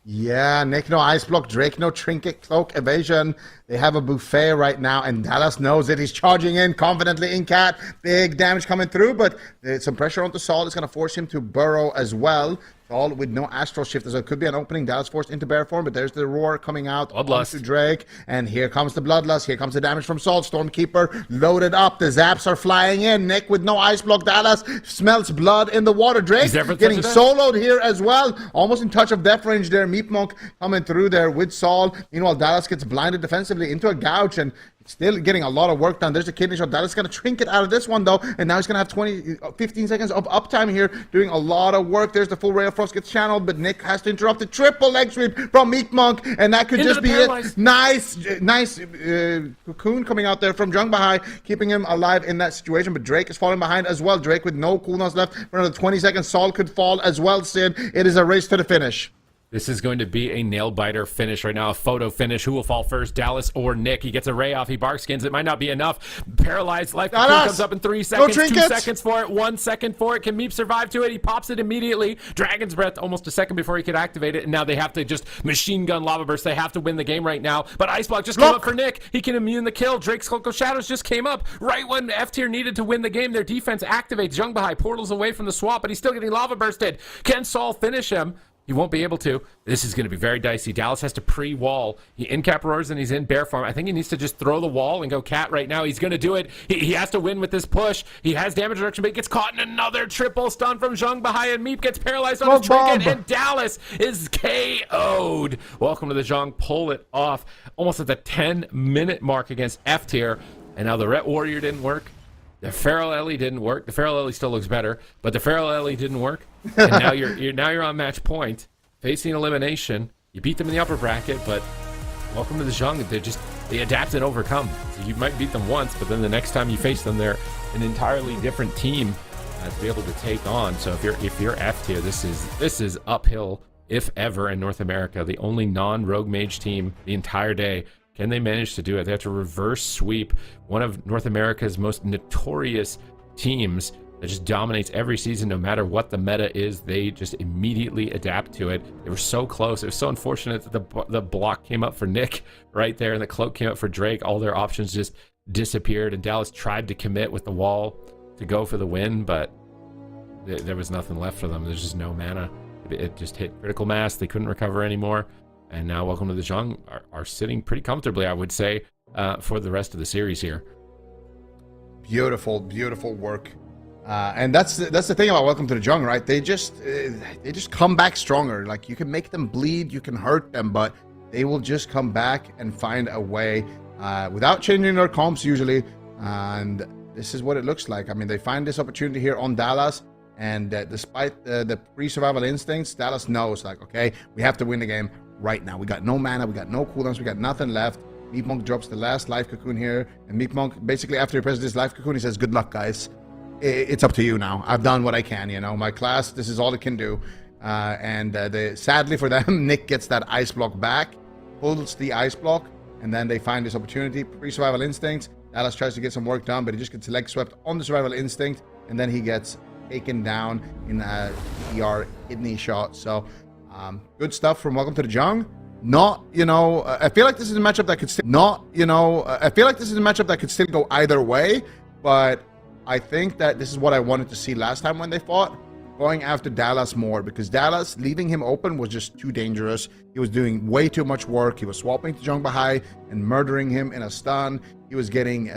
Yeah, Nick, no ice block. Drake, no trinket, cloak, evasion. They have a buffet right now, and Dallas knows it. He's charging in confidently in cat. Big damage coming through, but some pressure onto Saul is going to force him to burrow as well. Saul with no astral shift, so it could be an opening. Dallas forced into bear form, but there's the roar coming out onto Drake, and here comes the bloodlust. Here comes the damage from Saul. Stormkeeper loaded up. The zaps are flying in. Nick with no ice block. Dallas smells blood in the water. Drake getting soloed here as well. Almost in touch of death range there. Meep Monk coming through there with Saul. Meanwhile, Dallas gets blinded defensively into a gouge and still getting a lot of work done. There's a kidney shot. Dallas is going to trinket out of this one, though. And now he's going to have 15 seconds of uptime here, doing a lot of work. There's the full Ray of Frost gets channeled, but Nick has to interrupt the triple leg sweep from Meek Monk. And that could just be it. Nice cocoon coming out there from Jung Bahai, keeping him alive in that situation. But Drake is falling behind as well. Drake with no cooldowns left for another 20 seconds. Saul could fall as well, Sid. It is a race to the finish. This is going to be a nail-biter finish right now, a photo finish. Who will fall first, Dallas or Nick? He gets a ray off. He bark skins. It might not be enough. Paralyzed life comes up in 3 seconds. 2 seconds for it. 1 second for it. Can Meep survive to it? He pops it immediately. Dragon's Breath almost a second before he could activate it. And now they have to just machine gun Lava Burst. They have to win the game right now. But Ice Block just came up for Nick. He can immune the kill. Drake's Cloak of Shadows just came up right when F tier needed to win the game. Their defense activates. Jung Bahai portals away from the swap, but he's still getting Lava Bursted. Can Saul finish him? He won't be able to. This is going to be very dicey. Dallas has to pre-wall. He in-cap roars and he's in bear form. I think he needs to just throw the wall and go cat right now. He's going to do it. He has to win with this push. He has damage reduction, but he gets caught in another triple stun from Jung Bahai, and Meep gets paralyzed on his trinket, and Dallas is KO'd. Welcome to the Jung. Pull it off almost at the 10-minute mark against F tier. And now the Ret Warrior didn't work. The Feral Ellie didn't work. The Feral Ellie still looks better, but the Feral Ellie didn't work. And now you're on match point, facing elimination. You beat them in the upper bracket, but welcome to the Jung. They adapt and overcome. So you might beat them once, but then the next time you face them, they're an entirely different team to be able to take on. So if you're F tier, this is uphill if ever in North America. The only non-rogue mage team the entire day. Can they manage to do it? They have to reverse sweep one of North America's most notorious teams that just dominates every season no matter what the meta is. They just immediately adapt to it. They were so close. It was so unfortunate that the block came up for Nick right there and the cloak came up for Drake. All their options just disappeared, and Dallas tried to commit with the wall to go for the win, but there was nothing left for them. There's just no mana. It just hit critical mass. They couldn't recover anymore. And now Welcome to the Jung are sitting pretty comfortably, I would say, for the rest of the series here. Beautiful, beautiful work. And that's the thing about Welcome to the Jung, right? They just come back stronger. Like, you can make them bleed, you can hurt them, but they will just come back and find a way without changing their comps usually. And this is what it looks like. I mean, they find this opportunity here on Dallas. And despite the pre-survival instincts, Dallas knows, like, okay, we have to win the game right now. We got no mana, we got no cooldowns, we got nothing left. Meep Monk drops the last life cocoon here, and Meep Monk, basically after he presses this life cocoon, he says, good luck, guys. It's up to you now. I've done what I can, you know. My class, this is all it can do. Sadly for them, Nick gets that ice block back, pulls the ice block, and then they find this opportunity. Pre-survival instinct. Dallas tries to get some work done, but he just gets leg swept on the survival instinct, and then he gets taken down in a ER kidney shot. So good stuff from Welcome to the Jung. Not, I feel like this is a matchup that could still I feel like this is a matchup that could still go either way, but I think that this is what I wanted to see last time when they fought, going after Dallas more, because Dallas, leaving him open was just too dangerous. He was doing way too much work. He was swapping to Jung Bahai and murdering him in a stun. He was getting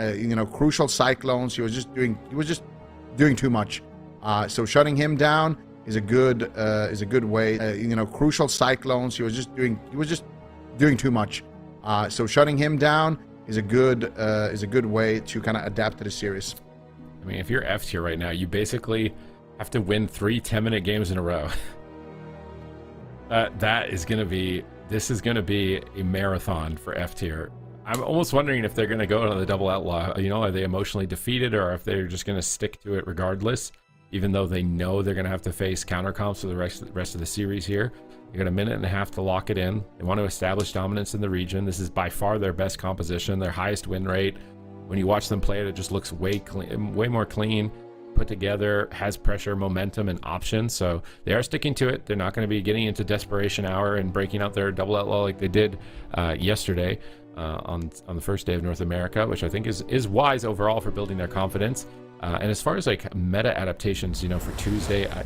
crucial cyclones. He was just doing too much. So shutting him down is a good way. Crucial cyclones. He was just doing too much. So shutting him down is a good way to kind of adapt to the series. I mean, if you're F tier right now, you basically have to win 3 10-minute games in a row. This is gonna be a marathon for F tier. I'm almost wondering if they're gonna go on the double outlaw. Are they emotionally defeated, or if they're just gonna stick to it regardless, even though they know they're gonna have to face counter comps for the rest of the series here. They got a minute and a half to lock it in. They want to establish dominance in the region. This is by far their best composition, their highest win rate. When you watch them play it, it just looks way more clean, put together, has pressure, momentum, and options. So they are sticking to it. They're not going to be getting into desperation hour and breaking out their double outlaw like they did yesterday on the first day of North America, which I think is wise overall for building their confidence. And as far as like meta adaptations, for Tuesday, I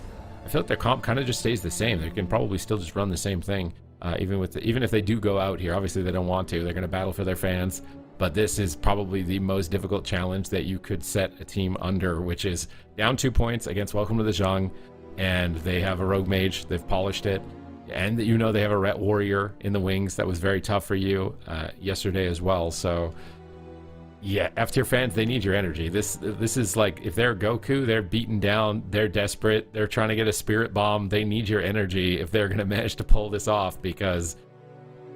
feel like their comp kind of just stays the same. They can probably still just run the same thing, even if they do go out here. Obviously, they don't want to. They're going to battle for their fans. But this is probably the most difficult challenge that you could set a team under, which is down 2 points against Welcome to the Jung, and they have a rogue mage. They've polished it, and they have a ret warrior in the wings that was very tough for you yesterday as well. So yeah, F tier fans, they need your energy. This is like, if they're Goku, they're beaten down, they're desperate, they're trying to get a spirit bomb. They need your energy if they're going to manage to pull this off, because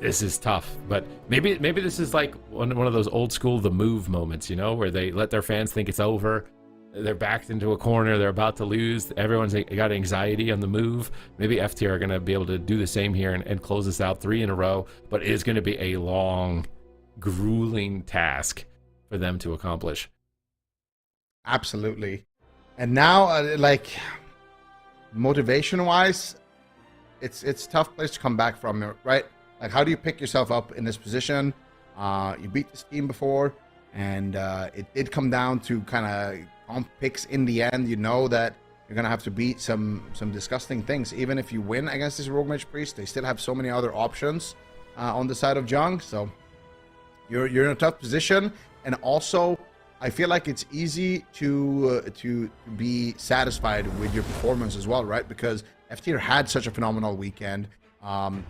this is tough. But maybe this is like one of those old school The Move moments, where they let their fans think it's over. They're backed into a corner. They're about to lose. Everyone's got anxiety on the move. Maybe F tier are going to be able to do the same here and close this out 3 in a row. But it is going to be a long, grueling task for them to accomplish. Absolutely. And now, motivation-wise, it's a tough place to come back from, right? Like, how do you pick yourself up in this position? You beat this team before, and it did come down to kind of comp picks in the end. You know that you're going to have to beat some disgusting things. Even if you win against this Rogue Mage Priest, they still have so many other options on the side of Jung. So you're in a tough position. And also, I feel like it's easy to be satisfied with your performance as well, right? Because F tier had such a phenomenal weekend.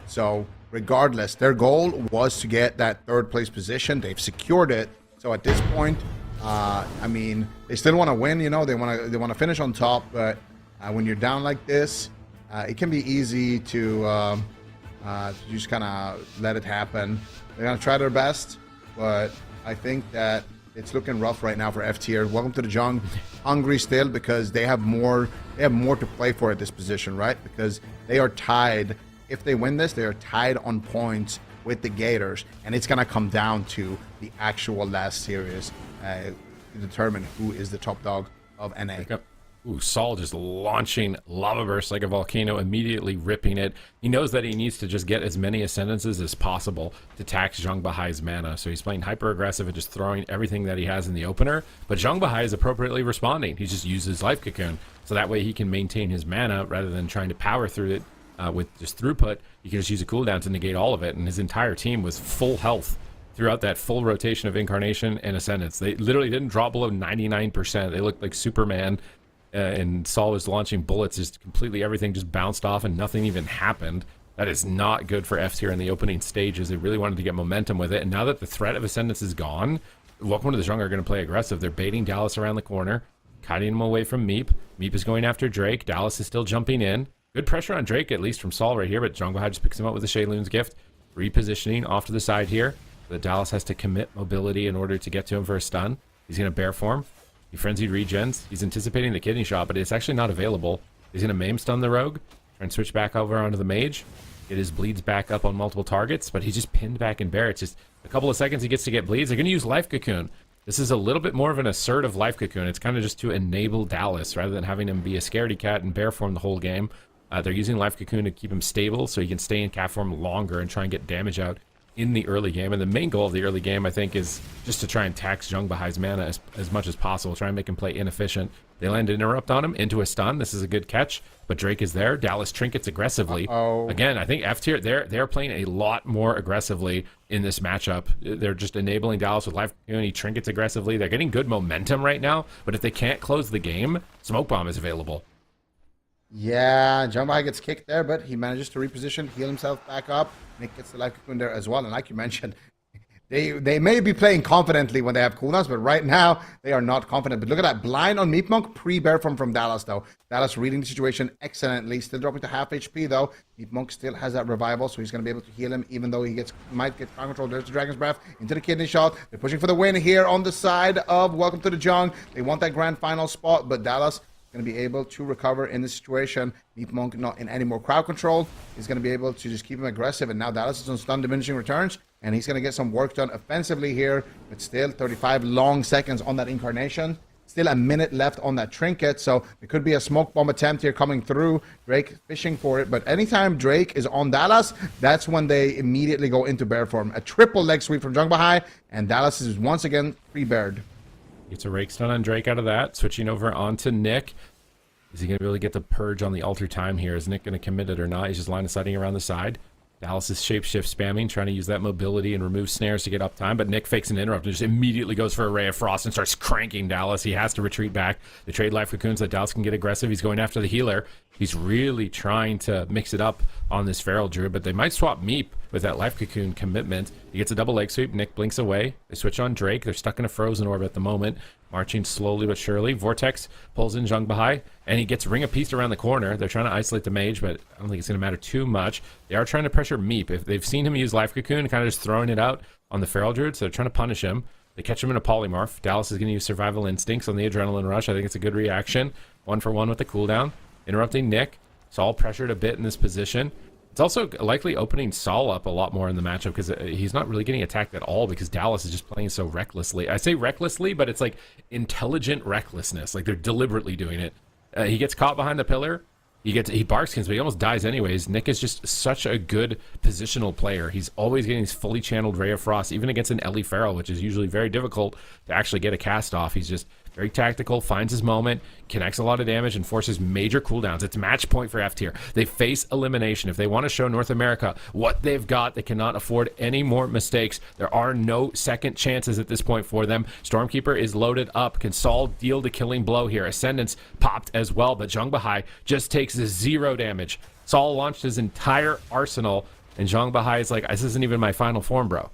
So regardless, their goal was to get that 3rd place position. They've secured it. So at this point, they still want to win. They want to finish on top. But when you're down like this, it can be easy to just kind of let it happen. They're gonna try their best, but I think that it's looking rough right now for F tier. Welcome to the Jung, hungry still, because they have more to play for at this position, right? Because they are tied. If they win this, they are tied on points with the Gators, and it's gonna come down to the actual last series to determine who is the top dog of NA. Ooh, Saul just launching Lava Burst like a volcano, immediately ripping it. He knows that he needs to just get as many Ascendances as possible to tax Jung Bahai's mana. So he's playing hyper aggressive and just throwing everything that he has in the opener. But Jung Bahai is appropriately responding. He just uses Life Cocoon, so that way he can maintain his mana rather than trying to power through it with just throughput. He can just use a cooldown to negate all of it, and his entire team was full health throughout that full rotation of Incarnation and Ascendance. They literally didn't drop below 99%. They looked like Superman. And Saul was launching bullets, just completely everything just bounced off and nothing even happened. That is not good for F tier in the opening stages. They really wanted to get momentum with it, and now that the threat of Ascendance is gone, Welcome to the Jung are going to play aggressive. They're baiting Dallas around the corner, kiting him away from Meep. Meep is going after Drake. Dallas is still jumping in. Good pressure on Drake, at least from Saul right here, but Jung Bahai just picks him up with a Shayloon's Gift. Repositioning off to the side here. But Dallas has to commit mobility in order to get to him for a stun. He's going to bear form. He frenzied regens. He's anticipating the kidney shot, but it's actually not available. He's going to maim stun the rogue. Try and switch back over onto the mage. get his bleeds back up on multiple targets, but he's just pinned back in bear. It's just a couple of seconds he gets to get bleeds. They're going to use Life Cocoon. This is a little bit more of an assertive Life Cocoon. It's kind of just to enable Dallas rather than having him be a scaredy cat in bear form the whole game. They're using Life Cocoon to keep him stable so he can stay in cat form longer and try and get damage out in the early game. And the main goal of the early game, I think, is just to try and tax Jung Bahai's mana as much as possible, try and make him play inefficient. They land an interrupt on him into a stun. This is a good catch, but Drake is there. Dallas trinkets aggressively. Again, I think F tier, they're playing a lot more aggressively in this matchup. They're just enabling Dallas with Life Cocoon. He trinkets aggressively. They're getting good momentum right now, but if they can't close the game, Smoke Bomb is available. Yeah, Jung Bahai gets kicked there, but he manages to reposition, heal himself back up. Nick gets the Life Cocoon there as well, and like you mentioned, they may be playing confidently when they have cooldowns, but right now they are not confident. But look at that blind on Meat Monk, pre-bear from Dallas though. Dallas reading the situation excellently, still dropping to half HP though. Meat Monk still has that revival, so he's going to be able to heal him, even though he might get ground control. There's the Dragon's Breath into the kidney shot. They're pushing for the win here on the side of Welcome to the Jung. They want that grand final spot, but Dallas going to be able to recover in this situation. Meat Monk not in any more crowd control. He's going to be able to just keep him aggressive, and now Dallas is on stun diminishing returns, and he's going to get some work done offensively here, but still 35 long seconds on that incarnation. Still a minute left on that trinket, so it could be a smoke bomb attempt here coming through. Drake fishing for it, but anytime Drake is on Dallas, that's when they immediately go into bear form. A triple leg sweep from Jung Bahai, and Dallas is once again pre-bared. Gets a rake stun on Drake out of that. Switching over onto Nick. Is he going to be able to get the purge on the alter time here? Is Nick going to commit it or not? He's just line of sighting around the side. Dallas is shapeshift spamming, trying to use that mobility and remove snares to get up time, but Nick fakes an interrupt and just immediately goes for a Ray of Frost and starts cranking Dallas. He has to retreat back. They trade Life Cocoons so that Dallas can get aggressive. He's going after the healer. He's really trying to mix it up on this Feral Druid, but they might swap Meep with that Life Cocoon commitment. He gets a double leg sweep. Nick blinks away. They switch on Drake. They're stuck in a frozen orb at the moment, marching slowly but surely. Vortex pulls in Jung Bahai, and he gets Ring of Peace around the corner. They're trying to isolate the mage, but I don't think it's going to matter too much. They are trying to pressure Meep. If they've seen him use Life Cocoon, kind of just throwing it out on the Feral Druid, so they're trying to punish him. They catch him in a polymorph. Dallas is going to use Survival Instincts on the Adrenaline Rush. I think it's a good reaction. 1-for-1 with the cooldown. Interrupting Nick. Saul pressured a bit in this position. It's also likely opening Saul up a lot more in the matchup because he's not really getting attacked at all because Dallas is just playing so recklessly. I say recklessly, but it's like intelligent recklessness. Like they're deliberately doing it. He gets caught behind the pillar. He bark skins, but he almost dies anyways. Nick is just such a good positional player. He's always getting these fully channeled Ray of Frost, even against an Ellie Feral, which is usually very difficult to actually get a cast off. He's just very tactical, finds his moment, connects a lot of damage, and forces major cooldowns. It's match point for F tier. They face elimination. If they want to show North America what they've got, they cannot afford any more mistakes. There are no second chances at this point for them. Stormkeeper is loaded up. Can Saul deal the killing blow here? Ascendance popped as well, but Jung Bahai just takes 0 damage. Saul launched his entire arsenal, and Jung Bahai is like, this isn't even my final form, bro.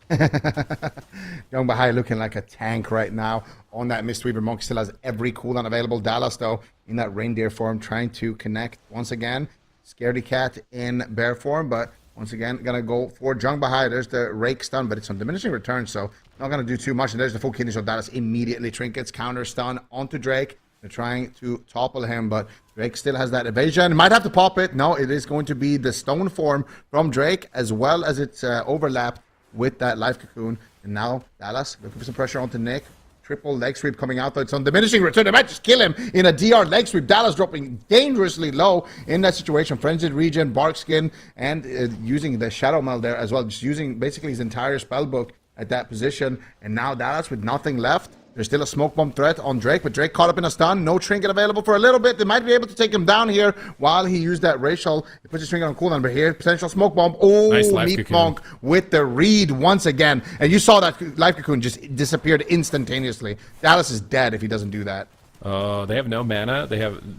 Jung Bahai looking like a tank right now on that Mistweaver. Monk still has every cooldown available. Dallas, though, in that reindeer form, trying to connect once again. Scaredy Cat in bear form, but once again, gonna go for Jung Bahai. There's the rake stun, but it's on diminishing return, so not gonna do too much. And there's the full kidney, so Dallas immediately trinkets, counter stun onto Drake. They're trying to topple him, but Drake still has that evasion. Might have to pop it. No, it is going to be the stone form from Drake, as well as it's overlapped with that Life Cocoon. And now Dallas looking for some pressure onto Nick. Triple leg sweep coming out, though. It's on diminishing return. They might just kill him in a DR leg sweep. Dallas dropping dangerously low in that situation. Frenzied Regen, Bark Skin, and using the Shadow Meld there as well. Just using basically his entire spell book at that position. And now Dallas with nothing left. There's still a smoke bomb threat on Drake, but Drake caught up in a stun. No trinket available for a little bit. They might be able to take him down here while he used that racial. He puts his trinket on cooldown, but here, potential smoke bomb. Oh, nice Meat Monk with the read once again. And you saw that Life Cocoon just disappeared instantaneously. Dallas is dead if he doesn't do that. They have no mana.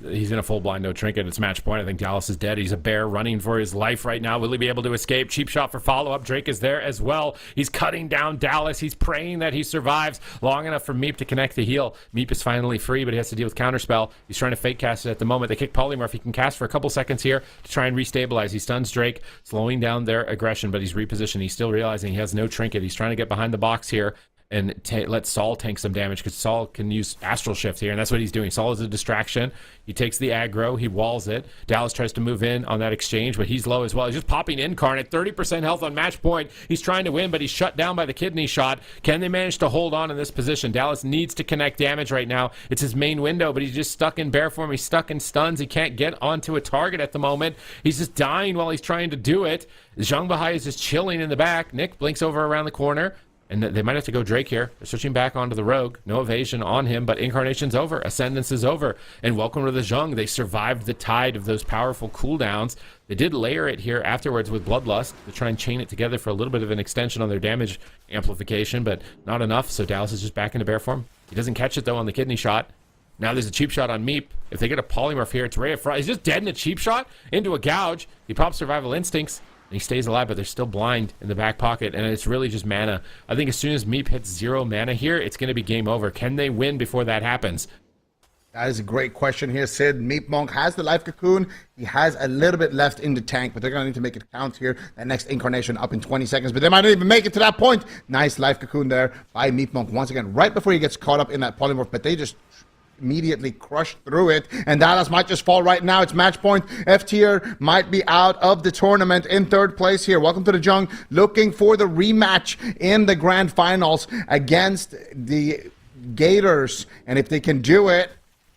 He's in a full blind, no trinket. It's match point. I think Dallas is dead. He's a bear running for his life right now. Will he be able to escape? Cheap shot for follow-up. Drake is there as well. He's cutting down Dallas. He's praying that he survives long enough for Meep to connect the heal. Meep is finally free, but he has to deal with counterspell. He's trying to fake cast it at the moment. They kick polymorph. He can cast for a couple seconds here to try and restabilize. He stuns Drake, slowing down their aggression, but he's repositioned. He's still realizing he has no trinket. He's trying to get behind the box here. and let Saul tank some damage, because Saul can use Astral Shift here, and that's what he's doing. Saul is a distraction. He takes the aggro, he walls it. Dallas tries to move in on that exchange, but he's low as well. He's just popping Incarnate, 30% health on match point. He's trying to win, but he's shut down by the kidney shot. Can they manage to hold on in this position? Dallas needs to connect damage right now. It's his main window, but he's just stuck in bear form. He's stuck in stuns. He can't get onto a target at the moment. He's just dying while he's trying to do it. Zhang Bahai is just chilling in the back. Nick blinks over around the corner. And they might have to go Drake here. They're switching back onto the Rogue. No evasion on him, but Incarnation's over. Ascendance is over. And welcome to the Jung. They survived the tide of those powerful cooldowns. They did layer it here afterwards with Bloodlust to try and chain it together for a little bit of an extension on their damage amplification, but not enough. So Dallas is just back into bear form. He doesn't catch it, though, on the kidney shot. Now there's a cheap shot on Meep. If they get a polymorph here, it's Ray of Frost. He's just dead in a cheap shot into a gouge. He pops Survival Instincts. He stays alive, but they're still blind in the back pocket, and it's really just mana. I think as soon as Meep hits 0 mana here, it's going to be game over. Can they win before that happens? That is a great question here, Sid. Meep Monk has the Life Cocoon. He has a little bit left in the tank, but they're going to need to make it count here. That next Incarnation up in 20 seconds, but they might not even make it to that point. Nice Life Cocoon there by Meep Monk once again, right before he gets caught up in that polymorph, but they just immediately crushed through it, and Dallas might just fall right now. It's match point. F tier might be out of the tournament in third place here. Welcome to the Jung, looking for the rematch in the grand finals against the Gators, and if they can do it,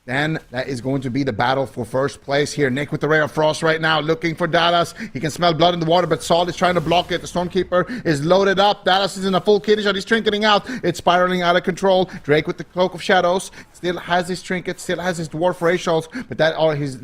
then that is going to be the battle for first place here. Nick with the Ray of Frost right now, looking for Dallas. He can smell blood in the water, but Saul is trying to block it. The Stormkeeper is loaded up. Dallas is in a full kidney shot. He's trinketing out. It's spiraling out of control. Drake with the Cloak of Shadows still has his trinket, still has his Dwarf Racials, but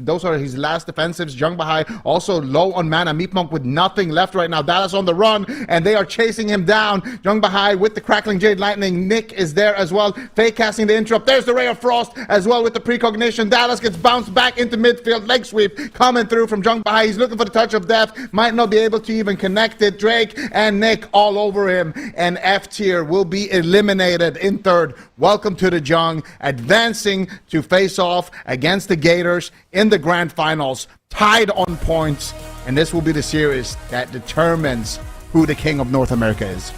those are his last defensives. Jung Bahai also low on mana. Meep Monk with nothing left right now. Dallas on the run, and they are chasing him down. Jung Bahai with the Crackling Jade Lightning. Nick is there as well, fake casting the interrupt. There's the Ray of Frost as well with the precognition. Dallas gets bounced back into midfield. Leg sweep coming through from Jung Bahai. He's looking for the touch of death. Might not be able to even connect it. Drake and Nick all over him. And F tier will be eliminated in third. Welcome to the Jung, advancing to face off against the Gators in the grand finals, tied on points. And this will be the series that determines who the king of North America is.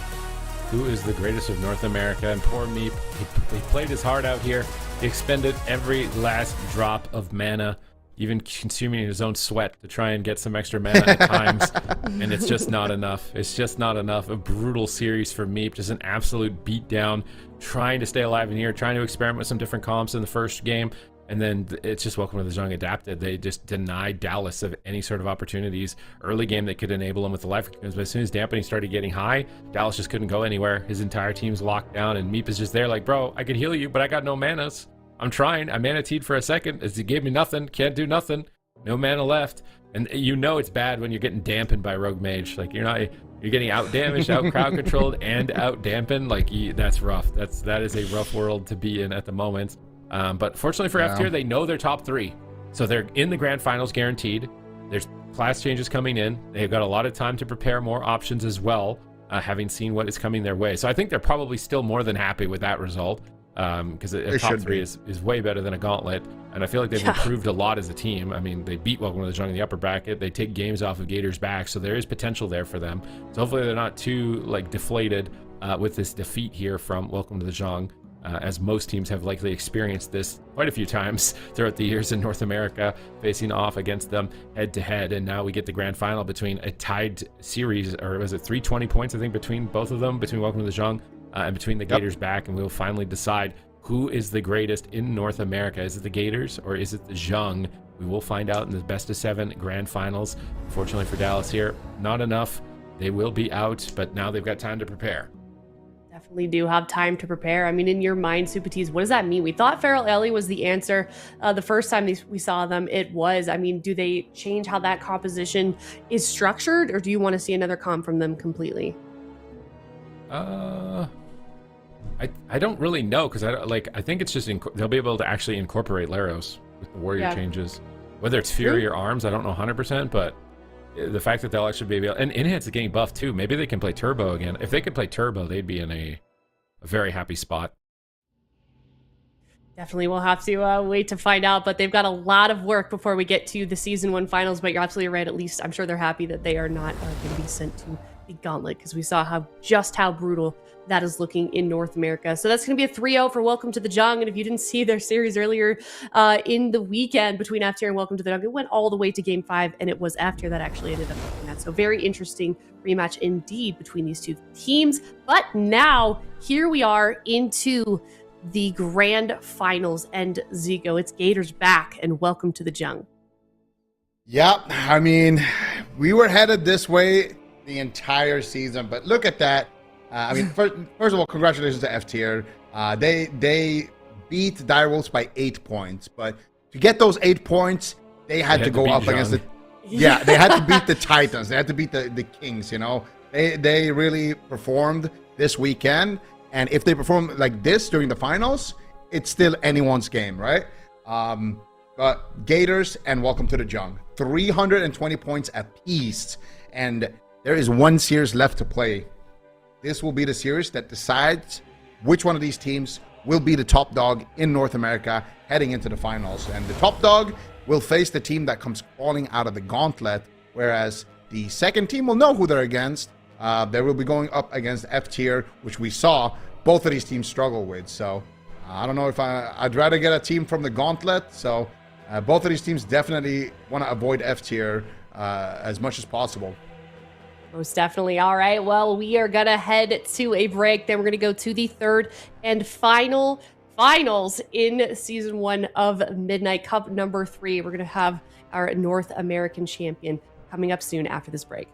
Who is the greatest of North America? And poor Meep, he played his heart out here. He expended every last drop of mana, even consuming his own sweat to try and get some extra mana at times. And it's just not enough. It's just not enough. A brutal series for Meep, just an absolute beatdown, trying to stay alive in here, trying to experiment with some different comps in the first game. And then it's just welcome to the Jung adapted. They just denied Dallas of any sort of opportunities. Early game that could enable them with the life cocoons, but as soon as dampening started getting high, Dallas just couldn't go anywhere. His entire team's locked down, and Meep is just there like, bro, I could heal you, but I got no manas. I'm trying. I mana teed for a second. As he gave me nothing. Can't do nothing. No mana left. And you know it's bad when you're getting dampened by Rogue Mage. Like you're getting out damaged, out crowd controlled, and out dampened. Like that's rough. That is a rough world to be in at the moment. But fortunately for F tier, they know they're top 3. So they're in the grand finals guaranteed. There's class changes coming in. They've got a lot of time to prepare more options as well, having seen what is coming their way. So I think they're probably still more than happy with that result, because a top 3 is way better than a gauntlet. And I feel like they've improved a lot as a team. I mean, they beat Welcome to the Jung in the upper bracket. They take games off of Gators' back, so there is potential there for them. So hopefully they're not too deflated with this defeat here from Welcome to the Jung. As most teams have likely experienced this quite a few times throughout the years in North America, facing off against them head-to-head. And now we get the grand final between a tied series, or was it 320 points, I think, between both of them, between Welcome to the Jung and between the Gators back, and we'll finally decide who is the greatest in North America. Is it the Gators or is it the Jung? We will find out in the best of 7 grand finals. Unfortunately for Dallas here, not enough. They will be out, but now they've got time to prepare. Definitely do have time to prepare. I mean, in your mind, Supatees, what does that mean? We thought Feral Ellie was the answer the first time we saw them. It was. I mean, do they change how that composition is structured, or do you want to see another comp from them completely? I don't really know, because I think it's just they'll be able to actually incorporate Laros with the warrior changes. Whether it's Fury or Arms, I don't know 100%, but the fact that they'll actually be able, and Enhance is getting buffed too. Maybe they can play Turbo again. If they could play Turbo, they'd be in a very happy spot. Definitely we'll have to wait to find out, but they've got a lot of work before we get to the Season 1 finals, but you're absolutely right. At least I'm sure they're happy that they are not going to be sent to the Gauntlet, because we saw just how brutal that is looking in North America. So that's going to be a 3-0 for Welcome to the Jung. And if you didn't see their series earlier in the weekend between F-Tier and Welcome to the Jung, it went all the way to Game 5, and it was F-Tier that actually ended up winning that. So very interesting rematch indeed between these two teams. But now, here we are into the grand finals. And Zico, it's Gators back, and Welcome to the Jung. Yeah, I mean, we were headed this way the entire season, but look at that. I mean, first of all, congratulations to F-Tier. They beat Direwolves by 8 points, but to get those 8 points, they had to go up against the... Yeah, they had to beat the Titans. They had to beat the Kings, you know. They really performed this weekend, and if they perform like this during the finals, it's still anyone's game, right? But Gators and Welcome to the Jung, 320 points apiece, and there is one series left to play. This will be the series that decides which one of these teams will be the top dog in North America heading into the finals. And the top dog will face the team that comes crawling out of the gauntlet, whereas the second team will know who they're against. They will be going up against F-Tier, which we saw both of these teams struggle with. So I don't know if I'd rather get a team from the gauntlet. So both of these teams definitely want to avoid F-Tier as much as possible. Most definitely. All right. Well, we are going to head to a break. Then we're going to go to the third and final finals in Season 1 of Midnight Cup number 3. We're going to have our North American champion coming up soon after this break.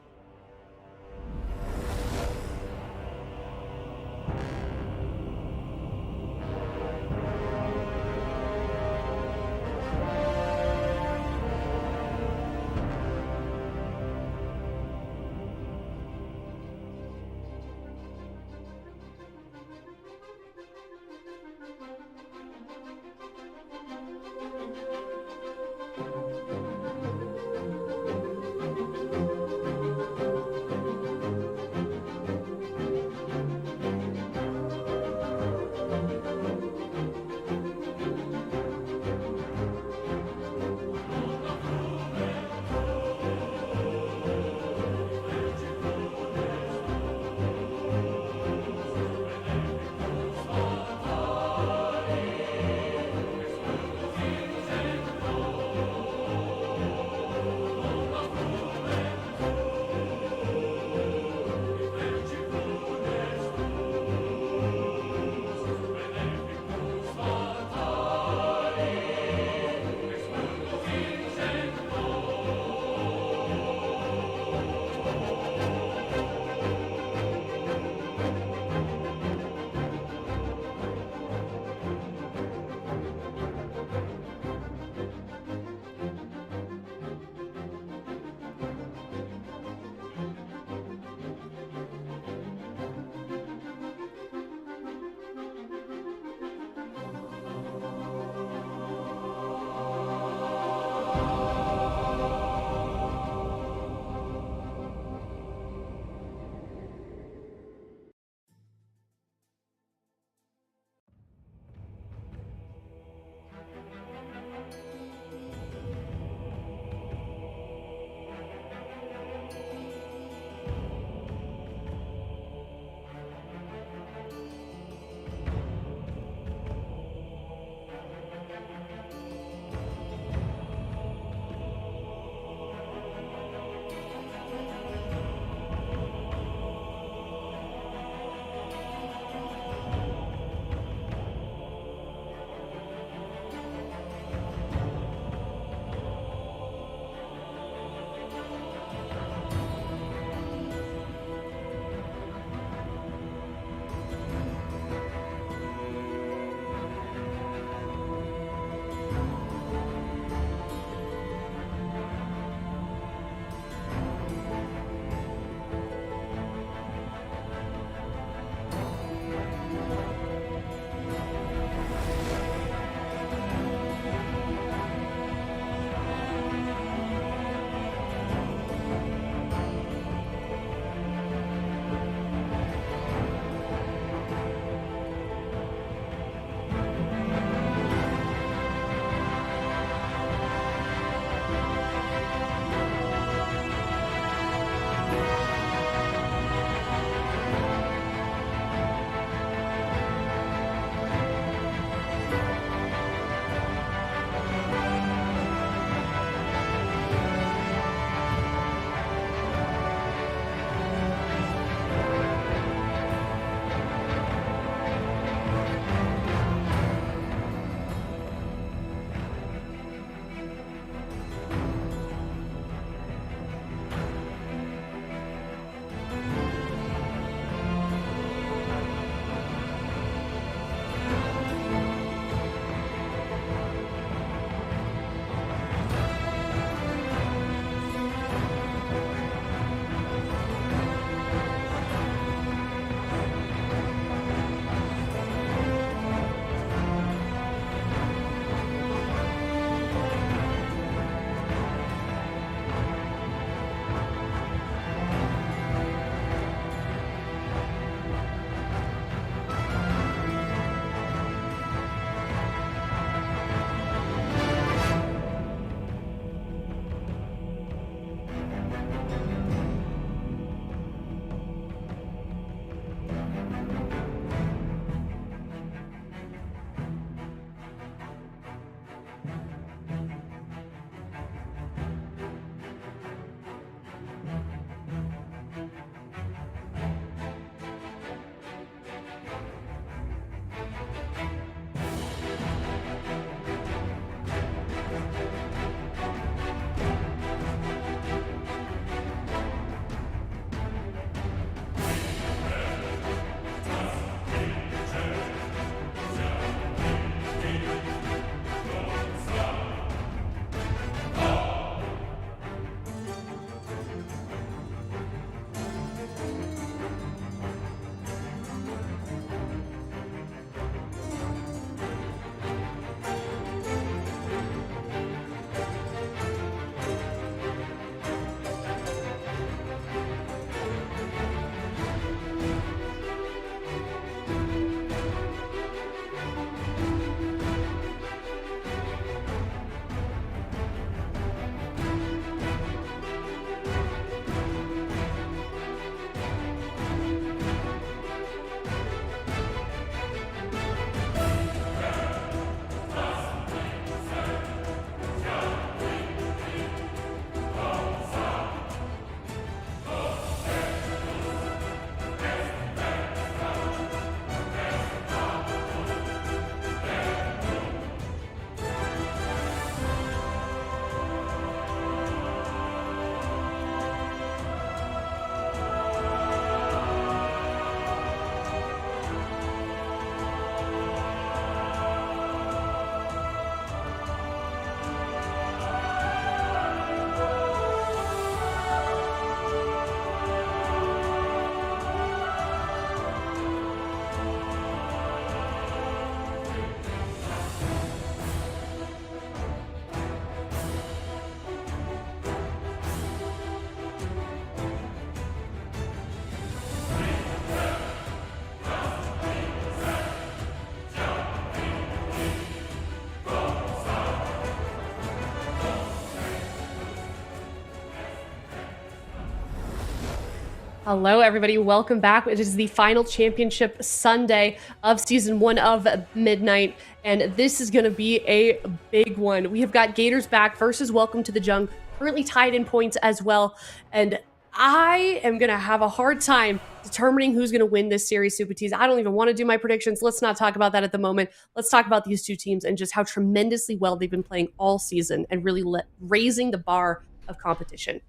Hello, everybody. Welcome back. It is the final championship Sunday of Season 1 of Midnight, and this is going to be a big one. We have got Gators back versus Welcome to the Jung, currently tied in points as well, and I am going to have a hard time determining who's going to win this series, Super Tees. I don't even want to do my predictions. Let's not talk about that at the moment. Let's talk about these two teams and just how tremendously well they've been playing all season and really raising the bar of competition.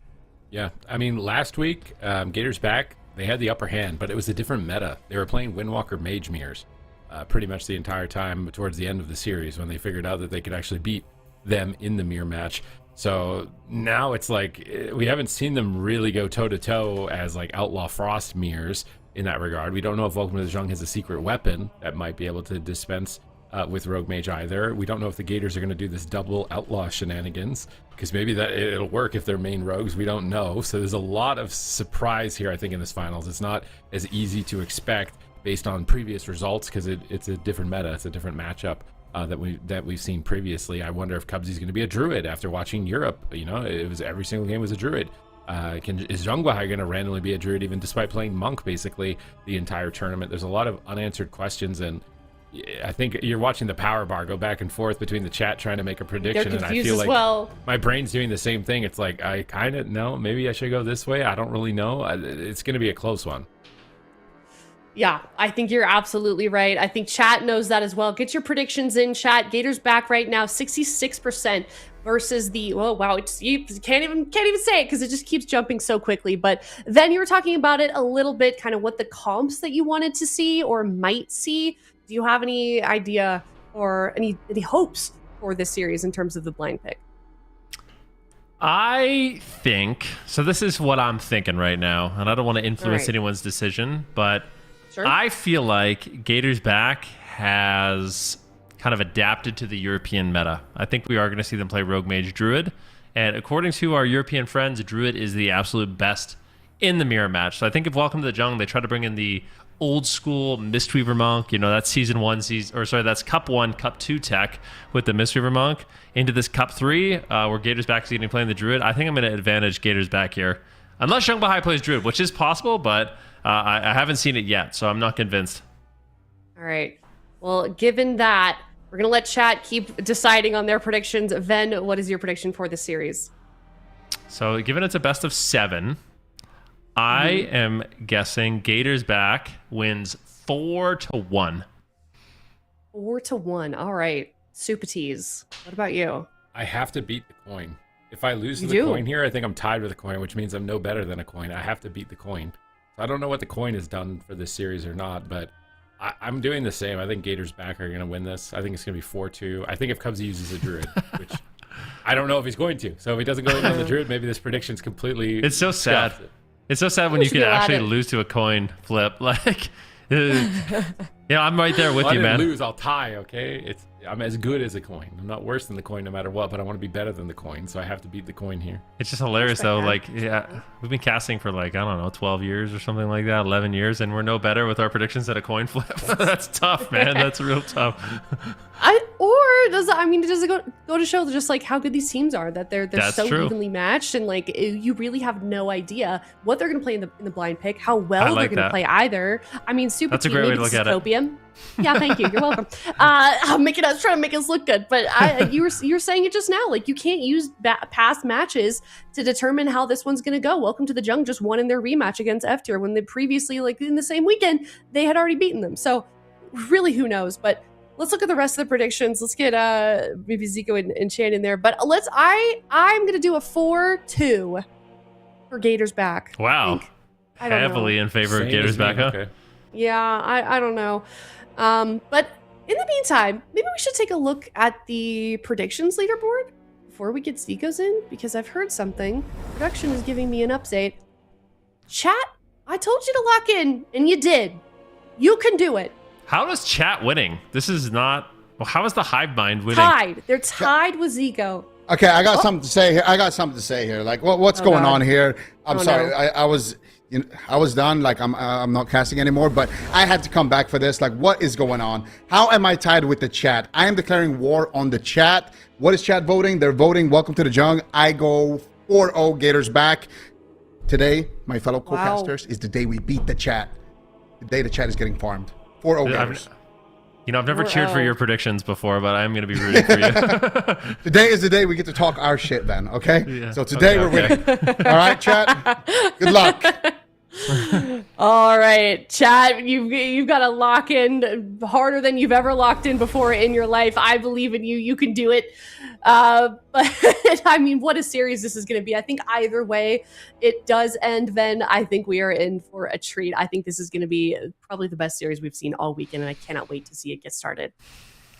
Yeah, I mean, last week, Gators back, they had the upper hand, but it was a different meta. They were playing Windwalker Mage Mirrors pretty much the entire time towards the end of the series when they figured out that they could actually beat them in the mirror match. So now it's like we haven't seen them really go toe-to-toe as like Outlaw Frost mirrors in that regard. We don't know if Welcome to the Jung has a secret weapon that might be able to dispense with Rogue Mage either. We don't know if the Gators are going to do this double Outlaw shenanigans, because maybe that it'll work if they're main rogues. We don't know. So there's a lot of surprise here, I think, in this finals. It's not as easy to expect based on previous results because it's a different meta. It's a different matchup that we've seen previously. I wonder if Cubsy's going to be a druid after watching Europe. You know, it was every single game was a druid. Is Zhongbahai going to randomly be a druid even despite playing monk basically the entire tournament? There's a lot of unanswered questions, and I think you're watching the power bar go back and forth between the chat trying to make a prediction, and I feel like my brain's doing the same thing. It's like I kind of know maybe I should go this way. I don't really know. It's going to be a close one. Yeah, I think you're absolutely right. I think chat knows that as well. Get your predictions in, chat. Gators back right now, 66% versus the, oh wow, you can't even say it because it just keeps jumping so quickly. But then you were talking about it a little bit, kind of what the comps that you wanted to see or might see. Do you have any idea or any hopes for this series in terms of the blind pick? I think, so this is what I'm thinking right now, and I don't want to influence anyone's decision, but sure. I feel like Gators back has kind of adapted to the European meta. I think we are going to see them play Rogue Mage Druid, and according to our European friends, Druid is the absolute best in the mirror match. So I think if Welcome to the Jung, they try to bring in the old school Mistweaver Monk, you know, that's that's Cup 1, Cup 2 tech with the Mistweaver Monk into this Cup 3, where Gators back is going to be playing the Druid. I think I'm going to advantage Gators back here. Unless Zhongbahai plays Druid, which is possible, but I haven't seen it yet, so I'm not convinced. All right. Well, given that, we're going to let chat keep deciding on their predictions. Ven, what is your prediction for this series? So given it's a best of 7, I am guessing Gators back wins 4-1. 4-1. All right. Super Tees. What about you? I have to beat the coin. If I lose to the coin here, I think I'm tied with the coin, which means I'm no better than a coin. I have to beat the coin. So I don't know what the coin has done for this series or not, but I'm doing the same. I think Gators back are going to win this. I think it's going to be 4-2. I think if Cubsy uses a druid, which I don't know if he's going to. So if he doesn't go in on the druid, maybe this prediction's completely... It's so sad. It's so sad when you can actually lose to a coin flip. Like, yeah, I'm right there with you, man. If I lose, I'll tie, okay? I'm as good as a coin. I'm not worse than the coin no matter what, but I want to be better than the coin, so I have to beat the coin here. It's just hilarious, though. Like, yeah, we've been casting for, like, I don't know, 12 years or something like that, 11 years, and we're no better with our predictions at a coin flip. That's tough, man. That's real tough. Does it go to show just like how good these teams are, that they're so evenly matched, and like you really have no idea what they're going to play in the blind pick, how well they're going to play either. I mean, Super That's a great way to look at it. Yeah, thank you. You're welcome. I was trying to make us look good, but you were saying it just now. Like, you can't use past matches to determine how this one's going to go. Welcome to the Jung just won in their rematch against F tier when they previously, like in the same weekend, they had already beaten them. So really, who knows? But let's look at the rest of the predictions. Let's get maybe Zico and Chan in there. But I'm going to do a 4-2 for Gators back. Wow. Heavily in favor of Gators back, huh? Okay. Yeah, I don't know. But in the meantime, maybe we should take a look at the predictions leaderboard before we get Zico's in, because I've heard something. Production is giving me an update. Chat, I told you to lock in, and you did. You can do it. How is chat winning? This is not... Well, how is the hive mind winning? Tied. They're tied with Zico. Okay, I got something to say here. Like, what's going on here? I'm sorry. No. I was done. Like, I'm not casting anymore. But I had to come back for this. Like, what is going on? How am I tied with the chat? I am declaring war on the chat. What is chat voting? They're voting Welcome to the Jung. I go 4-0 Gators back. today, my fellow Wow. co-casters, is the day we beat the chat. The day the chat is getting farmed. 4-0 Gators. I've never cheered for 4-0. your predictions before, but I'm going to be rooting for you. Today is the day we get to talk our shit then, okay? Yeah. So today we're winning. All right, chat? Good luck. All right, chat, you've got to lock in harder than you've ever locked in before in your life. I believe in you. You can do it. But I mean, what a series this is going to be. I think either way it does end, then I think we are in for a treat. I think this is going to be probably the best series we've seen all weekend, and I cannot wait to see it get started.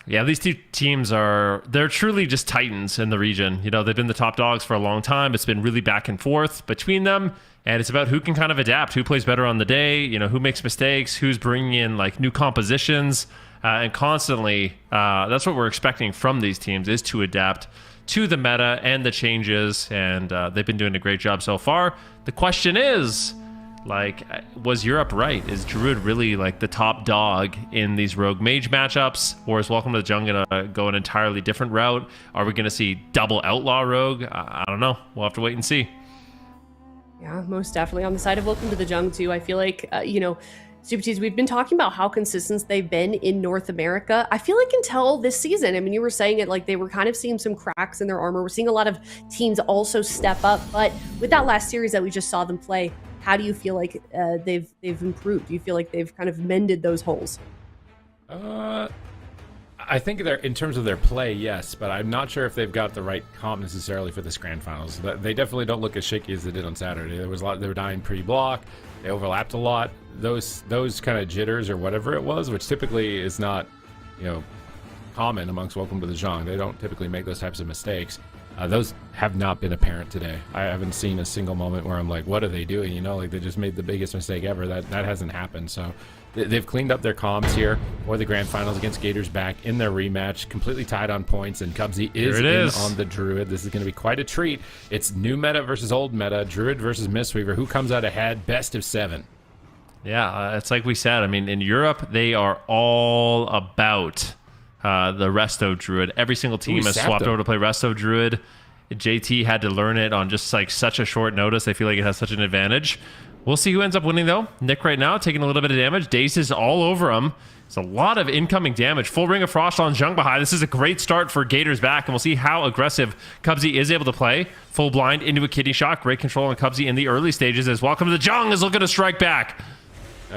Yeah, these two teams they're truly just titans in the region. You know, they've been the top dogs for a long time. It's been really back and forth between them. And it's about who can kind of adapt, who plays better on the day, you know, who makes mistakes, who's bringing in like new compositions, and constantly, that's what we're expecting from these teams, is to adapt to the meta and the changes. And they've been doing a great job so far. The question is, like, was Europe right? Is Druid really like the top dog in these Rogue Mage matchups? Or is Welcome to the Jung gonna go an entirely different route? Are we gonna see double Outlaw Rogue? I don't know. We'll have to wait and see. Yeah, most definitely. On the side of Welcome to the Jung, too, I feel like, Super Tees, we've been talking about how consistent they've been in North America. I feel like until this season, I mean, you were saying it, like they were kind of seeing some cracks in their armor. We're seeing a lot of teams also step up. But with that last series that we just saw them play, how do you feel like they've improved? Do you feel like they've kind of mended those holes? I think they're, in terms of their play, yes, but I'm not sure if they've got the right comp necessarily for this grand finals. They definitely don't look as shaky as they did on Saturday. There was a lot. They were dying pre-block. They overlapped a lot. Those kind of jitters or whatever it was, which typically is not, common amongst Welcome to the Jung. They don't typically make those types of mistakes. Those have not been apparent today. I haven't seen a single moment where I'm like, what are they doing? Like they just made the biggest mistake ever. That hasn't happened. So they've cleaned up their comms here for the grand finals against Gators back in their rematch, completely tied on points, and Cubsy is in on the Druid. This is going to be quite a treat. It's new meta versus old meta, Druid versus Mistweaver. Who comes out ahead? Best of 7. Yeah, it's like we said. I mean, in Europe, they are all about the Resto Druid. Every single team has swapped over to play Resto Druid. JT had to learn it on just like such a short notice. They feel like it has such an advantage. We'll see who ends up winning, though. Nick right now taking a little bit of damage. Daze is all over him. It's a lot of incoming damage. Full Ring of Frost on Jung Bahai. This is a great start for Gators back, and we'll see how aggressive Cubsy is able to play. Full blind into a kidney shot. Great control on Cubsy in the early stages as Welcome to the Jung is looking to strike back.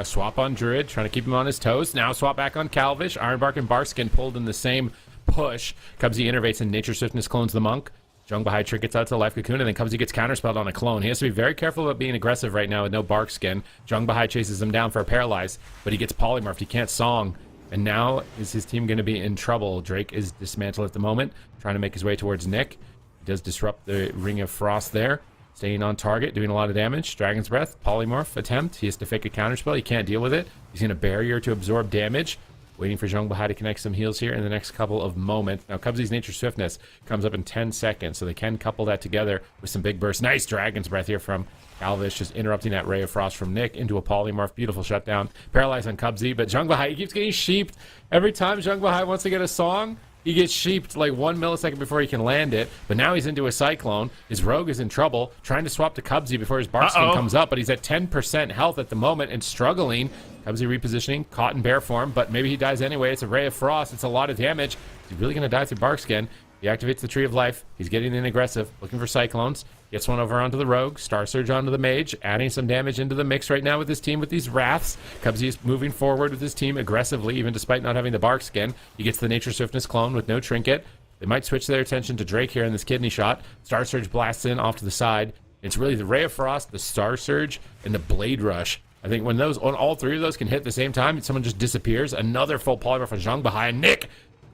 Swap on Druid, trying to keep him on his toes. Now swap back on Calvish. Ironbark and Barskin pulled in the same push. Cubsy innervates and Nature Swiftness clones the Monk. Jung Bahai trinkets out to Life Cocoon, and then Cubsy gets counterspelled on a clone. He has to be very careful about being aggressive right now with no Bark Skin. Jung Bahai chases him down for a Paralyze, but he gets polymorphed. He can't Song. And now is his team going to be in trouble? Drake is dismantled at the moment, trying to make his way towards Nick. He does disrupt the Ring of Frost there. Staying on target, doing a lot of damage. Dragon's Breath, Polymorph attempt. He has to fake a counterspell. He can't deal with it. He's in a barrier to absorb damage. Waiting for Jung Bahai to connect some heals here in the next couple of moments. Now, Cubsy's Nature Swiftness comes up in 10 seconds, so they can couple that together with some big bursts. Nice Dragon's Breath here from Calvish, just interrupting that Ray of Frost from Nick into a Polymorph. Beautiful shutdown. Paralyzed on Cubsy, but Jung Bahai, he keeps getting sheeped. Every time Jung Bahai wants to get a song, he gets sheeped like 1 millisecond before he can land it, but now he's into a Cyclone. His Rogue is in trouble, trying to swap to Cubsy before his Barkskin comes up, but he's at 10% health at the moment and struggling. Cubsy repositioning, caught in bear form, but maybe he dies anyway. It's a Ray of Frost. It's a lot of damage. Is he really going to die through Barkskin? He activates the Tree of Life. He's getting in aggressive, looking for Cyclones. Gets one over onto the Rogue. Star Surge onto the Mage. Adding some damage into the mix right now with his team with these Wraths. Cubsy is moving forward with his team aggressively, even despite not having the Bark Skin. He gets the Nature Swiftness clone with no Trinket. They might switch their attention to Drake here in this kidney shot. Star Surge blasts in off to the side. It's really the Ray of Frost, the Star Surge, and the Blade Rush. I think when all three of those can hit at the same time, someone just disappears. Another full polymorph from Jung Bahai. Nick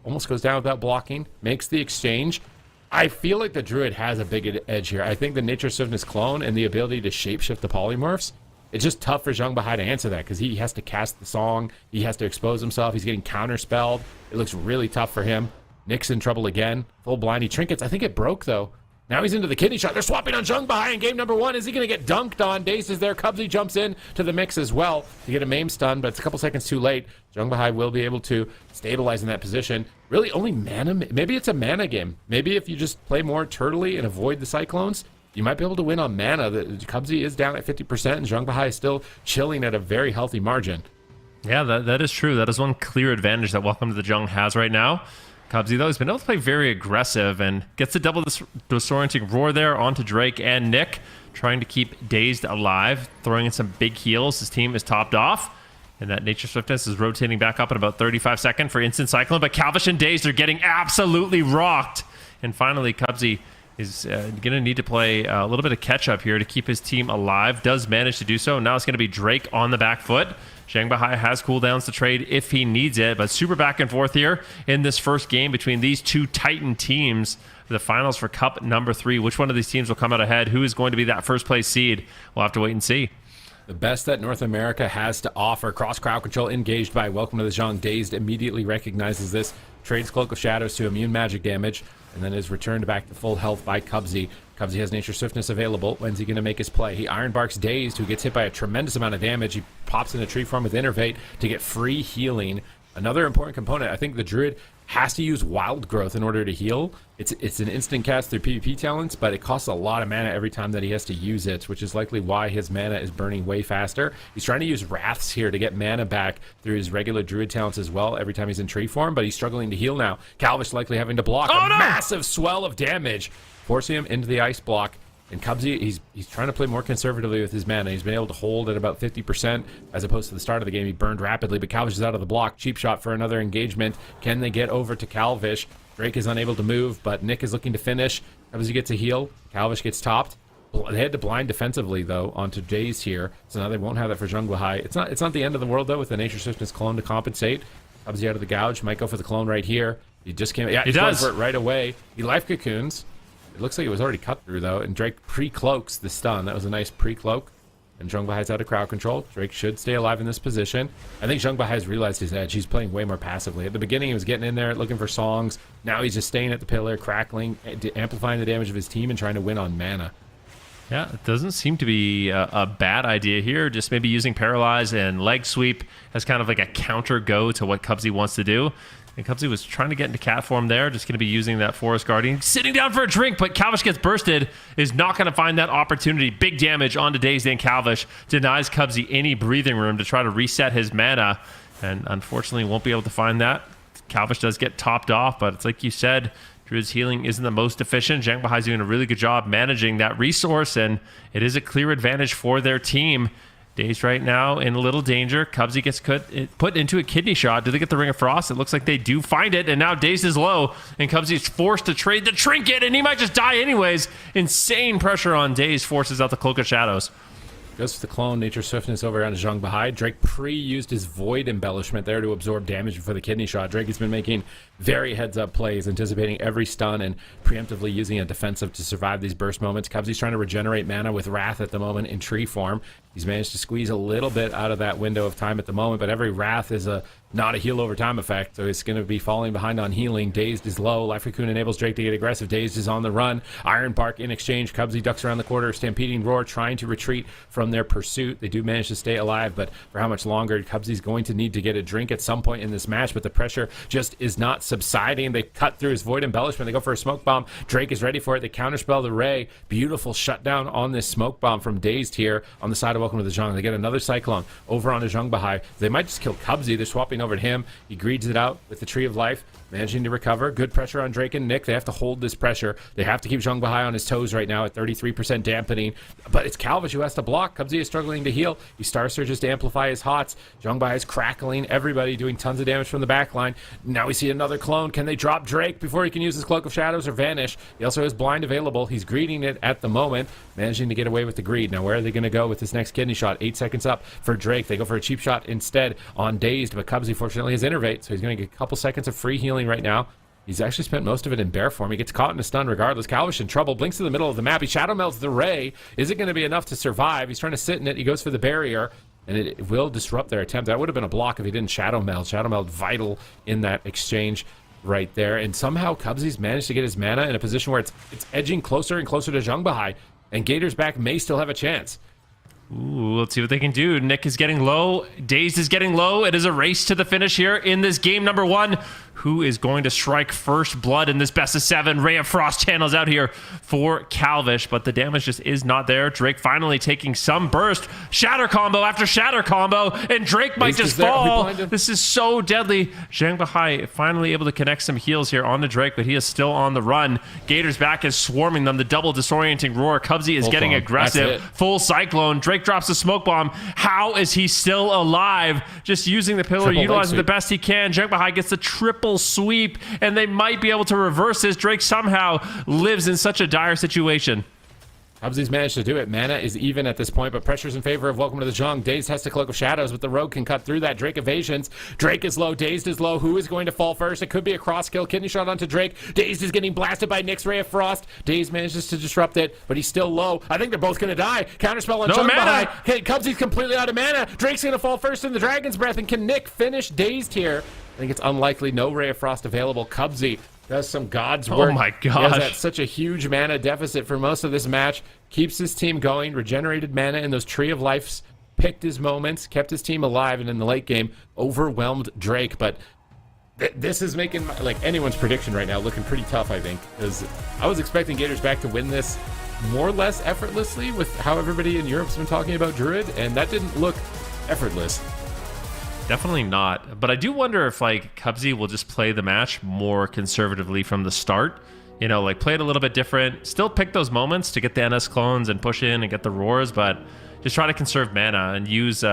almost goes down without blocking. Makes the exchange. I feel like the Druid has a big edge here. I think the Nature Swiftness clone and the ability to shapeshift the polymorphs, it's just tough for Jung Bahai to answer that because he has to cast the song. He has to expose himself. He's getting counterspelled. It looks really tough for him. Nick's in trouble again. Full blind. He trinkets. I think it broke, though. Now he's into the kidney shot. They're swapping on Jung Bahai in game number 1. Is he going to get dunked on? Dace is there. Cubsy jumps in to the mix as well to get a maim stun, but it's a couple seconds too late. Jung Bahai will be able to stabilize in that position. Really only mana. Maybe it's a mana game. Maybe if you just play more turtley and avoid the Cyclones, you might be able to win on mana. The Cubsy is down at 50%, and Zhang Bahai is still chilling at a very healthy margin. Yeah, that is true. That is one clear advantage that Welcome to the Jung has right now. Cubsy, though, has been able to play very aggressive and gets to double the disorienting roar there onto Drake and Nick, trying to keep Dazed alive, throwing in some big heals. His team is topped off, and that Nature Swiftness is rotating back up at about 35 seconds for Instant Cyclone, but Calvish and Dazed are getting absolutely rocked. And finally, Cubsy is going to need to play a little bit of catch-up here to keep his team alive. Does manage to do so. Now it's going to be Drake on the back foot. Zhang Bahai has cooldowns to trade if he needs it, but super back and forth here in this first game between these two Titan teams. The finals for Cup number 3. Which one of these teams will come out ahead? Who is going to be that first place seed? We'll have to wait and see. The best that North America has to offer. Cross crowd control engaged by Welcome to the Jung. Dazed immediately recognizes this, trades Cloak of Shadows to immune magic damage, and then is returned back to full health by Cubsy. Cubsy has Nature Swiftness available. When's he going to make his play? He Iron Barks Dazed, who gets hit by a tremendous amount of damage. He pops in a tree form with Innervate to get free healing. Another important component, I think the Druid has to use Wild Growth in order to heal. It's an instant cast through PvP talents, but it costs a lot of mana every time that he has to use it, which is likely why his mana is burning way faster. He's trying to use Wraths here to get mana back through his regular Druid talents as well every time he's in tree form, but he's struggling to heal now. Calvish likely having to block a massive swell of damage, forcing him into the ice block. And Cubsy, he's trying to play more conservatively with his mana. He's been able to hold at about 50% as opposed to the start of the game. He burned rapidly, but Calvish is out of the block. Cheap shot for another engagement. Can they get over to Calvish? Drake is unable to move, but Nick is looking to finish. Cubsy gets a heal. Calvish gets topped. They had to blind defensively, though, onto Jace here. So now they won't have that for Zhang Bahai. It's not the end of the world, though, with the Nature Swiftness clone to compensate. Cubsy out of the gouge. Might go for the clone right here. He just came. Yeah, he does. For it right away. He life cocoons. It looks like it was already cut through, though, and Drake pre-cloaks the stun. That was a nice pre-cloak. And Zhang Bahai's out of crowd control. Drake should stay alive in this position. I think Zhang Bahai's realized his edge. He's playing way more passively. At the beginning, he was getting in there, looking for songs. Now he's just staying at the pillar, crackling, amplifying the damage of his team, and trying to win on mana. Yeah, it doesn't seem to be a bad idea here. Just maybe using Paralyze and Leg Sweep as kind of like a counter go to what Cubsy wants to do. And Cubsy was trying to get into cat form there, just going to be using that Forest Guardian. Sitting down for a drink, but Calvish gets bursted, is not going to find that opportunity. Big damage onto Dazed and Calvish. Denies Cubsy any breathing room to try to reset his mana, and unfortunately won't be able to find that. Calvish does get topped off, but it's like you said, Druid's healing isn't the most efficient. Zhang Bahai's doing a really good job managing that resource, and it is a clear advantage for their team. Dazed right now in a little danger. Cubsy gets put into a kidney shot. Do they get the Ring of Frost? It looks like they do find it, and now Dazed is low, and Cubsy's forced to trade the trinket, and he might just die anyways. Insane pressure on Dazed, forces out the Cloak of Shadows. Goes for the clone, Nature Swiftness over on Zhang Bahai. Drake pre-used his Void embellishment there to absorb damage before the kidney shot. Drake has been making very heads-up plays, anticipating every stun and preemptively using a defensive to survive these burst moments. Cubsy's trying to regenerate mana with Wrath at the moment in tree form. He's managed to squeeze a little bit out of that window of time at the moment, but every Wrath is not a heal over time effect, so he's going to be falling behind on healing. Dazed is low. Life Cocoon enables Drake to get aggressive. Dazed is on the run. Iron Bark in exchange. Cubsy ducks around the corner. Stampeding Roar trying to retreat from their pursuit. They do manage to stay alive, but for how much longer? Cubsy's going to need to get a drink at some point in this match, but the pressure just is not subsiding. They cut through his Void embellishment. They go for a Smoke Bomb. Drake is ready for it. They counterspell the Ray. Beautiful shutdown on this Smoke Bomb from Dazed here on the side of Welcome to the Jung. They get another Cyclone over onto Zhang Bahai. They might just kill Cubsy. They're swapping over to him. He greeds it out with the Tree of Life, managing to recover. Good pressure on Drake and Nick. They have to hold this pressure. They have to keep Zhang Bahai on his toes right now at 33% dampening. But it's Calvish who has to block. Cubsy is struggling to heal. He Star Surges to amplify his hots. Zhang Bahai is crackling. Everybody doing tons of damage from the back line. Now we see another clone. Can they drop Drake before he can use his Cloak of Shadows or vanish? He also has blind available. He's greeting it at the moment, managing to get away with the greed. Now where are they going to go with this next kidney shot? 8 seconds up for Drake. They go for a cheap shot instead on Dazed, but Cubsy fortunately has Innervate, so he's going to get a couple seconds of free healing right now. He's actually spent most of it in bear form. He gets caught in a stun regardless. Calvish in trouble. Blinks to the middle of the map. He shadow melts the Ray. Is it going to be enough to survive? He's trying to sit in it. He goes for the barrier, and it will disrupt their attempt. That would have been a block if he didn't shadow melt. Shadow melt vital in that exchange right there. And somehow Cubsy's managed to get his mana in a position where it's edging closer and closer to Zhang Bahai, and Gators back may still have a chance. Ooh, let's see what they can do. Nick is getting low. Dazed is getting low. It is a race to the finish here in this game number 1. who is going to strike first blood in this best of 7. Ray of Frost channels out here for Calvish, but the damage just is not there. Drake finally taking some burst. Shatter combo after shatter combo, and Drake might just fall. This is so deadly. Zhang Bahai finally able to connect some heals here onto Drake, but he is still on the run. Gators back is swarming them. The double disorienting roar. Cubsy is getting aggressive. Full cyclone. Drake drops a smoke bomb. How is he still alive? Just using the pillar, utilizing the best he can. Zhang Bahai gets the triple sweep, and they might be able to reverse this. Drake somehow lives in such a dire situation. Hubsy's managed to do it. Mana is even at this point, but pressure's in favor of Welcome to the Jung. Dazed has to Cloak of Shadows, but the Rogue can cut through that. Drake evasions. Drake is low. Dazed is low. Who is going to fall first? It could be a cross kill. Kidney shot onto Drake. Dazed is getting blasted by Nyx's Ray of Frost. Dazed manages to disrupt it, but he's still low. I think they're both going to die. Counterspell on No Jung mana. behind. Okay, Cubsy's completely out of mana. Drake's going to fall first in the Dragon's Breath, and can Nick finish Dazed here? I think it's unlikely. No Ray of Frost available. Cubsy does some God's work. Oh my He gosh. has such a huge mana deficit for most of this match. Keeps his team going. Regenerated mana in those Tree of Lives. Picked his moments. Kept his team alive. And in the late game, overwhelmed Drake. But this is making like anyone's prediction right now looking pretty tough, I think. Because I was expecting Gators back to win this more or less effortlessly with how everybody in Europe's been talking about Druid. And that didn't look effortless. Definitely not. But I do wonder if like Cubsy will just play the match more conservatively from the start. You know, like play it a little bit different. Still pick those moments to get the NS clones and push in and get the roars, but just try to conserve mana and use you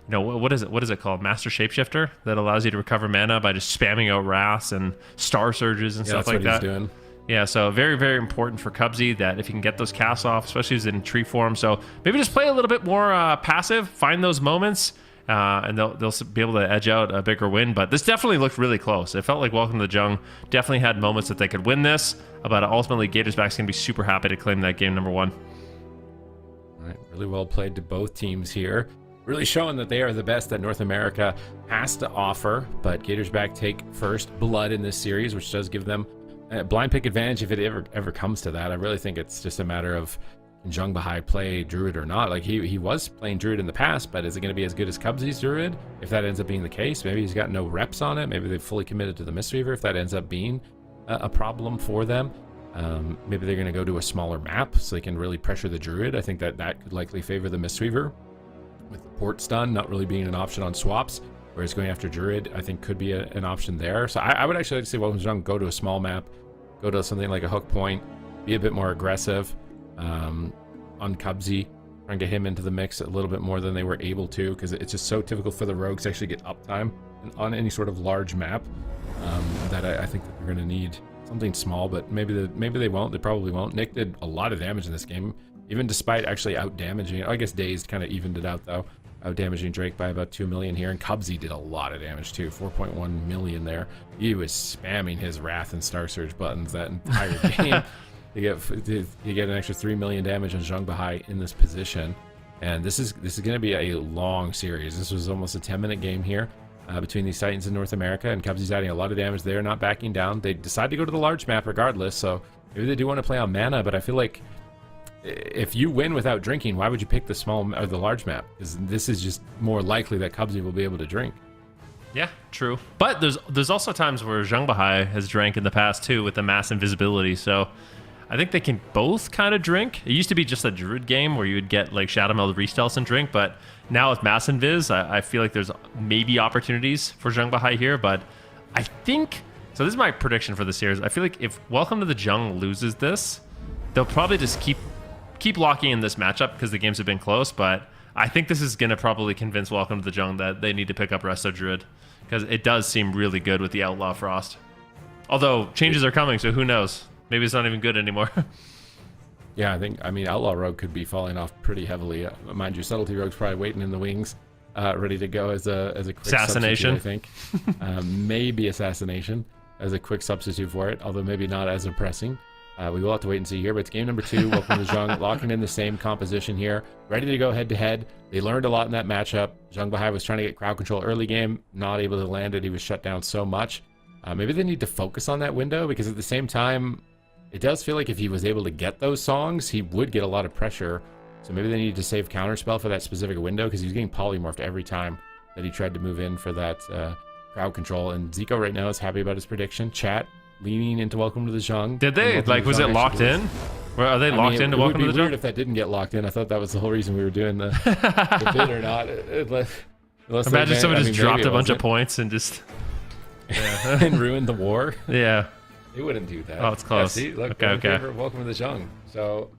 know, what is it called? Master Shapeshifter that allows you to recover mana by just spamming out Wraths and Star Surges and stuff like that. That's what he's doing. Yeah, so very, very important for Cubsy that if you can get those casts off, especially if he's in tree form. So maybe just play a little bit more passive, find those moments. And they'll be able to edge out a bigger win. But this definitely looked really close. It felt like Welcome to the Jung definitely had moments that they could win this. But ultimately, Gators back's going to be super happy to claim that game number 1. All right, really well played to both teams here. Really showing that they are the best that North America has to offer. But Gators back take first blood in this series, which does give them a blind pick advantage if it ever comes to that. I really think it's just a matter of can Zhang Bahai play Druid or not? Like he was playing Druid in the past, but is it going to be as good as Cubsy's Druid? If that ends up being the case, maybe he's got no reps on it. Maybe they've fully committed to the Mistweaver. If that ends up being a problem for them, maybe they're going to go to a smaller map so they can really pressure the Druid. I think that could likely favor the Mistweaver, with the port stun not really being an option on swaps, whereas going after Druid I think could be an option there. So I would actually like to say Welcome to Jung, go to a small map, go to something like a hook point, be a bit more aggressive. On Cubsy, trying to get him into the mix a little bit more than they were able to, because it's just so difficult for the rogues to actually get uptime on any sort of large map, that I think that they're going to need something small, but maybe they won't. They probably won't. Nick did a lot of damage in this game, even despite actually out damaging. I guess Dazed kind of evened it out though, out damaging Drake by about 2 million here, and Cubsy did a lot of damage too, 4.1 million there. He was spamming his Wrath and Star Surge buttons that entire game. You get an extra 3 million damage on Zhang Bahai in this position, and this is going to be a long series. This was almost a 10-minute game here between these Titans in North America, and Cubsy's adding a lot of damage. They're not backing down. They decide to go to the large map regardless, so maybe they do want to play on mana. But I feel like if you win without drinking, why would you pick the small or the large map? Because this is just more likely that Cubsy will be able to drink. Yeah, true. But there's also times where Zhang Bahai has drank in the past too with the mass invisibility. So I think they can both kind of drink. It used to be just a Druid game where you would get like Shadow Meld Restealths and drink, but now with Mass Invis, I feel like there's maybe opportunities for Zhang Bahai here, but I think, so this is my prediction for the series. I feel like if Welcome to the Jung loses this, they'll probably just keep locking in this matchup because the games have been close, but I think this is going to probably convince Welcome to the Jung that they need to pick up Resto Druid because it does seem really good with the Outlaw Frost. Although changes are coming, so who knows? Maybe it's not even good anymore. Yeah, I mean, Outlaw Rogue could be falling off pretty heavily. Mind you, Subtlety Rogue's probably waiting in the wings, ready to go as a quick assassination. substitute, I think. Maybe assassination as a quick substitute for it, although maybe not as oppressing. We will have to wait and see here, but it's game number 2. Welcome to Jung, locking in the same composition here, ready to go head-to-head. They learned a lot in that matchup. Zhang Bahai was trying to get crowd control early game, not able to land it. He was shut down so much. Maybe they need to focus on that window, because at the same time, it does feel like if he was able to get those songs, he would get a lot of pressure. So maybe they need to save Counterspell for that specific window, because he was getting polymorphed every time that he tried to move in for that crowd control. And Zico right now is happy about his prediction. Chat leaning into Welcome to the Jung. Did they? Like, was it locked in? Are they locked into Welcome to the Jung? It would be weird if that didn't get locked in. I thought that was the whole reason we were doing the bid or not. Imagine someone just dropped a bunch of points and just and ruined the war. Yeah. They wouldn't do that. Oh, it's close. Yeah, see, look, okay. Welcome to the Jung. So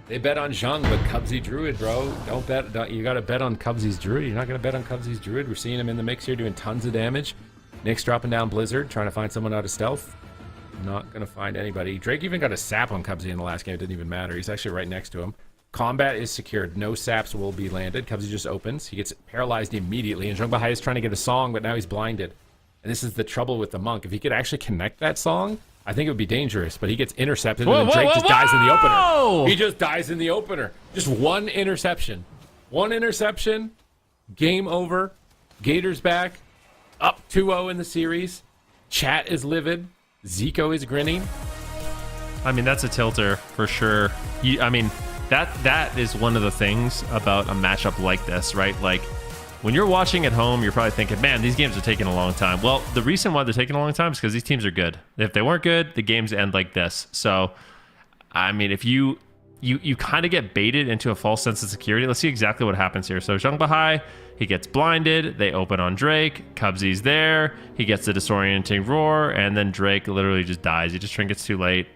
they bet on Jung, but Cubsy Druid, bro. Don't bet. You got to bet on Cubsy's Druid. You're not going to bet on Cubsy's Druid. We're seeing him in the mix here doing tons of damage. Nick's dropping down Blizzard, trying to find someone out of stealth. Not going to find anybody. Drake even got a sap on Cubsy in the last game. It didn't even matter. He's actually right next to him. Combat is secured. No saps will be landed. Cubsy just opens. He gets paralyzed immediately. And Zhong Bahai is trying to get a song, but now he's blinded. And this is the trouble with the monk. If he could actually connect that song, I think it would be dangerous. But he gets intercepted, and then Drake just dies in the opener. He just dies in the opener. Just one interception. One interception. Game over. Gators back. Up 2-0 in the series. Chat is livid. Zico is grinning. I mean, that's a tilter for sure. I mean, that is one of the things about a matchup like this, right? Like, when you're watching at home, you're probably thinking, man, these games are taking a long time. Well, the reason why they're taking a long time is because these teams are good. If they weren't good, the games end like this. So, I mean, if you kind of get baited into a false sense of security. Let's see exactly what happens here. So Zhong Bahai, he gets blinded. They open on Drake. Cubsy's there. He gets the disorienting roar, and then Drake literally just dies. He just trinkets too late.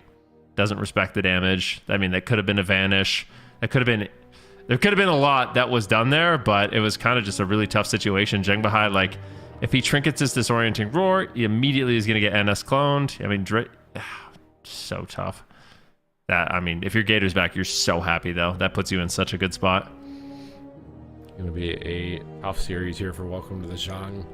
Doesn't respect the damage. I mean, that could have been a vanish. There could have been a lot that was done there, but it was kind of just a really tough situation. Zhong Bahai, like, if he trinkets his disorienting roar, he immediately is going to get NS cloned. I mean, Drake, so tough. I mean, if your Gator's back, you're so happy, though. That puts you in such a good spot. Going to be a tough series here for Welcome to the Jung.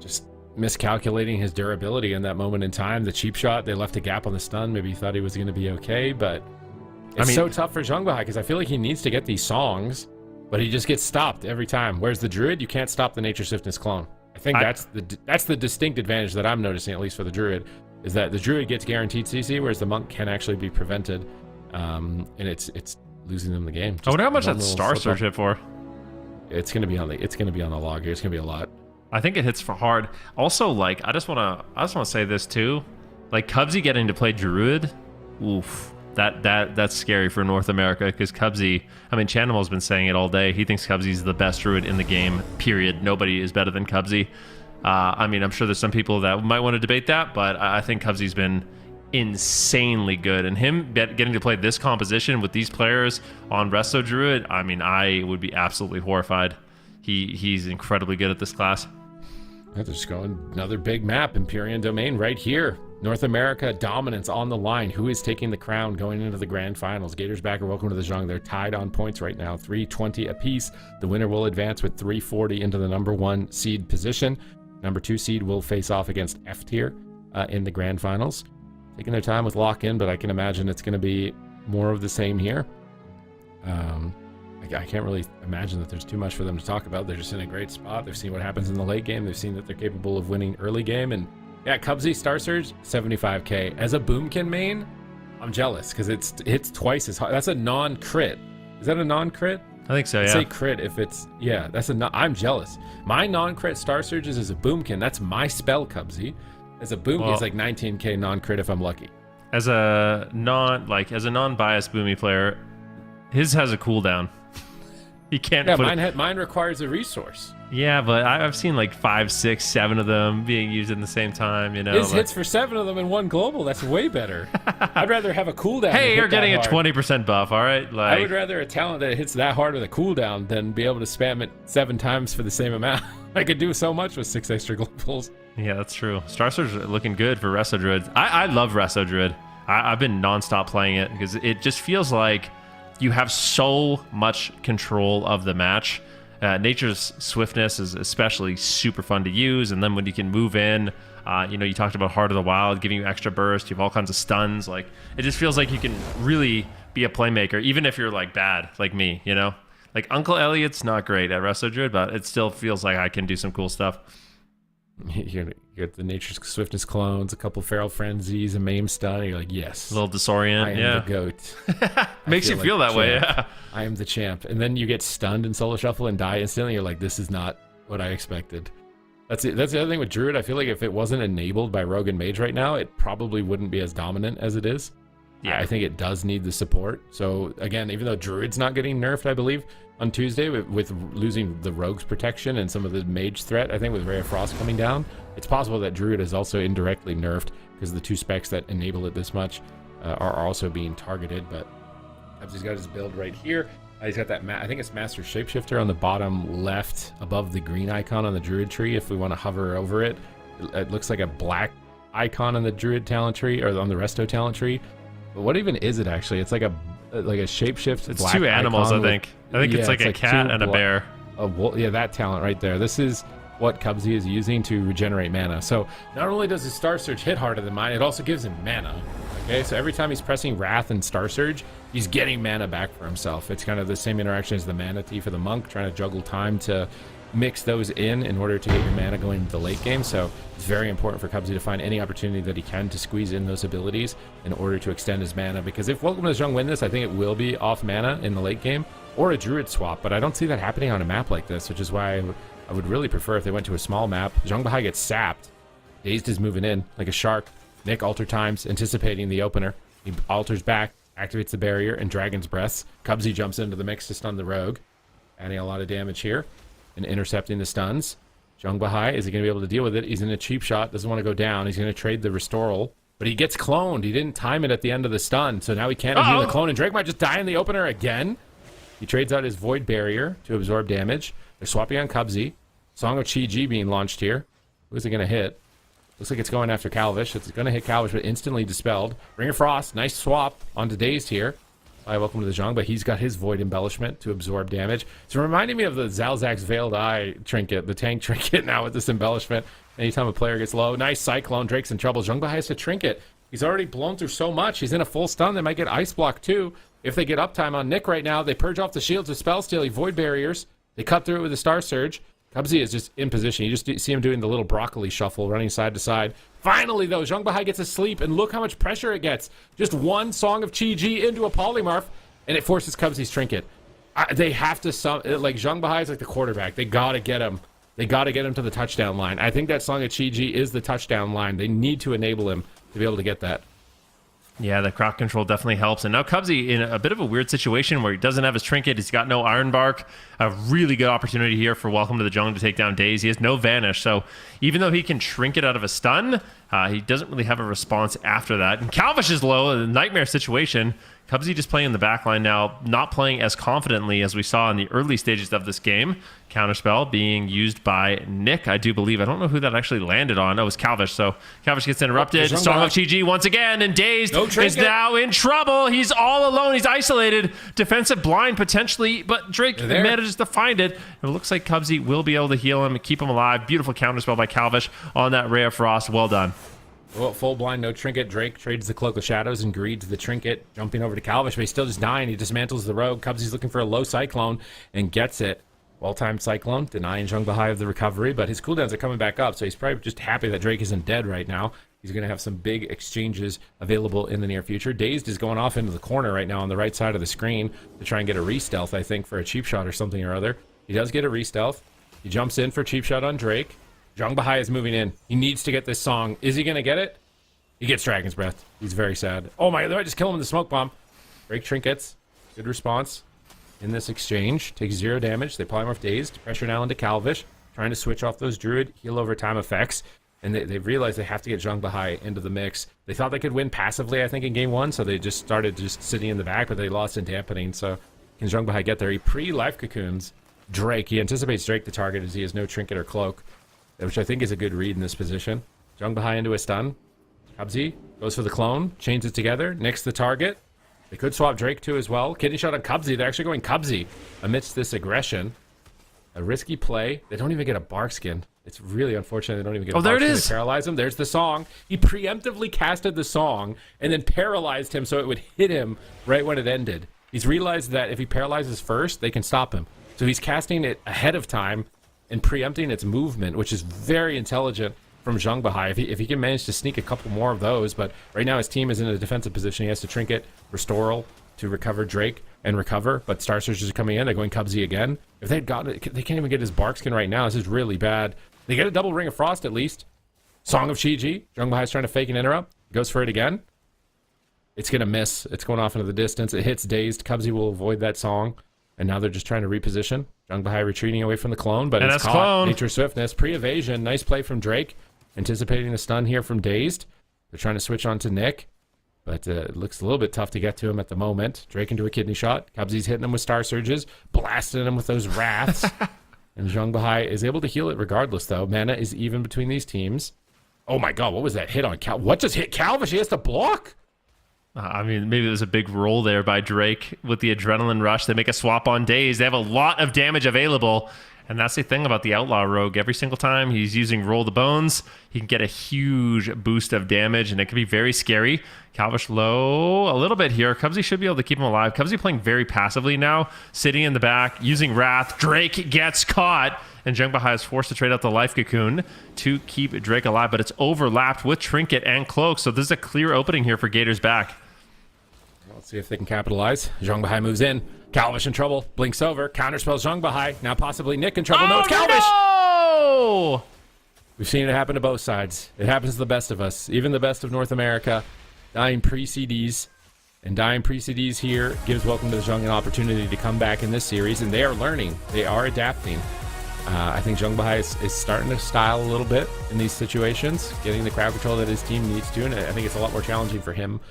Just miscalculating his durability in that moment in time. The cheap shot, they left a gap on the stun. Maybe he thought he was going to be okay, but it's so tough for Zhong Bahai because I feel like he needs to get these songs, but he just gets stopped every time. Whereas the Druid, you can't stop the Nature Swiftness clone. I think that's the distinct advantage that I'm noticing, at least for the Druid, is that the Druid gets guaranteed CC, whereas the Monk can actually be prevented, and it's losing them the game. I wonder how much that Star Surge hit for. It's gonna be on the log here. It's gonna be a lot. I think it hits for hard. Also, like, I just wanna say this too, like Cubsy getting to play Druid, oof. That's scary for North America because Cubsy, I mean, Chanimal's been saying it all day. He thinks Cubsy's the best Druid in the game, period. Nobody is better than Cubsy. I mean, I'm sure there's some people that might want to debate that, but I think Cubsy's been insanely good. And him getting to play this composition with these players on Resto Druid, I mean, I would be absolutely horrified. He's incredibly good at this class. They're just going another big map, Empyrean Domain right here. North America dominance on the line. Who is taking the crown going into the grand finals? Gators back are Welcome to the Jung. They're tied on points right now, 320 apiece. The winner will advance with 340 into the number 1 seed position. Number 2 seed will face off against F tier in the grand finals. Taking their time with lock-in, but I can imagine it's going to be more of the same here. I can't really imagine that there's too much for them to talk about. They're just in a great spot. They've seen what happens in the late game. They've seen that they're capable of winning early game. And yeah, Cubsy Star Surge, 75k. As a Boomkin main, I'm jealous because it hits twice as hard. That's a non-crit. Is that a non-crit? I think so, yeah. Say crit if it's, yeah, I'm jealous. My non-crit Star Surges is a Boomkin. That's my spell, Cubsy. As a Boomkin, it's like 19k non-crit if I'm lucky. As a non-biased Boomy player, his has a cooldown. He can't. Yeah, mine requires a resource. Yeah, but I've seen like 5, 6, 7 of them being used in the same time. You know, his hits for 7 of them in one global. That's way better. I'd rather have a cooldown. Hey, you're getting a 20% buff. All right, like, I would rather a talent that hits that hard with a cooldown than be able to spam it 7 times for the same amount. I could do so much with 6 extra globals. Yeah, that's true. Star Surge looking good for Resto Druid. I love Resto Druid. I've been nonstop playing it because it just feels like you have so much control of the match. Nature's Swiftness is especially super fun to use, and then when you can move in, you talked about Heart of the Wild giving you extra burst, you have all kinds of stuns. Like, it just feels like you can really be a playmaker, even if you're like bad, like me, you know? Like, Uncle Elliot's not great at Resto Druid, but it still feels like I can do some cool stuff. You get the Nature's Swiftness clones, a couple Feral Frenzies, a Maim Stun, and you're like, yes. A little Disorient, I am the GOAT. Makes you feel that way, yeah. I am the champ. And then you get stunned in Solo Shuffle and die instantly. You're like, this is not what I expected. That's the other thing with Druid. I feel like if it wasn't enabled by Rogue and Mage right now, it probably wouldn't be as dominant as it is. Yeah. I think it does need the support. So again, even though Druid's not getting nerfed, I believe, on Tuesday with losing the Rogue's protection and some of the Mage threat, I think with Ray of Frost coming down, it's possible that Druid is also indirectly nerfed because the 2 specs that enable it this much are also being targeted. But he's got his build right here. He's got that, I think it's Master Shapeshifter on the bottom left above the green icon on the Druid tree. If we want to hover over it, it looks like a black icon on the Druid talent tree or on the Resto talent tree. But what even is it actually? It's like a shapeshift. It's 2 animals, I think. It's like a cat and a bear. Yeah, that talent right there. This is what Cubsy is using to regenerate mana. So not only does his Star Surge hit harder than mine, it also gives him mana. Okay, so every time he's pressing Wrath and Star Surge, he's getting mana back for himself. It's kind of the same interaction as the Mana Tea for the Monk, trying to juggle time to mix those in order to get your mana going into the late game. So it's very important for Cubsy to find any opportunity that he can to squeeze in those abilities in order to extend his mana. Because if Welcome to Jung win this, I think it will be off mana in the late game or a Druid swap. But I don't see that happening on a map like this, which is why I would really prefer if they went to a small map. Zhang Bahai gets sapped. Dazed is moving in like a shark. Nick alter times, anticipating the opener. He alters back, activates the barrier, and Dragon's Breath. Cubsy jumps into the mix to stun the Rogue, adding a lot of damage here and intercepting the stuns. Zhang Bahai, is he going to be able to deal with it? He's in a cheap shot, doesn't want to go down. He's going to trade the Restoral, but he gets cloned. He didn't time it at the end of the stun, so now he can't heal the clone, and Drake might just die in the opener again. He trades out his Void Barrier to absorb damage. They're swapping on Cubsy. Song of Chi-Ji being launched here. Who's it going to hit? Looks like it's going after Calvish. It's going to hit Calvish, but instantly dispelled. Ring of Frost, nice swap onto Dazed here. Hi, welcome to the Zhang, but he's got his Void Embellishment to absorb damage. It's reminding me of the Zalzak's Veiled Eye trinket, the tank trinket now with this embellishment. Anytime a player gets low, nice Cyclone, Drake's in trouble. Zhang Bahai has to trinket. He's already blown through so much. He's in a full stun. They might get Ice Block too. If they get uptime on Nick right now, they purge off the shields with Spell Steal. He Void Barriers. They cut through it with a Star Surge. Cubsy is just in position. You just see him doing the little broccoli shuffle, running side to side. Finally, though, Zhang Bahai gets a sleep, and look how much pressure it gets. Just one Song of Chi-Ji into a Polymorph, and it forces Cubsy's trinket. They have to, like, Zhang Bahai is like the quarterback. They got to get him. They got to get him to the touchdown line. I think that Song of Chi-Ji is the touchdown line. They need to enable him to be able to get that. Yeah, the crowd control definitely helps. And now Cubsy in a bit of a weird situation where he doesn't have his trinket. He's got no Iron Bark. A really good opportunity here for Welcome to the Jungle to take down Daze. He has no Vanish. So even though he can trinket out of a stun, he doesn't really have a response after that. And Calvish is low, a nightmare situation. Cubsy just playing in the backline now, not playing as confidently as we saw in the early stages of this game. Counterspell being used by Nick, I do believe. I don't know who that actually landed on. Oh, it was Calvish. So Calvish gets interrupted. Song of Chi-Ji once again, and Dazed is now in trouble. He's all alone. He's isolated. Defensive blind potentially, but Drake manages to find it. It looks like Cubsy will be able to heal him and keep him alive. Beautiful counterspell by Calvish on that Ray of Frost. Well done. Well, full blind, no trinket. Drake trades the Cloak of Shadows and greeds the trinket, jumping over to Calvish, but he's still just dying. He dismantles the Rogue. Cubsy's looking for a low Cyclone and gets it. Well-timed Cyclone, denying Zhang Bahai of the recovery, but his cooldowns are coming back up, so he's probably just happy that Drake isn't dead right now. He's going to have some big exchanges available in the near future. Dazed is going off into the corner right now on the right side of the screen to try and get a re-stealth, I think, for a cheap shot or something or other. He does get a re-stealth. He jumps in for cheap shot on Drake. Zhang Bahai is moving in. He needs to get this song. Is he going to get it? He gets Dragon's Breath. He's very sad. Oh my, they might just kill him with the smoke bomb. Drake trinkets. Good response in this exchange. Takes 0 damage. They polymorph Dazed. Pressure now into Calvish. Trying to switch off those Druid heal over time effects. And they've realized they have to get Zhang Bahai into the mix. They thought they could win passively, I think, in game 1. So they just started just sitting in the back, but they lost in dampening. So can Zhang Bahai get there? He pre-life cocoons Drake. He anticipates Drake the target as he has no trinket or cloak, which I think is a good read in this position. Zhang Bahai into a stun. Cubsy goes for the clone, chains it together, nicks the target. They could swap Drake too as well. Kidney shot on Cubsy. They're actually going Cubsy amidst this aggression. A risky play. They don't even get a bark skin. It's really unfortunate they don't even get a bark skin. They paralyze him. There's the song. He preemptively casted the song and then paralyzed him so it would hit him right when it ended. He's realized that if he paralyzes first, they can stop him. So he's casting it ahead of time and preempting its movement, which is very intelligent from Zhang Bahai. If he can manage to sneak a couple more of those, but right now his team is in a defensive position. He has to trinket, Restoral to recover Drake and recover, but Star Searchers are coming in. They're going Cubsy again. If they'd gotten it, they can't even get his bark skin right now. This is really bad. They get a double Ring of Frost at least. Song of Shiji. Jungbai's trying to fake an interrupt. Goes for it again. It's going to miss. It's going off into the distance. It hits Dazed. Cubsy will avoid that song. And now they're just trying to reposition. Jungbei retreating away from the clone, but it's caught. Clone. Nature Swiftness. Pre-evasion. Nice play from Drake. Anticipating a stun here from Dazed. They're trying to switch on to Nick. But it looks a little bit tough to get to him at the moment. Drake into a kidney shot. Cubsy's hitting him with Star Surges. Blasting him with those Wraths. And Jungbei is able to heal it regardless, though. Mana is even between these teams. Oh my god, what was that hit on Cal? What just hit Calvish? He has to block? I mean, maybe there's a big roll there by Drake with the adrenaline rush. They make a swap on Daze. They have a lot of damage available. And that's the thing about the Outlaw Rogue. Every single time he's using Roll the Bones, he can get a huge boost of damage, and it can be very scary. Calvish low a little bit here. Cubsy should be able to keep him alive. Cubsy playing very passively now, sitting in the back, using Wrath. Drake gets caught, and Jungbei is forced to trade out the Life Cocoon to keep Drake alive, but it's overlapped with Trinket and Cloak, so there's a clear opening here for Gators back. Let's see if they can capitalize. Jungbei moves in. Calvish in trouble. Blinks over. Counterspells Jungbei. Now possibly Nick in trouble. No, it's Calvish! No! We've seen it happen to both sides. It happens to the best of us. Even the best of North America. Dying pre-CDs. And dying pre-CDs here gives Welcome to the Jung an opportunity to come back in this series. And they are learning. They are adapting. I think Jungbei is starting to style a little bit in these situations. Getting the crowd control that his team needs to. And I think it's a lot more challenging for him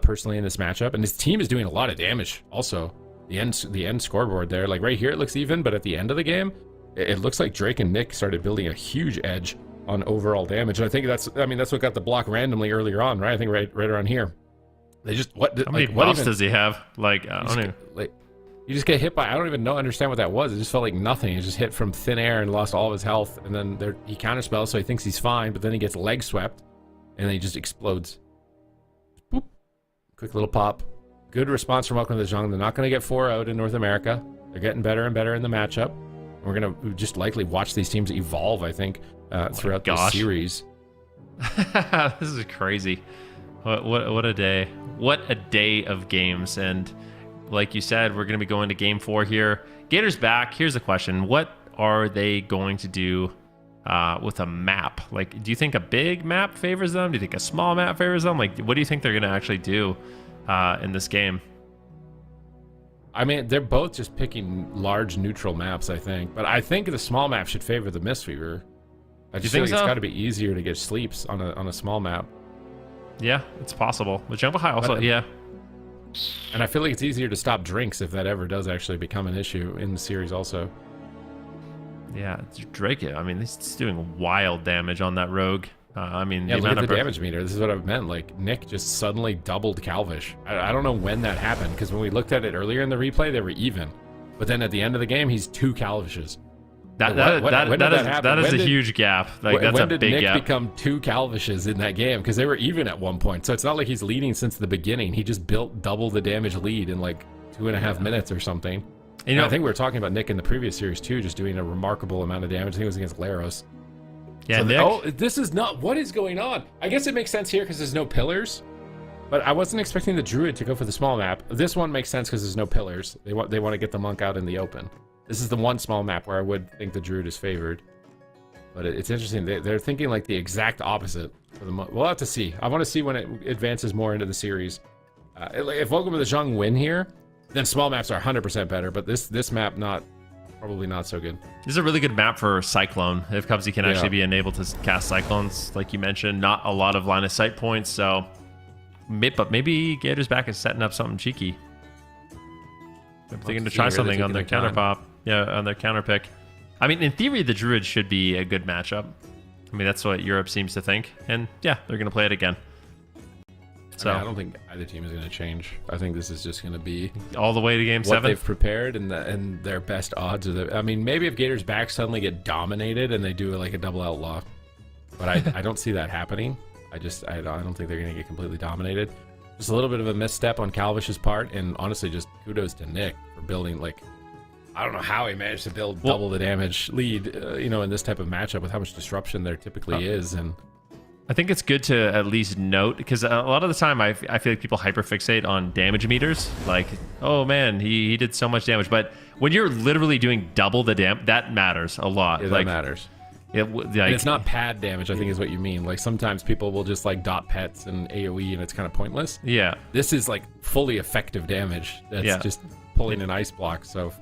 personally in this matchup. And his team is doing a lot of damage also. The end scoreboard there, like right here it looks even, but at the end of the game it looks like Drake and Nick started building a huge edge on overall damage. And I think that's what got the block randomly earlier on, right? I think right around here. They just how many buffs does he have? Like I don't know. You just get hit by, I don't even understand what that was. It just felt like nothing. He just hit from thin air and lost all of his health, and then he counterspells, so he thinks he's fine, but then he gets leg swept and then he just explodes. Boop. Quick little pop. Good response from Welcome to the Jung. They're not going to get 4-0'd in North America. They're getting better and better in the matchup. We're going to just likely watch these teams evolve, I think, throughout this series. This is crazy. What a day. What a day of games. And like you said, we're going to be going to Game 4 here. Gators back. Here's the question. What are they going to do with a map? Like, do you think a big map favors them? Do you think a small map favors them? Like, what do you think they're going to actually do in this game? I mean, they're both just picking large neutral maps, I think. But I think the small map should favor the Mistweaver. I just think it's got to be easier to get sleeps on a small map. Yeah, it's possible. But Jungbei also, yeah. And I feel like it's easier to stop drinks if that ever does actually become an issue in the series also. Yeah, Drake, I mean, he's doing wild damage on that rogue. I mean, yeah, look at the damage meter. This is what I meant. Like, Nick just suddenly doubled Calvish. I don't know when that happened, because when we looked at it earlier in the replay, they were even. But then at the end of the game, he's 2 Calvishes. That is a huge gap. Like, that's a big gap. When did Nick become 2 Calvishes in that game? Because they were even at one point. So it's not like he's leading since the beginning. He just built double the damage lead in like 2.5 minutes or something. And I think we were talking about Nick in the previous series too, just doing a remarkable amount of damage. I think it was against Laros. Yeah, so this is not what is going on. I guess it makes sense here because there's no pillars, but I wasn't expecting the Druid to go for the small map. This one makes sense because there's no pillars. They want to get the Monk out in the open. This is the one small map where I would think the Druid is favored. But it's interesting. They're thinking like the exact opposite. We'll have to see. I want to see when it advances more into the series. If Welcome to the Jung win here, then small maps are 100% better. But this map probably not so good. This is a really good map for Cyclone. If Cubsy can actually be enabled to cast Cyclones, like you mentioned, not a lot of line of sight points. So, but maybe Gators back is setting up something cheeky. Maybe they're going to try something on their counter pop. Yeah, on their counter pick. I mean, in theory, the Druid should be a good matchup. I mean, that's what Europe seems to think. And yeah, they're going to play it again. So I don't think either team is going to change. I think this is just going to be all the way to Game 7. What they've prepared and their best odds are. I mean, maybe if Gators back suddenly get dominated and they do like a double outlaw, but I don't see that happening. I don't think they're going to get completely dominated. Just a little bit of a misstep on Calvish's part, and honestly, just kudos to Nick for building like. I don't know how he managed to build double the damage lead, in this type of matchup with how much disruption there typically is. And I think it's good to at least note, because a lot of the time I feel like people hyperfixate on damage meters. Like, oh man, he did so much damage. But when you're literally doing double the damage, that matters a lot. Yeah, that matters. And it's not pad damage, I think is what you mean. Like sometimes people will just like dot pets and AoE and it's kind of pointless. Yeah. This is like fully effective damage. That's just pulling an ice block. So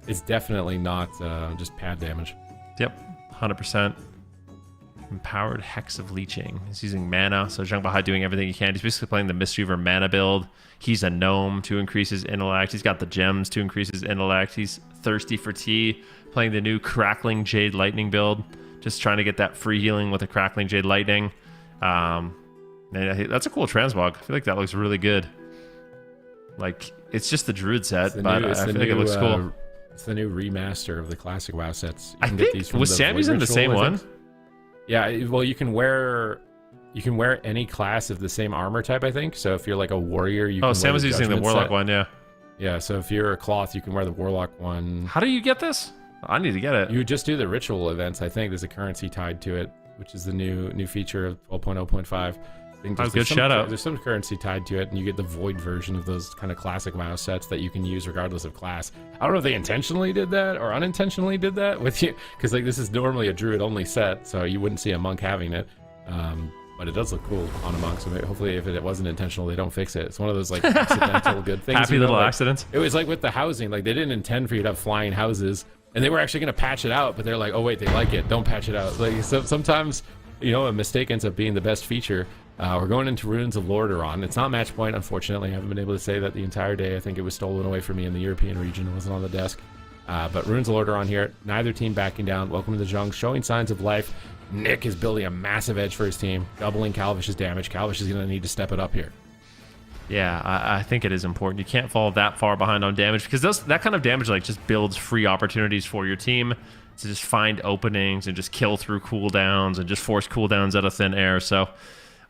it's definitely not just pad damage. Yep, 100%. Empowered Hex of Leeching. He's using mana, so Zhang Bahai doing everything he can. He's basically playing the Mistweaver mana build. He's a gnome to increase his intellect. He's got the gems to increase his intellect. He's thirsty for tea, playing the new Crackling Jade Lightning build. Just trying to get that free healing with the Crackling Jade Lightning. That's a cool transmog. I feel like that looks really good. Like, it's just the Druid set, but I feel like it looks cool. It's the new remaster of the classic WoW sets. I think, was Sammy's in the same one? Yeah, well, you can wear any class of the same armor type, I think. So if you're like a warrior, you can Sam was using the Warlock one, yeah. Yeah, so if you're a cloth, you can wear the Warlock one. How do you get this? I need to get it. You just do the ritual events, I think. There's a currency tied to it, which is the new feature of 12.0.5. Good shout out. There's some currency tied to it, and you get the void version of those kind of classic WoW sets that you can use regardless of class. I don't know if they intentionally did that or unintentionally did that with you, because like this is normally a druid only set, so you wouldn't see a monk having it. But it does look cool on a monk, so hopefully if it wasn't intentional, they don't fix it. It's one of those like accidental good things. Happy little accidents. It was like with the housing, like they didn't intend for you to have flying houses, and they were actually going to patch it out, but they're like, oh wait, they like it, don't patch it out. Like so, sometimes, you know, a mistake ends up being the best feature. We're going into Runes of Lordaeron. It's not match point, unfortunately. I haven't been able to say that the entire day. I think it was stolen away from me in the European region. It wasn't on the desk. But Runes of Lordaeron here. Neither team backing down. Welcome to the Jung, showing signs of life. Nick is building a massive edge for his team, doubling Calvish's damage. Calvish is going to need to step it up here. Yeah, I think it is important. You can't fall that far behind on damage, because that kind of damage like just builds free opportunities for your team to just find openings and just kill through cooldowns and just force cooldowns out of thin air. So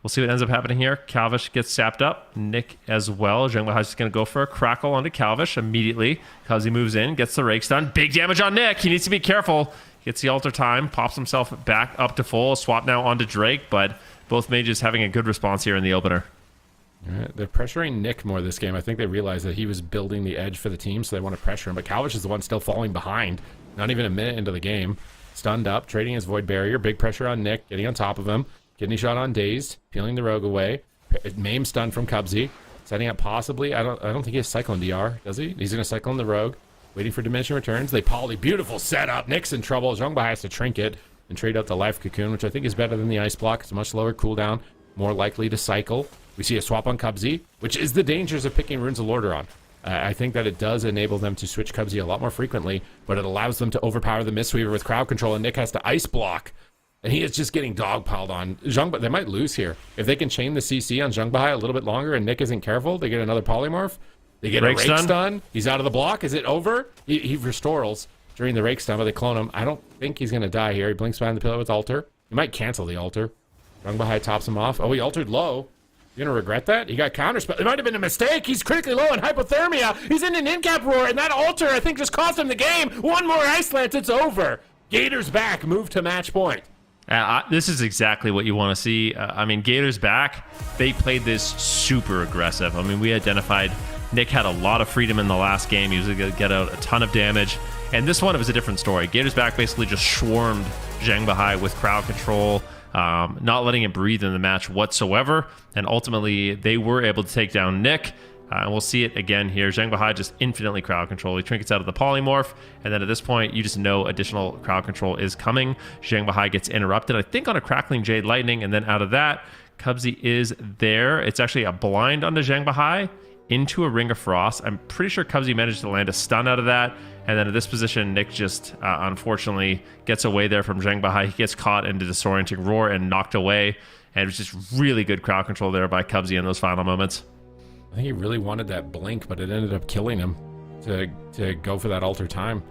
we'll see what ends up happening here. Calvish gets sapped up. Nick as well. Zhang Bahai is going to go for a crackle onto Calvish immediately because he moves in, gets the rake stun. Big damage on Nick. He needs to be careful. Gets the altar time, pops himself back up to full. Swap now onto Drake, but both mages having a good response here in the opener. All right, they're pressuring Nick more this game. I think they realized that he was building the edge for the team, so they want to pressure him. But Calvish is the one still falling behind. Not even a minute into the game. Stunned up, trading his Void Barrier. Big pressure on Nick, getting on top of him. Kidney shot on Dazed, peeling the Rogue away. Maim stun from Cubsy. Setting up possibly, I don't think he has Cyclone DR, does he? He's going to Cyclone the Rogue. Waiting for diminishing returns. They poly. Beautiful setup. Nick's in trouble. Zhang Bahai has to trinket and trade out the Life Cocoon, which I think is better than the Ice Block. It's a much lower cooldown, more likely to cycle. We see a swap on Cubsy, which is the dangers of picking Runes of Lordaeron. I think that it does enable them to switch Cubsy a lot more frequently, but it allows them to overpower the Mistweaver with crowd control, and Nick has to Ice Block. And he is just getting dogpiled on. But they might lose here. If they can chain the CC on Zhang Bahai a little bit longer and Nick isn't careful, they get another polymorph. They get a rake stun. He's out of the block. Is it over? He restorals during the rake stun, but they clone him. I don't think he's going to die here. He blinks behind the pillar with altar. He might cancel the altar. Zhang Bahai tops him off. Oh, he altered low. You're going to regret that? He got counterspell. It might have been a mistake. He's critically low in hypothermia. He's in an in-cap roar, and that altar, I think, just cost him the game. One more Ice Lance, it's over. Gators back. Move to match point. This is exactly what you want to see. I mean, Gators back. They played this super aggressive. I mean, we identified Nick had a lot of freedom in the last game. He was going to get out a ton of damage. And this one, it was a different story. Gators back basically just swarmed Zhang Bahai with crowd control, not letting him breathe in the match whatsoever. And ultimately, they were able to take down Nick. And we'll see it again here. Zhang Bahai just infinitely crowd control. He trinkets out of the polymorph. And then at this point, you just know additional crowd control is coming. Zhang Bahai gets interrupted, I think, on a Crackling Jade Lightning. And then out of that, Cubsy is there. It's actually a blind onto Zhang Bahai into a Ring of Frost. I'm pretty sure Cubsy managed to land a stun out of that. And then at this position, Nick just unfortunately gets away there from Zhang Bahai. He gets caught into Disorienting Roar and knocked away. And it was just really good crowd control there by Cubsy in those final moments. I think he really wanted that blink, but it ended up killing him to go for that altar time.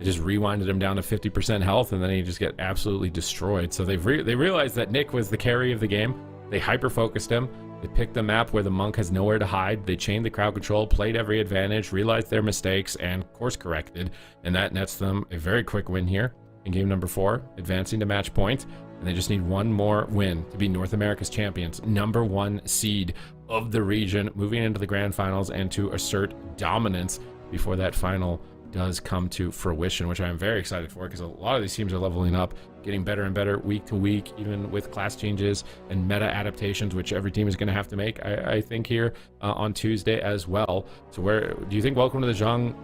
It just rewinded him down to 50% health, and then he just get absolutely destroyed. So they realized that Nick was the carry of the game. They hyper-focused him. They picked the map where the monk has nowhere to hide. They chained the crowd control, played every advantage, realized their mistakes, and course-corrected. And that nets them a very quick win here in game number 4, advancing to match point. And they just need one more win to be North America's champions, #1 seed of the region, moving into the grand finals and to assert dominance before that final does come to fruition, which I'm very excited for, because a lot of these teams are leveling up, getting better and better week to week, even with class changes and meta adaptations, which every team is going to have to make, I think, here on Tuesday as well. So where do you think Welcome to the Jung?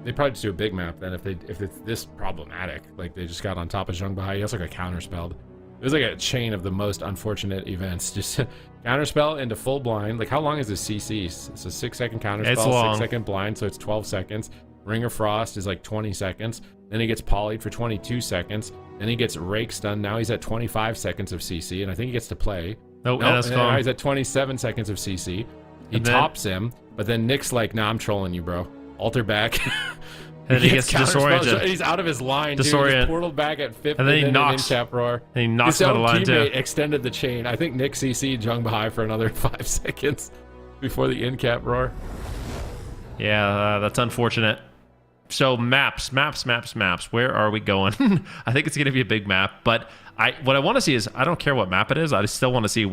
They probably just do a big map then if it's this problematic. Like they just got on top of Jung Bahai. He also got counterspelled. It was like a chain of the most unfortunate events. Just counterspell into full blind. Like how long is this CC? It's a 6-second counterspell, It's long. 6-second blind, so it's 12 seconds. Ring of Frost is like 20 seconds. Then he gets polyed for 22 seconds. Then he gets rake stun. Now he's at 25 seconds of CC, and I think he gets to play. Nope, and that's now gone. he's at 27 seconds of CC. He And then- tops him, but then Nick's like, nah, I'm trolling you, bro. Alter back. And he gets counterspelled. disoriented. He's out of his line. Disorient. Dude. He's portaled back at 50. And then he knocks. In roar. And he knocks His him out of own line, too. teammate extended the chain. I think Nick CC'd Jung Bahai for another 5 seconds before the in cap roar. Yeah, that's unfortunate. So maps. Where are we going? I think it's going to be a big map, but what I want to see is, I don't care what map it is. I still want to see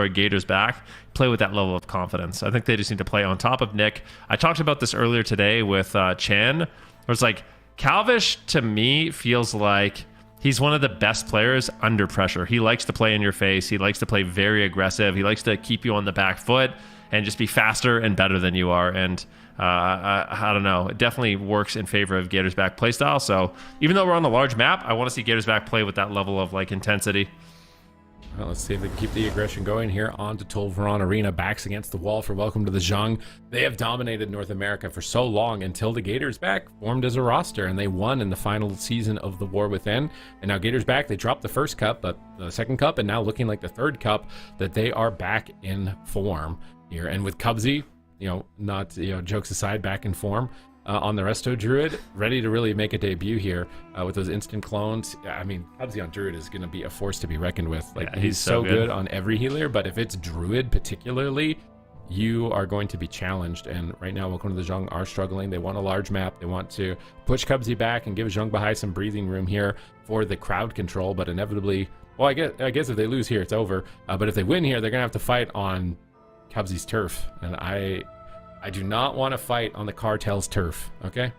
Gators back play with that level of confidence. I think they just need to play on top of Nick. I talked about this earlier today with Chan, where it's like Calvish to me feels like he's one of the best players under pressure. He likes to play in your face. He likes to play very aggressive. He likes to keep you on the back foot and just be faster and better than you are. And I don't know. It definitely works in favor of Gators back playstyle. So even though we're on a large map, I want to see Gators back play with that level of like intensity. Well, let's see if they can keep the aggression going here on to Tolvaron Arena. Backs against the wall for Welcome to the Jung. They have dominated North America for so long until the Gators back formed as a roster, and they won in the final season of the War Within. And now Gators back, they dropped the first cup, but the second cup, and now looking like the third cup, that they are back in form here. And with Cubsy, not, jokes aside, back in form on the Resto Druid, ready to really make a debut here with those instant clones. I mean, Cubsy on Druid is going to be a force to be reckoned with. Like, Yeah, he's so good on every healer, but if it's Druid particularly, you are going to be challenged. And right now, Welcome to the Jung are struggling. They want a large map. They want to push Cubsy back and give Jung Bahai some breathing room here for the crowd control, but inevitably, well, I guess if they lose here, it's over. But if they win here, they're going to have to fight on Cubsy's turf, and I do not want to fight on the cartel's turf. Okay.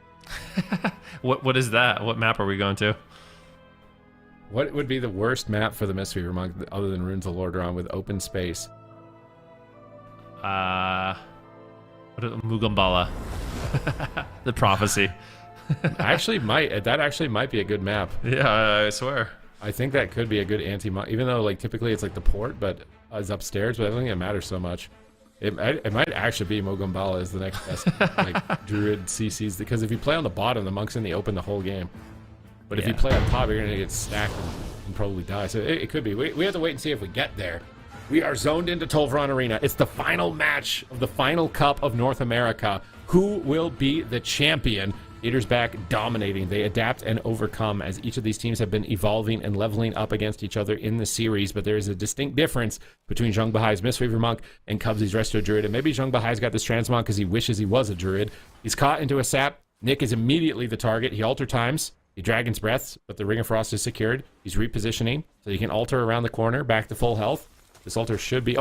What is that? What map are we going to? What would be the worst map for the Mystery Monk other than Runes of Lordaeron with open space? Mugambala. The prophecy. That actually might be a good map. Yeah, I swear. I think that could be a good anti-monk, even though like typically it's like the port, but it's upstairs. But I don't think it matters so much. It might actually be Mogambala is the next best like Druid CCs, because if you play on the bottom, the monk's in the open the whole game. But if you play on top, you're gonna get stacked and probably die. So it could be. We have to wait and see if we get there. We are zoned into Tolvaron Arena. It's the final match of the final Cup of North America. Who will be the champion? Gators back dominating. They adapt and overcome as each of these teams have been evolving and leveling up against each other in the series. But there is a distinct difference between Jung Bahai's Mistweaver Monk and Cubsy's Resto Druid. And maybe Jung Bahai's got this transmog because he wishes he was a Druid. He's caught into a sap. Nick is immediately the target. He alter times. He Dragon's Breaths, but the Ring of Frost is secured. He's repositioning, so he can alter around the corner, back to full health. This altar should be... he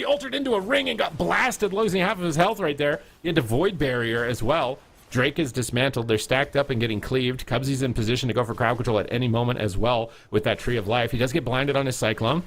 altered into a ring and got blasted, losing half of his health right there. He had to Void Barrier as well. Drake is dismantled. They're stacked up and getting cleaved. Cubsy's in position to go for crowd control at any moment as well with that Tree of Life. He does get blinded on his Cyclone.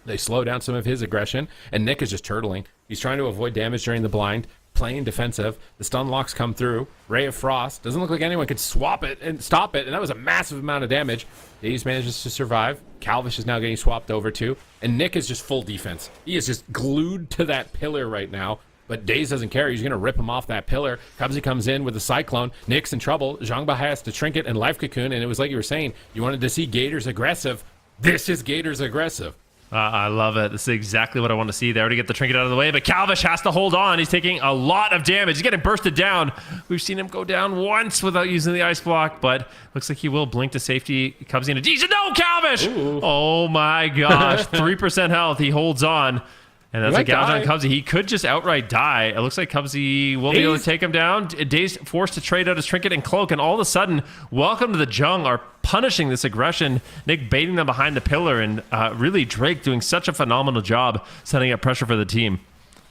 They slow down some of his aggression, and Nick is just turtling. He's trying to avoid damage during the blind, playing defensive. The stun locks come through. Ray of Frost. Doesn't look like anyone could swap it and stop it, and that was a massive amount of damage. Daze manages to survive. Calvish is now getting swapped over to, and Nick is just full defense. He is just glued to that pillar right now. But Daze doesn't care. He's going to rip him off that pillar. Cubsy comes in with a Cyclone. Nick's in trouble. Jung Bahai has to Trinket and Life Cocoon. And it was like you were saying, you wanted to see Gators aggressive. This is Gators aggressive. I love it. This is exactly what I want to see. They already get the Trinket out of the way, but Calvish has to hold on. He's taking a lot of damage. He's getting bursted down. We've seen him go down once without using the Ice Block, but looks like he will blink to safety. Cubsy in a Deja. No, Calvish! Ooh. Oh my gosh. 3% health. He holds on. And that's a gouge on Cubsy. He could just outright die. It looks like Cubsy will be able to take him down. Daze forced to trade out his Trinket and Cloak, and all of a sudden, Welcome to the Jung are punishing this aggression. Nick baiting them behind the pillar, and really Drake doing such a phenomenal job setting up pressure for the team.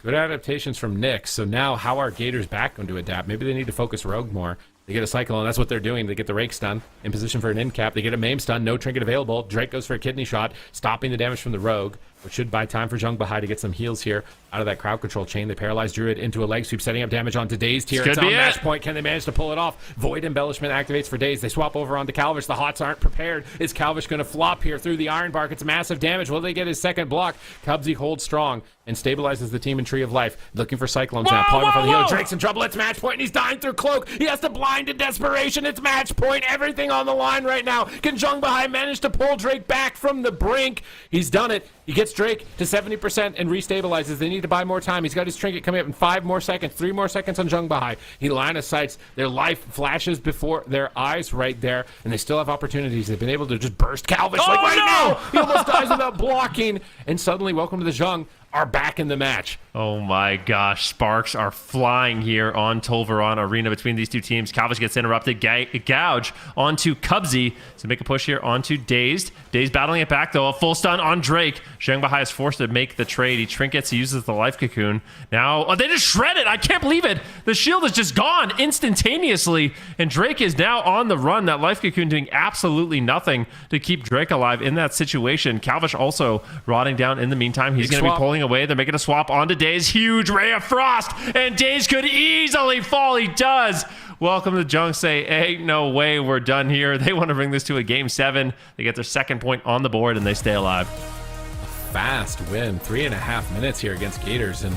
Good adaptations from Nick. So now how are Gators back going to adapt? Maybe they need to focus Rogue more. They get a Cyclone. That's what they're doing. They get the Rake stun in position for an end cap. They get a Maim stun. No trinket available. Drake goes for a kidney shot, stopping the damage from the Rogue, which should buy time for Jung Bahai to get some heals here out of that crowd control chain. They paralyze Druid into a leg sweep, setting up damage onto Dazed here. It's on match point. Can they manage to pull it off? Void Embellishment activates for Dazed. They swap over onto Calvish. The Hots aren't prepared. Is Calvish going to flop here through the Iron Bark? It's massive damage. Will they get his second block? Cubsy holds strong and stabilizes the team in Tree of Life. Looking for Cyclones now. Pulling for the healer. Drake's in trouble. It's match point, and he's dying through Cloak. He has to blind in desperation. It's match point. Everything on the line right now. Can Jung Bahai manage to pull Drake back from the brink? He's done it. He gets Drake to 70% and restabilizes. They need to buy more time. He's got his trinket coming up in 5 more seconds. 3 more seconds on Jung Bahai. He line of sights. Their life flashes before their eyes right there, and they still have opportunities. They've been able to just burst Calvish now. He almost dies without blocking, and suddenly, welcome to the Jung, are back in the match. Oh my gosh, sparks are flying here on Tolvaron Arena between these two teams. Calvish gets interrupted, gouge onto Cubsy to make a push here onto Dazed. Dazed battling it back though, a full stun on Drake. Jung Bahai is forced to make the trade. He trinkets, he uses the life cocoon. Now, they just shred it. I can't believe it. The shield is just gone instantaneously, and Drake is now on the run. That life cocoon doing absolutely nothing to keep Drake alive in that situation. Calvish also rotting down in the meantime. He's going to be pulling away. They're making a swap onto Daze. Huge ray of frost, and Daze could easily fall. He does. Welcome to Jung. Say, ain't no way we're done here. They want to bring this to a game 7. They get their second point on the board, and they stay alive. A fast win. 3.5 minutes here against Gators, and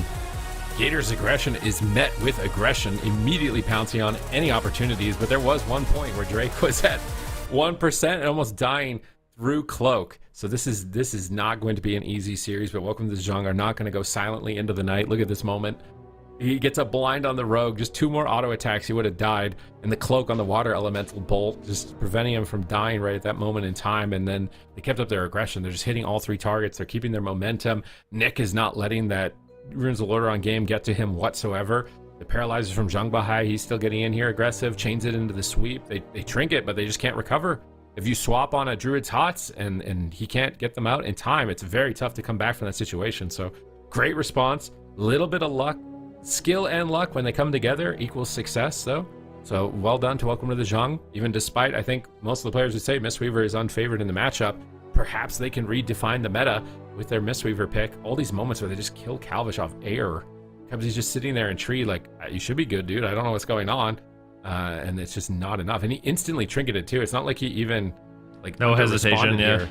Gators' aggression is met with aggression, immediately pouncing on any opportunities. But there was one point where Drake was at 1% and almost dying through Cloak. So this is not going to be an easy series, but welcome to the Jung are not going to go silently into the night. Look at this moment. He gets a blind on the Rogue, just 2 more auto attacks, he would have died, and the Cloak on the Water Elemental Bolt, just preventing him from dying right at that moment in time. And then they kept up their aggression. They're just hitting all 3 targets. They're keeping their momentum. Nick is not letting that Runes of Lordaeron game get to him whatsoever. The paralyzers from Jung Bahai, he's still getting in here aggressive, chains it into the sweep. They trinket, but they just can't recover. If you swap on a Druid's Hots and he can't get them out in time, it's very tough to come back from that situation. So great response, little bit of luck, skill and luck when they come together equals success though. So well done to welcome to the Jung. Even despite, I think most of the players would say Mistweaver is unfavored in the matchup, perhaps they can redefine the meta with their Mistweaver pick. All these moments where they just kill Calvish off air. Cubsy's just sitting there in tree like, you should be good, dude. I don't know what's going on. And it's just not enough. And he instantly trinketed too. It's not like he even no hesitation. Yeah,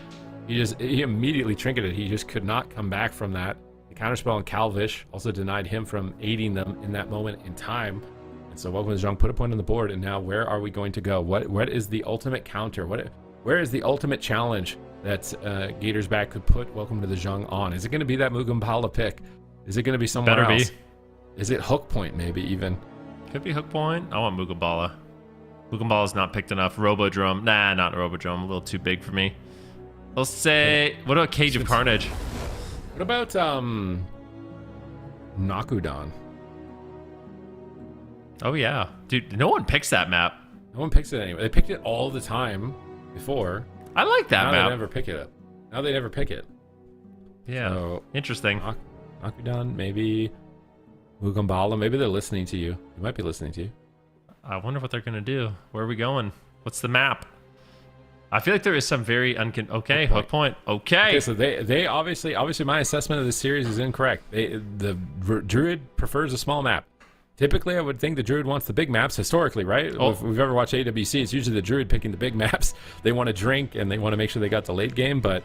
he immediately trinketed. He just could not come back from that. The counterspell on Calvish also denied him from aiding them in that moment in time. And so welcome to Jung, put a point on the board. And now where are we going to go? What is the ultimate counter? Where is the ultimate challenge that Gators back could put welcome to the Jung on? Is it going to be that Mugumbala pick? Is it going to be somewhere else? Is it Hook Point maybe even? Could be Hook Point. I want Mugumbala. Mugumbala's not picked enough. Robodrome. Nah, not Robodrome. A little too big for me. Let's say, what about Cage of Carnage? What about Nakudan? Oh yeah. Dude, no one picks that map. No one picks it anyway. They picked it all the time before. I like that map. Now they never pick it up. Now they never pick it. Yeah. So, interesting. Nakudan, maybe Mugumbala. Maybe they're listening to you. They might be listening to you. I wonder what they're going to do. Where are we going? What's the map? I feel like there is some very Hook Point. Okay. So they obviously my assessment of the series is incorrect. The Druid prefers a small map. Typically, I would think the Druid wants the big maps historically, right? Oh. If we've ever watched AWC, it's usually the Druid picking the big maps. They want to drink and they want to make sure they got the late game, but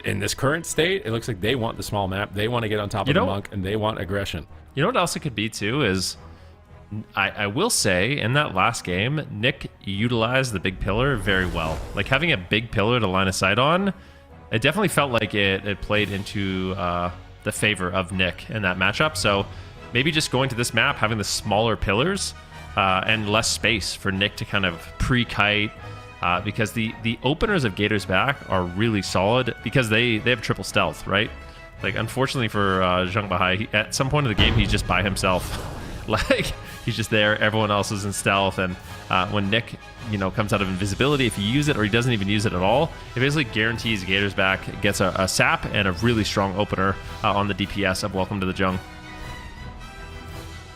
in this current state, it looks like they want the small map. They want to get on top of the monk, and they want aggression. You know what else it could be, too, is I will say, in that last game, Nick utilized the big pillar very well. Like, having a big pillar to line of sight on, it definitely felt like it played into the favor of Nick in that matchup. So maybe just going to this map, having the smaller pillars and less space for Nick to kind of pre-kite, because the openers of Gators back are really solid because they have triple stealth, right? Like, unfortunately for Jung Bahai, at some point of the game, he's just by himself. Like, he's just there, everyone else is in stealth, and when Nick, comes out of invisibility, if you use it or he doesn't even use it at all, it basically guarantees Gators back gets a sap and a really strong opener on the DPS of Welcome to the Jung.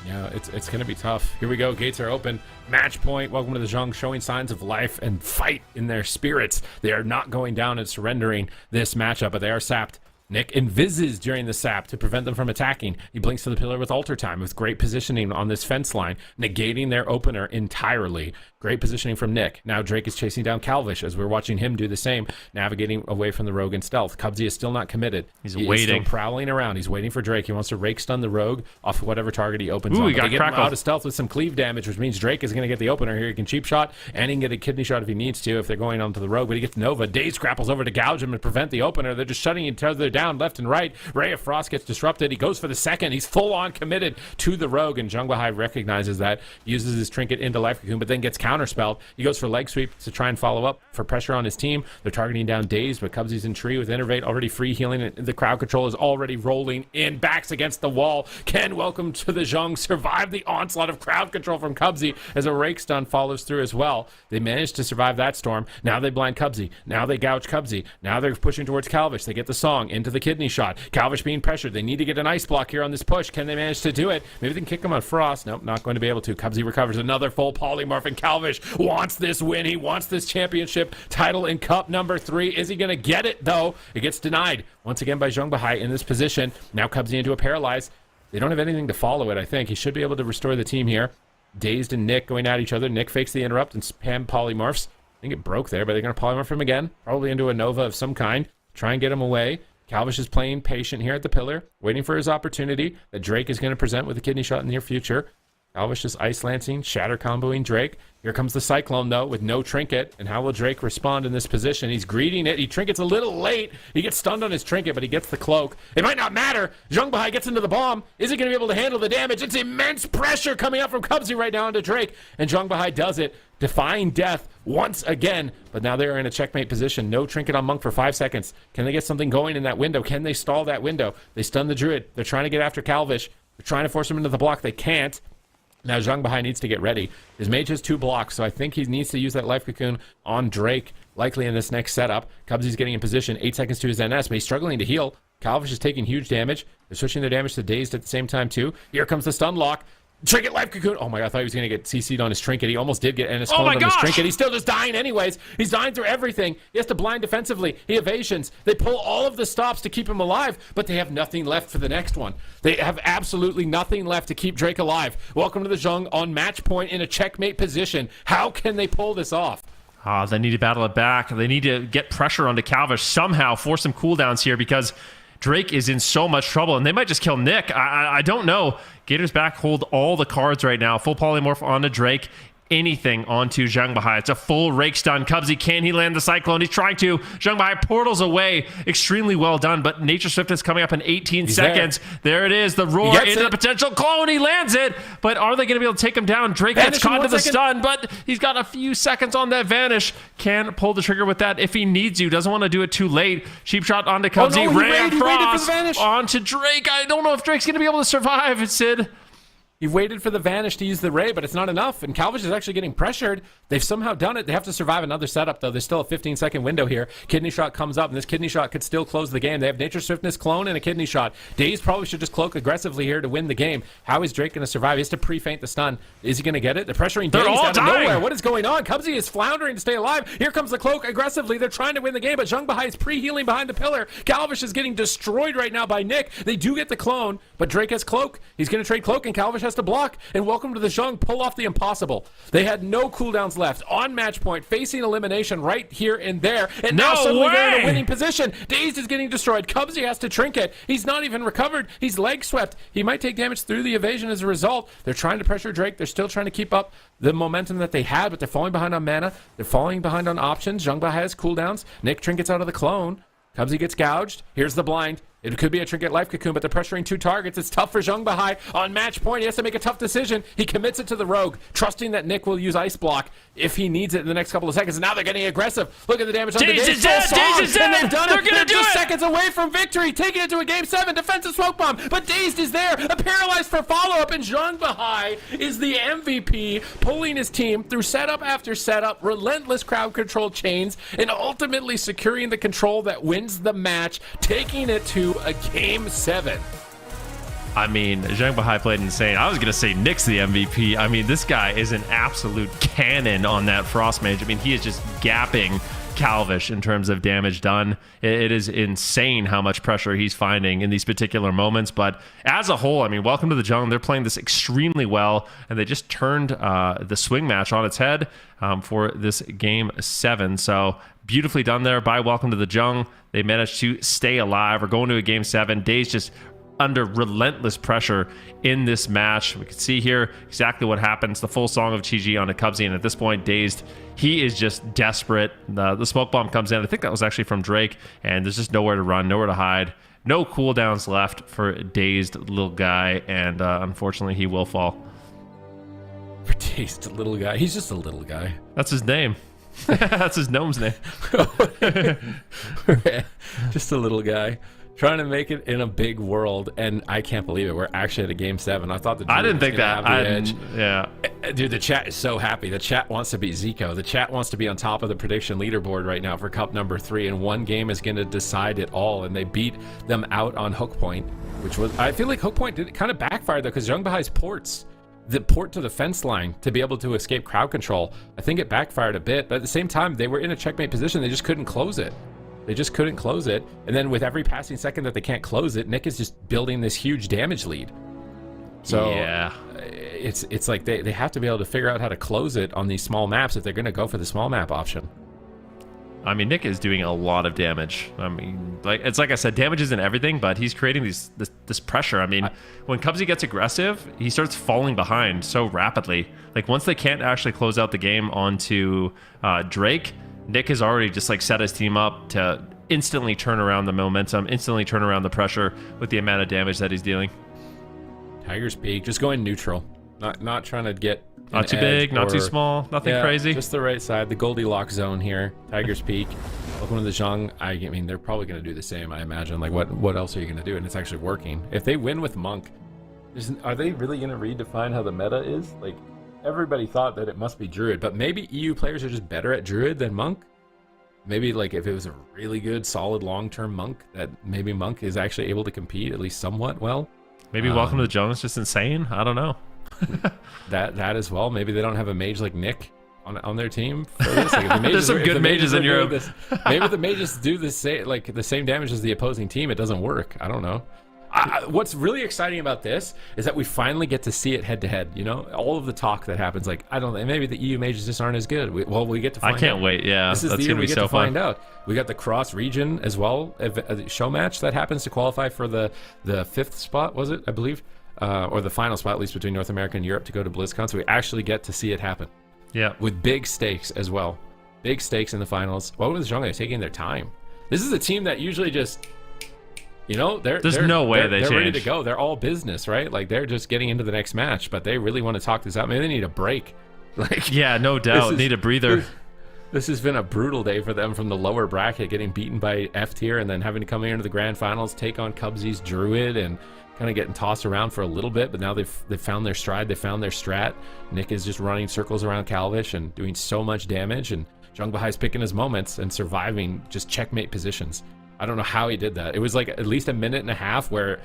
Yeah, it's going to be tough. Here we go. Gates are open. Match point. Welcome to the JUNG, showing signs of life and fight in their spirits. They are not going down and surrendering this matchup, but they are sapped. Nick invises during the sap to prevent them from attacking. He blinks to the pillar with altar time with great positioning on this fence line, negating their opener entirely. Great positioning from Nick. Now Drake is chasing down Calvish as we're watching him do the same, navigating away from the rogue in stealth. Cubsy is still not committed. He's He waiting. is still prowling around. He's waiting for Drake. He wants to rake stun the rogue off whatever target he opens Ooh, on. he But got they get him crackled. out of stealth with some cleave damage, which means Drake is going to get the opener here. He can cheap shot, and he can get a kidney shot if he needs to, if they're going onto the rogue. But he gets Nova. Daze grapples over to gouge him and prevent the opener. They're just shutting each other down left and right. Ray of Frost gets disrupted. He goes for the second. He's full on committed to the rogue, and Jung Bahai recognizes that, uses his trinket into Life Cocoon, but then gets counterspelled. He goes for leg sweep to try and follow up for pressure on his team. They're targeting down Daze, but Cubsy's in tree with Innervate already free healing. The crowd control is already rolling in, backs against the wall. Ken, welcome to the JUNG, survive the onslaught of crowd control from Cubsy as a rake stun follows through as well. They managed to survive that storm. Now they blind Cubsy. Now they gouge Cubsy. Now they're pushing towards Calvish. They get the song into the kidney shot. Calvish being pressured. They need to get an ice block here on this push. Can they manage to do it? Maybe they can kick him on Frost. Nope, not going to be able to. Cubsy recovers another full polymorph, and Calvish wants this win. He wants this championship title in cup number 3. Is he going to get it, though? It gets denied once again by Jung Bahai in this position. Now Cubsy into a paralyze. They don't have anything to follow it, I think. He should be able to restore the team here. Dazed and Nick going at each other. Nick fakes the interrupt and spam polymorphs. I think it broke there, but they're going to polymorph him again. Probably into a Nova of some kind. Try and get him away. Calvish is playing patient here at the pillar, waiting for his opportunity that Drake is going to present with a kidney shot in the near future. Calvish is ice lancing, shatter comboing Drake. Here comes the Cyclone, though, with no trinket. And how will Drake respond in this position? He's greeting it. He trinkets a little late. He gets stunned on his trinket, but he gets the cloak. It might not matter. Jung Bahai gets into the bomb. Is he going to be able to handle the damage? It's immense pressure coming up from Cubsy right now onto Drake. And Jung Bahai does it, defying death once again. But now they're in a checkmate position. No trinket on Monk for 5 seconds. Can they get something going in that window? Can they stall that window? They stun the Druid. They're trying to get after Calvish. They're trying to force him into the block. They can't. Now Jung Bahai needs to get ready. His mage has 2 blocks, so I think he needs to use that Life Cocoon on Drake, likely in this next setup. Cubsy's getting in position, 8 seconds to his NS, but he's struggling to heal. Calvish is taking huge damage. They're switching their damage to Dazed at the same time, too. Here comes the stun lock. Trinket Life Cocoon. Oh my god, I thought he was going to get CC'd on his trinket. He almost did get NS on his trinket. He's still just dying anyways. He's dying through everything. He has to blind defensively. He evasions. They pull all of the stops to keep him alive, but they have nothing left for the next one. They have absolutely nothing left to keep Drake alive. Welcome to the JUNG on match point in a checkmate position. How can they pull this off? They need to battle it back. They need to get pressure onto Calvish somehow, force some cooldowns here because Drake is in so much trouble, and they might just kill Nick. I don't know. Gators back hold all the cards right now. Full polymorph onto Drake. Anything onto Jung Bahai. It's a full rake stun. Cubsy, can he land the Cyclone? He's trying to. Jung Bahai portals away. Extremely well done, but Nature Swift is coming up in 18 seconds. There it is. The roar into the potential clone. He lands it, but are they going to be able to take him down? Drake gets caught to the stun, but he's got a few seconds on that vanish. Can pull the trigger with that if he needs to. Doesn't want to do it too late. Cheap shot onto Cubsy. Ray of Frost onto Drake. I don't know if Drake's going to be able to survive, Sid. He waited for the vanish to use the ray, but it's not enough. And Calvish is actually getting pressured. They've somehow done it. They have to survive another setup, though. There's still a 15-second window here. Kidney shot comes up, and this kidney shot could still close the game. They have Nature Swiftness, clone, and a kidney shot. Daze probably should just cloak aggressively here to win the game. How is Drake going to survive? He has to pre-feint the stun. Is he going to get it? They're pressuring Daze out of nowhere. What is going on? Cubsy is floundering to stay alive. Here comes the cloak aggressively. They're trying to win the game, but Jung Bahai is pre-healing behind the pillar. Calvish is getting destroyed right now by Nick. They do get the clone, but Drake has cloak. He's going to trade cloak, and Calvish has to block. And welcome to the JUNG. Pull off the impossible. They had no cooldowns left on match point, facing elimination right here and there. And now suddenly they're in a winning position. Dazed is getting destroyed. Cubsy has to trinket. He's not even recovered. He's leg swept. He might take damage through the evasion as a result. They're trying to pressure Drake. They're still trying to keep up the momentum that they had, but they're falling behind on mana. They're falling behind on options. Jung Bahai has cooldowns. Nick trinkets out of the clone. Cubsy gets gouged. Here's the blind. It could be a trinket Life Cocoon, but they're pressuring 2 targets. It's tough for Jung Bahai on match point. He has to make a tough decision. He commits it to the rogue, trusting that Nick will use Ice Block if he needs it in the next couple of seconds. And now they're getting aggressive. Look at the damage on the Daze. And they've done it. They're just seconds away from victory, taking it to a Game 7. Defensive smoke bomb, but Dazed is there. A paralyzed for follow-up, and Jung Bahai is the MVP, pulling his team through setup after setup, relentless crowd control chains, and ultimately securing the control that wins the match, taking it to a Game 7. I mean, Zhang Bahai played insane. I was going to say Nick's the MVP. I mean, this guy is an absolute cannon on that Frost Mage. I mean, he is just gapping Calvish in terms of damage done. It is insane how much pressure he's finding in these particular moments. But as a whole, I mean, welcome to the Jung. They're playing this extremely well, and they just turned the swing match on its head for this game 7. So beautifully done there by Welcome to the Jung. They managed to stay alive. We're going to a game 7. Days just under relentless pressure in this match. We can see here exactly what happens. The full song of Chi-Ji on a Cubsy, and at this point, Dazed, he is just desperate. The smoke bomb comes in. I think that was actually from Drake, and there's just nowhere to run, nowhere to hide. No cooldowns left for Dazed little guy, and unfortunately, he will fall. For Dazed little guy. He's just a little guy. That's his name. That's his gnome's name. Just a little guy. Trying to make it in a big world, and I can't believe it. We're actually at a game 7. I thought I didn't think that. Yeah, dude, the chat is so happy. The chat wants to beat Zico. The chat wants to be on top of the prediction leaderboard right now for Cup number 3, and one game is going to decide it all. And they beat them out on Hook Point, which was, I feel like Hook Point did kind of backfire though, because Zhang Bahai's ports, the port to the fence line to be able to escape crowd control, I think it backfired a bit. But at the same time, they were in a checkmate position. They just couldn't close it. They just couldn't close it. And then with every passing second that they can't close it, Nick is just building this huge damage lead. So yeah, it's like they have to be able to figure out how to close it on these small maps if they're going to go for the small map option. I mean, Nick is doing a lot of damage. I mean, like I said, damage isn't everything, but he's creating this pressure. I mean, when Cubsy gets aggressive, he starts falling behind so rapidly. Like once they can't actually close out the game onto Drake, Nick has already just like set his team up to instantly turn around the momentum, instantly turn around the pressure with the amount of damage that he's dealing. Tiger's Peak, just going neutral, not trying to get not too big, not too small, nothing crazy. Just the right side, the Goldilocks zone here. Tiger's Peak. Welcome to the Zhang. I mean, they're probably going to do the same, I imagine. Like, what else are you going to do? And it's actually working. If they win with Monk, are they really going to redefine how the meta is? Like, everybody thought that it must be Druid, but maybe EU players are just better at Druid than Monk. Maybe like if it was a really good, solid, long-term Monk, that maybe Monk is actually able to compete at least somewhat well. Maybe Welcome to the Jung is just insane. I don't know. that as well. Maybe they don't have a mage like Nick on their team for this. Like, if the There's some good mages in Europe. Maybe if the mages do the same damage as the opposing team, it doesn't work. I don't know. What's really exciting about this is that we finally get to see it head to head. You know, all of the talk that happens, like I don't know, maybe the EU mages just aren't as good. We get to find out. I can't wait. Yeah, this is that's the year gonna we be get so to fun. find out. We got the cross region as well, a show match that happens to qualify for the 5th spot, was it? I believe, or the final spot, at least between North America and Europe to go to BlizzCon. So we actually get to see it happen. Yeah, with big stakes as well. Big stakes in the finals. What was Zhang? They're taking their time. This is a team that usually just, you know, there's no way they're ready to go. They're all business, right? Like they're just getting into the next match, but they really want to talk this out. Maybe they need a break. Like, yeah, no doubt, need a breather. This has been a brutal day for them from the lower bracket, getting beaten by F tier and then having to come here into the grand finals, take on Cubsy's Druid, and kind of getting tossed around for a little bit. But now they've found their stride, they found their strat. Nick is just running circles around Calvish and doing so much damage, and Zhang Bahai's picking his moments and surviving just checkmate positions. I don't know how he did that. It was like at least a minute and a half where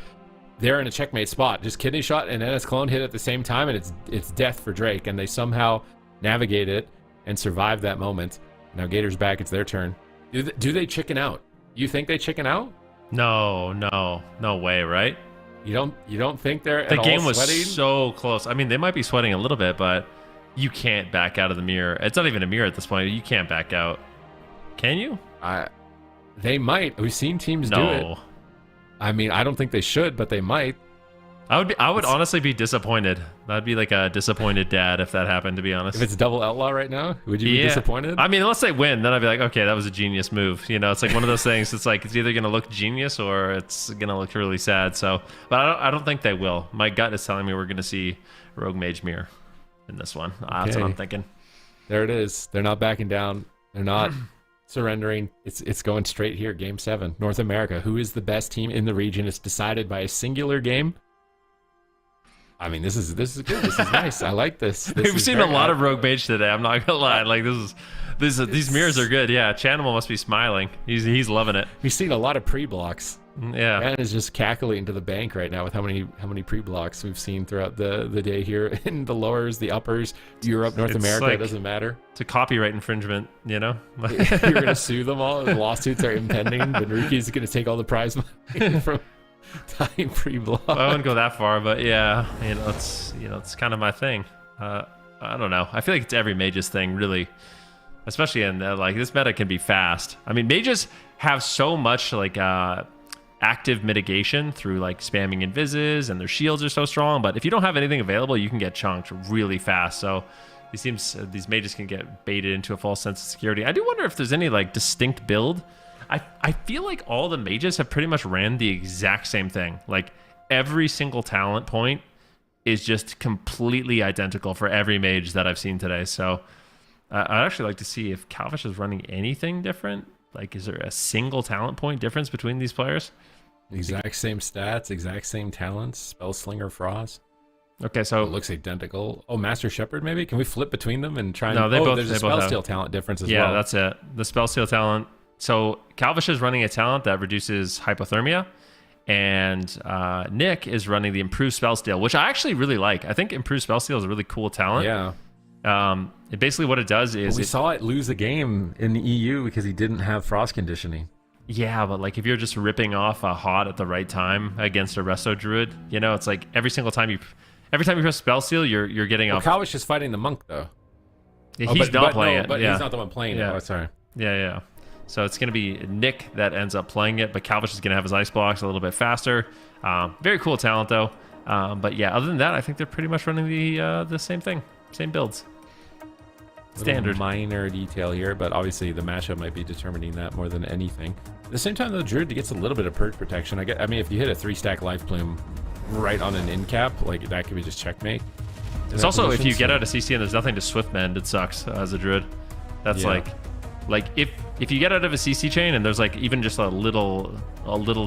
they're in a checkmate spot, just kidney shot and NS clone hit at the same time, and it's death for Drake, and they somehow navigate it and survive that moment. Now Gator's back, it's their turn. Do they chicken out? You think they chicken out? No way, right? You don't think they're the at game all was sweating? so close. I mean, they might be sweating a little bit, but you can't back out of the mirror. It's not even a mirror at this point. You can't back out. Can you? They might. We've seen teams do it. I mean, I don't think they should, but they might. I would honestly be disappointed. That'd be like a disappointed dad if that happened, to be honest. If it's double outlaw right now, would you be disappointed? I mean, unless they win, then I'd be like, okay, that was a genius move. You know, it's like one of those things. It's like it's either gonna look genius or it's gonna look really sad. So, but I don't think they will. My gut is telling me we're gonna see Rogue Mage Mirror in this one. That's what I'm thinking. There it is. They're not backing down. They're not surrendering. It's going straight here. Game 7, North America. Who is the best team in the region? It's decided by a singular game. I mean, this is good. This is nice. I like this. We've seen a lot of Rogue Mage today. I'm not gonna lie. Like these mirrors are good. Yeah, Chanimal must be smiling. He's loving it. We've seen a lot of pre-blocks. Yeah. Man is just cackling to the bank right now with how many pre-blocks we've seen throughout the day here in the lowers, the uppers, Europe, North America, like, it doesn't matter. It's a copyright infringement, you know? You're going to sue them all. The lawsuits are impending. Benrique's going to take all the prize money from tying pre-block. I wouldn't go that far, but yeah, it's kind of my thing. I don't know. I feel like it's every mage's thing, really. Especially in like this meta can be fast. I mean, mages have so much like active mitigation through like spamming invises, and their shields are so strong. But if you don't have anything available, you can get chunked really fast. So these mages can get baited into a false sense of security. I do wonder if there's any like distinct build. I feel like all the mages have pretty much ran the exact same thing. Like every single talent point is just completely identical for every mage that I've seen today. So I'd actually like to see if Calvish is running anything different. Like, is there a single talent point difference between these players? Exact same stats, exact same talents. Spellslinger, Frost. Okay, so it looks identical. Oh, Master Shepherd, maybe? Can we flip between them and try and... No, there's a Spellsteal talent difference as well. Yeah, that's it. The Spellsteal talent. So Calvish is running a talent that reduces hypothermia, and Nick is running the Improved Spellsteal, which I actually really like. I think Improved Spellsteal is a really cool talent. Yeah. Basically what it does is... we saw it lose a game in the EU because he didn't have Frost conditioning. Yeah, but like if you're just ripping off a hot at the right time against a Resto Druid, you know, it's like every time you press Spellsteal, you're getting off. Calvish is fighting the monk though. Yeah, he's not playing it. But yeah. he's not the one playing it. Oh, sorry. Yeah. So it's going to be Nick that ends up playing it, but Calvish is going to have his ice blocks a little bit faster. Very cool talent though. But yeah, other than that, I think they're pretty much running the same thing, same builds. Standard. Minor detail here, but obviously the matchup might be determining that more than anything. At the same time, though, Druid gets a little bit of purge protection. I mean, if you hit a 3-stack life plume right on an end cap, like that could be just checkmate. It's also if you get out of CC and there's nothing to swift mend, it sucks as a Druid. That's like if you get out of a CC chain and there's like even just a little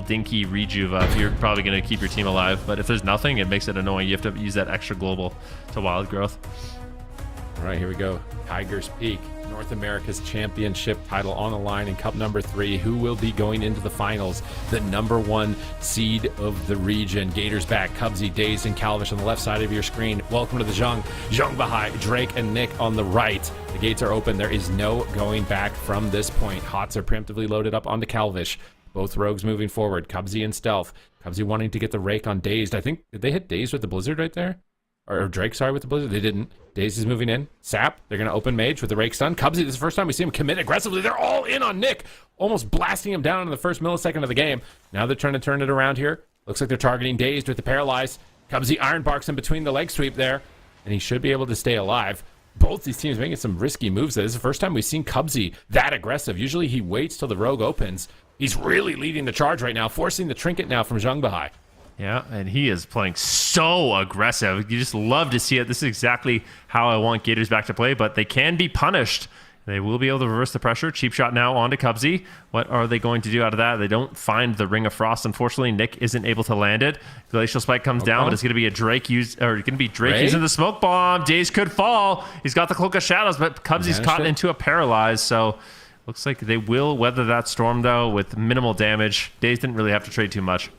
dinky rejuve, you're probably going to keep your team alive. But if there's nothing, it makes it annoying. You have to use that extra global to wild growth. All right, here we go. Tiger's Peak, North America's championship title on the line in Cup number 3. Who will be going into the finals? The #1 seed of the region. Gators back, Cubsy, Dazed, and Calvish on the left side of your screen. Welcome to the Jung. Jung behind, Drake and Nick on the right. The gates are open. There is no going back from this point. Hots are preemptively loaded up onto Calvish. Both rogues moving forward. Cubsy and Stealth. Cubsy wanting to get the rake on Dazed. I think, did they hit Dazed with the Blizzard right there? Or Drake, sorry, with the Blizzard. They didn't. Dazed is moving in. Sap, they're going to open Mage with the Rake Stun. Cubsy, this is the first time we see him commit aggressively. They're all in on Nick, almost blasting him down in the first millisecond of the game. Now they're trying to turn it around here. Looks like they're targeting Dazed with the Paralyze. Cubsy Iron Barks in between the leg sweep there, and he should be able to stay alive. Both these teams making some risky moves. This is the first time we've seen Cubsy that aggressive. Usually he waits till the rogue opens. He's really leading the charge right now, forcing the trinket now from Jung Bahai. Yeah, and he is playing so aggressive. You just love to see it. This is exactly how I want Gators back to play, but they can be punished. They will be able to reverse the pressure. Cheap shot now onto Cubsy. What are they going to do out of that? They don't find the Ring of Frost. Unfortunately, Nick isn't able to land it. Glacial Spike comes down, but it's going to be a Drake Drake using the smoke bomb. Daze could fall. He's got the Cloak of Shadows, but Cubsy's caught into a Paralyze, so looks like they will weather that storm, though, with minimal damage. Daze didn't really have to trade too much.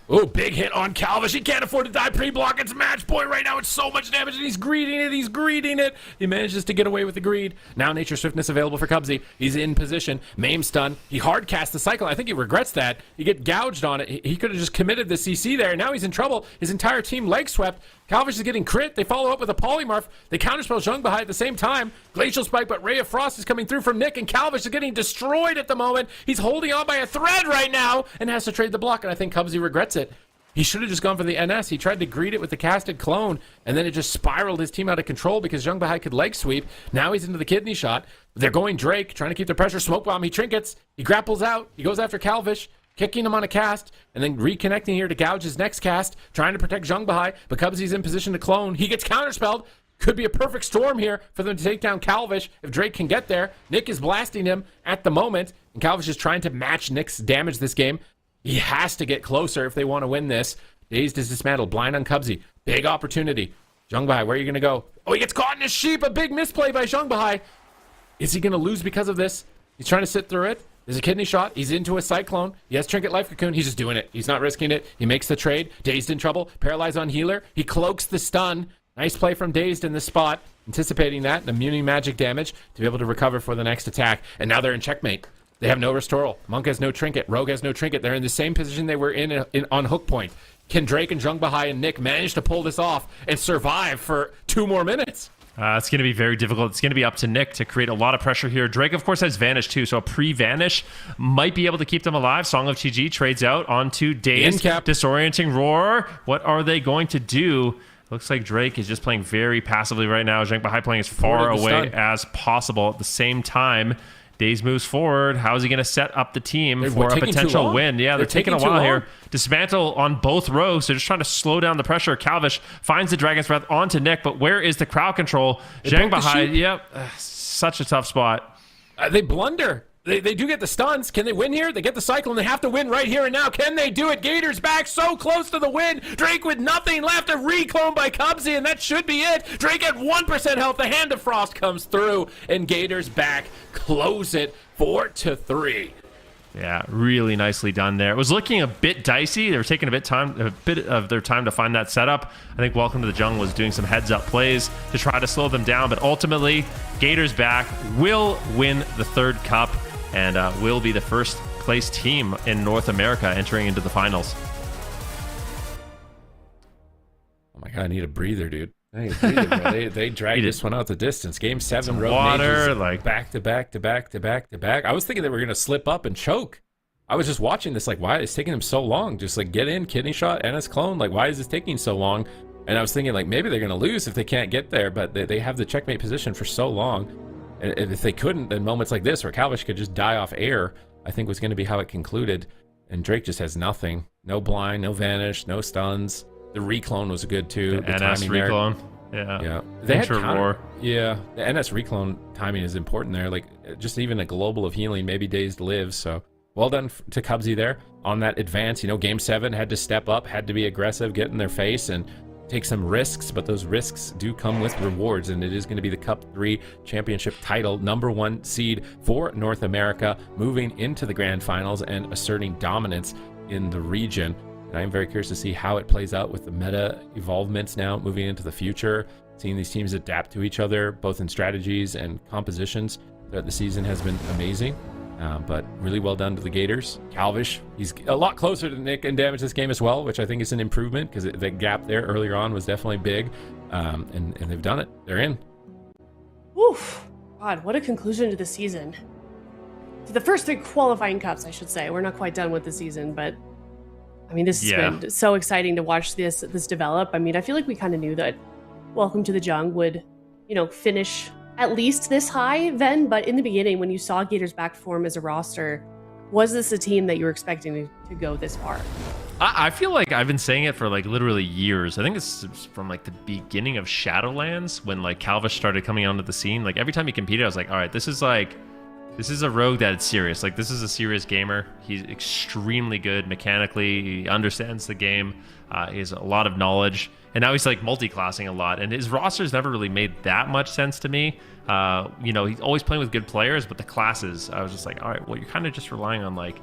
Oh, big hit on Calvish. He can't afford to die pre-block. It's match point right now. It's so much damage, and he's greeting it. He manages to get away with the greed. Now Nature Swiftness available for Cubsy. He's in position. Maim stun. He hard cast the cycle. I think he regrets that. He get gouged on it. He could have just committed the CC there. Now he's in trouble. His entire team leg swept. Calvish is getting crit. They follow up with a polymorph. They counterspell Jung Bahai at the same time. Glacial Spike, but Ray of Frost is coming through from Nick, and Calvish is getting destroyed at the moment. He's holding on by a thread right now and has to trade the block, and I think Cubsy regrets it. He should have just gone for the NS. He tried to greet it with the casted clone, and then it just spiraled his team out of control because Jung Bahai could leg sweep. Now he's into the kidney shot. They're going Drake, trying to keep their pressure. Smoke bomb, he trinkets. He grapples out. He goes after Calvish, kicking him on a cast, and then reconnecting here to gouge his next cast, trying to protect Jung Bahai, but Cubsy's in position to clone. He gets counterspelled. Could be a perfect storm here for them to take down Calvish if Drake can get there. Nick is blasting him at the moment, and Calvish is trying to match Nick's damage this game. He has to get closer if they want to win this. Dazed is dismantled. Blind on Cubsy. Big opportunity. Jung Bahai, where are you going to go? Oh, he gets caught in his sheep. A big misplay by Jung Bahai. Is he going to lose because of this? He's trying to sit through it. There's a kidney shot. He's into a cyclone. He has trinket life cocoon. He's just doing it. He's not risking it. He makes the trade. Dazed in trouble. Paralyzed on healer. He cloaks the stun. Nice play from Dazed in the spot. Anticipating that. Immunity magic damage to be able to recover for the next attack. And now they're in checkmate. They have no restoral. Monk has no trinket. Rogue has no trinket. They're in the same position they were in on hook point. Can Drake and Jung Bahai and Nick manage to pull this off and survive for 2 more minutes? It's going to be very difficult. It's going to be up to Nick to create a lot of pressure here. Drake, of course, has Vanish too, so a pre-Vanish might be able to keep them alive. Song of TG trades out onto Dazed. Disorienting Roar. What are they going to do? Looks like Drake is just playing very passively right now. Zheng Bahai playing as far away as possible. At the same time, Daze moves forward. How is he going to set up the team for a potential win? Yeah, they're taking a while here. Dismantle on both rows. They're just trying to slow down the pressure. Calvish finds the Dragon's Breath onto Nick, but where is the crowd control? Zheng Bahai, yep, such a tough spot. They blunder. They do get the stuns. Can they win here? They get the cycle, and they have to win right here and now. Can they do it? Gators back so close to the win. Drake with nothing left. A reclone by Cubsy, and that should be it. Drake at 1% health. The Hand of Frost comes through, and Gators back close it 4-3. Yeah, really nicely done there. It was looking a bit dicey. They were taking a bit of their time to find that setup. I think Welcome to the Jungle was doing some heads-up plays to try to slow them down, but ultimately, Gators back will win the 3rd cup and will be the first place team in North America entering into the finals. Oh my god, I need a breather, dude. I need a breather, bro. They dragged this one out the distance. Game 7, Rogue water, Mages, like back to back to back to back to back. I was thinking they were gonna slip up and choke. I was just watching this, like, why is it taking them so long? Just like get in, kidney shot, NS clone. Like, why is this taking so long? And I was thinking, like, maybe they're gonna lose if they can't get there, but they have the checkmate position for so long. And if they couldn't, then moments like this where Calvish could just die off air, I think was going to be how it concluded. And Drake just has nothing. No blind, no vanish, no stuns. The reclone was good too. The NS reclone. Yeah. They had Roar. Yeah. The NS reclone timing is important there. Like, just even a global of healing, maybe Dazed lives. So well done to Cubsy there on that advance. You know, game 7 had to step up, had to be aggressive, get in their face, and take some risks, but those risks do come with rewards, and it is going to be the Cup 3 championship title, #1 seed for North America, moving into the grand finals and asserting dominance in the region. And I am very curious to see how it plays out with the meta evolvements now moving into the future, seeing these teams adapt to each other, both in strategies and compositions throughout the season has been amazing. But really well done to the Gators. Calvish, he's a lot closer to Nick in damage this game as well, which I think is an improvement because the gap there earlier on was definitely big. And they've done it. They're in. Oof. God, what a conclusion to the season. To the first 3 qualifying cups, I should say. We're not quite done with the season, but I mean, this has been so exciting to watch this develop. I mean, I feel like we kind of knew that Welcome to the Jung would, finish at least this high then, but in the beginning, when you saw Gators back form as a roster, was this a team that you were expecting to go this far? I feel like I've been saying it for like literally years. I think it's from like the beginning of Shadowlands when like Calvish started coming onto the scene. Like every time he competed, I was like, all right, this is a rogue that's serious. Like this is a serious gamer. He's extremely good mechanically. He understands the game. He has a lot of knowledge. And now he's like multi-classing a lot. And his roster's never really made that much sense to me. He's always playing with good players, but the classes, I was just like, all right, well, you're kind of just relying on like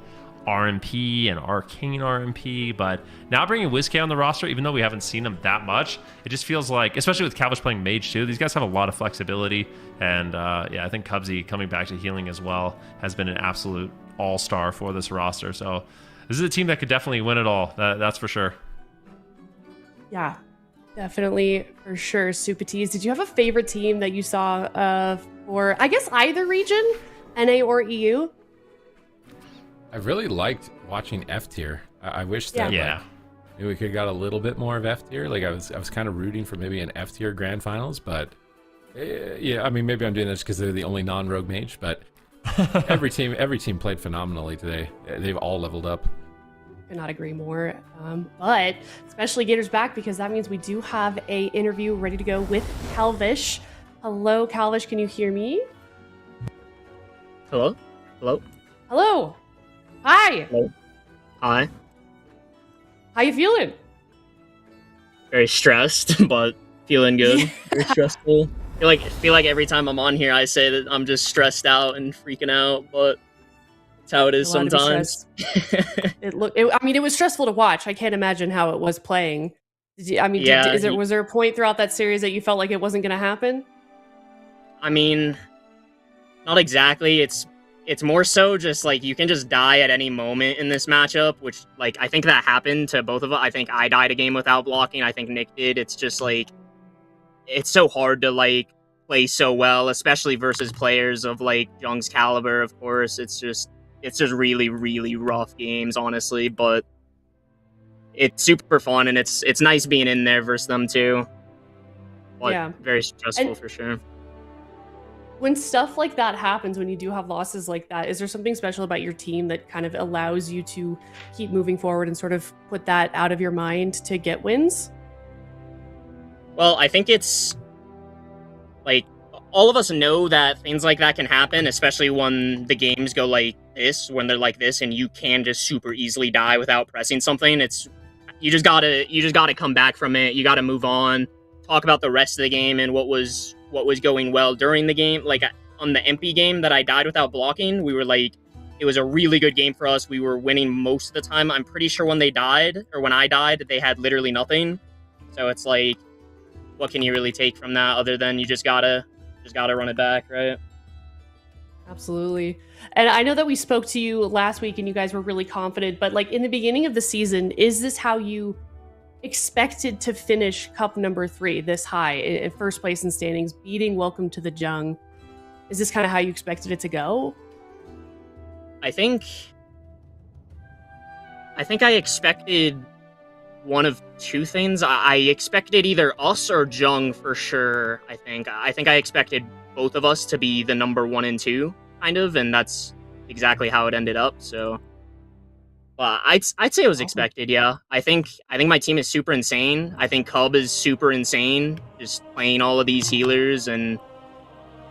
RMP and Arcane RMP. But now bringing WizK on the roster, even though we haven't seen him that much, it just feels like, especially with Calvish playing Mage too, these guys have a lot of flexibility. And I think Cubsy coming back to healing as well has been an absolute all-star for this roster. So this is a team that could definitely win it all. That's for sure. Yeah, definitely for sure. Supatees, did you have a favorite team that you saw for, I guess, either region, NA or EU? I really liked watching F tier. I wish that maybe we could have got a little bit more of F tier. Like I was kind of rooting for maybe an F tier grand finals, but I mean maybe I'm doing this because they're the only non-rogue mage, but every team played phenomenally today. They've all leveled up. Could not agree more. But especially Gators back, because that means we do have a interview ready to go with Calvish. Hello, Calvish, can you hear me? Hello? Hello? Hello. Hi. Hello. Hi. How you feeling? Very stressed, but feeling good. Very stressful. I feel like every time I'm on here, I say that I'm just stressed out and freaking out, but That's how it is A lot of sometimes. It was stressful to watch. I can't imagine how it was playing. Was there a point throughout that series that you felt like it wasn't going to happen? I mean, not exactly. It's more so just like you can just die at any moment in this matchup, which like I think that happened to both of us. I think I died a game without blocking. I think Nick did. It's just like it's so hard to like play so well, especially versus players of like Jung's caliber. Of course, it's just really, really rough games, honestly. But it's super fun, and it's nice being in there versus them too. But Yeah. very stressful for sure. When stuff like that happens, when you do have losses like that, is there something special about your team that kind of allows you to keep moving forward and sort of put that out of your mind to get wins? Well, I think it's like all of us know that things like that can happen, especially when the games go like this, when they're like this, and you can just super easily die without pressing something. You just gotta come back from it. You gotta move on, talk about the rest of the game and what was going well during the game. Like on the MP game that I died without blocking, we were like, it was a really good game for us. We were winning most of the time. I'm pretty sure when I died, they had literally nothing. So it's like, what can you really take from that other than you just gotta run it back, right? Absolutely. And I know that we spoke to you last week and you guys were really confident, but like in the beginning of the season, is this how you expected to finish Cup number 3 this high in first place in standings, beating Welcome to the Jung? Is this kind of how you expected it to go? I think I expected one of two things. I expected either us or Jung for sure. I think I expected both of us to be the number 1 and 2, kind of, and that's exactly how it ended up. So, but I'd say it was expected. Yeah, I think my team is super insane. I think Cub is super insane, just playing all of these healers, and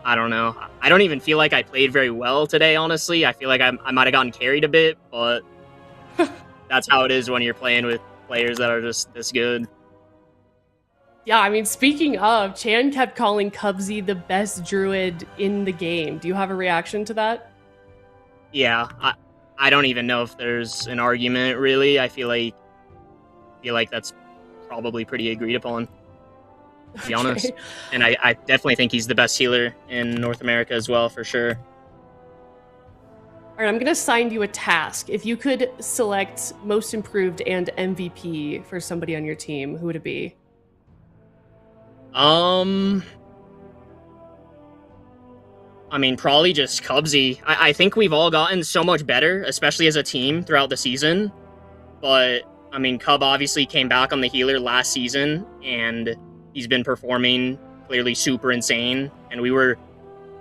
I don't know. I don't even feel like I played very well today, honestly. I feel like I might have gotten carried a bit, but that's how it is when you're playing with players that are just this good. Yeah, I mean, speaking of, Chan kept calling Cubsy the best druid in the game. Do you have a reaction to that? Yeah, I don't even know if there's an argument, really. I feel like that's probably pretty agreed upon, to be honest. And I definitely think he's the best healer in North America as well, for sure. All right, I'm going to assign you a task. If you could select most improved and MVP for somebody on your team, who would it be? I mean, probably just Cubsy. I think we've all gotten so much better, especially as a team throughout the season. But, I mean, Cub obviously came back on the healer last season, and he's been performing clearly super insane. And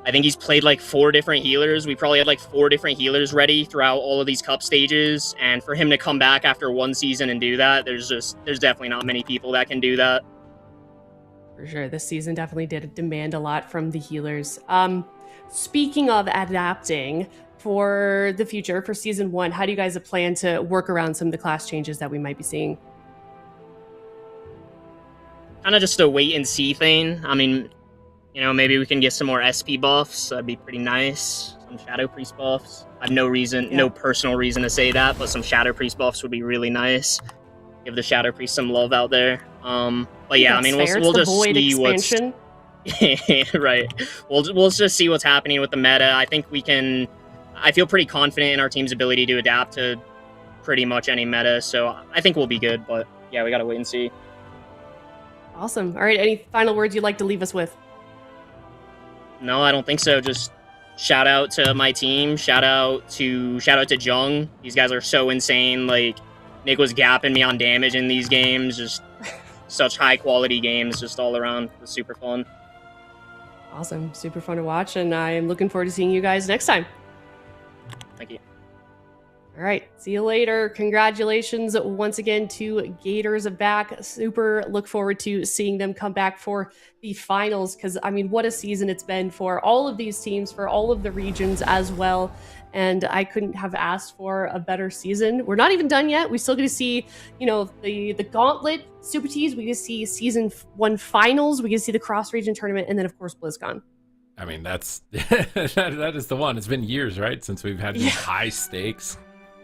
I think he's played like 4 different healers. We probably had like 4 different healers ready throughout all of these cup stages. And for him to come back after 1 season and do that, there's definitely not many people that can do that. For sure. This season definitely did demand a lot from the healers. Speaking of adapting for the future, for season 1, how do you guys plan to work around some of the class changes that we might be seeing? Kind of just a wait and see thing. I mean, you know, maybe we can get some more SP buffs. That'd be pretty nice. Some Shadow Priest buffs. I have no personal reason to say that, but some Shadow Priest buffs would be really nice. Give the Shadow Priest some love out there. But yeah, I mean, we'll just see what's right. We'll just see what's happening with the meta. I feel pretty confident in our team's ability to adapt to pretty much any meta, so I think we'll be good. But yeah, we gotta wait and see. Awesome. All right, any final words you'd like to leave us with? No, I don't think so. Just shout out to my team. Shout out to Jung. These guys are so insane. Like, Nick was gapping me on damage in these games. Just such high quality games, just all around. It was super fun. Awesome. Super fun to watch, and I'm looking forward to seeing you guys next time. Thank you. All right. See you later. Congratulations once again to Gators back. Super look forward to seeing them come back for the finals, because, I mean, what a season it's been for all of these teams, for all of the regions as well. And I couldn't have asked for a better season. We're not even done yet. We still get to see, you know, the Gauntlet Super Tees. We get to see season 1 finals. We get to see the cross region tournament, and then of course BlizzCon. I mean, that's that is the one. It's been years, right, since we've had these high stakes,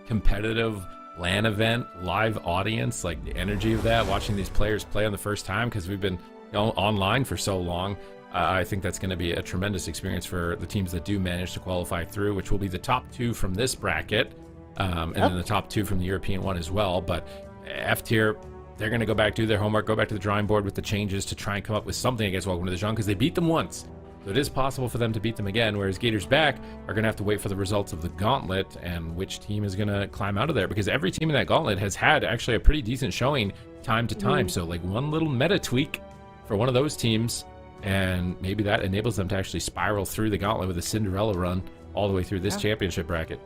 competitive LAN event, live audience, like the energy of that, watching these players play on the first time because we've been online for so long. I think that's going to be a tremendous experience for the teams that do manage to qualify through, which will be the top 2 from this bracket, and then the top 2 from the European one as well. But F tier, they're going to go back, do their homework, go back to the drawing board with the changes to try and come up with something against Welcome to the Jungle, because they beat them once. So it is possible for them to beat them again, whereas Gators back are going to have to wait for the results of the gauntlet and which team is going to climb out of there, because every team in that gauntlet has had actually a pretty decent showing time to time. So like one little meta tweak for one of those teams, and maybe that enables them to actually spiral through the gauntlet with a Cinderella run all the way through this championship bracket.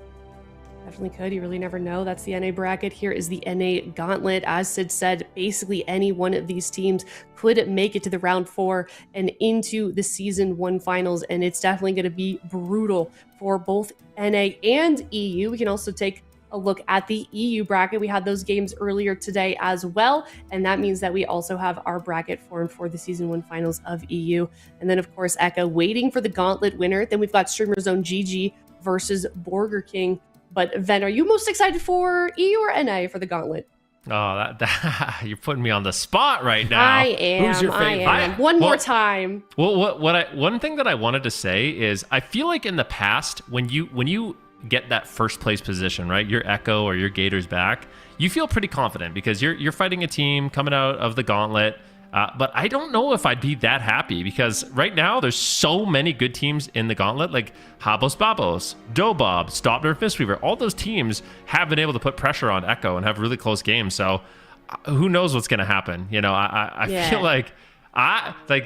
Definitely could. You really never know. That's the NA bracket. Here is the NA gauntlet. As Sid said, basically any one of these teams could make it to the round 4 and into the season 1 finals. And it's definitely going to be brutal for both NA and EU. We can also take a look at the EU bracket. We had those games earlier today as well. And that means that we also have our bracket formed for the season 1 finals of EU. And then of course, Echo waiting for the gauntlet winner. Then we've got Streamer Zone GG versus BORGIR KING. But Ven, are you most excited for EU or NA for the gauntlet? Oh, you're putting me on the spot right now. I am. Who's your favorite? I am. One more time. Well, one thing that I wanted to say is I feel like in the past when you get that first place position, right, your Echo or your Gators back, you feel pretty confident because you're fighting a team coming out of the gauntlet. But I don't know if I'd be that happy because right now there's so many good teams in the gauntlet, like HABOS, BABOS, Dobob, Stop Nerf Mistweaver. All those teams have been able to put pressure on Echo and have really close games. So who knows what's going to happen? You know, I feel like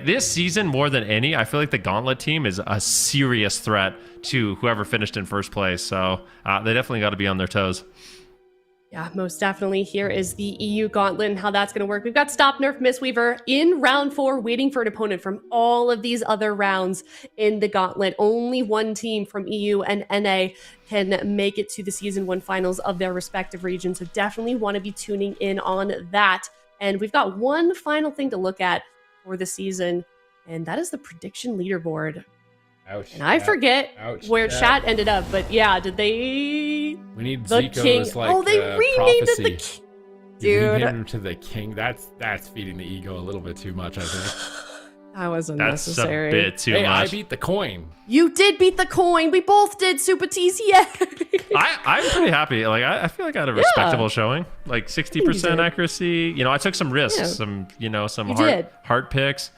this season more than any, I feel like the gauntlet team is a serious threat to whoever finished in first place. So they definitely got to be on their toes. Yeah, most definitely. Here is the EU gauntlet and how that's going to work. We've got Stop Nerf Mistweaver in round 4, waiting for an opponent from all of these other rounds in the gauntlet. Only one team from EU and NA can make it to the season 1 finals of their respective regions. So definitely want to be tuning in on that. And we've got one final thing to look at for the season, and that is the prediction leaderboard. Ouch. And I forget where chat ended up, but yeah, did they? We need the Zico's king. like They renamed prophecy. it the king. Dude, him to the king. That's feeding the ego a little bit too much, I think. that was That's unnecessary. a bit too Hey, much. I beat the coin. You did beat the coin. We both did, Super Tees. Yeah. I'm pretty happy. Like I feel like I had a respectable showing, like 60% accuracy. You know, I took some risks, some heart picks.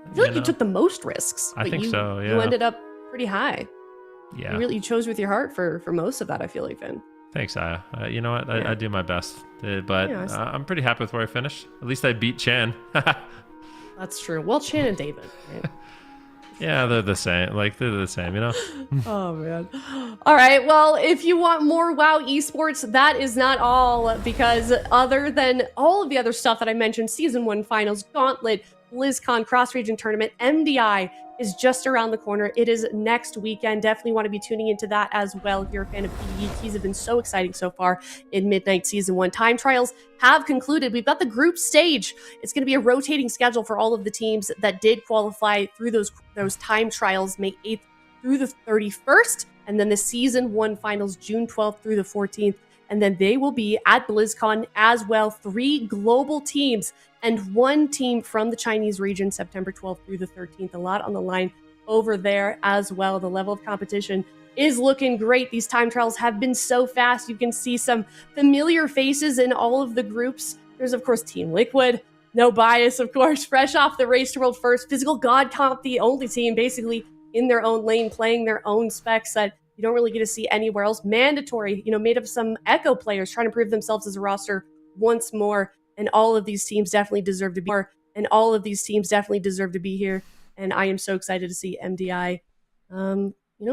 I feel like you took the most risks. I think so, yeah. You ended up pretty high. Yeah. You chose with your heart for most of that, I feel like, Vin. Thanks, Aya. You know what? I do my best. But I'm pretty happy with where I finished. At least I beat Chan. That's true. Well, Chan and David. Right? Yeah, they're the same. Like, they're the same, you know? Oh, man. All right. Well, if you want more WoW esports, that is not all, because other than all of the other stuff that I mentioned, Season 1 Finals, Gauntlet, BlizzCon, Cross-Region Tournament, MDI is just around the corner. It is next weekend. Definitely want to be tuning into that as well if you're a fan of PvE. Keys have been so exciting so far in Midnight Season 1. Time trials have concluded. We've got the group stage. It's going to be a rotating schedule for all of the teams that did qualify through those time trials, May 8th through the 31st, and then the Season 1 finals, June 12th through the 14th. And then they will be at BlizzCon as well. 3 global teams and 1 team from the Chinese region, September 12th through the 13th. A lot on the line over there as well. The level of competition is looking great. These time trials have been so fast. You can see some familiar faces in all of the groups. There's, of course, Team Liquid. No bias, of course. Fresh off the Race to World First. Physical God Comp, the only team basically in their own lane, playing their own specs that you don't really get to see anywhere else. Mandatory, made of some Echo players trying to prove themselves as a roster once more. And all of these teams definitely deserve to be here. And I am so excited to see MDI,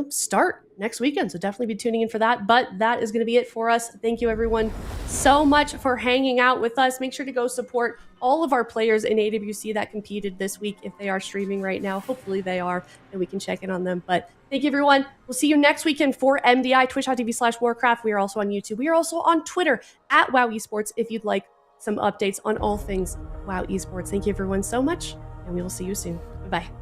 start next weekend. So definitely be tuning in for that. But that is going to be it for us. Thank you, everyone, so much for hanging out with us. Make sure to go support all of our players in AWC that competed this week if they are streaming right now. Hopefully they are, and we can check in on them. But thank you, everyone. We'll see you next weekend for MDI, twitch.tv/Warcraft. We are also on YouTube. We are also on Twitter at WoW Esports if you'd like some updates on all things WoW Esports. Thank you, everyone, so much, and we will see you soon. Bye-bye.